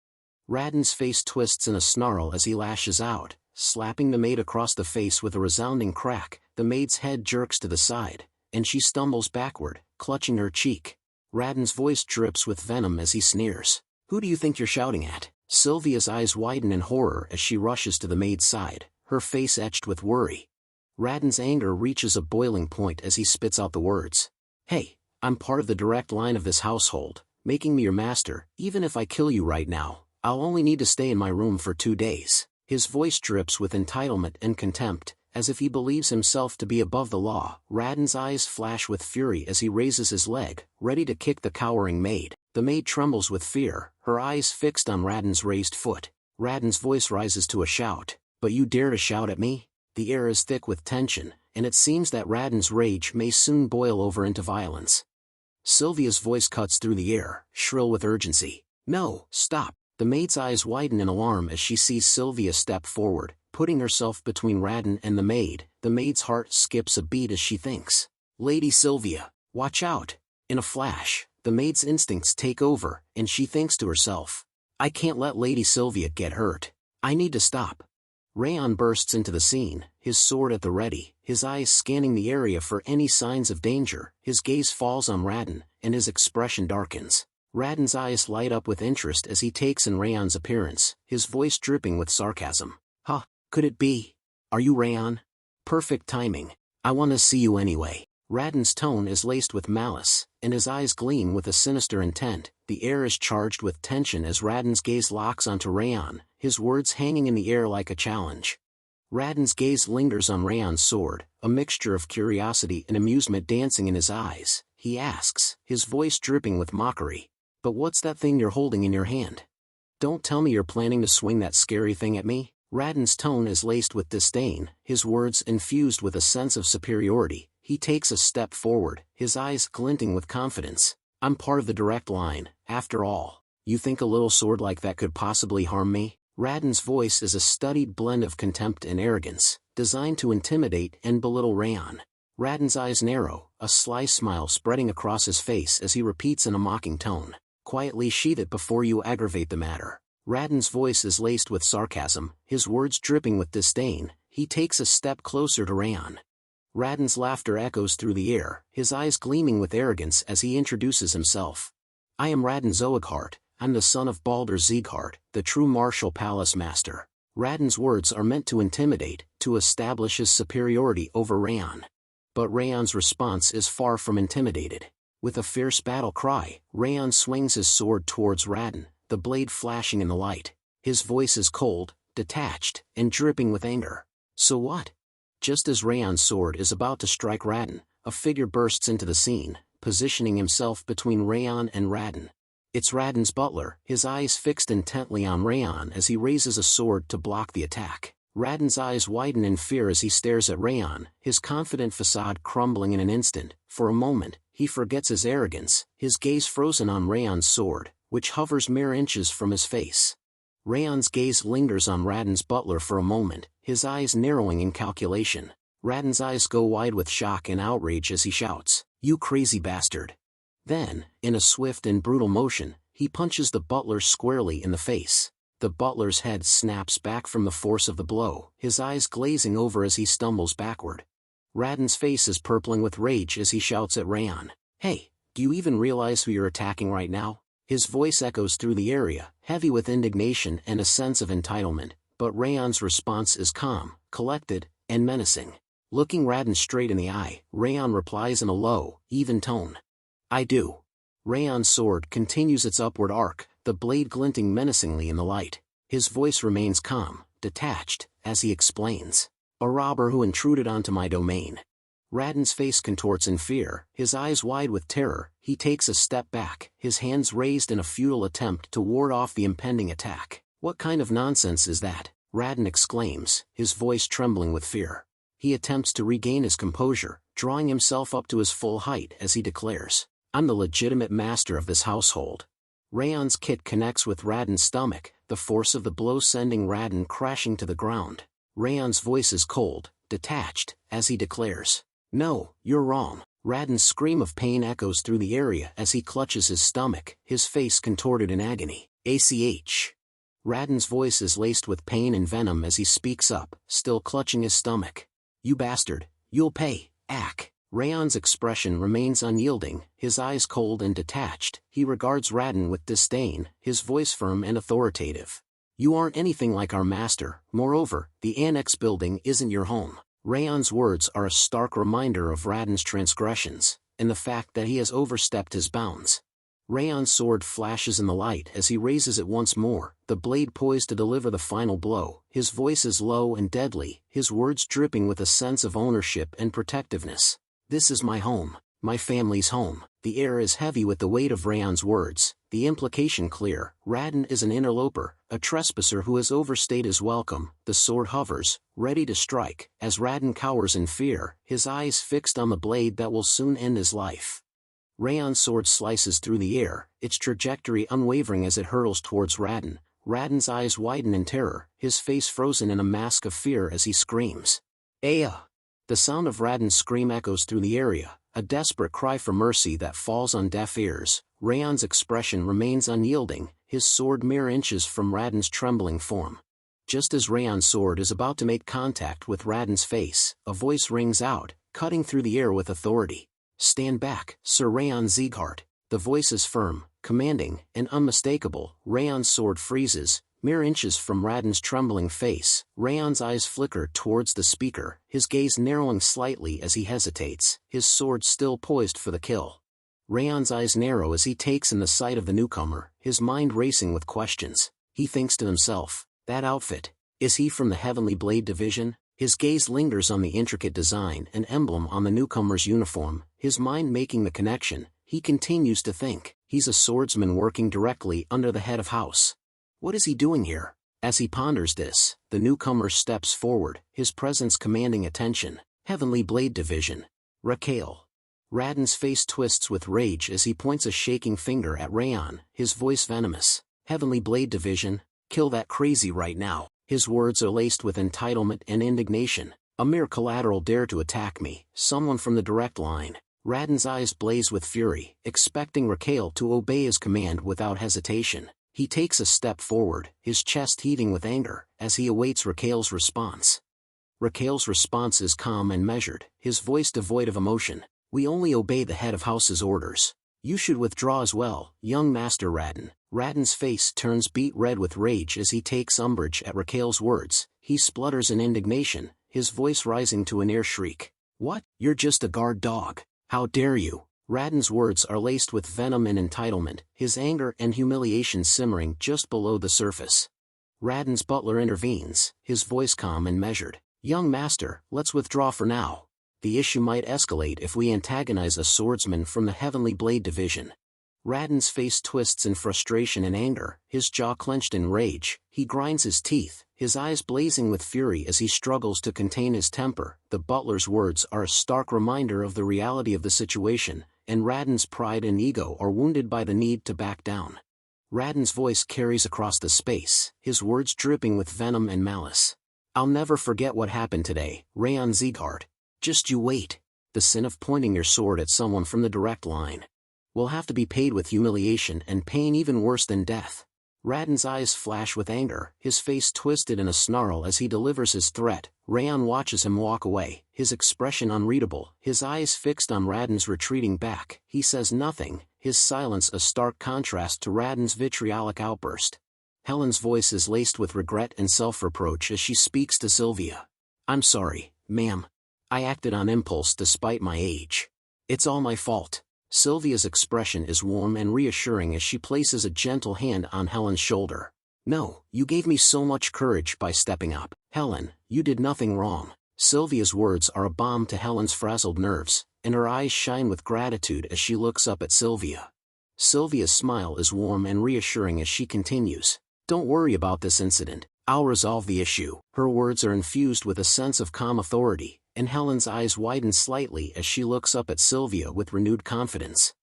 Raden's face twists in a snarl as he lashes out, slapping the maid across the face with a resounding crack. The maid's head jerks to the side, and she stumbles backward, clutching her cheek. Raden's voice drips with venom as he sneers. Who do you think you're shouting at? Sylvia's eyes widen in horror as she rushes to the maid's side, her face etched with worry. Raden's anger reaches a boiling point as he spits out the words. Hey, I'm part of the direct line of this household, making me your master. Even if I kill you right now, I'll only need to stay in my room for 2 days. His voice drips with entitlement and contempt, as if he believes himself to be above the law. Raden's eyes flash with fury as he raises his leg, ready to kick the cowering maid. The maid trembles with fear, her eyes fixed on Raden's raised foot. Raden's voice rises to a shout. But you dare to shout at me? The air is thick with tension, and it seems that Raden's rage may soon boil over into violence. Sylvia's voice cuts through the air, shrill with urgency. No, stop. The maid's eyes widen in alarm as she sees Sylvia step forward, putting herself between Raden and the maid. The maid's heart skips a beat as she thinks. Lady Sylvia, watch out. In a flash, the maid's instincts take over, and she thinks to herself, I can't let Lady Sylvia get hurt. I need to stop. Raon bursts into the scene, his sword at the ready, his eyes scanning the area for any signs of danger. His gaze falls on Raden, and his expression darkens. Raden's eyes light up with interest as he takes in Raon's appearance, his voice dripping with sarcasm. Huh, could it be? Are you Raon? Perfect timing. I want to see you anyway. Raden's tone is laced with malice, and his eyes gleam with a sinister intent. The air is charged with tension as Raden's gaze locks onto Raon, his words hanging in the air like a challenge. Raden's gaze lingers on Raon's sword, a mixture of curiosity and amusement dancing in his eyes. He asks, his voice dripping with mockery. But what's that thing you're holding in your hand? Don't tell me you're planning to swing that scary thing at me? Raden's tone is laced with disdain, his words infused with a sense of superiority. He takes a step forward, his eyes glinting with confidence. I'm part of the direct line, after all. You think a little sword like that could possibly harm me? Raden's voice is a studied blend of contempt and arrogance, designed to intimidate and belittle Raon. Raden's eyes narrow, a sly smile spreading across his face as he repeats in a mocking tone. Quietly sheath it before you aggravate the matter. Raden's voice is laced with sarcasm, his words dripping with disdain. He takes a step closer to Raon. Raden's laughter echoes through the air, his eyes gleaming with arrogance as he introduces himself. I am Raon Sieghart. I'm the son of Baldur Sieghart, the true martial palace master. Raon's words are meant to intimidate, to establish his superiority over Raon. But Raon's response is far from intimidated. With a fierce battle cry, Raon swings his sword towards Raon, the blade flashing in the light. His voice is cold, detached, and dripping with anger. So what? Just as Raon's sword is about to strike Raon, a figure bursts into the scene, positioning himself between Raon and Raon. It's Raon's butler, his eyes fixed intently on Raon as he raises a sword to block the attack. Raon's eyes widen in fear as he stares at Raon, his confident facade crumbling in an instant. For a moment, he forgets his arrogance, his gaze frozen on Raon's sword, which hovers mere inches from his face. Raon's gaze lingers on Raon's butler for a moment, his eyes narrowing in calculation. Raon's eyes go wide with shock and outrage as he shouts, "You crazy bastard!" Then, in a swift and brutal motion, he punches the butler squarely in the face. The butler's head snaps back from the force of the blow, his eyes glazing over as he stumbles backward. Raon's face is purpling with rage as he shouts at Raon, "Hey, do you even realize who you're attacking right now?" His voice echoes through the area, heavy with indignation and a sense of entitlement, but Raon's response is calm, collected, and menacing. Looking Raon straight in the eye, Raon replies in a low, even tone, "I do." Raon's sword continues its upward arc, the blade glinting menacingly in the light. His voice remains calm, detached, as he explains, "A robber who intruded onto my domain." Raon's face contorts in fear, his eyes wide with terror. He takes a step back, his hands raised in a futile attempt to ward off the impending attack. "What kind of nonsense is that?" Raon exclaims, his voice trembling with fear. He attempts to regain his composure, drawing himself up to his full height as he declares, "I'm the legitimate master of this household." Raon's kick connects with Raon's stomach, the force of the blow sending Raon crashing to the ground. Raon's voice is cold, detached, as he declares, "No, you're wrong." Raon's scream of pain echoes through the area as he clutches his stomach, his face contorted in agony. "ACH." Raon's voice is laced with pain and venom as he speaks up, still clutching his stomach. "You bastard, you'll pay, ack." Raon's expression remains unyielding, his eyes cold and detached. He regards Raon with disdain, his voice firm and authoritative. "You aren't anything like our master. Moreover, the annex building isn't your home." Raon's words are a stark reminder of Raon's transgressions, and the fact that he has overstepped his bounds. Raon's sword flashes in the light as he raises it once more, the blade poised to deliver the final blow. His voice is low and deadly, his words dripping with a sense of ownership and protectiveness. "This is my home, my family's home." The air is heavy with the weight of Raon's words, the implication clear. Raon is an interloper, a trespasser who has overstayed his welcome. The sword hovers, ready to strike, as Raon cowers in fear, his eyes fixed on the blade that will soon end his life. Raon's sword slices through the air, its trajectory unwavering as it hurtles towards Raon. Raon's eyes widen in terror, his face frozen in a mask of fear as he screams, "Aya!" The sound of Raon's scream echoes through the area, a desperate cry for mercy that falls on deaf ears. Raon's expression remains unyielding, his sword mere inches from Raon's trembling form. Just as Raon's sword is about to make contact with Raon's face, a voice rings out, cutting through the air with authority. "Stand back, Sir Raon Sieghart." The voice is firm, commanding, and unmistakable. Raon's sword freezes, mere inches from Raon's trembling face. Raon's eyes flicker towards the speaker, his gaze narrowing slightly as he hesitates, his sword still poised for the kill. Raon's eyes narrow as he takes in the sight of the newcomer, his mind racing with questions. He thinks to himself, that outfit, is he from the Heavenly Blade Division? His gaze lingers on the intricate design and emblem on the newcomer's uniform, his mind making the connection. He continues to think, he's a swordsman working directly under the head of House. What is he doing here? As he ponders this, the newcomer steps forward, his presence commanding attention. Heavenly Blade Division. Raquel. Raon's face twists with rage as he points a shaking finger at Raon, his voice venomous. Heavenly Blade Division, kill that crazy right now. His words are laced with entitlement and indignation. A mere collateral dare to attack me, someone from the direct line. Raon's eyes blaze with fury, expecting Raquel to obey his command without hesitation. He takes a step forward, his chest heaving with anger, as he awaits Raquel's response. Raquel's response is calm and measured, his voice devoid of emotion. We only obey the head of House's orders. You should withdraw as well, young Master Raon. Raon's face turns beet red with rage as he takes umbrage at Raquel's words. He splutters in indignation, his voice rising to a near shriek. What? You're just a guard dog. How dare you? Raon's words are laced with venom and entitlement, his anger and humiliation simmering just below the surface. Raon's butler intervenes, his voice calm and measured. Young master, let's withdraw for now. The issue might escalate if we antagonize a swordsman from the Heavenly Blade Division. Raon's face twists in frustration and anger, his jaw clenched in rage. He grinds his teeth, his eyes blazing with fury as he struggles to contain his temper. The butler's words are a stark reminder of the reality of the situation, and Raon's pride and ego are wounded by the need to back down. Raon's voice carries across the space, his words dripping with venom and malice. I'll never forget what happened today, Raon Sieghart. Just you wait. The sin of pointing your sword at someone from the direct line will have to be paid with humiliation and pain even worse than death. Raon's eyes flash with anger, his face twisted in a snarl as he delivers his threat. Raon watches him walk away, his expression unreadable, his eyes fixed on Raon's retreating back. He says nothing, his silence a stark contrast to Raon's vitriolic outburst. Helen's voice is laced with regret and self-reproach as she speaks to Sylvia. I'm sorry, ma'am. I acted on impulse despite my age. It's all my fault. Sylvia's expression is warm and reassuring as she places a gentle hand on Helen's shoulder. No, you gave me so much courage by stepping up. Helen, you did nothing wrong. Sylvia's words are a balm to Helen's frazzled nerves, and her eyes shine with gratitude as she looks up at Sylvia. Sylvia's smile is warm and reassuring as she continues. Don't worry about this incident. I'll resolve the issue. Her words are infused with a sense of calm authority, and Helen's eyes widen slightly as she looks up at Sylvia with renewed confidence.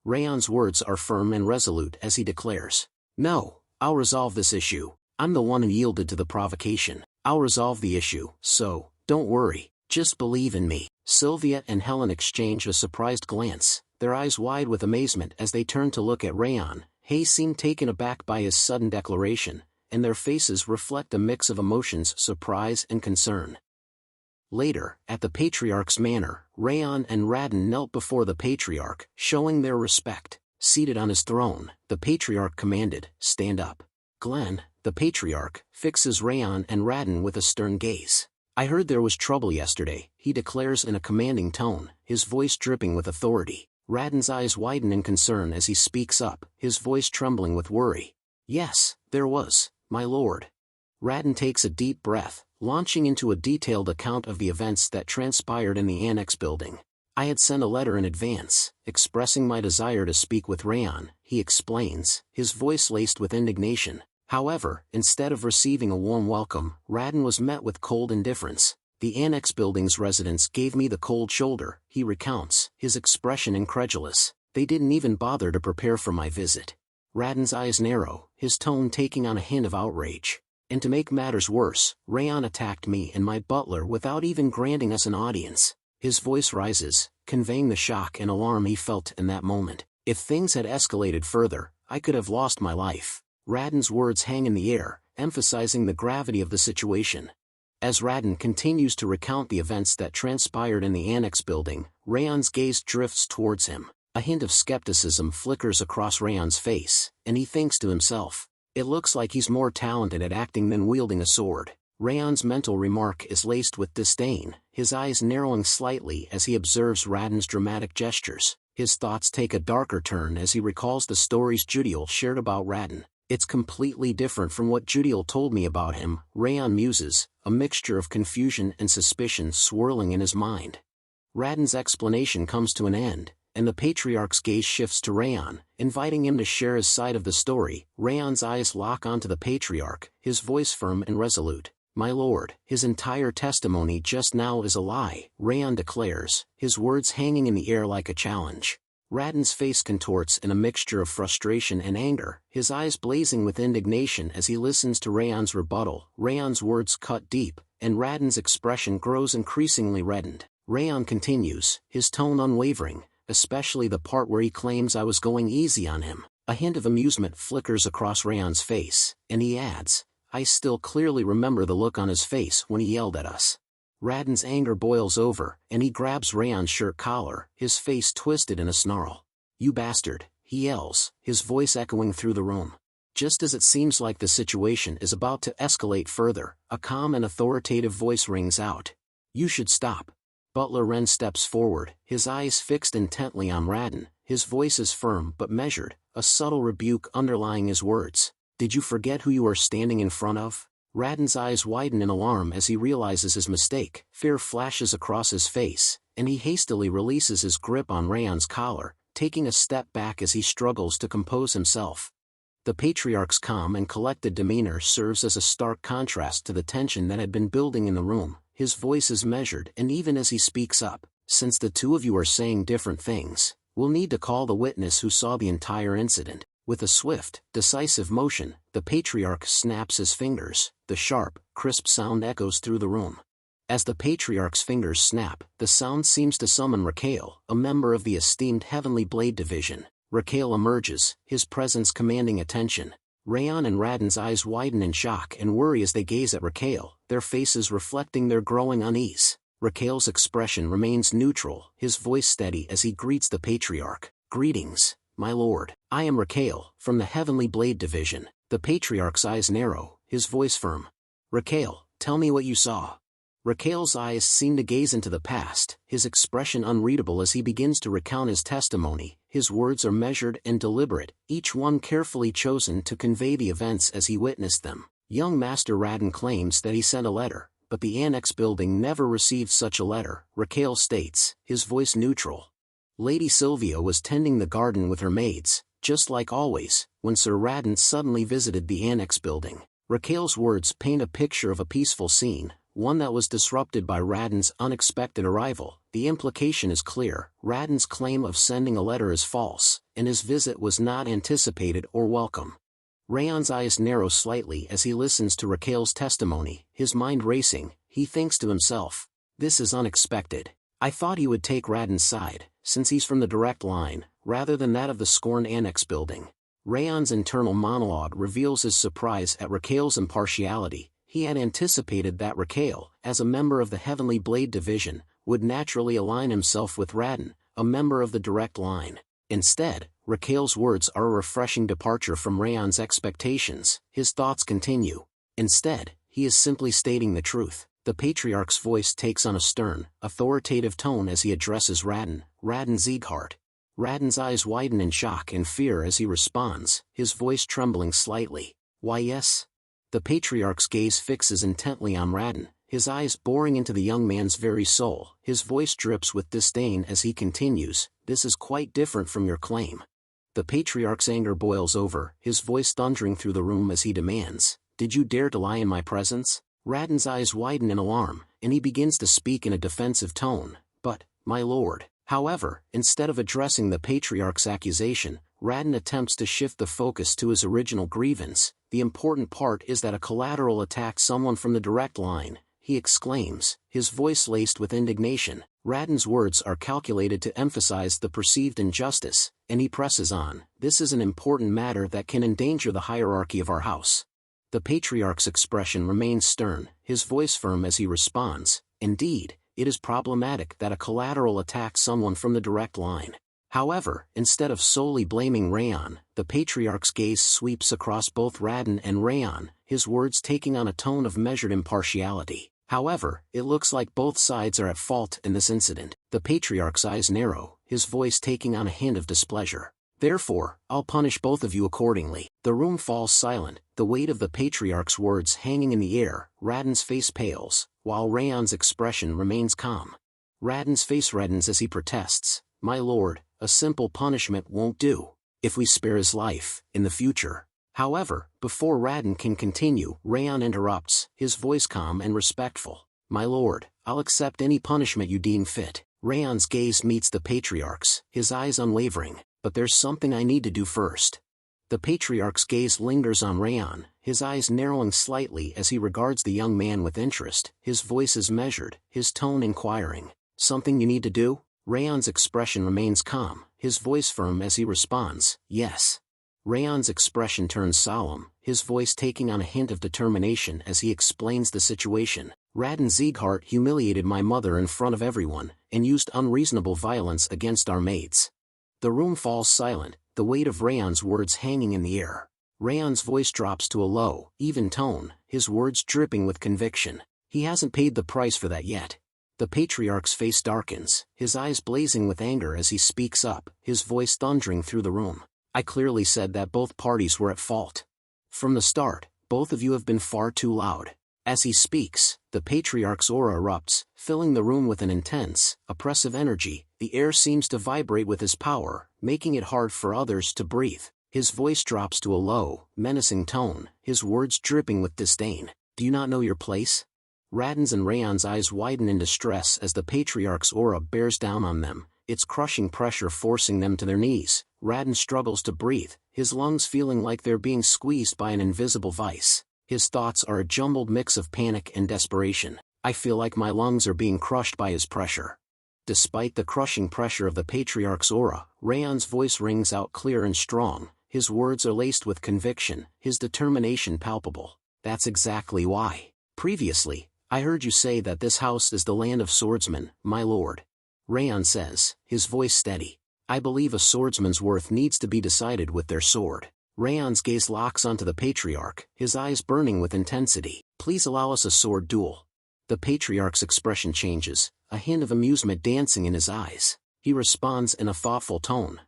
Raon's words are firm and resolute as he declares, No, I'll resolve this issue. I'm the one who yielded to the provocation. I'll resolve the issue, so, don't worry, just believe in me. Sylvia and Helen exchange a surprised glance, their eyes wide with amazement as they turn to look at Raon. He seemed taken aback by his sudden declaration, and their faces reflect a mix of emotions, surprise and concern. Later, at the Patriarch's manor, Raon and Raon knelt before the Patriarch, showing their respect. Seated on his throne, the Patriarch commanded, Stand up. Glenn, the Patriarch, fixes Raon and Raon with a stern gaze. I heard there was trouble yesterday, he declares in a commanding tone, his voice dripping with authority. Raon's eyes widen in concern as he speaks up, his voice trembling with worry. Yes, there was, my lord. Raon takes a deep breath, launching into a detailed account of the events that transpired in the annex building. I had sent a letter in advance, expressing my desire to speak with Raon, he explains, his voice laced with indignation. However, instead of receiving a warm welcome, Raon was met with cold indifference. The annex building's residents gave me the cold shoulder, he recounts, his expression incredulous. They didn't even bother to prepare for my visit. Raon's eyes narrow, his tone taking on a hint of outrage. And to make matters worse, Raon attacked me and my butler without even granting us an audience. His voice rises, conveying the shock and alarm he felt in that moment. If things had escalated further, I could have lost my life. Raon's words hang in the air, emphasizing the gravity of the situation. As Raon continues to recount the events that transpired in the annex building, Raon's gaze drifts towards him. A hint of skepticism flickers across Raon's face, and he thinks to himself, it looks like he's more talented at acting than wielding a sword. Raon's mental remark is laced with disdain, his eyes narrowing slightly as he observes Raon's dramatic gestures. His thoughts take a darker turn as he recalls the stories Judiel shared about Raon. It's completely different from what Judiel told me about him, Raon muses, a mixture of confusion and suspicion swirling in his mind. Raon's explanation comes to an end, and the Patriarch's gaze shifts to Raon, inviting him to share his side of the story. Raon's eyes lock onto the Patriarch, his voice firm and resolute. My lord, his entire testimony just now is a lie, Raon declares, his words hanging in the air like a challenge. Raon's face contorts in a mixture of frustration and anger, his eyes blazing with indignation as he listens to Raon's rebuttal. Raon's words cut deep, and Raon's expression grows increasingly reddened. Raon continues, his tone unwavering, especially the part where he claims I was going easy on him. A hint of amusement flickers across Raon's face, and he adds, I still clearly remember the look on his face when he yelled at us. Raon's anger boils over, and he grabs Raon's shirt collar, his face twisted in a snarl. "You bastard," he yells, his voice echoing through the room. Just as it seems like the situation is about to escalate further, a calm and authoritative voice rings out. "You should stop." Butler Ren steps forward, his eyes fixed intently on Raden, his voice is firm but measured, a subtle rebuke underlying his words. "Did you forget who you are standing in front of?" Raden's eyes widen in alarm as he realizes his mistake, fear flashes across his face, and he hastily releases his grip on Raon's collar, taking a step back as he struggles to compose himself. The patriarch's calm and collected demeanor serves as a stark contrast to the tension that had been building in the room. His voice is measured, and even as he speaks up, "Since the two of you are saying different things, we'll need to call the witness who saw the entire incident." With a swift, decisive motion, the patriarch snaps his fingers. The sharp, crisp sound echoes through the room. As the patriarch's fingers snap, the sound seems to summon Raquel, a member of the esteemed Heavenly Blade Division. Raquel emerges, his presence commanding attention. Raon and Raden's eyes widen in shock and worry as they gaze at Raquel, their faces reflecting their growing unease. Raquel's expression remains neutral, his voice steady as he greets the patriarch. "Greetings, my lord. I am Raquel, from the Heavenly Blade Division." The patriarch's eyes narrow, his voice firm. "Raquel, tell me what you saw." Raquel's eyes seem to gaze into the past, his expression unreadable as he begins to recount his testimony. His words are measured and deliberate, each one carefully chosen to convey the events as he witnessed them. Young Master Raden claims that he sent a letter, but the annex building never received such a letter, Raquel states, his voice neutral. Lady Sylvia was tending the garden with her maids, just like always, when Sir Raden suddenly visited the annex building. Raquel's words paint a picture of a peaceful scene, one that was disrupted by Raden's unexpected arrival. The implication is clear, Raden's claim of sending a letter is false, and his visit was not anticipated or welcome. Raon's eyes narrow slightly as he listens to Raquel's testimony, his mind racing. He thinks to himself, "This is unexpected. I thought he would take Raden's side, since he's from the direct line, rather than that of the scorned annex building." Raon's internal monologue reveals his surprise at Raquel's impartiality. He had anticipated that Raquel, as a member of the Heavenly Blade Division, would naturally align himself with Raden, a member of the direct line. Instead, Raquel's words are a refreshing departure from Raon's expectations. His thoughts continue. Instead, he is simply stating the truth. The patriarch's voice takes on a stern, authoritative tone as he addresses Raon Sieghart. Raden's eyes widen in shock and fear as he responds, his voice trembling slightly. "Why yes?" The patriarch's gaze fixes intently on Raden, his eyes boring into the young man's very soul. His voice drips with disdain as he continues, "This is quite different from your claim." The patriarch's anger boils over, his voice thundering through the room as he demands, "Did you dare to lie in my presence?" Raden's eyes widen in alarm, and he begins to speak in a defensive tone. "But, my lord." However, instead of addressing the patriarch's accusation, Raden attempts to shift the focus to his original grievance. "The important part is that a collateral attacked someone from the direct line," he exclaims, his voice laced with indignation. Raden's words are calculated to emphasize the perceived injustice, and he presses on, "This is an important matter that can endanger the hierarchy of our house." The patriarch's expression remains stern, his voice firm as he responds, "Indeed, it is problematic that a collateral attacks someone from the direct line." However, instead of solely blaming Raon, the patriarch's gaze sweeps across both Raden and Raon, his words taking on a tone of measured impartiality. However, it looks like both sides are at fault in this incident. The patriarch's eyes narrow, his voice taking on a hint of displeasure. "Therefore, I'll punish both of you accordingly." The room falls silent, the weight of the patriarch's words hanging in the air. Raden's face pales, while Raon's expression remains calm. Raden's face reddens as he protests, "My lord, a simple punishment won't do. If we spare his life, in the future." However, before Raden can continue, Raon interrupts, his voice calm and respectful. "My lord, I'll accept any punishment you deem fit." Raon's gaze meets the patriarch's, his eyes unwavering. "But there's something I need to do first." The patriarch's gaze lingers on Raon, his eyes narrowing slightly as he regards the young man with interest. His voice is measured, his tone inquiring. "Something you need to do?" Raon's expression remains calm, his voice firm as he responds, "Yes." Raon's expression turns solemn, his voice taking on a hint of determination as he explains the situation. "Raon Sieghart humiliated my mother in front of everyone, and used unreasonable violence against our maids. The room falls silent, the weight of Raon's words hanging in the air. Raon's voice drops to a low, even tone, his words dripping with conviction. He hasn't paid the price for that yet. The patriarch's face darkens, his eyes blazing with anger as he speaks up, his voice thundering through the room. I clearly said that both parties were at fault. From the start, both of you have been far too loud. As he speaks, the patriarch's aura erupts, filling the room with an intense, oppressive energy. The air seems to vibrate with his power, making it hard for others to breathe. His voice drops to a low, menacing tone, his words dripping with disdain. Do you not know your place? Raden's and Raon's eyes widen in distress as the patriarch's aura bears down on them, its crushing pressure forcing them to their knees. Raden struggles to breathe, his lungs feeling like they're being squeezed by an invisible vice. His thoughts are a jumbled mix of panic and desperation. I feel like my lungs are being crushed by his pressure. Despite the crushing pressure of the patriarch's aura, Raon's voice rings out clear and strong. His words are laced with conviction, his determination palpable. That's exactly why. Previously, I heard you say that this house is the land of swordsmen, my lord. Raon says, his voice steady. I believe a swordsman's worth needs to be decided with their sword. Raon's gaze locks onto the patriarch, his eyes burning with intensity. Please allow us a sword duel. The patriarch's expression changes, a hint of amusement dancing in his eyes. He responds in a thoughtful tone.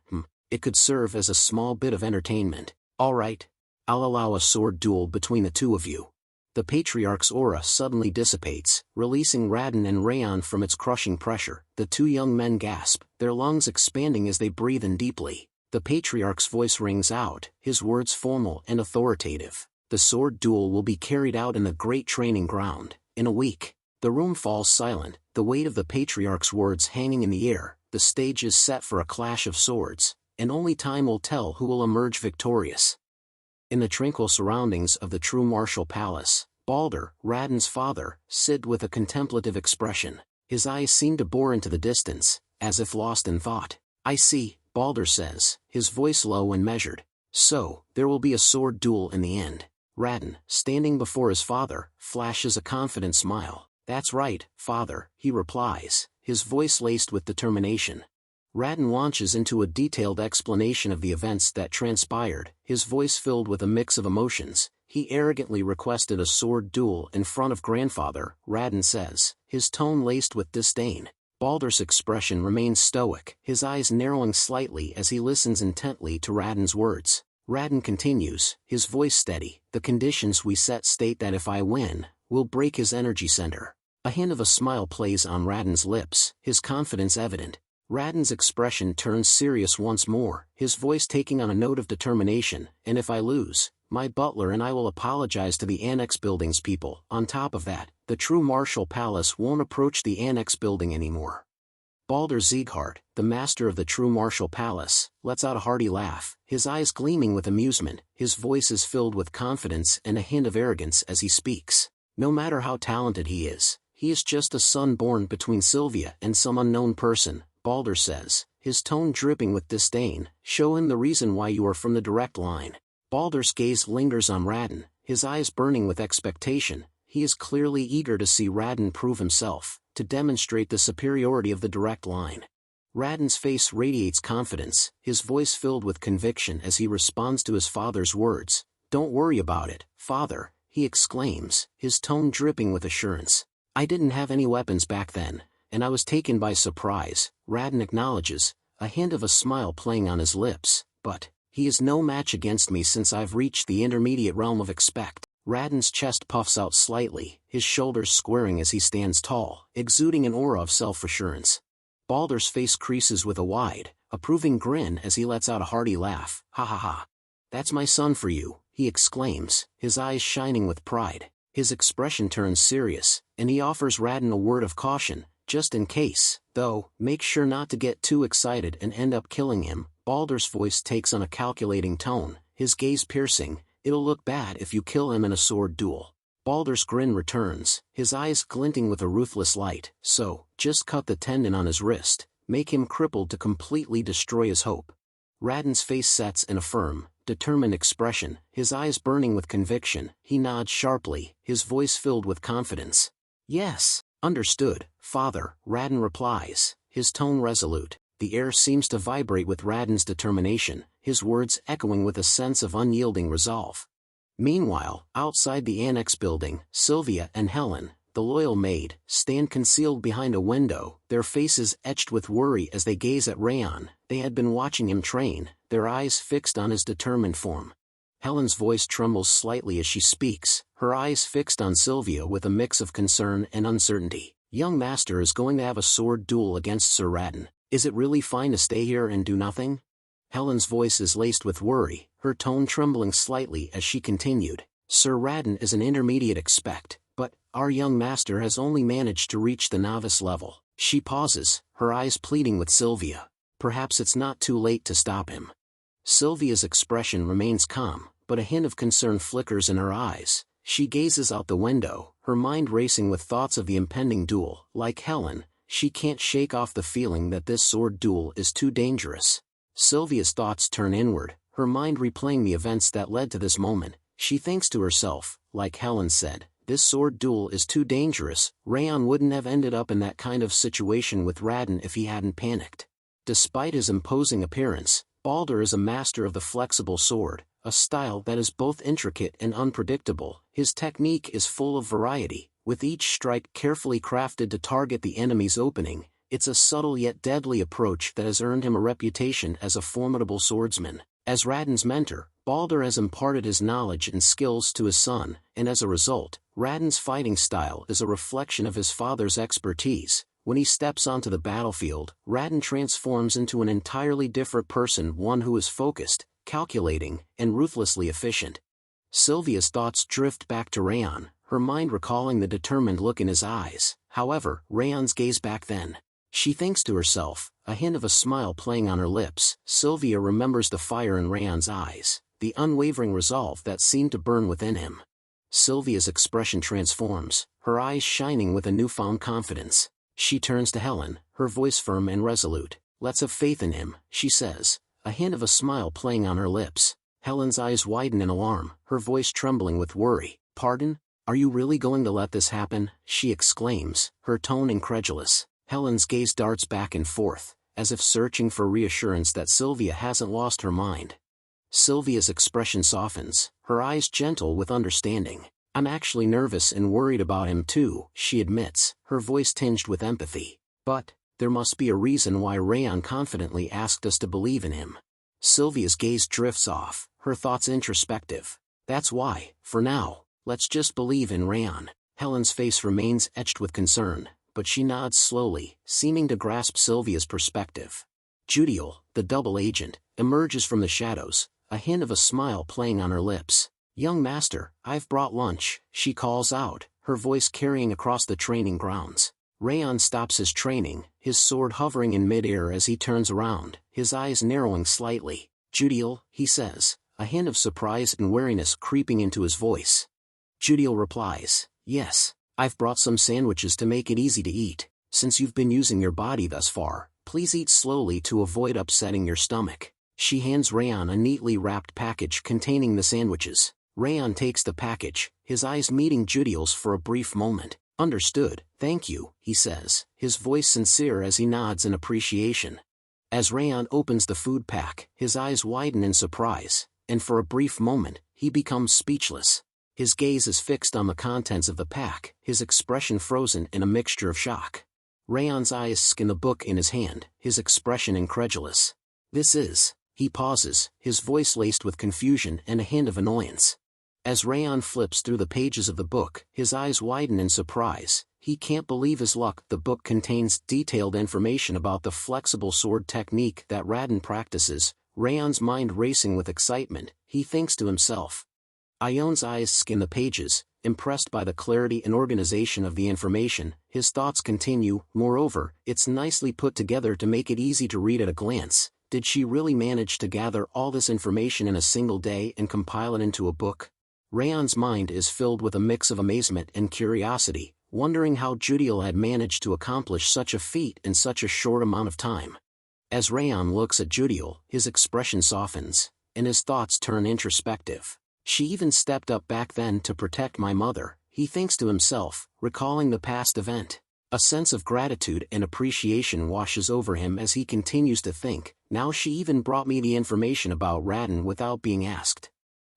It could serve as a small bit of entertainment. All right. I'll allow a sword duel between the two of you. The patriarch's aura suddenly dissipates, releasing Raden and Raon from its crushing pressure. The two young men gasp, their lungs expanding as they breathe in deeply. The patriarch's voice rings out, his words formal and authoritative. The sword duel will be carried out in the great training ground, in a week. The room falls silent, the weight of the patriarch's words hanging in the air. The stage is set for a clash of swords, and only time will tell who will emerge victorious. In the tranquil surroundings of the true martial palace, Balder, Raden's father, sit with a contemplative expression. His eyes seem to bore into the distance, as if lost in thought. I see, Balder says, his voice low and measured. So, there will be a sword duel in the end. Raden, standing before his father, flashes a confident smile. That's right, father, he replies, his voice laced with determination. Raden launches into a detailed explanation of the events that transpired, his voice filled with a mix of emotions. He arrogantly requested a sword duel in front of grandfather, Raden says, his tone laced with disdain. Balder's expression remains stoic, his eyes narrowing slightly as he listens intently to Raden's words. Raden continues, his voice steady. The conditions we set state that if I win, we'll break his energy center. A hint of a smile plays on Raden's lips, his confidence evident. Raden's expression turns serious once more, his voice taking on a note of determination. And if I lose, my butler and I will apologize to the Annex Building's people. On top of that, the true martial palace won't approach the Annex Building anymore. Balder Sieghart, the master of the true martial palace, lets out a hearty laugh, his eyes gleaming with amusement. His voice is filled with confidence and a hint of arrogance as he speaks. No matter how talented he is just a son born between Sylvia and some unknown person, Balder says, his tone dripping with disdain. Show him the reason why you are from the direct line. Balder's gaze lingers on Raden, his eyes burning with expectation. He is clearly eager to see Raden prove himself, to demonstrate the superiority of the direct line. Raden's face radiates confidence, his voice filled with conviction as he responds to his father's words. Don't worry about it, father, he exclaims, his tone dripping with assurance. I didn't have any weapons back then, and I was taken by surprise, Raden acknowledges, a hint of a smile playing on his lips, but he is no match against me since I've reached the intermediate realm of expect. Raden's chest puffs out slightly, his shoulders squaring as he stands tall, exuding an aura of self-assurance. Balder's face creases with a wide, approving grin as he lets out a hearty laugh. Ha ha ha. That's my son for you, he exclaims, his eyes shining with pride. His expression turns serious, and he offers Raden a word of caution, just in case, though, make sure not to get too excited and end up killing him. Balder's voice takes on a calculating tone, his gaze piercing. It'll look bad if you kill him in a sword duel. Balder's grin returns, his eyes glinting with a ruthless light. So, just cut the tendon on his wrist, make him crippled to completely destroy his hope. Raden's face sets in a firm, determined expression, his eyes burning with conviction. He nods sharply, his voice filled with confidence. Yes, understood, father, Raden replies, his tone resolute. The air seems to vibrate with Raden's determination, his words echoing with a sense of unyielding resolve. Meanwhile, outside the annex building, Sylvia and Helen, the loyal maid, stand concealed behind a window, their faces etched with worry as they gaze at Raon. They had been watching him train, their eyes fixed on his determined form. Helen's voice trembles slightly as she speaks, her eyes fixed on Sylvia with a mix of concern and uncertainty. "Young master is going to have a sword duel against Sir Raden. Is it really fine to stay here and do nothing?" Helen's voice is laced with worry, her tone trembling slightly as she continued. "Sir Raden is an intermediate expect, but our young master has only managed to reach the novice level." She pauses, her eyes pleading with Sylvia. "Perhaps it's not too late to stop him." Sylvia's expression remains calm, but a hint of concern flickers in her eyes. She gazes out the window, her mind racing with thoughts of the impending duel. Like Helen, she can't shake off the feeling that this sword duel is too dangerous. Sylvia's thoughts turn inward, her mind replaying the events that led to this moment. She thinks to herself, like Helen said, this sword duel is too dangerous. Raon wouldn't have ended up in that kind of situation with Raden if he hadn't panicked. Despite his imposing appearance, Balder is a master of the flexible sword, a style that is both intricate and unpredictable. His technique is full of variety, with each strike carefully crafted to target the enemy's opening. It's a subtle yet deadly approach that has earned him a reputation as a formidable swordsman. As Raden's mentor, Balder has imparted his knowledge and skills to his son, and as a result, Raden's fighting style is a reflection of his father's expertise. When he steps onto the battlefield, Raden transforms into an entirely different person, one who is focused, calculating, and ruthlessly efficient. Sylvia's thoughts drift back to Raon, her mind recalling the determined look in his eyes. However, Raon's gaze back then. She thinks to herself, a hint of a smile playing on her lips. Sylvia remembers the fire in Raon's eyes, the unwavering resolve that seemed to burn within him. Sylvia's expression transforms, her eyes shining with a newfound confidence. She turns to Helen, her voice firm and resolute. "Let's have faith in him," she says, a hint of a smile playing on her lips. Helen's eyes widen in alarm, her voice trembling with worry. "Pardon? Are you really going to let this happen?" she exclaims, her tone incredulous. Helen's gaze darts back and forth, as if searching for reassurance that Sylvia hasn't lost her mind. Sylvia's expression softens, her eyes gentle with understanding. "I'm actually nervous and worried about him too," she admits, her voice tinged with empathy. "But there must be a reason why Raon confidently asked us to believe in him." Sylvia's gaze drifts off, her thoughts introspective. "That's why, for now, let's just believe in Raon." Helen's face remains etched with concern, but she nods slowly, seeming to grasp Sylvia's perspective. Judiel, the double agent, emerges from the shadows, a hint of a smile playing on her lips. "Young master, I've brought lunch," she calls out, her voice carrying across the training grounds. Raon stops his training, his sword hovering in mid-air as he turns around, his eyes narrowing slightly. "Judiel," he says, a hint of surprise and wariness creeping into his voice. Judiel replies, "Yes, I've brought some sandwiches to make it easy to eat. Since you've been using your body thus far, please eat slowly to avoid upsetting your stomach." She hands Raon a neatly wrapped package containing the sandwiches. Raon takes the package, his eyes meeting Judiel's for a brief moment. "Understood, thank you," he says, his voice sincere as he nods in appreciation. As Raon opens the food pack, his eyes widen in surprise, and for a brief moment, he becomes speechless. His gaze is fixed on the contents of the pack, his expression frozen in a mixture of shock. Raon's eyes scan the book in his hand, his expression incredulous. "This is..." He pauses, his voice laced with confusion and a hint of annoyance. As Raon flips through the pages of the book, his eyes widen in surprise. He can't believe his luck. The book contains detailed information about the flexible sword technique that Raden practices. Raon's mind racing with excitement, he thinks to himself. Ion's eyes scan the pages, impressed by the clarity and organization of the information. His thoughts continue. Moreover, it's nicely put together to make it easy to read at a glance. Did she really manage to gather all this information in a single day and compile it into a book? Raon's mind is filled with a mix of amazement and curiosity, wondering how Judiel had managed to accomplish such a feat in such a short amount of time. As Raon looks at Judiel, his expression softens, and his thoughts turn introspective. "She even stepped up back then to protect my mother," he thinks to himself, recalling the past event. A sense of gratitude and appreciation washes over him as he continues to think, now she even brought me the information about Raon without being asked.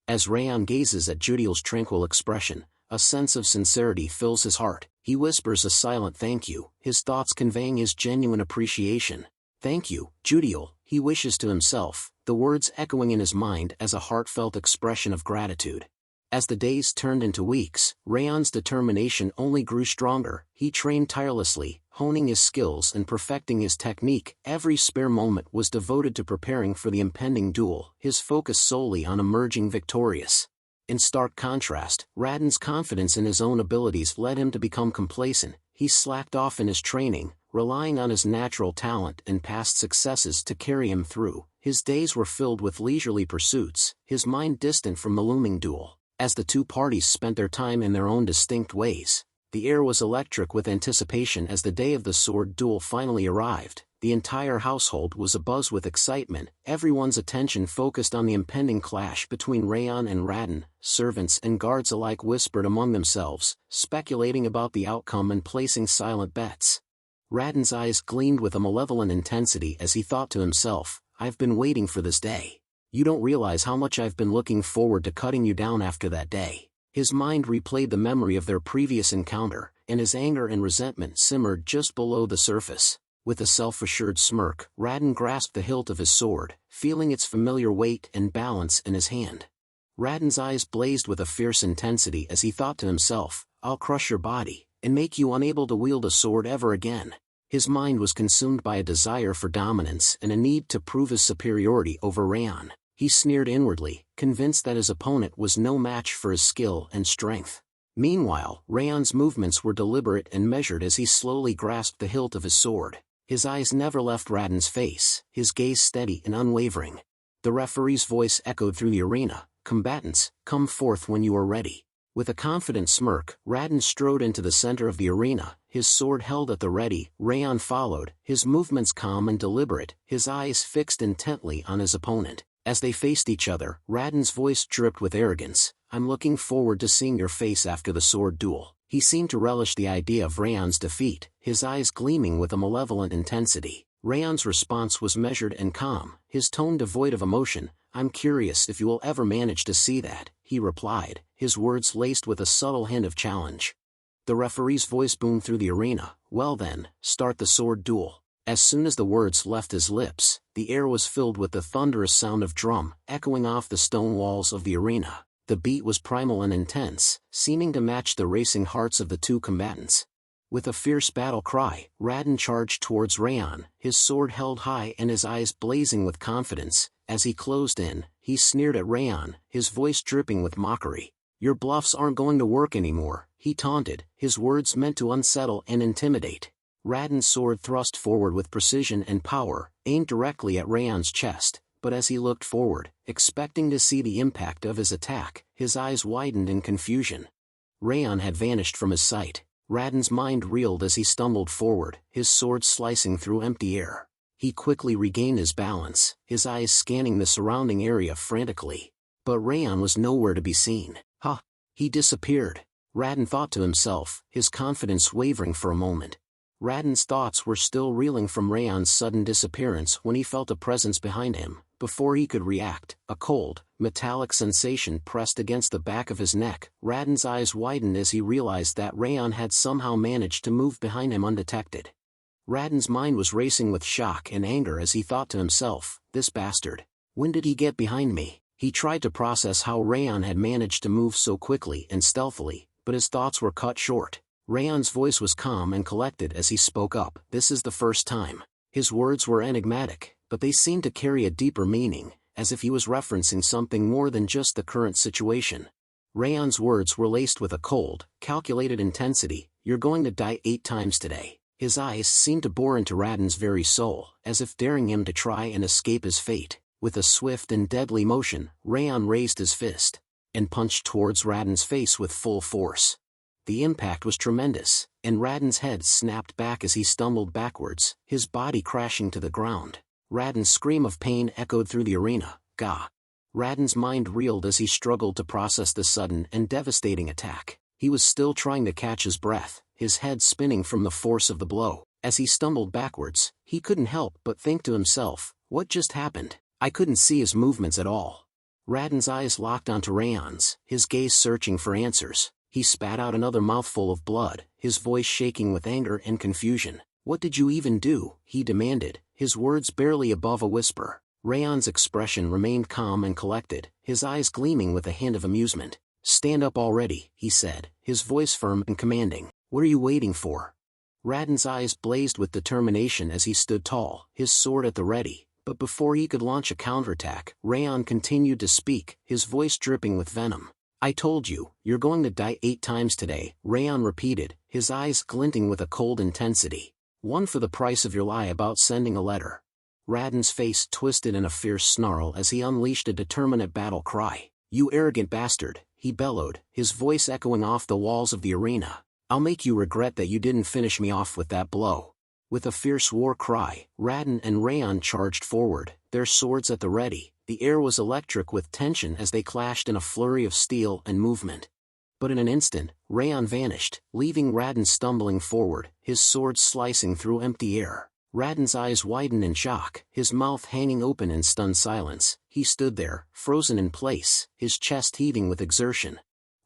As Raon gazes at Judiel's tranquil expression, a sense of sincerity fills his heart. He whispers a silent thank you, his thoughts conveying his genuine appreciation. Thank you, Judiel, he wishes to himself, the words echoing in his mind as a heartfelt expression of gratitude. As the days turned into weeks, Raon's determination only grew stronger. He trained tirelessly, honing his skills and perfecting his technique. Every spare moment was devoted to preparing for the impending duel, his focus solely on emerging victorious. In stark contrast, Raon's confidence in his own abilities led him to become complacent. He slacked off in his training, relying on his natural talent and past successes to carry him through. His days were filled with leisurely pursuits, his mind distant from the looming duel. As the two parties spent their time in their own distinct ways, the air was electric with anticipation as the day of the sword duel finally arrived. The entire household was abuzz with excitement, everyone's attention focused on the impending clash between Raon and Raon. Servants and guards alike whispered among themselves, speculating about the outcome and placing silent bets. Raon's eyes gleamed with a malevolent intensity as he thought to himself, I've been waiting for this day. You don't realize how much I've been looking forward to cutting you down after that day. His mind replayed the memory of their previous encounter, and his anger and resentment simmered just below the surface. With a self-assured smirk, Raon grasped the hilt of his sword, feeling its familiar weight and balance in his hand. Raon's eyes blazed with a fierce intensity as he thought to himself, I'll crush your body, and make you unable to wield a sword ever again. His mind was consumed by a desire for dominance and a need to prove his superiority over Raon. He sneered inwardly, convinced that his opponent was no match for his skill and strength. Meanwhile, Raon's movements were deliberate and measured as he slowly grasped the hilt of his sword. His eyes never left Raon's face, his gaze steady and unwavering. The referee's voice echoed through the arena, combatants, come forth when you are ready. With a confident smirk, Raon strode into the center of the arena, his sword held at the ready. Raon followed, his movements calm and deliberate, his eyes fixed intently on his opponent. As they faced each other, Raon's voice dripped with arrogance, I'm looking forward to seeing your face after the sword duel. He seemed to relish the idea of Raon's defeat, his eyes gleaming with a malevolent intensity. Raon's response was measured and calm, his tone devoid of emotion. I'm curious if you will ever manage to see that, he replied, his words laced with a subtle hint of challenge. The referee's voice boomed through the arena, well then, start the sword duel. As soon as the words left his lips, the air was filled with the thunderous sound of drum, echoing off the stone walls of the arena. The beat was primal and intense, seeming to match the racing hearts of the two combatants. With a fierce battle cry, Raon charged towards Raon, his sword held high and his eyes blazing with confidence. As he closed in, he sneered at Raon, his voice dripping with mockery. Your bluffs aren't going to work anymore, he taunted, his words meant to unsettle and intimidate. Raon's sword thrust forward with precision and power, aimed directly at Raon's chest, but as he looked forward, expecting to see the impact of his attack, his eyes widened in confusion. Raon had vanished from his sight. Raon's mind reeled as he stumbled forward, his sword slicing through empty air. He quickly regained his balance, his eyes scanning the surrounding area frantically. But Raon was nowhere to be seen. He disappeared. Raon thought to himself, his confidence wavering for a moment. Raon's thoughts were still reeling from Raon's sudden disappearance when he felt a presence behind him. Before he could react, a cold, metallic sensation pressed against the back of his neck. Raon's eyes widened as he realized that Raon had somehow managed to move behind him undetected. Raon's mind was racing with shock and anger as he thought to himself, this bastard. When did he get behind me? He tried to process how Raon had managed to move so quickly and stealthily, but his thoughts were cut short. Raon's voice was calm and collected as he spoke up. This is the first time. His words were enigmatic, but they seemed to carry a deeper meaning, as if he was referencing something more than just the current situation. Raon's words were laced with a cold, calculated intensity. You're going to die 8 times today. His eyes seemed to bore into Raon's very soul, as if daring him to try and escape his fate. With a swift and deadly motion, Raon raised his fist and punched towards Raon's face with full force. The impact was tremendous, and Raon's head snapped back as he stumbled backwards, his body crashing to the ground. Raon's scream of pain echoed through the arena. Gah! Raon's mind reeled as he struggled to process the sudden and devastating attack. He was still trying to catch his breath, his head spinning from the force of the blow. As he stumbled backwards, he couldn't help but think to himself, what just happened? I couldn't see his movements at all. Raden's eyes locked onto Raon's, his gaze searching for answers. He spat out another mouthful of blood, his voice shaking with anger and confusion. What did you even do? He demanded, his words barely above a whisper. Raon's expression remained calm and collected, his eyes gleaming with a hint of amusement. Stand up already, he said, his voice firm and commanding. What are you waiting for? Raden's eyes blazed with determination as he stood tall, his sword at the ready, but before he could launch a counterattack, Raon continued to speak, his voice dripping with venom. I told you, you're going to die 8 times today, Raon repeated, his eyes glinting with a cold intensity. 1 for the price of your lie about sending a letter. Raden's face twisted in a fierce snarl as he unleashed a determinate battle cry. You arrogant bastard, he bellowed, his voice echoing off the walls of the arena. I'll make you regret that you didn't finish me off with that blow. With a fierce war cry, Raden and Raon charged forward, their swords at the ready. The air was electric with tension as they clashed in a flurry of steel and movement. But in an instant, Raon vanished, leaving Raden stumbling forward, his sword slicing through empty air. Raden's eyes widened in shock, his mouth hanging open in stunned silence. He stood there, frozen in place, his chest heaving with exertion.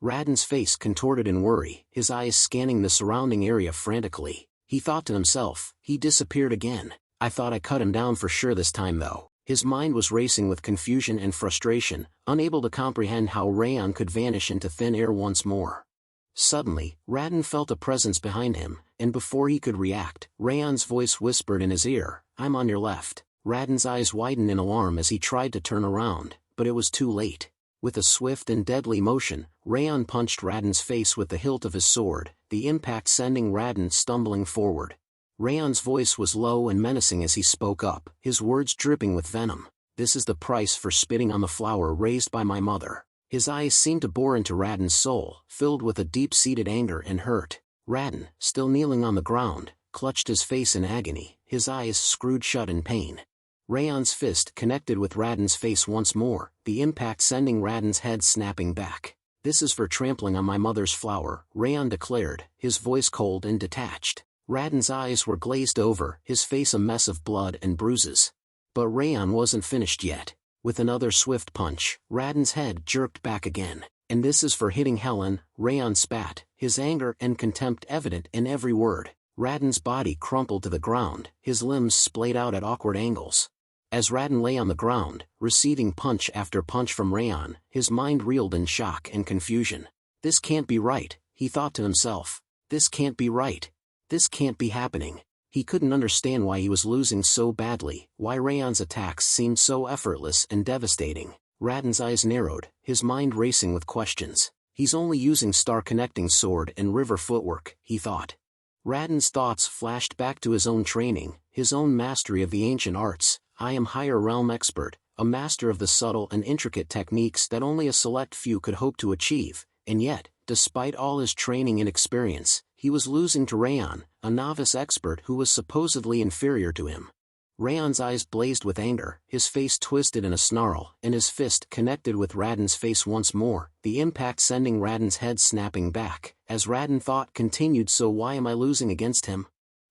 Raden's face contorted in worry, his eyes scanning the surrounding area frantically. He thought to himself, he disappeared again. I thought I cut him down for sure this time though. His mind was racing with confusion and frustration, unable to comprehend how Raon could vanish into thin air once more. Suddenly, Raden felt a presence behind him, and before he could react, Raon's voice whispered in his ear, I'm on your left. Raden's eyes widened in alarm as he tried to turn around, but it was too late. With a swift and deadly motion, Raon punched Raden's face with the hilt of his sword, the impact sending Raden stumbling forward. Raon's voice was low and menacing as he spoke up, his words dripping with venom. This is the price for spitting on the flower raised by my mother. His eyes seemed to bore into Raden's soul, filled with a deep-seated anger and hurt. Raden, still kneeling on the ground, clutched his face in agony, his eyes screwed shut in pain. Raon's fist connected with Raden's face once more, the impact sending Raden's head snapping back. This is for trampling on my mother's flower, Raon declared, his voice cold and detached. Raden's eyes were glazed over, his face a mess of blood and bruises. But Raon wasn't finished yet. With another swift punch, Raden's head jerked back again. And this is for hitting Helen, Raon spat, his anger and contempt evident in every word. Raden's body crumpled to the ground, his limbs splayed out at awkward angles. As Raden lay on the ground, receiving punch after punch from Raon, his mind reeled in shock and confusion. This can't be right, he thought to himself. This can't be right. This can't be happening. He couldn't understand why he was losing so badly, why Raon's attacks seemed so effortless and devastating. Raden's eyes narrowed, his mind racing with questions. He's only using star-connecting sword and river footwork, he thought. Raden's thoughts flashed back to his own training, his own mastery of the ancient arts. I am higher realm expert, a master of the subtle and intricate techniques that only a select few could hope to achieve, and yet, despite all his training and experience, he was losing to Raon, a novice expert who was supposedly inferior to him. Raon's eyes blazed with anger, his face twisted in a snarl, and his fist connected with Raden's face once more, the impact sending Raden's head snapping back. As Raden thought continued, so why am I losing against him?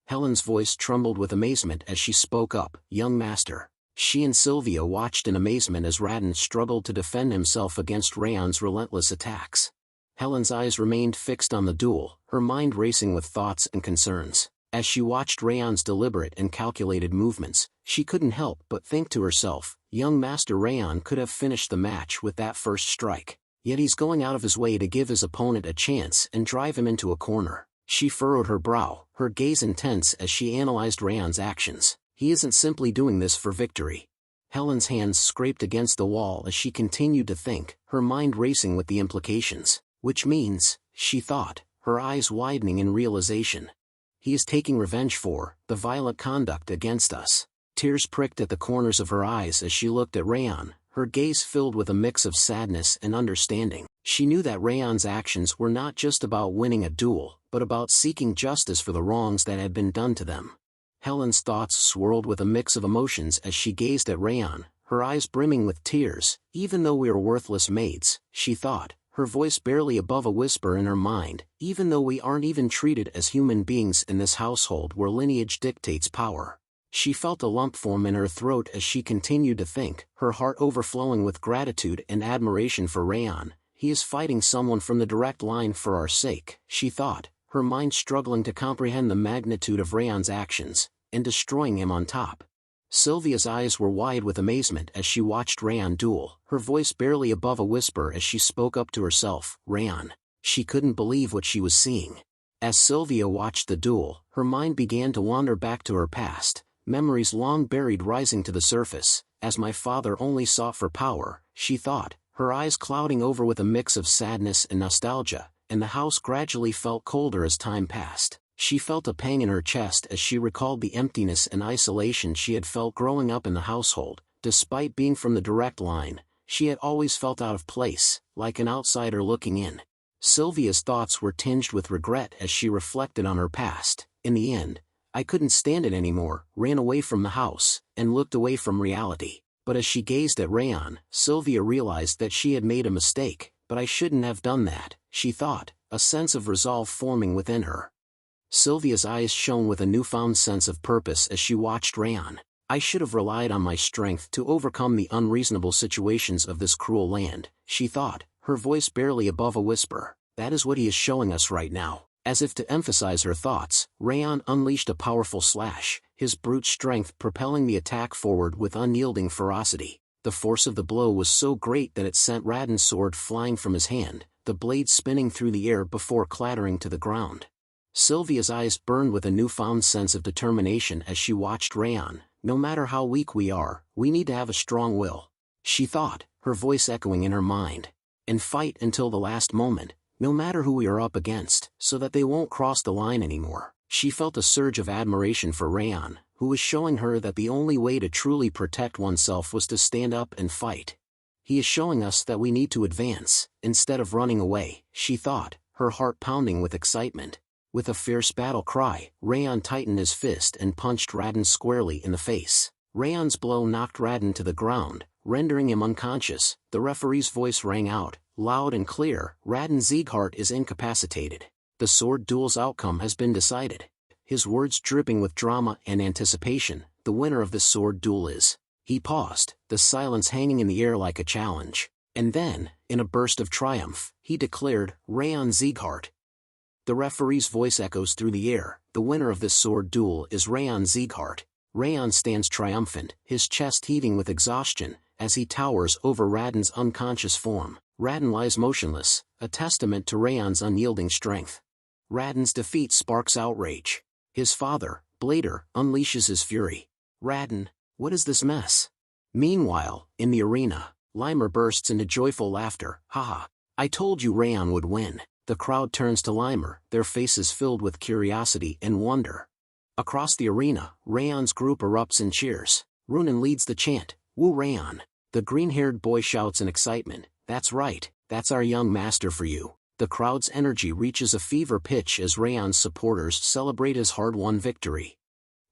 Helen's voice trembled with amazement as she spoke up, young master. She and Sylvia watched in amazement as Raden struggled to defend himself against Raon's relentless attacks. Helen's eyes remained fixed on the duel, her mind racing with thoughts and concerns. As she watched Raon's deliberate and calculated movements, she couldn't help but think to herself, young Master Raon could have finished the match with that first strike. Yet he's going out of his way to give his opponent a chance and drive him into a corner. She furrowed her brow, her gaze intense as she analyzed Raon's actions. He isn't simply doing this for victory. Helen's hands scraped against the wall as she continued to think, her mind racing with the implications. Which means, she thought, her eyes widening in realization. He is taking revenge for the violent conduct against us. Tears pricked at the corners of her eyes as she looked at Raon, her gaze filled with a mix of sadness and understanding. She knew that Raon's actions were not just about winning a duel, but about seeking justice for the wrongs that had been done to them. Helen's thoughts swirled with a mix of emotions as she gazed at Raon, her eyes brimming with tears. Even though we are worthless maids, she thought, her voice barely above a whisper in her mind, even though we aren't even treated as human beings in this household where lineage dictates power. She felt a lump form in her throat as she continued to think, her heart overflowing with gratitude and admiration for Raon. He is fighting someone from the direct line for our sake, she thought, her mind struggling to comprehend the magnitude of Raon's actions, and destroying him on top. Sylvia's eyes were wide with amazement as she watched Raon duel, her voice barely above a whisper as she spoke up to herself, Raon. She couldn't believe what she was seeing. As Sylvia watched the duel, her mind began to wander back to her past, memories long buried rising to the surface. As my father only sought for power, she thought, her eyes clouding over with a mix of sadness and nostalgia, and the house gradually felt colder as time passed. She felt a pang in her chest as she recalled the emptiness and isolation she had felt growing up in the household. Despite being from the direct line, she had always felt out of place, like an outsider looking in. Sylvia's thoughts were tinged with regret as she reflected on her past. In the end, I couldn't stand it anymore, ran away from the house, and looked away from reality. But as she gazed at Raon, Sylvia realized that she had made a mistake. But I shouldn't have done that, she thought, a sense of resolve forming within her. Sylvia's eyes shone with a newfound sense of purpose as she watched Raon. I should have relied on my strength to overcome the unreasonable situations of this cruel land, she thought, her voice barely above a whisper. That is what he is showing us right now. As if to emphasize her thoughts, Raon unleashed a powerful slash, his brute strength propelling the attack forward with unyielding ferocity. The force of the blow was so great that it sent Radon's sword flying from his hand, the blade spinning through the air before clattering to the ground. Sylvia's eyes burned with a newfound sense of determination as she watched Raon. No matter how weak we are, we need to have a strong will, she thought, her voice echoing in her mind. And fight until the last moment, no matter who we are up against, so that they won't cross the line anymore. She felt a surge of admiration for Raon, who was showing her that the only way to truly protect oneself was to stand up and fight. He is showing us that we need to advance, instead of running away, she thought, her heart pounding with excitement. With a fierce battle cry, Raon tightened his fist and punched Radon squarely in the face. Raon's blow knocked Radon to the ground, rendering him unconscious. The referee's voice rang out, loud and clear, Raon Sieghart is incapacitated. The sword duel's outcome has been decided. His words dripping with drama and anticipation, the winner of this sword duel is. He paused, the silence hanging in the air like a challenge. And then, in a burst of triumph, he declared, Raon Sieghart. The referee's voice echoes through the air, the winner of this sword duel is Raon Sieghart. Raon stands triumphant, his chest heaving with exhaustion, as he towers over Radon's unconscious form. Radon lies motionless, a testament to Raon's unyielding strength. Radon's defeat sparks outrage. His father, Blader, unleashes his fury. Radon, what is this mess? Meanwhile, in the arena, Limer bursts into joyful laughter. Haha, I told you Raon would win. The crowd turns to Limer, their faces filled with curiosity and wonder. Across the arena, Raon's group erupts in cheers. Runan leads the chant, Woo Raon. The green-haired boy shouts in excitement, that's right, that's our young master for you. The crowd's energy reaches a fever pitch as Raon's supporters celebrate his hard-won victory.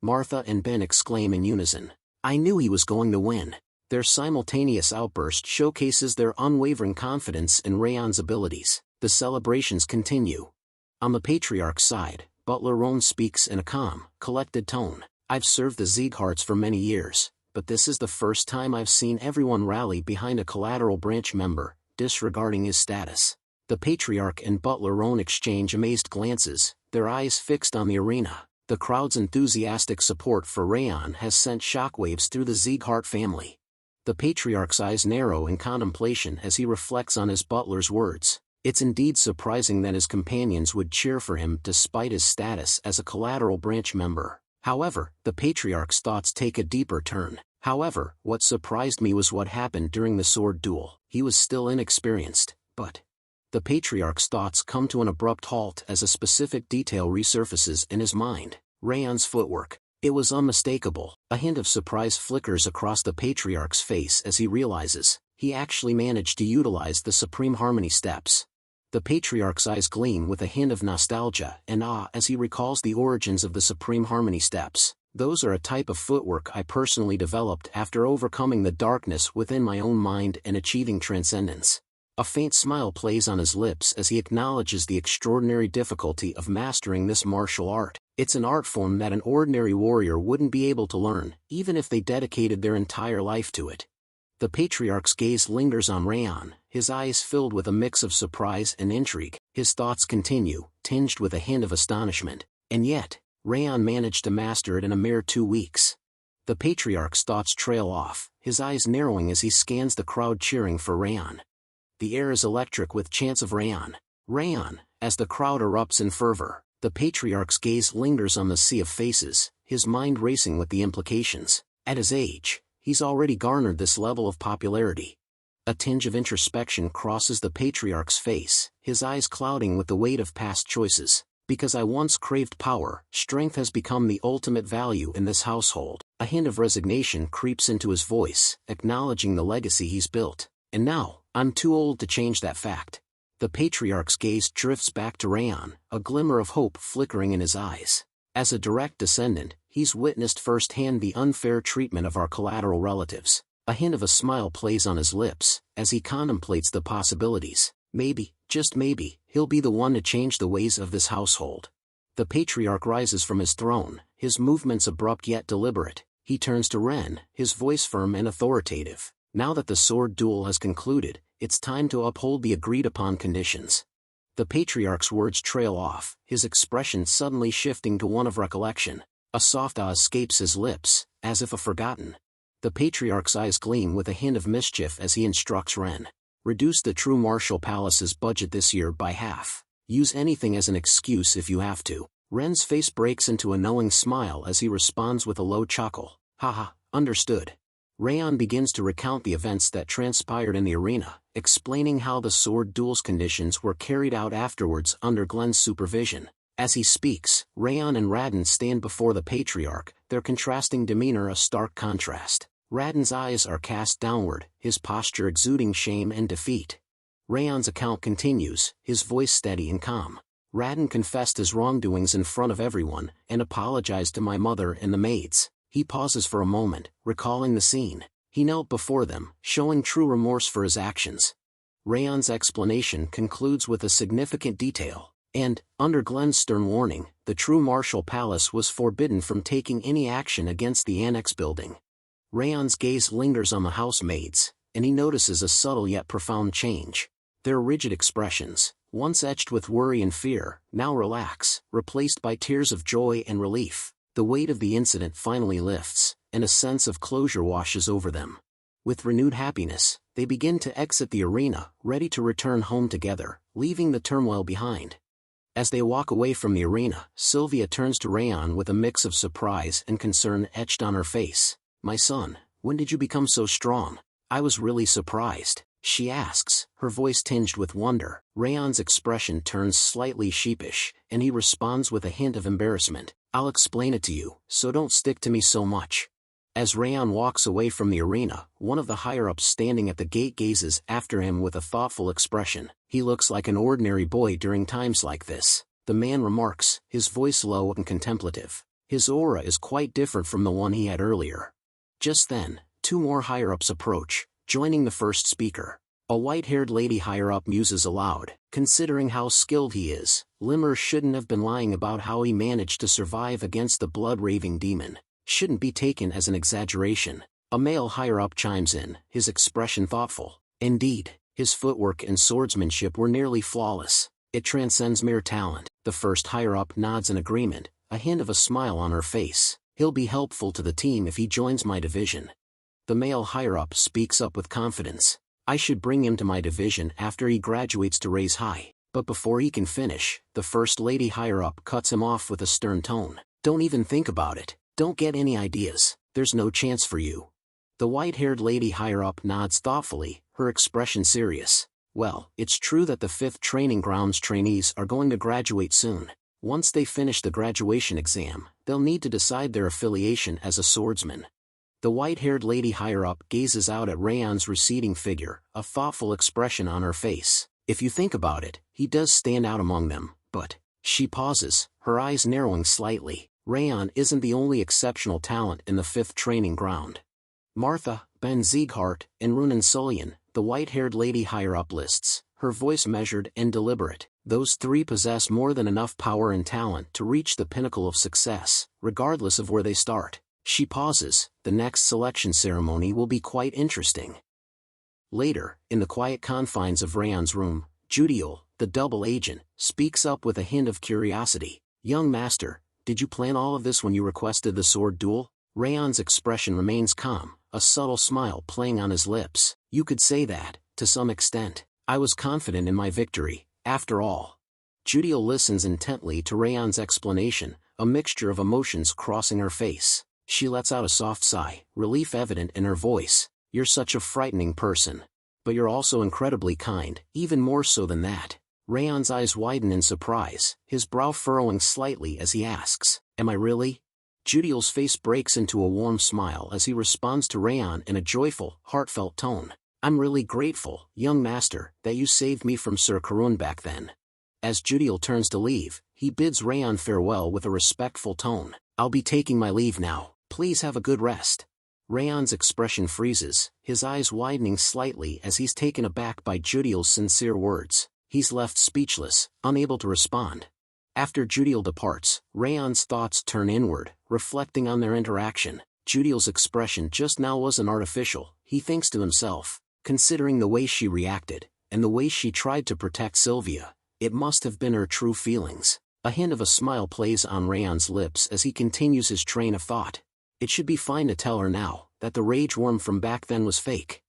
Martha and Ben exclaim in unison, I knew he was going to win. Their simultaneous outburst showcases their unwavering confidence in Raon's abilities. The celebrations continue. On the patriarch's side, Butler Raon speaks in a calm, collected tone. I've served the Siegharts for many years, but this is the first time I've seen everyone rally behind a collateral branch member, disregarding his status. The patriarch and Butler Raon exchange amazed glances, their eyes fixed on the arena. The crowd's enthusiastic support for Raon has sent shockwaves through the Sieghart family. The patriarch's eyes narrow in contemplation as he reflects on his butler's words. It's indeed surprising that his companions would cheer for him despite his status as a collateral branch member. However, the patriarch's thoughts take a deeper turn. However, what surprised me was what happened during the sword duel. He was still inexperienced, but... The patriarch's thoughts come to an abrupt halt as a specific detail resurfaces in his mind. Raon's footwork. It was unmistakable. A hint of surprise flickers across the patriarch's face as he realizes he actually managed to utilize the Supreme Harmony steps. The patriarch's eyes gleam with a hint of nostalgia and awe as he recalls the origins of the Supreme Harmony steps. Those are a type of footwork I personally developed after overcoming the darkness within my own mind and achieving transcendence. A faint smile plays on his lips as he acknowledges the extraordinary difficulty of mastering this martial art. It's an art form that an ordinary warrior wouldn't be able to learn, even if they dedicated their entire life to it. The patriarch's gaze lingers on Raon, his eyes filled with a mix of surprise and intrigue. His thoughts continue, tinged with a hint of astonishment. And yet, Raon managed to master it in a mere 2 weeks. The patriarch's thoughts trail off, his eyes narrowing as he scans the crowd cheering for Raon. The air is electric with chants of Raon. Raon, as the crowd erupts in fervor. The patriarch's gaze lingers on the sea of faces, his mind racing with the implications. At his age, he's already garnered this level of popularity. A tinge of introspection crosses the patriarch's face, his eyes clouding with the weight of past choices. Because I once craved power, strength has become the ultimate value in this household. A hint of resignation creeps into his voice, acknowledging the legacy he's built. And now, I'm too old to change that fact. The patriarch's gaze drifts back to Raon, a glimmer of hope flickering in his eyes. As a direct descendant, he's witnessed firsthand the unfair treatment of our collateral relatives. A hint of a smile plays on his lips, as he contemplates the possibilities. Maybe, just maybe, he'll be the one to change the ways of this household. The patriarch rises from his throne, his movements abrupt yet deliberate. He turns to Ren, his voice firm and authoritative. Now that the sword duel has concluded, it's time to uphold the agreed-upon conditions. The patriarch's words trail off, his expression suddenly shifting to one of recollection. A soft ah escapes his lips, as if forgotten. The patriarch's eyes gleam with a hint of mischief as he instructs Ren. Reduce the True Martial Palace's budget this year by half. Use anything as an excuse if you have to. Ren's face breaks into a knowing smile as he responds with a low chuckle. Haha, understood. Raon begins to recount the events that transpired in the arena, explaining how the sword duel's conditions were carried out afterwards under Glenn's supervision. As he speaks, Raon and Radin stand before the patriarch, their contrasting demeanor a stark contrast. Radin's eyes are cast downward, his posture exuding shame and defeat. Raon's account continues, his voice steady and calm. Radin confessed his wrongdoings in front of everyone, and apologized to my mother and the maids. He pauses for a moment, recalling the scene. He knelt before them, showing true remorse for his actions. Raon's explanation concludes with a significant detail. And, under Glenn's stern warning, the True Martial Palace was forbidden from taking any action against the annex building. Raon's gaze lingers on the housemaids, and he notices a subtle yet profound change. Their rigid expressions, once etched with worry and fear, now relax, replaced by tears of joy and relief. The weight of the incident finally lifts, and a sense of closure washes over them. With renewed happiness, they begin to exit the arena, ready to return home together, leaving the turmoil behind. As they walk away from the arena, Sylvia turns to Raon with a mix of surprise and concern etched on her face. My son, when did you become so strong? I was really surprised, she asks, her voice tinged with wonder. Raon's expression turns slightly sheepish, and he responds with a hint of embarrassment. I'll explain it to you, so don't stick to me so much. As Raon walks away from the arena, one of the higher-ups standing at the gate gazes after him with a thoughtful expression. He looks like an ordinary boy during times like this, the man remarks, his voice low and contemplative. His aura is quite different from the one he had earlier. Just then, 2 more higher-ups approach, joining the first speaker. A white-haired lady higher-up muses aloud. Considering how skilled he is, Limmer shouldn't have been lying about how he managed to survive against the blood-raving demon. Shouldn't be taken as an exaggeration. A male higher-up chimes in, his expression thoughtful. Indeed, his footwork and swordsmanship were nearly flawless. It transcends mere talent. The first higher-up nods in agreement, a hint of a smile on her face. He'll be helpful to the team if he joins my division. The male higher-up speaks up with confidence. I should bring him to my division after he graduates to raise high. But before he can finish, the first lady higher-up cuts him off with a stern tone. Don't even think about it. Don't get any ideas. There's no chance for you. The white-haired lady higher-up nods thoughtfully, her expression serious. Well, it's true that the 5th Training Grounds trainees are going to graduate soon. Once they finish the graduation exam, they'll need to decide their affiliation as a swordsman. The white-haired lady higher-up gazes out at Raon's receding figure, a thoughtful expression on her face. If you think about it, he does stand out among them, but... She pauses, her eyes narrowing slightly. Raon isn't the only exceptional talent in the 5th Training Ground. Martha, Ben Sieghart, and Runan Sullian, the white-haired lady higher up lists, her voice measured and deliberate. Those three possess more than enough power and talent to reach the pinnacle of success, regardless of where they start. She pauses. The next selection ceremony will be quite interesting. Later, in the quiet confines of Raon's room, Judiel, the double agent, speaks up with a hint of curiosity. Young master, did you plan all of this when you requested the sword duel? Raon's expression remains calm, a subtle smile playing on his lips. You could say that, to some extent. I was confident in my victory, after all. Judiel listens intently to Raon's explanation, a mixture of emotions crossing her face. She lets out a soft sigh, relief evident in her voice. You're such a frightening person. But you're also incredibly kind, even more so than that. Raon's eyes widen in surprise, his brow furrowing slightly as he asks, Am I really? Judiel's face breaks into a warm smile as he responds to Raon in a joyful, heartfelt tone. I'm really grateful, young master, that you saved me from Sir Karun back then. As Judiel turns to leave, he bids Raon farewell with a respectful tone. I'll be taking my leave now. Please have a good rest. Raon's expression freezes, his eyes widening slightly as he's taken aback by Judiel's sincere words. He's left speechless, unable to respond. After Judiel departs, Raon's thoughts turn inward, reflecting on their interaction. Judiel's expression just now wasn't artificial, he thinks to himself. Considering the way she reacted, and the way she tried to protect Sylvia, it must have been her true feelings. A hint of a smile plays on Raon's lips as he continues his train of thought. It should be fine to tell her now, that the rage worm from back then was fake.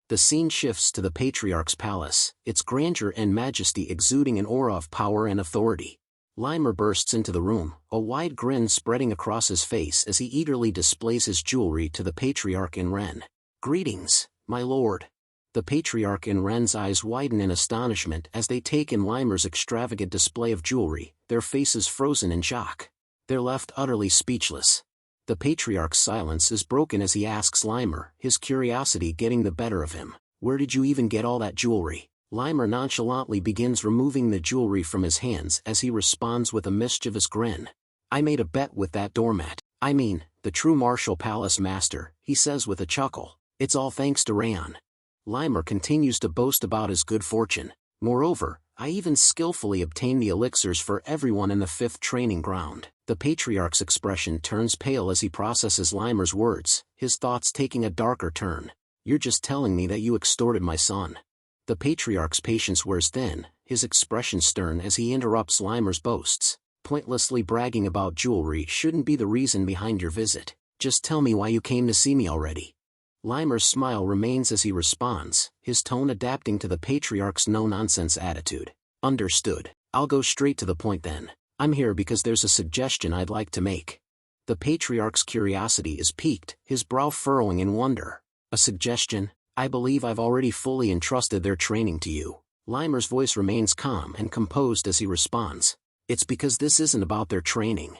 The scene shifts to the Patriarch's palace, its grandeur and majesty exuding an aura of power and authority. Limer bursts into the room, a wide grin spreading across his face as he eagerly displays his jewelry to the Patriarch in Ren. Greetings, my lord. The Patriarch in Ren's eyes widen in astonishment as they take in Limer's extravagant display of jewelry, their faces frozen in shock. They're left utterly speechless. The Patriarch's silence is broken as he asks Limer, his curiosity getting the better of him. Where did you even get all that jewelry? Limer nonchalantly begins removing the jewelry from his hands as he responds with a mischievous grin. I made a bet with that doormat. I mean, the true martial palace master, he says with a chuckle. It's all thanks to Raon. Limer continues to boast about his good fortune. Moreover, I even skillfully obtained the elixirs for everyone in the 5th training ground. The Patriarch's expression turns pale as he processes Limer's words, his thoughts taking a darker turn. You're just telling me that you extorted my son. The Patriarch's patience wears thin, his expression stern as he interrupts Limer's boasts. Pointlessly bragging about jewelry shouldn't be the reason behind your visit. Just tell me why you came to see me already. Limer's smile remains as he responds, his tone adapting to the Patriarch's no-nonsense attitude. Understood. I'll go straight to the point then. I'm here because there's a suggestion I'd like to make. The Patriarch's curiosity is piqued, his brow furrowing in wonder. A suggestion? I believe I've already fully entrusted their training to you. Limer's voice remains calm and composed as he responds. It's because this isn't about their training.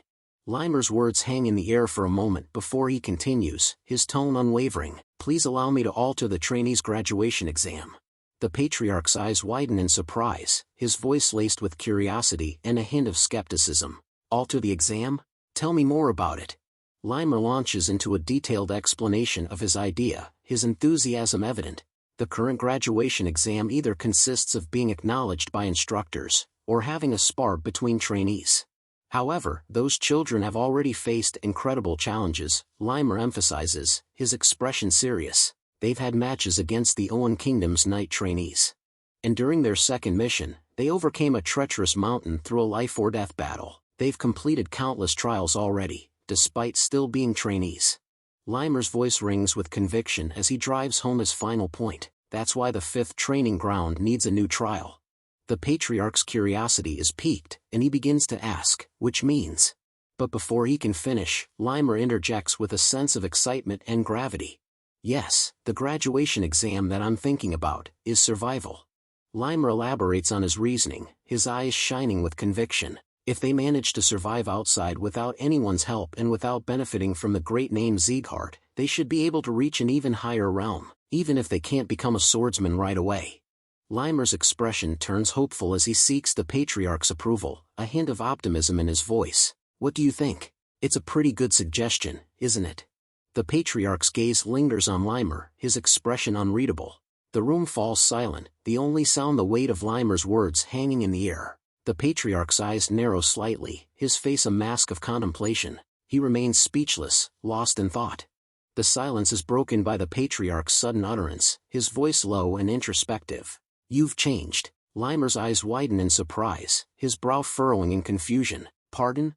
Limer's words hang in the air for a moment before he continues, his tone unwavering. Please allow me to alter the trainee's graduation exam. The Patriarch's eyes widen in surprise, his voice laced with curiosity and a hint of skepticism. Alter the exam? Tell me more about it. Limer launches into a detailed explanation of his idea, his enthusiasm evident. The current graduation exam either consists of being acknowledged by instructors, or having a spar between trainees. However, those children have already faced incredible challenges, Limer emphasizes, his expression serious. They've had matches against the Owen Kingdom's knight trainees. And during their second mission, they overcame a treacherous mountain through a life-or-death battle. They've completed countless trials already, despite still being trainees. Limer's voice rings with conviction as he drives home his final point. That's why the 5th training ground needs a new trial. The Patriarch's curiosity is piqued, and he begins to ask, which means? But before he can finish, Limer interjects with a sense of excitement and gravity. Yes, the graduation exam that I'm thinking about is survival. Limer elaborates on his reasoning, his eyes shining with conviction. If they manage to survive outside without anyone's help and without benefiting from the great name Sieghart, they should be able to reach an even higher realm, even if they can't become a swordsman right away. Limer's expression turns hopeful as he seeks the Patriarch's approval, a hint of optimism in his voice. What do you think? It's a pretty good suggestion, isn't it? The Patriarch's gaze lingers on Limer, his expression unreadable. The The room falls silent, the only sound the weight of Limer's words hanging in the air. The patriarch's eyes narrow slightly, his face a mask of contemplation. He remains speechless, lost in thought. The silence is broken by the patriarch's sudden utterance, his voice low and introspective. "You've changed." Limer's eyes widen in surprise, his brow furrowing in confusion. "Pardon?"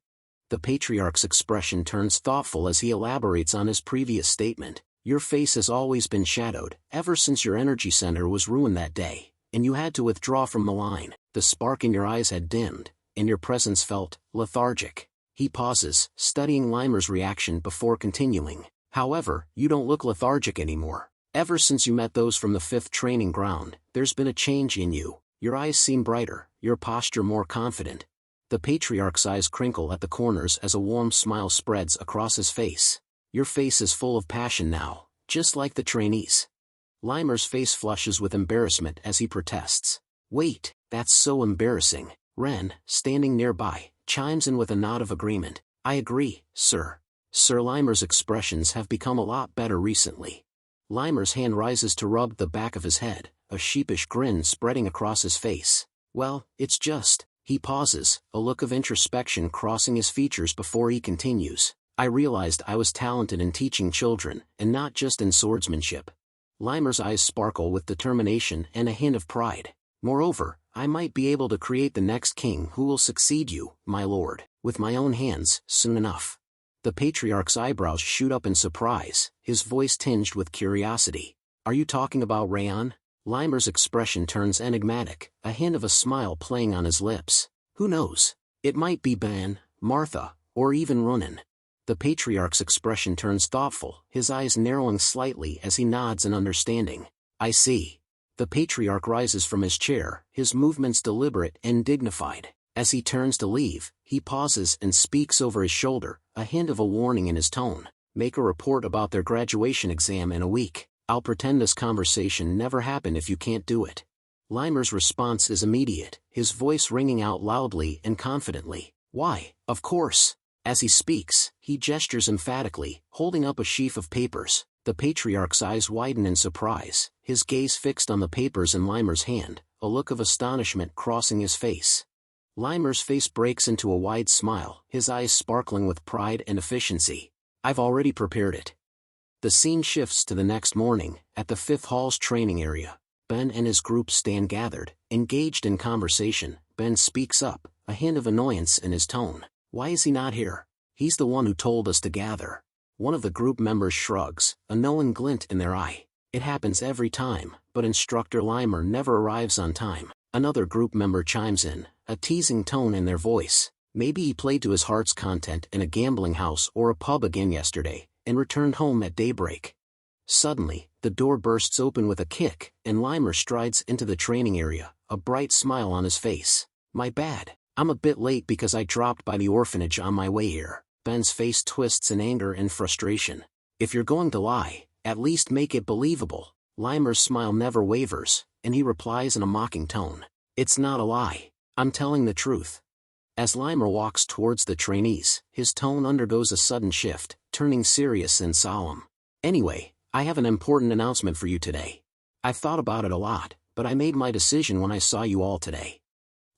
The patriarch's expression turns thoughtful as he elaborates on his previous statement. "Your face has always been shadowed, ever since your energy center was ruined that day, and you had to withdraw from the line. The spark in your eyes had dimmed, and your presence felt lethargic." He pauses, studying Limer's reaction before continuing. "However, you don't look lethargic anymore. Ever since you met those from the 5th training ground, there's been a change in you. Your eyes seem brighter, your posture more confident." The patriarch's eyes crinkle at the corners as a warm smile spreads across his face. "Your face is full of passion now, just like the trainees." Limer's face flushes with embarrassment as he protests. "Wait, that's so embarrassing." Ren, standing nearby, chimes in with a nod of agreement. "I agree, sir." Sir Limer's expressions have become a lot better recently. Limer's hand rises to rub the back of his head, a sheepish grin spreading across his face. "Well, it's just..." He pauses, a look of introspection crossing his features before he continues. "I realized I was talented in teaching children, and not just in swordsmanship." Limer's eyes sparkle with determination and a hint of pride. "Moreover, I might be able to create the next king who will succeed you, my lord, with my own hands, soon enough." The patriarch's eyebrows shoot up in surprise, his voice tinged with curiosity. "Are you talking about Raon?" Limer's expression turns enigmatic, a hint of a smile playing on his lips. "Who knows? It might be Ben, Martha, or even Ronan." The patriarch's expression turns thoughtful, his eyes narrowing slightly as he nods in understanding. "I see." The patriarch rises from his chair, his movements deliberate and dignified. As he turns to leave, he pauses and speaks over his shoulder, a hint of a warning in his tone. "Make a report about their graduation exam in a week. I'll pretend this conversation never happened if you can't do it." Limer's response is immediate, his voice ringing out loudly and confidently. "Why, of course." As he speaks, he gestures emphatically, holding up a sheaf of papers. The patriarch's eyes widen in surprise, his gaze fixed on the papers in Limer's hand, a look of astonishment crossing his face. Limer's face breaks into a wide smile, his eyes sparkling with pride and efficiency. "I've already prepared it." The scene shifts to the next morning, at the 5th Hall's training area. Ben and his group stand gathered, engaged in conversation. Ben speaks up, a hint of annoyance in his tone. "Why is he not here? He's the one who told us to gather." One of the group members shrugs, a knowing glint in their eye. "It happens every time, but Instructor Limer never arrives on time." Another group member chimes in, a teasing tone in their voice. "Maybe he played to his heart's content in a gambling house or a pub again yesterday, and returned home at daybreak." Suddenly, the door bursts open with a kick, and Limer strides into the training area, a bright smile on his face. "My bad. I'm a bit late because I dropped by the orphanage on my way here." Ben's face twists in anger and frustration. "If you're going to lie, at least make it believable." Limer's smile never wavers, and he replies in a mocking tone. "It's not a lie. I'm telling the truth." As Limer walks towards the trainees, his tone undergoes a sudden shift, turning serious and solemn. "Anyway, I have an important announcement for you today. I've thought about it a lot, but I made my decision when I saw you all today."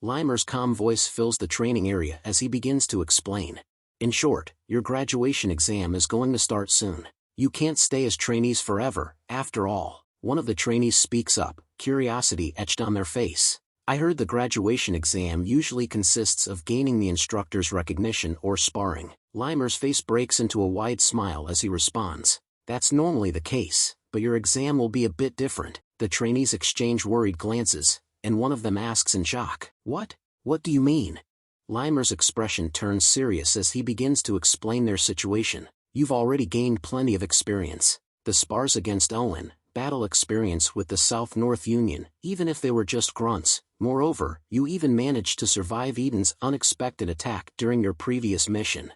Limer's calm voice fills the training area as he begins to explain. "In short, your graduation exam is going to start soon. You can't stay as trainees forever, after all." One of the trainees speaks up, curiosity etched on their face. "I heard the graduation exam usually consists of gaining the instructor's recognition or sparring." Limer's face breaks into a wide smile as he responds. "That's normally the case, but your exam will be a bit different." The trainees exchange worried glances, and one of them asks in shock, "What? What do you mean?" Limer's expression turns serious as he begins to explain their situation. "You've already gained plenty of experience. The spars against Owen, battle experience with the South-North Union, even if they were just grunts. Moreover, you even managed to survive Eden's unexpected attack during your previous mission."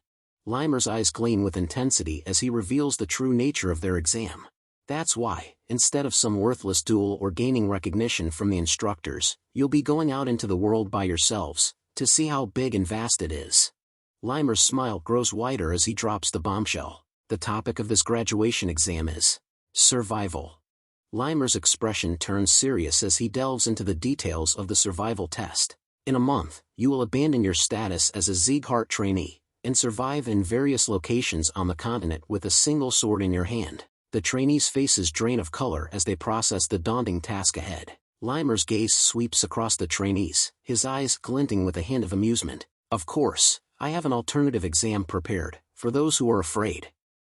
Limer's eyes gleam with intensity as he reveals the true nature of their exam. "That's why, instead of some worthless duel or gaining recognition from the instructors, you'll be going out into the world by yourselves, to see how big and vast it is." Limer's smile grows wider as he drops the bombshell. The topic of this graduation exam is survival. Limer's expression turns serious as he delves into the details of the survival test. In a month, you will abandon your status as a Sieghart trainee, and survive in various locations on the continent with a single sword in your hand. The trainees' faces drain of color as they process the daunting task ahead. Limer's gaze sweeps across the trainees, his eyes glinting with a hint of amusement. Of course, I have an alternative exam prepared, for those who are afraid.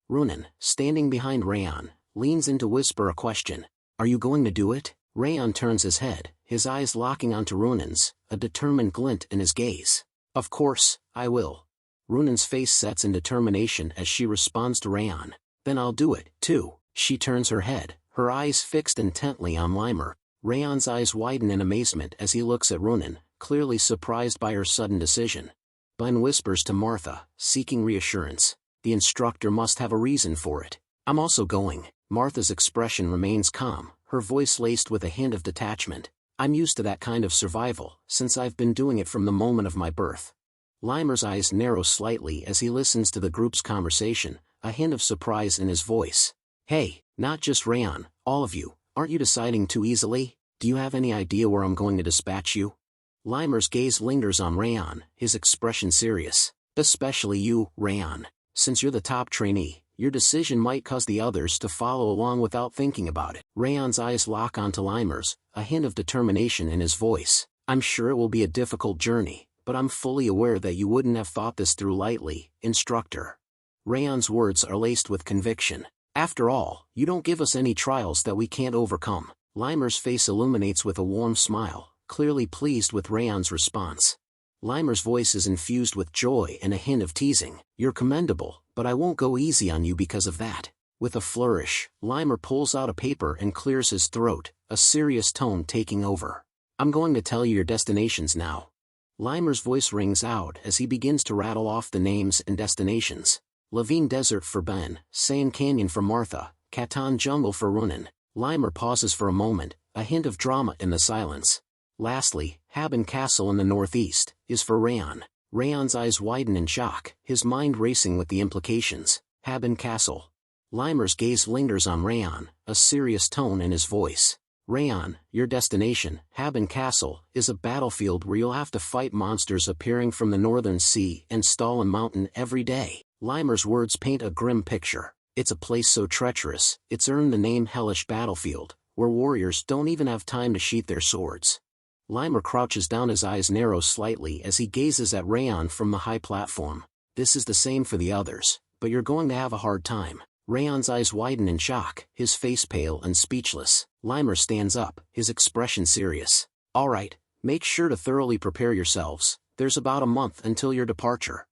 Runan, standing behind Raon, leans in to whisper a question. Are you going to do it? Raon turns his head, his eyes locking onto Runan's, a determined glint in his gaze. Of course, I will. Runan's face sets in determination as she responds to Raon. Then I'll do it, too. She turns her head, her eyes fixed intently on Limer. Raon's eyes widen in amazement as he looks at Runan, clearly surprised by her sudden decision. Ben whispers to Martha, seeking reassurance. The instructor must have a reason for it. I'm also going. Martha's expression remains calm, her voice laced with a hint of detachment. I'm used to that kind of survival, since I've been doing it from the moment of my birth. Limer's eyes narrow slightly as he listens to the group's conversation, a hint of surprise in his voice. Hey, not just Raon, all of you, aren't you deciding too easily? Do you have any idea where I'm going to dispatch you? Limer's gaze lingers on Raon, his expression serious. Especially you, Raon. Since you're the top trainee, your decision might cause the others to follow along without thinking about it. Raon's eyes lock onto Limer's, a hint of determination in his voice. I'm sure it will be a difficult journey, but I'm fully aware that you wouldn't have thought this through lightly, instructor. Raon's words are laced with conviction. After all, you don't give us any trials that we can't overcome. Limer's face illuminates with a warm smile, clearly pleased with Raon's response. Limer's voice is infused with joy and a hint of teasing. You're commendable, but I won't go easy on you because of that. With a flourish, Limer pulls out a paper and clears his throat, a serious tone taking over. I'm going to tell you your destinations now. Limer's voice rings out as he begins to rattle off the names and destinations. Levine Desert for Ben, Sand Canyon for Martha, Catan Jungle for Runan. Limer pauses for a moment, a hint of drama in the silence. Lastly, Haben Castle in the northeast, is for Raon. Raon's eyes widen in shock, his mind racing with the implications. Haben Castle. Limer's gaze lingers on Raon, a serious tone in his voice. Raon, your destination, Haben Castle, is a battlefield where you'll have to fight monsters appearing from the northern sea and Stalin Mountain every day. Limer's words paint a grim picture. It's a place so treacherous, it's earned the name Hellish Battlefield, where warriors don't even have time to sheath their swords. Limer crouches down, his eyes narrow slightly as he gazes at Raon from the high platform. This is the same for the others, but you're going to have a hard time. Raon's eyes widen in shock, his face pale and speechless. Limer stands up, his expression serious. All right, make sure to thoroughly prepare yourselves. There's about a month until your departure.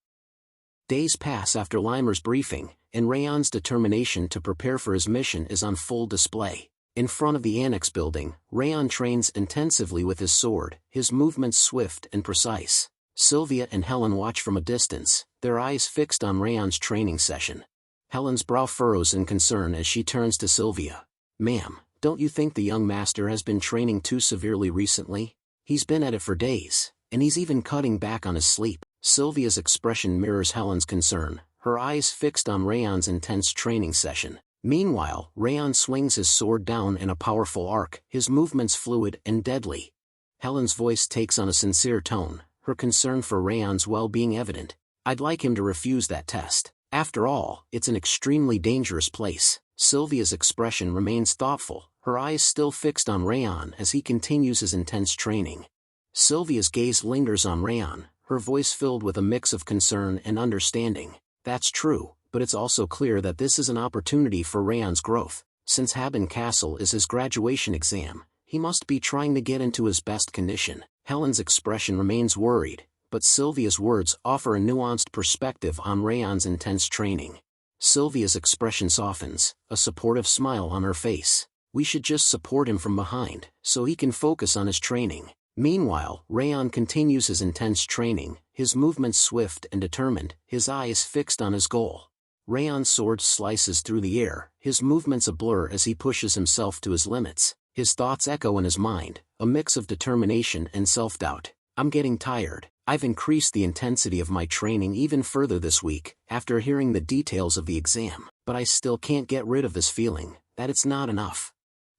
Days pass after Limer's briefing, and Raon's determination to prepare for his mission is on full display. In front of the annex building, Raon trains intensively with his sword, his movements swift and precise. Sylvia and Helen watch from a distance, their eyes fixed on Raon's training session. Helen's brow furrows in concern as she turns to Sylvia. Ma'am, don't you think the young master has been training too severely recently? He's been at it for days, and he's even cutting back on his sleep. Sylvia's expression mirrors Helen's concern, her eyes fixed on Raon's intense training session. Meanwhile, Raon swings his sword down in a powerful arc, his movements fluid and deadly. Helen's voice takes on a sincere tone, her concern for Raon's well-being evident. I'd like him to refuse that test. After all, it's an extremely dangerous place. Sylvia's expression remains thoughtful, her eyes still fixed on Raon as he continues his intense training. Sylvia's gaze lingers on Raon, her voice filled with a mix of concern and understanding. That's true, but it's also clear that this is an opportunity for Raon's growth. Since Haben Castle is his graduation exam, he must be trying to get into his best condition. Helen's expression remains worried, but Sylvia's words offer a nuanced perspective on Raon's intense training. Sylvia's expression softens, a supportive smile on her face. We should just support him from behind, so he can focus on his training. Meanwhile, Raon continues his intense training, his movements swift and determined, his eyes fixed on his goal. Raon's sword slices through the air, his movements a blur as he pushes himself to his limits. His thoughts echo in his mind, a mix of determination and self-doubt. I'm getting tired. I've increased the intensity of my training even further this week, after hearing the details of the exam, but I still can't get rid of this feeling that it's not enough.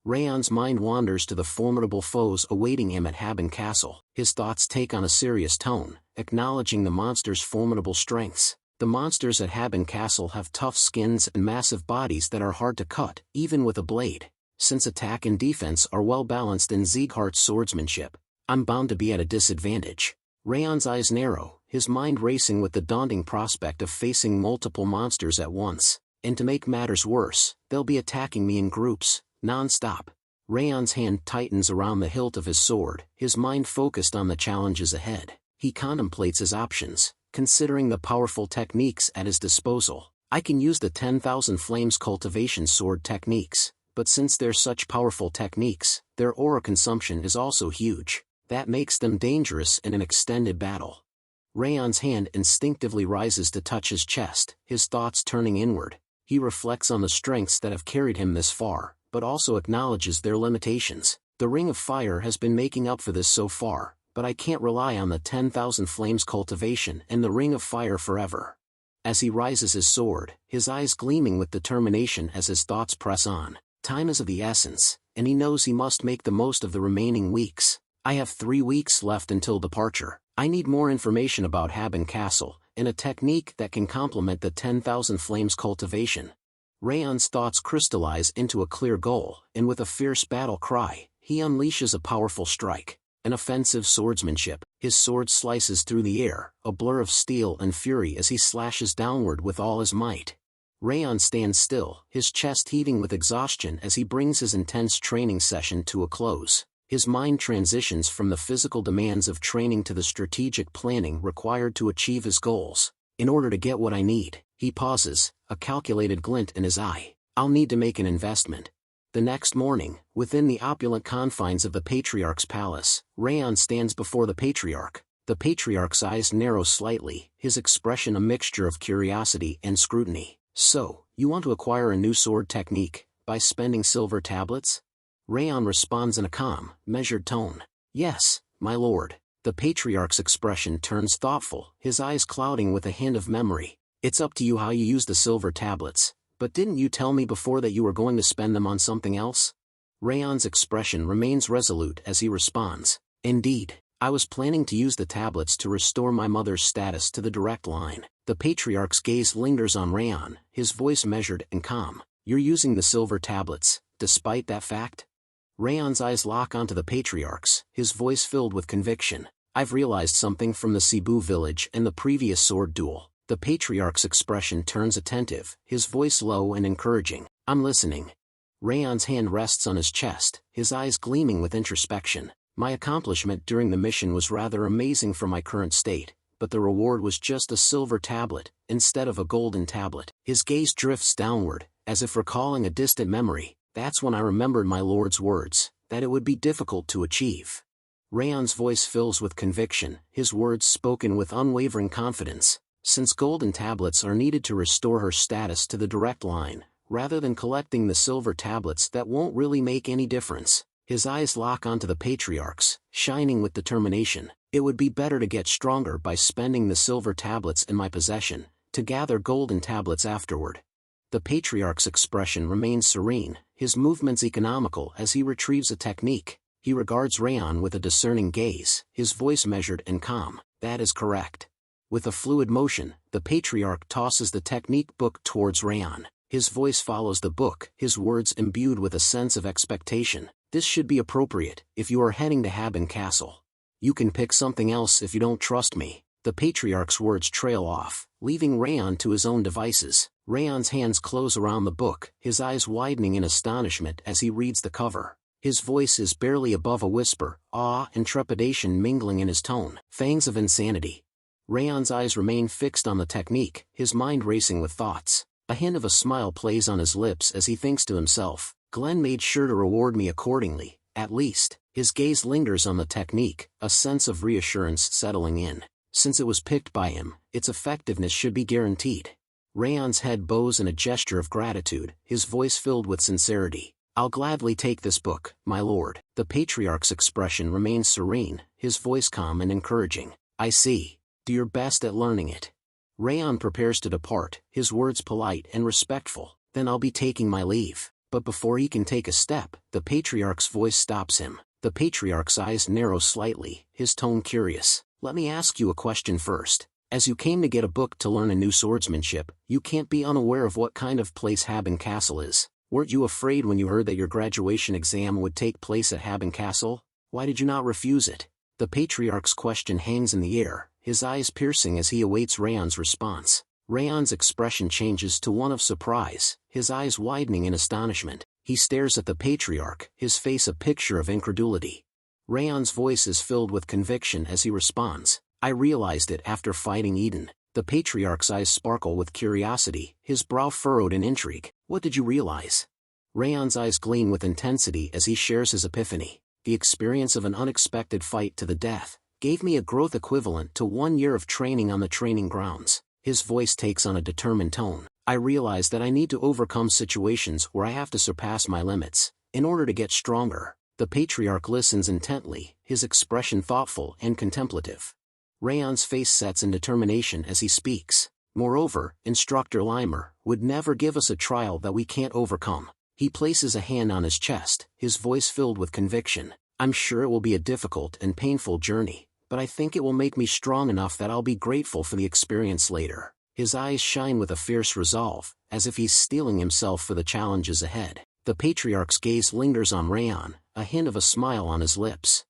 Raon's mind wanders to the formidable foes awaiting him at Haben Castle. His thoughts take on a serious tone, acknowledging the monster's formidable strengths. The monsters at Haben Castle have tough skins and massive bodies that are hard to cut, even with a blade. Since attack and defense are well balanced in Sieghart's swordsmanship, I'm bound to be at a disadvantage. Raon's eyes narrow, his mind racing with the daunting prospect of facing multiple monsters at once. And to make matters worse, they'll be attacking me in groups, non-stop. Raon's hand tightens around the hilt of his sword, his mind focused on the challenges ahead. He contemplates his options, considering the powerful techniques at his disposal. I can use the 10,000 Flames cultivation sword techniques, but since they're such powerful techniques, their aura consumption is also huge. That makes them dangerous in an extended battle. Raon's hand instinctively rises to touch his chest, his thoughts turning inward. He reflects on the strengths that have carried him this far, but also acknowledges their limitations. The Ring of Fire has been making up for this so far, but I can't rely on the 10,000 Flames cultivation and the Ring of Fire forever. As he raises his sword, his eyes gleaming with determination as his thoughts press on. Time is of the essence, and he knows he must make the most of the remaining weeks. I have 3 weeks left until departure. I need more information about Haben Castle, and a technique that can complement the 10,000 Flames cultivation. Raon's thoughts crystallize into a clear goal, and with a fierce battle cry, he unleashes a powerful strike. An offensive swordsmanship. His sword slices through the air, a blur of steel and fury as he slashes downward with all his might. Raon stands still, his chest heaving with exhaustion as he brings his intense training session to a close. His mind transitions from the physical demands of training to the strategic planning required to achieve his goals. In order to get what I need, he pauses, a calculated glint in his eye. I'll need to make an investment. The next morning, within the opulent confines of the Patriarch's palace, Raon stands before the Patriarch. The Patriarch's eyes narrow slightly, his expression a mixture of curiosity and scrutiny. So, you want to acquire a new sword technique, by spending silver tablets? Raon responds in a calm, measured tone. Yes, my lord. The Patriarch's expression turns thoughtful, his eyes clouding with a hint of memory. It's up to you how you use the silver tablets, but didn't you tell me before that you were going to spend them on something else? Raon's expression remains resolute as he responds. Indeed, I was planning to use the tablets to restore my mother's status to the direct line. The Patriarch's gaze lingers on Raon, his voice measured and calm. You're using the silver tablets, despite that fact? Raon's eyes lock onto the Patriarch's, his voice filled with conviction. I've realized something from the Cebu village and the previous sword duel. The Patriarch's expression turns attentive, his voice low and encouraging. I'm listening. Raon's hand rests on his chest, his eyes gleaming with introspection. My accomplishment during the mission was rather amazing for my current state, but the reward was just a silver tablet, instead of a golden tablet. His gaze drifts downward, as if recalling a distant memory. That's when I remembered my lord's words, that it would be difficult to achieve. Raon's voice fills with conviction, his words spoken with unwavering confidence. Since golden tablets are needed to restore her status to the direct line, rather than collecting the silver tablets that won't really make any difference. His eyes lock onto the Patriarch's, shining with determination. It would be better to get stronger by spending the silver tablets in my possession, to gather golden tablets afterward. The Patriarch's expression remains serene, his movements economical as he retrieves a technique. He regards Raon with a discerning gaze, his voice measured and calm. That is correct. With a fluid motion, the Patriarch tosses the technique book towards Raon. His voice follows the book, his words imbued with a sense of expectation. This should be appropriate, if you are heading to Haben Castle. You can pick something else if you don't trust me. The Patriarch's words trail off, leaving Raon to his own devices. Raon's hands close around the book, his eyes widening in astonishment as he reads the cover. His voice is barely above a whisper, awe and trepidation mingling in his tone. Fangs of insanity. Raon's eyes remain fixed on the technique, his mind racing with thoughts. A hint of a smile plays on his lips as he thinks to himself, Glenn made sure to reward me accordingly, at least. His gaze lingers on the technique, a sense of reassurance settling in. Since it was picked by him, its effectiveness should be guaranteed. Raon's head bows in a gesture of gratitude, his voice filled with sincerity. I'll gladly take this book, my lord. The Patriarch's expression remains serene, his voice calm and encouraging. I see. Do your best at learning it. Raon prepares to depart, his words polite and respectful. Then I'll be taking my leave. But before he can take a step, the Patriarch's voice stops him. The Patriarch's eyes narrow slightly, his tone curious. Let me ask you a question first. As you came to get a book to learn a new swordsmanship, you can't be unaware of what kind of place Haben Castle is. Weren't you afraid when you heard that your graduation exam would take place at Haben Castle? Why did you not refuse it? The Patriarch's question hangs in the air, his eyes piercing as he awaits Raon's response. Raon's expression changes to one of surprise, his eyes widening in astonishment. He stares at the Patriarch, his face a picture of incredulity. Raon's voice is filled with conviction as he responds, I realized it after fighting Eden. The Patriarch's eyes sparkle with curiosity, his brow furrowed in intrigue. What did you realize? Raon's eyes gleam with intensity as he shares his epiphany. The experience of an unexpected fight to the death gave me a growth equivalent to 1 year of training on the training grounds. His voice takes on a determined tone. I realize that I need to overcome situations where I have to surpass my limits, in order to get stronger. The Patriarch listens intently, his expression thoughtful and contemplative. Raon's face sets in determination as he speaks. Moreover, Instructor Limer would never give us a trial that we can't overcome. He places a hand on his chest, his voice filled with conviction. I'm sure it will be a difficult and painful journey, but I think it will make me strong enough that I'll be grateful for the experience later. His eyes shine with a fierce resolve, as if he's steeling himself for the challenges ahead. The Patriarch's gaze lingers on Raon, a hint of a smile on his lips.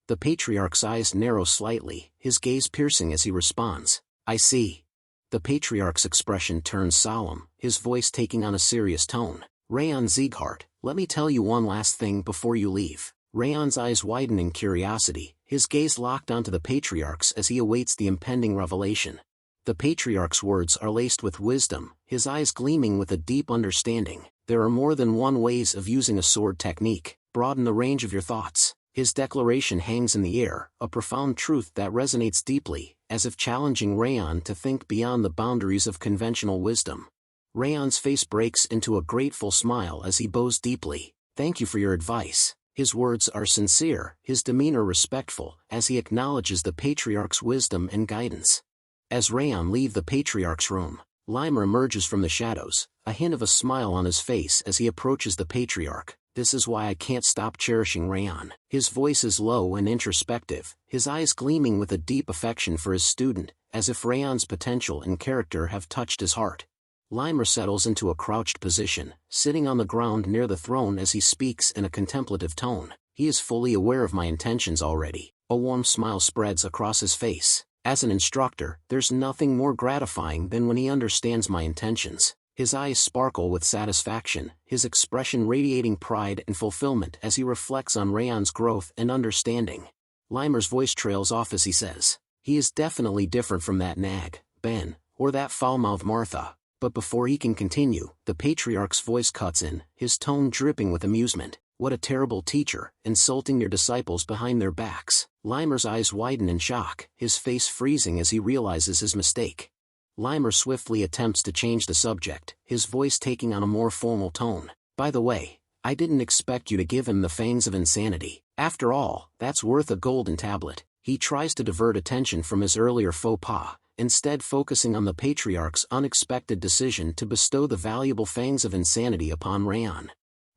The Patriarch's eyes narrow slightly, his gaze piercing as he responds, I see. The Patriarch's expression turns solemn, his voice taking on a serious tone. Raon Sieghart, let me tell you one last thing before you leave. Raon's eyes widen in curiosity, his gaze locked onto the Patriarch's as he awaits the impending revelation. The Patriarch's words are laced with wisdom, his eyes gleaming with a deep understanding. There are more than one ways of using a sword technique. Broaden the range of your thoughts. His declaration hangs in the air, a profound truth that resonates deeply, as if challenging Raon to think beyond the boundaries of conventional wisdom. Raon's face breaks into a grateful smile as he bows deeply. Thank you for your advice. His words are sincere, his demeanor respectful, as he acknowledges the Patriarch's wisdom and guidance. As Raon leaves the Patriarch's room, Limer emerges from the shadows, a hint of a smile on his face as he approaches the Patriarch. This is why I can't stop cherishing Raon. His voice is low and introspective, his eyes gleaming with a deep affection for his student, as if Raon's potential and character have touched his heart. Limer settles into a crouched position, sitting on the ground near the throne as he speaks in a contemplative tone. He is fully aware of my intentions already. A warm smile spreads across his face. As an instructor, there's nothing more gratifying than when he understands my intentions. His eyes sparkle with satisfaction, his expression radiating pride and fulfillment as he reflects on Raon's growth and understanding. Limer's voice trails off as he says, he is definitely different from that nag, Ben, or that foul-mouthed Martha. But before he can continue, the Patriarch's voice cuts in, his tone dripping with amusement. What a terrible teacher, insulting your disciples behind their backs. Limer's eyes widen in shock, his face freezing as he realizes his mistake. Limer swiftly attempts to change the subject, his voice taking on a more formal tone. By the way, I didn't expect you to give him the fangs of insanity. After all, that's worth a golden tablet. He tries to divert attention from his earlier faux pas, instead focusing on the Patriarch's unexpected decision to bestow the valuable fangs of insanity upon Raon.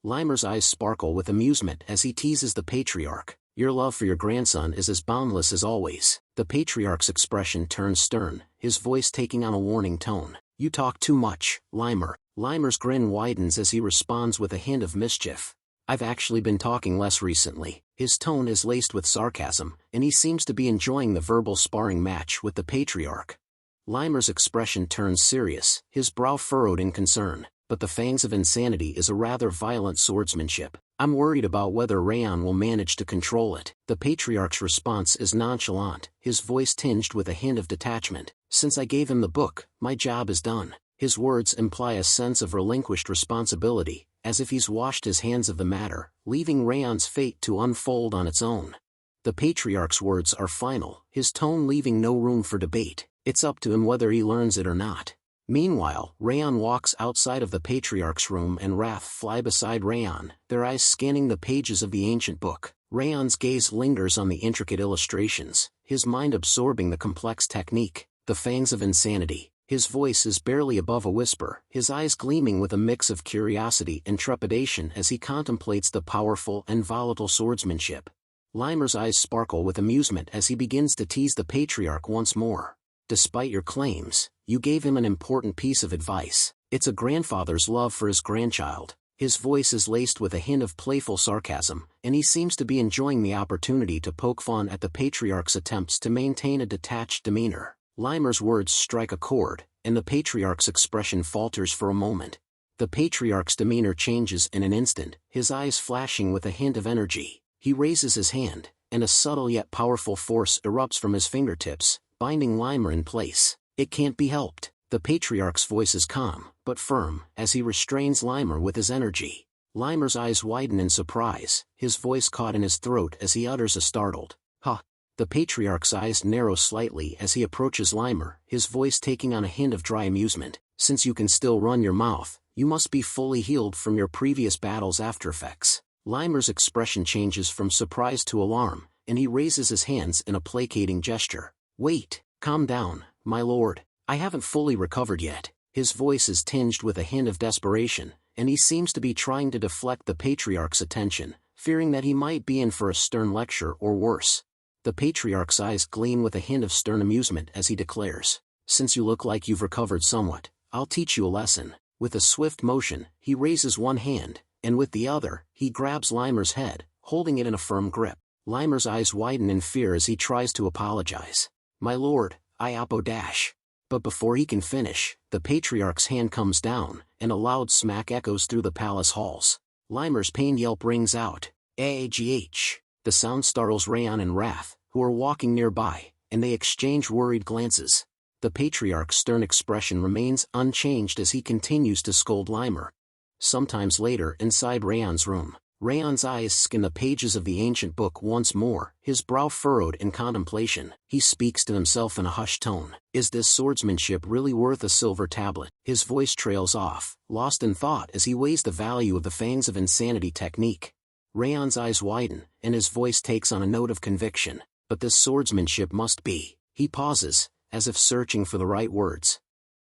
Limer's eyes sparkle with amusement as he teases the Patriarch. Your love for your grandson is as boundless as always. The Patriarch's expression turns stern, his voice taking on a warning tone. You talk too much, Limer. Limer's grin widens as he responds with a hint of mischief. I've actually been talking less recently. His tone is laced with sarcasm, and he seems to be enjoying the verbal sparring match with the Patriarch. Limer's expression turns serious, his brow furrowed in concern. But the fangs of insanity is a rather violent swordsmanship. I'm worried about whether Raon will manage to control it. The Patriarch's response is nonchalant, his voice tinged with a hint of detachment. Since I gave him the book, my job is done. His words imply a sense of relinquished responsibility, as if he's washed his hands of the matter, leaving Raon's fate to unfold on its own. The Patriarch's words are final, his tone leaving no room for debate. It's up to him whether he learns it or not. Meanwhile, Raon walks outside of the Patriarch's room and Wrath fly beside Raon, their eyes scanning the pages of the ancient book. Raon's gaze lingers on the intricate illustrations, his mind absorbing the complex technique. The fangs of insanity. His voice is barely above a whisper, his eyes gleaming with a mix of curiosity and trepidation as he contemplates the powerful and volatile swordsmanship. Limer's eyes sparkle with amusement as he begins to tease the patriarch once more. Despite your claims, you gave him an important piece of advice. It's a grandfather's love for his grandchild. His voice is laced with a hint of playful sarcasm, and he seems to be enjoying the opportunity to poke fun at the patriarch's attempts to maintain a detached demeanor. Limer's words strike a chord, and the patriarch's expression falters for a moment. The patriarch's demeanor changes in an instant, his eyes flashing with a hint of energy. He raises his hand, and a subtle yet powerful force erupts from his fingertips, binding Limer in place. It can't be helped. The patriarch's voice is calm, but firm, as he restrains Limer with his energy. Limer's eyes widen in surprise, his voice caught in his throat as he utters a startled, "Ha!" The patriarch's eyes narrow slightly as he approaches Limer, his voice taking on a hint of dry amusement. "Since you can still run your mouth, you must be fully healed from your previous battle's aftereffects." Limer's expression changes from surprise to alarm, and he raises his hands in a placating gesture. "Wait, calm down, my lord. I haven't fully recovered yet." His voice is tinged with a hint of desperation, and he seems to be trying to deflect the patriarch's attention, fearing that he might be in for a stern lecture or worse. The patriarch's eyes gleam with a hint of stern amusement as he declares, "Since you look like you've recovered somewhat, I'll teach you a lesson." With a swift motion, he raises one hand, and with the other, he grabs Limer's head, holding it in a firm grip. Limer's eyes widen in fear as he tries to apologize. "My lord, I apodash." But before he can finish, the patriarch's hand comes down, and a loud smack echoes through the palace halls. Limer's pain yelp rings out, "Agh!" The sound startles Raon and Wrath, who are walking nearby, and they exchange worried glances. The patriarch's stern expression remains unchanged as he continues to scold Limer. Sometimes later, inside Raon's room, Raon's eyes skim the pages of the ancient book once more, his brow furrowed in contemplation. He speaks to himself in a hushed tone. Is this swordsmanship really worth a silver tablet? His voice trails off, lost in thought as he weighs the value of the Fangs of Insanity technique. Raon's eyes widen, and his voice takes on a note of conviction. But this swordsmanship must be. He pauses, as if searching for the right words.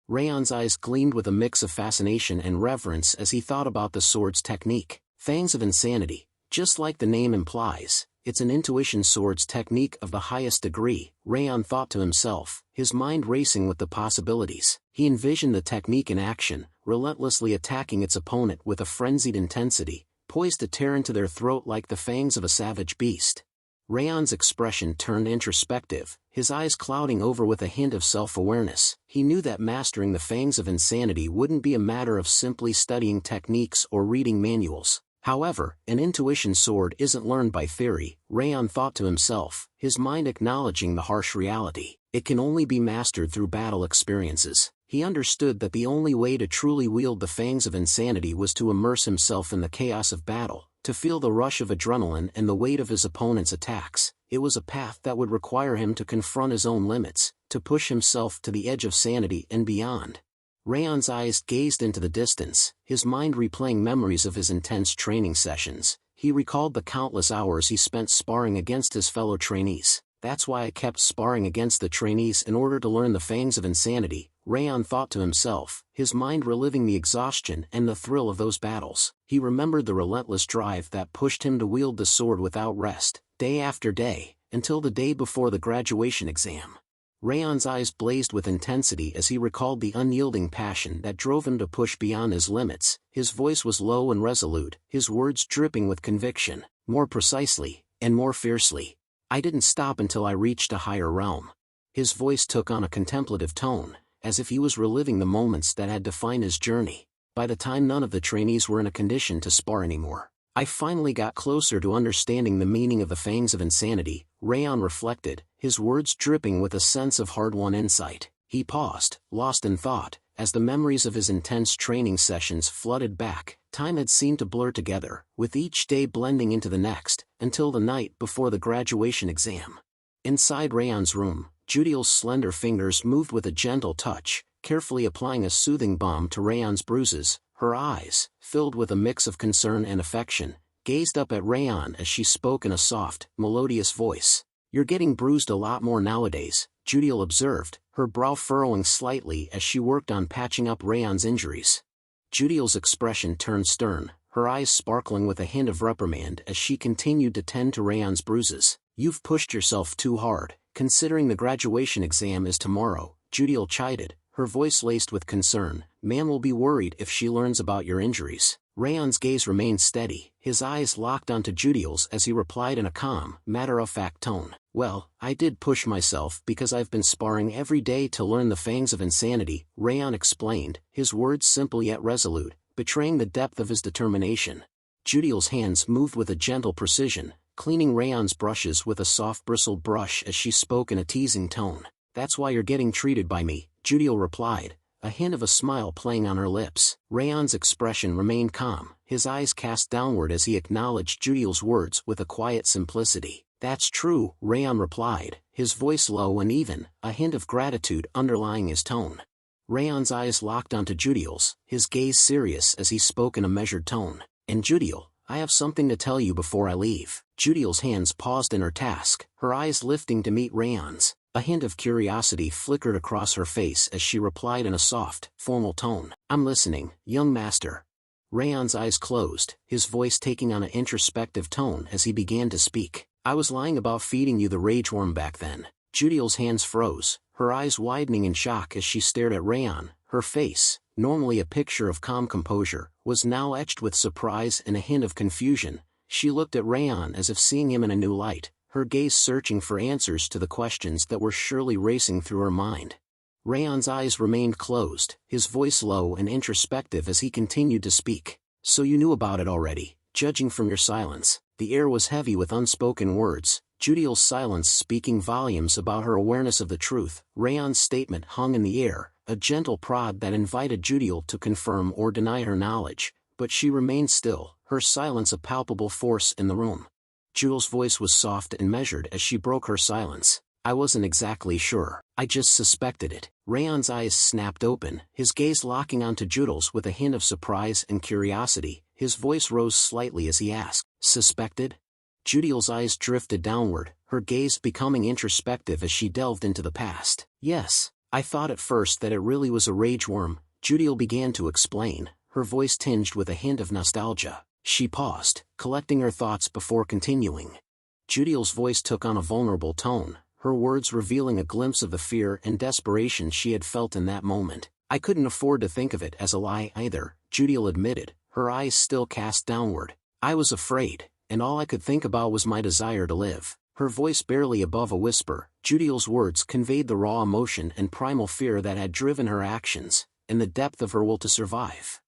Raon's eyes gleamed with a mix of fascination and reverence as he thought about the sword's technique. Fangs of Insanity, just like the name implies, it's an intuition sword's technique of the highest degree, Raon thought to himself, his mind racing with the possibilities. He envisioned the technique in action, relentlessly attacking its opponent with a frenzied intensity, poised to tear into their throat like the fangs of a savage beast. Raon's expression turned introspective, his eyes clouding over with a hint of self-awareness. He knew that mastering the Fangs of Insanity wouldn't be a matter of simply studying techniques or reading manuals. However, an intuition sword isn't learned by theory, Raon thought to himself, his mind acknowledging the harsh reality. It can only be mastered through battle experiences. He understood that the only way to truly wield the Fangs of Insanity was to immerse himself in the chaos of battle, to feel the rush of adrenaline and the weight of his opponent's attacks. It was a path that would require him to confront his own limits, to push himself to the edge of sanity and beyond. Raon's eyes gazed into the distance, his mind replaying memories of his intense training sessions. He recalled the countless hours he spent sparring against his fellow trainees. "That's why I kept sparring against the trainees in order to learn the Fangs of Insanity," Raon thought to himself, his mind reliving the exhaustion and the thrill of those battles. He remembered the relentless drive that pushed him to wield the sword without rest, day after day, until the day before the graduation exam. Raon's eyes blazed with intensity as he recalled the unyielding passion that drove him to push beyond his limits. His voice was low and resolute, his words dripping with conviction. More precisely, and more fiercely, "I didn't stop until I reached a higher realm." His voice took on a contemplative tone, as if he was reliving the moments that had defined his journey. By the time none of the trainees were in a condition to spar anymore, I finally got closer to understanding the meaning of the Fangs of Insanity, Raon reflected, his words dripping with a sense of hard-won insight. He paused, lost in thought, as the memories of his intense training sessions flooded back. Time had seemed to blur together, with each day blending into the next, until the night before the graduation exam. Inside Raon's room, Judiel's slender fingers moved with a gentle touch, carefully applying a soothing balm to Raon's bruises. Her eyes, filled with a mix of concern and affection, gazed up at Raon as she spoke in a soft, melodious voice. "You're getting bruised a lot more nowadays, Judiel observed, her brow furrowing slightly as she worked on patching up Raon's injuries. Judiel's expression turned stern, her eyes sparkling with a hint of reprimand as she continued to tend to Raon's bruises. "You've pushed yourself too hard, considering the graduation exam is tomorrow," Judiel chided, her voice laced with concern. "Man will be worried if she learns about your injuries." Raon's gaze remained steady, his eyes locked onto Judiel's as he replied in a calm, matter-of-fact tone. "Well, I did push myself because I've been sparring every day to learn the fangs of insanity," Raon explained, his words simple yet resolute, betraying the depth of his determination. Judiel's hands moved with a gentle precision, cleaning Raon's brushes with a soft bristled brush as she spoke in a teasing tone. "That's why you're getting treated by me," Judiel replied, a hint of a smile playing on her lips. Raon's expression remained calm, his eyes cast downward as he acknowledged Judiel's words with a quiet simplicity. "That's true," Raon replied, his voice low and even, a hint of gratitude underlying his tone. Raon's eyes locked onto Judiel's, his gaze serious as he spoke in a measured tone. "And Judiel, I have something to tell you before I leave." Judiel's hands paused in her task, her eyes lifting to meet Raon's. A hint of curiosity flickered across her face as she replied in a soft, formal tone. "I'm listening, young master." Raon's eyes closed, his voice taking on an introspective tone as he began to speak. "I was lying about feeding you the rage worm back then." Judiel's hands froze, her eyes widening in shock as she stared at Raon. Her face, normally a picture of calm composure, was now etched with surprise and a hint of confusion. She looked at Raon as if seeing him in a new light, her gaze searching for answers to the questions that were surely racing through her mind. Raon's eyes remained closed, his voice low and introspective as he continued to speak. "So you knew about it already, judging from your silence." The air was heavy with unspoken words, Judiel's silence speaking volumes about her awareness of the truth. Raon's statement hung in the air, a gentle prod that invited Judiel to confirm or deny her knowledge, but she remained still, her silence a palpable force in the room. Judiel's voice was soft and measured as she broke her silence. "I wasn't exactly sure, I just suspected it." Raon's eyes snapped open, his gaze locking onto Judiel's with a hint of surprise and curiosity. His voice rose slightly as he asked, "Suspected?" Judiel's eyes drifted downward, her gaze becoming introspective as she delved into the past. "Yes, I thought at first that it really was a rage worm," Judiel began to explain, her voice tinged with a hint of nostalgia. She paused, collecting her thoughts before continuing. Judiel's voice took on a vulnerable tone, her words revealing a glimpse of the fear and desperation she had felt in that moment. "I couldn't afford to think of it as a lie either," Judiel admitted, her eyes still cast downward. "I was afraid, and all I could think about was my desire to live." Her voice barely above a whisper, Judiel's words conveyed the raw emotion and primal fear that had driven her actions, and the depth of her will to survive.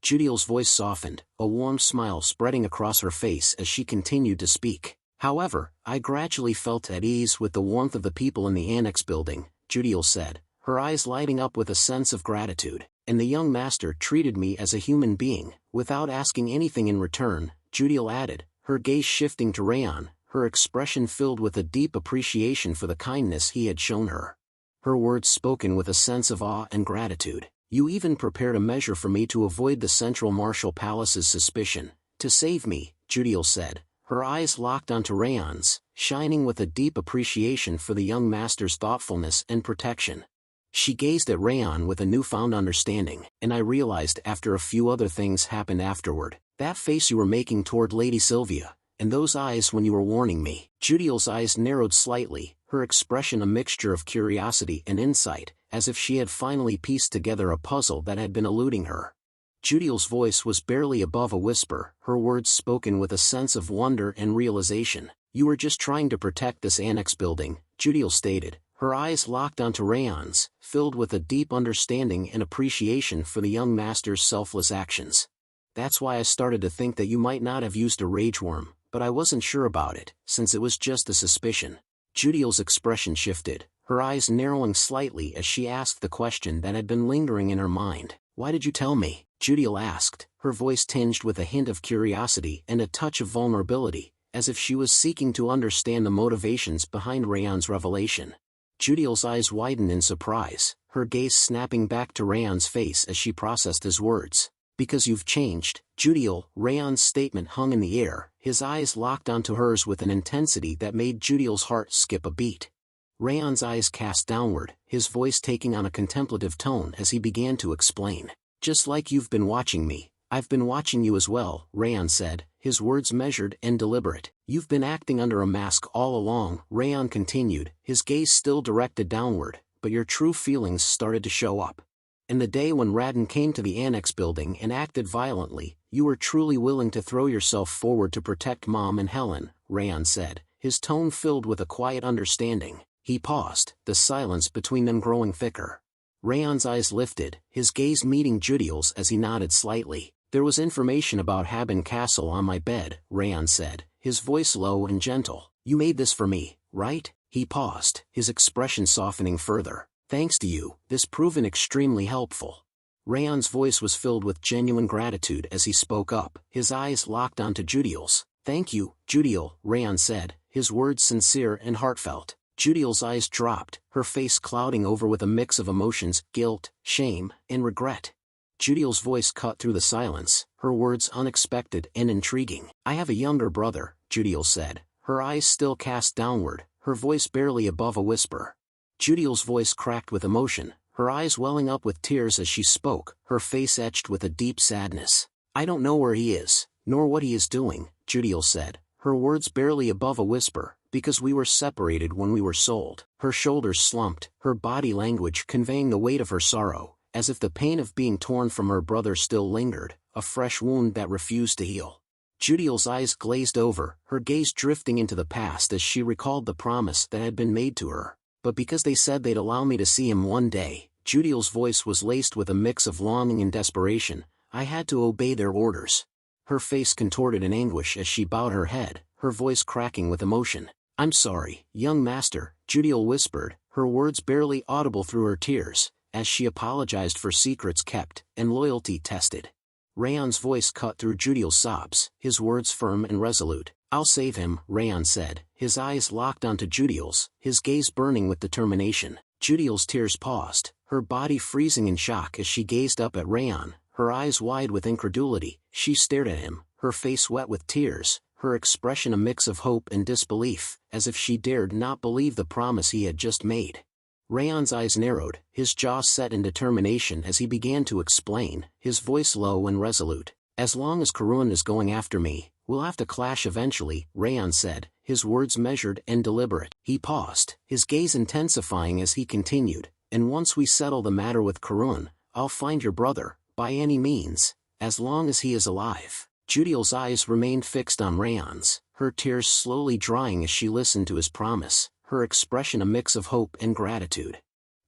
Judiel's voice softened, a warm smile spreading across her face as she continued to speak. "However, I gradually felt at ease with the warmth of the people in the annex building," Judiel said, her eyes lighting up with a sense of gratitude. "And the young master treated me as a human being, without asking anything in return," Judiel added, her gaze shifting to Raon, her expression filled with a deep appreciation for the kindness he had shown her. Her words spoken with a sense of awe and gratitude. "You even prepared a measure for me to avoid the Central Martial Palace's suspicion. To save me," Judiel said, her eyes locked onto Raon's, shining with a deep appreciation for the young master's thoughtfulness and protection. She gazed at Raon with a newfound understanding. "And I realized after a few other things happened afterward. That face you were making toward Lady Sylvia, and those eyes when you were warning me." Judiel's eyes narrowed slightly, her expression a mixture of curiosity and insight, as if she had finally pieced together a puzzle that had been eluding her. Judiel's voice was barely above a whisper, her words spoken with a sense of wonder and realization. "You were just trying to protect this annex building," Judiel stated, her eyes locked onto Raon's, filled with a deep understanding and appreciation for the young master's selfless actions. "That's why I started to think that you might not have used a rage worm, but I wasn't sure about it, since it was just a suspicion." Judiel's expression shifted, her eyes narrowing slightly as she asked the question that had been lingering in her mind. "Why did you tell me?" Judiel asked, her voice tinged with a hint of curiosity and a touch of vulnerability, as if she was seeking to understand the motivations behind Raon's revelation. Judiel's eyes widened in surprise, her gaze snapping back to Raon's face as she processed his words. "Because you've changed, Judiel." Raon's statement hung in the air, his eyes locked onto hers with an intensity that made Judiel's heart skip a beat. Raon's eyes cast downward, his voice taking on a contemplative tone as he began to explain. Just like you've been watching me, I've been watching you as well, Raon said, his words measured and deliberate. You've been acting under a mask all along, Raon continued, his gaze still directed downward, but your true feelings started to show up. In the day when Raon came to the annex building and acted violently, you were truly willing to throw yourself forward to protect Mom and Helen, Raon said, his tone filled with a quiet understanding. He paused, the silence between them growing thicker. Raon's eyes lifted, his gaze meeting Judiel's as he nodded slightly. There was information about Haben Castle on my bed, Raon said, his voice low and gentle. You made this for me, right? He paused, his expression softening further. Thanks to you, this proven extremely helpful. Raon's voice was filled with genuine gratitude as he spoke up, his eyes locked onto Judiel's. Thank you, Judiel, Raon said, his words sincere and heartfelt. Judiel's eyes dropped, her face clouding over with a mix of emotions, guilt, shame, and regret. Judiel's voice cut through the silence, her words unexpected and intriguing. I have a younger brother, Judiel said, her eyes still cast downward, her voice barely above a whisper. Judiel's voice cracked with emotion, her eyes welling up with tears as she spoke, her face etched with a deep sadness. I don't know where he is, nor what he is doing, Judiel said, her words barely above a whisper, because we were separated when we were sold. Her shoulders slumped, her body language conveying the weight of her sorrow, as if the pain of being torn from her brother still lingered, a fresh wound that refused to heal. Judiel's eyes glazed over, her gaze drifting into the past as she recalled the promise that had been made to her. But because they said they'd allow me to see him one day, Judiel's voice was laced with a mix of longing and desperation, I had to obey their orders. Her face contorted in anguish as she bowed her head, her voice cracking with emotion. I'm sorry, young master, Judiel whispered, her words barely audible through her tears, as she apologized for secrets kept and loyalty tested. Raon's voice cut through Judiel's sobs, his words firm and resolute. I'll save him, Raon said, his eyes locked onto Judiel's, his gaze burning with determination. Judiel's tears paused, her body freezing in shock as she gazed up at Raon, her eyes wide with incredulity. She stared at him, her face wet with tears, her expression a mix of hope and disbelief, as if she dared not believe the promise he had just made. Raon's eyes narrowed, his jaw set in determination as he began to explain, his voice low and resolute. As long as Karun is going after me, we'll have to clash eventually, Raon said, his words measured and deliberate. He paused, his gaze intensifying as he continued, and once we settle the matter with Karun, I'll find your brother, by any means, as long as he is alive. Judiel's eyes remained fixed on Raon's, her tears slowly drying as she listened to his promise, her expression a mix of hope and gratitude.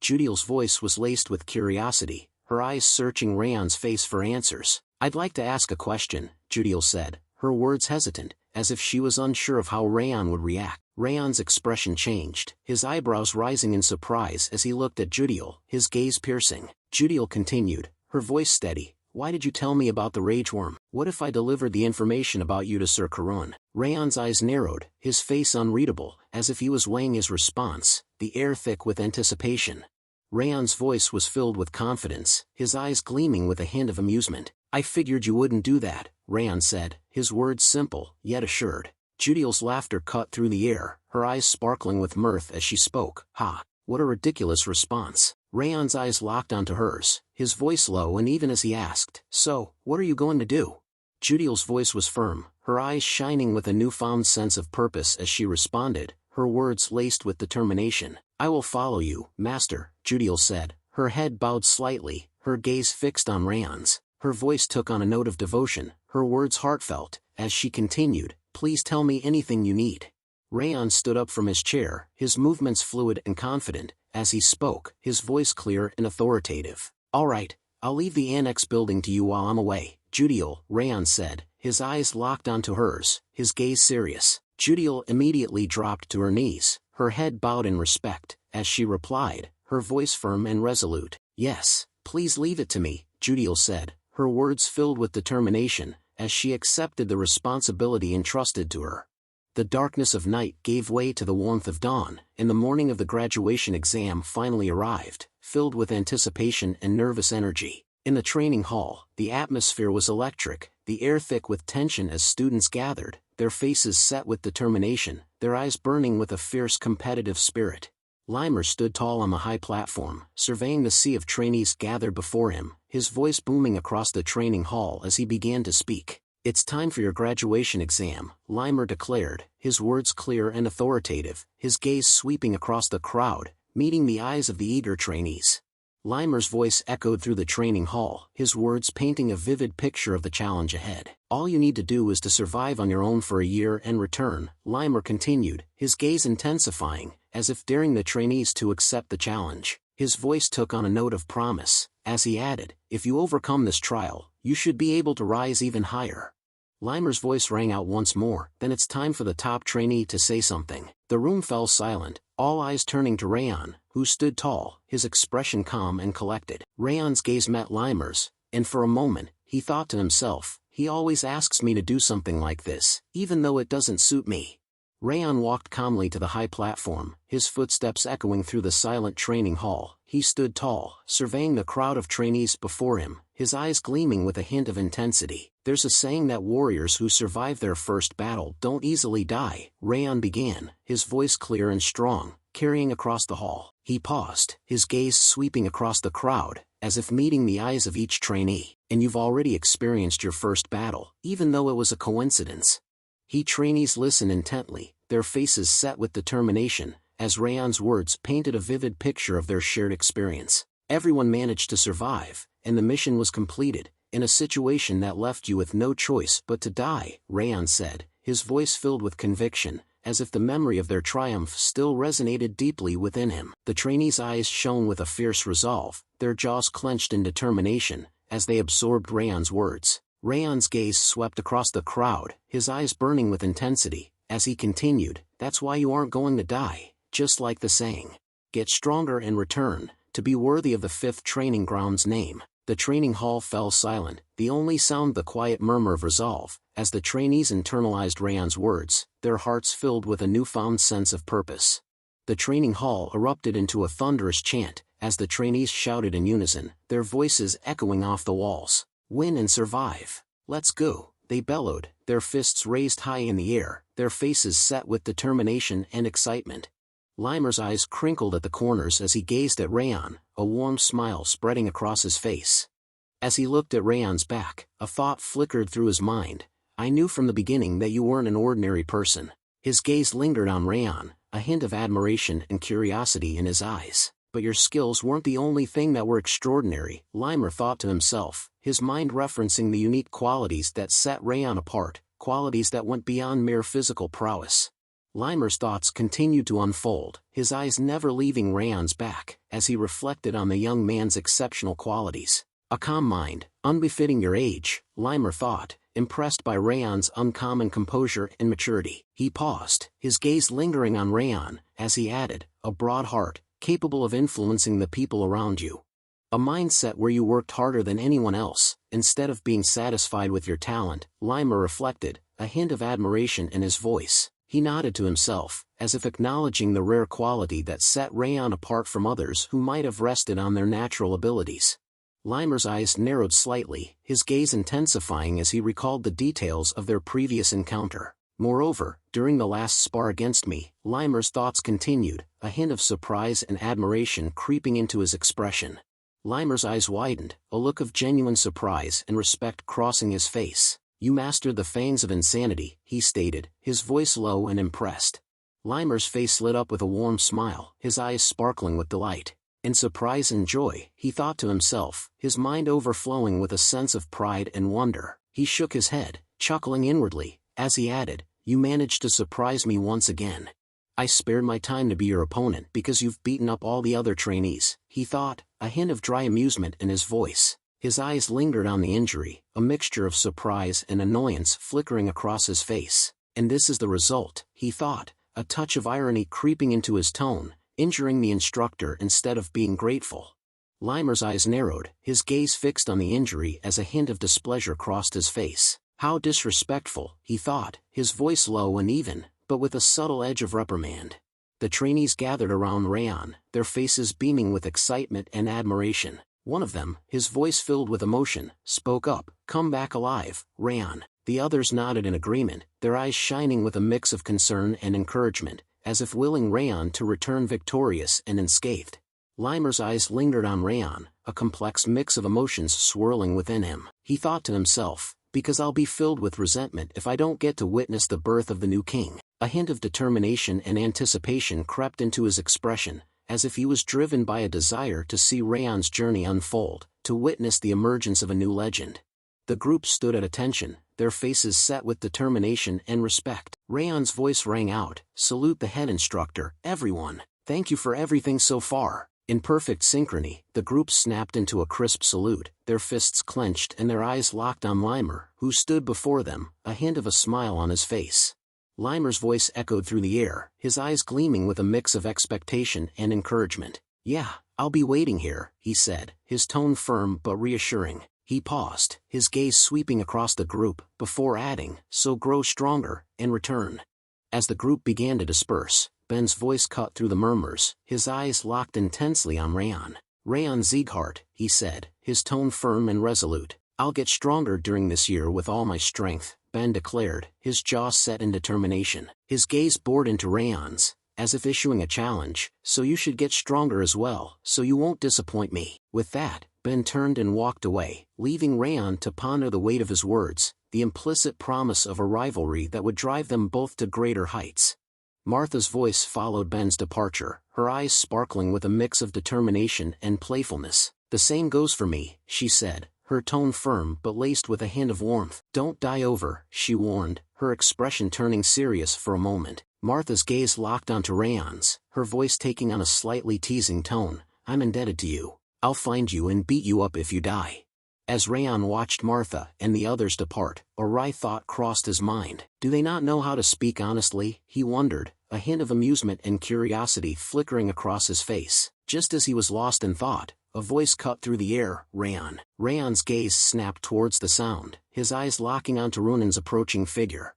Judiel's voice was laced with curiosity, her eyes searching Raon's face for answers. I'd like to ask a question, Judiel said, her words hesitant, as if she was unsure of how Raon would react. Raon's expression changed, his eyebrows rising in surprise as he looked at Judiel, his gaze piercing. Judiel continued, her voice steady. Why did you tell me about the rage worm? What if I delivered the information about you to Sir Karun? Raon's eyes narrowed, his face unreadable, as if he was weighing his response, the air thick with anticipation. Raon's voice was filled with confidence, his eyes gleaming with a hint of amusement. I figured you wouldn't do that, Raon said, his words simple, yet assured. Judiel's laughter cut through the air, her eyes sparkling with mirth as she spoke. Ha! What a ridiculous response. Raon's eyes locked onto hers, his voice low and even as he asked, so, what are you going to do? Judiel's voice was firm, her eyes shining with a newfound sense of purpose as she responded, her words laced with determination. I will follow you, master, Judiel said, her head bowed slightly, her gaze fixed on Raon's. Her voice took on a note of devotion, her words heartfelt, as she continued, please tell me anything you need. Raon stood up from his chair, his movements fluid and confident, as he spoke, his voice clear and authoritative. All right, I'll leave the annex building to you while I'm away, Judiel, Raon said, his eyes locked onto hers, his gaze serious. Judiel immediately dropped to her knees, her head bowed in respect, as she replied, her voice firm and resolute. Yes, please leave it to me, Judiel said, her words filled with determination, as she accepted the responsibility entrusted to her. The darkness of night gave way to the warmth of dawn, and the morning of the graduation exam finally arrived, filled with anticipation and nervous energy. In the training hall, the atmosphere was electric, the air thick with tension as students gathered, their faces set with determination, their eyes burning with a fierce competitive spirit. Limer stood tall on the high platform, surveying the sea of trainees gathered before him, his voice booming across the training hall as he began to speak. "It's time for your graduation exam," Limer declared, his words clear and authoritative, his gaze sweeping across the crowd, meeting the eyes of the eager trainees. Limer's voice echoed through the training hall, his words painting a vivid picture of the challenge ahead. "All you need to do is to survive on your own for a year and return," Limer continued, his gaze intensifying, as if daring the trainees to accept the challenge. His voice took on a note of promise, as he added, "If you overcome this trial, you should be able to rise even higher." Limer's voice rang out once more, "Then it's time for the top trainee to say something." The room fell silent, all eyes turning to Raon, who stood tall, his expression calm and collected. Raon's gaze met Limer's, and for a moment, he thought to himself, "He always asks me to do something like this, even though it doesn't suit me." Raon walked calmly to the high platform, his footsteps echoing through the silent training hall. He stood tall, surveying the crowd of trainees before him, his eyes gleaming with a hint of intensity. "There's a saying that warriors who survive their first battle don't easily die," Raon began, his voice clear and strong, carrying across the hall. He paused, his gaze sweeping across the crowd, as if meeting the eyes of each trainee. "And you've already experienced your first battle, even though it was a coincidence." Trainees listened intently, their faces set with determination, as Raon's words painted a vivid picture of their shared experience. "Everyone managed to survive, and the mission was completed, in a situation that left you with no choice but to die," Raon said, his voice filled with conviction, as if the memory of their triumph still resonated deeply within him. The trainees' eyes shone with a fierce resolve, their jaws clenched in determination, as they absorbed Raon's words. Raon's gaze swept across the crowd, his eyes burning with intensity, as he continued, "That's why you aren't going to die, just like the saying. Get stronger and return, to be worthy of the 5th training ground's name." The training hall fell silent, the only sound the quiet murmur of resolve, as the trainees internalized Raon's words, their hearts filled with a newfound sense of purpose. The training hall erupted into a thunderous chant, as the trainees shouted in unison, their voices echoing off the walls. "Win and survive. Let's go," they bellowed, their fists raised high in the air, their faces set with determination and excitement. Limer's eyes crinkled at the corners as he gazed at Raon, a warm smile spreading across his face. As he looked at Raon's back, a thought flickered through his mind. "I knew from the beginning that you weren't an ordinary person." His gaze lingered on Raon, a hint of admiration and curiosity in his eyes. "But your skills weren't the only thing that were extraordinary," Limer thought to himself, his mind referencing the unique qualities that set Raon apart, qualities that went beyond mere physical prowess. Limer's thoughts continued to unfold, his eyes never leaving Raon's back, as he reflected on the young man's exceptional qualities. "A calm mind, unbefitting your age," Limer thought, impressed by Raon's uncommon composure and maturity. He paused, his gaze lingering on Raon, as he added, "A broad heart, capable of influencing the people around you. A mindset where you worked harder than anyone else, instead of being satisfied with your talent," Limer reflected, a hint of admiration in his voice. He nodded to himself, as if acknowledging the rare quality that set Raon apart from others who might have rested on their natural abilities. Limer's eyes narrowed slightly, his gaze intensifying as he recalled the details of their previous encounter. "Moreover, during the last spar against me," Limer's thoughts continued, a hint of surprise and admiration creeping into his expression. Limer's eyes widened, a look of genuine surprise and respect crossing his face. "You mastered the fangs of insanity," he stated, his voice low and impressed. Limer's face lit up with a warm smile, his eyes sparkling with delight. In surprise and joy, he thought to himself, his mind overflowing with a sense of pride and wonder. He shook his head, chuckling inwardly, as he added, "You managed to surprise me once again. I spared my time to be your opponent because you've beaten up all the other trainees," he thought, a hint of dry amusement in his voice. His eyes lingered on the injury, a mixture of surprise and annoyance flickering across his face. "And this is the result," he thought, a touch of irony creeping into his tone, "injuring the instructor instead of being grateful." Limer's eyes narrowed, his gaze fixed on the injury as a hint of displeasure crossed his face. "How disrespectful," he thought, his voice low and even, but with a subtle edge of reprimand. The trainees gathered around Raon, their faces beaming with excitement and admiration. One of them, his voice filled with emotion, spoke up, "Come back alive, Raon." The others nodded in agreement, their eyes shining with a mix of concern and encouragement, as if willing Raon to return victorious and unscathed. Limer's eyes lingered on Raon, a complex mix of emotions swirling within him. He thought to himself, because I'll be filled with resentment if I don't get to witness the birth of the new king. A hint of determination and anticipation crept into his expression, as if he was driven by a desire to see Raon's journey unfold, to witness the emergence of a new legend. The group stood at attention, their faces set with determination and respect. Raon's voice rang out, "Salute the head instructor, everyone. Thank you for everything so far." In perfect synchrony, the group snapped into a crisp salute, their fists clenched and their eyes locked on Limer, who stood before them, a hint of a smile on his face. Limer's voice echoed through the air, his eyes gleaming with a mix of expectation and encouragement. "Yeah, I'll be waiting here," he said, his tone firm but reassuring. He paused, his gaze sweeping across the group, before adding, "So grow stronger, and return." As the group began to disperse, Ben's voice cut through the murmurs, his eyes locked intensely on Raon. "Raon Sieghart," he said, his tone firm and resolute. "I'll get stronger during this year with all my strength," Ben declared, his jaw set in determination. His gaze bored into Raon's, as if issuing a challenge, "So you should get stronger as well, so you won't disappoint me." With that, Ben turned and walked away, leaving Raon to ponder the weight of his words, the implicit promise of a rivalry that would drive them both to greater heights. Martha's voice followed Ben's departure, her eyes sparkling with a mix of determination and playfulness. "The same goes for me," she said, her tone firm but laced with a hint of warmth. "Don't die over," she warned, her expression turning serious for a moment. Martha's gaze locked onto Raon's, her voice taking on a slightly teasing tone. "I'm indebted to you. I'll find you and beat you up if you die." As Raon watched Martha and the others depart, a wry thought crossed his mind. Do they not know how to speak honestly? He wondered, a hint of amusement and curiosity flickering across his face. Just as he was lost in thought, a voice cut through the air, "Raon." Raon's gaze snapped towards the sound, his eyes locking onto Runan's approaching figure.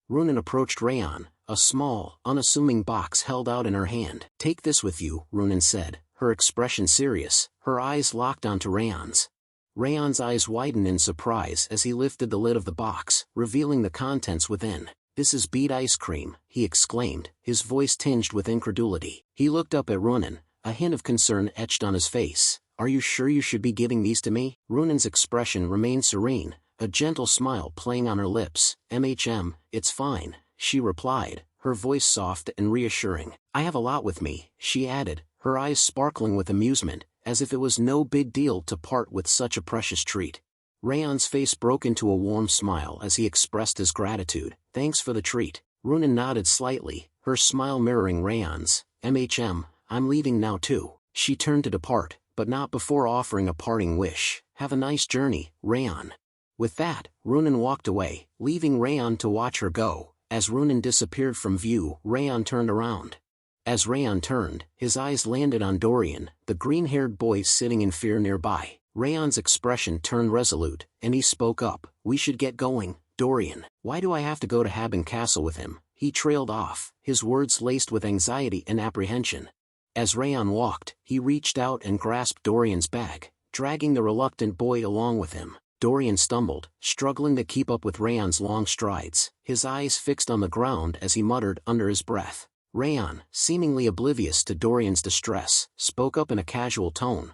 Runan approached Raon, a small, unassuming box held out in her hand. "Take this with you," Runan said, her expression serious, her eyes locked onto Raon's. Raon's eyes widened in surprise as he lifted the lid of the box, revealing the contents within. "This is beet ice cream," he exclaimed, his voice tinged with incredulity. He looked up at Runan, a hint of concern etched on his face. "Are you sure you should be giving these to me?" Runan's expression remained serene, a gentle smile playing on her lips. It's fine," she replied, her voice soft and reassuring. "I have a lot with me," she added, her eyes sparkling with amusement, as if it was no big deal to part with such a precious treat. Raon's face broke into a warm smile as he expressed his gratitude. "Thanks for the treat." Runan nodded slightly, her smile mirroring Raon's. I'm leaving now too." She turned to depart, but not before offering a parting wish. "Have a nice journey, Raon." With that, Runan walked away, leaving Raon to watch her go. As Runan disappeared from view, Raon turned around. As Raon turned, his eyes landed on Dorian, the green-haired boy sitting in fear nearby. Raon's expression turned resolute, and he spoke up. "We should get going, Dorian." "Why do I have to go to Haben Castle with him?" He trailed off, his words laced with anxiety and apprehension. As Raon walked, he reached out and grasped Dorian's bag, dragging the reluctant boy along with him. Dorian stumbled, struggling to keep up with Raon's long strides, his eyes fixed on the ground as he muttered under his breath. Raon, seemingly oblivious to Dorian's distress, spoke up in a casual tone.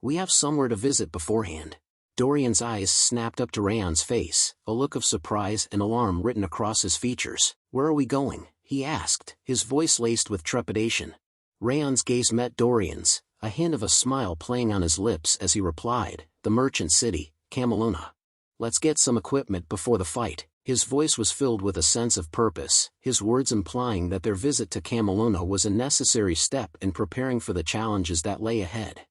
We have somewhere to visit beforehand." Dorian's eyes snapped up to Raon's face, a look of surprise and alarm written across his features. "Where are we going?" he asked, his voice laced with trepidation. Raon's gaze met Dorian's, a hint of a smile playing on his lips as he replied, "The merchant city, Cameluna. Let's get some equipment before the fight." His voice was filled with a sense of purpose, his words implying that their visit to Cameluna was a necessary step in preparing for the challenges that lay ahead.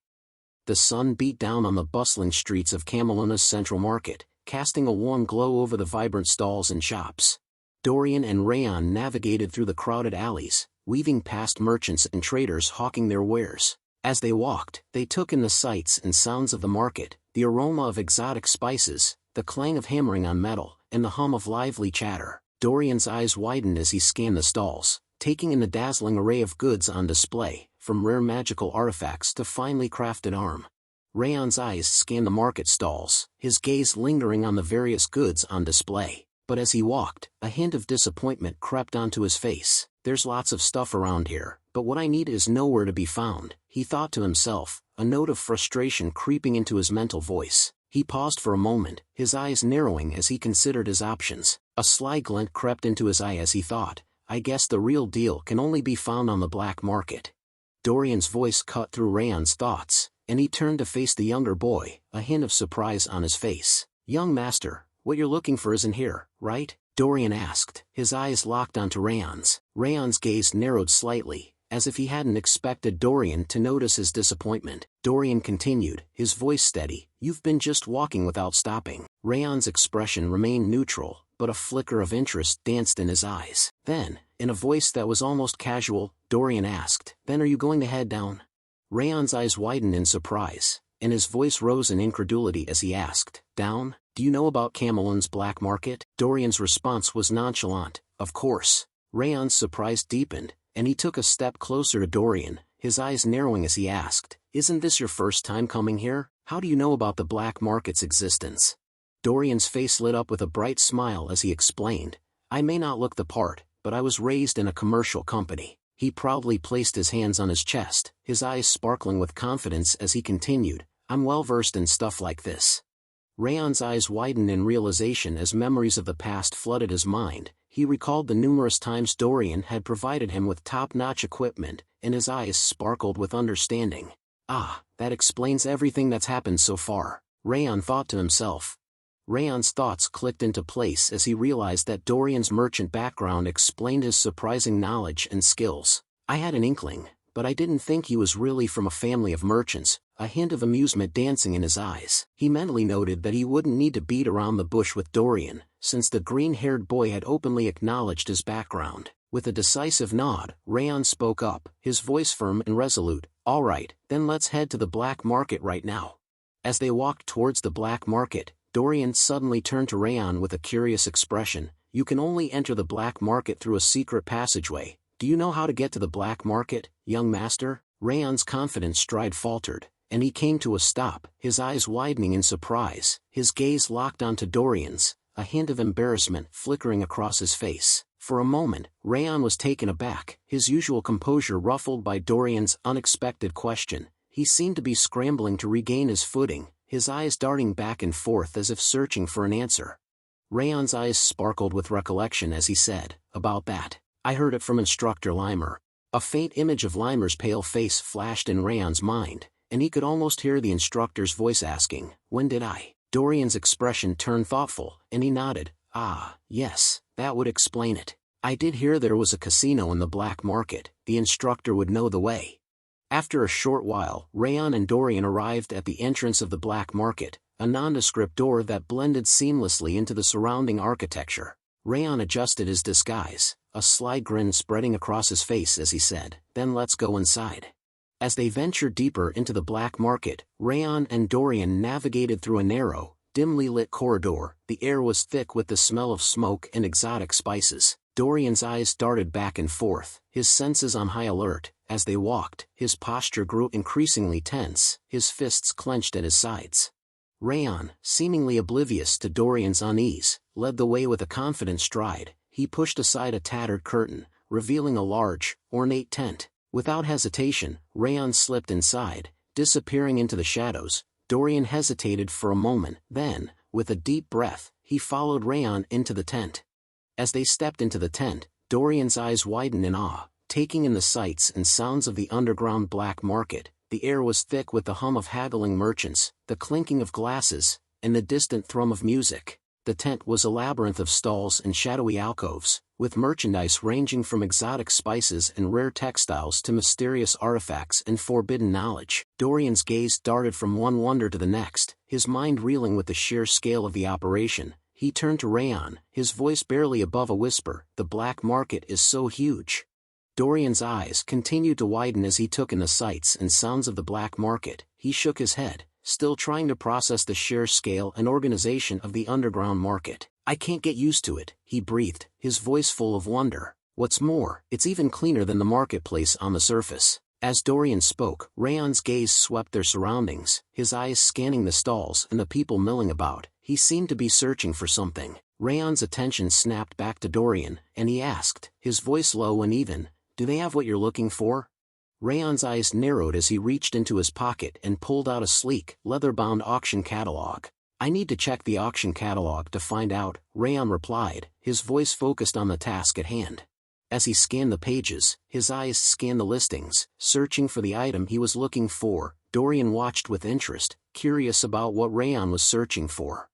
The sun beat down on the bustling streets of Cameluna's central market, casting a warm glow over the vibrant stalls and shops. Dorian and Raon navigated through the crowded alleys, weaving past merchants and traders hawking their wares. As they walked, they took in the sights and sounds of the market, the aroma of exotic spices, the clang of hammering on metal, and the hum of lively chatter. Dorian's eyes widened as he scanned the stalls, taking in the dazzling array of goods on display, from rare magical artifacts to finely crafted armor. Raon's eyes scanned the market stalls, his gaze lingering on the various goods on display. But as he walked, a hint of disappointment crept onto his face. There's lots of stuff around here, but what I need is nowhere to be found, he thought to himself, a note of frustration creeping into his mental voice. He paused for a moment, his eyes narrowing as he considered his options. A sly glint crept into his eye as he thought, I guess the real deal can only be found on the black market. Dorian's voice cut through Raon's thoughts, and he turned to face the younger boy, a hint of surprise on his face. Young master, what you're looking for isn't here, right? Dorian asked, his eyes locked onto Raon's. Raon's gaze narrowed slightly, as if he hadn't expected Dorian to notice his disappointment. Dorian continued, his voice steady, you've been just walking without stopping. Raon's expression remained neutral, but a flicker of interest danced in his eyes. Then, in a voice that was almost casual, Dorian asked, then are you going to head down? Raon's eyes widened in surprise, and his voice rose in incredulity as he asked, down? Do you know about Camelon's black market? Dorian's response was nonchalant, of course. Raon's surprise deepened, and he took a step closer to Dorian, his eyes narrowing as he asked, isn't this your first time coming here? How do you know about the black market's existence? Dorian's face lit up with a bright smile as he explained, I may not look the part, but I was raised in a commercial company. He proudly placed his hands on his chest, his eyes sparkling with confidence as he continued, I'm well versed in stuff like this. Raon's eyes widened in realization as memories of the past flooded his mind. He recalled the numerous times Dorian had provided him with top-notch equipment, and his eyes sparkled with understanding. Ah, that explains everything that's happened so far, Raon thought to himself. Raon's thoughts clicked into place as he realized that Dorian's merchant background explained his surprising knowledge and skills. I had an inkling, but I didn't think he was really from a family of merchants, a hint of amusement dancing in his eyes. He mentally noted that he wouldn't need to beat around the bush with Dorian, since the green-haired boy had openly acknowledged his background. With a decisive nod, Raon spoke up, his voice firm and resolute, all right, then let's head to the black market right now. As they walked towards the black market, Dorian suddenly turned to Raon with a curious expression, you can only enter the black market through a secret passageway. Do you know how to get to the black market, young master? Raon's confident stride faltered, and he came to a stop, his eyes widening in surprise, his gaze locked onto Dorian's, a hint of embarrassment flickering across his face. For a moment, Raon was taken aback, his usual composure ruffled by Dorian's unexpected question. He seemed to be scrambling to regain his footing, his eyes darting back and forth as if searching for an answer. Raon's eyes sparkled with recollection as he said, about that. I heard it from Instructor Limer. A faint image of Limer's pale face flashed in Raon's mind, and he could almost hear the instructor's voice asking, when did I? Dorian's expression turned thoughtful, and he nodded, ah, yes, that would explain it. I did hear there was a casino in the black market, the instructor would know the way. After a short while, Raon and Dorian arrived at the entrance of the black market, a nondescript door that blended seamlessly into the surrounding architecture. Raon adjusted his disguise, a sly grin spreading across his face as he said, then let's go inside. As they ventured deeper into the black market, Raon and Dorian navigated through a narrow, dimly lit corridor. The air was thick with the smell of smoke and exotic spices. Dorian's eyes darted back and forth, his senses on high alert. As they walked, his posture grew increasingly tense, his fists clenched at his sides. Raon, seemingly oblivious to Dorian's unease, led the way with a confident stride. He pushed aside a tattered curtain, revealing a large, ornate tent. Without hesitation, Raon slipped inside, disappearing into the shadows. Dorian hesitated for a moment, then, with a deep breath, he followed Raon into the tent. As they stepped into the tent, Dorian's eyes widened in awe, taking in the sights and sounds of the underground black market. The air was thick with the hum of haggling merchants, the clinking of glasses, and the distant thrum of music. The tent was a labyrinth of stalls and shadowy alcoves, with merchandise ranging from exotic spices and rare textiles to mysterious artifacts and forbidden knowledge. Dorian's gaze darted from one wonder to the next, his mind reeling with the sheer scale of the operation. He turned to Raon, his voice barely above a whisper, the black market is so huge. Dorian's eyes continued to widen as he took in the sights and sounds of the black market. He shook his head, still trying to process the sheer scale and organization of the underground market. I can't get used to it, he breathed, his voice full of wonder. What's more, it's even cleaner than the marketplace on the surface. As Dorian spoke, Raon's gaze swept their surroundings, his eyes scanning the stalls and the people milling about. He seemed to be searching for something. Raon's attention snapped back to Dorian, and he asked, his voice low and even, "Do they have what you're looking for?" Raon's eyes narrowed as he reached into his pocket and pulled out a sleek, leather-bound auction catalog. "I need to check the auction catalog to find out," Raon replied, his voice focused on the task at hand. As he scanned the pages, his eyes scanned the listings, searching for the item he was looking for. Dorian watched with interest, curious about what Raon was searching for.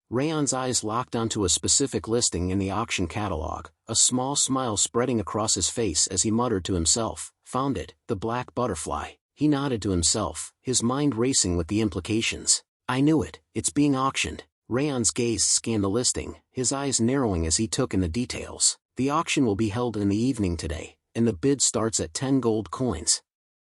Raon's eyes locked onto a specific listing in the auction catalog, a small smile spreading across his face as he muttered to himself, "Found it, the black butterfly." He nodded to himself, his mind racing with the implications. "I knew it, it's being auctioned." Raon's gaze scanned the listing, his eyes narrowing as he took in the details. "The auction will be held in the evening today, and the bid starts at 10 gold coins.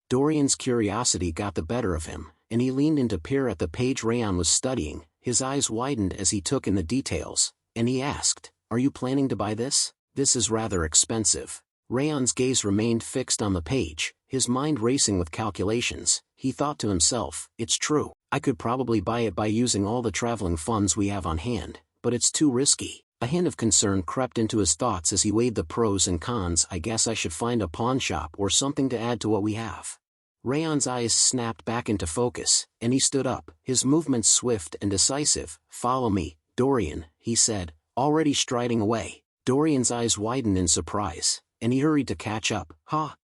Dorian's curiosity got the better of him, and he leaned in to peer at the page Raon was studying. His eyes widened as he took in the details, and he asked, "Are you planning to buy this? This is rather expensive." Raon's gaze remained fixed on the page, his mind racing with calculations. He thought to himself, "It's true, I could probably buy it by using all the traveling funds we have on hand, but it's too risky." A hint of concern crept into his thoughts as he weighed the pros and cons. "I guess I should find a pawn shop or something to add to what we have." Raon's eyes snapped back into focus, and he stood up, his movements swift and decisive. "Follow me, Dorian," he said, already striding away. Dorian's eyes widened in surprise, and he hurried to catch up.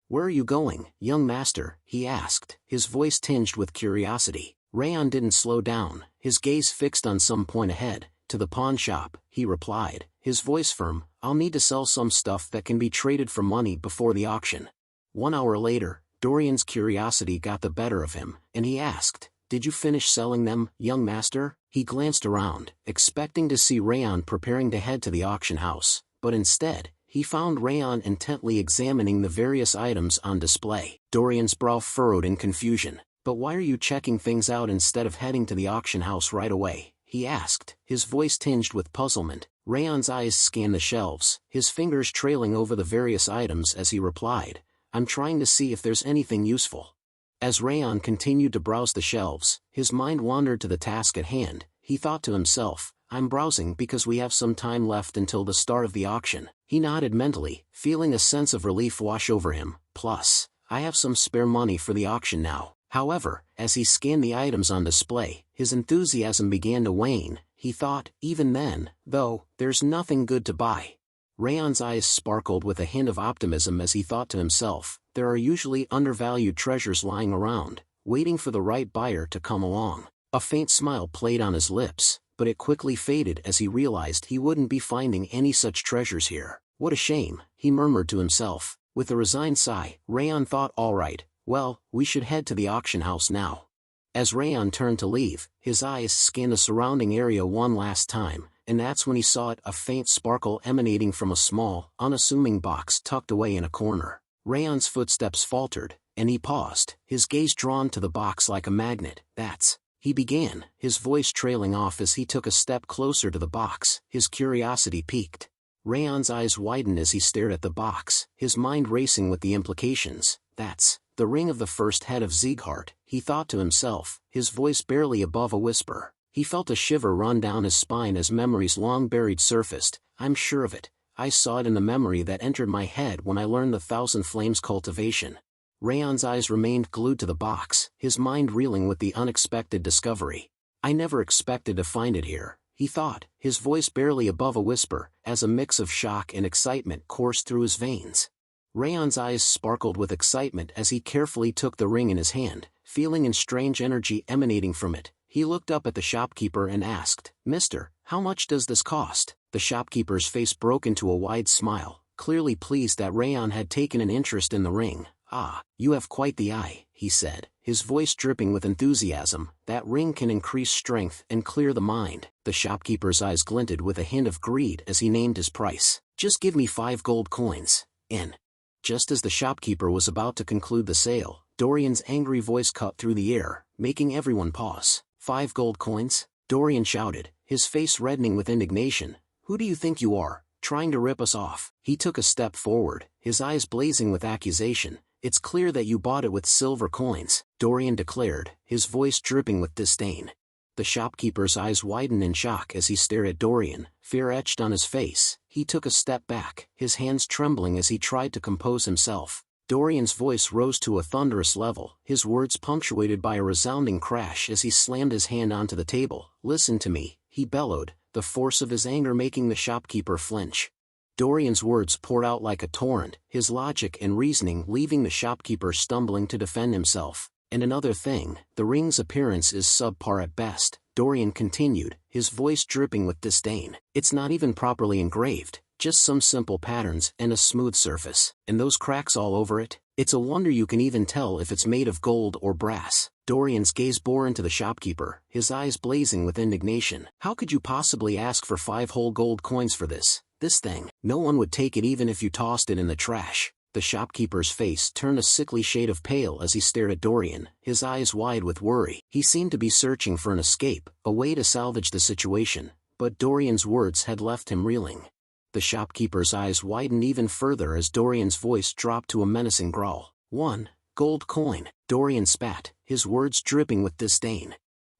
Where are you going, young master?" he asked, his voice tinged with curiosity. Raon didn't slow down, his gaze fixed on some point ahead. "To the pawn shop," he replied, his voice firm. "I'll need to sell some stuff that can be traded for money before the auction." 1 hour later, Dorian's curiosity got the better of him, and he asked, "Did you finish selling them, young master?" He glanced around, expecting to see Raon preparing to head to the auction house, but instead, he found Raon intently examining the various items on display. Dorian's brow furrowed in confusion. "But why are you checking things out instead of heading to the auction house right away?" he asked, his voice tinged with puzzlement. Raon's eyes scanned the shelves, his fingers trailing over the various items as he replied, "I'm trying to see if there's anything useful." As Raon continued to browse the shelves, his mind wandered to the task at hand. He thought to himself, "I'm browsing because we have some time left until the start of the auction." He nodded mentally, feeling a sense of relief wash over him. "Plus, I have some spare money for the auction now." However, as he scanned the items on display, his enthusiasm began to wane. He thought, "Even then, though, there's nothing good to buy." Raon's eyes sparkled with a hint of optimism as he thought to himself, "There are usually undervalued treasures lying around, waiting for the right buyer to come along." A faint smile played on his lips, but it quickly faded as he realized he wouldn't be finding any such treasures here. "What a shame," he murmured to himself. With a resigned sigh, Raon thought, "All right, well, we should head to the auction house now." As Raon turned to leave, his eyes scanned the surrounding area one last time, and that's when he saw it, a faint sparkle emanating from a small, unassuming box tucked away in a corner. Raon's footsteps faltered, and he paused, his gaze drawn to the box like a magnet. "That's..." he began, his voice trailing off as he took a step closer to the box, his curiosity piqued. Raon's eyes widened as he stared at the box, his mind racing with the implications. "That's the ring of the first head of Sieghart," he thought to himself, his voice barely above a whisper. He felt a shiver run down his spine as memories long buried surfaced. "I'm sure of it. I saw it in the memory that entered my head when I learned the Thousand Flames cultivation." Raon's eyes remained glued to the box, his mind reeling with the unexpected discovery. "I never expected to find it here," he thought, his voice barely above a whisper, as a mix of shock and excitement coursed through his veins. Raon's eyes sparkled with excitement as he carefully took the ring in his hand, feeling a strange energy emanating from it. He looked up at the shopkeeper and asked, "Mister, how much does this cost?" The shopkeeper's face broke into a wide smile, clearly pleased that Raon had taken an interest in the ring. "Ah, you have quite the eye," he said, his voice dripping with enthusiasm. "That ring can increase strength and clear the mind." The shopkeeper's eyes glinted with a hint of greed as he named his price. "Just give me 5 gold coins, in." Just as the shopkeeper was about to conclude the sale, Dorian's angry voice cut through the air, making everyone pause. 5 gold coins? Dorian shouted, his face reddening with indignation. "Who do you think you are, trying to rip us off?" He took a step forward, his eyes blazing with accusation. "It's clear that you bought it with silver coins," Dorian declared, his voice dripping with disdain. The shopkeeper's eyes widened in shock as he stared at Dorian, fear etched on his face. He took a step back, his hands trembling as he tried to compose himself. Dorian's voice rose to a thunderous level, his words punctuated by a resounding crash as he slammed his hand onto the table. "Listen to me," he bellowed, the force of his anger making the shopkeeper flinch. Dorian's words poured out like a torrent, his logic and reasoning leaving the shopkeeper stumbling to defend himself. "And another thing, the ring's appearance is subpar at best," Dorian continued, his voice dripping with disdain. "It's not even properly engraved, just some simple patterns and a smooth surface. And those cracks all over it? It's a wonder you can even tell if it's made of gold or brass." Dorian's gaze bore into the shopkeeper, his eyes blazing with indignation. "How could you possibly ask for 5 whole gold coins for this thing? No one would take it even if you tossed it in the trash." The shopkeeper's face turned a sickly shade of pale as he stared at Dorian, his eyes wide with worry. He seemed to be searching for an escape, a way to salvage the situation, but Dorian's words had left him reeling. The shopkeeper's eyes widened even further as Dorian's voice dropped to a menacing growl. "1 gold coin," Dorian spat, his words dripping with disdain.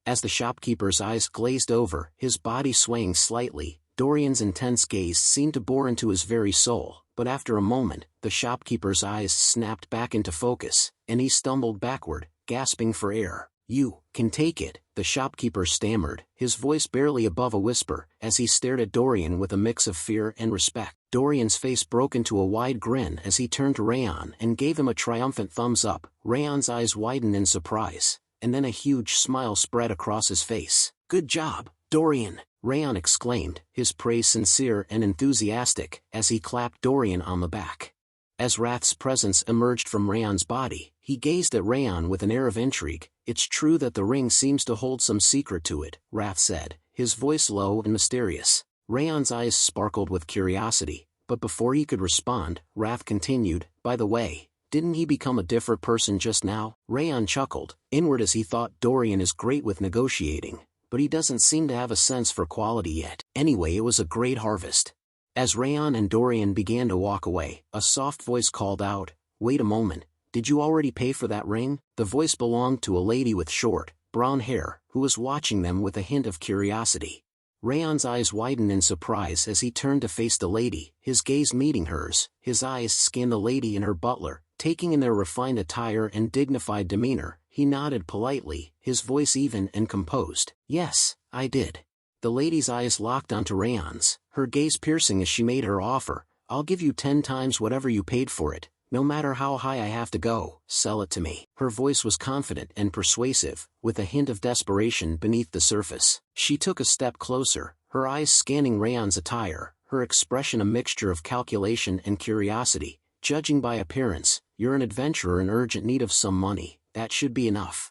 As the shopkeeper's eyes glazed over, his body swaying slightly, Dorian's intense gaze seemed to bore into his very soul. But after a moment, the shopkeeper's eyes snapped back into focus, and he stumbled backward, gasping for air. "You can take it," the shopkeeper stammered, his voice barely above a whisper, as he stared at Dorian with a mix of fear and respect. Dorian's face broke into a wide grin as he turned to Raon and gave him a triumphant thumbs up. Raon's eyes widened in surprise, and then a huge smile spread across his face. "Good job, Dorian," Raon exclaimed, his praise sincere and enthusiastic, as he clapped Dorian on the back. As Wrath's presence emerged from Raon's body, he gazed at Raon with an air of intrigue. "It's true that the ring seems to hold some secret to it," Wrath said, his voice low and mysterious. Raon's eyes sparkled with curiosity, but before he could respond, Wrath continued, "By the way, didn't he become a different person just now?" Raon chuckled, inward as he thought Dorian is great with negotiating, but he doesn't seem to have a sense for quality yet. Anyway, it was a great harvest. As Raon and Dorian began to walk away, a soft voice called out, "Wait a moment, did you already pay for that ring?" The voice belonged to a lady with short, brown hair, who was watching them with a hint of curiosity. Raon's eyes widened in surprise as he turned to face the lady, his gaze meeting hers. His eyes scanned the lady and her butler, taking in their refined attire and dignified demeanor. He nodded politely, his voice even and composed. "Yes, I did." The lady's eyes locked onto Raon's, her gaze piercing as she made her offer. "I'll give you 10 times whatever you paid for it, no matter how high I have to go. Sell it to me." Her voice was confident and persuasive, with a hint of desperation beneath the surface. She took a step closer, her eyes scanning Raon's attire, her expression a mixture of calculation and curiosity. "Judging by appearance, you're an adventurer in urgent need of some money. That should be enough."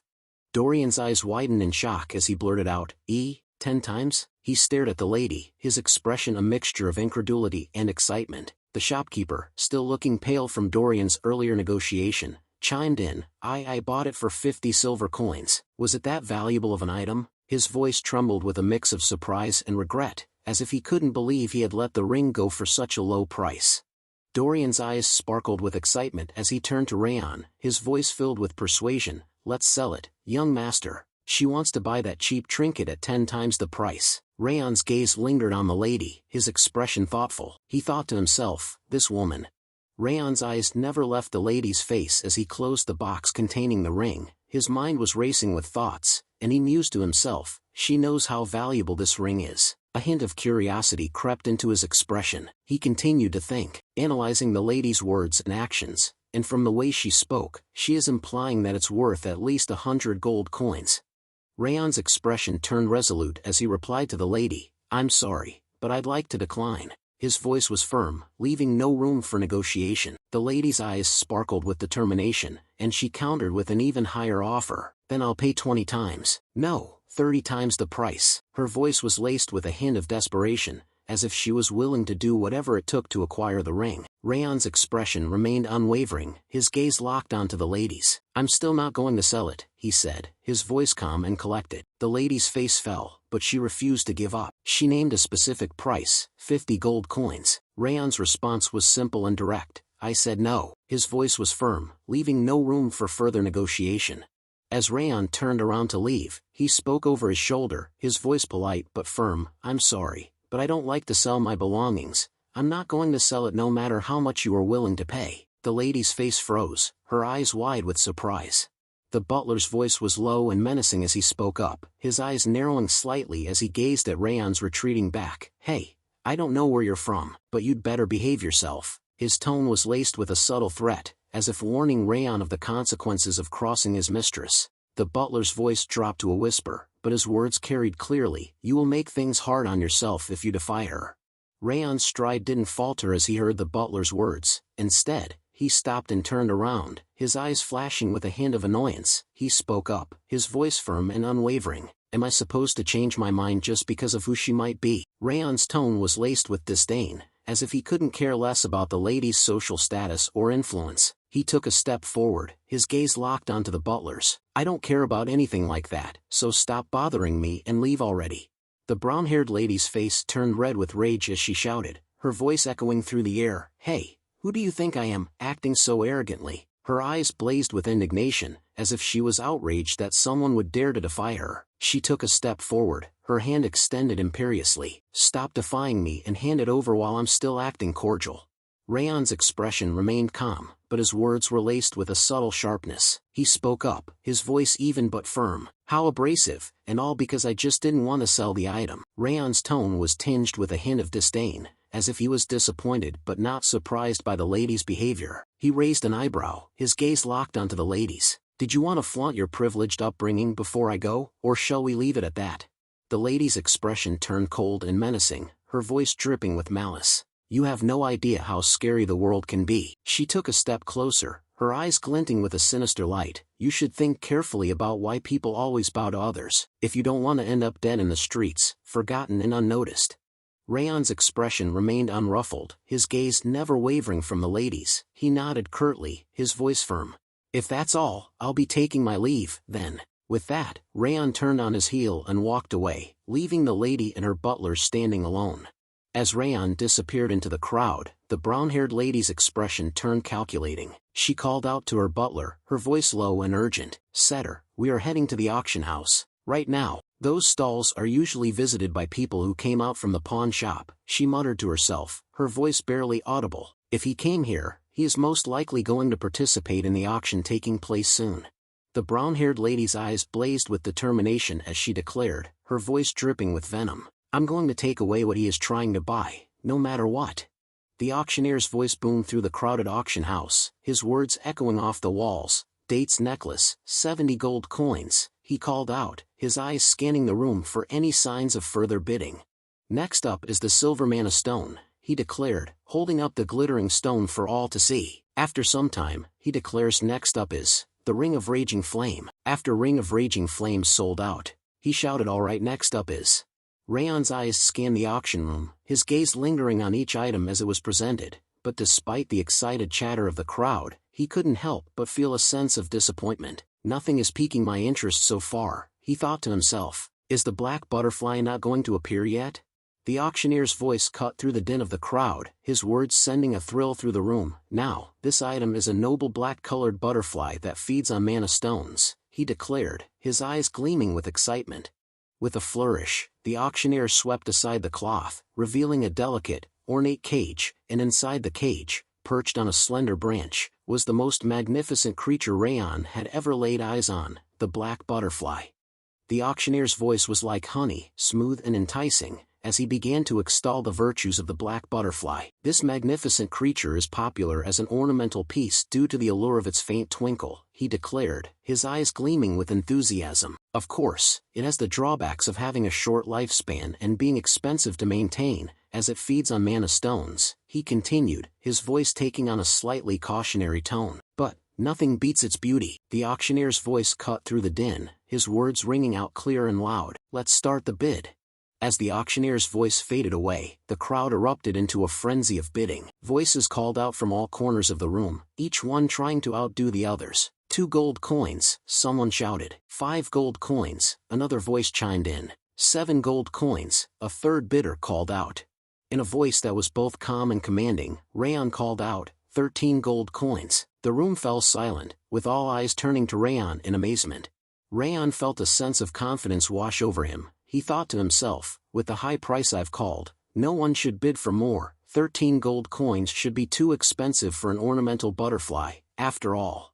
Dorian's eyes widened in shock as he blurted out, 10 times? He stared at the lady, his expression a mixture of incredulity and excitement. The shopkeeper, still looking pale from Dorian's earlier negotiation, chimed in, I bought it for 50 silver coins. Was it that valuable of an item?" His voice trembled with a mix of surprise and regret, as if he couldn't believe he had let the ring go for such a low price. Dorian's eyes sparkled with excitement as he turned to Raon, his voice filled with persuasion. "Let's sell it, young master. She wants to buy that cheap trinket at 10 times the price." Raon's gaze lingered on the lady, his expression thoughtful. He thought to himself, "This woman." Raon's eyes never left the lady's face as he closed the box containing the ring. His mind was racing with thoughts, and he mused to himself, "She knows how valuable this ring is." A hint of curiosity crept into his expression. He continued to think, analyzing the lady's words and actions, and from the way she spoke, she is implying that it's worth at least 100 gold coins. Raon's expression turned resolute as he replied to the lady, "I'm sorry, but I'd like to decline." His voice was firm, leaving no room for negotiation. The lady's eyes sparkled with determination, and she countered with an even higher offer. "Then I'll pay 20 times. No, 30 times the price." Her voice was laced with a hint of desperation, as if she was willing to do whatever it took to acquire the ring. Raon's expression remained unwavering, his gaze locked onto the lady's. "I'm still not going to sell it," he said, his voice calm and collected. The lady's face fell, but she refused to give up. She named a specific price, 50 gold coins. Raon's response was simple and direct. "I said no." His voice was firm, leaving no room for further negotiation. As Raon turned around to leave, he spoke over his shoulder, his voice polite but firm. "I'm sorry, but I don't like to sell my belongings. I'm not going to sell it no matter how much you are willing to pay." The lady's face froze, her eyes wide with surprise. The butler's voice was low and menacing as he spoke up, his eyes narrowing slightly as he gazed at Raon's retreating back. "Hey, I don't know where you're from, but you'd better behave yourself." His tone was laced with a subtle threat, as if warning Raon of the consequences of crossing his mistress. The butler's voice dropped to a whisper, but his words carried clearly. "You will make things hard on yourself if you defy her." Raon's stride didn't falter as he heard the butler's words. Instead, he stopped and turned around, his eyes flashing with a hint of annoyance. He spoke up, his voice firm and unwavering. "Am I supposed to change my mind just because of who she might be?" Raon's tone was laced with disdain, as if he couldn't care less about the lady's social status or influence. He took a step forward, his gaze locked onto the butler's. "I don't care about anything like that, so stop bothering me and leave already." The brown-haired lady's face turned red with rage as she shouted, her voice echoing through the air. "Hey, who do you think I am, acting so arrogantly?" Her eyes blazed with indignation, as if she was outraged that someone would dare to defy her. She took a step forward, her hand extended imperiously. "Stop defying me and hand it over while I'm still acting cordial." Raon's expression remained calm, but his words were laced with a subtle sharpness. He spoke up, his voice even but firm. "How abrasive, and all because I just didn't want to sell the item." Raon's tone was tinged with a hint of disdain, as if he was disappointed but not surprised by the lady's behavior. He raised an eyebrow, his gaze locked onto the lady's. "Did you want to flaunt your privileged upbringing before I go, or shall we leave it at that?" The lady's expression turned cold and menacing, her voice dripping with malice. "You have no idea how scary the world can be." She took a step closer, her eyes glinting with a sinister light. "You should think carefully about why people always bow to others, if you don't want to end up dead in the streets, forgotten and unnoticed." Raon's expression remained unruffled, his gaze never wavering from the lady's. He nodded curtly, his voice firm. "If that's all, I'll be taking my leave, then." With that, Raon turned on his heel and walked away, leaving the lady and her butler standing alone. As Raon disappeared into the crowd, the brown-haired lady's expression turned calculating. She called out to her butler, her voice low and urgent. "Setter, we are heading to the auction house. Right now. Those stalls are usually visited by people who came out from the pawn shop," she muttered to herself, her voice barely audible. "If he came here, he is most likely going to participate in the auction taking place soon." The brown-haired lady's eyes blazed with determination as she declared, her voice dripping with venom. "I'm going to take away what he is trying to buy, no matter what." The auctioneer's voice boomed through the crowded auction house, his words echoing off the walls. "Date's necklace, 70 gold coins," he called out, his eyes scanning the room for any signs of further bidding. "Next up is the silver mana stone," he declared, holding up the glittering stone for all to see. After some time, he declares next up is the Ring of Raging Flame. After Ring of Raging Flame sold out, he shouted, "Alright, next up is." Raon's eyes scanned the auction room, his gaze lingering on each item as it was presented, but despite the excited chatter of the crowd, he couldn't help but feel a sense of disappointment. "Nothing is piquing my interest so far," he thought to himself. "Is the black butterfly not going to appear yet?" The auctioneer's voice cut through the din of the crowd, his words sending a thrill through the room. "Now, this item is a noble black-colored butterfly that feeds on mana stones," he declared, his eyes gleaming with excitement. With a flourish, the auctioneer swept aside the cloth, revealing a delicate, ornate cage, and inside the cage, perched on a slender branch, was the most magnificent creature Raon had ever laid eyes on, the black butterfly. The auctioneer's voice was like honey, smooth and enticing, as he began to extol the virtues of the black butterfly. "This magnificent creature is popular as an ornamental piece due to the allure of its faint twinkle," he declared, his eyes gleaming with enthusiasm. "Of course, it has the drawbacks of having a short lifespan and being expensive to maintain, as it feeds on mana stones," he continued, his voice taking on a slightly cautionary tone. "But nothing beats its beauty." The auctioneer's voice cut through the din, his words ringing out clear and loud. "Let's start the bid." As the auctioneer's voice faded away, the crowd erupted into a frenzy of bidding. Voices called out from all corners of the room, each one trying to outdo the others. 2 gold coins, someone shouted. 5 gold coins, another voice chimed in. 7 gold coins, a third bidder called out. In a voice that was both calm and commanding, Raon called out, 13 gold coins. The room fell silent, with all eyes turning to Raon in amazement. Raon felt a sense of confidence wash over him. He thought to himself, with the high price I've called, no one should bid for more. 13 gold coins should be too expensive for an ornamental butterfly, after all.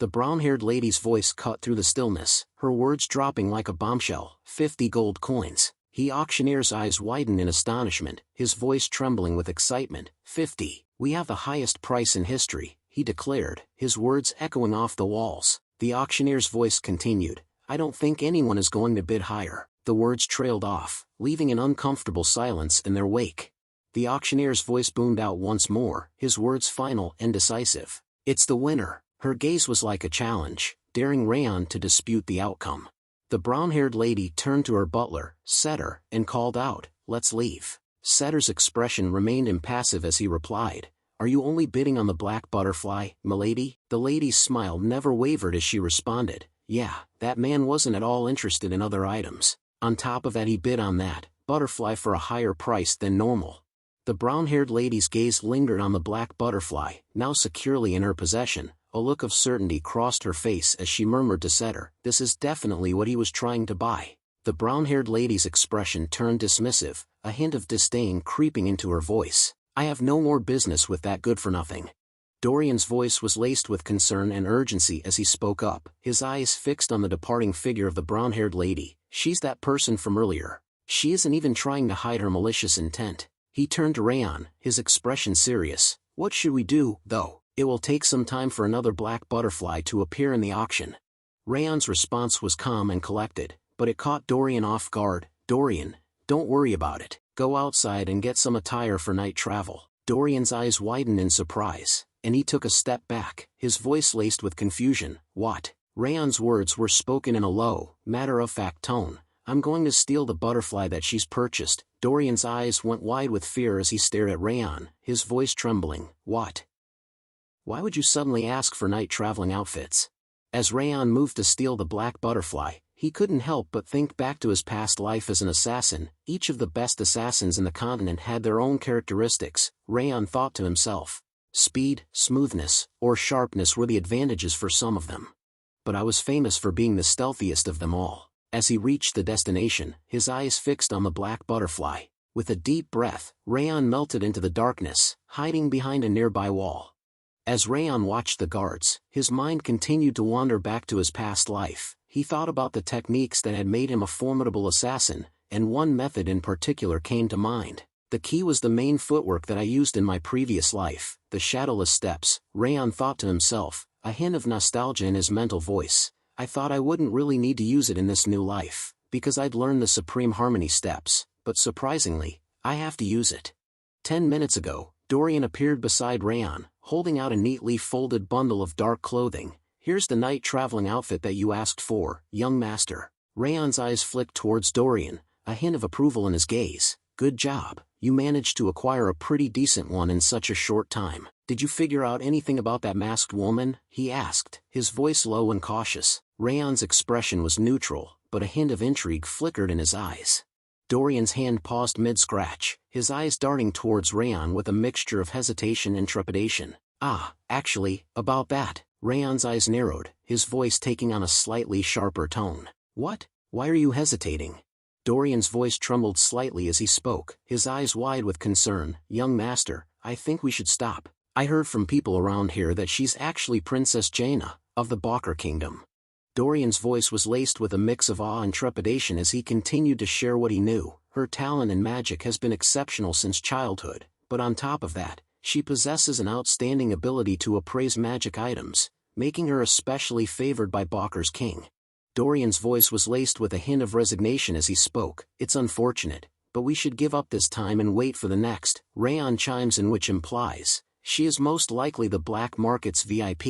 The brown-haired lady's voice cut through the stillness, her words dropping like a bombshell. 50 gold coins. The auctioneer's eyes widened in astonishment, his voice trembling with excitement. 50. We have the highest price in history, he declared, his words echoing off the walls. The auctioneer's voice continued, I don't think anyone is going to bid higher. The words trailed off, leaving an uncomfortable silence in their wake. The auctioneer's voice boomed out once more, his words final and decisive. It's the winner. Her gaze was like a challenge, daring Raon to dispute the outcome. The brown-haired lady turned to her butler, Setter, and called out, let's leave. Setter's expression remained impassive as he replied, Are you only bidding on the black butterfly, milady? The lady's smile never wavered as she responded, Yeah, that man wasn't at all interested in other items. On top of that he bid on that butterfly for a higher price than normal. The brown-haired lady's gaze lingered on the black butterfly, now securely in her possession. A look of certainty crossed her face as she murmured to Setter, This is definitely what he was trying to buy. The brown-haired lady's expression turned dismissive, a hint of disdain creeping into her voice. I have no more business with that good-for-nothing. Dorian's voice was laced with concern and urgency as he spoke up, his eyes fixed on the departing figure of the brown-haired lady. She's that person from earlier. She isn't even trying to hide her malicious intent. He turned to Raon, his expression serious. What should we do, though? It will take some time for another black butterfly to appear in the auction. Raon's response was calm and collected, but it caught Dorian off guard. Dorian, don't worry about it. Go outside and get some attire for night travel. Dorian's eyes widened in surprise, and he took a step back, his voice laced with confusion. What? Raon's words were spoken in a low, matter-of-fact tone. I'm going to steal the butterfly that she's purchased. Dorian's eyes went wide with fear as he stared at Raon, his voice trembling. What? Why would you suddenly ask for night traveling outfits? As Raon moved to steal the black butterfly, he couldn't help but think back to his past life as an assassin. Each of the best assassins in the continent had their own characteristics, Raon thought to himself. Speed, smoothness, or sharpness were the advantages for some of them. But I was famous for being the stealthiest of them all. As he reached the destination, his eyes fixed on the black butterfly. With a deep breath, Raon melted into the darkness, hiding behind a nearby wall. As Raon watched the guards, his mind continued to wander back to his past life. He thought about the techniques that had made him a formidable assassin, and one method in particular came to mind. The key was the main footwork that I used in my previous life, the shadowless steps. Raon thought to himself, a hint of nostalgia in his mental voice. I thought I wouldn't really need to use it in this new life, because I'd learned the Supreme Harmony steps, but surprisingly, I have to use it. 10 minutes ago, Dorian appeared beside Raon, holding out a neatly folded bundle of dark clothing. Here's the night traveling outfit that you asked for, young master. Raon's eyes flicked towards Dorian, a hint of approval in his gaze. Good job, you managed to acquire a pretty decent one in such a short time. Did you figure out anything about that masked woman? He asked, his voice low and cautious. Raon's expression was neutral, but a hint of intrigue flickered in his eyes. Dorian's hand paused mid-scratch, his eyes darting towards Raon with a mixture of hesitation and trepidation. Actually, about that. Raon's eyes narrowed, his voice taking on a slightly sharper tone. What? Why are you hesitating? Dorian's voice trembled slightly as he spoke, his eyes wide with concern. Young master, I think we should stop. I heard from people around here that she's actually Princess Jaina, of the Balker Kingdom. Dorian's voice was laced with a mix of awe and trepidation as he continued to share what he knew. Her talent in magic has been exceptional since childhood, but on top of that, she possesses an outstanding ability to appraise magic items, making her especially favored by Balker's king. Dorian's voice was laced with a hint of resignation as he spoke. It's unfortunate, but we should give up this time and wait for the next. Raon chimes in, which implies, she is most likely the black market's VIP.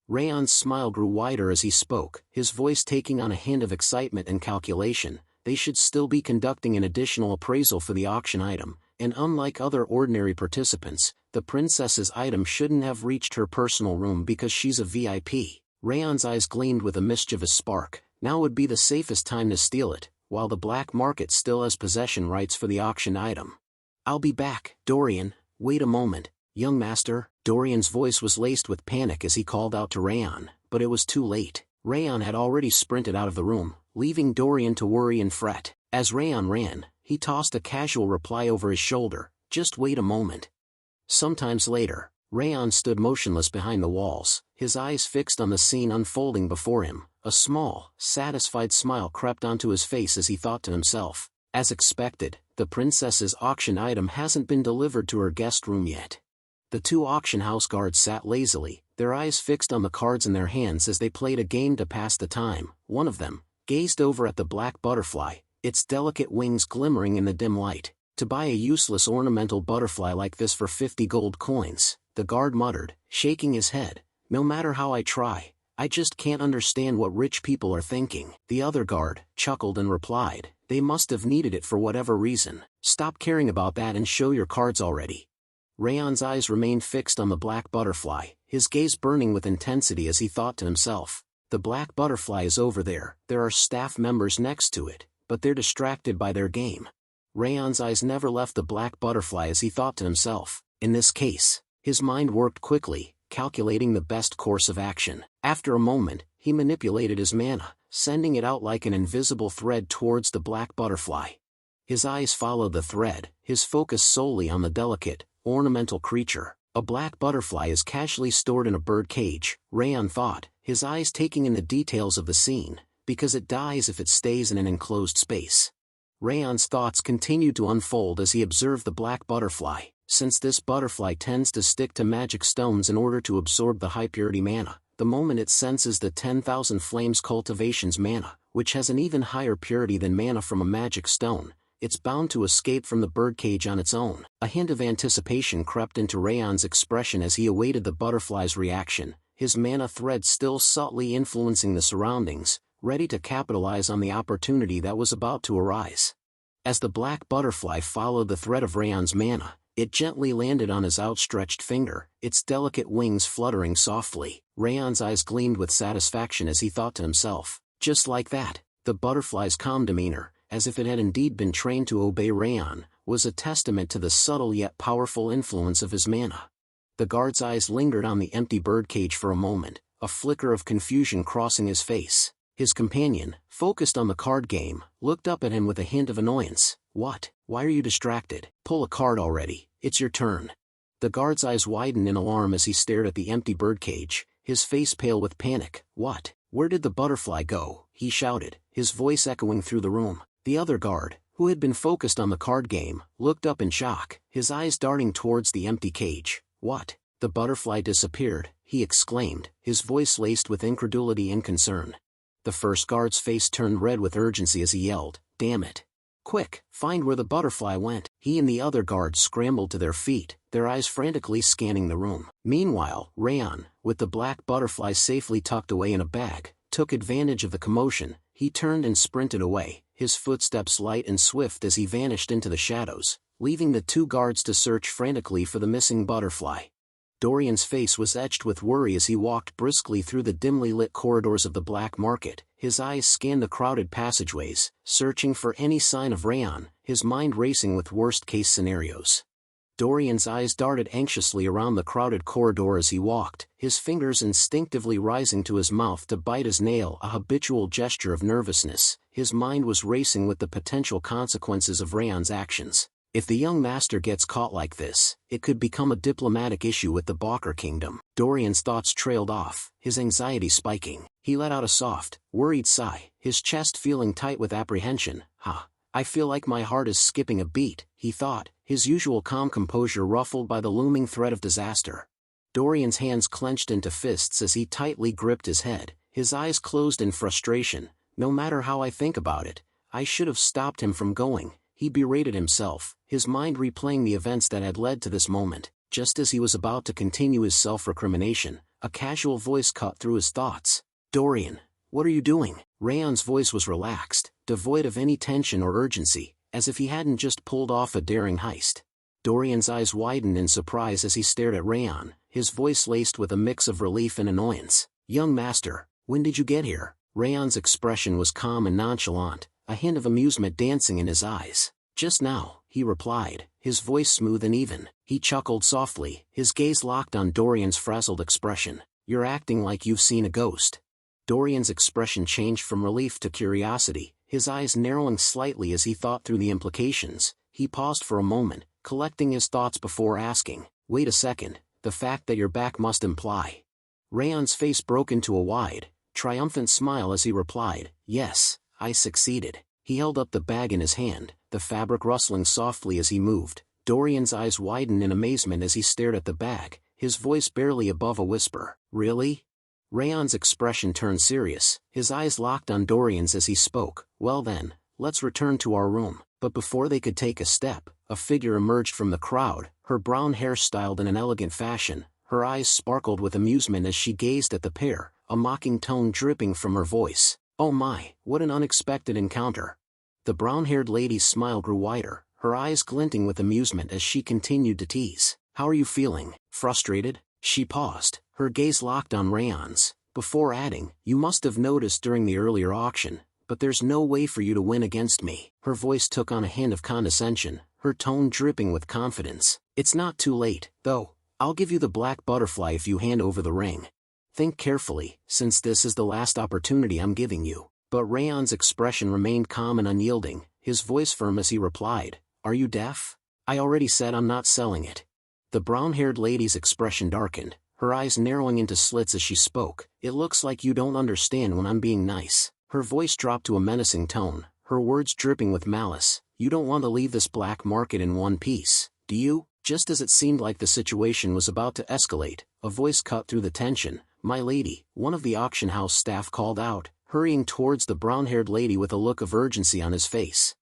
Raon's smile grew wider as he spoke, his voice taking on a hint of excitement and calculation. They should still be conducting an additional appraisal for the auction item, and unlike other ordinary participants, the princess's item shouldn't have reached her personal room because she's a VIP. Raon's eyes gleamed with a mischievous spark. Now would be the safest time to steal it, while the black market still has possession rights for the auction item. I'll be back. Dorian, wait a moment. Young master. Dorian's voice was laced with panic as he called out to Raon, but it was too late. Raon had already sprinted out of the room, leaving Dorian to worry and fret. As Raon ran, he tossed a casual reply over his shoulder, "Just wait a moment." Sometimes later, Raon stood motionless behind the walls, his eyes fixed on the scene unfolding before him. A small, satisfied smile crept onto his face as he thought to himself, as expected, the princess's auction item hasn't been delivered to her guest room yet. The two auction house guards sat lazily, their eyes fixed on the cards in their hands as they played a game to pass the time. One of them gazed over at the black butterfly, its delicate wings glimmering in the dim light. "To buy a useless ornamental butterfly like this for 50 gold coins, the guard muttered, shaking his head. "No matter how I try, I just can't understand what rich people are thinking." The other guard chuckled and replied, "They must have needed it for whatever reason. Stop caring about that and show your cards already." Raon's eyes remained fixed on the black butterfly, his gaze burning with intensity as he thought to himself, "The black butterfly is over there, there are staff members next to it, but they're distracted by their game." Raon's eyes never left the black butterfly as he thought to himself, in this case, his mind worked quickly, calculating the best course of action. After a moment, he manipulated his mana, sending it out like an invisible thread towards the black butterfly. His eyes followed the thread, his focus solely on the delicate, ornamental creature. A black butterfly is casually stored in a bird cage, Raon thought, his eyes taking in the details of the scene, because it dies if it stays in an enclosed space. Raon's thoughts continued to unfold as he observed the black butterfly. Since this butterfly tends to stick to magic stones in order to absorb the high-purity mana, the moment it senses the 10,000 Flames Cultivation's mana, which has an even higher purity than mana from a magic stone, it's bound to escape from the birdcage on its own. A hint of anticipation crept into Raon's expression as he awaited the butterfly's reaction, his mana thread still subtly influencing the surroundings, ready to capitalize on the opportunity that was about to arise. As the black butterfly followed the thread of Raon's mana, it gently landed on his outstretched finger, its delicate wings fluttering softly. Raon's eyes gleamed with satisfaction as he thought to himself, just like that, the butterfly's calm demeanor, as if it had indeed been trained to obey Raon, was a testament to the subtle yet powerful influence of his mana. The guard's eyes lingered on the empty birdcage for a moment, a flicker of confusion crossing his face. His companion, focused on the card game, looked up at him with a hint of annoyance. "What? Why are you distracted? Pull a card already, it's your turn." The guard's eyes widened in alarm as he stared at the empty birdcage, his face pale with panic. "What? Where did the butterfly go?" he shouted, his voice echoing through the room. The other guard, who had been focused on the card game, looked up in shock, his eyes darting towards the empty cage. "What? The butterfly disappeared," he exclaimed, his voice laced with incredulity and concern. The first guard's face turned red with urgency as he yelled, "Damn it! Quick, find where the butterfly went." He and the other guards scrambled to their feet, their eyes frantically scanning the room. Meanwhile, Raon, with the black butterfly safely tucked away in a bag, took advantage of the commotion. He turned and sprinted away, his footsteps light and swift as he vanished into the shadows, leaving the two guards to search frantically for the missing butterfly. Dorian's face was etched with worry as he walked briskly through the dimly lit corridors of the black market, his eyes scanned the crowded passageways, searching for any sign of Raon, his mind racing with worst-case scenarios. Dorian's eyes darted anxiously around the crowded corridor as he walked, his fingers instinctively rising to his mouth to bite his nail, a habitual gesture of nervousness. His mind was racing with the potential consequences of Raon's actions. If the young master gets caught like this, it could become a diplomatic issue with the Balker Kingdom. Dorian's thoughts trailed off, his anxiety spiking. He let out a soft, worried sigh, his chest feeling tight with apprehension. I feel like my heart is skipping a beat," he thought, his usual calm composure ruffled by the looming threat of disaster. Dorian's hands clenched into fists as he tightly gripped his head, his eyes closed in frustration. "No matter how I think about it, I should have stopped him from going," he berated himself, his mind replaying the events that had led to this moment. Just as he was about to continue his self-recrimination, a casual voice cut through his thoughts. "Dorian, what are you doing?" Raon's voice was relaxed, devoid of any tension or urgency, as if he hadn't just pulled off a daring heist. Dorian's eyes widened in surprise as he stared at Raon, his voice laced with a mix of relief and annoyance. "Young master, when did you get here?" Raon's expression was calm and nonchalant, a hint of amusement dancing in his eyes. "Just now," he replied, his voice smooth and even. He chuckled softly, his gaze locked on Dorian's frazzled expression. "You're acting like you've seen a ghost." Dorian's expression changed from relief to curiosity, his eyes narrowing slightly as he thought through the implications. He paused for a moment, collecting his thoughts before asking, "Wait a second, the fact that you're back must imply." Raon's face broke into a wide, triumphant smile as he replied, "Yes, I succeeded." He held up the bag in his hand, the fabric rustling softly as he moved. Dorian's eyes widened in amazement as he stared at the bag, his voice barely above a whisper. "Really?" Raon's expression turned serious, his eyes locked on Dorian's as he spoke. "Well then, let's return to our room." But before they could take a step, a figure emerged from the crowd, her brown hair styled in an elegant fashion. Her eyes sparkled with amusement as she gazed at the pair, a mocking tone dripping from her voice. "Oh my, what an unexpected encounter." The brown-haired lady's smile grew wider, her eyes glinting with amusement as she continued to tease. "How are you feeling? Frustrated?" She paused, her gaze locked on Raon's, before adding, "You must have noticed during the earlier auction, but there's no way for you to win against me." Her voice took on a hint of condescension, her tone dripping with confidence. "It's not too late, though. I'll give you the black butterfly if you hand over the ring. Think carefully, since this is the last opportunity I'm giving you." But Raon's expression remained calm and unyielding, his voice firm as he replied, "Are you deaf? I already said I'm not selling it." The brown-haired lady's expression darkened, her eyes narrowing into slits as she spoke. "It looks like you don't understand when I'm being nice." Her voice dropped to a menacing tone, her words dripping with malice. "You don't want to leave this black market in one piece, do you?" Just as it seemed like the situation was about to escalate, a voice cut through the tension. "My lady," one of the auction house staff called out, hurrying towards the brown-haired lady with a look of urgency on his face.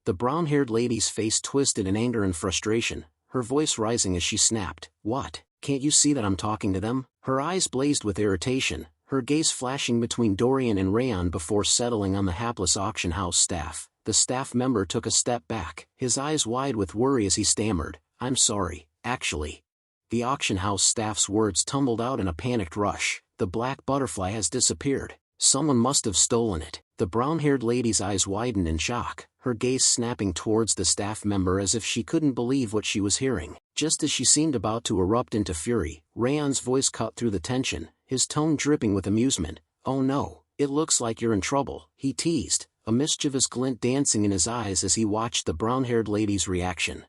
The brown-haired lady's face twisted in anger and frustration, her voice rising as she snapped, "What? Can't you see that I'm talking to them?" Her eyes blazed with irritation, her gaze flashing between Dorian and Raon before settling on the hapless auction house staff. The staff member took a step back, his eyes wide with worry as he stammered, "I'm sorry, actually." The auction house staff's words tumbled out in a panicked rush. "The black butterfly has disappeared. Someone must have stolen it." The brown-haired lady's eyes widened in shock, her gaze snapping towards the staff member as if she couldn't believe what she was hearing. Just as she seemed about to erupt into fury, Raon's voice cut through the tension, his tone dripping with amusement. "Oh no, it looks like you're in trouble," he teased, a mischievous glint dancing in his eyes as he watched the brown-haired lady's reaction.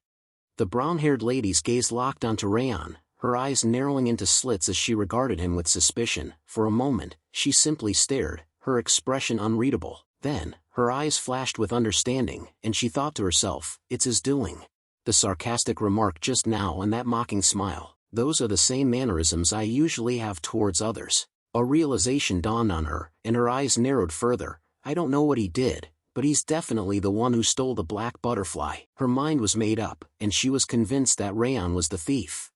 The brown-haired lady's gaze locked onto Raon, her eyes narrowing into slits as she regarded him with suspicion. For a moment, she simply stared, her expression unreadable. Then, her eyes flashed with understanding, and she thought to herself, "It's his doing." The sarcastic remark just now and that mocking smile, those are the same mannerisms I usually have towards others. A realization dawned on her, and her eyes narrowed further. "I don't know what he did, but he's definitely the one who stole the black butterfly." Her mind was made up, and she was convinced that Raon was the thief.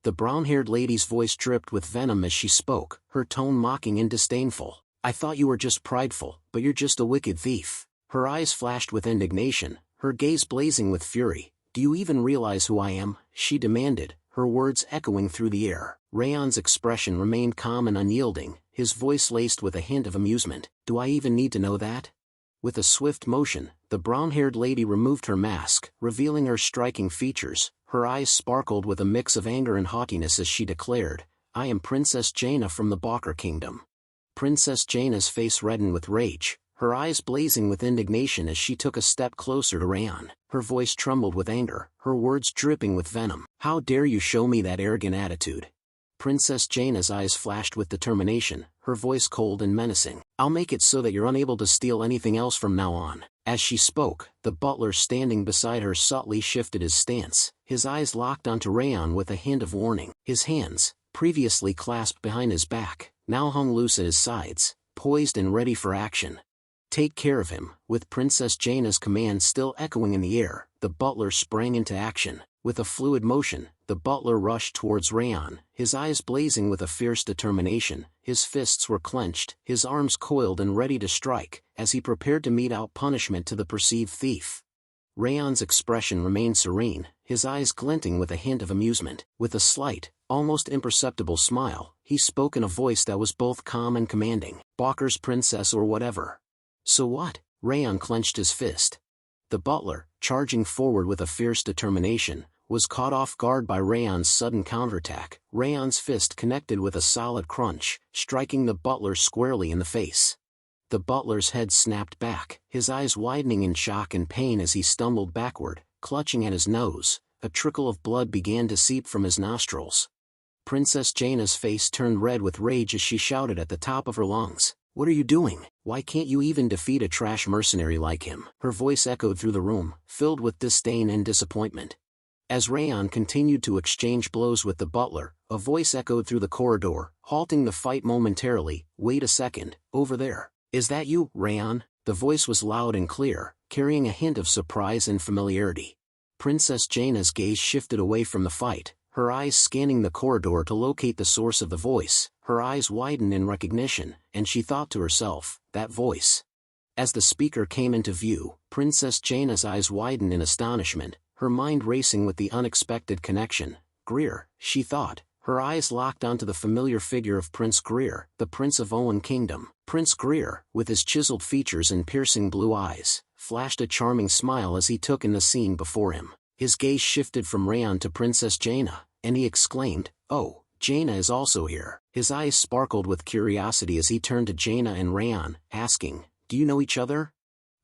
The brown-haired lady's voice dripped with venom as she spoke, her tone mocking and disdainful. "I thought you were just prideful, but you're just a wicked thief." Her eyes flashed with indignation, her gaze blazing with fury. "Do you even realize who I am?" she demanded, her words echoing through the air. Raon's expression remained calm and unyielding, his voice laced with a hint of amusement. "Do I even need to know that?" With a swift motion, the brown-haired lady removed her mask, revealing her striking features. Her eyes sparkled with a mix of anger and haughtiness as she declared, "I am Princess Jaina from the Balker Kingdom." Princess Jaina's face reddened with rage, her eyes blazing with indignation as she took a step closer to Raon. Her voice trembled with anger, her words dripping with venom. "How dare you show me that arrogant attitude?" Princess Jaina's eyes flashed with determination, her voice cold and menacing. "I'll make it so that you're unable to steal anything else from now on." As she spoke, the butler standing beside her subtly shifted his stance, his eyes locked onto Raon with a hint of warning. His hands, previously clasped behind his back, now hung loose at his sides, poised and ready for action. "Take care of him." With Princess Jaina's command still echoing in the air, the butler sprang into action. With a fluid motion, the butler rushed towards Raon, his eyes blazing with a fierce determination. His fists were clenched, his arms coiled and ready to strike, as he prepared to mete out punishment to the perceived thief. Raon's expression remained serene, his eyes glinting with a hint of amusement. With a slight, almost imperceptible smile, he spoke in a voice that was both calm and commanding. "Balker's princess or whatever." "So what?" Raon clenched his fist. The butler, charging forward with a fierce determination, was caught off guard by Raon's sudden counterattack. Raon's fist connected with a solid crunch, striking the butler squarely in the face. The butler's head snapped back, his eyes widening in shock and pain as he stumbled backward, clutching at his nose. A trickle of blood began to seep from his nostrils. Princess Jaina's face turned red with rage as she shouted at the top of her lungs, "What are you doing? Why can't you even defeat a trash mercenary like him?" Her voice echoed through the room, filled with disdain and disappointment. As Raon continued to exchange blows with the butler, a voice echoed through the corridor, halting the fight momentarily. "Wait a second, over there. Is that you, Raon?" The voice was loud and clear, carrying a hint of surprise and familiarity. Princess Jaina's gaze shifted away from the fight, her eyes scanning the corridor to locate the source of the voice. Her eyes widened in recognition, and she thought to herself, "That voice." As the speaker came into view, Princess Jaina's eyes widened in astonishment, her mind racing with the unexpected connection. Greer, she thought, her eyes locked onto the familiar figure of Prince Greer, the Prince of Owen Kingdom. Prince Greer, with his chiseled features and piercing blue eyes, flashed a charming smile as he took in the scene before him. His gaze shifted from Raon to Princess Jaina, and he exclaimed, "Oh, Jaina is also here." His eyes sparkled with curiosity as he turned to Jaina and Raon, asking, "Do you know each other?"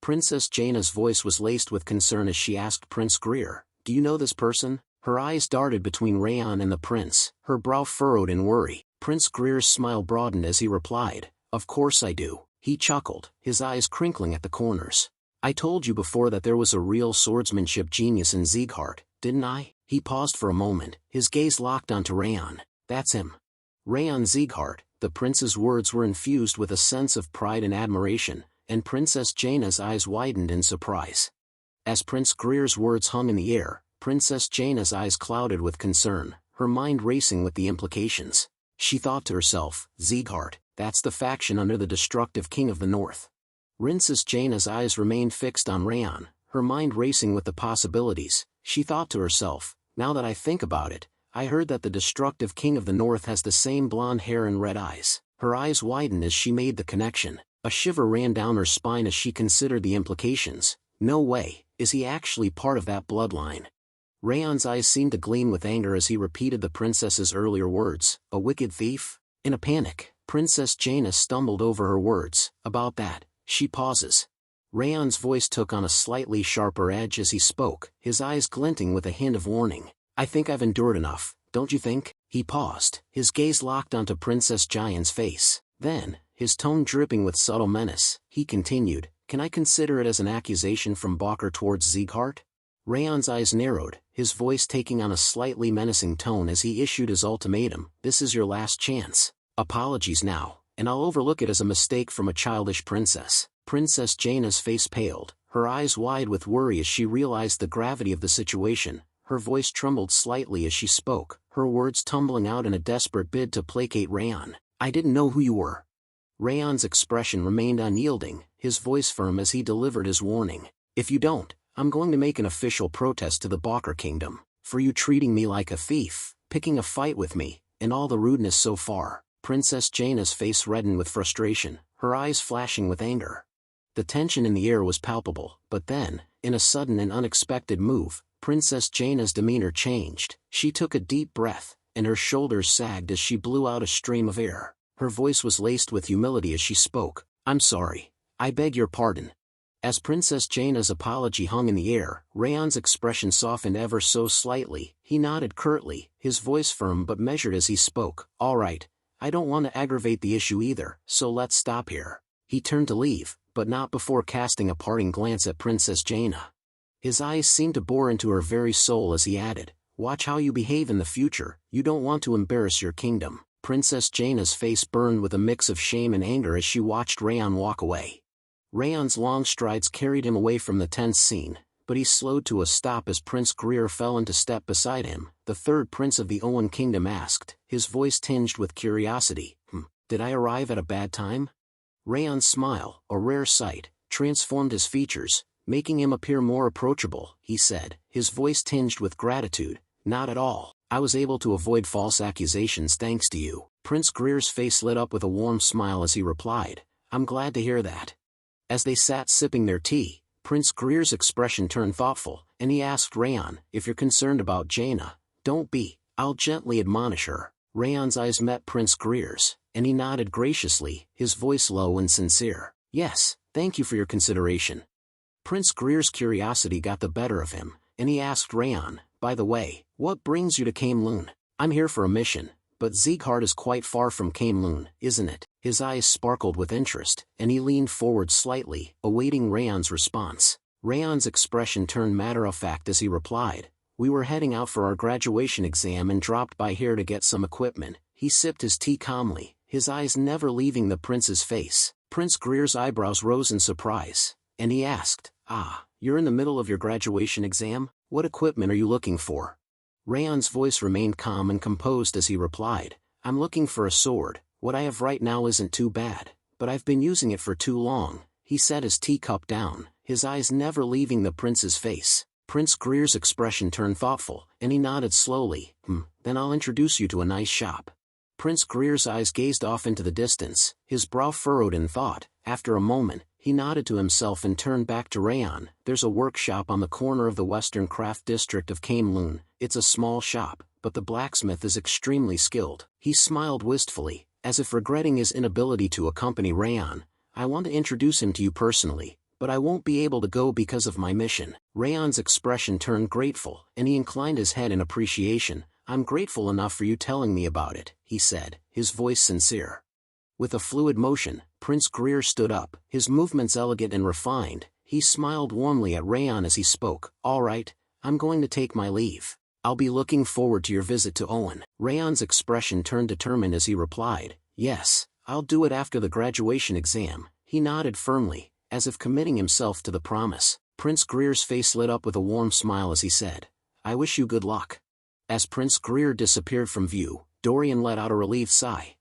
Princess Jaina's voice was laced with concern as she asked Prince Greer, "Do you know this person?" Her eyes darted between Raon and the prince, her brow furrowed in worry. Prince Greer's smile broadened as he replied, "Of course I do." He chuckled, his eyes crinkling at the corners. "I told you before that there was a real swordsmanship genius in Sieghart, didn't I?" He paused for a moment, his gaze locked onto Raon. "That's him. Raon Sieghart." The prince's words were infused with a sense of pride and admiration, and Princess Jaina's eyes widened in surprise. As Prince Greer's words hung in the air, Princess Jaina's eyes clouded with concern, her mind racing with the implications. She thought to herself, "Sieghart, that's the faction under the destructive king of the north." Princess Jaina's eyes remained fixed on Raon, her mind racing with the possibilities. She thought to herself, "Now that I think about it, I heard that the destructive king of the north has the same blonde hair and red eyes." Her eyes widened as she made the connection. A shiver ran down her spine as she considered the implications. No way, is he actually part of that bloodline? Raon's eyes seemed to gleam with anger as he repeated the princess's earlier words, "A wicked thief?" In a panic, Princess Jaina stumbled over her words. "About that." She pauses. Raon's voice took on a slightly sharper edge as he spoke, his eyes glinting with a hint of warning. "I think I've endured enough, don't you think?" He paused, his gaze locked onto Princess Jaina's face. Then, his tone dripping with subtle menace, he continued, "Can I consider it as an accusation from Balker towards Sieghart?" Raon's eyes narrowed, his voice taking on a slightly menacing tone as he issued his ultimatum, "This is your last chance. Apologies now, and I'll overlook it as a mistake from a childish princess." Princess Jaina's face paled, her eyes wide with worry as she realized the gravity of the situation. Her voice trembled slightly as she spoke, her words tumbling out in a desperate bid to placate Raon. "I didn't know who you were." Raon's expression remained unyielding, his voice firm as he delivered his warning. "If you don't, I'm going to make an official protest to the Balker Kingdom, for you treating me like a thief, picking a fight with me, and all the rudeness so far." Princess Jaina's face reddened with frustration, her eyes flashing with anger. The tension in the air was palpable, but then, in a sudden and unexpected move, Princess Jaina's demeanor changed. She took a deep breath, and her shoulders sagged as she blew out a stream of air. Her voice was laced with humility as she spoke. "I'm sorry. I beg your pardon." As Princess Jaina's apology hung in the air, Raon's expression softened ever so slightly. He nodded curtly, his voice firm but measured as he spoke. "All right. I don't want to aggravate the issue either, so let's stop here." He turned to leave, but not before casting a parting glance at Princess Jaina. His eyes seemed to bore into her very soul as he added, "Watch how you behave in the future, you don't want to embarrass your kingdom." Princess Jaina's face burned with a mix of shame and anger as she watched Raon walk away. Raon's long strides carried him away from the tense scene, but he slowed to a stop as Prince Greer fell into step beside him. The third prince of the Owen Kingdom asked, his voice tinged with curiosity, "Did I arrive at a bad time?" Raon's smile, a rare sight, transformed his features, making him appear more approachable. He said, his voice tinged with gratitude, "Not at all. I was able to avoid false accusations thanks to you." Prince Greer's face lit up with a warm smile as he replied, "I'm glad to hear that." As they sat sipping their tea, Prince Greer's expression turned thoughtful, and he asked Raon, if you're concerned about Jaina, don't be, I'll gently admonish her. Raon's eyes met Prince Greer's, and he nodded graciously, his voice low and sincere. Yes, thank you for your consideration. Prince Greer's curiosity got the better of him, and he asked Raon, by the way, what brings you to Camelun? I'm here for a mission, but Sieghart is quite far from Camelun, isn't it? His eyes sparkled with interest, and he leaned forward slightly, awaiting Raon's response. Raon's expression turned matter-of-fact as he replied, we were heading out for our graduation exam and dropped by here to get some equipment. He sipped his tea calmly, his eyes never leaving the prince's face. Prince Greer's eyebrows rose in surprise, and he asked, you're in the middle of your graduation exam? What equipment are you looking for? Raon's voice remained calm and composed as he replied, I'm looking for a sword. What I have right now isn't too bad, but I've been using it for too long. He set his teacup down, his eyes never leaving the prince's face. Prince Greer's expression turned thoughtful, and he nodded slowly. Then I'll introduce you to a nice shop. Prince Greer's eyes gazed off into the distance, his brow furrowed in thought. After a moment, he nodded to himself and turned back to Raon. There's a workshop on the corner of the Western Craft District of Camelun. It's a small shop, but the blacksmith is extremely skilled. He smiled wistfully, as if regretting his inability to accompany Raon. I want to introduce him to you personally, but I won't be able to go because of my mission. Raon's expression turned grateful, and he inclined his head in appreciation. I'm grateful enough for you telling me about it, he said, his voice sincere. With a fluid motion, Prince Greer stood up, his movements elegant and refined. He smiled warmly at Raon as he spoke. All right, I'm going to take my leave. I'll be looking forward to your visit to Owen. Raon's expression turned determined as he replied, yes, I'll do it after the graduation exam. He nodded firmly, as if committing himself to the promise. Prince Greer's face lit up with a warm smile as he said, I wish you good luck. As Prince Greer disappeared from view, Dorian let out a relieved sigh.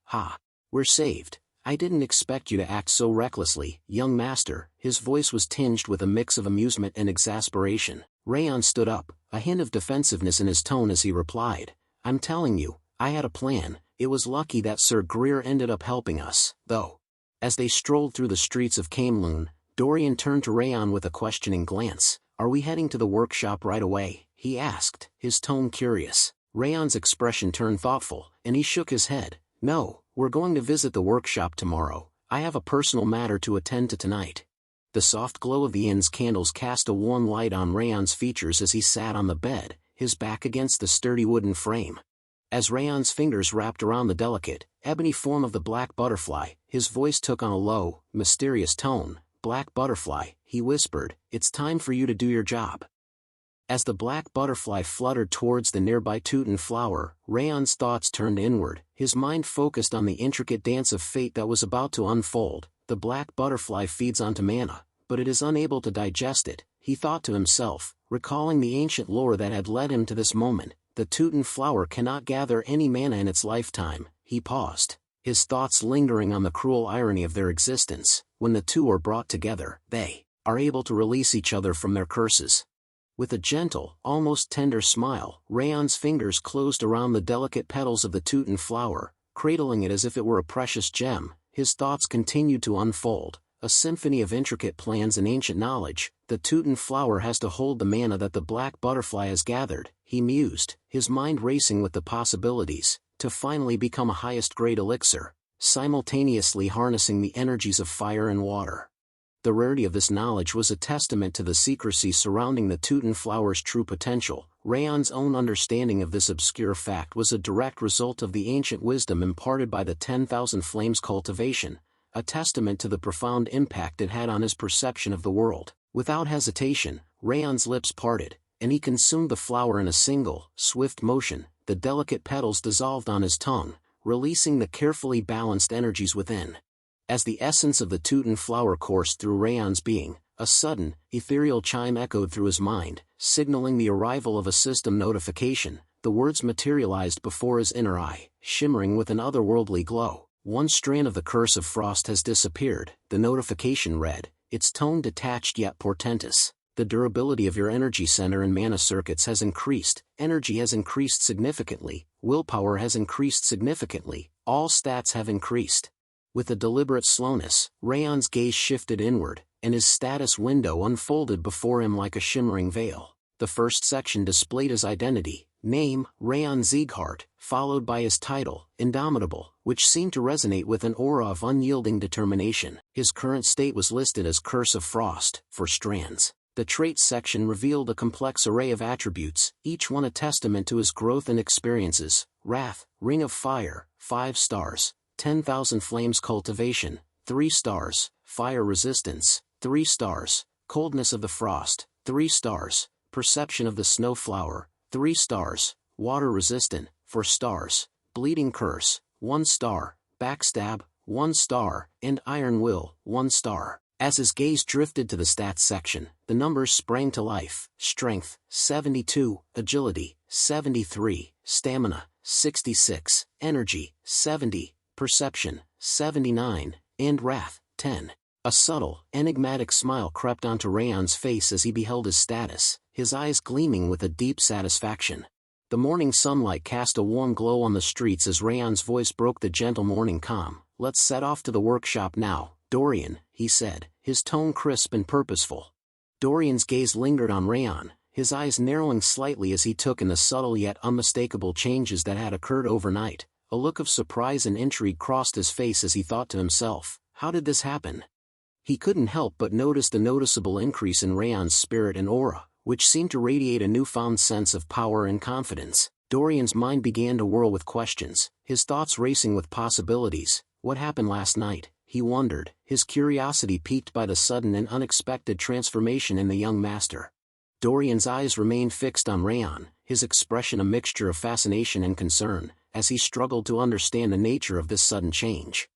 We're saved. I didn't expect you to act so recklessly, young master. His voice was tinged with a mix of amusement and exasperation. Raon stood up, a hint of defensiveness in his tone as he replied, I'm telling you, I had a plan. It was lucky that Sir Greer ended up helping us, though. As they strolled through the streets of Camelun, Dorian turned to Raon with a questioning glance. Are we heading to the workshop right away? He asked, his tone curious. Raon's expression turned thoughtful, and he shook his head. No, we're going to visit the workshop tomorrow. I have a personal matter to attend to tonight. The soft glow of the inn's candles cast a warm light on Raon's features as he sat on the bed, his back against the sturdy wooden frame. As Raon's fingers wrapped around the delicate, ebony form of the black butterfly, his voice took on a low, mysterious tone. Black butterfly, he whispered, it's time for you to do your job. As the black butterfly fluttered towards the nearby Teuton flower, Raon's thoughts turned inward, his mind focused on the intricate dance of fate that was about to unfold. The black butterfly feeds onto mana, but it is unable to digest it, he thought to himself, recalling the ancient lore that had led him to this moment. The Teuton flower cannot gather any mana in its lifetime. He paused, his thoughts lingering on the cruel irony of their existence. When the two are brought together, they are able to release each other from their curses. With a gentle, almost tender smile, Raon's fingers closed around the delicate petals of the Teuton flower, cradling it as if it were a precious gem. His thoughts continued to unfold, a symphony of intricate plans and ancient knowledge. The Teuton flower has to hold the mana that the black butterfly has gathered, he mused, his mind racing with the possibilities, to finally become a highest-grade elixir, simultaneously harnessing the energies of fire and water. The rarity of this knowledge was a testament to the secrecy surrounding the Teuton flower's true potential. Raon's own understanding of this obscure fact was a direct result of the ancient wisdom imparted by the 10,000 Flames cultivation, a testament to the profound impact it had on his perception of the world. Without hesitation, Raon's lips parted, and he consumed the flower in a single, swift motion. The delicate petals dissolved on his tongue, releasing the carefully balanced energies within. As the essence of the Teuton flower coursed through Raon's being, a sudden, ethereal chime echoed through his mind, signaling the arrival of a system notification. The words materialized before his inner eye, shimmering with an otherworldly glow. One strand of the curse of frost has disappeared, the notification read, its tone detached yet portentous. The durability of your energy center and mana circuits has increased, energy has increased significantly, willpower has increased significantly, all stats have increased. With a deliberate slowness, Raon's gaze shifted inward, and his status window unfolded before him like a shimmering veil. The first section displayed his identity, name, Raon Sieghart, followed by his title, Indomitable, which seemed to resonate with an aura of unyielding determination. His current state was listed as Curse of Frost, for strands. The traits section revealed a complex array of attributes, each one a testament to his growth and experiences. Wrath, Ring of Fire, 5 stars. 10,000 Flames Cultivation, 3 stars. Fire Resistance, 3 stars. Coldness of the Frost, 3 stars. Perception of the Snowflower, 3 stars. Water Resistant, 4 stars. Bleeding Curse, 1 star. Backstab, 1 star. And Iron Will, 1 star. As his gaze drifted to the stats section, the numbers sprang to life. Strength, 72. Agility, 73. Stamina, 66. Energy, 70. Perception, 79. And Wrath, 10. A subtle, enigmatic smile crept onto Raon's face as he beheld his status, his eyes gleaming with a deep satisfaction. The morning sunlight cast a warm glow on the streets as Raon's voice broke the gentle morning calm. "Let's set off to the workshop now, Dorian," he said, his tone crisp and purposeful. Dorian's gaze lingered on Raon, his eyes narrowing slightly as he took in the subtle yet unmistakable changes that had occurred overnight. A look of surprise and intrigue crossed his face as he thought to himself, how did this happen? He couldn't help but notice the noticeable increase in Raon's spirit and aura, which seemed to radiate a newfound sense of power and confidence. Dorian's mind began to whirl with questions, his thoughts racing with possibilities. What happened last night? He wondered, his curiosity piqued by the sudden and unexpected transformation in the young master. Dorian's eyes remained fixed on Raon, his expression a mixture of fascination and concern, as he struggled to understand the nature of this sudden change.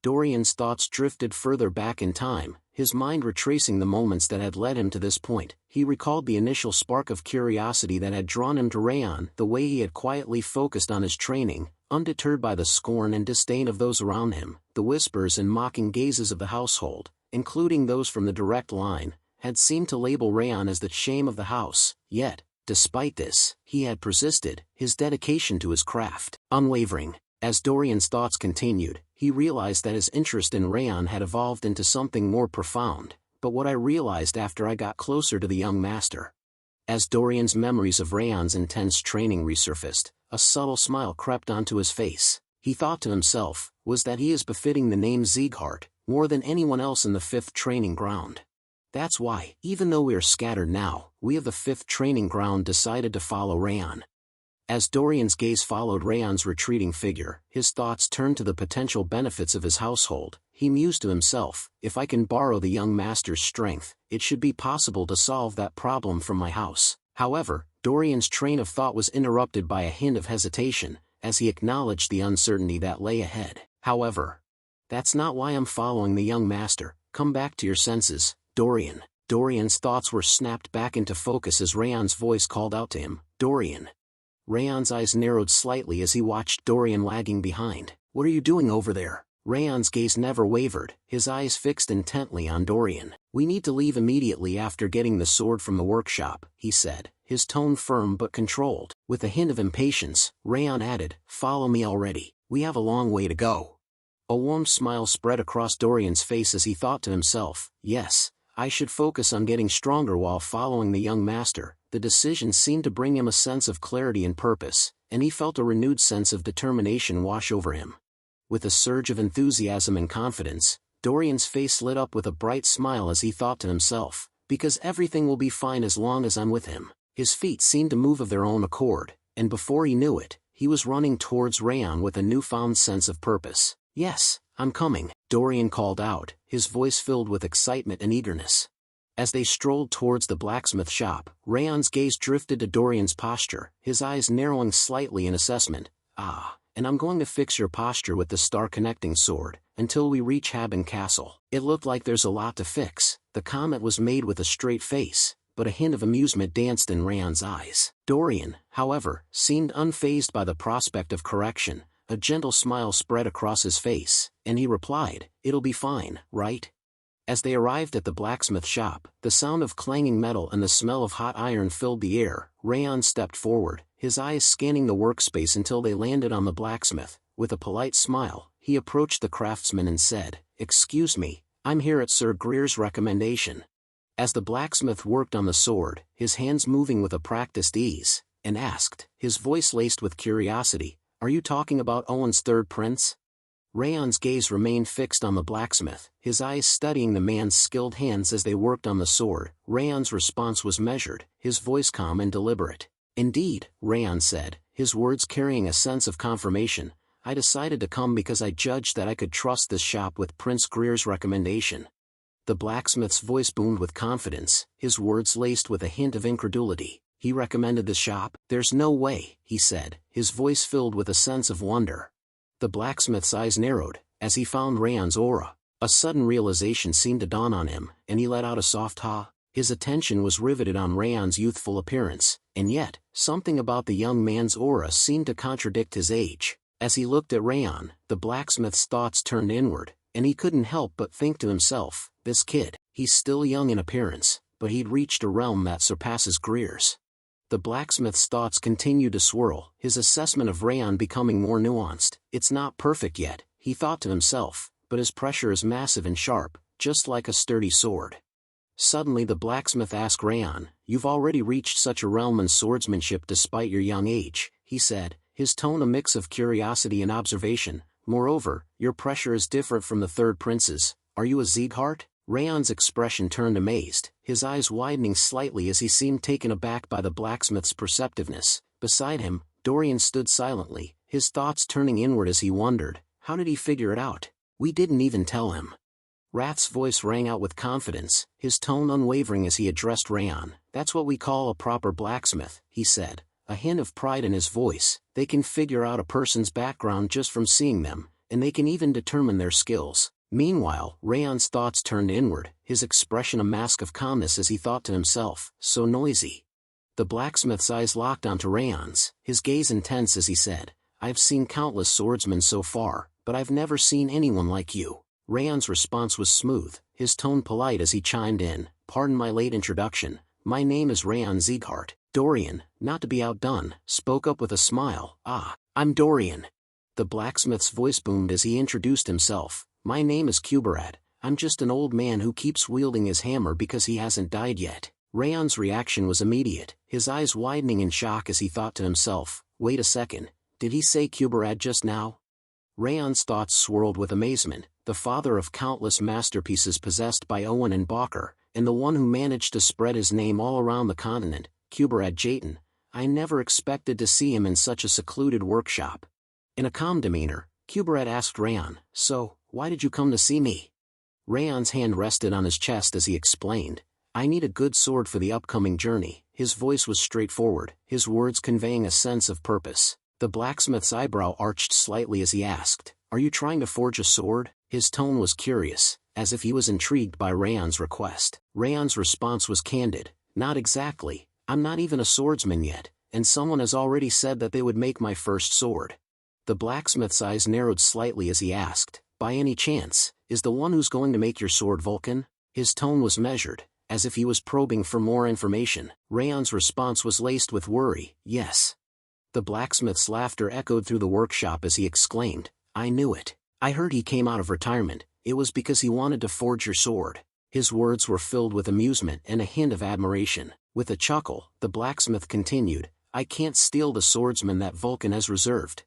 Dorian's thoughts drifted further back in time, his mind retracing the moments that had led him to this point. He recalled the initial spark of curiosity that had drawn him to Raon, the way he had quietly focused on his training, undeterred by the scorn and disdain of those around him. The whispers and mocking gazes of the household, including those from the direct line, had seemed to label Raon as the shame of the house. Yet, despite this, he had persisted, his dedication to his craft unwavering. As Dorian's thoughts continued, he realized that his interest in Raon had evolved into something more profound. But what I realized after I got closer to the young master. As Dorian's memories of Raon's intense training resurfaced, a subtle smile crept onto his face. He thought to himself, was that he is befitting the name Sieghart, more than anyone else in the 5th training ground. That's why, even though we are scattered now, we of the 5th training ground decided to follow Raon. As Dorian's gaze followed Raon's retreating figure, his thoughts turned to the potential benefits of his household. He mused to himself, if I can borrow the young master's strength, it should be possible to solve that problem from my house. However, Dorian's train of thought was interrupted by a hint of hesitation, as he acknowledged the uncertainty that lay ahead. However, that's not why I'm following the young master. Come back to your senses, Dorian. Dorian's thoughts were snapped back into focus as Raon's voice called out to him, Dorian. Raon's eyes narrowed slightly as he watched Dorian lagging behind. What are you doing over there? Raon's gaze never wavered, his eyes fixed intently on Dorian. We need to leave immediately after getting the sword from the workshop, he said, his tone firm but controlled. With a hint of impatience, Raon added, follow me already, we have a long way to go. A warm smile spread across Dorian's face as he thought to himself, yes, I should focus on getting stronger while following the young master. The decision seemed to bring him a sense of clarity and purpose, and he felt a renewed sense of determination wash over him. With a surge of enthusiasm and confidence, Dorian's face lit up with a bright smile as he thought to himself, because everything will be fine as long as I'm with him. His feet seemed to move of their own accord, and before he knew it, he was running towards Raon with a newfound sense of purpose. Yes, I'm coming, Dorian called out, his voice filled with excitement and eagerness. As they strolled towards the blacksmith shop, Raon's gaze drifted to Dorian's posture, his eyes narrowing slightly in assessment. And I'm going to fix your posture with the star-connecting sword, until we reach Haben Castle. It looked like there's a lot to fix. The comment was made with a straight face, but a hint of amusement danced in Raon's eyes. Dorian, however, seemed unfazed by the prospect of correction. A gentle smile spread across his face, and he replied, it'll be fine, right? As they arrived at the blacksmith shop, the sound of clanging metal and the smell of hot iron filled the air. Raon stepped forward, his eyes scanning the workspace until they landed on the blacksmith. With a polite smile, he approached the craftsman and said, excuse me, I'm here at Sir Greer's recommendation. As the blacksmith worked on the sword, his hands moving with a practiced ease, and asked, his voice laced with curiosity, "Are you talking about Owen's third prince?" Raon's gaze remained fixed on the blacksmith, his eyes studying the man's skilled hands as they worked on the sword. Raon's response was measured, his voice calm and deliberate. "Indeed," Raon said, his words carrying a sense of confirmation, "I decided to come because I judged that I could trust this shop with Prince Greer's recommendation." The blacksmith's voice boomed with confidence, his words laced with a hint of incredulity. "He recommended the shop? There's no way," he said, his voice filled with a sense of wonder. The blacksmith's eyes narrowed, as he found Raon's aura. A sudden realization seemed to dawn on him, and he let out a soft ha. His attention was riveted on Raon's youthful appearance, and yet, something about the young man's aura seemed to contradict his age. As he looked at Raon, the blacksmith's thoughts turned inward, and he couldn't help but think to himself, this kid, he's still young in appearance, but he'd reached a realm that surpasses Greer's. The blacksmith's thoughts continued to swirl, his assessment of Raon becoming more nuanced. "It's not perfect yet," he thought to himself, "but his pressure is massive and sharp, just like a sturdy sword." Suddenly the blacksmith asked Raon, "You've already reached such a realm in swordsmanship despite your young age," he said, his tone a mix of curiosity and observation. "Moreover, your pressure is different from the third prince's. Are you a Sieghart?" Raon's expression turned amazed, his eyes widening slightly as he seemed taken aback by the blacksmith's perceptiveness. Beside him, Dorian stood silently, his thoughts turning inward as he wondered, how did he figure it out? "We didn't even tell him." Rath's voice rang out with confidence, his tone unwavering as he addressed Raon. "That's what we call a proper blacksmith," he said, a hint of pride in his voice. "They can figure out a person's background just from seeing them, and they can even determine their skills." Meanwhile, Raon's thoughts turned inward, his expression a mask of calmness as he thought to himself, "So noisy." The blacksmith's eyes locked onto Raon's, his gaze intense as he said, "I've seen countless swordsmen so far, but I've never seen anyone like you." Raon's response was smooth, his tone polite as he chimed in, "Pardon my late introduction, my name is Raon Sieghart." Dorian, not to be outdone, spoke up with a smile, "Ah, I'm Dorian." The blacksmith's voice boomed as he introduced himself, "My name is Kuberad, I'm just an old man who keeps wielding his hammer because he hasn't died yet." Raon's reaction was immediate, his eyes widening in shock as he thought to himself, "Wait a second, did he say Kuberad just now?" Raon's thoughts swirled with amazement, the father of countless masterpieces possessed by Owen and Balker, and the one who managed to spread his name all around the continent, Kuberad Jayton. I never expected to see him in such a secluded workshop. In a calm demeanor, Kuberad asked Raon, "So, why did you come to see me?" Raon's hand rested on his chest as he explained, "I need a good sword for the upcoming journey." His voice was straightforward, his words conveying a sense of purpose. The blacksmith's eyebrow arched slightly as he asked, "Are you trying to forge a sword?" His tone was curious, as if he was intrigued by Raon's request. Raon's response was candid, "Not exactly, I'm not even a swordsman yet, and someone has already said that they would make my first sword." The blacksmith's eyes narrowed slightly as he asked, "By any chance, is the one who's going to make your sword Vulcan?" His tone was measured, as if he was probing for more information. Raon's response was laced with worry, "Yes." The blacksmith's laughter echoed through the workshop as he exclaimed, "I knew it. I heard he came out of retirement, it was because he wanted to forge your sword." His words were filled with amusement and a hint of admiration. With a chuckle, the blacksmith continued, "I can't steal the swordsman that Vulcan has reserved.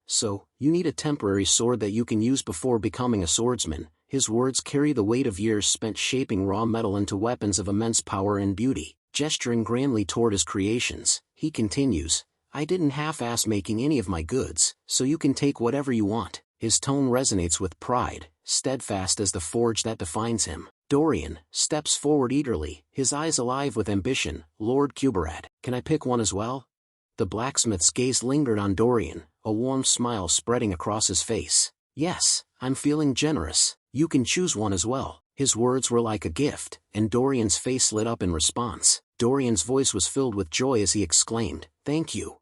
So, you need a temporary sword that you can use before becoming a swordsman." His words carry the weight of years spent shaping raw metal into weapons of immense power and beauty. Gesturing grandly toward his creations, he continues, "I didn't half-ass making any of my goods, so you can take whatever you want." His tone resonates with pride, steadfast as the forge that defines him. Dorian steps forward eagerly, his eyes alive with ambition. "Lord Kuberad, can I pick one as well?" The blacksmith's gaze lingered on Dorian, a warm smile spreading across his face. "Yes, I'm feeling generous, you can choose one as well." His words were like a gift, and Dorian's face lit up in response. Dorian's voice was filled with joy as he exclaimed, "Thank you."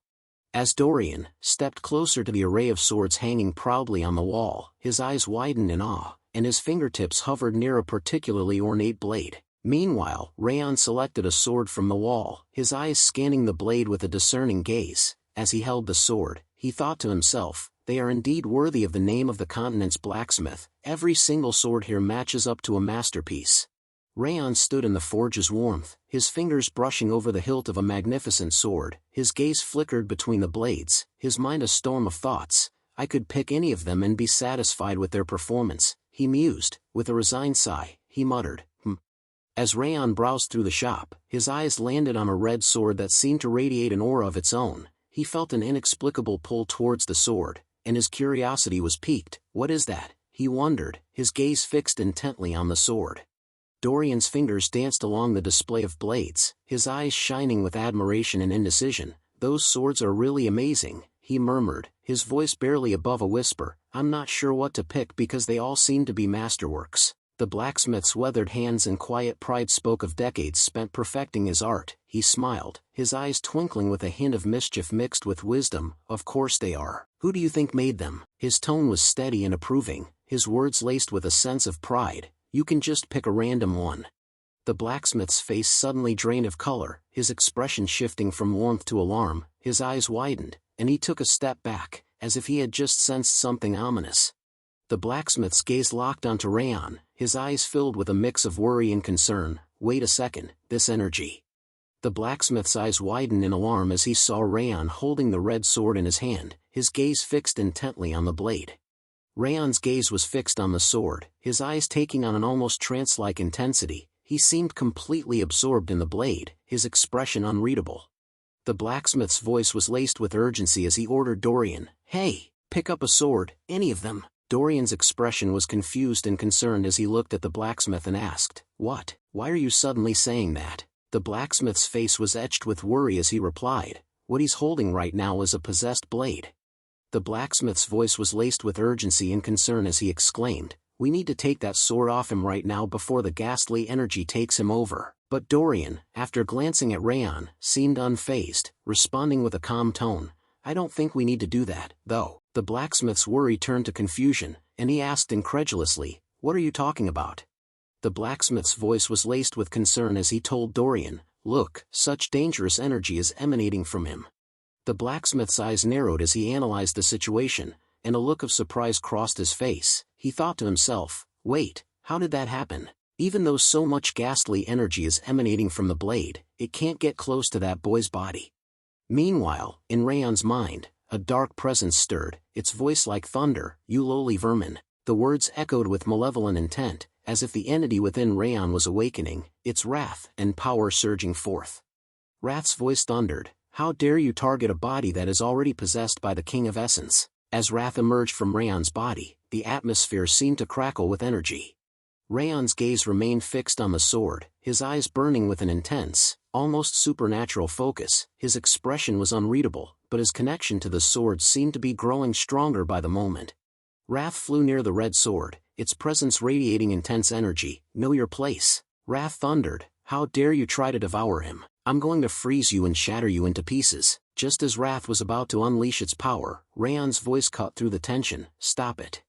As Dorian stepped closer to the array of swords hanging proudly on the wall, his eyes widened in awe, and his fingertips hovered near a particularly ornate blade. Meanwhile, Raon selected a sword from the wall, his eyes scanning the blade with a discerning gaze. As he held the sword, he thought to himself, "They are indeed worthy of the name of the continent's blacksmith, Every single sword here matches up to a masterpiece. Raon stood in the forge's warmth, his fingers brushing over the hilt of a magnificent sword, his gaze flickered between the blades, his mind a storm of thoughts. I could pick any of them and be satisfied with their performance, he mused. With a resigned sigh, he muttered, As Raon browsed through the shop, his eyes landed on a red sword that seemed to radiate an aura of its own. He felt an inexplicable pull towards the sword, and his curiosity was piqued. What is that? He wondered, his gaze fixed intently on the sword. Dorian's fingers danced along the display of blades, his eyes shining with admiration and indecision. Those swords are really amazing, he murmured, his voice barely above a whisper. I'm not sure what to pick because they all seem to be masterworks. The blacksmith's weathered hands and quiet pride spoke of decades spent perfecting his art. He smiled, his eyes twinkling with a hint of mischief mixed with wisdom. Of course they are. Who do you think made them? His tone was steady and approving, his words laced with a sense of pride. You can just pick a random one. The blacksmith's face suddenly drained of color, his expression shifting from warmth to alarm. His eyes widened, and he took a step back, as if he had just sensed something ominous. The blacksmith's gaze locked onto Raon, his eyes filled with a mix of worry and concern. Wait a second, this energy. The blacksmith's eyes widened in alarm as he saw Raon holding the red sword in his hand, his gaze fixed intently on the blade. Raon's gaze was fixed on the sword, his eyes taking on an almost trance-like intensity. He seemed completely absorbed in the blade, his expression unreadable. The blacksmith's voice was laced with urgency as he ordered Dorian, Hey, pick up a sword, any of them. Dorian's expression was confused and concerned as he looked at the blacksmith and asked, What? Why are you suddenly saying that? The blacksmith's face was etched with worry as he replied, What he's holding right now is a possessed blade. The blacksmith's voice was laced with urgency and concern as he exclaimed, We need to take that sword off him right now before the ghastly energy takes him over. But Dorian, after glancing at Raon, seemed unfazed, responding with a calm tone, I don't think we need to do that, though. The blacksmith's worry turned to confusion, and he asked incredulously, What are you talking about? The blacksmith's voice was laced with concern as he told Dorian, Look, such dangerous energy is emanating from him. The blacksmith's eyes narrowed as he analyzed the situation, and a look of surprise crossed his face. He thought to himself, Wait, how did that happen? Even though so much ghastly energy is emanating from the blade, it can't get close to that boy's body. Meanwhile, in Raon's mind, a dark presence stirred, its voice like thunder, You lowly vermin. The words echoed with malevolent intent, as if the entity within Raon was awakening, its wrath and power surging forth. Wrath's voice thundered, How dare you target a body that is already possessed by the King of Essence? As wrath emerged from Raon's body, the atmosphere seemed to crackle with energy. Raon's gaze remained fixed on the sword, his eyes burning with an intense, almost supernatural focus. His expression was unreadable, but his connection to the sword seemed to be growing stronger by the moment. Wrath flew near the red sword, its presence radiating intense energy. Know your place. Wrath thundered, How dare you try to devour him? I'm going to freeze you and shatter you into pieces. Just as Wrath was about to unleash its power, Raon's voice cut through the tension, Stop it.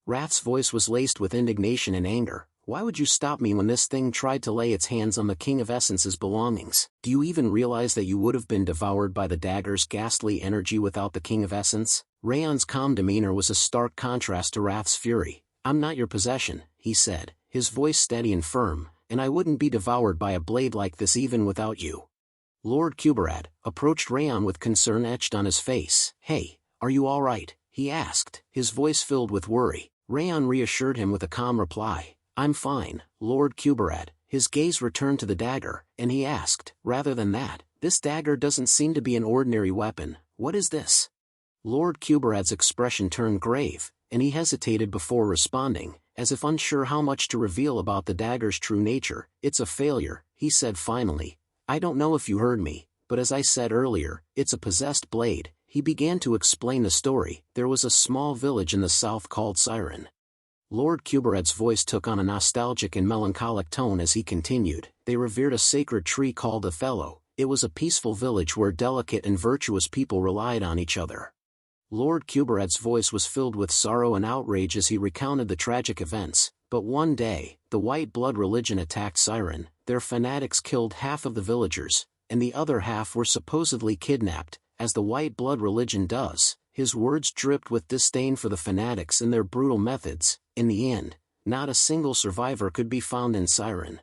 Wrath's voice was laced with indignation and anger. Why would you stop me when this thing tried to lay its hands on the King of Essence's belongings? Do you even realize that you would have been devoured by the dagger's ghastly energy without the King of Essence? Raon's calm demeanor was a stark contrast to Wrath's fury. I'm not your possession, he said, his voice steady and firm, and I wouldn't be devoured by a blade like this even without you. Lord Kuberad approached Raon with concern etched on his face. Hey, are you all right? He asked, his voice filled with worry. Raon reassured him with a calm reply. I'm fine, Lord Kuberad. His gaze returned to the dagger, and he asked, Rather than that, this dagger doesn't seem to be an ordinary weapon. What is this? Lord Kuberad's expression turned grave, and he hesitated before responding, as if unsure how much to reveal about the dagger's true nature. It's a failure, he said finally. I don't know if you heard me, but as I said earlier, it's a possessed blade. He began to explain the story. There was a small village in the south called Siren. Lord Kuberad's voice took on a nostalgic and melancholic tone as he continued. They revered a sacred tree called Othello. It was a peaceful village where delicate and virtuous people relied on each other. Lord Kuberad's voice was filled with sorrow and outrage as he recounted the tragic events. But one day, the white blood religion attacked Siren. Their fanatics killed half of the villagers, and the other half were supposedly kidnapped, as the white blood religion does. His words dripped with disdain for the fanatics and their brutal methods. In the end, not a single survivor could be found in Siren.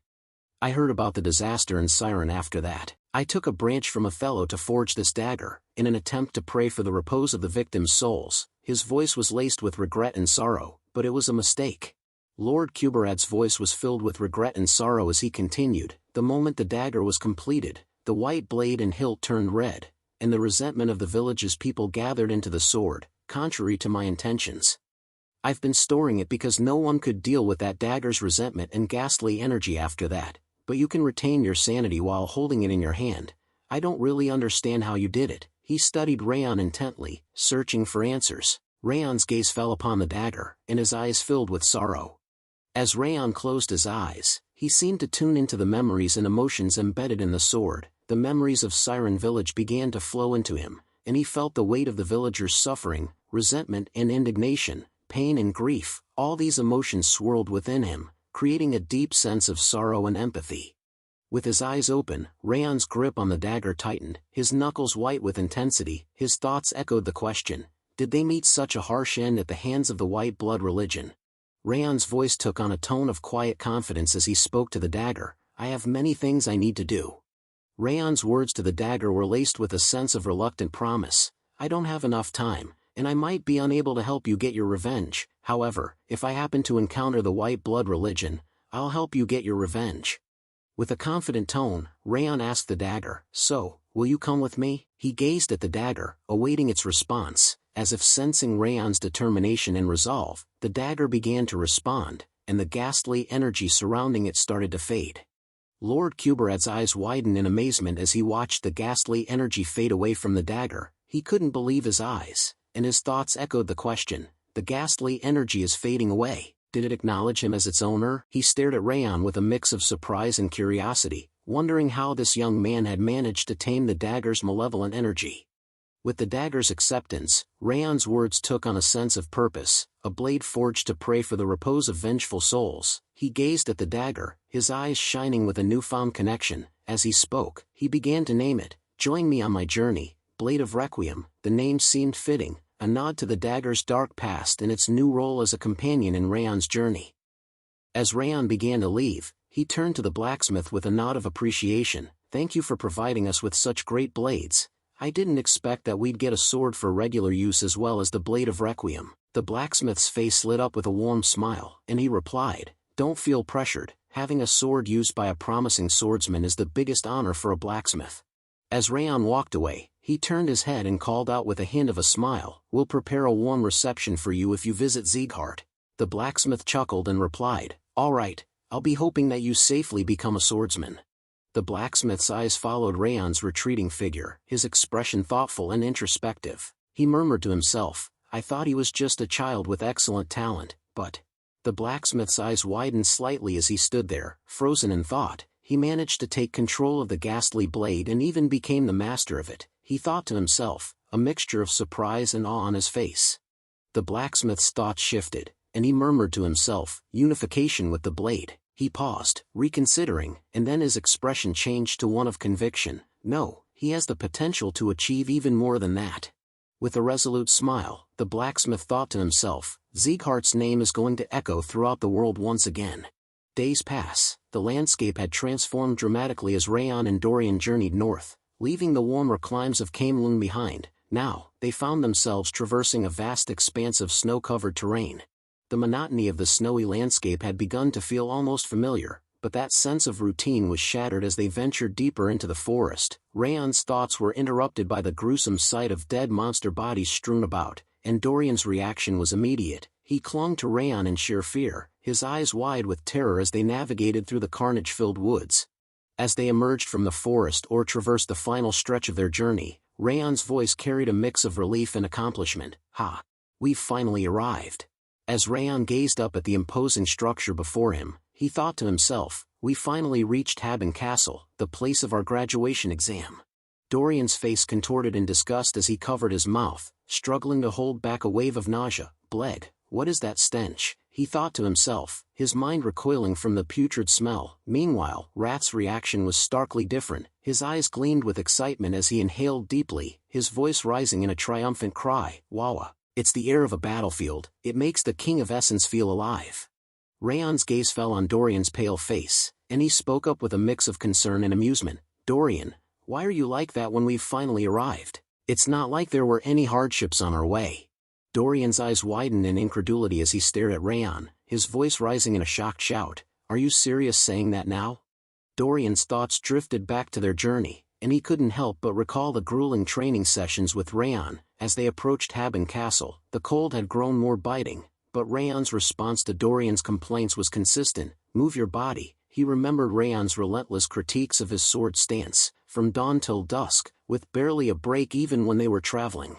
I heard about the disaster in Siren after that. I took a branch from Othello to forge this dagger, in an attempt to pray for the repose of the victims' souls. His voice was laced with regret and sorrow, but it was a mistake. Lord Kuberad's voice was filled with regret and sorrow as he continued. The moment the dagger was completed, the white blade and hilt turned red, and the resentment of the village's people gathered into the sword, contrary to my intentions. I've been storing it because no one could deal with that dagger's resentment and ghastly energy after that, but you can retain your sanity while holding it in your hand. I don't really understand how you did it. He studied Raon intently, searching for answers. Raon's gaze fell upon the dagger, and his eyes filled with sorrow. As Raon closed his eyes, he seemed to tune into the memories and emotions embedded in the sword. The memories of Siren Village began to flow into him, and he felt the weight of the villagers' suffering, resentment and indignation, pain and grief. All these emotions swirled within him, creating a deep sense of sorrow and empathy. With his eyes open, Raon's grip on the dagger tightened, his knuckles white with intensity. His thoughts echoed the question, did they meet such a harsh end at the hands of the white blood religion? Raon's voice took on a tone of quiet confidence as he spoke to the dagger. I have many things I need to do. Raon's words to the dagger were laced with a sense of reluctant promise. I don't have enough time, and I might be unable to help you get your revenge. However, if I happen to encounter the white blood religion, I'll help you get your revenge. With a confident tone, Raon asked the dagger, so, will you come with me? He gazed at the dagger, awaiting its response. As if sensing Raon's determination and resolve, the dagger began to respond, and the ghastly energy surrounding it started to fade. Lord Kuberad's eyes widened in amazement as he watched the ghastly energy fade away from the dagger. He couldn't believe his eyes, and his thoughts echoed the question, the ghastly energy is fading away. Did it acknowledge him as its owner? He stared at Raon with a mix of surprise and curiosity, wondering how this young man had managed to tame the dagger's malevolent energy. With the dagger's acceptance, Raon's words took on a sense of purpose, a blade forged to pray for the repose of vengeful souls. He gazed at the dagger, his eyes shining with a newfound connection. As he spoke, he began to name it. Join me on my journey, Blade of Requiem. The name seemed fitting, a nod to the dagger's dark past and its new role as a companion in Raon's journey. As Raon began to leave, he turned to the blacksmith with a nod of appreciation. Thank you for providing us with such great blades. I didn't expect that we'd get a sword for regular use as well as the Blade of Requiem. The blacksmith's face lit up with a warm smile, and he replied, don't feel pressured. Having a sword used by a promising swordsman is the biggest honor for a blacksmith. As Raon walked away, he turned his head and called out with a hint of a smile, we'll prepare a warm reception for you if you visit Sieghart. The blacksmith chuckled and replied, all right, I'll be hoping that you safely become a swordsman. The blacksmith's eyes followed Raon's retreating figure, his expression thoughtful and introspective. He murmured to himself, I thought he was just a child with excellent talent, but... The blacksmith's eyes widened slightly as he stood there, frozen in thought. He managed to take control of the ghastly blade and even became the master of it. He thought to himself, a mixture of surprise and awe on his face. The blacksmith's thoughts shifted, and he murmured to himself, unification with the blade. He paused, reconsidering, and then his expression changed to one of conviction. No, he has the potential to achieve even more than that. With a resolute smile, the blacksmith thought to himself, Sieghart's name is going to echo throughout the world once again. Days pass. The landscape had transformed dramatically as Raon and Dorian journeyed north, leaving the warmer climes of Camelun behind. Now, they found themselves traversing a vast expanse of snow-covered terrain. The monotony of the snowy landscape had begun to feel almost familiar, but that sense of routine was shattered as they ventured deeper into the forest. Raon's thoughts were interrupted by the gruesome sight of dead monster bodies strewn about, and Dorian's reaction was immediate. He clung to Raon in sheer fear, his eyes wide with terror as they navigated through the carnage-filled woods. As they emerged from the forest or traversed the final stretch of their journey, Raon's voice carried a mix of relief and accomplishment. Ha! We've finally arrived. As Raon gazed up at the imposing structure before him, he thought to himself, we finally reached Haben Castle, the place of our graduation exam. Dorian's face contorted in disgust as he covered his mouth, struggling to hold back a wave of nausea. Bled, what is that stench? He thought to himself, his mind recoiling from the putrid smell. Meanwhile, Rath's reaction was starkly different. His eyes gleamed with excitement as he inhaled deeply, his voice rising in a triumphant cry, Wawa. It's the air of a battlefield, it makes the King of Essence feel alive. Raon's gaze fell on Dorian's pale face, and he spoke up with a mix of concern and amusement. Dorian, why are you like that when we've finally arrived? It's not like there were any hardships on our way. Dorian's eyes widened in incredulity as he stared at Raon, his voice rising in a shocked shout. Are you serious saying that now? Dorian's thoughts drifted back to their journey, and he couldn't help but recall the grueling training sessions with Raon. As they approached Haben Castle, the cold had grown more biting, but Raon's response to Dorian's complaints was consistent. Move your body. He remembered Raon's relentless critiques of his sword stance, from dawn till dusk, with barely a break even when they were traveling.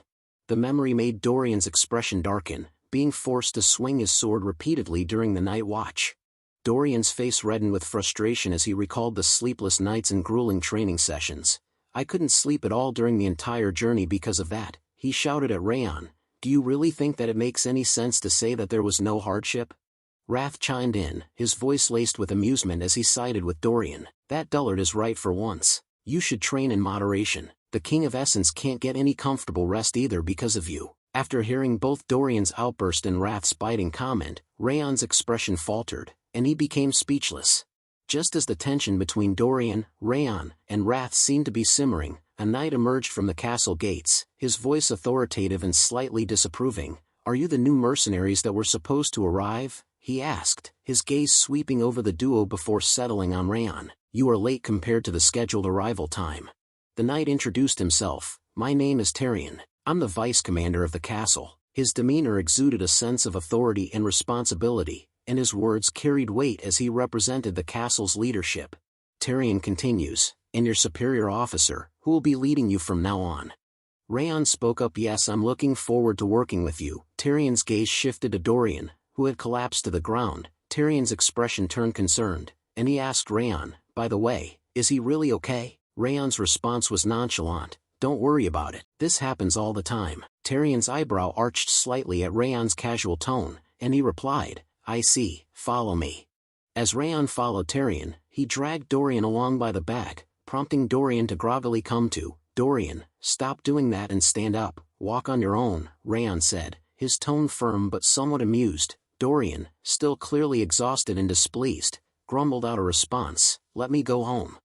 The memory made Dorian's expression darken, being forced to swing his sword repeatedly during the night watch. Dorian's face reddened with frustration as he recalled the sleepless nights and grueling training sessions. I couldn't sleep at all during the entire journey because of that, he shouted at Raon. Do you really think that it makes any sense to say that there was no hardship? Wrath chimed in, his voice laced with amusement as he sided with Dorian. That dullard is right for once. You should train in moderation. The King of Essence can't get any comfortable rest either because of you. After hearing both Dorian's outburst and Wrath's biting comment, Raon's expression faltered, and he became speechless. Just as the tension between Dorian, Raon, and Wrath seemed to be simmering, a knight emerged from the castle gates, his voice authoritative and slightly disapproving. Are you the new mercenaries that were supposed to arrive? He asked, his gaze sweeping over the duo before settling on Raon. You are late compared to the scheduled arrival time. The knight introduced himself. My name is Tyrion. I'm the vice commander of the castle. His demeanor exuded a sense of authority and responsibility, and his words carried weight as he represented the castle's leadership. Tyrion continues, and your superior officer, who will be leading you from now on. Raon spoke up. Yes, I'm looking forward to working with you. Tyrion's gaze shifted to Dorian, who had collapsed to the ground. Tyrion's expression turned concerned, and he asked Raon, by the way, is he really okay? Raon's response was nonchalant. Don't worry about it. This happens all the time. Tyrion's eyebrow arched slightly at Raon's casual tone, and he replied, I see, follow me. As Raon followed Tyrion, he dragged Dorian along by the back, prompting Dorian to groggily come to. Dorian, stop doing that and stand up, walk on your own, Raon said, his tone firm but somewhat amused. Dorian, still clearly exhausted and displeased, grumbled out a response, let me go home.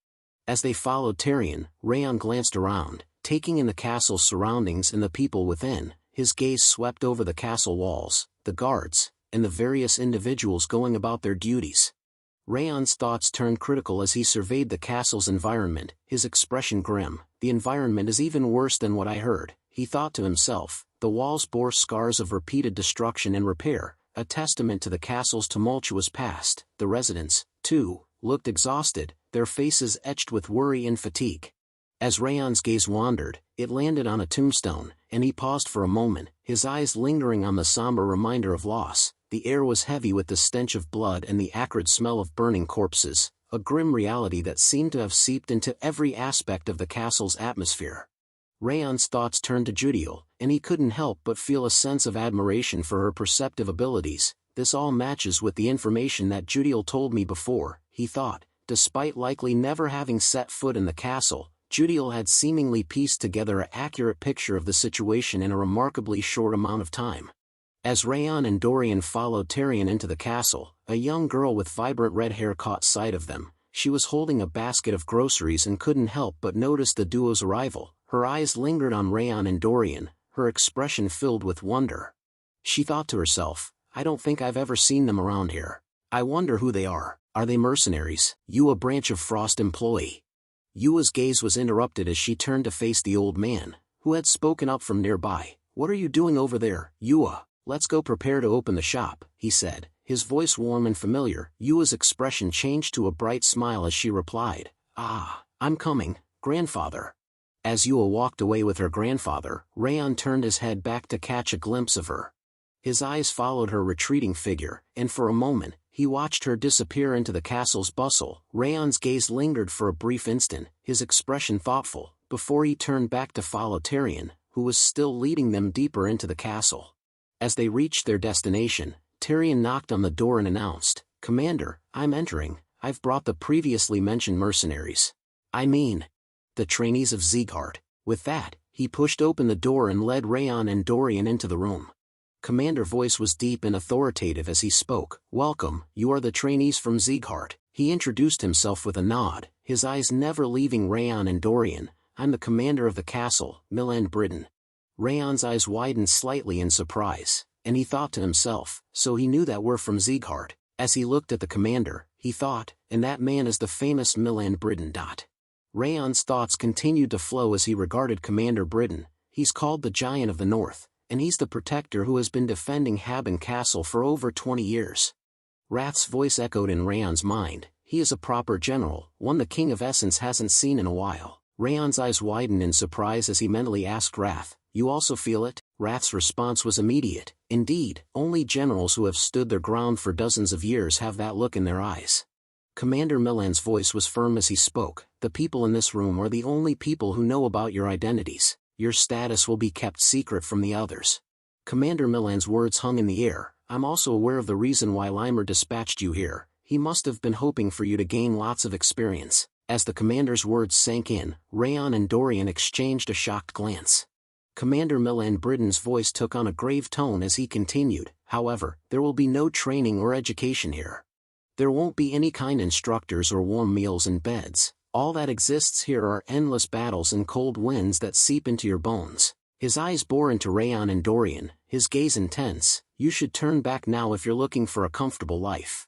As they followed Tyrion, Raon glanced around, taking in the castle's surroundings and the people within. His gaze swept over the castle walls, the guards, and the various individuals going about their duties. Raon's thoughts turned critical as he surveyed the castle's environment, his expression grim. The environment is even worse than what I heard, he thought to himself. The walls bore scars of repeated destruction and repair, a testament to the castle's tumultuous past. The residents, too, looked exhausted, their faces etched with worry and fatigue. As Raon's gaze wandered, it landed on a tombstone, and he paused for a moment, his eyes lingering on the somber reminder of loss. The air was heavy with the stench of blood and the acrid smell of burning corpses, a grim reality that seemed to have seeped into every aspect of the castle's atmosphere. Raon's thoughts turned to Judiel, and he couldn't help but feel a sense of admiration for her perceptive abilities. This all matches with the information that Judiel told me before, he thought. Despite likely never having set foot in the castle, Judiel had seemingly pieced together an accurate picture of the situation in a remarkably short amount of time. As Raon and Dorian followed Tyrion into the castle, a young girl with vibrant red hair caught sight of them. She was holding a basket of groceries and couldn't help but notice the duo's arrival. Her eyes lingered on Raon and Dorian, her expression filled with wonder. She thought to herself, I don't think I've ever seen them around here. I wonder who they are. Are they mercenaries? You a branch of Frost employee? Yua's gaze was interrupted as she turned to face the old man, who had spoken up from nearby. What are you doing over there, Yua? Let's go prepare to open the shop, he said, his voice warm and familiar. Yua's expression changed to a bright smile as she replied, Ah, I'm coming, grandfather. As Yua walked away with her grandfather, Raon turned his head back to catch a glimpse of her. His eyes followed her retreating figure, and for a moment, he watched her disappear into the castle's bustle. Raon's gaze lingered for a brief instant, his expression thoughtful, before he turned back to follow Tyrion, who was still leading them deeper into the castle. As they reached their destination, Tyrion knocked on the door and announced, Commander, I'm entering. I've brought the previously mentioned mercenaries. I mean, the trainees of Sieghart. With that, he pushed open the door and led Raon and Dorian into the room. Commander's voice was deep and authoritative as he spoke. "Welcome, you are the trainees from Sieghart." He introduced himself with a nod, his eyes never leaving Raon and Dorian. "I'm the commander of the castle, Milan Britain." Raon's eyes widened slightly in surprise, and he thought to himself, so he knew that we're from Sieghart. As he looked at the commander, he thought, and that man is the famous Milan Britain. Raon's thoughts continued to flow as he regarded Commander Britain. He's called the Giant of the North, and he's the protector who has been defending Haben Castle for over 20 years. Rath's voice echoed in Raon's mind. He is a proper general, one the King of Essence hasn't seen in a while. Raon's eyes widened in surprise as he mentally asked Rath, "You also feel it?" Rath's response was immediate. "Indeed, only generals who have stood their ground for dozens of years have that look in their eyes." Commander Milan's voice was firm as he spoke. "The people in this room are the only people who know about your identities. Your status will be kept secret from the others." Commander Milan's words hung in the air. "I'm also aware of the reason why Limer dispatched you here. He must have been hoping for you to gain lots of experience." As the commander's words sank in, Raon and Dorian exchanged a shocked glance. Commander Milan Britain's voice took on a grave tone as he continued, "However, there will be no training or education here. There won't be any kind instructors or warm meals and beds. All that exists here are endless battles and cold winds that seep into your bones." His eyes bore into Raon and Dorian, his gaze intense. "You should turn back now if you're looking for a comfortable life."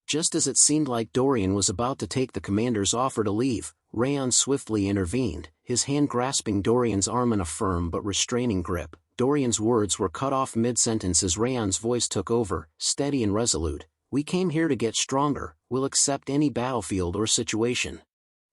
Just as it seemed like Dorian was about to take the commander's offer to leave, Raon swiftly intervened, his hand grasping Dorian's arm in a firm but restraining grip. Dorian's words were cut off mid-sentence as Raon's voice took over, steady and resolute. "We came here to get stronger, we'll accept any battlefield or situation."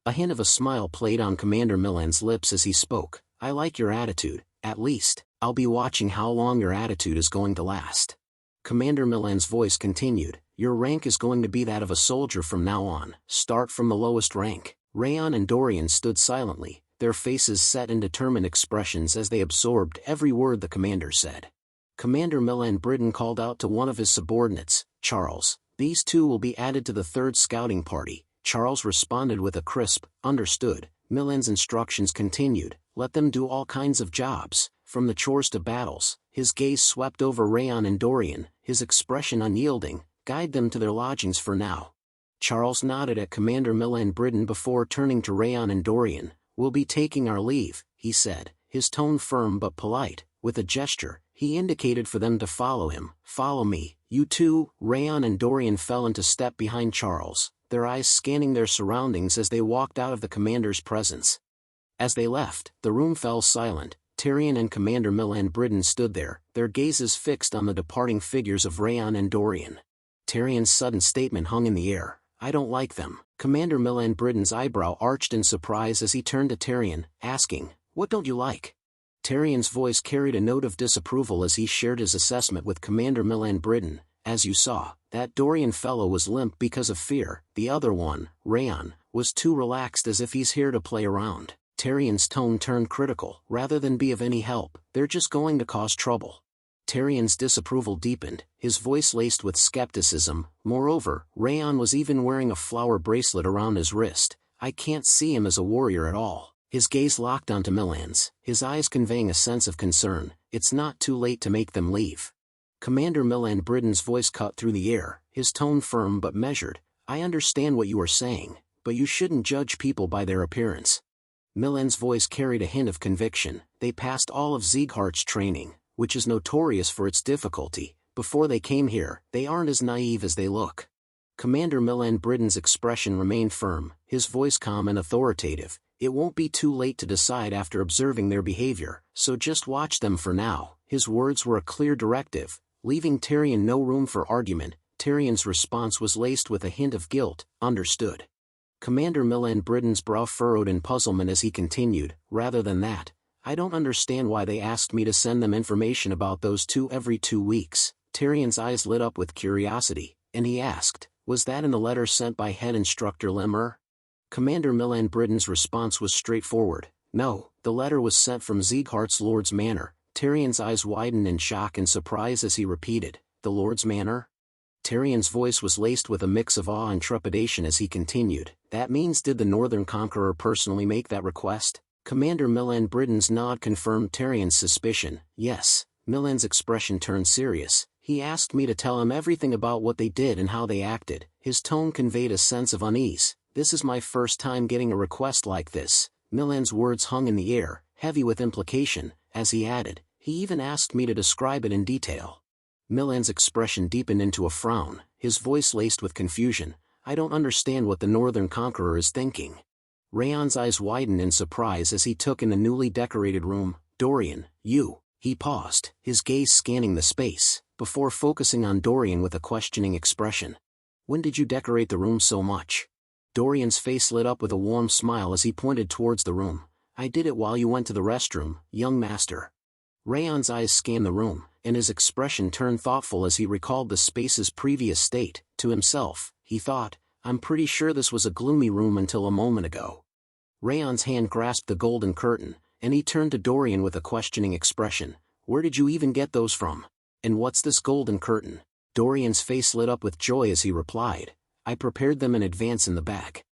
A hint of a smile played on Commander Milan's lips as he spoke. "I like your attitude, at least. I'll be watching how long your attitude is going to last." Commander Milan's voice continued, "Your rank is going to be that of a soldier from now on. Start from the lowest rank." Raon and Dorian stood silently, their faces set in determined expressions as they absorbed every word the commander said. Commander Milan Britain called out to one of his subordinates, "Charles, these two will be added to the 3rd scouting party." Charles responded with a crisp, "Understood." Milan's instructions continued, "Let them do all kinds of jobs, from the chores to battles." His gaze swept over Raon and Dorian, his expression unyielding. "Guide them to their lodgings for now." Charles nodded at Commander Milan Britain before turning to Raon and Dorian. "We'll be taking our leave," he said, his tone firm but polite. With a gesture, he indicated for them to follow him. "Follow me, you two." Raon and Dorian fell into step behind Charles, their eyes scanning their surroundings as they walked out of the commander's presence. As they left, the room fell silent. Tyrion and Commander Milan Britain stood there, their gazes fixed on the departing figures of Raon and Dorian. Tyrion's sudden statement hung in the air. "I don't like them." Commander Milan Britain's eyebrow arched in surprise as he turned to Tyrion, asking, "What don't you like?" Tyrion's voice carried a note of disapproval as he shared his assessment with Commander Milan Britain. "As you saw, that Dorian fellow was limp because of fear. The other one, Raon, was too relaxed as if he's here to play around." Tyrion's tone turned critical. "Rather than be of any help, they're just going to cause trouble." Tyrion's disapproval deepened, his voice laced with skepticism. Moreover, Raon was even wearing a flower bracelet around his wrist. "I can't see him as a warrior at all." His gaze locked onto Milan's, his eyes conveying a sense of concern. "It's not too late to make them leave." Commander Milan Britain's voice cut through the air, his tone firm but measured. "I understand what you are saying, but you shouldn't judge people by their appearance." Milan's voice carried a hint of conviction. "They passed all of Sieghart's training, which is notorious for its difficulty. Before they came here, they aren't as naive as they look." Commander Milan Britain's expression remained firm, his voice calm and authoritative. "It won't be too late to decide after observing their behavior, so just watch them for now." His words were a clear directive, leaving Tyrion no room for argument. Tyrion's response was laced with a hint of guilt. "Understood." Commander Milan Britain's brow furrowed in puzzlement as he continued, "Rather than that, I don't understand why they asked me to send them information about those two every 2 weeks. Tyrion's eyes lit up with curiosity, and he asked, "Was that in the letter sent by head instructor Lemmer?" Commander Milan Britain's response was straightforward. "No, the letter was sent from Sieghart's Lord's Manor." Tyrion's eyes widened in shock and surprise as he repeated, "The Lord's Manor?" Tyrion's voice was laced with a mix of awe and trepidation as he continued, "That means did the Northern Conqueror personally make that request?" Commander Milan Britain's nod confirmed Tyrion's suspicion. "Yes, Milan's expression turned serious. He asked me to tell him everything about what they did and how they acted. His tone conveyed a sense of unease. This is my first time getting a request like this. Milan's words hung in the air, heavy with implication, as he added, he even asked me to describe it in detail. Milan's expression deepened into a frown, his voice laced with confusion. I don't understand what the Northern Conqueror is thinking. Raon's eyes widened in surprise as he took in the newly decorated room. Dorian, you. He paused, his gaze scanning the space, before focusing on Dorian with a questioning expression. When did you decorate the room so much? Dorian's face lit up with a warm smile as he pointed towards the room. I did it while you went to the restroom, young master. Raon's eyes scanned the room, and his expression turned thoughtful as he recalled the space's previous state. To himself, he thought, I'm pretty sure this was a gloomy room until a moment ago. Raon's hand grasped the golden curtain, and he turned to Dorian with a questioning expression. Where did you even get those from? And what's this golden curtain? Dorian's face lit up with joy as he replied. I prepared them in advance in the bag.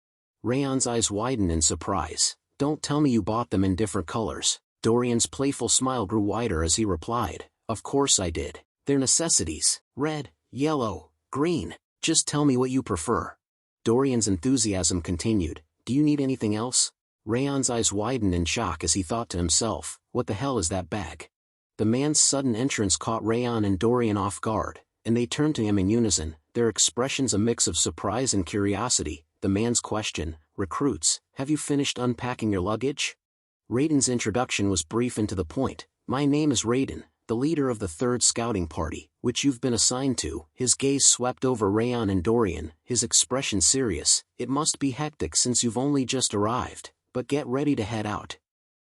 Raon's eyes widened in surprise. Don't tell me you bought them in different colors. Dorian's playful smile grew wider as he replied. Of course I did. They're necessities. Red, yellow, green. Just tell me what you prefer. Dorian's enthusiasm continued. Do you need anything else? Raon's eyes widened in shock as he thought to himself, what the hell is that bag? The man's sudden entrance caught Raon and Dorian off guard, and they turned to him in unison, their expressions a mix of surprise and curiosity. The man's question, recruits, have you finished unpacking your luggage? Raiden's introduction was brief and to the point. My name is Raiden, the leader of the 3rd Scouting Party, which you've been assigned to. His gaze swept over Raon and Dorian, his expression serious. It must be hectic since you've only just arrived, but get ready to head out.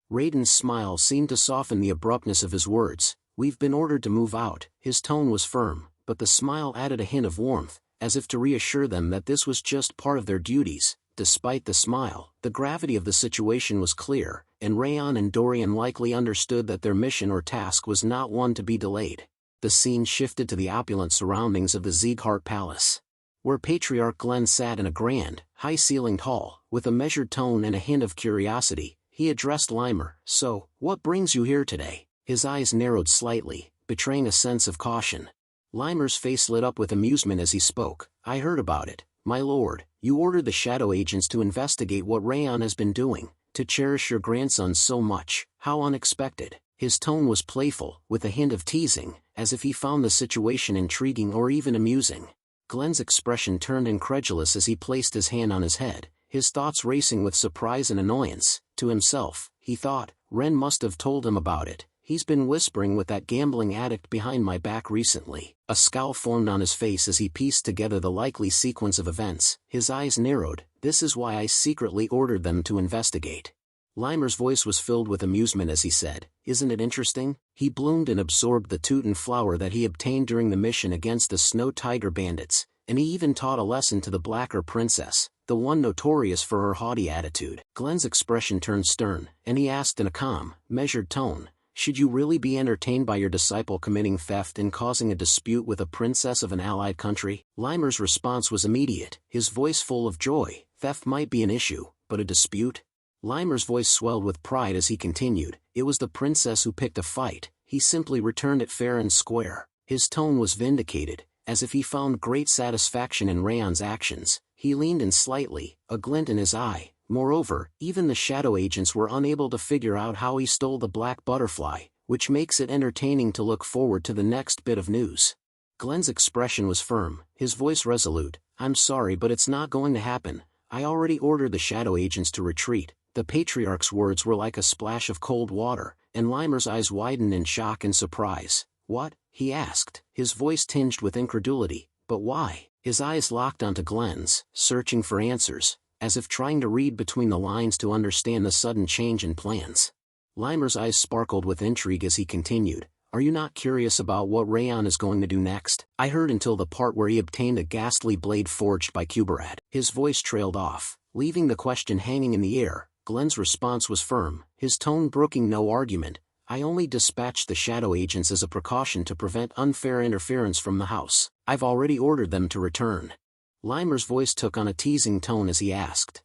Raiden's smile seemed to soften the abruptness of his words. We've been ordered to move out. His tone was firm, but the smile added a hint of warmth, as if to reassure them that this was just part of their duties. Despite the smile, the gravity of the situation was clear, and Raon and Dorian likely understood that their mission or task was not one to be delayed. The scene shifted to the opulent surroundings of the Sieghart Palace, where Patriarch Glenn sat in a grand, high-ceilinged hall. With a measured tone and a hint of curiosity, he addressed Limer. So, what brings you here today? His eyes narrowed slightly, betraying a sense of caution. Limer's face lit up with amusement as he spoke. I heard about it, my lord. You ordered the shadow agents to investigate what Raon has been doing, to cherish your grandson so much. How unexpected. His tone was playful, with a hint of teasing, as if he found the situation intriguing or even amusing. Glenn's expression turned incredulous as he placed his hand on his head, his thoughts racing with surprise and annoyance. To himself, he thought, Ren must have told him about it. He's been whispering with that gambling addict behind my back recently. A scowl formed on his face as he pieced together the likely sequence of events. His eyes narrowed. This is why I secretly ordered them to investigate. Limer's voice was filled with amusement as he said, Isn't it interesting? He bloomed and absorbed the Teuton flower that he obtained during the mission against the Snow Tiger bandits, and he even taught a lesson to the Blacker Princess, the one notorious for her haughty attitude. Glenn's expression turned stern, and he asked in a calm, measured tone, Should you really be entertained by your disciple committing theft and causing a dispute with a princess of an allied country? Limer's response was immediate, his voice full of joy. Theft might be an issue, but a dispute? Limer's voice swelled with pride as he continued, It was the princess who picked a fight. He simply returned it fair and square. His tone was vindicated, as if he found great satisfaction in Raon's actions. He leaned in slightly, a glint in his eye. Moreover, even the shadow agents were unable to figure out how he stole the black butterfly, which makes it entertaining to look forward to the next bit of news. Glenn's expression was firm, his voice resolute. I'm sorry, but it's not going to happen. I already ordered the shadow agents to retreat. The Patriarch's words were like a splash of cold water, and Limer's eyes widened in shock and surprise. What? He asked, his voice tinged with incredulity. But why? His eyes locked onto Glenn's, searching for answers, as if trying to read between the lines to understand the sudden change in plans. Limer's eyes sparkled with intrigue as he continued, Are you not curious about what Raon is going to do next? I heard until the part where he obtained a ghastly blade forged by Kuberad. His voice trailed off, leaving the question hanging in the air. Glenn's response was firm, his tone brooking no argument. I only dispatched the shadow agents as a precaution to prevent unfair interference from the house. I've already ordered them to return. Limer's voice took on a teasing tone as he asked,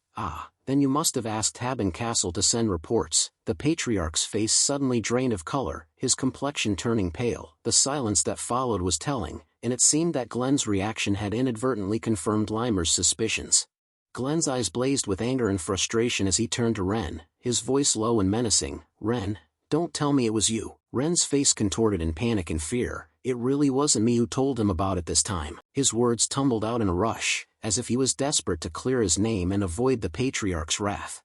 Then you must have asked Haben Castle to send reports. The patriarch's face suddenly drained of color, his complexion turning pale. The silence that followed was telling, and it seemed that Glenn's reaction had inadvertently confirmed Limer's suspicions. Glenn's eyes blazed with anger and frustration as he turned to Ren, his voice low and menacing. "Ren, don't tell me it was you." Ren's face contorted in panic and fear. "It really wasn't me who told him about it this time." His words tumbled out in a rush, as if he was desperate to clear his name and avoid the patriarch's wrath.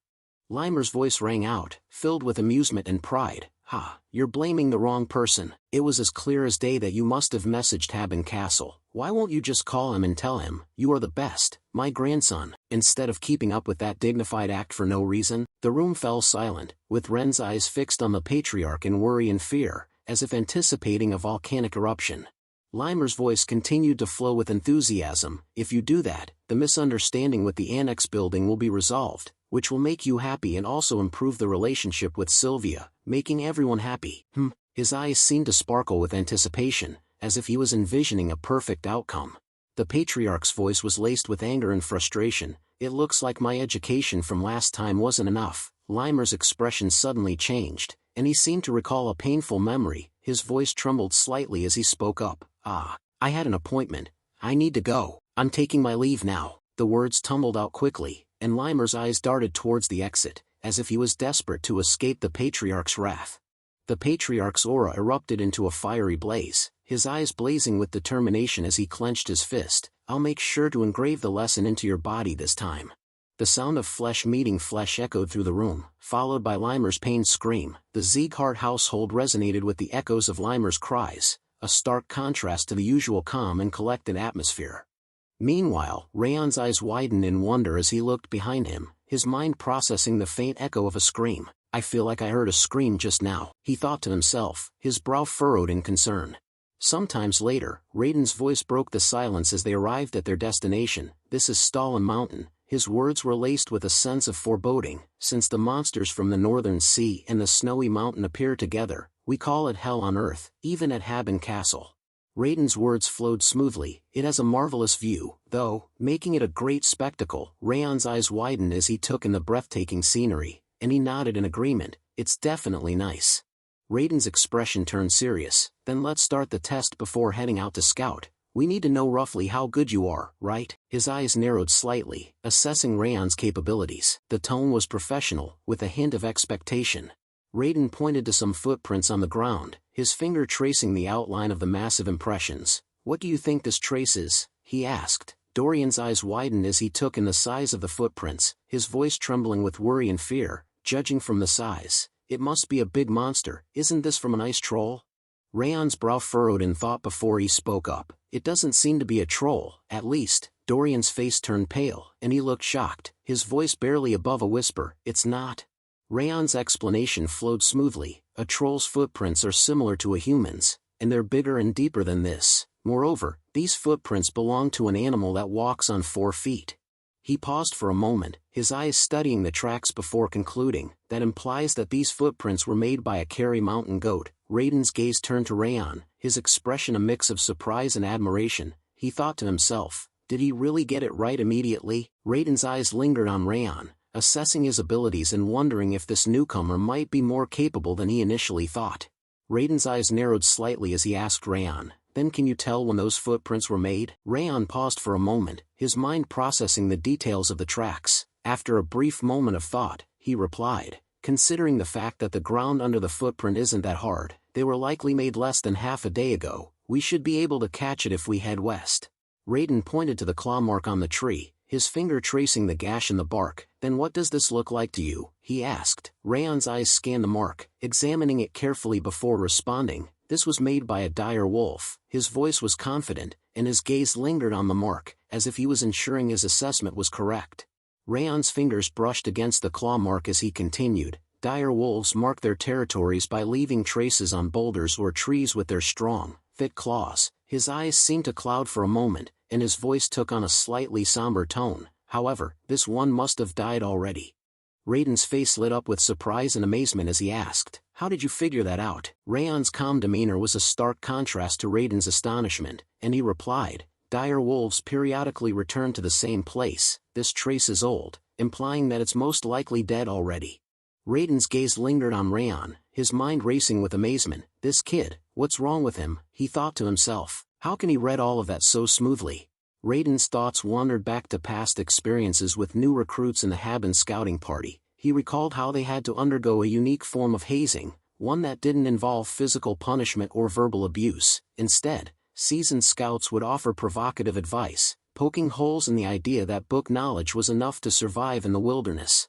Limer's voice rang out, filled with amusement and pride. "Ha, you're blaming the wrong person. It was as clear as day that you must have messaged Haben Castle. Why won't you just call him and tell him, 'You are the best, my grandson,' instead of keeping up with that dignified act for no reason?" The room fell silent, with Ren's eyes fixed on the patriarch in worry and fear, as if anticipating a volcanic eruption. Limer's voice continued to flow with enthusiasm. "If you do that, the misunderstanding with the annex building will be resolved, which will make you happy and also improve the relationship with Sylvia, making everyone happy." His eyes seemed to sparkle with anticipation, as if he was envisioning a perfect outcome. The patriarch's voice was laced with anger and frustration. "It looks like my education from last time wasn't enough." Limer's expression suddenly changed, and he seemed to recall a painful memory. His voice trembled slightly as he spoke up. I had an appointment. I need to go. I'm taking my leave now." The words tumbled out quickly, and Limer's eyes darted towards the exit, as if he was desperate to escape the patriarch's wrath. The patriarch's aura erupted into a fiery blaze, his eyes blazing with determination as he clenched his fist. "I'll make sure to engrave the lesson into your body this time." The sound of flesh meeting flesh echoed through the room, followed by Limer's pained scream. The Sieghart household resonated with the echoes of Limer's cries, a stark contrast to the usual calm and collected atmosphere. Meanwhile, Raon's eyes widened in wonder as he looked behind him, his mind processing the faint echo of a scream. "I feel like I heard a scream just now," he thought to himself, his brow furrowed in concern. Sometimes later, Raiden's voice broke the silence as they arrived at their destination. "This is Stalin Mountain." His words were laced with a sense of foreboding. "Since the monsters from the northern sea and the snowy mountain appear together, we call it hell on earth, even at Haben Castle." Raiden's words flowed smoothly. "It has a marvelous view, though, making it a great spectacle." Raon's eyes widened as he took in the breathtaking scenery, and he nodded in agreement. "It's definitely nice." Raiden's expression turned serious. "Then let's start the test before heading out to scout. We need to know roughly how good you are, right?" His eyes narrowed slightly, assessing Raon's capabilities. The tone was professional, with a hint of expectation. Raiden pointed to some footprints on the ground, his finger tracing the outline of the massive impressions. "What do you think this trace is?" he asked. Dorian's eyes widened as he took in the size of the footprints, his voice trembling with worry and fear. "Judging from the size, it must be a big monster. Isn't this from an ice troll?" Raon's brow furrowed in thought before he spoke up. "It doesn't seem to be a troll, at least." Dorian's face turned pale, and he looked shocked, his voice barely above a whisper. "It's not." Raon's explanation flowed smoothly. "A troll's footprints are similar to a human's, and they're bigger and deeper than this. Moreover, these footprints belong to an animal that walks on 4 feet. He paused for a moment, his eyes studying the tracks before concluding. "That implies that these footprints were made by a Kerry mountain goat." Raiden's gaze turned to Raon, his expression a mix of surprise and admiration. He thought to himself, did he really get it right immediately? Raiden's eyes lingered on Raon, assessing his abilities and wondering if this newcomer might be more capable than he initially thought. Raiden's eyes narrowed slightly as he asked Raon, "Then can you tell when those footprints were made?" Raon paused for a moment, his mind processing the details of the tracks. After a brief moment of thought, he replied, "Considering the fact that the ground under the footprint isn't that hard, they were likely made less than half a day ago. We should be able to catch it if we head west." Raiden pointed to the claw mark on the tree, his finger tracing the gash in the bark. "Then what does this look like to you?" he asked. Raon's eyes scanned the mark, examining it carefully before responding. "This was made by a dire wolf." His voice was confident, and his gaze lingered on the mark, as if he was ensuring his assessment was correct. Raon's fingers brushed against the claw mark as he continued. "Dire wolves mark their territories by leaving traces on boulders or trees with their strong, thick claws." His eyes seemed to cloud for a moment, and his voice took on a slightly somber tone. "However, this one must have died already." Raiden's face lit up with surprise and amazement as he asked, "How did you figure that out?" Raon's calm demeanor was a stark contrast to Raiden's astonishment, and he replied, "Dire wolves periodically return to the same place. This trace is old, implying that it's most likely dead already. Raiden's gaze lingered on Raon, his mind racing with amazement. This kid, what's wrong with him, he thought to himself. How can he read all of that so smoothly? Raiden's thoughts wandered back to past experiences with new recruits in the Haben scouting party. He recalled how they had to undergo a unique form of hazing, one that didn't involve physical punishment or verbal abuse. Instead, seasoned scouts would offer provocative advice, poking holes in the idea that book knowledge was enough to survive in the wilderness.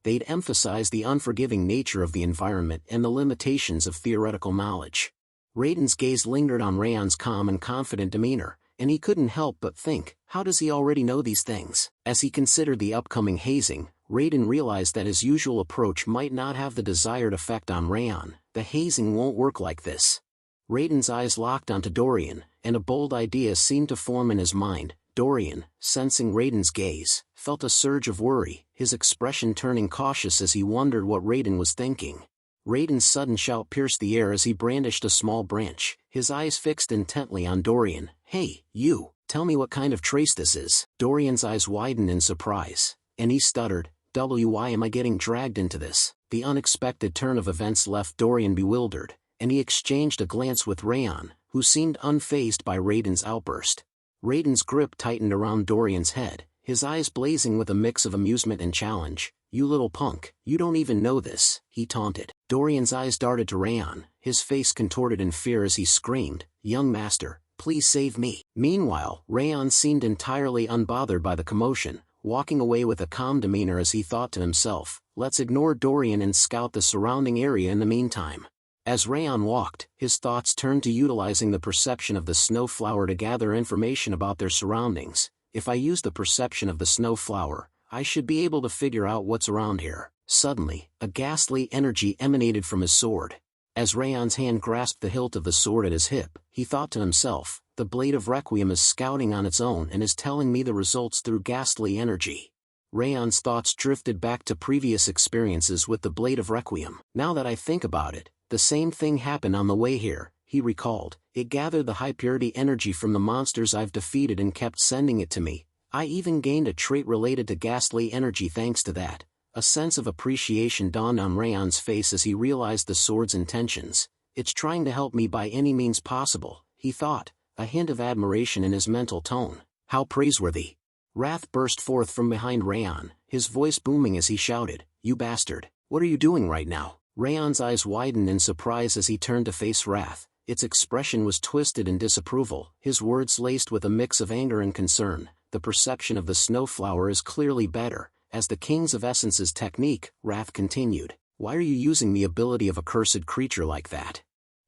They'd emphasize the unforgiving nature of the environment and the limitations of theoretical knowledge. Raiden's gaze lingered on Raon's calm and confident demeanor, and he couldn't help but think, how does he already know these things? As he considered the upcoming hazing, Raiden realized that his usual approach might not have the desired effect on Raon. The hazing won't work like this. Raiden's eyes locked onto Dorian, and a bold idea seemed to form in his mind. Dorian, sensing Raiden's gaze, felt a surge of worry, his expression turning cautious as he wondered what Raiden was thinking. Raiden's sudden shout pierced the air as he brandished a small branch, his eyes fixed intently on Dorian. Hey, you, tell me what kind of trace this is. Dorian's eyes widened in surprise, and he stuttered, why am I getting dragged into this? The unexpected turn of events left Dorian bewildered, and he exchanged a glance with Raon, who seemed unfazed by Raiden's outburst. Raiden's grip tightened around Dorian's head, his eyes blazing with a mix of amusement and challenge. You little punk, you don't even know this, he taunted. Dorian's eyes darted to Raon, his face contorted in fear as he screamed, young master, please save me. Meanwhile, Raon seemed entirely unbothered by the commotion, walking away with a calm demeanor as he thought to himself, let's ignore Dorian and scout the surrounding area in the meantime. As Raon walked, his thoughts turned to utilizing the perception of the snowflower to gather information about their surroundings. If I use the perception of the snowflower, I should be able to figure out what's around here. Suddenly, a ghastly energy emanated from his sword. As Raon's hand grasped the hilt of the sword at his hip, he thought to himself, the blade of Requiem is scouting on its own and is telling me the results through ghastly energy. Raon's thoughts drifted back to previous experiences with the blade of Requiem. Now that I think about it, the same thing happened on the way here, he recalled. It gathered the high-purity energy from the monsters I've defeated and kept sending it to me. I even gained a trait related to ghastly energy thanks to that. A sense of appreciation dawned on Raon's face as he realized the sword's intentions. It's trying to help me by any means possible, he thought, a hint of admiration in his mental tone. How praiseworthy. Wrath burst forth from behind Raon, his voice booming as he shouted, you bastard, what are you doing right now? Raon's eyes widened in surprise as he turned to face Wrath. Its expression was twisted in disapproval, his words laced with a mix of anger and concern. The perception of the snowflower is clearly better. As the Kings of Essence's technique, Wrath continued. Why are you using the ability of a cursed creature like that?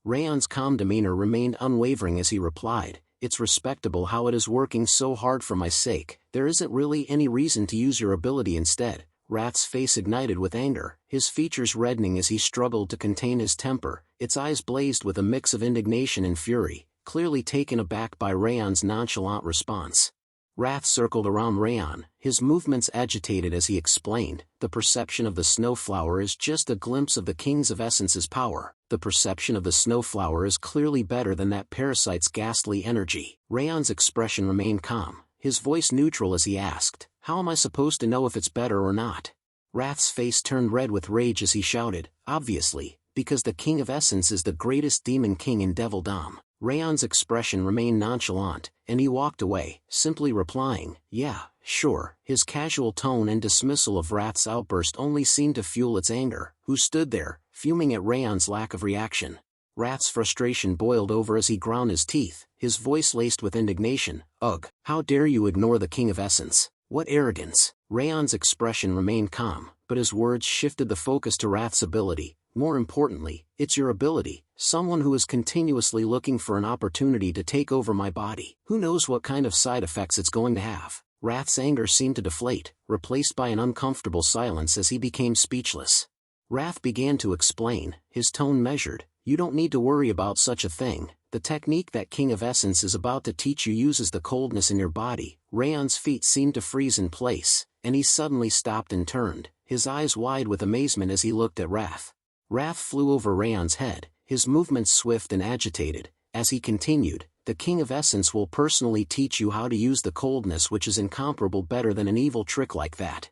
Raon's calm demeanor remained unwavering as he replied, it's respectable how it is working so hard for my sake. There isn't really any reason to use your ability instead. Wrath's face ignited with anger, his features reddening as he struggled to contain his temper. Its eyes blazed with a mix of indignation and fury, clearly taken aback by Raon's nonchalant response. Wrath circled around Raon, his movements agitated as he explained, the perception of the snowflower is just a glimpse of the Kings of Essence's power. The perception of the snowflower is clearly better than that parasite's ghastly energy. Raon's expression remained calm, his voice neutral as he asked, how am I supposed to know if it's better or not? Wrath's face turned red with rage as he shouted, obviously, because the King of Essence is the greatest demon king in Devilldom. Raon's expression remained nonchalant, and he walked away, simply replying, yeah, sure. His casual tone and dismissal of Wrath's outburst only seemed to fuel its anger, who stood there, fuming at Raon's lack of reaction. Wrath's frustration boiled over as he ground his teeth, his voice laced with indignation, ugh, how dare you ignore the King of Essence? What arrogance! Raon's expression remained calm, but his words shifted the focus to Wrath's ability. More importantly, it's your ability, someone who is continuously looking for an opportunity to take over my body. Who knows what kind of side effects it's going to have? Wrath's anger seemed to deflate, replaced by an uncomfortable silence as he became speechless. Wrath began to explain, his tone measured, you don't need to worry about such a thing. The technique that King of Essence is about to teach you uses the coldness in your body. Raon's feet seemed to freeze in place, and he suddenly stopped and turned, his eyes wide with amazement as he looked at Wrath. Wrath flew over Raon's head, his movements swift and agitated. As he continued, the King of Essence will personally teach you how to use the coldness which is incomparable better than an evil trick like that.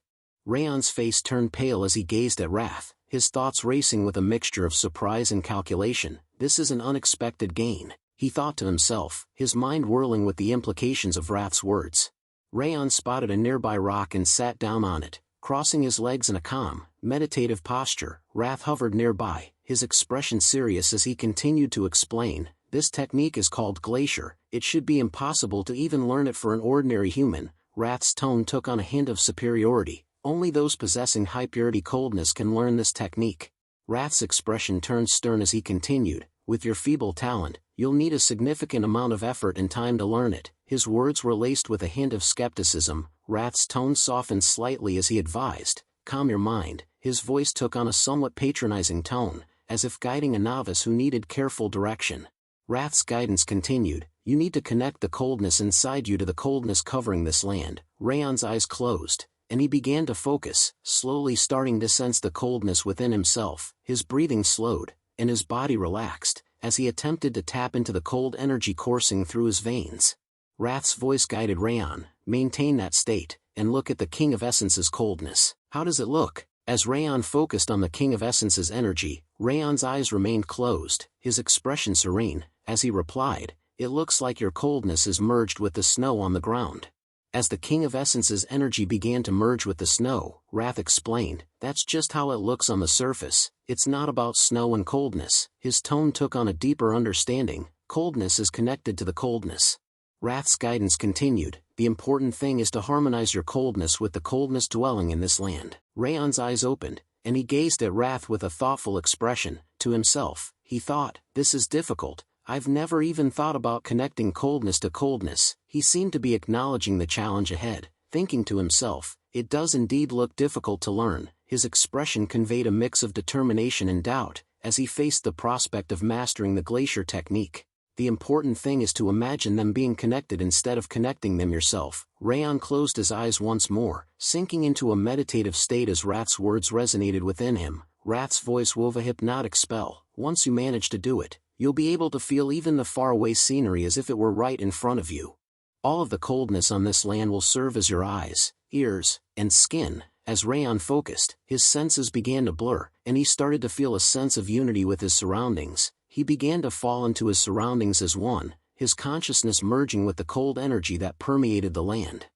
Raon's face turned pale as he gazed at Wrath, his thoughts racing with a mixture of surprise and calculation. This is an unexpected gain, he thought to himself, his mind whirling with the implications of Wrath's words. Raon spotted a nearby rock and sat down on it, crossing his legs in a calm, meditative posture. Wrath hovered nearby, his expression serious as he continued to explain. This technique is called Glacier. It should be impossible to even learn it for an ordinary human. Wrath's tone took on a hint of superiority. Only those possessing high-purity coldness can learn this technique. Wrath's expression turned stern as he continued, with your feeble talent, you'll need a significant amount of effort and time to learn it. His words were laced with a hint of skepticism. Wrath's tone softened slightly as he advised, calm your mind. His voice took on a somewhat patronizing tone, as if guiding a novice who needed careful direction. Wrath's guidance continued, you need to connect the coldness inside you to the coldness covering this land. Raon's eyes closed, and he began to focus, slowly starting to sense the coldness within himself. His breathing slowed, and his body relaxed, as he attempted to tap into the cold energy coursing through his veins. Wrath's voice guided Raon, maintain that state, and look at the King of Essence's coldness. How does it look? As Raon focused on the King of Essence's energy, Raon's eyes remained closed, his expression serene, as he replied, it looks like your coldness is merged with the snow on the ground. As the King of Essence's energy began to merge with the snow, Wrath explained, that's just how it looks on the surface, it's not about snow and coldness. His tone took on a deeper understanding, coldness is connected to the coldness. Wrath's guidance continued, the important thing is to harmonize your coldness with the coldness dwelling in this land. Raon's eyes opened, and he gazed at Wrath with a thoughtful expression. To himself, he thought, this is difficult. I've never even thought about connecting coldness to coldness. He seemed to be acknowledging the challenge ahead, thinking to himself, it does indeed look difficult to learn. His expression conveyed a mix of determination and doubt, as he faced the prospect of mastering the glacier technique. The important thing is to imagine them being connected instead of connecting them yourself. Raon closed his eyes once more, sinking into a meditative state as Wrath's words resonated within him. Wrath's voice wove a hypnotic spell. Once you manage to do it, you'll be able to feel even the faraway scenery as if it were right in front of you. All of the coldness on this land will serve as your eyes, ears, and skin. As Raon focused, his senses began to blur, and he started to feel a sense of unity with his surroundings. He began to fall into his surroundings as one, his consciousness merging with the cold energy that permeated the land.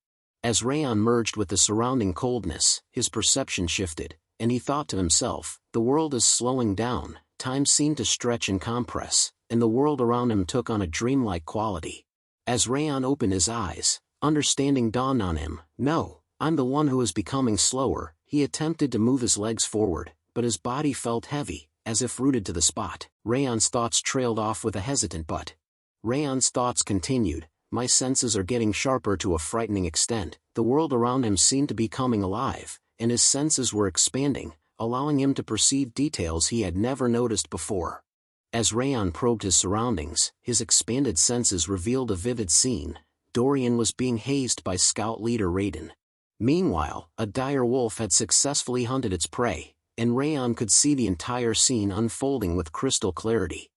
As Raon merged with the surrounding coldness, his perception shifted, and he thought to himself, the world is slowing down. Time seemed to stretch and compress, and the world around him took on a dreamlike quality. As Raon opened his eyes, understanding dawned on him. No, I'm the one who is becoming slower. He attempted to move his legs forward, but his body felt heavy, as if rooted to the spot. Raon's thoughts trailed off with a hesitant but. Raon's thoughts continued, my senses are getting sharper to a frightening extent. The world around him seemed to be coming alive, and his senses were expanding, allowing him to perceive details he had never noticed before. As Raon probed his surroundings, his expanded senses revealed a vivid scene. Dorian was being hazed by scout leader Raiden. Meanwhile, a dire wolf had successfully hunted its prey, and Raon could see the entire scene unfolding with crystal clarity.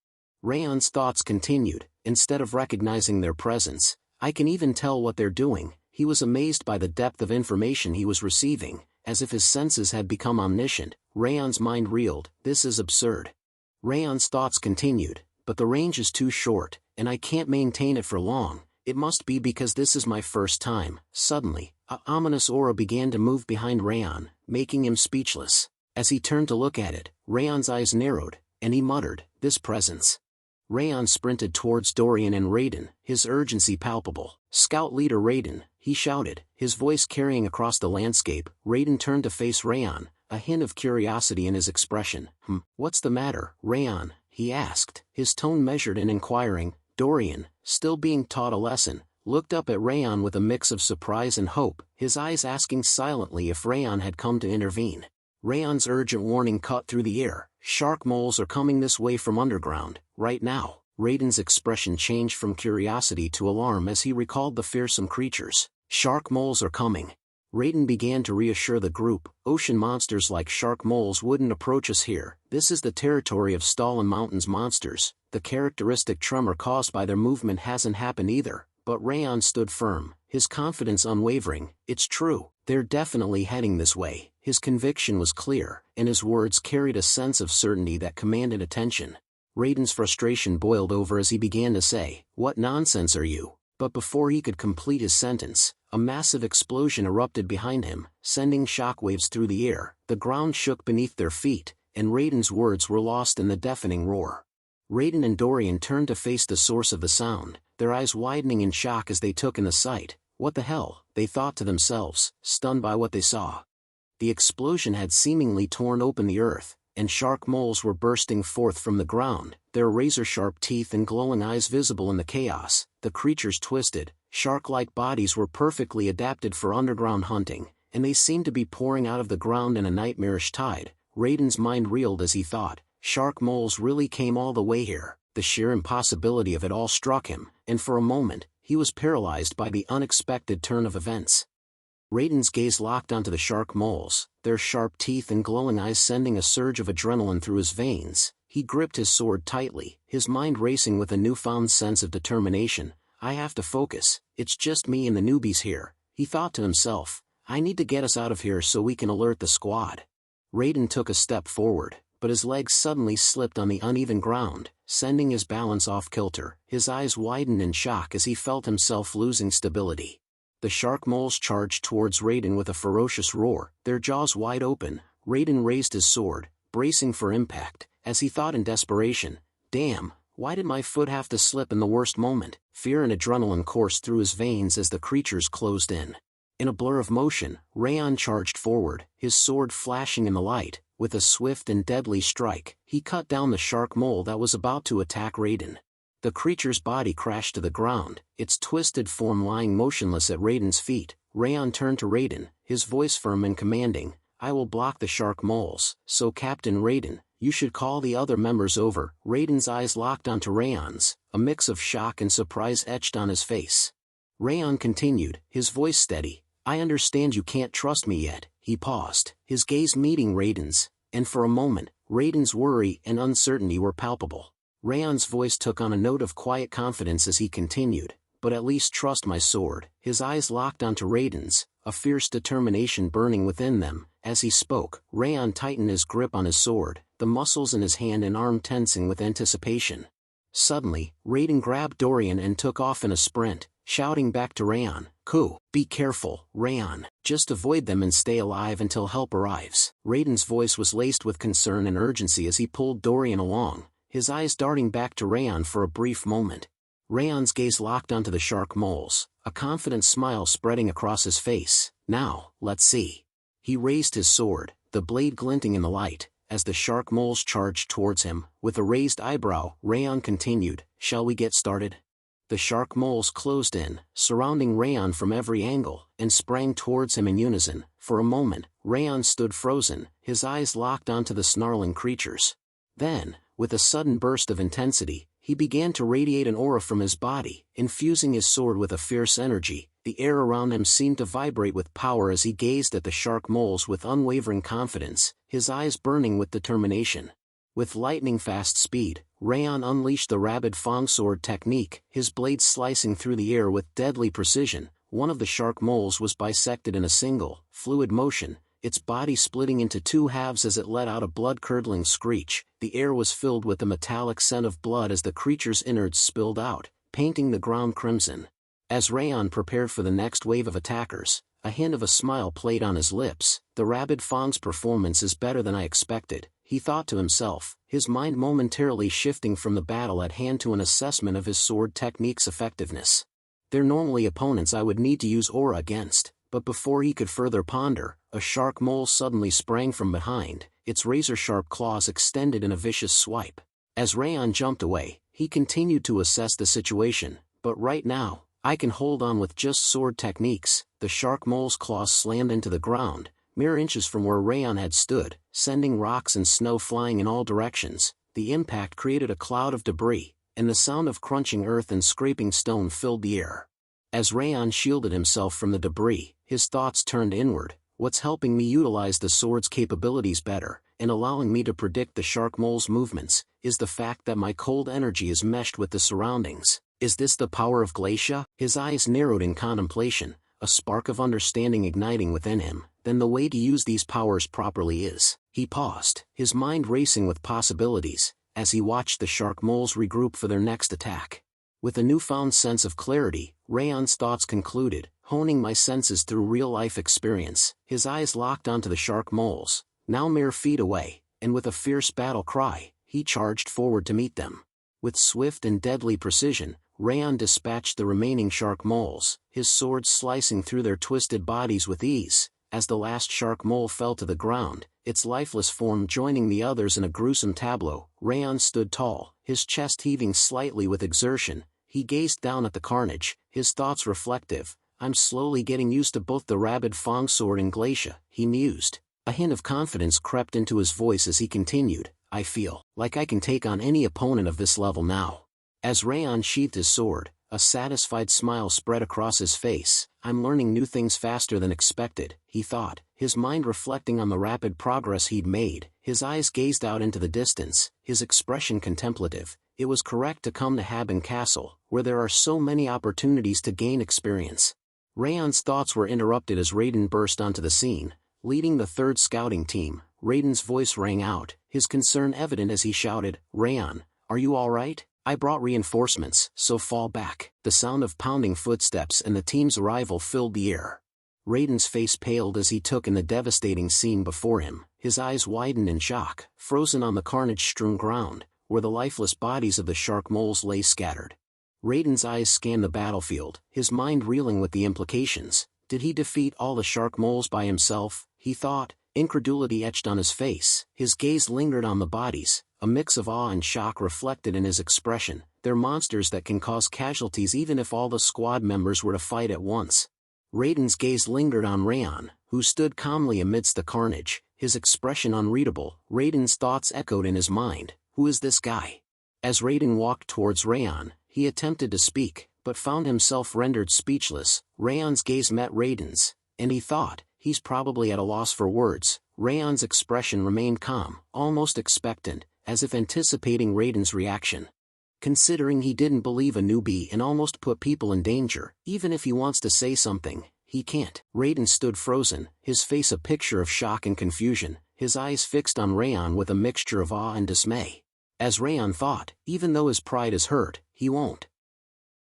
Raon's thoughts continued, instead of recognizing their presence, I can even tell what they're doing. He was amazed by the depth of information he was receiving, as if his senses had become omniscient. Raon's mind reeled, this is absurd. Raon's thoughts continued, but the range is too short, and I can't maintain it for long. It must be because this is my first time. Suddenly, an ominous aura began to move behind Raon, making him speechless. As he turned to look at it, Raon's eyes narrowed, and he muttered, this presence. Raon sprinted towards Dorian and Raiden, his urgency palpable. Scout leader Raiden, he shouted, his voice carrying across the landscape. Raiden turned to face Raon, a hint of curiosity in his expression. What's the matter, Raon? He asked, his tone measured and inquiring. Dorian, still being taught a lesson, looked up at Raon with a mix of surprise and hope, his eyes asking silently if Raon had come to intervene. Raon's urgent warning cut through the air. Shark moles are coming this way from underground, right now. Raiden's expression changed from curiosity to alarm as he recalled the fearsome creatures. Shark moles are coming. Raiden began to reassure the group, ocean monsters like shark moles wouldn't approach us here. This is the territory of Stalin Mountains monsters. The characteristic tremor caused by their movement hasn't happened either. But Raon stood firm, his confidence unwavering. It's true, they're definitely heading this way. His conviction was clear, and his words carried a sense of certainty that commanded attention. Raiden's frustration boiled over as he began to say, "What nonsense are you?" But before he could complete his sentence, a massive explosion erupted behind him, sending shockwaves through the air. The ground shook beneath their feet, and Raiden's words were lost in the deafening roar. Raiden and Dorian turned to face the source of the sound, their eyes widening in shock as they took in the sight. What the hell, they thought to themselves, stunned by what they saw. The explosion had seemingly torn open the earth, and shark moles were bursting forth from the ground, their razor-sharp teeth and glowing eyes visible in the chaos. The creatures' twisted, shark-like bodies were perfectly adapted for underground hunting, and they seemed to be pouring out of the ground in a nightmarish tide. Raiden's mind reeled as he thought, shark moles really came all the way here. The sheer impossibility of it all struck him, and for a moment, he was paralyzed by the unexpected turn of events. Raiden's gaze locked onto the shark moles, their sharp teeth and glowing eyes sending a surge of adrenaline through his veins. He gripped his sword tightly, his mind racing with a newfound sense of determination. "I have to focus, it's just me and the newbies here," he thought to himself. "I need to get us out of here so we can alert the squad." Raiden took a step forward, but his legs suddenly slipped on the uneven ground, sending his balance off kilter. His eyes widened in shock as he felt himself losing stability. The shark moles charged towards Raiden with a ferocious roar, their jaws wide open. Raiden raised his sword, bracing for impact, as he thought in desperation, "Damn, why did my foot have to slip in the worst moment?" Fear and adrenaline coursed through his veins as the creatures closed in. In a blur of motion, Raon charged forward, his sword flashing in the light. With a swift and deadly strike, he cut down the shark mole that was about to attack Raiden. The creature's body crashed to the ground, its twisted form lying motionless at Raiden's feet. Raon turned to Raiden, his voice firm and commanding, "I will block the shark moles, so Captain Raiden, you should call the other members over." Raiden's eyes locked onto Raon's, a mix of shock and surprise etched on his face. Raon continued, his voice steady, "I understand you can't trust me yet." He paused, his gaze meeting Raiden's, and for a moment, Raiden's worry and uncertainty were palpable. Raon's voice took on a note of quiet confidence as he continued, "But at least trust my sword." His eyes locked onto Raiden's, a fierce determination burning within them. As he spoke, Raon tightened his grip on his sword, the muscles in his hand and arm tensing with anticipation. Suddenly, Raiden grabbed Dorian and took off in a sprint, shouting back to Raon, "Ku, be careful, Raon, just avoid them and stay alive until help arrives." Raiden's voice was laced with concern and urgency as he pulled Dorian along, his eyes darting back to Raon for a brief moment. Raon's gaze locked onto the shark moles, a confident smile spreading across his face. "Now, let's see." He raised his sword, the blade glinting in the light, as the shark moles charged towards him. With a raised eyebrow, Raon continued, "Shall we get started?" The shark moles closed in, surrounding Raon from every angle, and sprang towards him in unison. For a moment, Raon stood frozen, his eyes locked onto the snarling creatures. Then, with a sudden burst of intensity, he began to radiate an aura from his body, infusing his sword with a fierce energy. The air around him seemed to vibrate with power as he gazed at the shark moles with unwavering confidence, his eyes burning with determination. With lightning-fast speed, Raon unleashed the Rabid Fang sword technique, his blade slicing through the air with deadly precision. One of the shark moles was bisected in a single, fluid motion, its body splitting into two halves as it let out a blood-curdling screech. The air was filled with a metallic scent of blood as the creature's innards spilled out, painting the ground crimson. As Raon prepared for the next wave of attackers, a hint of a smile played on his lips. "The Rabid Fang's performance is better than I expected," he thought to himself, his mind momentarily shifting from the battle at hand to an assessment of his sword technique's effectiveness. They're normally opponents I would need to use aura against, but before he could further ponder, a shark mole suddenly sprang from behind, its razor-sharp claws extended in a vicious swipe. As Raon jumped away, he continued to assess the situation. "But right now, I can hold on with just sword techniques." The shark mole's claws slammed into the ground, mere inches from where Raon had stood, sending rocks and snow flying in all directions. The impact created a cloud of debris, and the sound of crunching earth and scraping stone filled the air. As Raon shielded himself from the debris, his thoughts turned inward. "What's helping me utilize the sword's capabilities better, and allowing me to predict the shark mole's movements, is the fact that my cold energy is meshed with the surroundings. Is this the power of Glacia? His eyes narrowed in contemplation, a spark of understanding igniting within him. Then the way to use these powers properly is. He paused, his mind racing with possibilities, as he watched the shark moles regroup for their next attack. With a newfound sense of clarity, Raon's thoughts concluded, honing my senses through real-life experience. His eyes locked onto the shark moles, now mere feet away, and with a fierce battle cry, he charged forward to meet them. With swift and deadly precision, Raon dispatched the remaining shark moles, his sword slicing through their twisted bodies with ease. As the last shark mole fell to the ground, its lifeless form joining the others in a gruesome tableau, Raon stood tall, his chest heaving slightly with exertion. He gazed down at the carnage, his thoughts reflective. I'm slowly getting used to both the rabid fang sword and Glacia, he mused. A hint of confidence crept into his voice as he continued, I feel like I can take on any opponent of this level now. As Raon sheathed his sword, a satisfied smile spread across his face. I'm learning new things faster than expected, he thought, his mind reflecting on the rapid progress he'd made. His eyes gazed out into the distance, his expression contemplative. It was correct to come to Haben Castle, where there are so many opportunities to gain experience. Raon's thoughts were interrupted as Raiden burst onto the scene, leading the third scouting team. Raiden's voice rang out, his concern evident as he shouted, Raon, are you all right? I brought reinforcements, so fall back. The sound of pounding footsteps and the team's arrival filled the air. Raiden's face paled as he took in the devastating scene before him, his eyes widened in shock, frozen on the carnage-strewn ground, where the lifeless bodies of the shark moles lay scattered. Raiden's eyes scanned the battlefield, his mind reeling with the implications. Did he defeat all the shark moles by himself? He thought, incredulity etched on his face. His gaze lingered on the bodies, a mix of awe and shock reflected in his expression. They're monsters that can cause casualties even if all the squad members were to fight at once. Raiden's gaze lingered on Raon, who stood calmly amidst the carnage, his expression unreadable. Raiden's thoughts echoed in his mind, who is this guy? As Raiden walked towards Raon, he attempted to speak, but found himself rendered speechless. Raon's gaze met Raiden's, and he thought, he's probably at a loss for words. Raon's expression remained calm, almost expectant, as if anticipating Raiden's reaction. Considering he didn't believe a newbie and almost put people in danger, even if he wants to say something, he can't. Raiden stood frozen, his face a picture of shock and confusion, his eyes fixed on Raon with a mixture of awe and dismay. As Raon thought, even though his pride is hurt, he won't.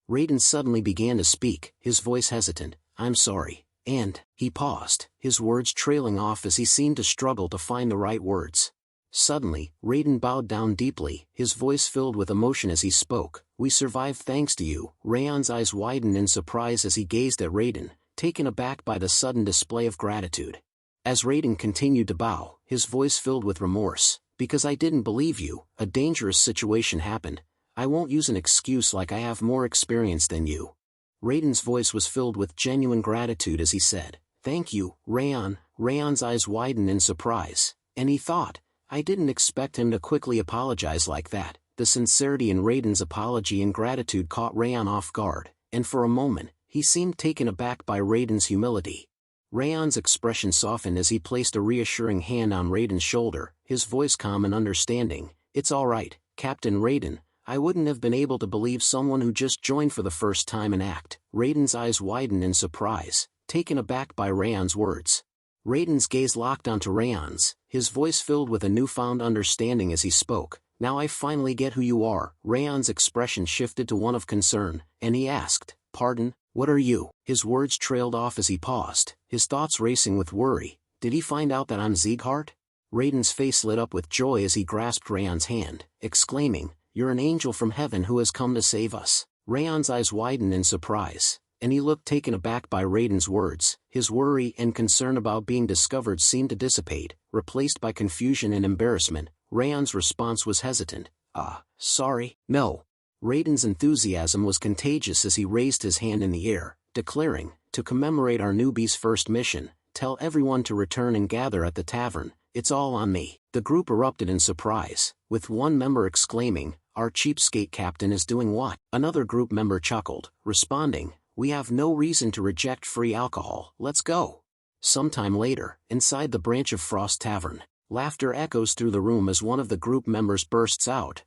Raiden suddenly began to speak, his voice hesitant, I'm sorry, and, he paused, his words trailing off as he seemed to struggle to find the right words. Suddenly, Raiden bowed down deeply, his voice filled with emotion as he spoke. We survived thanks to you. Raon's eyes widened in surprise as he gazed at Raiden, taken aback by the sudden display of gratitude. As Raiden continued to bow, his voice filled with remorse. Because I didn't believe you, a dangerous situation happened. I won't use an excuse like I have more experience than you. Raiden's voice was filled with genuine gratitude as he said, Thank you, Raon. Raon's eyes widened in surprise, and he thought, I didn't expect him to quickly apologize like that. The sincerity in Raiden's apology and gratitude caught Raon off guard, and for a moment, he seemed taken aback by Raiden's humility. Raon's expression softened as he placed a reassuring hand on Raiden's shoulder, his voice calm and understanding. It's all right, Captain Raiden. I wouldn't have been able to believe someone who just joined for the first time and act. Raiden's eyes widened in surprise, taken aback by Raon's words. Raiden's gaze locked onto Raon's, his voice filled with a newfound understanding as he spoke. Now I finally get who you are. Raon's expression shifted to one of concern, and he asked, Pardon, what are you? His words trailed off as he paused, his thoughts racing with worry. Did he find out that I'm Sieghart? Raiden's face lit up with joy as he grasped Raon's hand, exclaiming, You're an angel from heaven who has come to save us. Raon's eyes widened in surprise, and he looked taken aback by Raiden's words. His worry and concern about being discovered seemed to dissipate, replaced by confusion and embarrassment. Raon's response was hesitant. Sorry, no. Raiden's enthusiasm was contagious as he raised his hand in the air, declaring, To commemorate our newbie's first mission, tell everyone to return and gather at the tavern. It's all on me. The group erupted in surprise, with one member exclaiming, Our cheapskate captain is doing what? Another group member chuckled, responding, We have no reason to reject free alcohol, let's go. Sometime later, inside the Branch of Frost Tavern, laughter echoes through the room as one of the group members bursts out,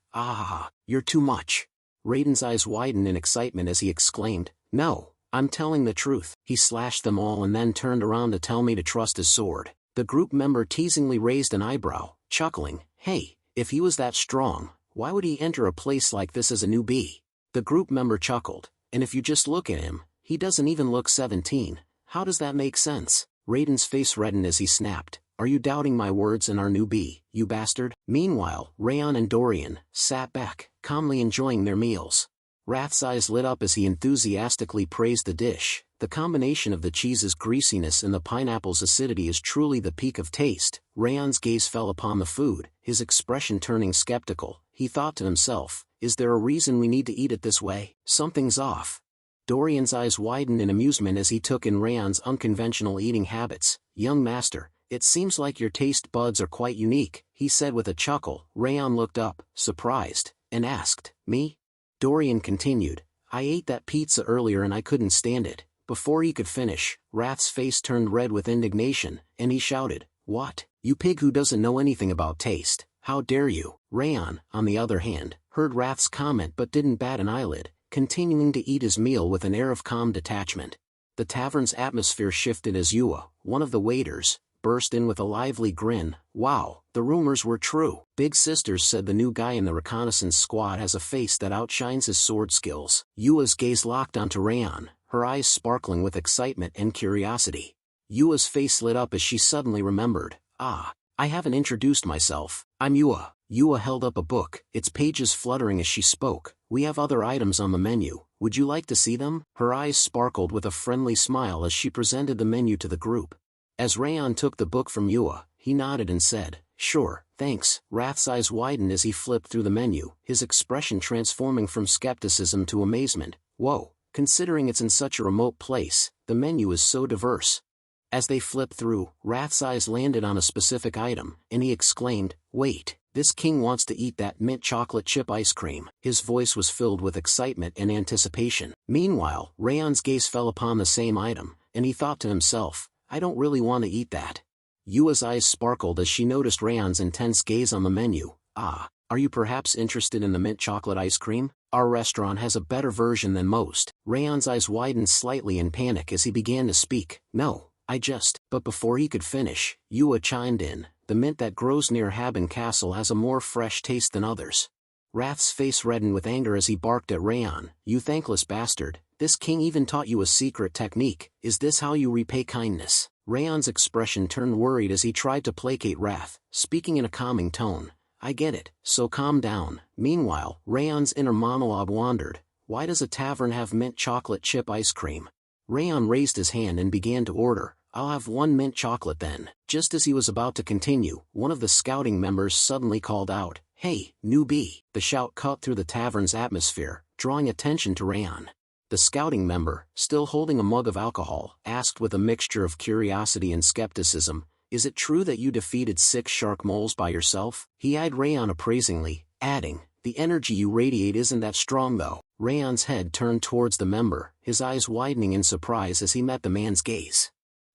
You're too much. Raiden's eyes widened in excitement as he exclaimed, "No, I'm telling the truth." He slashed them all and then turned around to tell me to trust his sword. The group member teasingly raised an eyebrow, chuckling, "Hey, if he was that strong, why would he enter a place like this as a newbie?" The group member chuckled, "And if you just look at him, he doesn't even look 17. How does that make sense?" Raiden's face reddened as he snapped, "Are you doubting my words and our newbie, you bastard?" Meanwhile, Raon and Dorian sat back, calmly enjoying their meals. Wrath's eyes lit up as he enthusiastically praised the dish. The combination of the cheese's greasiness and the pineapple's acidity is truly the peak of taste. Raon's gaze fell upon the food, his expression turning skeptical. He thought to himself, "Is there a reason we need to eat it this way? Something's off." Dorian's eyes widened in amusement as he took in Raon's unconventional eating habits. "Young master, it seems like your taste buds are quite unique," he said with a chuckle. Raon looked up, surprised, and asked, "Me?" Dorian continued, "I ate that pizza earlier and I couldn't stand it." Before he could finish, Wrath's face turned red with indignation, and he shouted, "What? You pig who doesn't know anything about taste, how dare you?" Raon, on the other hand, heard Wrath's comment but didn't bat an eyelid, continuing to eat his meal with an air of calm detachment. The tavern's atmosphere shifted as Yua, one of the waiters, burst in with a lively grin. "Wow, the rumors were true. Big Sisters said the new guy in the reconnaissance squad has a face that outshines his sword skills." Yua's gaze locked onto Raon, her eyes sparkling with excitement and curiosity. Yua's face lit up as she suddenly remembered, "Ah, I haven't introduced myself. I'm Yua." Yua held up a book, its pages fluttering as she spoke. "We have other items on the menu. Would you like to see them?" Her eyes sparkled with a friendly smile as she presented the menu to the group. As Raon took the book from Yua, he nodded and said, "Sure, thanks." Wrath's eyes widened as he flipped through the menu, his expression transforming from skepticism to amazement. "Whoa, considering it's in such a remote place, the menu is so diverse." As they flipped through, Wrath's eyes landed on a specific item, and he exclaimed, "Wait, this king wants to eat that mint chocolate chip ice cream." His voice was filled with excitement and anticipation. Meanwhile, Raon's gaze fell upon the same item, and he thought to himself, "I don't really want to eat that." Yua's eyes sparkled as she noticed Raon's intense gaze on the menu. "Ah, are you perhaps interested in the mint chocolate ice cream? Our restaurant has a better version than most." Raon's eyes widened slightly in panic as he began to speak. "No, I just..." But before he could finish, Yua chimed in, "The mint that grows near Haben Castle has a more fresh taste than others." Wrath's face reddened with anger as he barked at Raon, "You thankless bastard, this king even taught you a secret technique. Is this how you repay kindness?" Raon's expression turned worried as he tried to placate Wrath, speaking in a calming tone. "I get it, so calm down." Meanwhile, Raon's inner monologue wandered. "Why does a tavern have mint chocolate chip ice cream?" Raon raised his hand and began to order. "I'll have one mint chocolate then." Just as he was about to continue, one of the scouting members suddenly called out, "Hey, newbie!" The shout cut through the tavern's atmosphere, drawing attention to Raon. The scouting member, still holding a mug of alcohol, asked with a mixture of curiosity and skepticism, "Is it true that you defeated 6 shark moles by yourself?" He eyed Raon appraisingly, adding, "The energy you radiate isn't that strong though." Raon's head turned towards the member, his eyes widening in surprise as he met the man's gaze.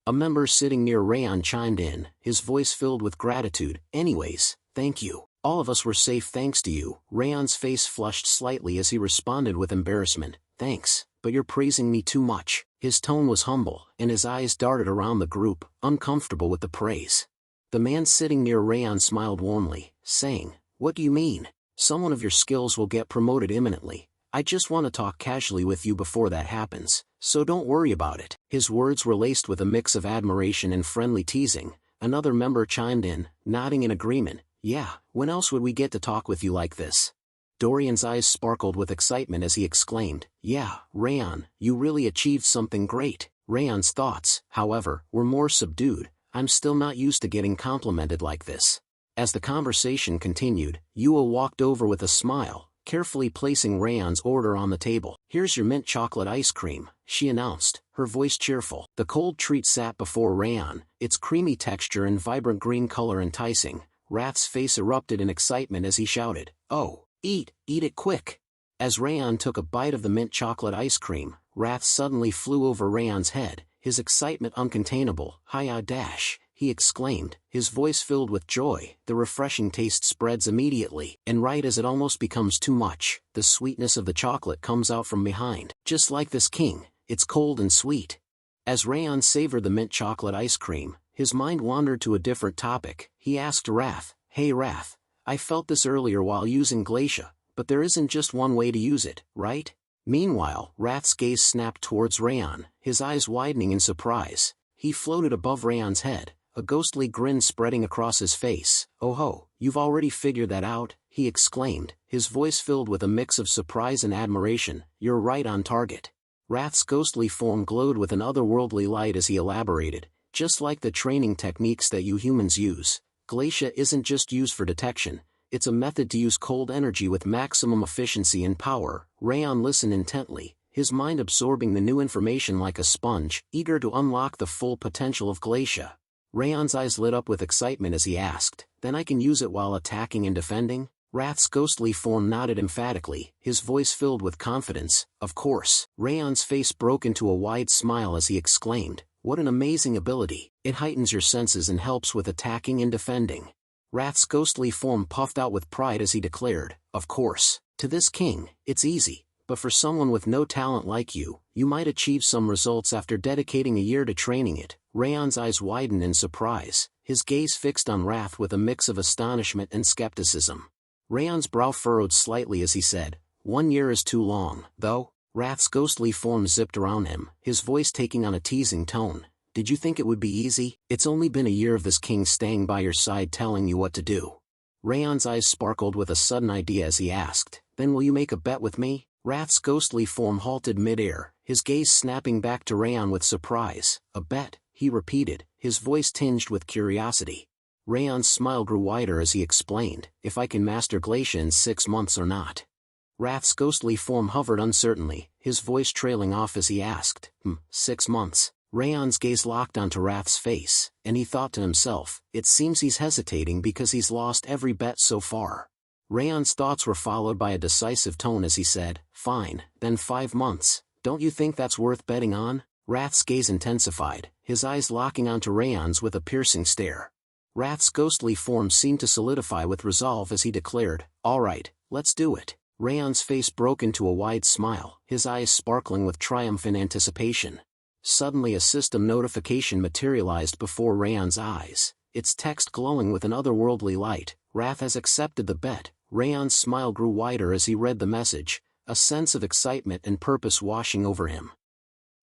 A member sitting near Raon chimed in, his voice filled with gratitude. "Anyways, thank you. All of us were safe thanks to you." Raon's face flushed slightly as he responded with embarrassment, "Thanks, but you're praising me too much." His tone was humble, and his eyes darted around the group, uncomfortable with the praise. The man sitting near Raon smiled warmly, saying, "What do you mean? Someone of your skills will get promoted imminently. I just want to talk casually with you before that happens, so don't worry about it." His words were laced with a mix of admiration and friendly teasing. Another member chimed in, nodding in agreement. "Yeah, when else would we get to talk with you like this?" Dorian's eyes sparkled with excitement as he exclaimed, "Yeah, Raon, you really achieved something great." Raon's thoughts, however, were more subdued. "I'm still not used to getting complimented like this." As the conversation continued, Yua walked over with a smile, carefully placing Raon's order on the table. "Here's your mint chocolate ice cream," she announced, her voice cheerful. The cold treat sat before Raon, its creamy texture and vibrant green color enticing. Wrath's face erupted in excitement as he shouted, "Oh, eat it quick." As Raon took a bite of the mint chocolate ice cream, Wrath suddenly flew over Raon's head, his excitement uncontainable. "Hiya dash, he exclaimed, his voice filled with joy. The refreshing taste spreads immediately, and right as it almost becomes too much, the sweetness of the chocolate comes out from behind. Just like this king, it's cold and sweet. As Raon savored the mint chocolate ice cream, his mind wandered to a different topic. He asked Wrath, "Hey Wrath, I felt this earlier while using Glacia, but there isn't just one way to use it, right?" Meanwhile, Wrath's gaze snapped towards Raon, his eyes widening in surprise. He floated above Raon's head, a ghostly grin spreading across his face. "Oh ho, you've already figured that out," he exclaimed, his voice filled with a mix of surprise and admiration. "You're right on target." Wrath's ghostly form glowed with an otherworldly light as he elaborated, "Just like the training techniques that you humans use, Glacia isn't just used for detection, it's a method to use cold energy with maximum efficiency and power." Raon listened intently, his mind absorbing the new information like a sponge, eager to unlock the full potential of Glacia. Raon's eyes lit up with excitement as he asked, "Then I can use it while attacking and defending?" Wrath's ghostly form nodded emphatically, his voice filled with confidence. "Of course." Raon's face broke into a wide smile as he exclaimed, "What an amazing ability. It heightens your senses and helps with attacking and defending." Wrath's ghostly form puffed out with pride as he declared, "Of course. To this king, it's easy, but for someone with no talent like you, you might achieve some results after dedicating a year to training it." Raon's eyes widened in surprise, his gaze fixed on Wrath with a mix of astonishment and skepticism. Raon's brow furrowed slightly as he said, "1 year is too long, though." Wrath's ghostly form zipped around him, his voice taking on a teasing tone. "Did you think it would be easy? It's only been a year of this king staying by your side telling you what to do." Raon's eyes sparkled with a sudden idea as he asked, "Then will you make a bet with me?" Wrath's ghostly form halted mid-air, his gaze snapping back to Raon with surprise. "A bet?" he repeated, his voice tinged with curiosity. Raon's smile grew wider as he explained, "If I can master Glacia in 6 months or not." Wrath's ghostly form hovered uncertainly, his voice trailing off as he asked, 6 months?" Raon's gaze locked onto Wrath's face, and he thought to himself, "It seems he's hesitating because he's lost every bet so far." Raon's thoughts were followed by a decisive tone as he said, "Fine, then 5 months. Don't you think that's worth betting on?" Wrath's gaze intensified, his eyes locking onto Raon's with a piercing stare. Wrath's ghostly form seemed to solidify with resolve as he declared, "All right, let's do it." Raon's face broke into a wide smile, his eyes sparkling with triumph and anticipation. Suddenly a system notification materialized before Raon's eyes, its text glowing with an otherworldly light. "Wrath has accepted the bet." Raon's smile grew wider as he read the message, a sense of excitement and purpose washing over him.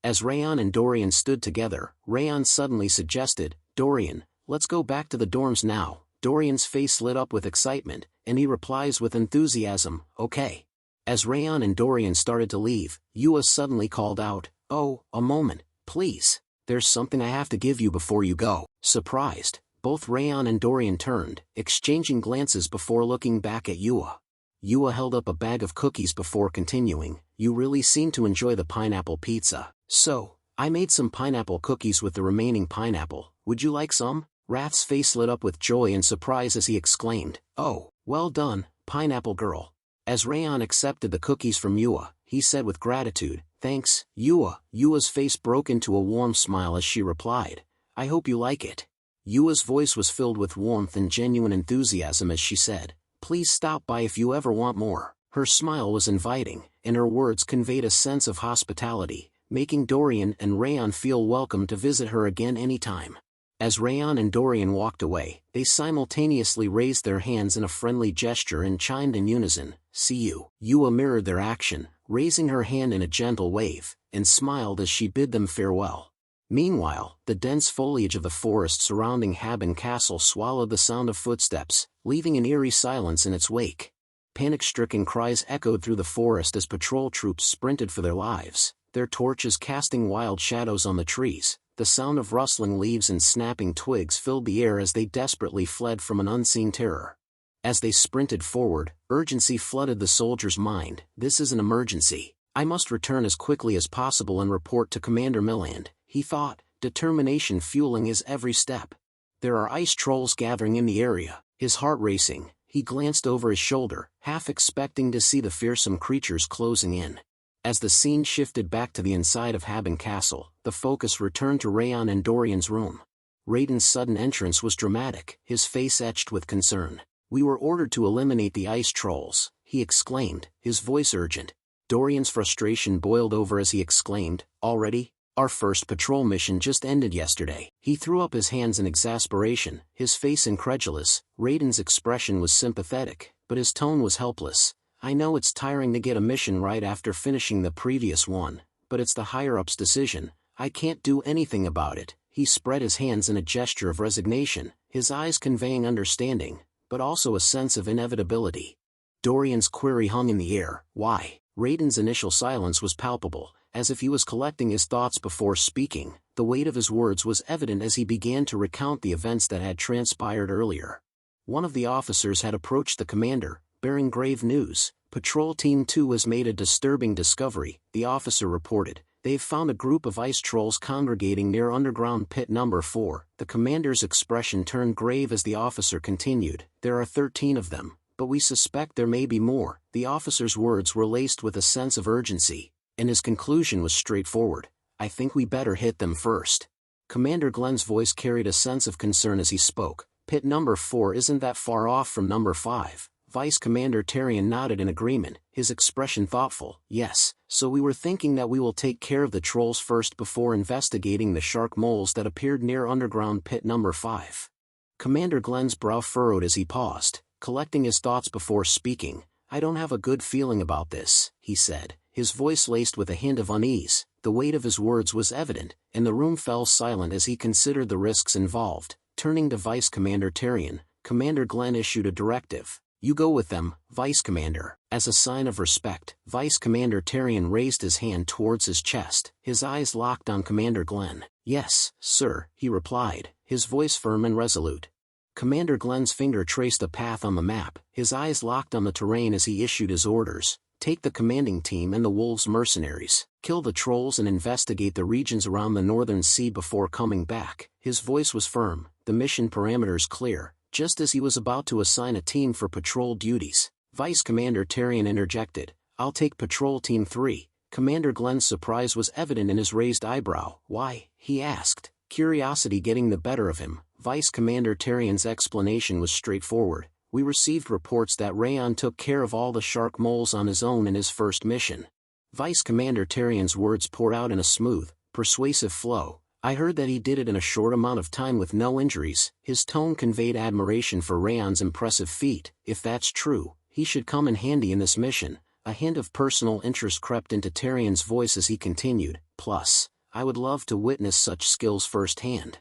As Raon and Dorian stood together, Raon suddenly suggested, "Dorian, let's go back to the dorms now." Dorian's face lit up with excitement, and he replies with enthusiasm, "Okay." As Raon and Dorian started to leave, Yua suddenly called out, "Oh, a moment, please. There's something I have to give you before you go." Surprised, both Raon and Dorian turned, exchanging glances before looking back at Yua. Yua held up a bag of cookies before continuing, "You really seem to enjoy the pineapple pizza. So, I made some pineapple cookies with the remaining pineapple. Would you like some?" Wrath's face lit up with joy and surprise as he exclaimed, "Oh, well done, pineapple girl." As Raon accepted the cookies from Yua, he said with gratitude, "Thanks, Yua." Yua's face broke into a warm smile as she replied, "I hope you like it." Yua's voice was filled with warmth and genuine enthusiasm as she said, "Please stop by if you ever want more." Her smile was inviting, and her words conveyed a sense of hospitality, making Dorian and Raon feel welcome to visit her again anytime. As Raon and Dorian walked away, they simultaneously raised their hands in a friendly gesture and chimed in unison, "See you." Yua mirrored their action, raising her hand in a gentle wave, and smiled as she bid them farewell. Meanwhile, the dense foliage of the forest surrounding Haben Castle swallowed the sound of footsteps, leaving an eerie silence in its wake. Panic-stricken cries echoed through the forest as patrol troops sprinted for their lives, their torches casting wild shadows on the trees. The sound of rustling leaves and snapping twigs filled the air as they desperately fled from an unseen terror. As they sprinted forward, urgency flooded the soldier's mind. "This is an emergency. I must return as quickly as possible and report to Commander Milland," he thought, determination fueling his every step. "There are ice trolls gathering in the area." His heart racing, he glanced over his shoulder, half expecting to see the fearsome creatures closing in. As the scene shifted back to the inside of Haben Castle, the focus returned to Raon and Dorian's room. Raiden's sudden entrance was dramatic, his face etched with concern. "We were ordered to eliminate the ice trolls," he exclaimed, his voice urgent. Dorian's frustration boiled over as he exclaimed, "Already? Our first patrol mission just ended yesterday." He threw up his hands in exasperation, his face incredulous. Raiden's expression was sympathetic, but his tone was helpless. "I know it's tiring to get a mission right after finishing the previous one, but it's the higher-ups' decision. I can't do anything about it." He spread his hands in a gesture of resignation, his eyes conveying understanding, but also a sense of inevitability. Dorian's query hung in the air. "Why?" Raiden's initial silence was palpable, as if he was collecting his thoughts before speaking. The weight of his words was evident as he began to recount the events that had transpired earlier. One of the officers had approached the commander, bearing grave news. "Patrol Team 2 has made a disturbing discovery," the officer reported. "They've found a group of ice trolls congregating near underground pit number 4. The commander's expression turned grave as the officer continued. "There are 13 of them, but we suspect there may be more." The officer's words were laced with a sense of urgency, and his conclusion was straightforward. "I think we better hit them first." Commander Glenn's voice carried a sense of concern as he spoke. "Pit number 4 isn't that far off from number 5. Vice Commander Tarion nodded in agreement, his expression thoughtful. "Yes, so we were thinking that we will take care of the trolls first before investigating the shark moles that appeared near underground pit number 5. Commander Glenn's brow furrowed as he paused, collecting his thoughts before speaking. "I don't have a good feeling about this," he said, his voice laced with a hint of unease. The weight of his words was evident, and the room fell silent as he considered the risks involved. Turning to Vice Commander Tarion, Commander Glenn issued a directive. "You go with them, Vice Commander." As a sign of respect, Vice Commander Tarion raised his hand towards his chest, his eyes locked on Commander Glenn. "Yes, sir," he replied, his voice firm and resolute. Commander Glenn's finger traced a path on the map, his eyes locked on the terrain as he issued his orders. "Take the commanding team and the Wolves mercenaries, kill the trolls and investigate the regions around the Northern Sea before coming back." His voice was firm, the mission parameters clear. Just as he was about to assign a team for patrol duties, Vice Commander Tarion interjected. "I'll take Patrol Team 3. Commander Glenn's surprise was evident in his raised eyebrow. "Why?" he asked, curiosity getting the better of him. Vice Commander Tarion's explanation was straightforward. "We received reports that Raon took care of all the shark moles on his own in his first mission." Vice Commander Tarion's words poured out in a smooth, persuasive flow. "I heard that he did it in a short amount of time with no injuries." His tone conveyed admiration for Raon's impressive feat. "If that's true, he should come in handy in this mission." A hint of personal interest crept into Tarion's voice as he continued. "Plus, I would love to witness such skills firsthand."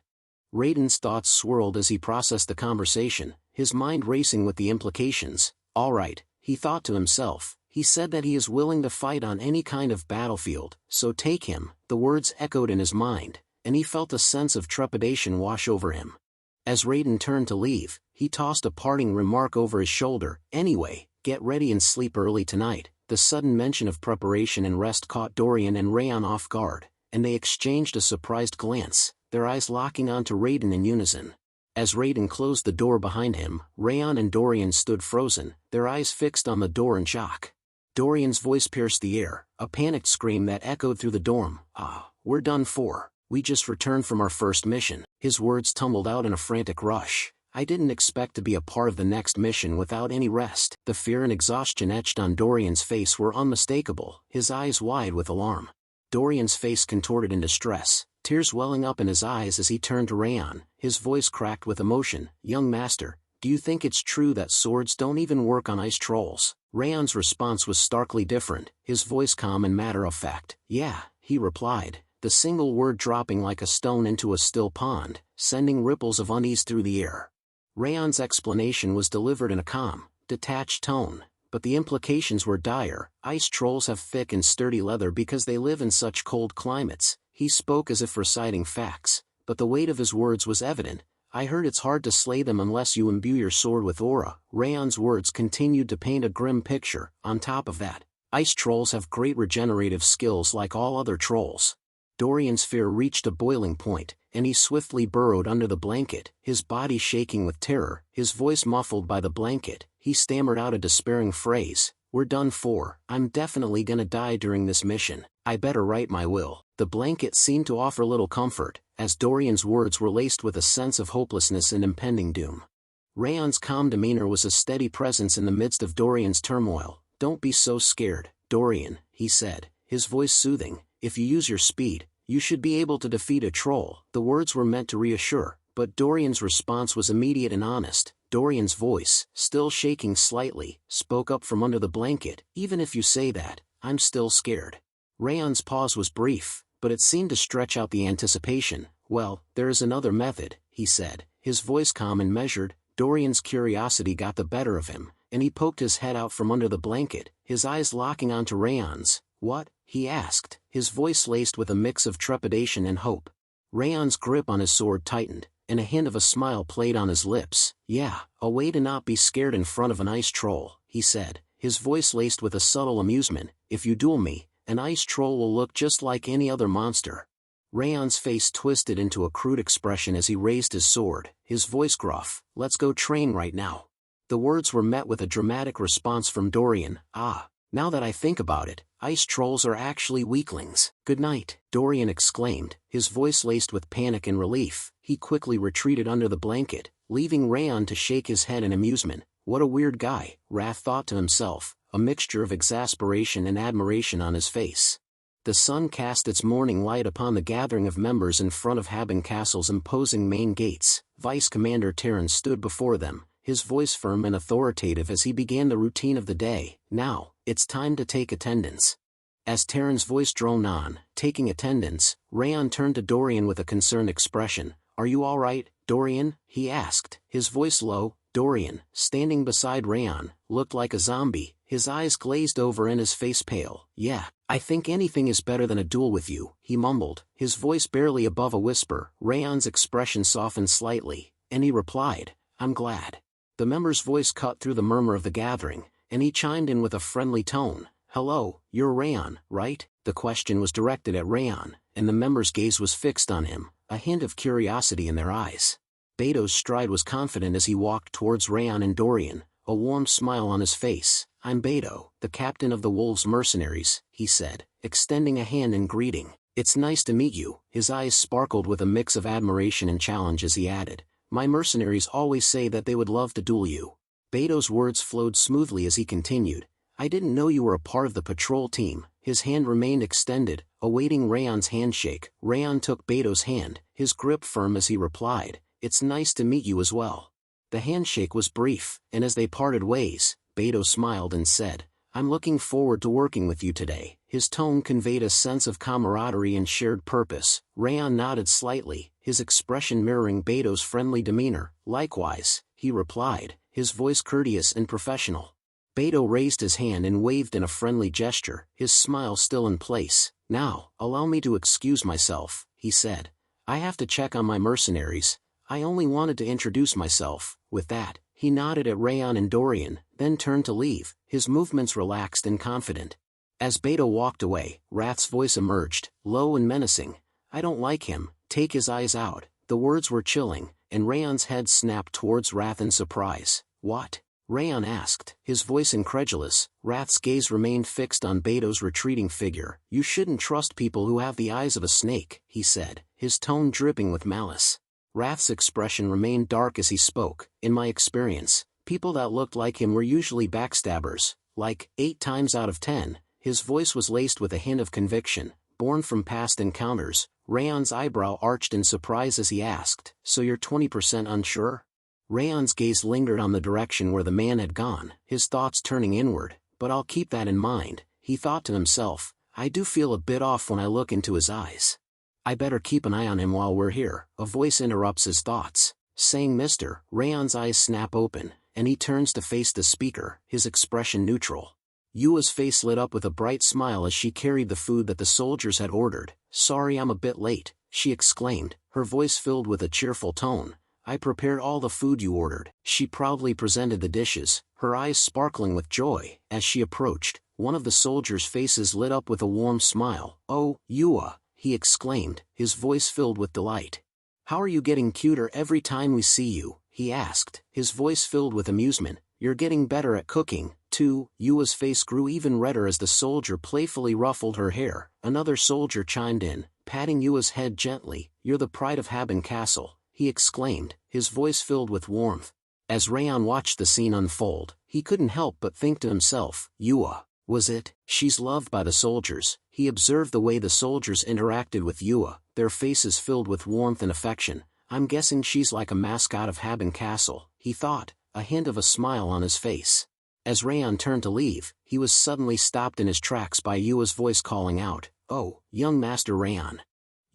Raiden's thoughts swirled as he processed the conversation, his mind racing with the implications. "All right," he thought to himself. "He said that he is willing to fight on any kind of battlefield, so take him." The words echoed in his mind, and he felt a sense of trepidation wash over him. As Raiden turned to leave, he tossed a parting remark over his shoulder. "Anyway, get ready and sleep early tonight." The sudden mention of preparation and rest caught Dorian and Raon off guard, and they exchanged a surprised glance, their eyes locking onto Raiden in unison. As Raiden closed the door behind him, Raon and Dorian stood frozen, their eyes fixed on the door in shock. Dorian's voice pierced the air, a panicked scream that echoed through the dorm. We're done for. We just returned from our first mission." His words tumbled out in a frantic rush. "I didn't expect to be a part of the next mission without any rest." The fear and exhaustion etched on Dorian's face were unmistakable, his eyes wide with alarm. Dorian's face contorted in distress, tears welling up in his eyes as he turned to Raon, his voice cracked with emotion. "Young master, do you think it's true that swords don't even work on ice trolls?" Raon's response was starkly different, his voice calm and matter-of-fact. "Yeah," he replied, the single word dropping like a stone into a still pond, sending ripples of unease through the air. Raon's explanation was delivered in a calm, detached tone, but the implications were dire. Ice trolls have thick and sturdy leather because they live in such cold climates. He spoke as if reciting facts, but the weight of his words was evident. "I heard it's hard to slay them unless you imbue your sword with aura." Raon's words continued to paint a grim picture. "On top of that, ice trolls have great regenerative skills like all other trolls." Dorian's fear reached a boiling point, and he swiftly burrowed under the blanket, his body shaking with terror, his voice muffled by the blanket. He stammered out a despairing phrase. "We're done for. I'm definitely gonna die during this mission. I better write my will." The blanket seemed to offer little comfort, as Dorian's words were laced with a sense of hopelessness and impending doom. Raon's calm demeanor was a steady presence in the midst of Dorian's turmoil. "Don't be so scared, Dorian," he said, his voice soothing. "If you use your speed, you should be able to defeat a troll." The words were meant to reassure, but Dorian's response was immediate and honest. Dorian's voice, still shaking slightly, spoke up from under the blanket. "Even if you say that, I'm still scared." Raon's pause was brief, but it seemed to stretch out the anticipation. "Well, there is another method," he said, his voice calm and measured. Dorian's curiosity got the better of him, and he poked his head out from under the blanket, his eyes locking onto Raon's. "What?" he asked, his voice laced with a mix of trepidation and hope. Raon's grip on his sword tightened, and a hint of a smile played on his lips. "Yeah, a way to not be scared in front of an ice troll," he said, his voice laced with a subtle amusement. "If you duel me, an ice troll will look just like any other monster." Raon's face twisted into a crude expression as he raised his sword, his voice gruff. "Let's go train right now." The words were met with a dramatic response from Dorian. "Ah, now that I think about it, ice trolls are actually weaklings." "Good night," Dorian exclaimed, his voice laced with panic and relief. He quickly retreated under the blanket, leaving Raon to shake his head in amusement. "What a weird guy," Wrath thought to himself, a mixture of exasperation and admiration on his face. The sun cast its morning light upon the gathering of members in front of Haben Castle's imposing main gates. Vice Commander Terran stood before them, his voice firm and authoritative as he began the routine of the day. "Now, it's time to take attendance." As Terran's voice droned on, taking attendance, Raon turned to Dorian with a concerned expression. "Are you all right, Dorian?" he asked, his voice low. Dorian, standing beside Raon, looked like a zombie, his eyes glazed over and his face pale. "Yeah, I think anything is better than a duel with you," he mumbled, his voice barely above a whisper. Raon's expression softened slightly, and he replied, "I'm glad." The member's voice cut through the murmur of the gathering, and he chimed in with a friendly tone. "Hello, you're Raon, right?" The question was directed at Raon, and the member's gaze was fixed on him, a hint of curiosity in their eyes. Beto's stride was confident as he walked towards Raon and Dorian, a warm smile on his face. "I'm Beto, the captain of the Wolves Mercenaries," he said, extending a hand in greeting. "It's nice to meet you." His eyes sparkled with a mix of admiration and challenge as he added, "My mercenaries always say that they would love to duel you." Beto's words flowed smoothly as he continued. "I didn't know you were a part of the patrol team." His hand remained extended, awaiting Raon's handshake. Raon took Beto's hand, his grip firm as he replied, "It's nice to meet you as well." The handshake was brief, and as they parted ways, Beto smiled and said, "I'm looking forward to working with you today." His tone conveyed a sense of camaraderie and shared purpose. Raon nodded slightly, his expression mirroring Beto's friendly demeanor. "Likewise," he replied, his voice courteous and professional. Beto raised his hand and waved in a friendly gesture, his smile still in place. "Now, allow me to excuse myself," he said. "I have to check on my mercenaries. I only wanted to introduce myself." With that, he nodded at Raon and Dorian, then turned to leave, his movements relaxed and confident. As Beto walked away, Wrath's voice emerged, low and menacing. "I don't like him, take his eyes out." The words were chilling, and Raon's head snapped towards Wrath in surprise. "What?" Raon asked, his voice incredulous. Wrath's gaze remained fixed on Beto's retreating figure. "You shouldn't trust people who have the eyes of a snake," he said, his tone dripping with malice. Wrath's expression remained dark as he spoke. "In my experience, people that looked like him were usually backstabbers, like 8 times out of 10. His voice was laced with a hint of conviction, born from past encounters. Raon's eyebrow arched in surprise as he asked, "So you're 20% unsure?" Raon's gaze lingered on the direction where the man had gone, his thoughts turning inward. "But I'll keep that in mind," he thought to himself. "I do feel a bit off when I look into his eyes. I better keep an eye on him while we're here." A voice interrupts his thoughts, saying, "Mister." Raon's eyes snap open, and he turns to face the speaker, his expression neutral. Yua's face lit up with a bright smile as she carried the food that the soldiers had ordered. "Sorry I'm a bit late," she exclaimed, her voice filled with a cheerful tone. "I prepared all the food you ordered." She proudly presented the dishes, her eyes sparkling with joy. As she approached, one of the soldiers' faces lit up with a warm smile. "Oh, Yua," he exclaimed, his voice filled with delight. "How are you getting cuter every time we see you?" he asked, his voice filled with amusement. "You're getting better at cooking, too." Yua's face grew even redder as the soldier playfully ruffled her hair. Another soldier chimed in, Patting Yua's head gently, "You're the pride of Haben Castle," he exclaimed, his voice filled with warmth. As Raon watched the scene unfold, he couldn't help but think to himself, Yua, was it? She's loved by the soldiers. He observed the way the soldiers interacted with Yua, their faces filled with warmth and affection. I'm guessing she's like a mascot of Haben Castle, he thought, a hint of a smile on his face. As Raon turned to leave, he was suddenly stopped in his tracks by Yua's voice calling out, "Oh, young Master Raon."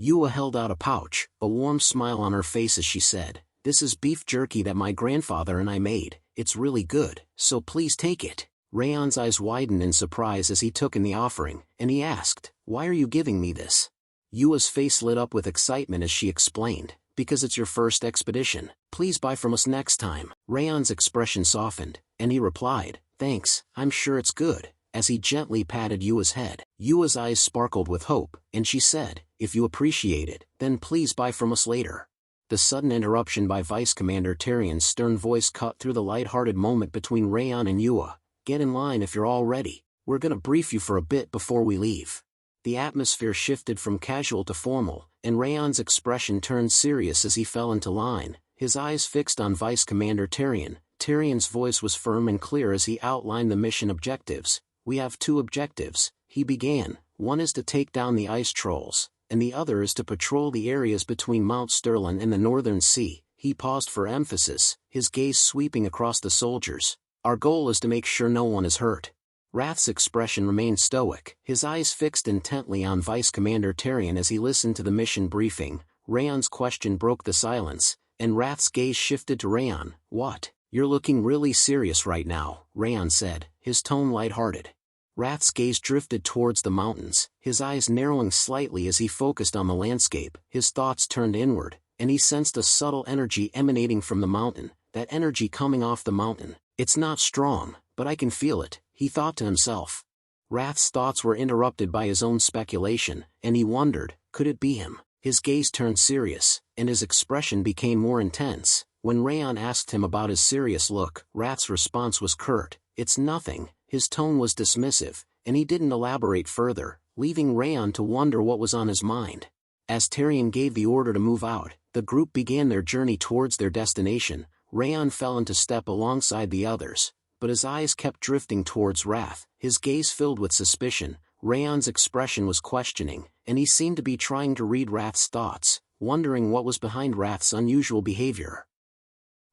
Yua held out a pouch, a warm smile on her face as she said, "This is beef jerky that my grandfather and I made. It's really good, so please take it." Raon's eyes widened in surprise as he took in the offering, and he asked, "Why are you giving me this?" Yua's face lit up with excitement as she explained, "Because it's your first expedition. Please buy from us next time." Raon's expression softened, and he replied, "Thanks, I'm sure it's good," as he gently patted Yua's head. Yua's eyes sparkled with hope, and she said, "If you appreciate it, then please buy from us later." The sudden interruption by Vice Commander Tyrion's stern voice cut through the light-hearted moment between Raon and Yua. "Get in line if you're all ready. We're gonna brief you for a bit before we leave." The atmosphere shifted from casual to formal, and Raon's expression turned serious as he fell into line, his eyes fixed on Vice Commander Tyrion. Tyrion's voice was firm and clear as he outlined the mission objectives. "We have 2 objectives," he began. "One is to take down the ice trolls, and the other is to patrol the areas between Mount Sterling and the Northern Sea." He paused for emphasis, his gaze sweeping across the soldiers. "Our goal is to make sure no one is hurt." Wrath's expression remained stoic, his eyes fixed intently on Vice Commander Tyrion as he listened to the mission briefing. Raon's question broke the silence, and Wrath's gaze shifted to Raon. "What? You're looking really serious right now," Raon said, his tone light-hearted. Wrath's gaze drifted towards the mountains, his eyes narrowing slightly as he focused on the landscape. His thoughts turned inward, and he sensed a subtle energy emanating from the mountain, that energy coming off the mountain. "It's not strong, but I can feel it," he thought to himself. Wrath's thoughts were interrupted by his own speculation, and he wondered, could it be him? His gaze turned serious, and his expression became more intense. When Raon asked him about his serious look, Wrath's response was curt, "It's nothing." His tone was dismissive, and he didn't elaborate further, leaving Raon to wonder what was on his mind. As Tyrion gave the order to move out, the group began their journey towards their destination. Raon fell into step alongside the others, but his eyes kept drifting towards Wrath, his gaze filled with suspicion. Raon's expression was questioning, and he seemed to be trying to read Wrath's thoughts, wondering what was behind Wrath's unusual behavior.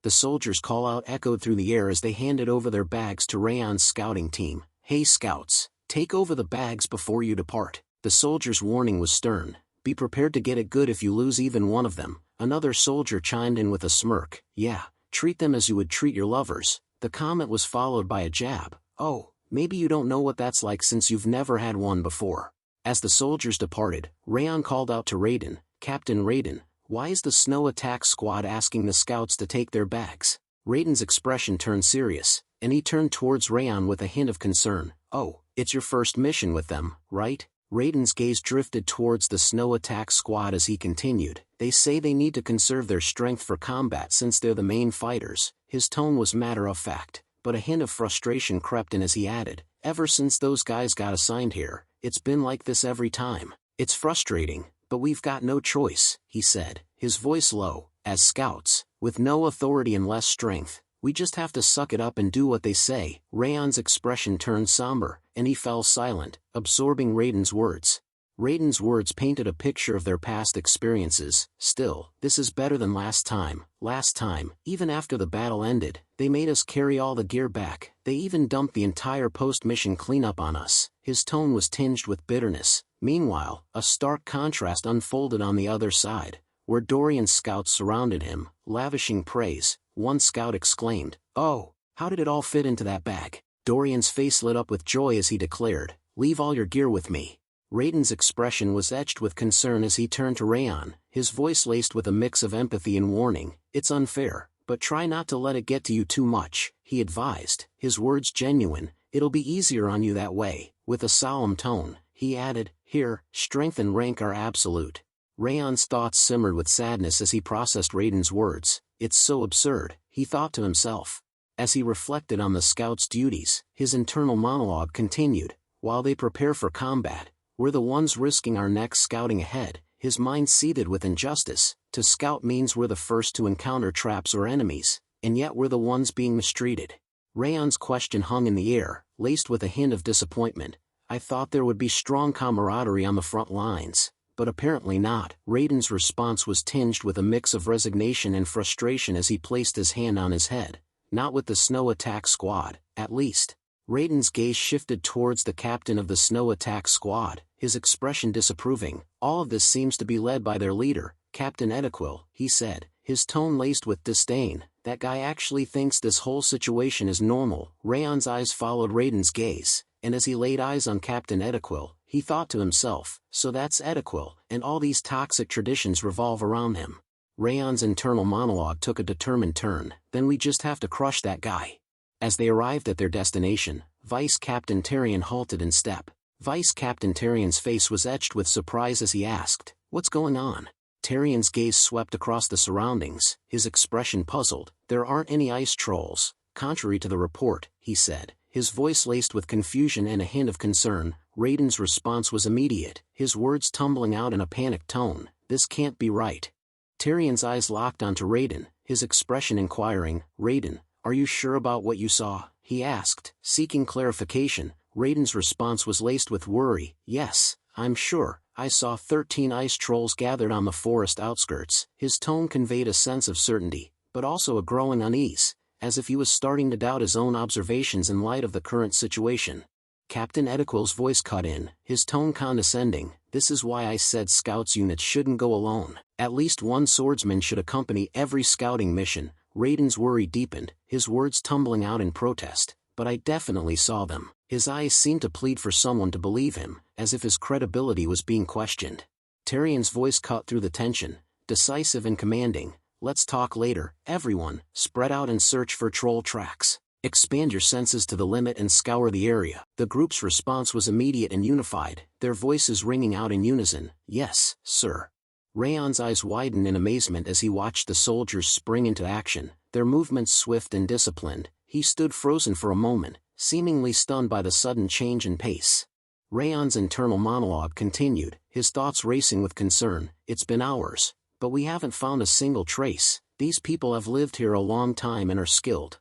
The soldiers' call-out echoed through the air as they handed over their bags to Raon's scouting team. "Hey scouts, take over the bags before you depart." The soldiers' warning was stern. "Be prepared to get it good if you lose even one of them." Another soldier chimed in with a smirk. "Yeah, treat them as you would treat your lovers." The comment was followed by a jab. "Oh, maybe you don't know what that's like since you've never had one before." As the soldiers departed, Raon called out to Raiden, "Captain Raiden, why is the snow attack squad asking the scouts to take their bags?" Raiden's expression turned serious, and he turned towards Raon with a hint of concern. "Oh, it's your first mission with them, right?" Raiden's gaze drifted towards the snow attack squad as he continued. "They say they need to conserve their strength for combat since they're the main fighters." His tone was matter-of-fact, but a hint of frustration crept in as he added, "Ever since those guys got assigned here, it's been like this every time. It's frustrating, but we've got no choice," he said, his voice low. "As scouts, with no authority and less strength, we just have to suck it up and do what they say." Raon's expression turned somber, and he fell silent, absorbing Raiden's words. Raiden's words painted a picture of their past experiences. "Still, this is better than last time. Last time, even after the battle ended, they made us carry all the gear back. They even dumped the entire post-mission cleanup on us." His tone was tinged with bitterness. Meanwhile, a stark contrast unfolded on the other side, where Dorian's scouts surrounded him, lavishing praise. One scout exclaimed, "Oh, how did it all fit into that bag?" Dorian's face lit up with joy as he declared, "Leave all your gear with me." Raiden's expression was etched with concern as he turned to Raon, his voice laced with a mix of empathy and warning. "It's unfair, but try not to let it get to you too much," he advised, his words genuine. "It'll be easier on you that way." With a solemn tone, he added, "Here, strength and rank are absolute." Raon's thoughts simmered with sadness as he processed Raiden's words. "It's so absurd," he thought to himself. As he reflected on the scouts' duties, his internal monologue continued. "While they prepare for combat, we're the ones risking our necks scouting ahead. his mind seethed with injustice. To scout means we're the first to encounter traps or enemies, and yet we're the ones being mistreated. Raon's question hung in the air, laced with a hint of disappointment. I thought there would be strong camaraderie on the front lines, but apparently not. Raiden's response was tinged with a mix of resignation and frustration as he placed his hand on his head. Not with the snow attack squad, at least. Raiden's gaze shifted towards the captain of the snow attack squad, his expression disapproving. All of this seems to be led by their leader, Captain Ediquil, he said, his tone laced with disdain. That guy actually thinks this whole situation is normal. Raon's eyes followed Raiden's gaze, and as he laid eyes on Captain Ediquil, he thought to himself, so that's Ediquil, and all these toxic traditions revolve around him. Raon's internal monologue took a determined turn. Then we just have to crush that guy. As they arrived at their destination, Vice Captain Tyrion halted in step. Vice Captain Tyrion's face was etched with surprise as he asked, "What's going on?" Tyrion's gaze swept across the surroundings, his expression puzzled. "There aren't any ice trolls, contrary to the report," he said, his voice laced with confusion and a hint of concern. Raiden's response was immediate, his words tumbling out in a panicked tone. "This can't be right." Tyrion's eyes locked onto Raiden, his expression inquiring. "Raiden, are you sure about what you saw?" he asked, seeking clarification. Raiden's response was laced with worry. "Yes, I'm sure. I saw 13 ice trolls gathered on the forest outskirts." His tone conveyed a sense of certainty, but also a growing unease, as if he was starting to doubt his own observations in light of the current situation. Captain Ediquil's voice cut in, his tone condescending. "This is why I said scouts units shouldn't go alone. At least one swordsman should accompany every scouting mission." Raiden's worry deepened, his words tumbling out in protest. "But I definitely saw them." His eyes seemed to plead for someone to believe him, as if his credibility was being questioned. Tyrion's voice cut through the tension, decisive and commanding. "Let's talk later, everyone. Spread out and search for troll tracks. Expand your senses to the limit and scour the area." The group's response was immediate and unified, their voices ringing out in unison. "Yes, sir." Raon's eyes widened in amazement as he watched the soldiers spring into action, their movements swift and disciplined. He stood frozen for a moment, seemingly stunned by the sudden change in pace. Raon's internal monologue continued, his thoughts racing with concern. "It's been hours, but we haven't found a single trace. These people have lived here a long time and are skilled.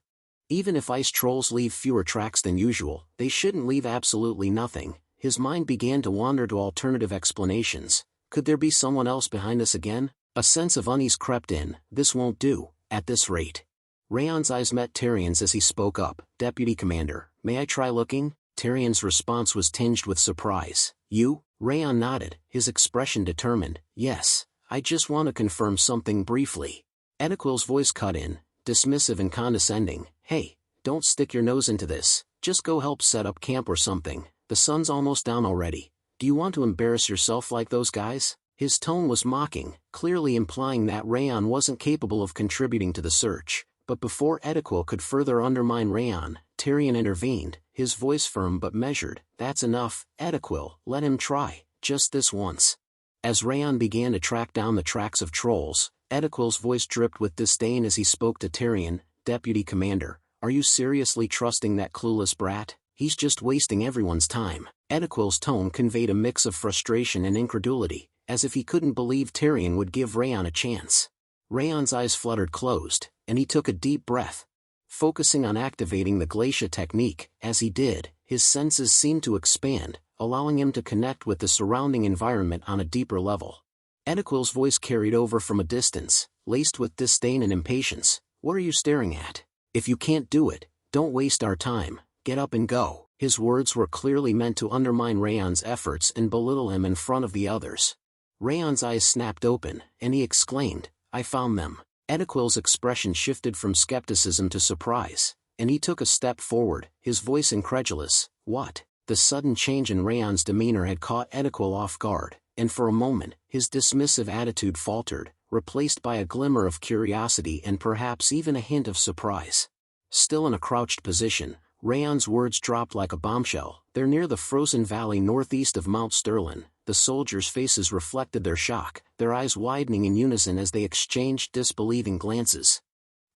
Even if ice trolls leave fewer tracks than usual, they shouldn't leave absolutely nothing." His mind began to wander to alternative explanations. Could there be someone else behind this again? A sense of unease crept in. This won't do, at this rate. Raon's eyes met Tyrion's as he spoke up. "Deputy Commander, may I try looking?" Tyrion's response was tinged with surprise. "You?" Raon nodded, his expression determined. "Yes, I just want to confirm something briefly." Ediquil's voice cut in, dismissive and condescending. "Hey, don't stick your nose into this. Just go help set up camp or something. The sun's almost down already. Do you want to embarrass yourself like those guys?" His tone was mocking, clearly implying that Raon wasn't capable of contributing to the search. But before Ediquil could further undermine Raon, Tyrion intervened, his voice firm but measured. "That's enough, Ediquil, let him try, just this once." As Raon began to track down the tracks of trolls, Ediquil's voice dripped with disdain as he spoke to Tyrion. "Deputy Commander, are you seriously trusting that clueless brat? He's just wasting everyone's time." Ediquil's tone conveyed a mix of frustration and incredulity, as if he couldn't believe Tyrion would give Raon a chance. Raon's eyes fluttered closed, and he took a deep breath. Focusing on activating the glacier technique, as he did, his senses seemed to expand, allowing him to connect with the surrounding environment on a deeper level. Ediquil's voice carried over from a distance, laced with disdain and impatience. "What are you staring at? If you can't do it, don't waste our time, get up and go." His words were clearly meant to undermine Raon's efforts and belittle him in front of the others. Raon's eyes snapped open, and he exclaimed, "I found them." Ediquil's expression shifted from skepticism to surprise, and he took a step forward, his voice incredulous. "What?" The sudden change in Raon's demeanor had caught Ediquil off guard, and for a moment, his dismissive attitude faltered, replaced by a glimmer of curiosity and perhaps even a hint of surprise. Still in a crouched position, Raon's words dropped like a bombshell. "They're near the frozen valley northeast of Mount Sterling." The soldiers' faces reflected their shock, their eyes widening in unison as they exchanged disbelieving glances.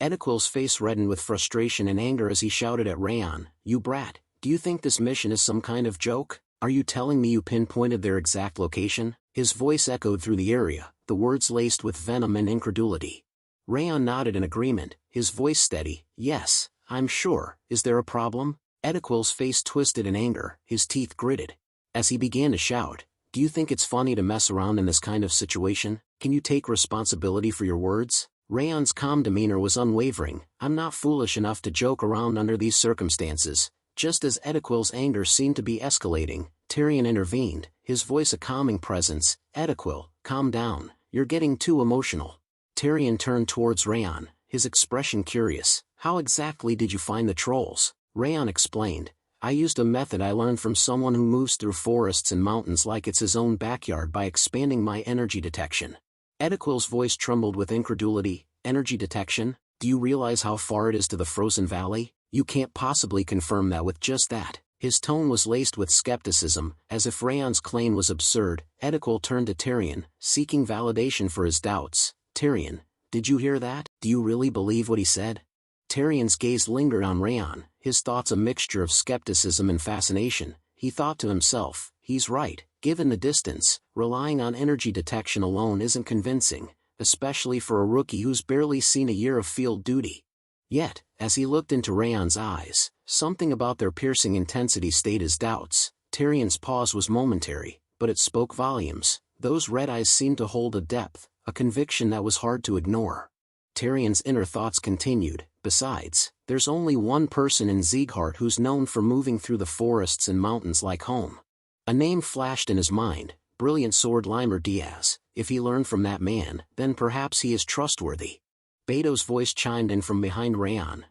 Ediquil's face reddened with frustration and anger as he shouted at Raon, "You brat, do you think this mission is some kind of joke? Are you telling me you pinpointed their exact location?" His voice echoed through the area, the words laced with venom and incredulity. Raon nodded in agreement, his voice steady. Yes, I'm sure. Is there a problem? Ediquil's face twisted in anger, his teeth gritted. As he began to shout, do you think it's funny to mess around in this kind of situation? Can you take responsibility for your words? Raon's calm demeanor was unwavering. I'm not foolish enough to joke around under these circumstances. Just as Ediquil's anger seemed to be escalating, Tyrion intervened, his voice a calming presence. Ediquil, calm down, you're getting too emotional. Tyrion turned towards Raon, his expression curious. How exactly did you find the trolls? Raon explained. I used a method I learned from someone who moves through forests and mountains like it's his own backyard by expanding my energy detection. Ediquil's voice trembled with incredulity. Energy detection? Do you realize how far it is to the frozen valley? You can't possibly confirm that with just that. His tone was laced with skepticism, as if Raon's claim was absurd. Ediquil turned to Tyrion, seeking validation for his doubts. Tyrion, did you hear that? Do you really believe what he said? Tyrion's gaze lingered on Raon, his thoughts a mixture of skepticism and fascination. He thought to himself, he's right, given the distance, relying on energy detection alone isn't convincing, especially for a rookie who's barely seen a year of field duty. Yet, as he looked into Raon's eyes, something about their piercing intensity stayed his doubts. Tyrion's pause was momentary, but it spoke volumes. Those red eyes seemed to hold a depth, a conviction that was hard to ignore. Tyrion's inner thoughts continued. Besides, there's only one person in Sieghart who's known for moving through the forests and mountains like home. A name flashed in his mind, brilliant sword Limer Diaz. If he learned from that man, then perhaps he is trustworthy. Beto's voice chimed in from behind Raon.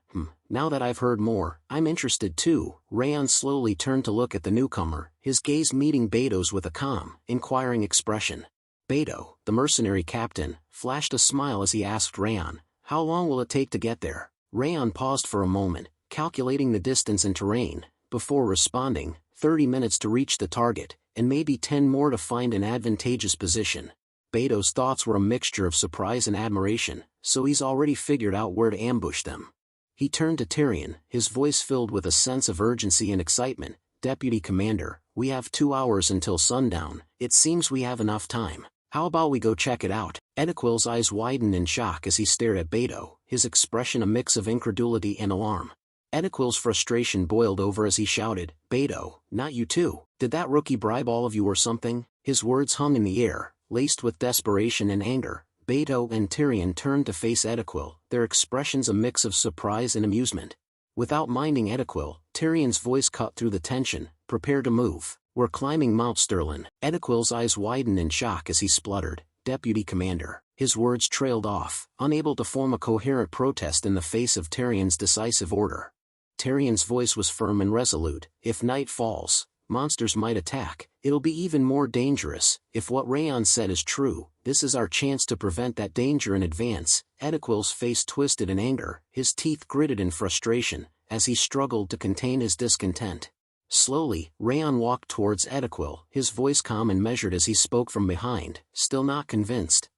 Now that I've heard more, I'm interested too. Raon slowly turned to look at the newcomer, his gaze meeting Beto's with a calm, inquiring expression. Beto, the mercenary captain, flashed a smile as he asked Raon, how long will it take to get there? Raon paused for a moment, calculating the distance and terrain, before responding, 30 minutes to reach the target, and maybe 10 more to find an advantageous position. Beto's thoughts were a mixture of surprise and admiration, so he's already figured out where to ambush them. He turned to Tyrion, his voice filled with a sense of urgency and excitement. Deputy Commander, we have 2 hours until sundown. It seems we have enough time. How about we go check it out? Ediquil's eyes widened in shock as he stared at Beto, his expression a mix of incredulity and alarm. Ediquil's frustration boiled over as he shouted, Beto, not you too. Did that rookie bribe all of you or something? His words hung in the air, laced with desperation and anger. Beto and Tyrion turned to face Ediquil, their expressions a mix of surprise and amusement. Without minding Ediquil, Tyrion's voice cut through the tension. Prepare to move. We're climbing Mount Sterling. Ediquil's eyes widened in shock as he spluttered, Deputy Commander. His words trailed off, unable to form a coherent protest in the face of Tyrion's decisive order. Tyrion's voice was firm and resolute. If night falls, monsters might attack. It'll be even more dangerous. If what Raon said is true, this is our chance to prevent that danger in advance. Ediquil's face twisted in anger, his teeth gritted in frustration, as he struggled to contain his discontent. Slowly, Raon walked towards Ediquil, his voice calm and measured as he spoke from behind, still not convinced.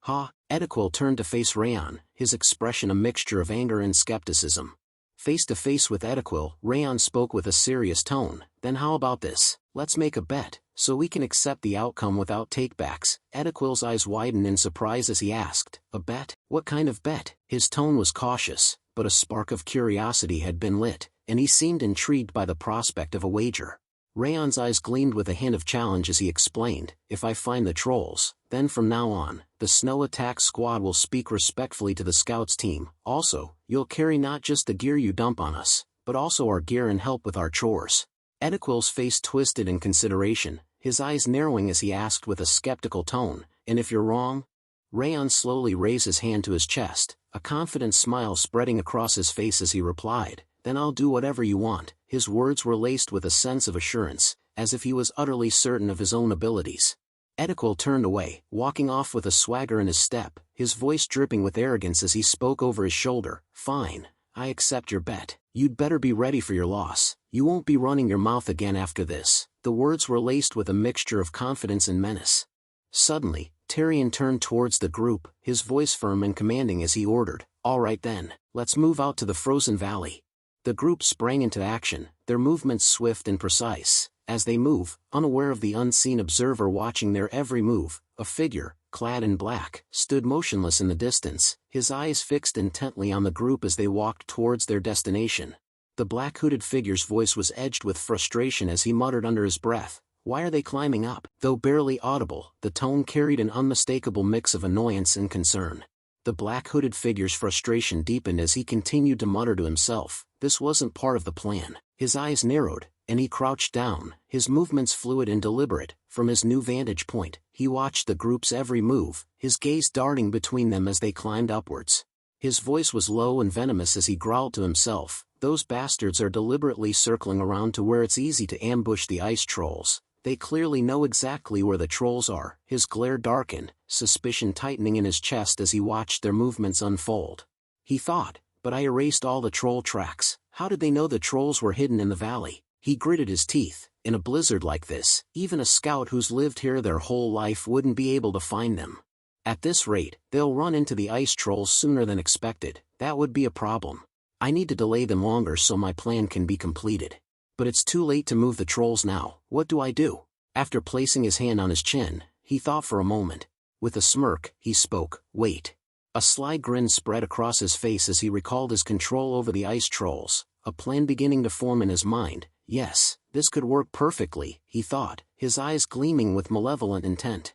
Ediquil turned to face Raon, his expression a mixture of anger and skepticism. Face to face with Ediquil, Raon spoke with a serious tone. Then how about this? Let's make a bet, so we can accept the outcome without takebacks. Ediquil's eyes widened in surprise as he asked, a bet? What kind of bet? His tone was cautious, but a spark of curiosity had been lit, and he seemed intrigued by the prospect of a wager. Raon's eyes gleamed with a hint of challenge as he explained, if I find the trolls, then from now on, the snow attack squad will speak respectfully to the scouts team. Also, you'll carry not just the gear you dump on us, but also our gear and help with our chores. Ediquil's face twisted in consideration, his eyes narrowing as he asked with a skeptical tone, and if you're wrong? Raon slowly raised his hand to his chest, a confident smile spreading across his face as he replied, then I'll do whatever you want. His words were laced with a sense of assurance, as if he was utterly certain of his own abilities. Ediquil turned away, walking off with a swagger in his step, his voice dripping with arrogance as he spoke over his shoulder. Fine, I accept your bet. You'd better be ready for your loss. You won't be running your mouth again after this. The words were laced with a mixture of confidence and menace. Suddenly, Tyrion turned towards the group, his voice firm and commanding as he ordered, all right then, let's move out to the frozen valley. The group sprang into action, their movements swift and precise. As they move, unaware of the unseen observer watching their every move, a figure, clad in black, stood motionless in the distance, his eyes fixed intently on the group as they walked towards their destination. The black hooded figure's voice was edged with frustration as he muttered under his breath, "Why are they climbing up?" Though barely audible, the tone carried an unmistakable mix of annoyance and concern. The black hooded figure's frustration deepened as he continued to mutter to himself, "This wasn't part of the plan." His eyes narrowed, and he crouched down, his movements fluid and deliberate. From his new vantage point, he watched the group's every move, his gaze darting between them as they climbed upwards. His voice was low and venomous as he growled to himself, "Those bastards are deliberately circling around to where it's easy to ambush the ice trolls. They clearly know exactly where the trolls are." His glare darkened, suspicion tightening in his chest as he watched their movements unfold. He thought, "But I erased all the troll tracks. How did they know the trolls were hidden in the valley?" He gritted his teeth. In a blizzard like this, even a scout who's lived here their whole life wouldn't be able to find them. At this rate, they'll run into the ice trolls sooner than expected. That would be a problem. I need to delay them longer so my plan can be completed. But it's too late to move the trolls now. What do I do? After placing his hand on his chin, he thought for a moment. With a smirk, he spoke, "Wait." A sly grin spread across his face as he recalled his control over the ice trolls, a plan beginning to form in his mind. Yes, this could work perfectly, he thought, his eyes gleaming with malevolent intent.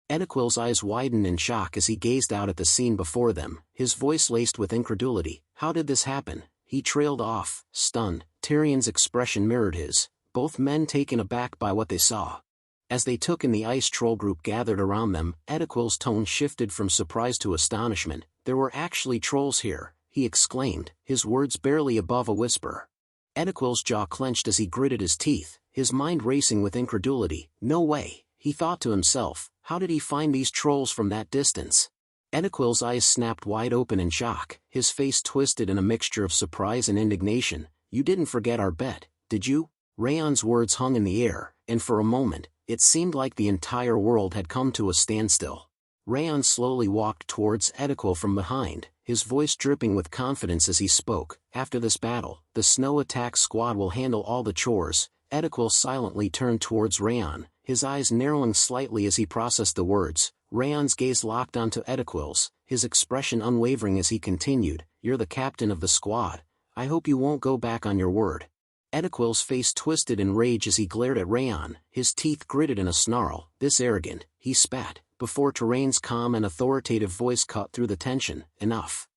Ediquil's eyes widened in shock as he gazed out at the scene before them, his voice laced with incredulity. How did this happen? He trailed off, stunned. Tyrion's expression mirrored his, both men taken aback by what they saw. As they took in the ice troll group gathered around them, Ediquil's tone shifted from surprise to astonishment. "There were actually trolls here," he exclaimed, his words barely above a whisper. Ediquil's jaw clenched as he gritted his teeth, his mind racing with incredulity. "No way," he thought to himself, "how did he find these trolls from that distance?" Ediquil's eyes snapped wide open in shock, his face twisted in a mixture of surprise and indignation. "You didn't forget our bet, did you?" Raon's words hung in the air, and for a moment, it seemed like the entire world had come to a standstill. Raon slowly walked towards Ediquil from behind, his voice dripping with confidence as he spoke. "After this battle, the snow attack squad will handle all the chores." Ediquil silently turned towards Raon, his eyes narrowing slightly as he processed the words. Raon's gaze locked onto Ediquil's, his expression unwavering as he continued, "You're the captain of the squad. I hope you won't go back on your word." Ediquil's face twisted in rage as he glared at Raon, his teeth gritted in a snarl. "This arrogant," he spat, before Tyrion's calm and authoritative voice cut through the tension. "Enough.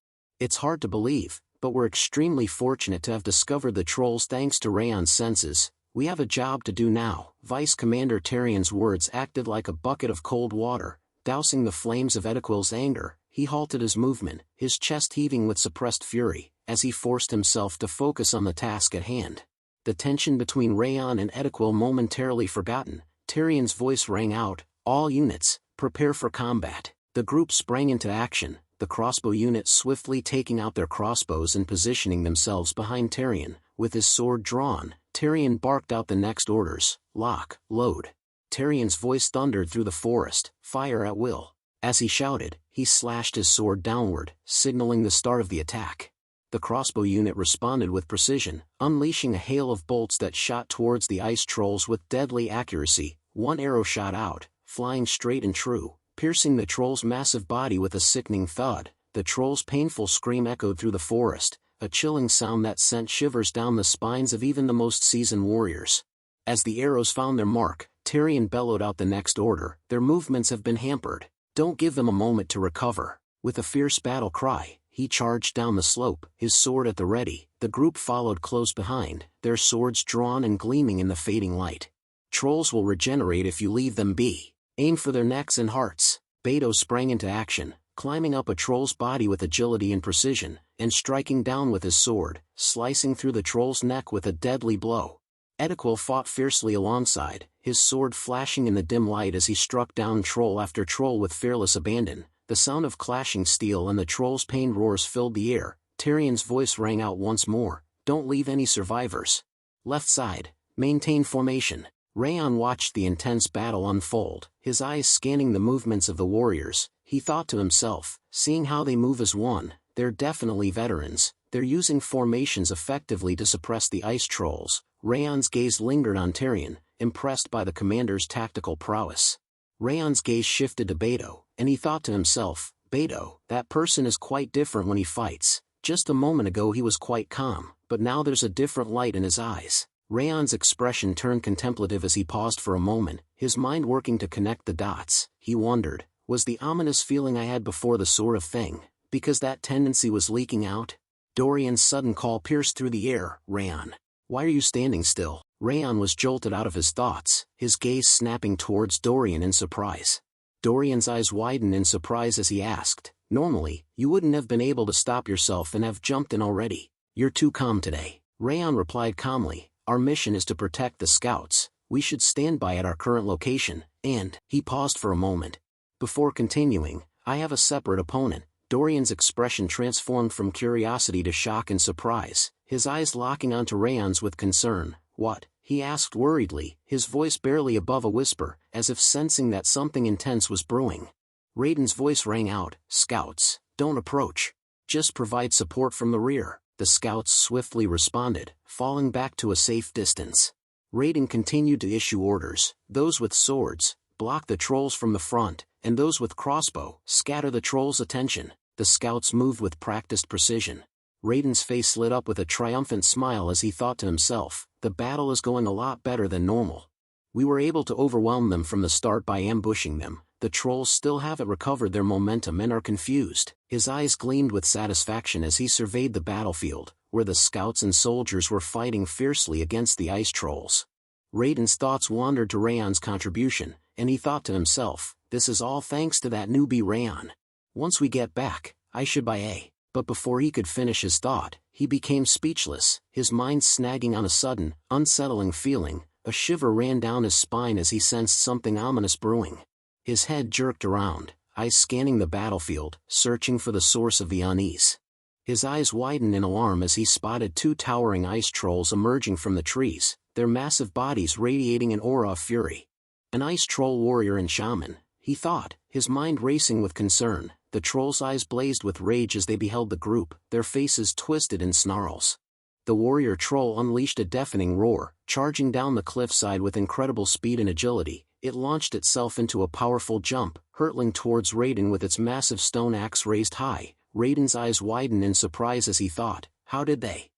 It's hard to believe, but we're extremely fortunate to have discovered the trolls thanks to Raon's senses. We have a job to do now." Vice Commander Tyrion's words acted like a bucket of cold water, dousing the flames of Ediquil's anger. He halted his movement, his chest heaving with suppressed fury, as he forced himself to focus on the task at hand. The tension between Raon and Ediquil momentarily forgotten, Tyrion's voice rang out, "All units, prepare for combat." The group sprang into action, the crossbow unit swiftly taking out their crossbows and positioning themselves behind Tyrion. With his sword drawn, Tyrion barked out the next orders, "Lock, load." Tyrion's voice thundered through the forest, "Fire at will." As he shouted, he slashed his sword downward, signaling the start of the attack. The crossbow unit responded with precision, unleashing a hail of bolts that shot towards the ice trolls with deadly accuracy. One arrow shot out, flying straight and true, piercing the troll's massive body with a sickening thud. The troll's painful scream echoed through the forest, a chilling sound that sent shivers down the spines of even the most seasoned warriors. As the arrows found their mark, Tyrion bellowed out the next order. "Their movements have been hampered. Don't give them a moment to recover." With a fierce battle cry, he charged down the slope, his sword at the ready. The group followed close behind, their swords drawn and gleaming in the fading light. "Trolls will regenerate if you leave them be. Aim for their necks and hearts." Beto sprang into action, climbing up a troll's body with agility and precision, and striking down with his sword, slicing through the troll's neck with a deadly blow. Ediquil fought fiercely alongside, his sword flashing in the dim light as he struck down troll after troll with fearless abandon. The sound of clashing steel and the troll's pained roars filled the air. Tyrion's voice rang out once more, "Don't leave any survivors. Left side, maintain formation." Raon watched the intense battle unfold, his eyes scanning the movements of the warriors. He thought to himself, seeing how they move as one, they're definitely veterans. They're using formations effectively to suppress the ice trolls. Raon's gaze lingered on Tyrion, impressed by the commander's tactical prowess. Raon's gaze shifted to Beto, and he thought to himself, Beto, that person is quite different when he fights. Just a moment ago he was quite calm, but now there's a different light in his eyes. Raon's expression turned contemplative as he paused for a moment, his mind working to connect the dots. He wondered, was the ominous feeling I had before the sort of thing, because that tendency was leaking out? Dorian's sudden call pierced through the air. Raon. Why are you standing still? Raon was jolted out of his thoughts, his gaze snapping towards Dorian in surprise. Dorian's eyes widened in surprise as he asked, normally, you wouldn't have been able to stop yourself and have jumped in already. You're too calm today. Raon replied calmly, our mission is to protect the scouts. We should stand by at our current location, and, he paused for a moment. Before continuing, I have a separate opponent. Dorian's expression transformed from curiosity to shock and surprise, his eyes locking onto Raon's with concern. What? He asked worriedly, his voice barely above a whisper, as if sensing that something intense was brewing. Raiden's voice rang out, Scouts, don't approach. Just provide support from the rear. The scouts swiftly responded, falling back to a safe distance. Raiden continued to issue orders, those with swords, block the trolls from the front, and those with crossbow, scatter the trolls' attention. The scouts moved with practiced precision. Raiden's face lit up with a triumphant smile as he thought to himself, the battle is going a lot better than normal. We were able to overwhelm them from the start by ambushing them. The trolls still haven't recovered their momentum and are confused. His eyes gleamed with satisfaction as he surveyed the battlefield, where the scouts and soldiers were fighting fiercely against the ice trolls. Raiden's thoughts wandered to Raon's contribution, and he thought to himself, this is all thanks to that newbie Raon. Once we get back, I should buy a... But before he could finish his thought, he became speechless, his mind snagging on a sudden, unsettling feeling. A shiver ran down his spine as he sensed something ominous brewing. His head jerked around, eyes scanning the battlefield, searching for the source of the unease. His eyes widened in alarm as he spotted two towering ice trolls emerging from the trees, their massive bodies radiating an aura of fury. An ice troll warrior and shaman, he thought, his mind racing with concern. The trolls' eyes blazed with rage as they beheld the group, their faces twisted in snarls. The warrior troll unleashed a deafening roar, charging down the cliffside with incredible speed and agility. It launched itself into a powerful jump, hurtling towards Raiden with its massive stone axe raised high. Raiden's eyes widened in surprise as he thought, how did they?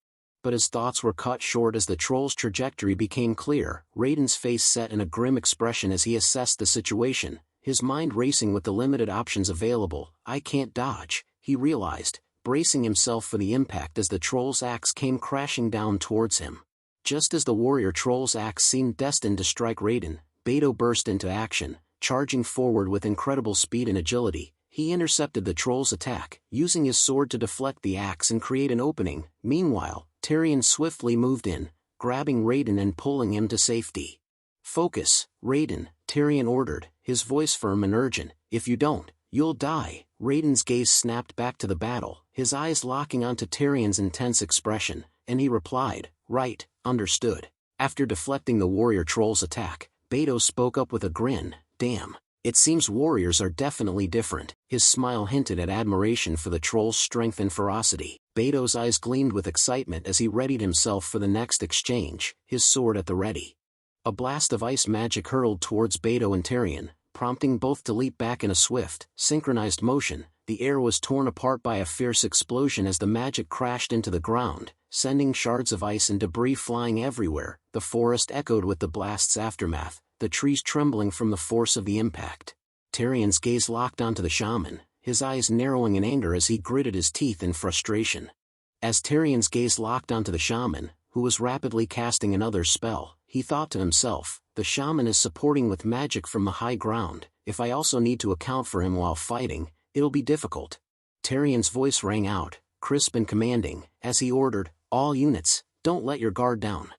But his thoughts were cut short as the troll's trajectory became clear. Raiden's face set in a grim expression as he assessed the situation, his mind racing with the limited options available. I can't dodge, he realized, bracing himself for the impact as the troll's axe came crashing down towards him. Just as the warrior troll's axe seemed destined to strike Raiden, Beto burst into action, charging forward with incredible speed and agility. He intercepted the troll's attack, using his sword to deflect the axe and create an opening. Meanwhile, Tyrion swiftly moved in, grabbing Raiden and pulling him to safety. Focus, Raiden, Tyrion ordered, his voice firm and urgent. If you don't, you'll die. Raiden's gaze snapped back to the battle, his eyes locking onto Tyrion's intense expression, and he replied, right, understood. After deflecting the warrior troll's attack, Beto spoke up with a grin, damn, it seems warriors are definitely different. His smile hinted at admiration for the troll's strength and ferocity. Beto's eyes gleamed with excitement as he readied himself for the next exchange, his sword at the ready. A blast of ice magic hurled towards Beto and Tyrion, prompting both to leap back in a swift, synchronized motion. The air was torn apart by a fierce explosion as the magic crashed into the ground, sending shards of ice and debris flying everywhere. The forest echoed with the blast's aftermath, the trees trembling from the force of the impact. Tyrion's gaze locked onto the shaman, his eyes narrowing in anger as he gritted his teeth in frustration. As Tyrion's gaze locked onto the shaman, who was rapidly casting another spell, he thought to himself, the shaman is supporting with magic from the high ground. If I also need to account for him while fighting, it'll be difficult. Tyrion's voice rang out, crisp and commanding, as he ordered, all units, don't let your guard down.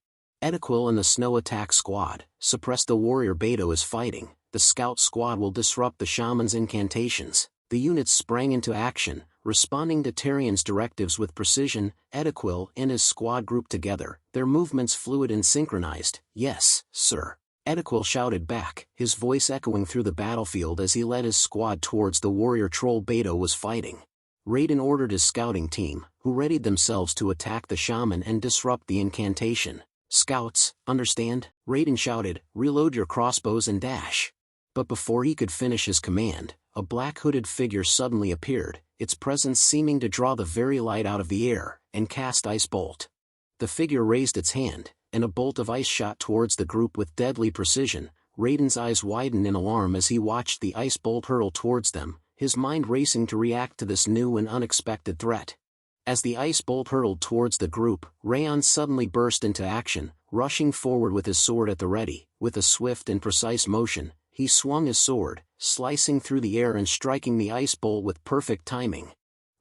Edequil and the snow attack squad, suppress the warrior Beto is fighting. The scout squad will disrupt the shaman's incantations. The units sprang into action, responding to Tyrion's directives with precision. Edequil and his squad grouped together, their movements fluid and synchronized. Yes, sir. Edequil shouted back, his voice echoing through the battlefield as he led his squad towards the warrior troll Beto was fighting. Raiden ordered his scouting team, who readied themselves to attack the shaman and disrupt the incantation. Scouts, understand? Raiden shouted, reload your crossbows and dash. But before he could finish his command, a black hooded figure suddenly appeared, its presence seeming to draw the very light out of the air, and cast Ice Bolt. The figure raised its hand, and a bolt of ice shot towards the group with deadly precision. Raiden's eyes widened in alarm as he watched the ice bolt hurl towards them, his mind racing to react to this new and unexpected threat. As the ice bolt hurtled towards the group, Raon suddenly burst into action, rushing forward with his sword at the ready. With a swift and precise motion, he swung his sword, slicing through the air and striking the ice bolt with perfect timing.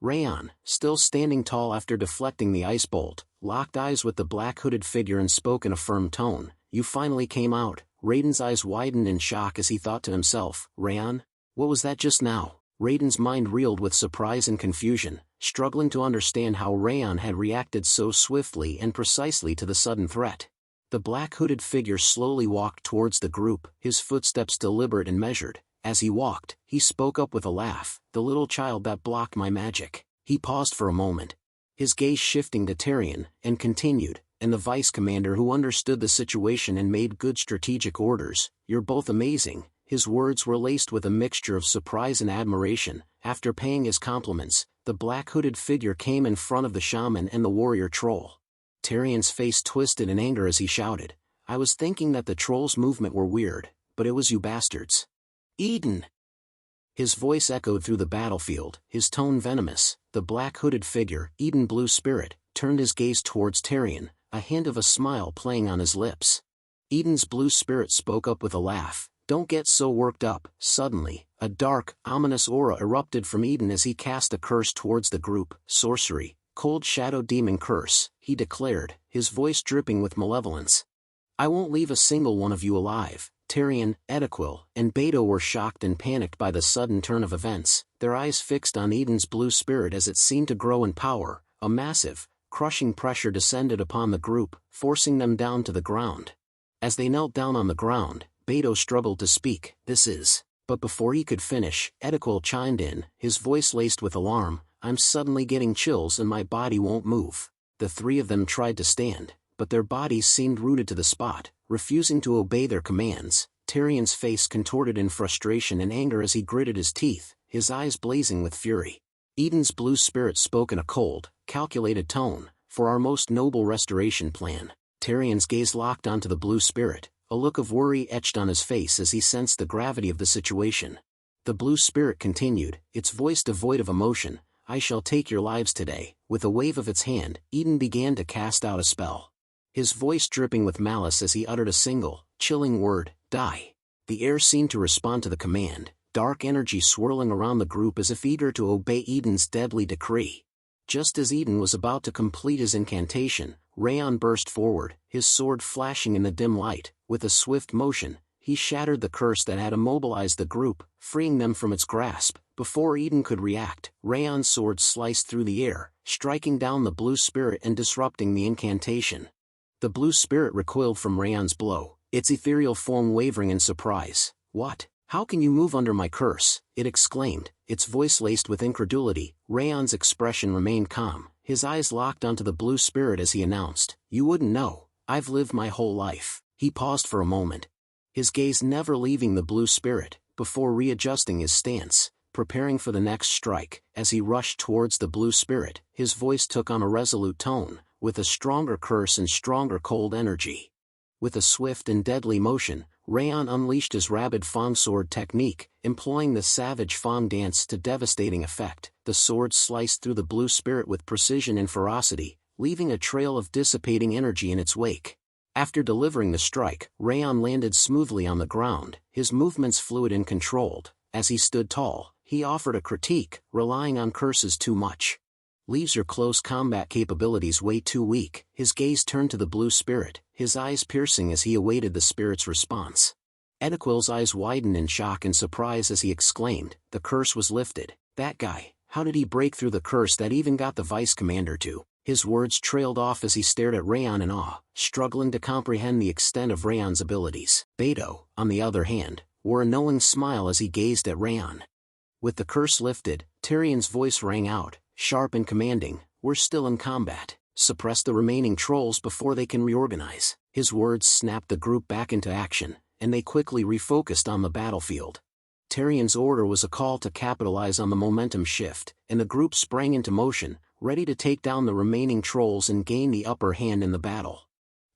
Raon, still standing tall after deflecting the ice bolt, locked eyes with the black hooded figure and spoke in a firm tone, "You finally came out." Raiden's eyes widened in shock as he thought to himself, "Raon? What was that just now?" Raiden's mind reeled with surprise and confusion, struggling to understand how Raon had reacted so swiftly and precisely to the sudden threat. The black hooded figure slowly walked towards the group, his footsteps deliberate and measured. As he walked, he spoke up with a laugh, "The little child that blocked my magic." He paused for a moment, his gaze shifting to Tyrion, and continued, "And the vice commander who understood the situation and made good strategic orders. You're both amazing." His words were laced with a mixture of surprise and admiration. After paying his compliments, the black hooded figure came in front of the shaman and the warrior troll. Tyrion's face twisted in anger as he shouted, "I was thinking that the troll's movement were weird, but it was you bastards. Eden!" His voice echoed through the battlefield, his tone venomous. The black hooded figure, Eden Blue Spirit, turned his gaze towards Tyrion, a hint of a smile playing on his lips. Eden's Blue Spirit spoke up with a laugh, "Don't get so worked up." Suddenly, a dark, ominous aura erupted from Eden as he cast a curse towards the group. "Sorcery, Cold Shadow Demon Curse," he declared, his voice dripping with malevolence. "I won't leave a single one of you alive." Tyrion, Edequil, and Beto were shocked and panicked by the sudden turn of events, their eyes fixed on Eden's Blue Spirit as it seemed to grow in power. A massive, crushing pressure descended upon the group, forcing them down to the ground. As they knelt down on the ground, Beto struggled to speak, "This is..." But before he could finish, Edequil chimed in, his voice laced with alarm, "I'm suddenly getting chills and my body won't move." The three of them tried to stand, but their bodies seemed rooted to the spot, refusing to obey their commands. Tyrion's face contorted in frustration and anger as he gritted his teeth, his eyes blazing with fury. Eden's Blue Spirit spoke in a cold, calculated tone, "For our most noble restoration plan." Tyrion's gaze locked onto the Blue Spirit, a look of worry etched on his face as he sensed the gravity of the situation. The Blue Spirit continued, its voice devoid of emotion, "I shall take your lives today." With a wave of its hand, Eden began to cast out a spell, his voice dripping with malice as he uttered a single, chilling word, "Die." The air seemed to respond to the command, dark energy swirling around the group as if eager to obey Eden's deadly decree. Just as Eden was about to complete his incantation, Raon burst forward, his sword flashing in the dim light. With a swift motion, he shattered the curse that had immobilized the group, freeing them from its grasp. Before Eden could react, Raon's sword sliced through the air, striking down the Blue Spirit and disrupting the incantation. The Blue Spirit recoiled from Raon's blow, its ethereal form wavering in surprise. "What? How can you move under my curse?" it exclaimed, its voice laced with incredulity. Raon's expression remained calm, his eyes locked onto the Blue Spirit as he announced, "You wouldn't know. I've lived my whole life." He paused for a moment, his gaze never leaving the Blue Spirit, before readjusting his stance, preparing for the next strike. As he rushed towards the Blue Spirit, his voice took on a resolute tone, with a stronger curse and stronger cold energy. With a swift and deadly motion, Raon unleashed his rabid Fang sword technique, employing the savage Fang dance to devastating effect. The sword sliced through the Blue Spirit with precision and ferocity, leaving a trail of dissipating energy in its wake. After delivering the strike, Raon landed smoothly on the ground, his movements fluid and controlled. As he stood tall, he offered a critique, "Relying on curses too much leaves your close combat capabilities way too weak." His gaze turned to the Blue Spirit, his eyes piercing as he awaited the spirit's response. Edequil's eyes widened in shock and surprise as he exclaimed, "The curse was lifted. That guy, how did he break through the curse that even got the vice commander to?" His words trailed off as he stared at Raon in awe, struggling to comprehend the extent of Raon's abilities. Beto, on the other hand, wore a knowing smile as he gazed at Raon. With the curse lifted, Tyrion's voice rang out, sharp and commanding, "We're still in combat. Suppress the remaining trolls before they can reorganize. His words snapped the group back into action, and they quickly refocused on the battlefield. Tyrion's order was a call to capitalize on the momentum shift, and the group sprang into motion, ready to take down the remaining trolls and gain the upper hand in the battle.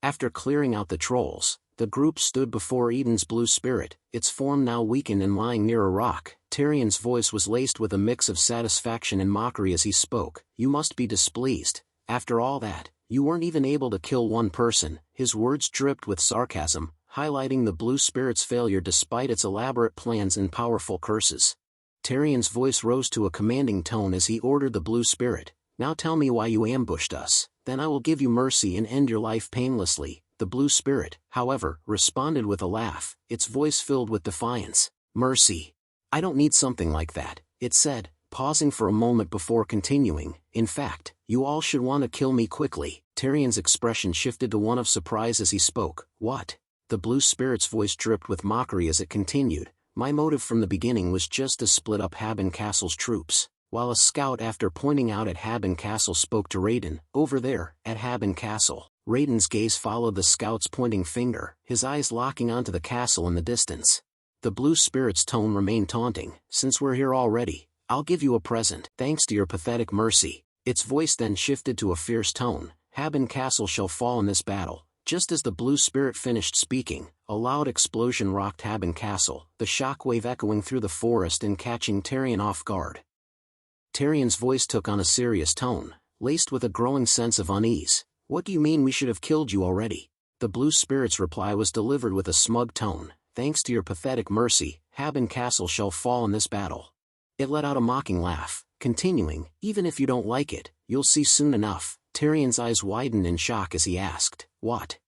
After clearing out the trolls, the group stood before Eden's blue spirit, its form now weakened and lying near a rock. Tyrion's voice was laced with a mix of satisfaction and mockery as he spoke. "You must be displeased. After all that, you weren't even able to kill one person." His words dripped with sarcasm, highlighting the blue spirit's failure despite its elaborate plans and powerful curses. Tyrion's voice rose to a commanding tone as he ordered the blue spirit, "Now tell me why you ambushed us, then I will give you mercy and end your life painlessly." The blue spirit, however, responded with a laugh, its voice filled with defiance. "Mercy? I don't need something like that," it said, pausing for a moment before continuing. "In fact, you all should want to kill me quickly." Tyrion's expression shifted to one of surprise as he spoke. "What?" The blue spirit's voice dripped with mockery as it continued. "My motive from the beginning was just to split up Haben Castle's troops." While a scout, after pointing out at Haben Castle, spoke to Raiden, "Over there, at Haben Castle." Raiden's gaze followed the scout's pointing finger, his eyes locking onto the castle in the distance. The blue spirit's tone remained taunting. "Since we're here already, I'll give you a present. Thanks to your pathetic mercy." Its voice then shifted to a fierce tone. "Haben Castle shall fall in this battle." Just as the blue spirit finished speaking, a loud explosion rocked Haben Castle, the shockwave echoing through the forest and catching Tyrion off guard. Tyrion's voice took on a serious tone, laced with a growing sense of unease. "What do you mean we should have killed you already?" The blue spirit's reply was delivered with a smug tone. "Thanks to your pathetic mercy, Haben Castle shall fall in this battle." It let out a mocking laugh, continuing, "Even if you don't like it, you'll see soon enough." Tyrion's eyes widened in shock as he asked, "What?"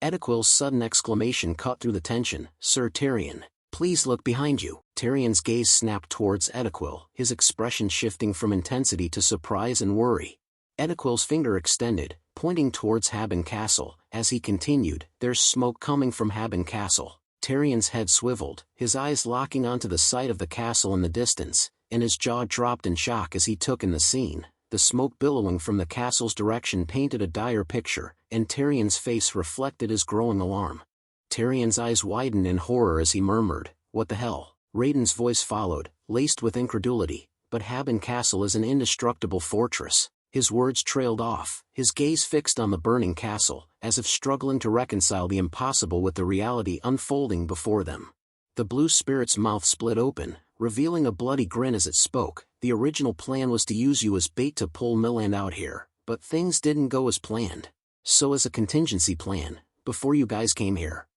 Edequil's sudden exclamation cut through the tension. "Sir Tyrion, please look behind you." Tyrion's gaze snapped towards Edequil, his expression shifting from intensity to surprise and worry. Edequil's finger extended, pointing towards Haben Castle. As he continued, "There's smoke coming from Haben Castle." Tyrion's head swiveled, his eyes locking onto the sight of the castle in the distance, and his jaw dropped in shock as he took in the scene. The smoke billowing from the castle's direction painted a dire picture, and Tyrion's face reflected his growing alarm. Tyrion's eyes widened in horror as he murmured, "What the hell?" Raiden's voice followed, laced with incredulity, "But Haben Castle is an indestructible fortress." His words trailed off, his gaze fixed on the burning castle, as if struggling to reconcile the impossible with the reality unfolding before them. The blue spirit's mouth split open, revealing a bloody grin as it spoke. "The original plan was to use you as bait to pull Milland out here, but things didn't go as planned. So as a contingency plan, before you guys came here,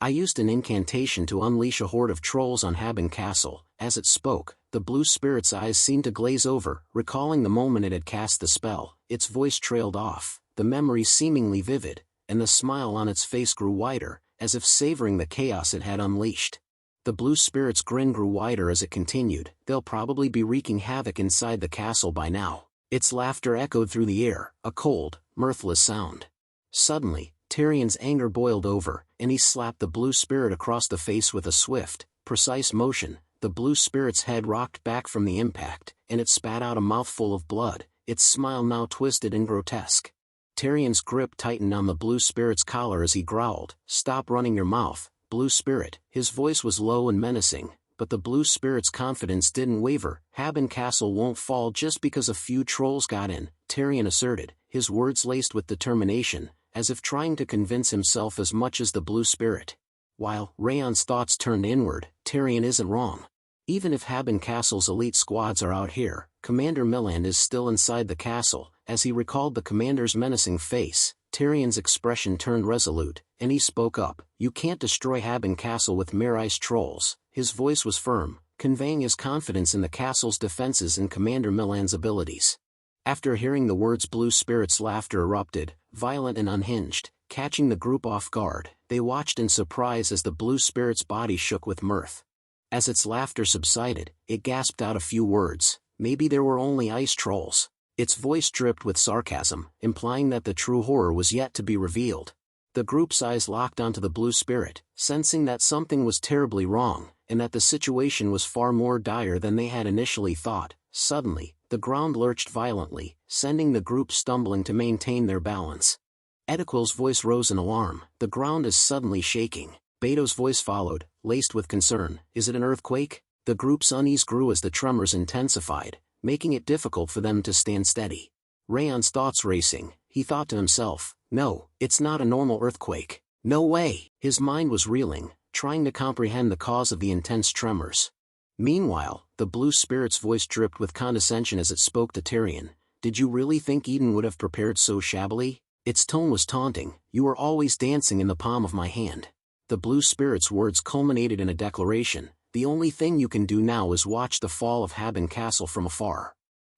I used an incantation to unleash a horde of trolls on Haben Castle." As it spoke, the blue spirit's eyes seemed to glaze over, recalling the moment it had cast the spell. Its voice trailed off, the memory seemingly vivid, and the smile on its face grew wider, as if savoring the chaos it had unleashed. The blue spirit's grin grew wider as it continued. "They'll probably be wreaking havoc inside the castle by now." Its laughter echoed through the air, a cold, mirthless sound. Suddenly, Tyrion's anger boiled over, and he slapped the blue spirit across the face with a swift, precise motion. The blue spirit's head rocked back from the impact, and it spat out a mouthful of blood, its smile now twisted and grotesque. Tyrion's grip tightened on the blue spirit's collar as he growled, "Stop running your mouth, blue spirit." His voice was low and menacing, but the blue spirit's confidence didn't waver. "Haben Castle won't fall just because a few trolls got in," Tyrion asserted, his words laced with determination, as if trying to convince himself as much as the blue spirit. While Raon's thoughts turned inward, Tyrion isn't wrong. Even if Haben Castle's elite squads are out here, Commander Milland is still inside the castle. As he recalled the commander's menacing face, Tyrion's expression turned resolute, and he spoke up, "You can't destroy Haben Castle with mere ice trolls." His voice was firm, conveying his confidence in the castle's defenses and Commander Milland's abilities. After hearing the words, blue spirit's laughter erupted, violent and unhinged, catching the group off guard. They watched in surprise as the blue spirit's body shook with mirth. As its laughter subsided, it gasped out a few words. Maybe there were only ice trolls. Its voice dripped with sarcasm, implying that the true horror was yet to be revealed. The group's eyes locked onto the blue spirit, sensing that something was terribly wrong, and that the situation was far more dire than they had initially thought. Suddenly, the The ground lurched violently, sending the group stumbling to maintain their balance. Ediquel's voice rose in alarm. The ground is suddenly shaking. Beto's voice followed, laced with concern. Is it an earthquake? The group's unease grew as the tremors intensified, making it difficult for them to stand steady. Raon's thoughts racing, he thought to himself, no, it's not a normal earthquake. No way! His mind was reeling, trying to comprehend the cause of the intense tremors. Meanwhile, the blue spirit's voice dripped with condescension as it spoke to Tyrion. Did you really think Eden would have prepared so shabbily? Its tone was taunting. You were always dancing in the palm of my hand. The blue spirit's words culminated in a declaration. The only thing you can do now is watch the fall of Haben Castle from afar.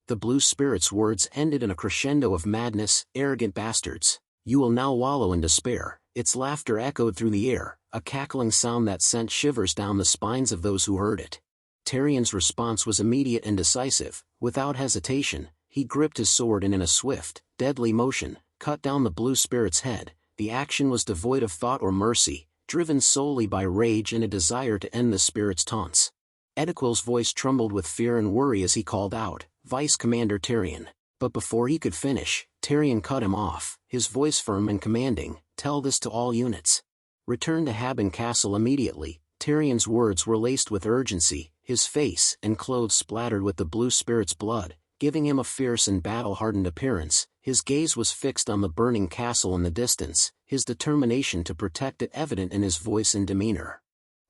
The blue spirit's words ended in a crescendo of madness. Arrogant bastards. You will now wallow in despair. Its laughter echoed through the air, a cackling sound that sent shivers down the spines of those who heard it. Tyrion's response was immediate and decisive. Without hesitation, he gripped his sword and in a swift, deadly motion, cut down the blue spirit's head. The action was devoid of thought or mercy, driven solely by rage and a desire to end the spirit's taunts. Ediquel's voice trembled with fear and worry as he called out, Vice Commander Tyrion. But before he could finish, Tyrion cut him off, his voice firm and commanding, Tell this to all units. Return to Haben Castle immediately. Tyrion's words were laced with urgency, his face and clothes splattered with the blue spirit's blood, giving him a fierce and battle-hardened appearance. His gaze was fixed on the burning castle in the distance, his determination to protect it evident in his voice and demeanor.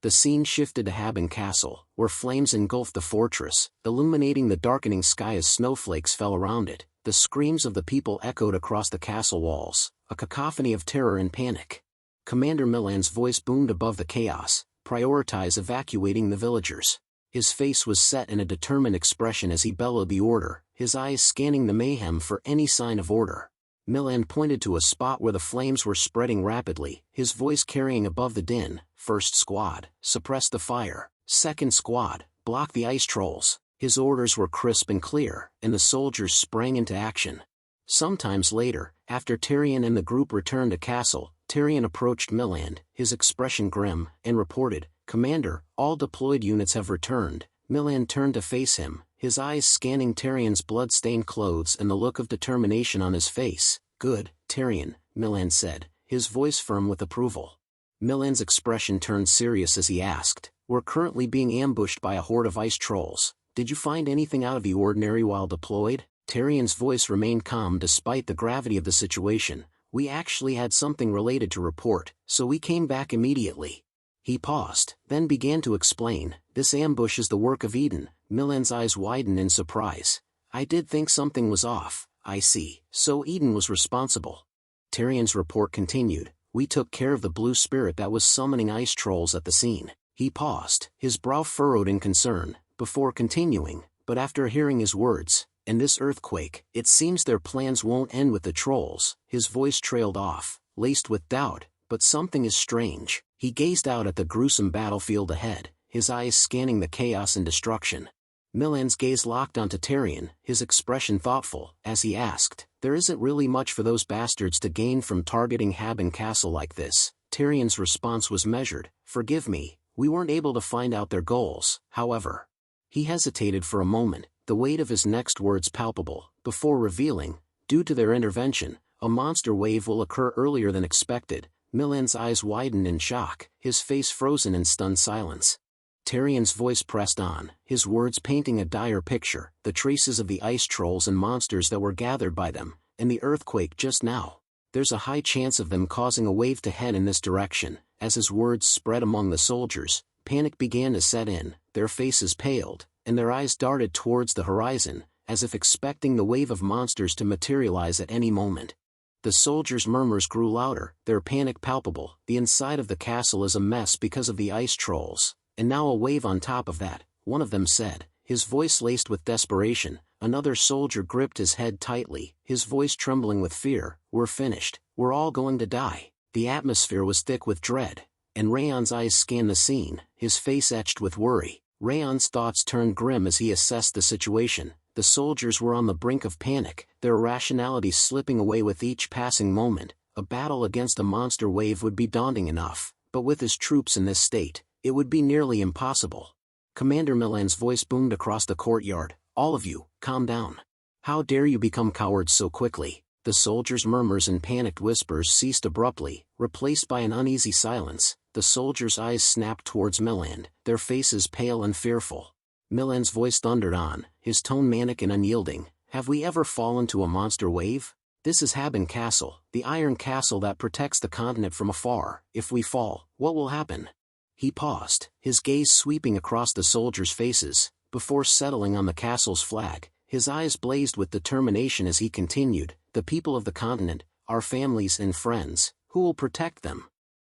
The scene shifted to Haben Castle, where flames engulfed the fortress, illuminating the darkening sky as snowflakes fell around it. The screams of the people echoed across the castle walls, a cacophony of terror and panic. Commander Milan's voice boomed above the chaos, prioritize evacuating the villagers. His face was set in a determined expression as he bellowed the order, his eyes scanning the mayhem for any sign of order. Milan pointed to a spot where the flames were spreading rapidly, his voice carrying above the din. First squad, suppress the fire. Second squad, block the ice trolls. His orders were crisp and clear, and the soldiers sprang into action. Sometimes later, after Tyrion and the group returned to castle, Tyrion approached Milan, his expression grim, and reported, Commander, all deployed units have returned. Milan turned to face him, his eyes scanning Tyrion's blood-stained clothes and the look of determination on his face. Good, Tyrion, Milan said, his voice firm with approval. Milan's expression turned serious as he asked, We're currently being ambushed by a horde of ice trolls. Did you find anything out of the ordinary while deployed? Tyrion's voice remained calm despite the gravity of the situation. We actually had something related to report, so we came back immediately. He paused, then began to explain, This ambush is the work of Eden. Milan's eyes widened in surprise. I did think something was off. I see. So Eden was responsible. Tyrion's report continued. We took care of the blue spirit that was summoning ice trolls at the scene. He paused, his brow furrowed in concern, before continuing, but after hearing his words, and this earthquake, it seems their plans won't end with the trolls. His voice trailed off, laced with doubt, but something is strange. He gazed out at the gruesome battlefield ahead, his eyes scanning the chaos and destruction. Milan's gaze locked onto Tyrion, his expression thoughtful, as he asked, There isn't really much for those bastards to gain from targeting Haben Castle like this. Tyrion's response was measured, Forgive me, we weren't able to find out their goals, however. He hesitated for a moment, the weight of his next words palpable, before revealing, due to their intervention, a monster wave will occur earlier than expected. Milan's eyes widened in shock, his face frozen in stunned silence. Tyrion's voice pressed on, his words painting a dire picture, the traces of the ice trolls and monsters that were gathered by them, and the earthquake just now. There's a high chance of them causing a wave to head in this direction. As his words spread among the soldiers, panic began to set in, their faces paled, and their eyes darted towards the horizon, as if expecting the wave of monsters to materialize at any moment. The soldiers' murmurs grew louder, their panic palpable. The inside of the castle is a mess because of the ice trolls, and now a wave on top of that, one of them said, his voice laced with desperation. Another soldier gripped his head tightly, his voice trembling with fear. We're finished, we're all going to die. The atmosphere was thick with dread, and Raon's eyes scanned the scene, his face etched with worry. Raon's thoughts turned grim as he assessed the situation. The soldiers were on the brink of panic, their irrationality slipping away with each passing moment. A battle against a monster wave would be daunting enough, but with his troops in this state, it would be nearly impossible. Commander Milan's voice boomed across the courtyard. All of you, calm down. How dare you become cowards so quickly? The soldiers' murmurs and panicked whispers ceased abruptly, replaced by an uneasy silence. The soldiers' eyes snapped towards Milan, their faces pale and fearful. Milan's voice thundered on, his tone manic and unyielding. Have we ever fallen to a monster wave? This is Haben Castle, the iron castle that protects the continent from afar. If we fall, what will happen? He paused, his gaze sweeping across the soldiers' faces, before settling on the castle's flag. His eyes blazed with determination as he continued, the people of the continent, our families and friends, who will protect them?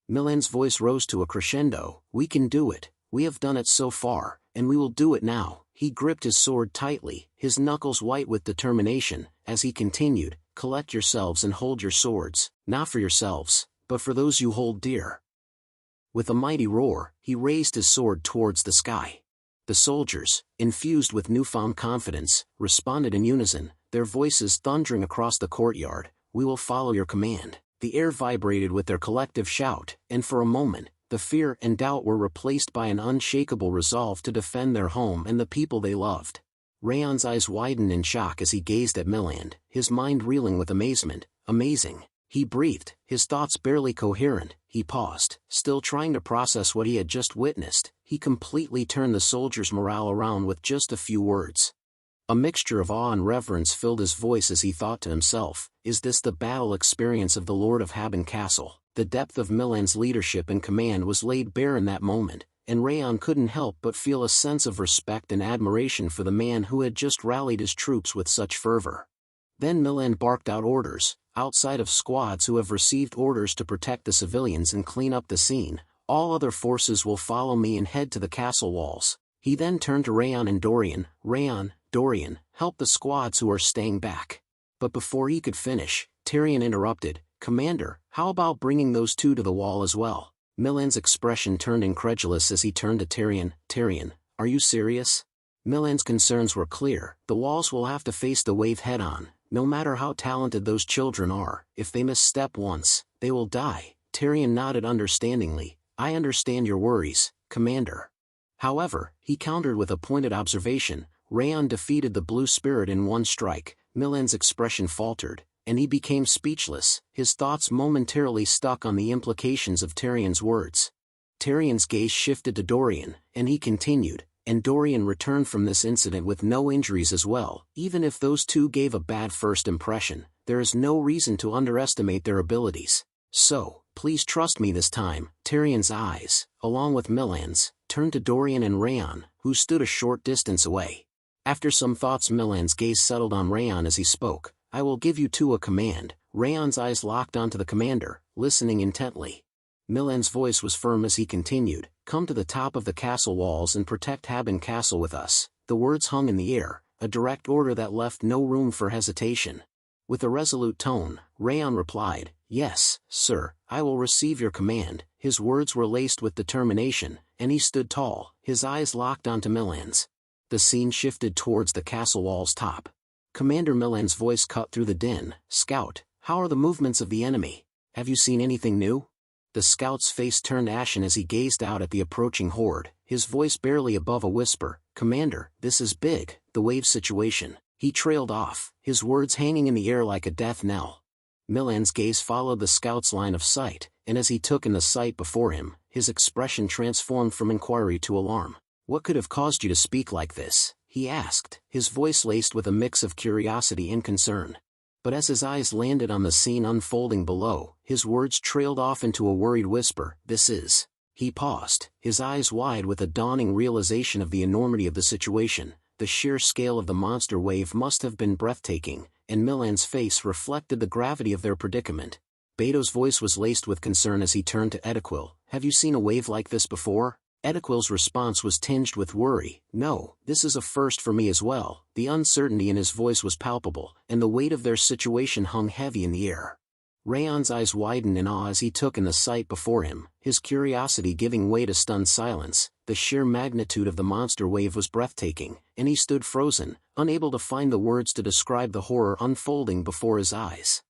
Milan's voice rose to a crescendo. We can do it, we have done it so far, and we will do it now. He gripped his sword tightly, his knuckles white with determination, as he continued, collect yourselves and hold your swords, not for yourselves, but for those you hold dear. With a mighty roar, he raised his sword towards the sky. The soldiers, infused with newfound confidence, responded in unison, their voices thundering across the courtyard. We will follow your command. The air vibrated with their collective shout, and for a moment, the fear and doubt were replaced by an unshakable resolve to defend their home and the people they loved. Raon's eyes widened in shock as he gazed at Milan, his mind reeling with amazement. Amazing. He breathed, his thoughts barely coherent. He paused, still trying to process what he had just witnessed. He completely turned the soldiers' morale around with just a few words. A mixture of awe and reverence filled his voice as he thought to himself, is this the battle experience of the Lord of Haben Castle? The depth of Milan's leadership and command was laid bare in that moment, and Raon couldn't help but feel a sense of respect and admiration for the man who had just rallied his troops with such fervor. Then Milan barked out orders. Outside of squads who have received orders to protect the civilians and clean up the scene, all other forces will follow me and head to the castle walls. He then turned to Raon and Dorian. Raon, Dorian, help the squads who are staying back. But before he could finish, Tyrion interrupted. Commander, how about bringing those two to the wall as well? Milan's expression turned incredulous as he turned to Tyrion. Tyrion, are you serious? Milan's concerns were clear. The walls will have to face the wave head-on. No matter how talented those children are, if they misstep once, they will die. Tyrion nodded understandingly. I understand your worries, Commander. However, he countered with a pointed observation. Raon defeated the Blue Spirit in one strike. Milan's expression faltered, and he became speechless, his thoughts momentarily stuck on the implications of Tyrion's words. Tyrion's gaze shifted to Dorian, and he continued, and Dorian returned from this incident with no injuries as well. Even if those two gave a bad first impression, there is no reason to underestimate their abilities. So, please trust me this time. Tyrion's eyes, along with Milan's, turned to Dorian and Raon, who stood a short distance away. After some thoughts, Milan's gaze settled on Raon as he spoke. I will give you two a command. Raon's eyes locked onto the commander, listening intently. Milan's voice was firm as he continued, come to the top of the castle walls and protect Haben Castle with us. The words hung in the air, a direct order that left no room for hesitation. With a resolute tone, Raon replied, yes, sir, I will receive your command. His words were laced with determination, and he stood tall, his eyes locked onto Milan's. The scene shifted towards the castle wall's top. Commander Milan's voice cut through the din. Scout, how are the movements of the enemy? Have you seen anything new? The scout's face turned ashen as he gazed out at the approaching horde, his voice barely above a whisper. Commander, this is big, the wave situation. He trailed off, his words hanging in the air like a death knell. Milan's gaze followed the scout's line of sight, and as he took in the sight before him, his expression transformed from inquiry to alarm. What could have caused you to speak like this? He asked, his voice laced with a mix of curiosity and concern. But as his eyes landed on the scene unfolding below, his words trailed off into a worried whisper. This is... He paused, his eyes wide with a dawning realization of the enormity of the situation. The sheer scale of the monster wave must have been breathtaking, and Milan's face reflected the gravity of their predicament. Beto's voice was laced with concern as he turned to Edequil. Have you seen a wave like this before? Edequil's response was tinged with worry. No, this is a first for me as well. The uncertainty in his voice was palpable, and the weight of their situation hung heavy in the air. Raon's eyes widened in awe as he took in the sight before him, his curiosity giving way to stunned silence. The sheer magnitude of the monster wave was breathtaking, and he stood frozen, unable to find the words to describe the horror unfolding before his eyes.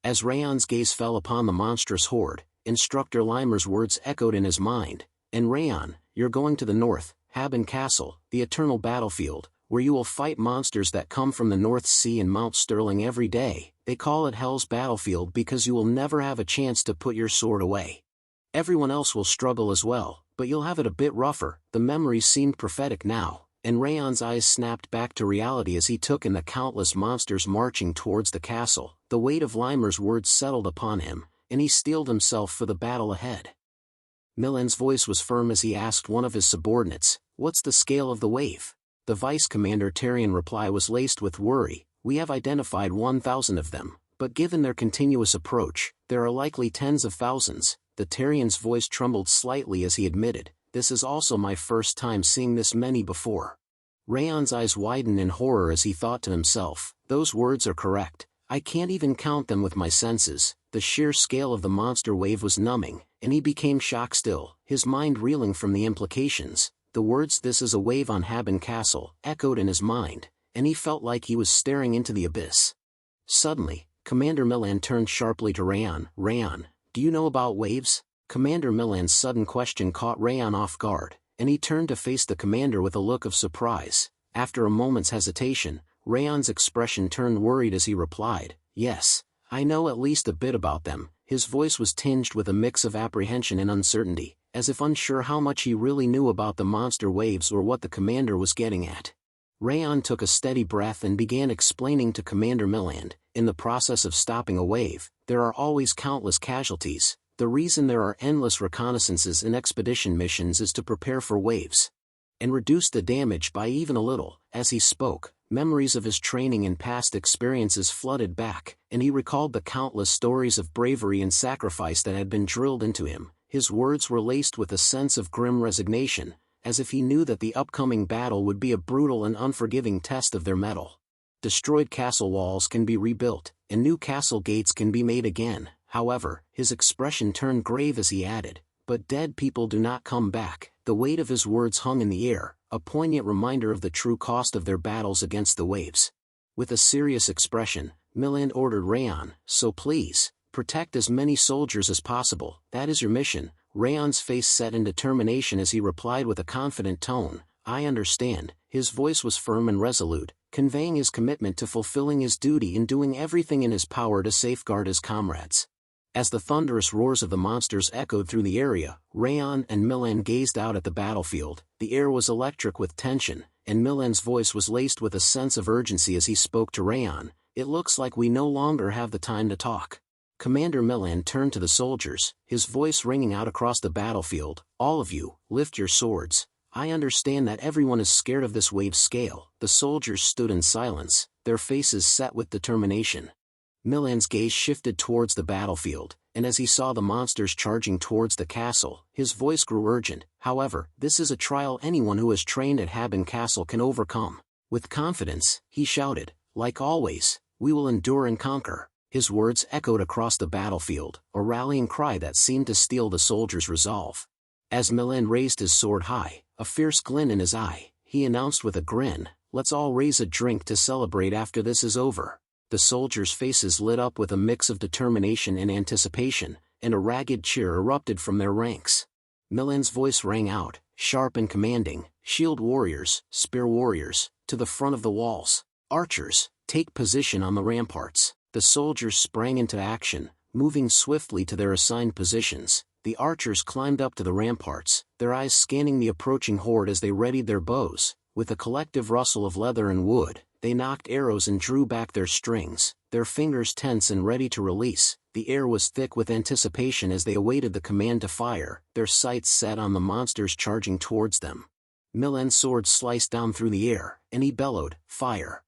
As Raon's gaze fell upon the monstrous horde, Instructor Limer's words echoed in his mind. And Raon, you're going to the north, Haben Castle, the eternal battlefield, where you will fight monsters that come from the North Sea and Mount Sterling every day. They call it Hell's Battlefield because you will never have a chance to put your sword away. Everyone else will struggle as well, but you'll have it a bit rougher." The memories seemed prophetic now, and Raon's eyes snapped back to reality as he took in the countless monsters marching towards the castle. The weight of Limer's words settled upon him, and he steeled himself for the battle ahead. Milan's voice was firm as he asked one of his subordinates, "What's the scale of the wave?" The vice commander Tarian reply was laced with worry. "We have identified 1,000 of them, but given their continuous approach, there are likely tens of thousands." The Tarian's voice trembled slightly as he admitted, "This is also my first time seeing this many before." Raon's eyes widened in horror as he thought to himself, "Those words are correct. I can't even count them with my senses." The sheer scale of the monster wave was numbing, and he became shocked still, his mind reeling from the implications. The words "this is a wave on Haben Castle" echoed in his mind, and he felt like he was staring into the abyss. Suddenly, Commander Milan turned sharply to Raon. "Raon, do you know about waves?" Commander Milan's sudden question caught Raon off guard, and he turned to face the commander with a look of surprise. After a moment's hesitation, Raon's expression turned worried as he replied, "Yes, I know at least a bit about them." His voice was tinged with a mix of apprehension and uncertainty, as if unsure how much he really knew about the monster waves or what the commander was getting at. Raon took a steady breath and began explaining to Commander Milan, "In the process of stopping a wave, there are always countless casualties. The reason there are endless reconnaissances and expedition missions is to prepare for waves and reduce the damage by even a little." As he spoke, memories of his training and past experiences flooded back, and he recalled the countless stories of bravery and sacrifice that had been drilled into him. His words were laced with a sense of grim resignation, as if he knew that the upcoming battle would be a brutal and unforgiving test of their mettle. Destroyed castle walls can be rebuilt, and new castle gates can be made again. However, his expression turned grave as he added, "But dead people do not come back." The weight of his words hung in the air, a poignant reminder of the true cost of their battles against the waves. With a serious expression, Milan ordered Raon, "So please, protect as many soldiers as possible. That is your mission." Raon's face set in determination as he replied with a confident tone, "I understand." His voice was firm and resolute, conveying his commitment to fulfilling his duty and doing everything in his power to safeguard his comrades. As the thunderous roars of the monsters echoed through the area, Raon and Milan gazed out at the battlefield. The air was electric with tension, and Milan's voice was laced with a sense of urgency as he spoke to Raon, "It looks like we no longer have the time to talk." Commander Milan turned to the soldiers, his voice ringing out across the battlefield, "All of you, lift your swords. I understand that everyone is scared of this wave scale." The soldiers stood in silence, their faces set with determination. Milan's gaze shifted towards the battlefield, and as he saw the monsters charging towards the castle, his voice grew urgent. "However, this is a trial anyone who has trained at Haben Castle can overcome." With confidence, he shouted, "Like always, we will endure and conquer." His words echoed across the battlefield, a rallying cry that seemed to steel the soldiers' resolve. As Milan raised his sword high, a fierce glint in his eye, he announced with a grin, "Let's all raise a drink to celebrate after this is over." The soldiers' faces lit up with a mix of determination and anticipation, and a ragged cheer erupted from their ranks. Milan's voice rang out, sharp and commanding, "Shield warriors, spear warriors, to the front of the walls. Archers, take position on the ramparts." The soldiers sprang into action, moving swiftly to their assigned positions. The archers climbed up to the ramparts, their eyes scanning the approaching horde as they readied their bows. With a collective rustle of leather and wood, they nocked arrows and drew back their strings, their fingers tense and ready to release. The air was thick with anticipation as they awaited the command to fire, their sights set on the monsters charging towards them. Milan's sword sliced down through the air, and he bellowed, "Fire!"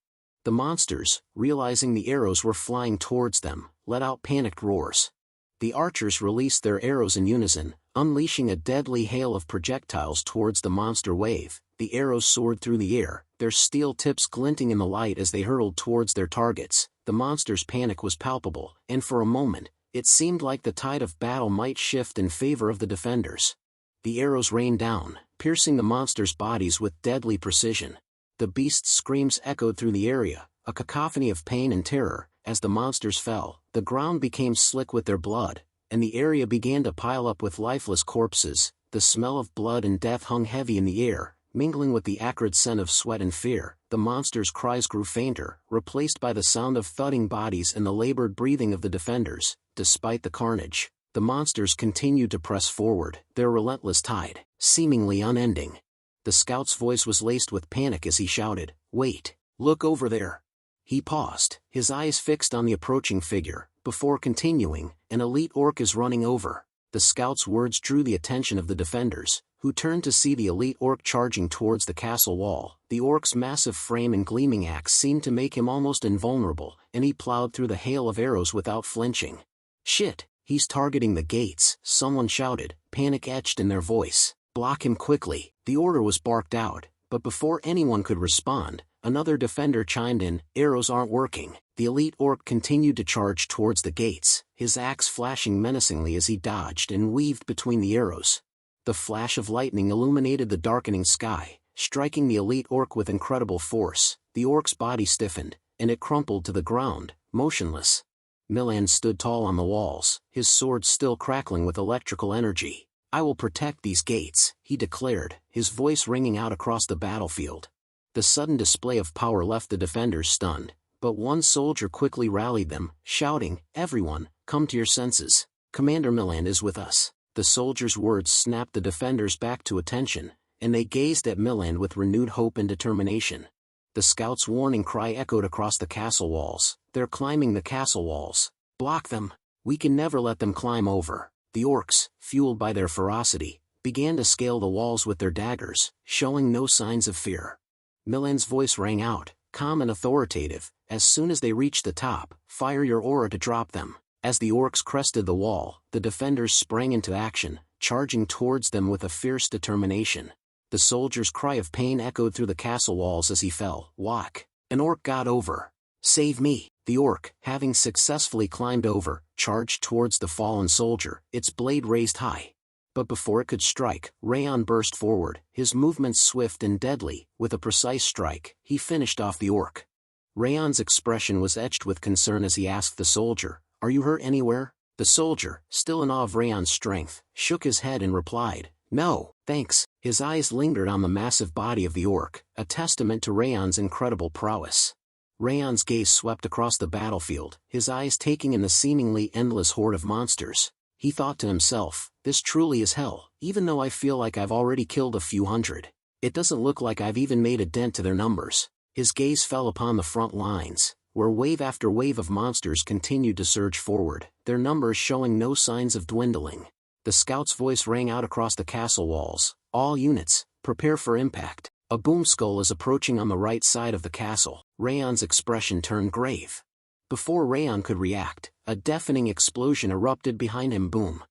The monsters, realizing the arrows were flying towards them, let out panicked roars. The archers released their arrows in unison, unleashing a deadly hail of projectiles towards the monster wave. The arrows soared through the air, their steel tips glinting in the light as they hurtled towards their targets. The monsters' panic was palpable, and for a moment, it seemed like the tide of battle might shift in favor of the defenders. The arrows rained down, piercing the monsters' bodies with deadly precision. The beasts' screams echoed through the area, a cacophony of pain and terror. As the monsters fell, the ground became slick with their blood, and the area began to pile up with lifeless corpses. The smell of blood and death hung heavy in the air, mingling with the acrid scent of sweat and fear. The monster's cries grew fainter, replaced by the sound of thudding bodies and the labored breathing of the defenders. Despite the carnage, the monsters continued to press forward, their relentless tide, seemingly unending. The scout's voice was laced with panic as he shouted, "Wait, look over there." He paused, his eyes fixed on the approaching figure, before continuing, "An elite orc is running over." The scout's words drew the attention of the defenders, who turned to see the elite orc charging towards the castle wall. The orc's massive frame and gleaming axe seemed to make him almost invulnerable, and he plowed through the hail of arrows without flinching. "Shit, he's targeting the gates," someone shouted, panic etched in their voice. "Block him quickly." The order was barked out, but before anyone could respond, another defender chimed in, "Arrows aren't working." The elite orc continued to charge towards the gates, his axe flashing menacingly as he dodged and weaved between the arrows. The flash of lightning illuminated the darkening sky, striking the elite orc with incredible force. The orc's body stiffened, and it crumpled to the ground, motionless. Milan stood tall on the walls, his sword still crackling with electrical energy. "I will protect these gates," he declared, his voice ringing out across the battlefield. The sudden display of power left the defenders stunned, but one soldier quickly rallied them, shouting, "Everyone, come to your senses. Commander Milan is with us." The soldier's words snapped the defenders back to attention, and they gazed at Milan with renewed hope and determination. The scout's warning cry echoed across the castle walls. "They're climbing the castle walls. Block them. We can never let them climb over." The orcs, fueled by their ferocity, began to scale the walls with their daggers, showing no signs of fear. Milan's voice rang out, calm and authoritative, "As soon as they reach the top, fire your aura to drop them." As the orcs crested the wall, the defenders sprang into action, charging towards them with a fierce determination. The soldier's cry of pain echoed through the castle walls as he fell. "Whack! An orc got over. Save me!" The orc, having successfully climbed over, charged towards the fallen soldier, its blade raised high. But before it could strike, Raon burst forward, his movements swift and deadly. With a precise strike, he finished off the orc. Raon's expression was etched with concern as he asked the soldier, "Are you hurt anywhere?" The soldier, still in awe of Raon's strength, shook his head and replied, "No, thanks." His eyes lingered on the massive body of the orc, a testament to Raon's incredible prowess. Raon's gaze swept across the battlefield, his eyes taking in the seemingly endless horde of monsters. He thought to himself, "This truly is hell, even though I feel like I've already killed a few hundred. It doesn't look like I've even made a dent to their numbers." His gaze fell upon the front lines, where wave after wave of monsters continued to surge forward, their numbers showing no signs of dwindling. The scout's voice rang out across the castle walls, "All units, prepare for impact. A boom skull is approaching on the right side of the castle." Raon's expression turned grave. Before Raon could react, a deafening explosion erupted behind him. Boom!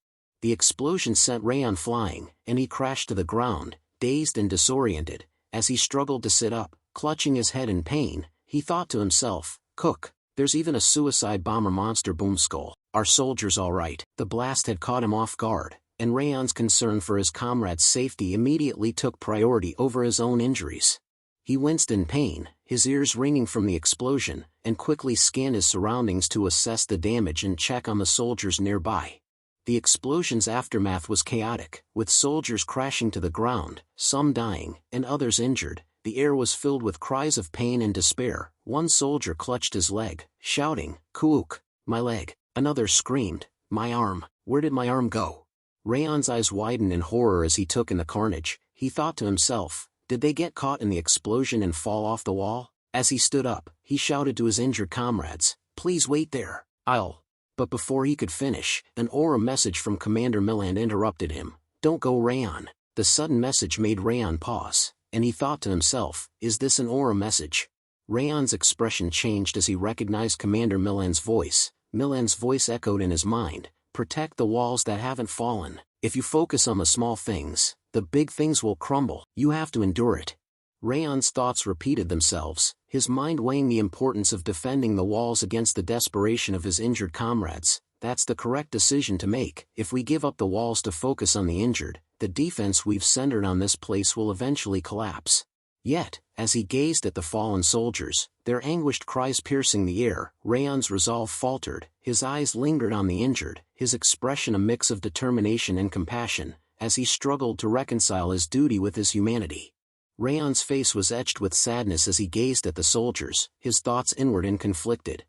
The explosion sent Raon flying, and he crashed to the ground, dazed and disoriented. As he struggled to sit up, clutching his head in pain, he thought to himself, "Cook, there's even a suicide bomber monster boom skull. Are soldiers all right?" The blast had caught him off guard, and Raon's concern for his comrades' safety immediately took priority over his own injuries. He winced in pain, his ears ringing from the explosion, and quickly scanned his surroundings to assess the damage and check on the soldiers nearby. The explosion's aftermath was chaotic, with soldiers crashing to the ground, some dying, and others injured. The air was filled with cries of pain and despair. One soldier clutched his leg, shouting, "Kuuk, my leg." Another screamed, "My arm, where did my arm go?" Raon's eyes widened in horror as he took in the carnage. He thought to himself, did they get caught in the explosion and fall off the wall? As he stood up, he shouted to his injured comrades, "Please wait there, I'll..." But before he could finish, an aura message from Commander Milan interrupted him. "Don't go, Raon." The sudden message made Raon pause, and he thought to himself, is this an aura message? Raon's expression changed as he recognized Commander Milan's voice. Milan's voice echoed in his mind, "Protect the walls that haven't fallen. If you focus on the small things, the big things will crumble. You have to endure it." Raon's thoughts repeated themselves, his mind weighing the importance of defending the walls against the desperation of his injured comrades. That's the correct decision to make. If we give up the walls to focus on the injured, the defense we've centered on this place will eventually collapse. Yet, as he gazed at the fallen soldiers, their anguished cries piercing the air, Raon's resolve faltered, his eyes lingered on the injured, his expression a mix of determination and compassion, as he struggled to reconcile his duty with his humanity. Raon's face was etched with sadness as he gazed at the soldiers, his thoughts inward and conflicted.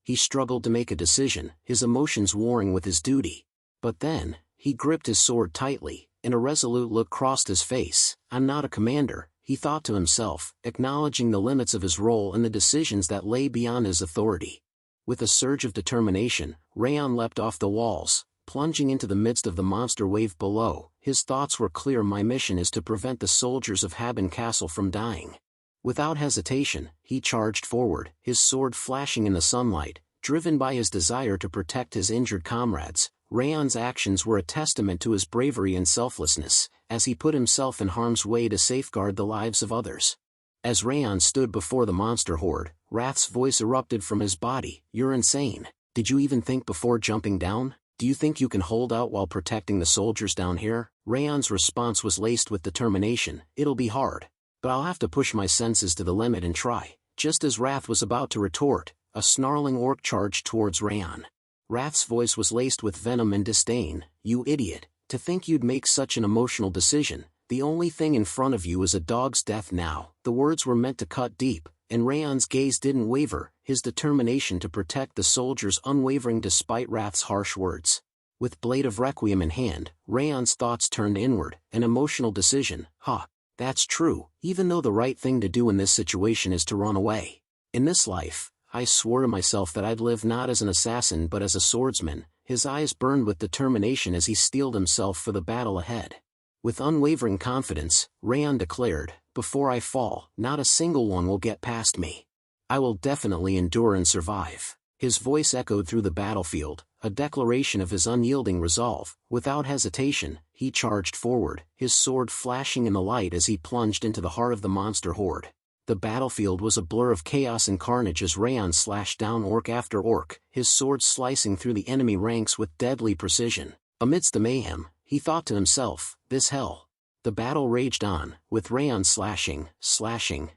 He struggled to make a decision, his emotions warring with his duty. But then, he gripped his sword tightly, and a resolute look crossed his face. I'm not a commander, he thought to himself, acknowledging the limits of his role and the decisions that lay beyond his authority. With a surge of determination, Raon leapt off the walls, plunging into the midst of the monster wave below. His thoughts were clear. My mission is to prevent the soldiers of Haben Castle from dying. Without hesitation, he charged forward, his sword flashing in the sunlight, driven by his desire to protect his injured comrades. Raon's actions were a testament to his bravery and selflessness, as he put himself in harm's way to safeguard the lives of others. As Raon stood before the monster horde, Wrath's voice erupted from his body. You're insane. Did you even think before jumping down? Do you think you can hold out while protecting the soldiers down here? Raon's response was laced with determination. It'll be hard, but I'll have to push my senses to the limit and try. Just as Wrath was about to retort, a snarling orc charged towards Raon. Wrath's voice was laced with venom and disdain. You idiot, to think you'd make such an emotional decision. The only thing in front of you is a dog's death now. The words were meant to cut deep, and Raon's gaze didn't waver, his determination to protect the soldiers unwavering despite Wrath's harsh words. With blade of requiem in hand, Raon's thoughts turned inward, an emotional decision. That's true, even though the right thing to do in this situation is to run away. In this life, I swore to myself that I'd live not as an assassin but as a swordsman. His eyes burned with determination as he steeled himself for the battle ahead. With unwavering confidence, Raon declared, before I fall, not a single one will get past me. I will definitely endure and survive. His voice echoed through the battlefield, a declaration of his unyielding resolve. Without hesitation, he charged forward, his sword flashing in the light as he plunged into the heart of the monster horde. The battlefield was a blur of chaos and carnage as Raon slashed down orc after orc, his sword slicing through the enemy ranks with deadly precision. Amidst the mayhem, he thought to himself, this hell. The battle raged on, with Raon slashing,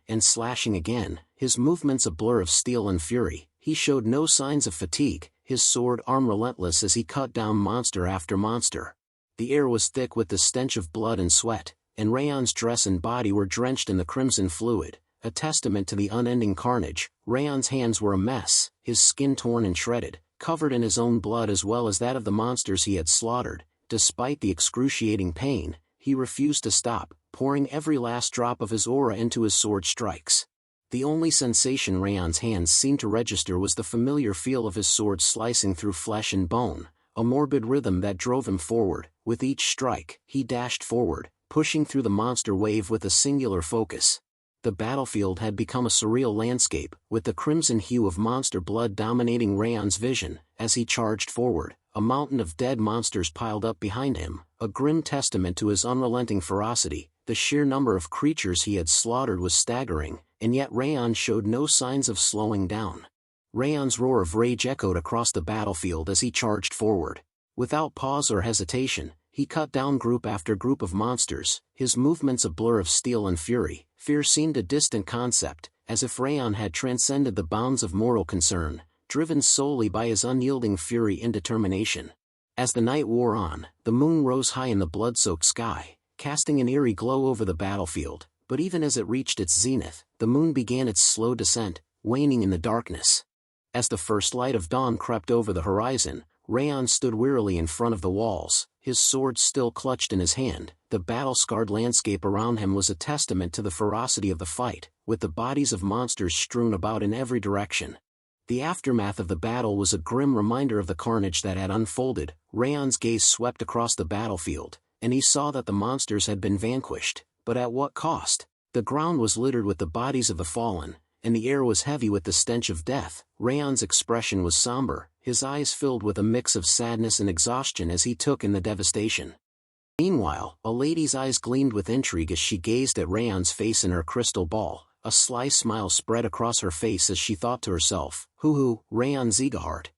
and slashing again, his movements a blur of steel and fury. He showed no signs of fatigue, his sword arm relentless as he cut down monster after monster. The air was thick with the stench of blood and sweat, and Raon's dress and body were drenched in the crimson fluid, a testament to the unending carnage. Raon's hands were a mess, his skin torn and shredded, covered in his own blood as well as that of the monsters he had slaughtered. Despite the excruciating pain, he refused to stop, pouring every last drop of his aura into his sword strikes. The only sensation Raon's hands seemed to register was the familiar feel of his sword slicing through flesh and bone, a morbid rhythm that drove him forward. With each strike, he dashed forward, pushing through the monster wave with a singular focus. The battlefield had become a surreal landscape, with the crimson hue of monster blood dominating Raon's vision. As he charged forward, a mountain of dead monsters piled up behind him, a grim testament to his unrelenting ferocity. The sheer number of creatures he had slaughtered was staggering, and yet Raon showed no signs of slowing down. Raon's roar of rage echoed across the battlefield as he charged forward. Without pause or hesitation, he cut down group after group of monsters, his movements a blur of steel and fury. Fear seemed a distant concept, as if Raon had transcended the bounds of mortal concern, driven solely by his unyielding fury and determination. As the night wore on, the moon rose high in the blood-soaked sky, casting an eerie glow over the battlefield, but even as it reached its zenith, the moon began its slow descent, waning in the darkness. As the first light of dawn crept over the horizon, Raon stood wearily in front of the walls, his sword still clutched in his hand. The battle-scarred landscape around him was a testament to the ferocity of the fight, with the bodies of monsters strewn about in every direction. The aftermath of the battle was a grim reminder of the carnage that had unfolded. Raon's gaze swept across the battlefield, and he saw that the monsters had been vanquished, but at what cost? The ground was littered with the bodies of the fallen, and the air was heavy with the stench of death. Raon's expression was somber, his eyes filled with a mix of sadness and exhaustion as he took in the devastation. Meanwhile, a lady's eyes gleamed with intrigue as she gazed at Raon's face in her crystal ball. A sly smile spread across her face as she thought to herself, Raon Sieghart.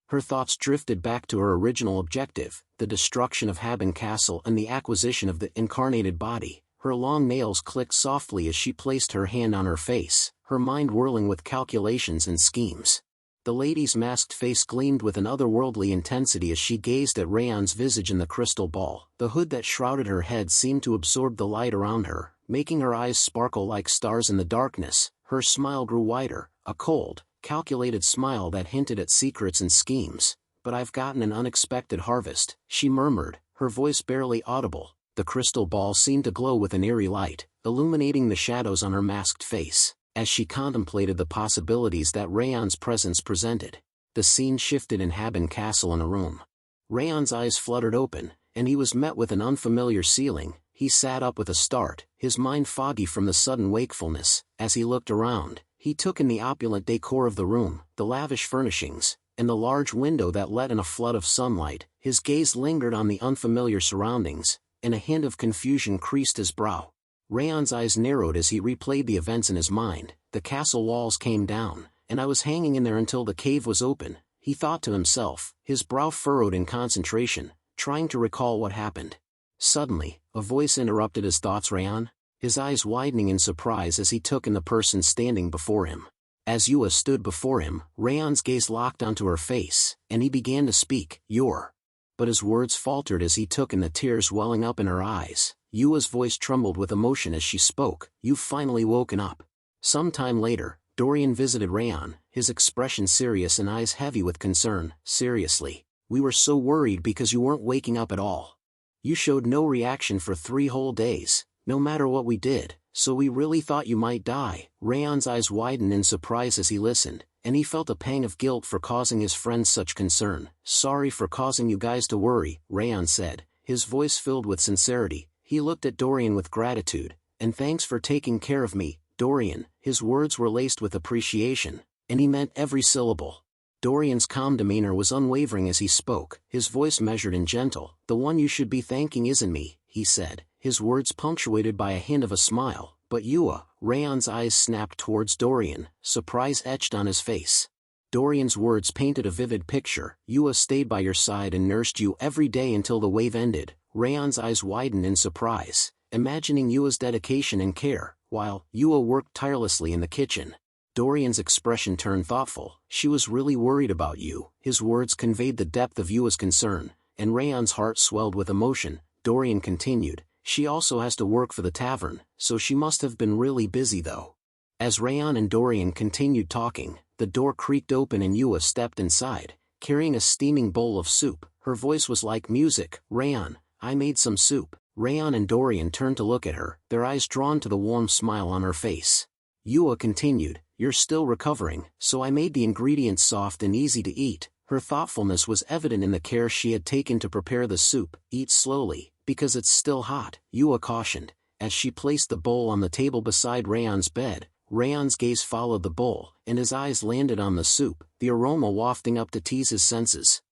Her thoughts drifted back to her original objective, the destruction of Haben Castle and the acquisition of the incarnated body. Her long nails clicked softly as she placed her hand on her face, her mind whirling with calculations and schemes. The lady's masked face gleamed with an otherworldly intensity as she gazed at Raon's visage in the crystal ball. The hood that shrouded her head seemed to absorb the light around her, making her eyes sparkle like stars in the darkness. Her smile grew wider, a cold, calculated smile that hinted at secrets and schemes. "But I've gotten an unexpected harvest," she murmured, her voice barely audible. The crystal ball seemed to glow with an eerie light, illuminating the shadows on her masked face. As she contemplated the possibilities that Raon's presence presented, the scene shifted in Haben Castle in a room. Raon's eyes fluttered open, and he was met with an unfamiliar ceiling. He sat up with a start, his mind foggy from the sudden wakefulness. As he looked around, he took in the opulent decor of the room, the lavish furnishings, and the large window that let in a flood of sunlight. His gaze lingered on the unfamiliar surroundings, and a hint of confusion creased his brow. Raon's eyes narrowed as he replayed the events in his mind. The castle walls came down, and I was hanging in there until the cave was open, he thought to himself, his brow furrowed in concentration, trying to recall what happened. Suddenly, a voice interrupted his thoughts. "Raon?" His eyes widening in surprise as he took in the person standing before him. As Yua stood before him, Raon's gaze locked onto her face, and he began to speak. "You're..." But his words faltered as he took in the tears welling up in her eyes. Yua's voice trembled with emotion as she spoke. "You've finally woken up." Some time later, Dorian visited Raon, his expression serious and eyes heavy with concern. "Seriously, we were so worried because you weren't waking up at all. You showed no reaction for 3 whole days, no matter what we did, so we really thought you might die." Raon's eyes widened in surprise as he listened, and he felt a pang of guilt for causing his friends such concern. "Sorry for causing you guys to worry," Raon said, his voice filled with sincerity. He looked at Dorian with gratitude. "And thanks for taking care of me, Dorian." His words were laced with appreciation, and he meant every syllable. Dorian's calm demeanor was unwavering as he spoke, his voice measured and gentle. "The one you should be thanking isn't me," he said, his words punctuated by a hint of a smile, "but Yua." Raon's eyes snapped towards Dorian, surprise etched on his face. Dorian's words painted a vivid picture. "Yua stayed by your side and nursed you every day until the wave ended." Raon's eyes widened in surprise, imagining Yua's dedication and care, while Yua worked tirelessly in the kitchen. Dorian's expression turned thoughtful. "She was really worried about you." His words conveyed the depth of Yua's concern, and Raon's heart swelled with emotion. Dorian continued, "She also has to work for the tavern, so she must have been really busy though." As Raon and Dorian continued talking, the door creaked open and Yua stepped inside, carrying a steaming bowl of soup. Her voice was like music. "Raon, I made some soup." Raon and Dorian turned to look at her, their eyes drawn to the warm smile on her face. Yua continued, "You're still recovering, so I made the ingredients soft and easy to eat." Her thoughtfulness was evident in the care she had taken to prepare the soup. "Eat slowly, because it's still hot," Yua cautioned, as she placed the bowl on the table beside Raon's bed. Raon's gaze followed the bowl, and his eyes landed on the soup, the aroma wafting up to tease his senses.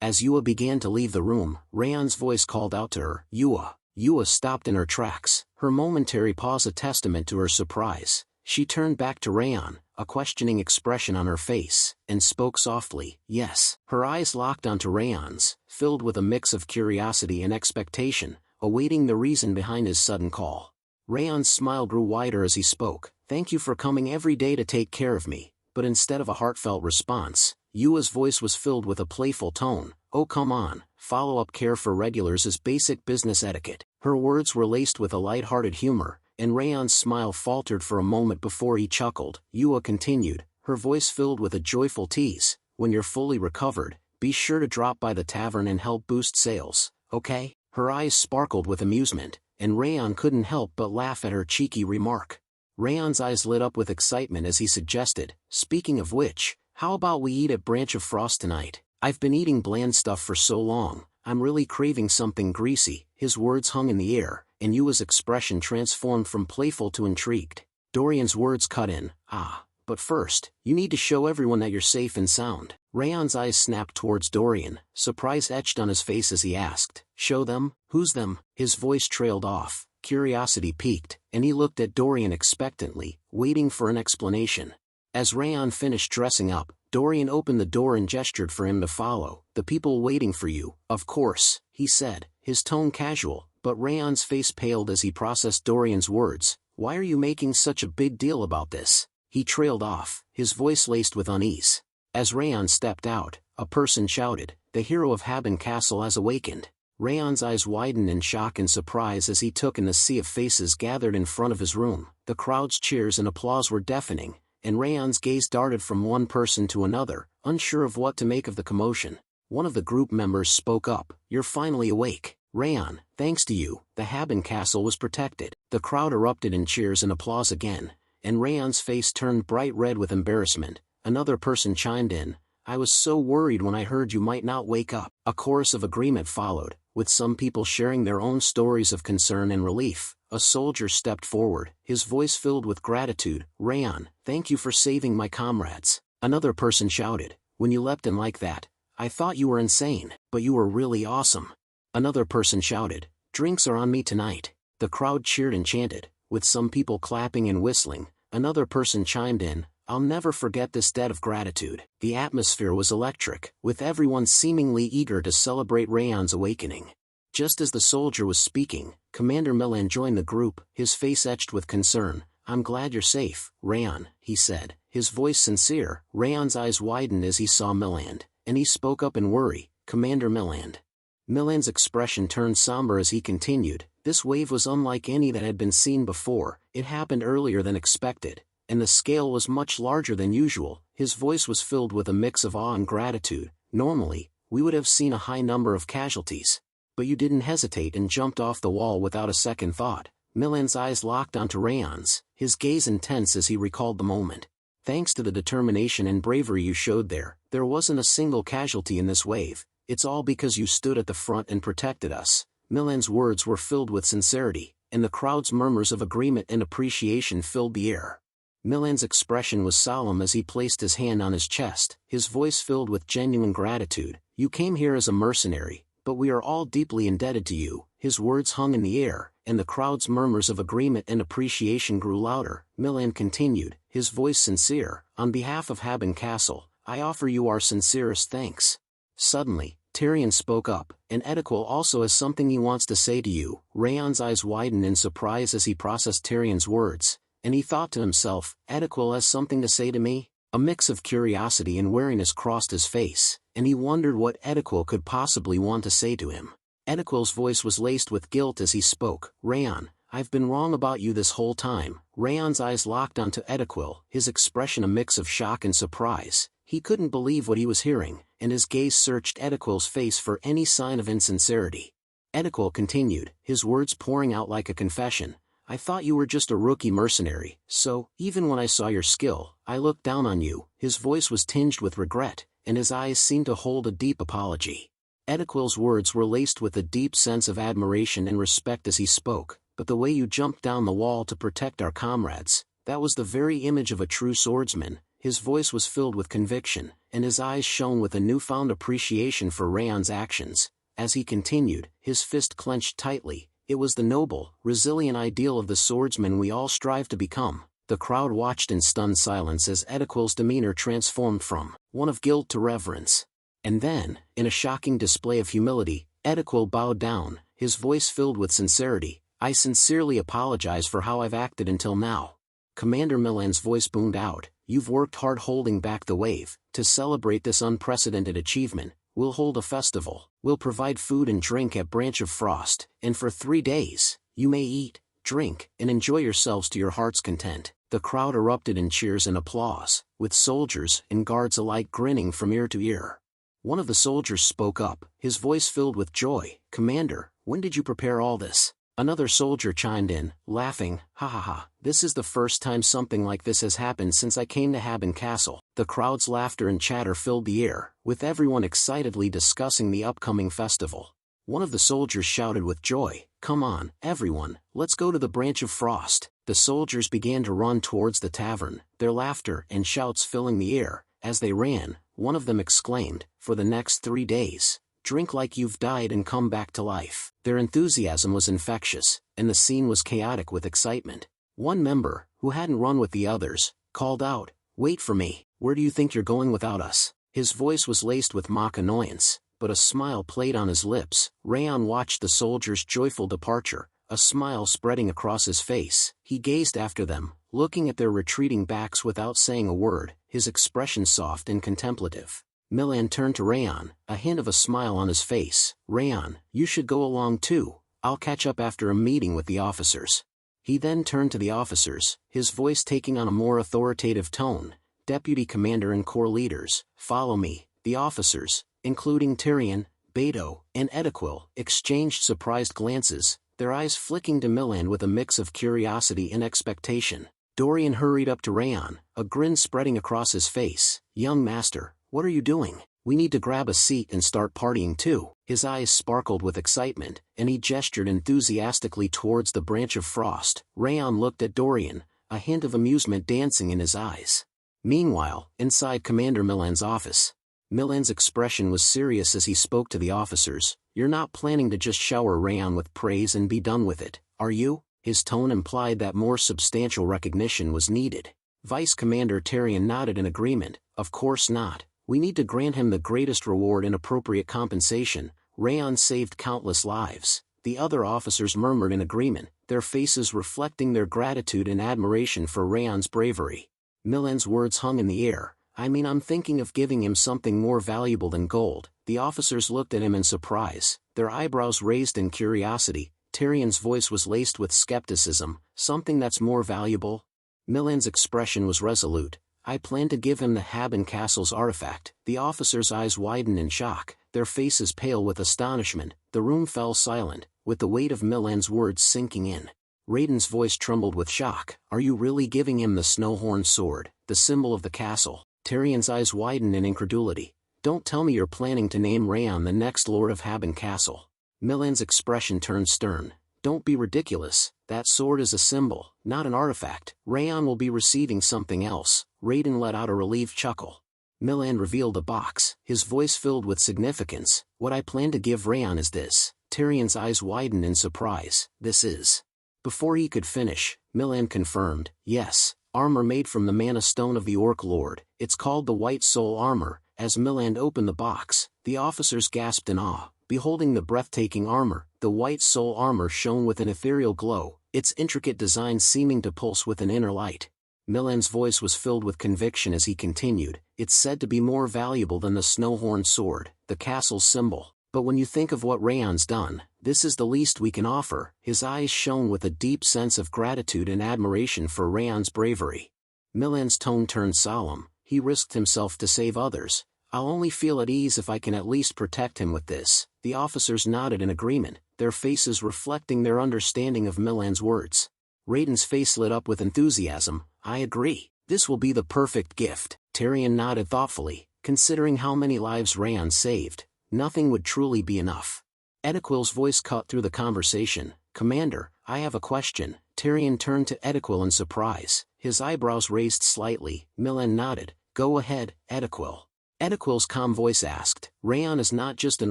As Yua began to leave the room, Raon's voice called out to her, "Yua." Yua stopped in her tracks, her momentary pause a testament to her surprise. She turned back to Raon, a questioning expression on her face, and spoke softly, "Yes." Her eyes locked onto Raon's, filled with a mix of curiosity and expectation, awaiting the reason behind his sudden call. Raon's smile grew wider as he spoke. "Thank you for coming every day to take care of me." But instead of a heartfelt response, Yua's voice was filled with a playful tone. "Oh come on, follow-up care for regulars is basic business etiquette." Her words were laced with a light-hearted humor, and Raon's smile faltered for a moment before he chuckled. Yua continued, her voice filled with a joyful tease, "When you're fully recovered, be sure to drop by the tavern and help boost sales, okay?" Her eyes sparkled with amusement, and Raon couldn't help but laugh at her cheeky remark. Raon's eyes lit up with excitement as he suggested, "Speaking of which, how about we eat at Branch of Frost tonight? I've been eating bland stuff for so long, I'm really craving something greasy." His words hung in the air, and Yua's expression transformed from playful to intrigued. Dorian's words cut in, "Ah, but first, you need to show everyone that you're safe and sound." Raon's eyes snapped towards Dorian, surprise etched on his face as he asked, "Show them? Who's them?" His voice trailed off, curiosity piqued, and he looked at Dorian expectantly, waiting for an explanation. As Raon finished dressing up, Dorian opened the door and gestured for him to follow. "The people waiting for you, of course," he said, his tone casual, but Raon's face paled as he processed Dorian's words. "Why are you making such a big deal about this?" He trailed off, his voice laced with unease. As Raon stepped out, a person shouted, "The hero of Haben Castle has awakened." Raon's eyes widened in shock and surprise as he took in the sea of faces gathered in front of his room. The crowd's cheers and applause were deafening, and Raon's gaze darted from one person to another, unsure of what to make of the commotion. One of the group members spoke up, "You're finally awake. Raon, thanks to you, the Haben castle was protected." The crowd erupted in cheers and applause again, and Raon's face turned bright red with embarrassment. Another person chimed in, "I was so worried when I heard you might not wake up." A chorus of agreement followed, with some people sharing their own stories of concern and relief. A soldier stepped forward, his voice filled with gratitude. "Raon, thank you for saving my comrades." Another person shouted, "When you leapt in like that, I thought you were insane, but you were really awesome." Another person shouted, "Drinks are on me tonight." The crowd cheered and chanted, with some people clapping and whistling. Another person chimed in, "I'll never forget this debt of gratitude." The atmosphere was electric, with everyone seemingly eager to celebrate Raon's awakening. Just as the soldier was speaking, Commander Milan joined the group, his face etched with concern. "I'm glad you're safe, Raon," he said, his voice sincere. Raon's eyes widened as he saw Milan, and he spoke up in worry, "Commander Milan." Milan's expression turned somber as he continued, "This wave was unlike any that had been seen before. It happened earlier than expected, and the scale was much larger than usual." His voice was filled with a mix of awe and gratitude. "Normally, we would have seen a high number of casualties. But you didn't hesitate and jumped off the wall without a second thought." Milan's eyes locked onto Raon's, his gaze intense as he recalled the moment. "Thanks to the determination and bravery you showed there wasn't a single casualty in this wave. It's all because you stood at the front and protected us." Milan's words were filled with sincerity, and the crowd's murmurs of agreement and appreciation filled the air. Milan's expression was solemn as he placed his hand on his chest, his voice filled with genuine gratitude. "You came here as a mercenary, but we are all deeply indebted to you." His words hung in the air, and the crowd's murmurs of agreement and appreciation grew louder. Milan continued, his voice sincere, "On behalf of Haben Castle, I offer you our sincerest thanks." Suddenly, Tyrion spoke up, "And Edequil also has something he wants to say to you." Raon's eyes widened in surprise as he processed Tyrion's words, and he thought to himself, "Edequil has something to say to me?" A mix of curiosity and wariness crossed his face, and he wondered what Edequil could possibly want to say to him. Edequil's voice was laced with guilt as he spoke, "Raon, I've been wrong about you this whole time." Raon's eyes locked onto Edequil, his expression a mix of shock and surprise. He couldn't believe what he was hearing, and his gaze searched Edequil's face for any sign of insincerity. Edequil continued, his words pouring out like a confession, "I thought you were just a rookie mercenary, so, even when I saw your skill, I looked down on you." His voice was tinged with regret, and his eyes seemed to hold a deep apology. Edequil's words were laced with a deep sense of admiration and respect as he spoke, "But the way you jumped down the wall to protect our comrades, that was the very image of a true swordsman." His voice was filled with conviction, and his eyes shone with a newfound appreciation for Raon's actions. As he continued, his fist clenched tightly, "It was the noble, resilient ideal of the swordsman we all strive to become." The crowd watched in stunned silence as Edequil's demeanor transformed from one of guilt to reverence. And then, in a shocking display of humility, Edequil bowed down, his voice filled with sincerity, "I sincerely apologize for how I've acted until now." Commander Milan's voice boomed out, "You've worked hard holding back the wave. To celebrate this unprecedented achievement, we'll hold a festival. We'll provide food and drink at Branch of Frost, and for 3 days, you may eat, drink, and enjoy yourselves to your heart's content." The crowd erupted in cheers and applause, with soldiers and guards alike grinning from ear to ear. One of the soldiers spoke up, his voice filled with joy, "Commander, when did you prepare all this?" Another soldier chimed in, laughing, "Ha ha ha, this is the first time something like this has happened since I came to Haben Castle." The crowd's laughter and chatter filled the air, with everyone excitedly discussing the upcoming festival. One of the soldiers shouted with joy, "Come on, everyone, let's go to the Branch of Frost." The soldiers began to run towards the tavern, their laughter and shouts filling the air. As they ran, one of them exclaimed, "For the next 3 days, drink like you've died and come back to life." Their enthusiasm was infectious, and the scene was chaotic with excitement. One member, who hadn't run with the others, called out, "Wait for me, where do you think you're going without us?" His voice was laced with mock annoyance, but a smile played on his lips. Raon watched the soldiers' joyful departure, a smile spreading across his face. He gazed after them, looking at their retreating backs without saying a word, his expression soft and contemplative. Milan turned to Raon, a hint of a smile on his face. Raon, you should go along too. I'll catch up after a meeting with the officers. He then turned to the officers, his voice taking on a more authoritative tone. Deputy Commander and Corps leaders, follow me. The officers, including Tyrion, Beto, and Edequil, exchanged surprised glances, their eyes flicking to Milan with a mix of curiosity and expectation. Dorian hurried up to Raon, a grin spreading across his face. Young master, what are you doing? We need to grab a seat and start partying too. His eyes sparkled with excitement, and he gestured enthusiastically towards the branch of frost. Raon looked at Dorian, a hint of amusement dancing in his eyes. Meanwhile, inside Commander Milan's office, Milan's expression was serious as he spoke to the officers. You're not planning to just shower Raon with praise and be done with it, are you? His tone implied that more substantial recognition was needed. Vice Commander Tyrion nodded in agreement. Of course not. We need to grant him the greatest reward and appropriate compensation. Raon saved countless lives. The other officers murmured in agreement, their faces reflecting their gratitude and admiration for Raon's bravery. Milan's words hung in the air. I'm thinking of giving him something more valuable than gold. The officers looked at him in surprise, their eyebrows raised in curiosity. Tyrion's voice was laced with skepticism. Something that's more valuable? Milan's expression was resolute. I plan to give him the Haben Castle's artifact. The officers' eyes widened in shock, their faces pale with astonishment. The room fell silent, with the weight of Milan's words sinking in. Raiden's voice trembled with shock. Are you really giving him the Snowhorn sword, the symbol of the castle? Tyrion's eyes widened in incredulity. Don't tell me you're planning to name Raon the next Lord of Haben Castle. Milan's expression turned stern. Don't be ridiculous. That sword is a symbol, not an artifact. Raon will be receiving something else. Raiden let out a relieved chuckle. Milan revealed a box, his voice filled with significance. What I plan to give Raon is this. Tyrion's eyes widened in surprise. This is. Before he could finish, Milan confirmed, yes, armor made from the mana stone of the Orc Lord. It's called the White Soul Armor. As Milan opened the box, the officers gasped in awe. Beholding the breathtaking armor, the White Soul Armor shone with an ethereal glow, its intricate design seeming to pulse with an inner light. Milan's voice was filled with conviction as he continued, it's said to be more valuable than the Snowhorn sword, the castle's symbol. But when you think of what Raon's done, this is the least we can offer. His eyes shone with a deep sense of gratitude and admiration for Raon's bravery. Milan's tone turned solemn. He risked himself to save others. I'll only feel at ease if I can at least protect him with this. The officers nodded in agreement, their faces reflecting their understanding of Milan's words. Raiden's face lit up with enthusiasm. I agree. This will be the perfect gift. Tyrion nodded thoughtfully. Considering how many lives Raon saved, nothing would truly be enough. Edequil's voice cut through the conversation. Commander, I have a question. Tyrion turned to Edequil in surprise, his eyebrows raised slightly. Milan nodded. Go ahead, Edequil. Edequil's calm voice asked, Raon is not just an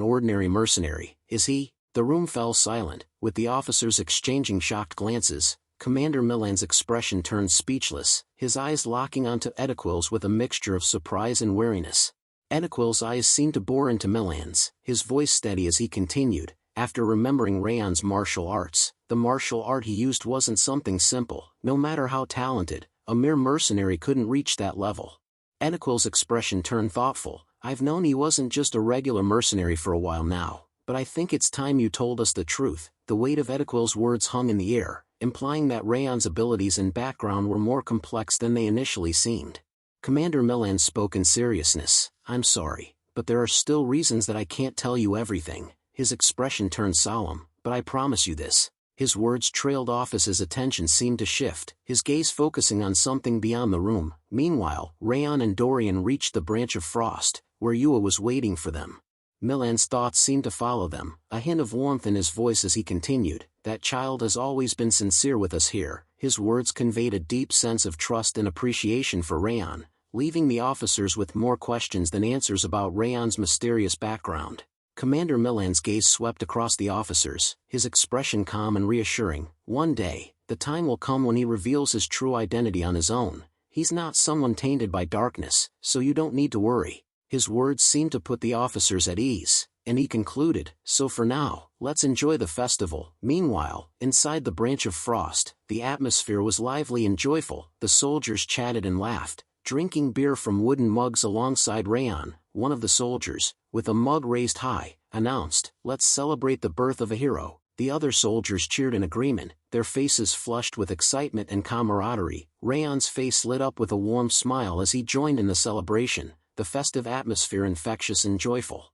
ordinary mercenary, is he? The room fell silent, with the officers exchanging shocked glances. Commander Milan's expression turned speechless, his eyes locking onto Edequil's with a mixture of surprise and wariness. Edequil's eyes seemed to bore into Milan's, his voice steady as he continued, after remembering Raon's martial arts. The martial art he used wasn't something simple. No matter how talented, a mere mercenary couldn't reach that level. Edequil's expression turned thoughtful. I've known he wasn't just a regular mercenary for a while now, but I think it's time you told us the truth. The weight of Edequil's words hung in the air, implying that Raon's abilities and background were more complex than they initially seemed. Commander Milan spoke in seriousness. I'm sorry, but there are still reasons that I can't tell you everything. His expression turned solemn, but I promise you this. His words trailed off as his attention seemed to shift, his gaze focusing on something beyond the room. Meanwhile, Raon and Dorian reached the branch of frost, where Yua was waiting for them. Milan's thoughts seemed to follow them, a hint of warmth in his voice as he continued. That child has always been sincere with us here. His words conveyed a deep sense of trust and appreciation for Raon, leaving the officers with more questions than answers about Raon's mysterious background. Commander Milan's gaze swept across the officers, his expression calm and reassuring. One day, the time will come when he reveals his true identity on his own. He's not someone tainted by darkness, so you don't need to worry. His words seemed to put the officers at ease, and he concluded, so for now, let's enjoy the festival. Meanwhile, inside the branch of frost, the atmosphere was lively and joyful. The soldiers chatted and laughed, drinking beer from wooden mugs alongside Raon. One of the soldiers, with a mug raised high, announced, "Let's celebrate the birth of a hero." The other soldiers cheered in agreement, their faces flushed with excitement and camaraderie. Raon's face lit up with a warm smile as he joined in the celebration, the festive atmosphere infectious and joyful.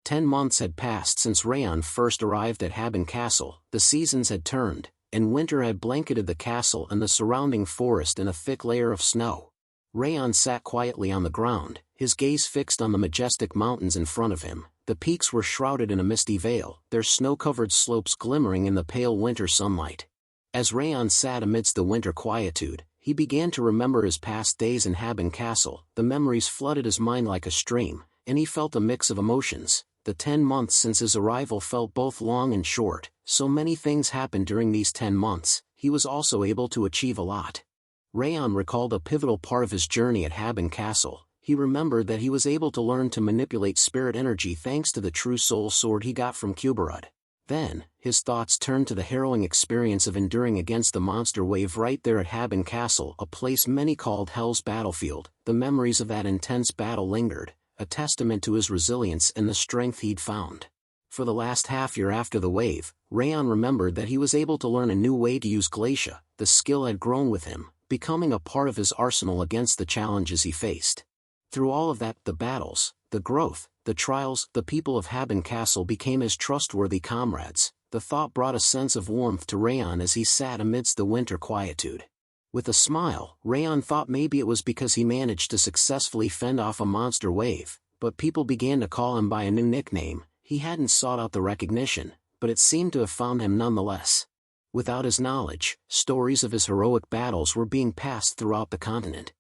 10 months had passed since Raon first arrived at Haben Castle. The seasons had turned, and winter had blanketed the castle and the surrounding forest in a thick layer of snow. Raon sat quietly on the ground, his gaze fixed on the majestic mountains in front of him. The peaks were shrouded in a misty veil, their snow-covered slopes glimmering in the pale winter sunlight. As Raon sat amidst the winter quietude, he began to remember his past days in Haben Castle. The memories flooded his mind like a stream, and he felt a mix of emotions. The 10 months since his arrival felt both long and short. So many things happened during these 10 months, he was also able to achieve a lot. Raon recalled a pivotal part of his journey at Haben Castle. He remembered that he was able to learn to manipulate spirit energy thanks to the true soul sword he got from Kuberud. Then, his thoughts turned to the harrowing experience of enduring against the monster wave right there at Haben Castle, a place many called Hell's Battlefield. The memories of that intense battle lingered, a testament to his resilience and the strength he'd found. For the last half year after the wave, Raon remembered that he was able to learn a new way to use Glacia. The skill had grown with him, becoming a part of his arsenal against the challenges he faced. Through all of that, the battles, the growth, the trials, the people of Haben Castle became his trustworthy comrades. The thought brought a sense of warmth to Raon as he sat amidst the winter quietude. With a smile, Raon thought maybe it was because he managed to successfully fend off a monster wave, but people began to call him by a new nickname. He hadn't sought out the recognition, but it seemed to have found him nonetheless. Without his knowledge, stories of his heroic battles were being passed throughout the continent.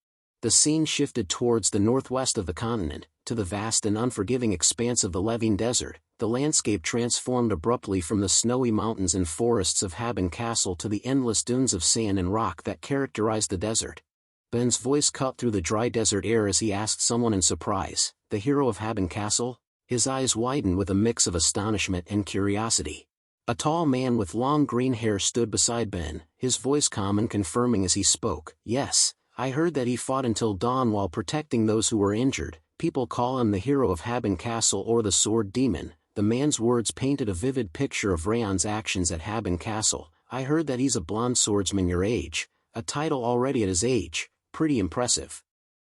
The scene shifted towards the northwest of the continent, to the vast and unforgiving expanse of the Levine Desert. The landscape transformed abruptly from the snowy mountains and forests of Haben Castle to the endless dunes of sand and rock that characterized the desert. Ben's voice cut through the dry desert air as he asked someone in surprise, "The hero of Haben Castle?" His eyes widened with a mix of astonishment and curiosity. A tall man with long green hair stood beside Ben, his voice calm and confirming as he spoke. "Yes, I heard that he fought until dawn while protecting those who were injured. People call him the hero of Haben Castle or the Sword Demon." The man's words painted a vivid picture of Raon's actions at Haben Castle. "I heard that he's a blonde swordsman your age, a title already at his age, pretty impressive."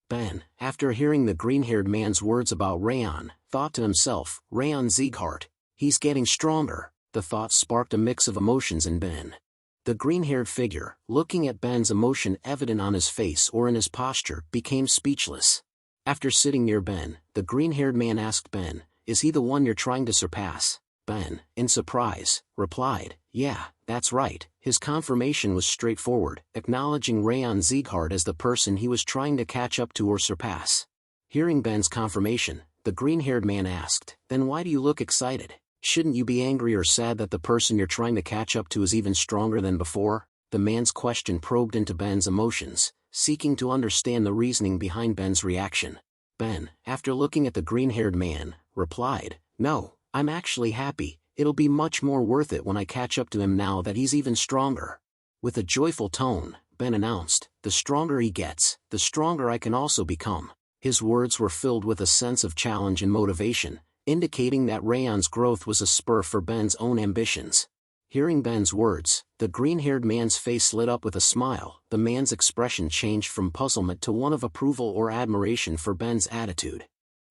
Ben, after hearing the green-haired man's words about Raon, thought to himself, "Raon Sieghart, he's getting stronger." The thought sparked a mix of emotions in Ben. The green-haired figure, looking at Ben's emotion evident on his face or in his posture, became speechless. After sitting near Ben, the green-haired man asked Ben, "Is he the one you're trying to surpass?" Ben, in surprise, replied, "Yeah, that's right." His confirmation was straightforward, acknowledging Raon Sieghart as the person he was trying to catch up to or surpass. Hearing Ben's confirmation, the green-haired man asked, "Then why do you look excited? Shouldn't you be angry or sad that the person you're trying to catch up to is even stronger than before?" The man's question probed into Ben's emotions, seeking to understand the reasoning behind Ben's reaction. Ben, after looking at the green-haired man, replied, "No, I'm actually happy. It'll be much more worth it when I catch up to him now that he's even stronger." With a joyful tone, Ben announced, "The stronger he gets, the stronger I can also become." His words were filled with a sense of challenge and motivation, indicating that Raon's growth was a spur for Ben's own ambitions. Hearing Ben's words, the green-haired man's face lit up with a smile. The man's expression changed from puzzlement to one of approval or admiration for Ben's attitude.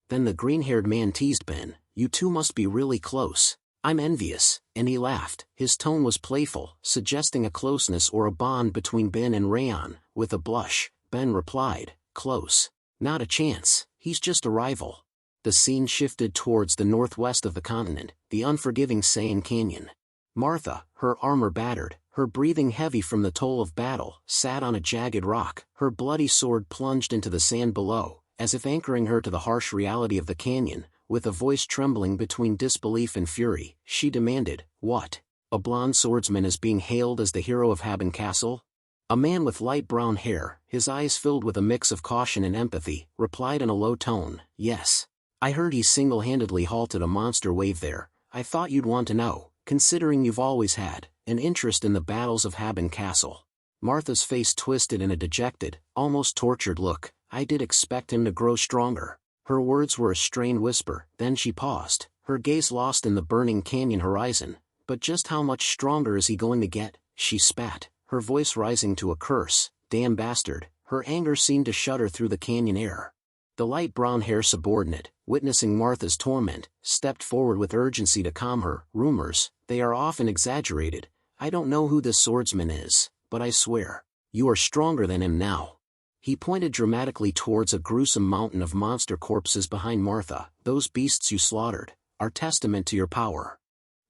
Then the green-haired man teased Ben, "You two must be really close. I'm envious," and he laughed. His tone was playful, suggesting a closeness or a bond between Ben and Raon. With a blush, Ben replied, "Close? Not a chance, he's just a rival." The scene shifted towards the northwest of the continent, the unforgiving Saiyan Canyon. Martha, her armor battered, her breathing heavy from the toll of battle, sat on a jagged rock, her bloody sword plunged into the sand below, as if anchoring her to the harsh reality of the canyon. With a voice trembling between disbelief and fury, she demanded, "What? A blonde swordsman is being hailed as the hero of Haben Castle?" A man with light brown hair, his eyes filled with a mix of caution and empathy, replied in a low tone, "Yes. I heard he single-handedly halted a monster wave there. I thought you'd want to know, considering you've always had an interest in the battles of Haben Castle." Martha's face twisted in a dejected, almost tortured look. I did expect him to grow stronger. Her words were a strained whisper, then she paused, her gaze lost in the burning canyon horizon. But just how much stronger is he going to get? She spat, her voice rising to a curse. Damn bastard. Her anger seemed to shudder through the canyon air. The light brown hair subordinate, witnessing Martha's torment, stepped forward with urgency to calm her. Rumors, they are often exaggerated. I don't know who this swordsman is, but I swear, you are stronger than him now. He pointed dramatically towards a gruesome mountain of monster corpses behind Martha. Those beasts you slaughtered are testament to your power.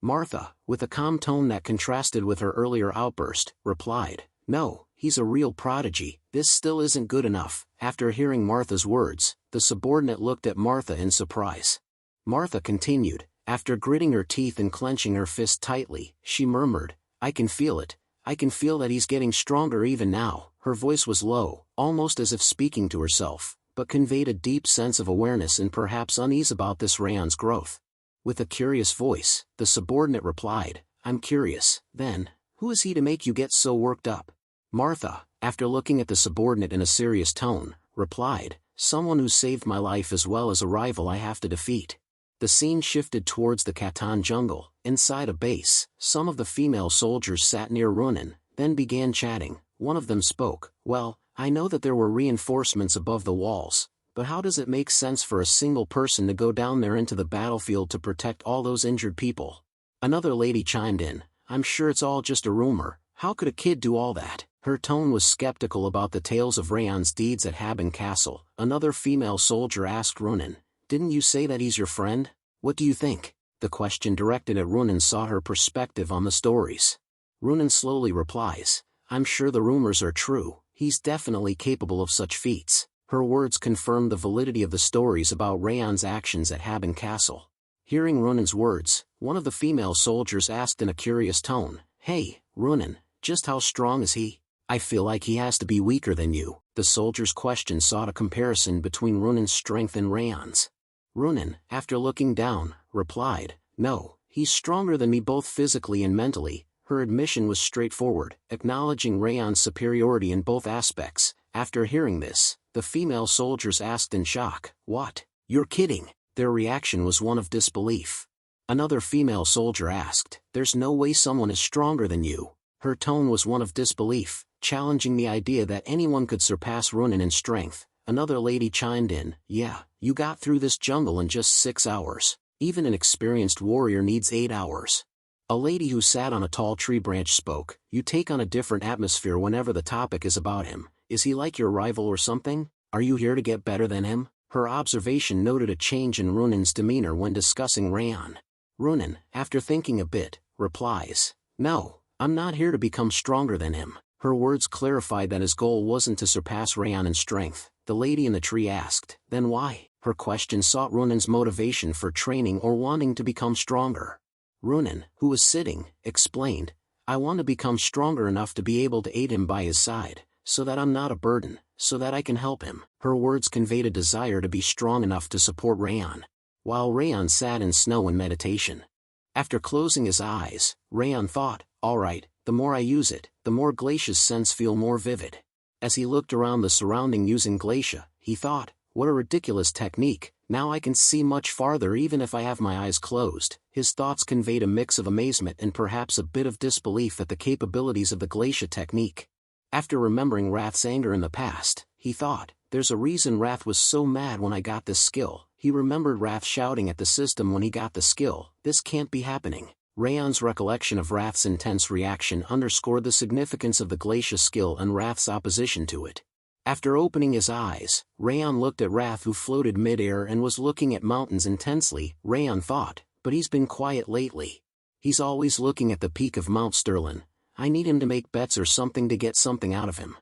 Martha, with a calm tone that contrasted with her earlier outburst, replied, no, he's a real prodigy. This still isn't good enough. After hearing Martha's words, the subordinate looked at Martha in surprise. Martha continued, after gritting her teeth and clenching her fist tightly, she murmured, I can feel it. I can feel that he's getting stronger even now. Her voice was low, almost as if speaking to herself, but conveyed a deep sense of awareness and perhaps unease about this Raon's growth. With a curious voice, the subordinate replied, I'm curious, then, who is he to make you get so worked up? Martha, after looking at the subordinate in a serious tone, replied, someone who saved my life as well as a rival I have to defeat. The scene shifted towards the Khatan jungle. Inside a base, some of the female soldiers sat near Ronan, then began chatting. One of them spoke, well, I know that there were reinforcements above the walls, but how does it make sense for a single person to go down there into the battlefield to protect all those injured people? Another lady chimed in, I'm sure it's all just a rumor. How could a kid do all that? Her tone was skeptical about the tales of Raon's deeds at Haben Castle. Another female soldier asked Ronan, didn't you say that he's your friend? What do you think? The question directed at Ronan saw her perspective on the stories. Ronan slowly replies, I'm sure the rumors are true. He's definitely capable of such feats. Her words confirmed the validity of the stories about Raon's actions at Haben Castle. Hearing Ronan's words, one of the female soldiers asked in a curious tone, hey, Ronan, just how strong is he? I feel like he has to be weaker than you. The soldier's question sought a comparison between Ronan's strength and Raon's. Ronan, after looking down, replied, no, he's stronger than me both physically and mentally. Her admission was straightforward, acknowledging Raon's superiority in both aspects. After hearing this, the female soldiers asked in shock, what? You're kidding? Their reaction was one of disbelief. Another female soldier asked, there's no way someone is stronger than you. Her tone was one of disbelief, challenging the idea that anyone could surpass Ronan in strength. Another lady chimed in, yeah, you got through this jungle in just 6 hours. Even an experienced warrior needs 8 hours. A lady who sat on a tall tree branch spoke, you take on a different atmosphere whenever the topic is about him. Is he like your rival or something? Are you here to get better than him? Her observation noted a change in Ronan's demeanor when discussing Raon. Ronan, after thinking a bit, replies, no, I'm not here to become stronger than him. Her words clarified that his goal wasn't to surpass Raon in strength. The lady in the tree asked, then why? Her question sought Ronan's motivation for training or wanting to become stronger. Ronan, who was sitting, explained, I want to become stronger enough to be able to aid him by his side, so that I'm not a burden, so that I can help him. Her words conveyed a desire to be strong enough to support Raon. While Raon sat in snow in meditation. After closing his eyes, Raon thought, all right, the more I use it, the more Glacia's sense feel more vivid. As he looked around the surrounding using Glacia, he thought, what a ridiculous technique, now I can see much farther even if I have my eyes closed. His thoughts conveyed a mix of amazement and perhaps a bit of disbelief at the capabilities of the Glacia technique. After remembering Wrath's anger in the past, he thought, there's a reason Wrath was so mad when I got this skill. He remembered Wrath shouting at the system when he got the skill, this can't be happening. Raon's recollection of Wrath's intense reaction underscored the significance of the Glacia skill and Wrath's opposition to it. After opening his eyes, Raon looked at Wrath who floated mid-air and was looking at mountains intensely. Raon thought, but he's been quiet lately. He's always looking at the peak of Mount Sterlin. I need him to make bets or something to get something out of him.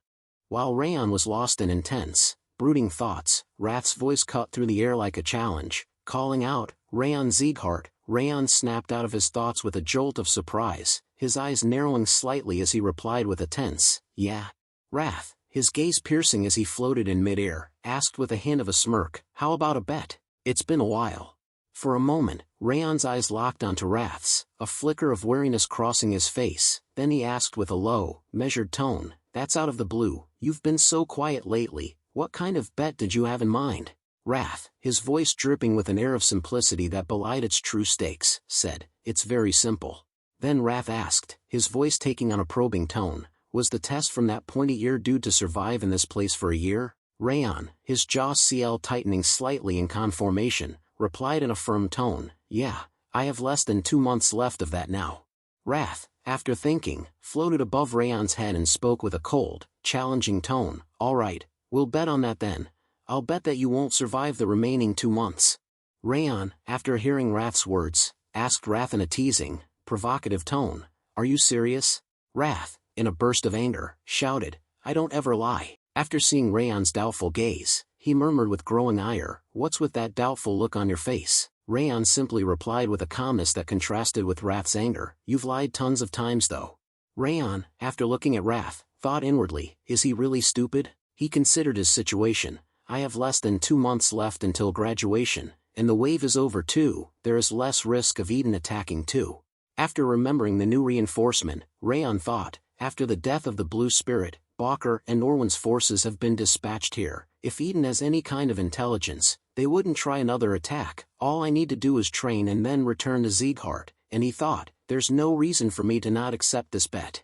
While Raon was lost in intense, brooding thoughts, Wrath's voice cut through the air like a challenge, calling out, Raon Sieghart. Raon snapped out of his thoughts with a jolt of surprise, his eyes narrowing slightly as he replied with a tense, yeah. Wrath, his gaze piercing as he floated in midair, asked with a hint of a smirk, how about a bet? It's been a while. For a moment, Raon's eyes locked onto Wrath's, a flicker of wariness crossing his face, then he asked with a low, measured tone, that's out of the blue, you've been so quiet lately. What kind of bet did you have in mind? Wrath, his voice dripping with an air of simplicity that belied its true stakes, said, "It's very simple." Then Wrath asked, his voice taking on a probing tone, "Was the test from that pointy-eared dude to survive in this place for a year?" Raon, his jaw tightening slightly in conformation, replied in a firm tone, "Yeah, I have less than 2 months left of that now." Wrath, after thinking, floated above Raon's head and spoke with a cold, challenging tone, "All right, we'll bet on that then. I'll bet that you won't survive the remaining 2 months." Raon, after hearing Wrath's words, asked Wrath in a teasing, provocative tone, "Are you serious?" Wrath, in a burst of anger, shouted, "I don't ever lie." After seeing Raon's doubtful gaze, he murmured with growing ire, "What's with that doubtful look on your face?" Raon simply replied with a calmness that contrasted with Wrath's anger, "You've lied tons of times though." Raon, after looking at Wrath, thought inwardly, is he really stupid? He considered his situation. I have less than 2 months left until graduation, and the wave is over too, there is less risk of Eden attacking too. After remembering the new reinforcement, Raon thought, after the death of the Blue Spirit, Balker and Norwin's forces have been dispatched here. If Eden has any kind of intelligence, they wouldn't try another attack. All I need to do is train and then return to Sieghart, and he thought, there's no reason for me to not accept this bet.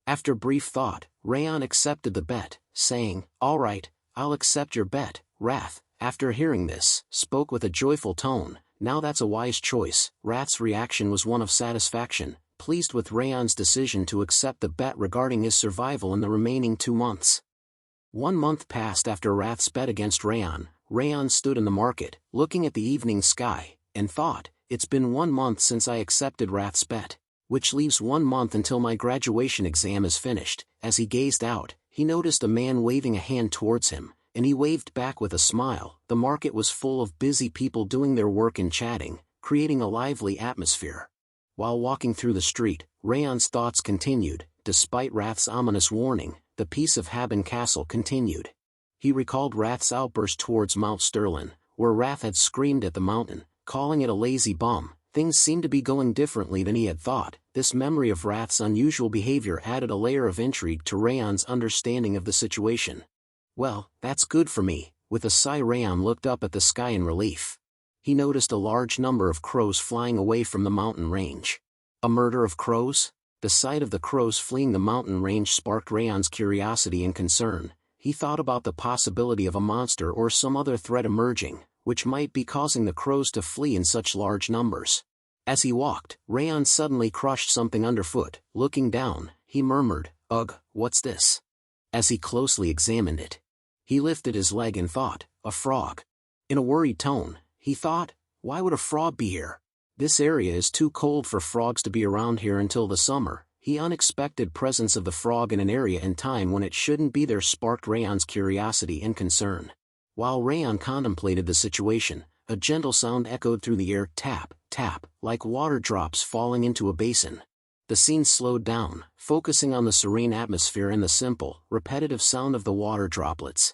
After brief thought, Raon accepted the bet, saying, "All right, I'll accept your bet." Wrath, after hearing this, spoke with a joyful tone, "Now that's a wise choice." Wrath's reaction was one of satisfaction, pleased with Raon's decision to accept the bet regarding his survival in the remaining 2 months. 1 month passed after Wrath's bet against Raon. Raon stood in the market, looking at the evening sky, and thought, it's been 1 month since I accepted Wrath's bet, which leaves 1 month until my graduation exam is finished. As he gazed out, he noticed a man waving a hand towards him, and he waved back with a smile. The market was full of busy people doing their work and chatting, creating a lively atmosphere. While walking through the street, Raon's thoughts continued. Despite Wrath's ominous warning, the peace of Haben Castle continued. He recalled Wrath's outburst towards Mount Sterlin, where Wrath had screamed at the mountain, calling it a lazy bum. Things seemed to be going differently than he had thought. This memory of Wrath's unusual behavior added a layer of intrigue to Raon's understanding of the situation. "Well, that's good for me." With a sigh, Raon looked up at the sky in relief. He noticed a large number of crows flying away from the mountain range. A murder of crows? The sight of the crows fleeing the mountain range sparked Raon's curiosity and concern. He thought about the possibility of a monster or some other threat emerging, which might be causing the crows to flee in such large numbers. As he walked, Raon suddenly crushed something underfoot. Looking down, he murmured, "Ugh, what's this?" As he closely examined it, he lifted his leg and thought, "A frog." In a worried tone, he thought, "Why would a frog be here? This area is too cold for frogs to be around here until the summer." The unexpected presence of the frog in an area and time when it shouldn't be there sparked Raon's curiosity and concern. While Raon contemplated the situation, a gentle sound echoed through the air, tap, tap, like water drops falling into a basin. The scene slowed down, focusing on the serene atmosphere and the simple, repetitive sound of the water droplets.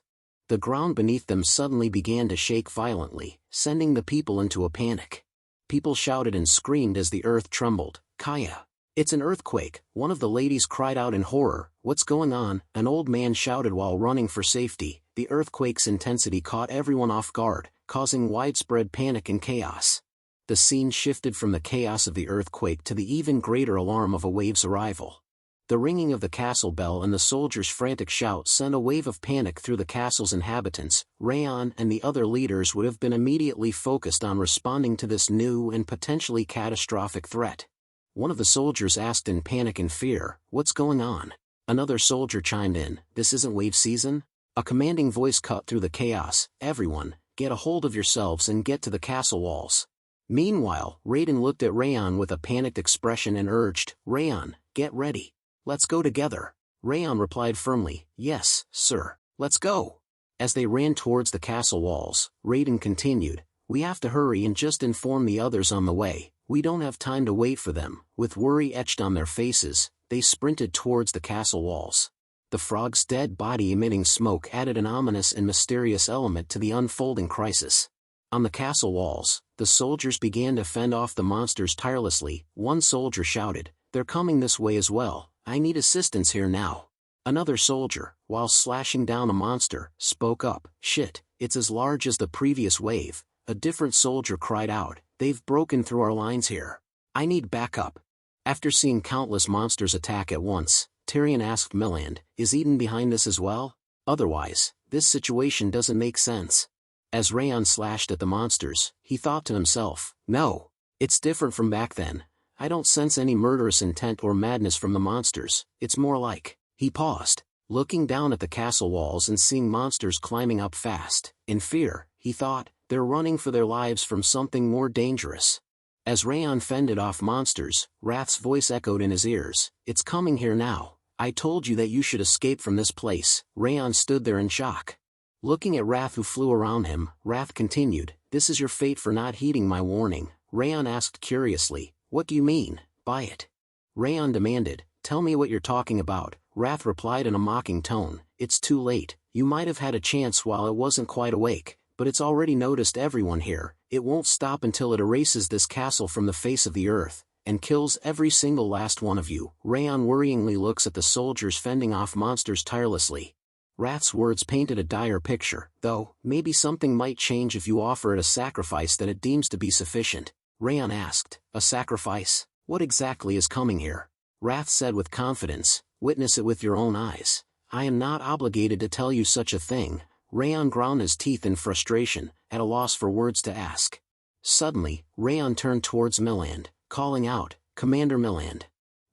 The ground beneath them suddenly began to shake violently, sending the people into a panic. People shouted and screamed as the earth trembled. "Kaya! It's an earthquake," one of the ladies cried out in horror. "What's going on?" an old man shouted while running for safety. The earthquake's intensity caught everyone off guard, causing widespread panic and chaos. The scene shifted from the chaos of the earthquake to the even greater alarm of a wave's arrival. The ringing of the castle bell and the soldiers' frantic shouts sent a wave of panic through the castle's inhabitants. Raon and the other leaders would have been immediately focused on responding to this new and potentially catastrophic threat. One of the soldiers asked in panic and fear, "What's going on?" Another soldier chimed in, "This isn't wave season?" A commanding voice cut through the chaos, "Everyone, get a hold of yourselves and get to the castle walls." Meanwhile, Raiden looked at Raon with a panicked expression and urged, "Raon, get ready. Let's go together." Raon replied firmly, "Yes, sir, let's go." As they ran towards the castle walls, Raiden continued, "We have to hurry and just inform the others on the way. We don't have time to wait for them." With worry etched on their faces, they sprinted towards the castle walls. The frog's dead body emitting smoke added an ominous and mysterious element to the unfolding crisis. On the castle walls, the soldiers began to fend off the monsters tirelessly. One soldier shouted, "They're coming this way as well. I need assistance here now." Another soldier, while slashing down a monster, spoke up. "Shit, it's as large as the previous wave." A different soldier cried out, "They've broken through our lines here. I need backup." After seeing countless monsters attack at once, Tyrion asked Milland, "Is Eden behind this as well? Otherwise, this situation doesn't make sense." As Raon slashed at the monsters, he thought to himself, "No, it's different from back then. I don't sense any murderous intent or madness from the monsters. It's more like..." He paused, looking down at the castle walls and seeing monsters climbing up fast. In fear, he thought, they're running for their lives from something more dangerous. As Raon fended off monsters, Wrath's voice echoed in his ears, "It's coming here now. I told you that you should escape from this place." Raon stood there in shock. Looking at Wrath who flew around him, Wrath continued, "This is your fate for not heeding my warning." Raon asked curiously, "What do you mean by it?" Raon demanded, "Tell me what you're talking about." Wrath replied in a mocking tone, "It's too late. You might have had a chance while I wasn't quite awake, but it's already noticed everyone here. It won't stop until it erases this castle from the face of the earth, and kills every single last one of you." Raon worryingly looks at the soldiers fending off monsters tirelessly. Wrath's words painted a dire picture, though, "Maybe something might change if you offer it a sacrifice that it deems to be sufficient." Raon asked, "A sacrifice? What exactly is coming here?" Wrath said with confidence, "Witness it with your own eyes. I am not obligated to tell you such a thing." Raon ground his teeth in frustration, at a loss for words to ask. Suddenly, Raon turned towards Milland, calling out, "Commander Milland."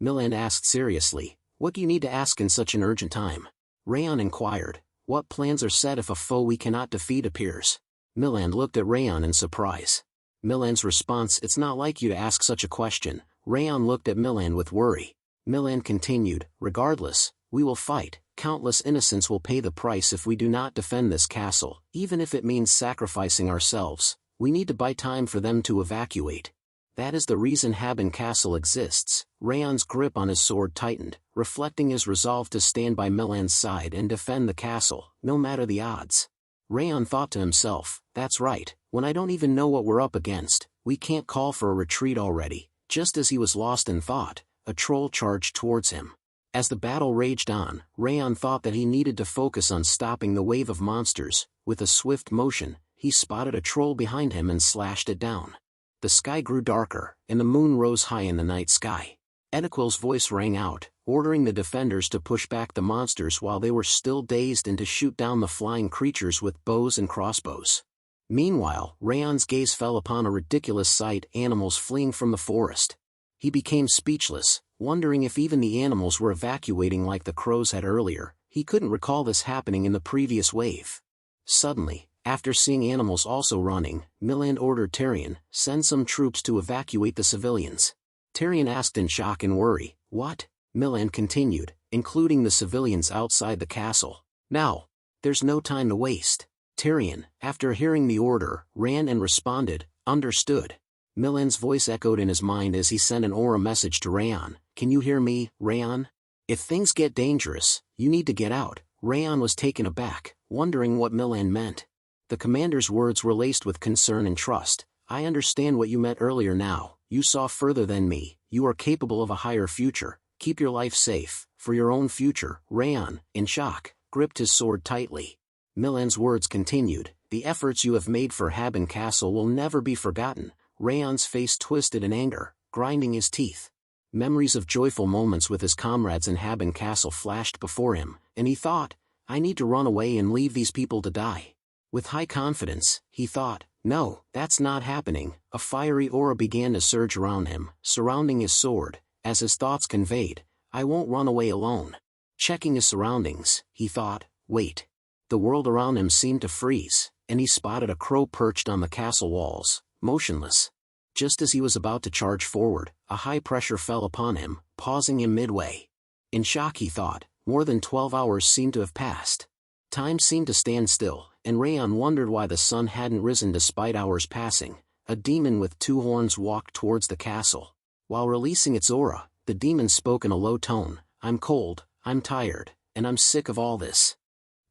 Milland asked seriously, "What do you need to ask in such an urgent time?" Raon inquired, "What plans are set if a foe we cannot defeat appears?" Milland looked at Raon in surprise. Milland's response, "It's not like you to ask such a question." Raon looked at Milland with worry. Milland continued, "Regardless, we will fight. Countless innocents will pay the price if we do not defend this castle, even if it means sacrificing ourselves. We need to buy time for them to evacuate. That is the reason Haben Castle exists." Raon's grip on his sword tightened, reflecting his resolve to stand by Milland's side and defend the castle, no matter the odds. Raon thought to himself, "That's right, when I don't even know what we're up against, we can't call for a retreat already." Just as he was lost in thought, a troll charged towards him. As the battle raged on, Raon thought that he needed to focus on stopping the wave of monsters. With a swift motion, he spotted a troll behind him and slashed it down. The sky grew darker, and the moon rose high in the night sky. Edequil's voice rang out, ordering the defenders to push back the monsters while they were still dazed and to shoot down the flying creatures with bows and crossbows. Meanwhile, Raon's gaze fell upon a ridiculous sight: animals fleeing from the forest. He became speechless, wondering if even the animals were evacuating like the crows had earlier. He couldn't recall this happening in the previous wave. Suddenly, after seeing animals also running, Milland ordered Tyrion, "Send some troops to evacuate the civilians." Tyrion asked in shock and worry, "What?" Milland continued, "Including the civilians outside the castle. Now. There's no time to waste." Tyrion, after hearing the order, ran and responded, "Understood." Milland's voice echoed in his mind as he sent an aura message to Raon, "Can you hear me, Raon? If things get dangerous, you need to get out." Raon was taken aback, wondering what Milland meant. The commander's words were laced with concern and trust. "I understand what you meant earlier now. You saw further than me. You are capable of a higher future. Keep your life safe, for your own future." Raon, in shock, gripped his sword tightly. Milland's words continued, "The efforts you have made for Haben Castle will never be forgotten." Raon's face twisted in anger, grinding his teeth. Memories of joyful moments with his comrades in Haben Castle flashed before him, and he thought, "I need to run away and leave these people to die." With high confidence, he thought, "No, that's not happening." A fiery aura began to surge around him, surrounding his sword. As his thoughts conveyed, "I won't run away alone." Checking his surroundings, he thought, "Wait." The world around him seemed to freeze, and he spotted a crow perched on the castle walls, motionless. Just as he was about to charge forward, a high pressure fell upon him, pausing him midway. In shock he thought, more than 12 hours seemed to have passed. Time seemed to stand still, and Raon wondered why the sun hadn't risen despite hours passing. A demon with 2 horns walked towards the castle. While releasing its aura, the demon spoke in a low tone, "I'm cold, I'm tired, and I'm sick of all this.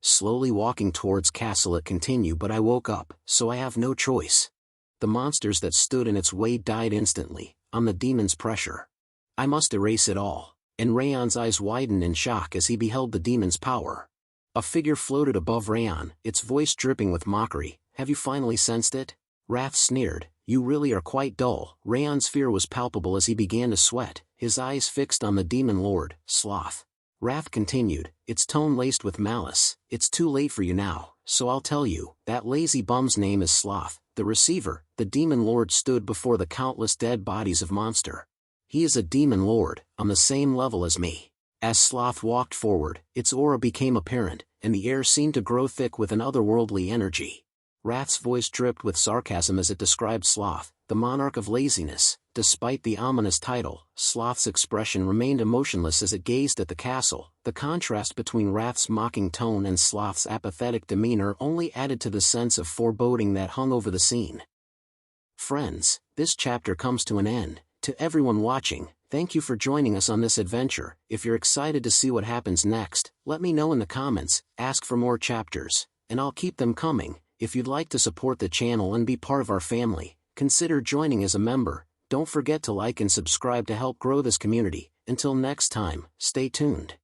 Slowly walking towards castle it continued, but I woke up, so I have no choice." The monsters that stood in its way died instantly, on the demon's pressure. "I must erase it all." and Raon's eyes widened in shock as he beheld the demon's power. A figure floated above Raon, its voice dripping with mockery. "Have you finally sensed it?" Wrath sneered. "You really are quite dull." Raon's fear was palpable as he began to sweat, his eyes fixed on the demon lord, Sloth. Wrath continued, its tone laced with malice. "It's too late for you now, so I'll tell you. That lazy bum's name is Sloth, the receiver." The demon lord stood before the countless dead bodies of monster. "He is a demon lord, on the same level as me." As Sloth walked forward, its aura became apparent, and the air seemed to grow thick with an otherworldly energy. Wrath's voice dripped with sarcasm as it described Sloth, the monarch of laziness. Despite the ominous title, Sloth's expression remained emotionless as it gazed at the castle. The contrast between Wrath's mocking tone and Sloth's apathetic demeanor only added to the sense of foreboding that hung over the scene. Friends, this chapter comes to an end. To everyone watching, thank you for joining us on this adventure. If you're excited to see what happens next, let me know in the comments, ask for more chapters, and I'll keep them coming. If you'd like to support the channel and be part of our family, consider joining as a member. Don't forget to like and subscribe to help grow this community. Until next time, stay tuned.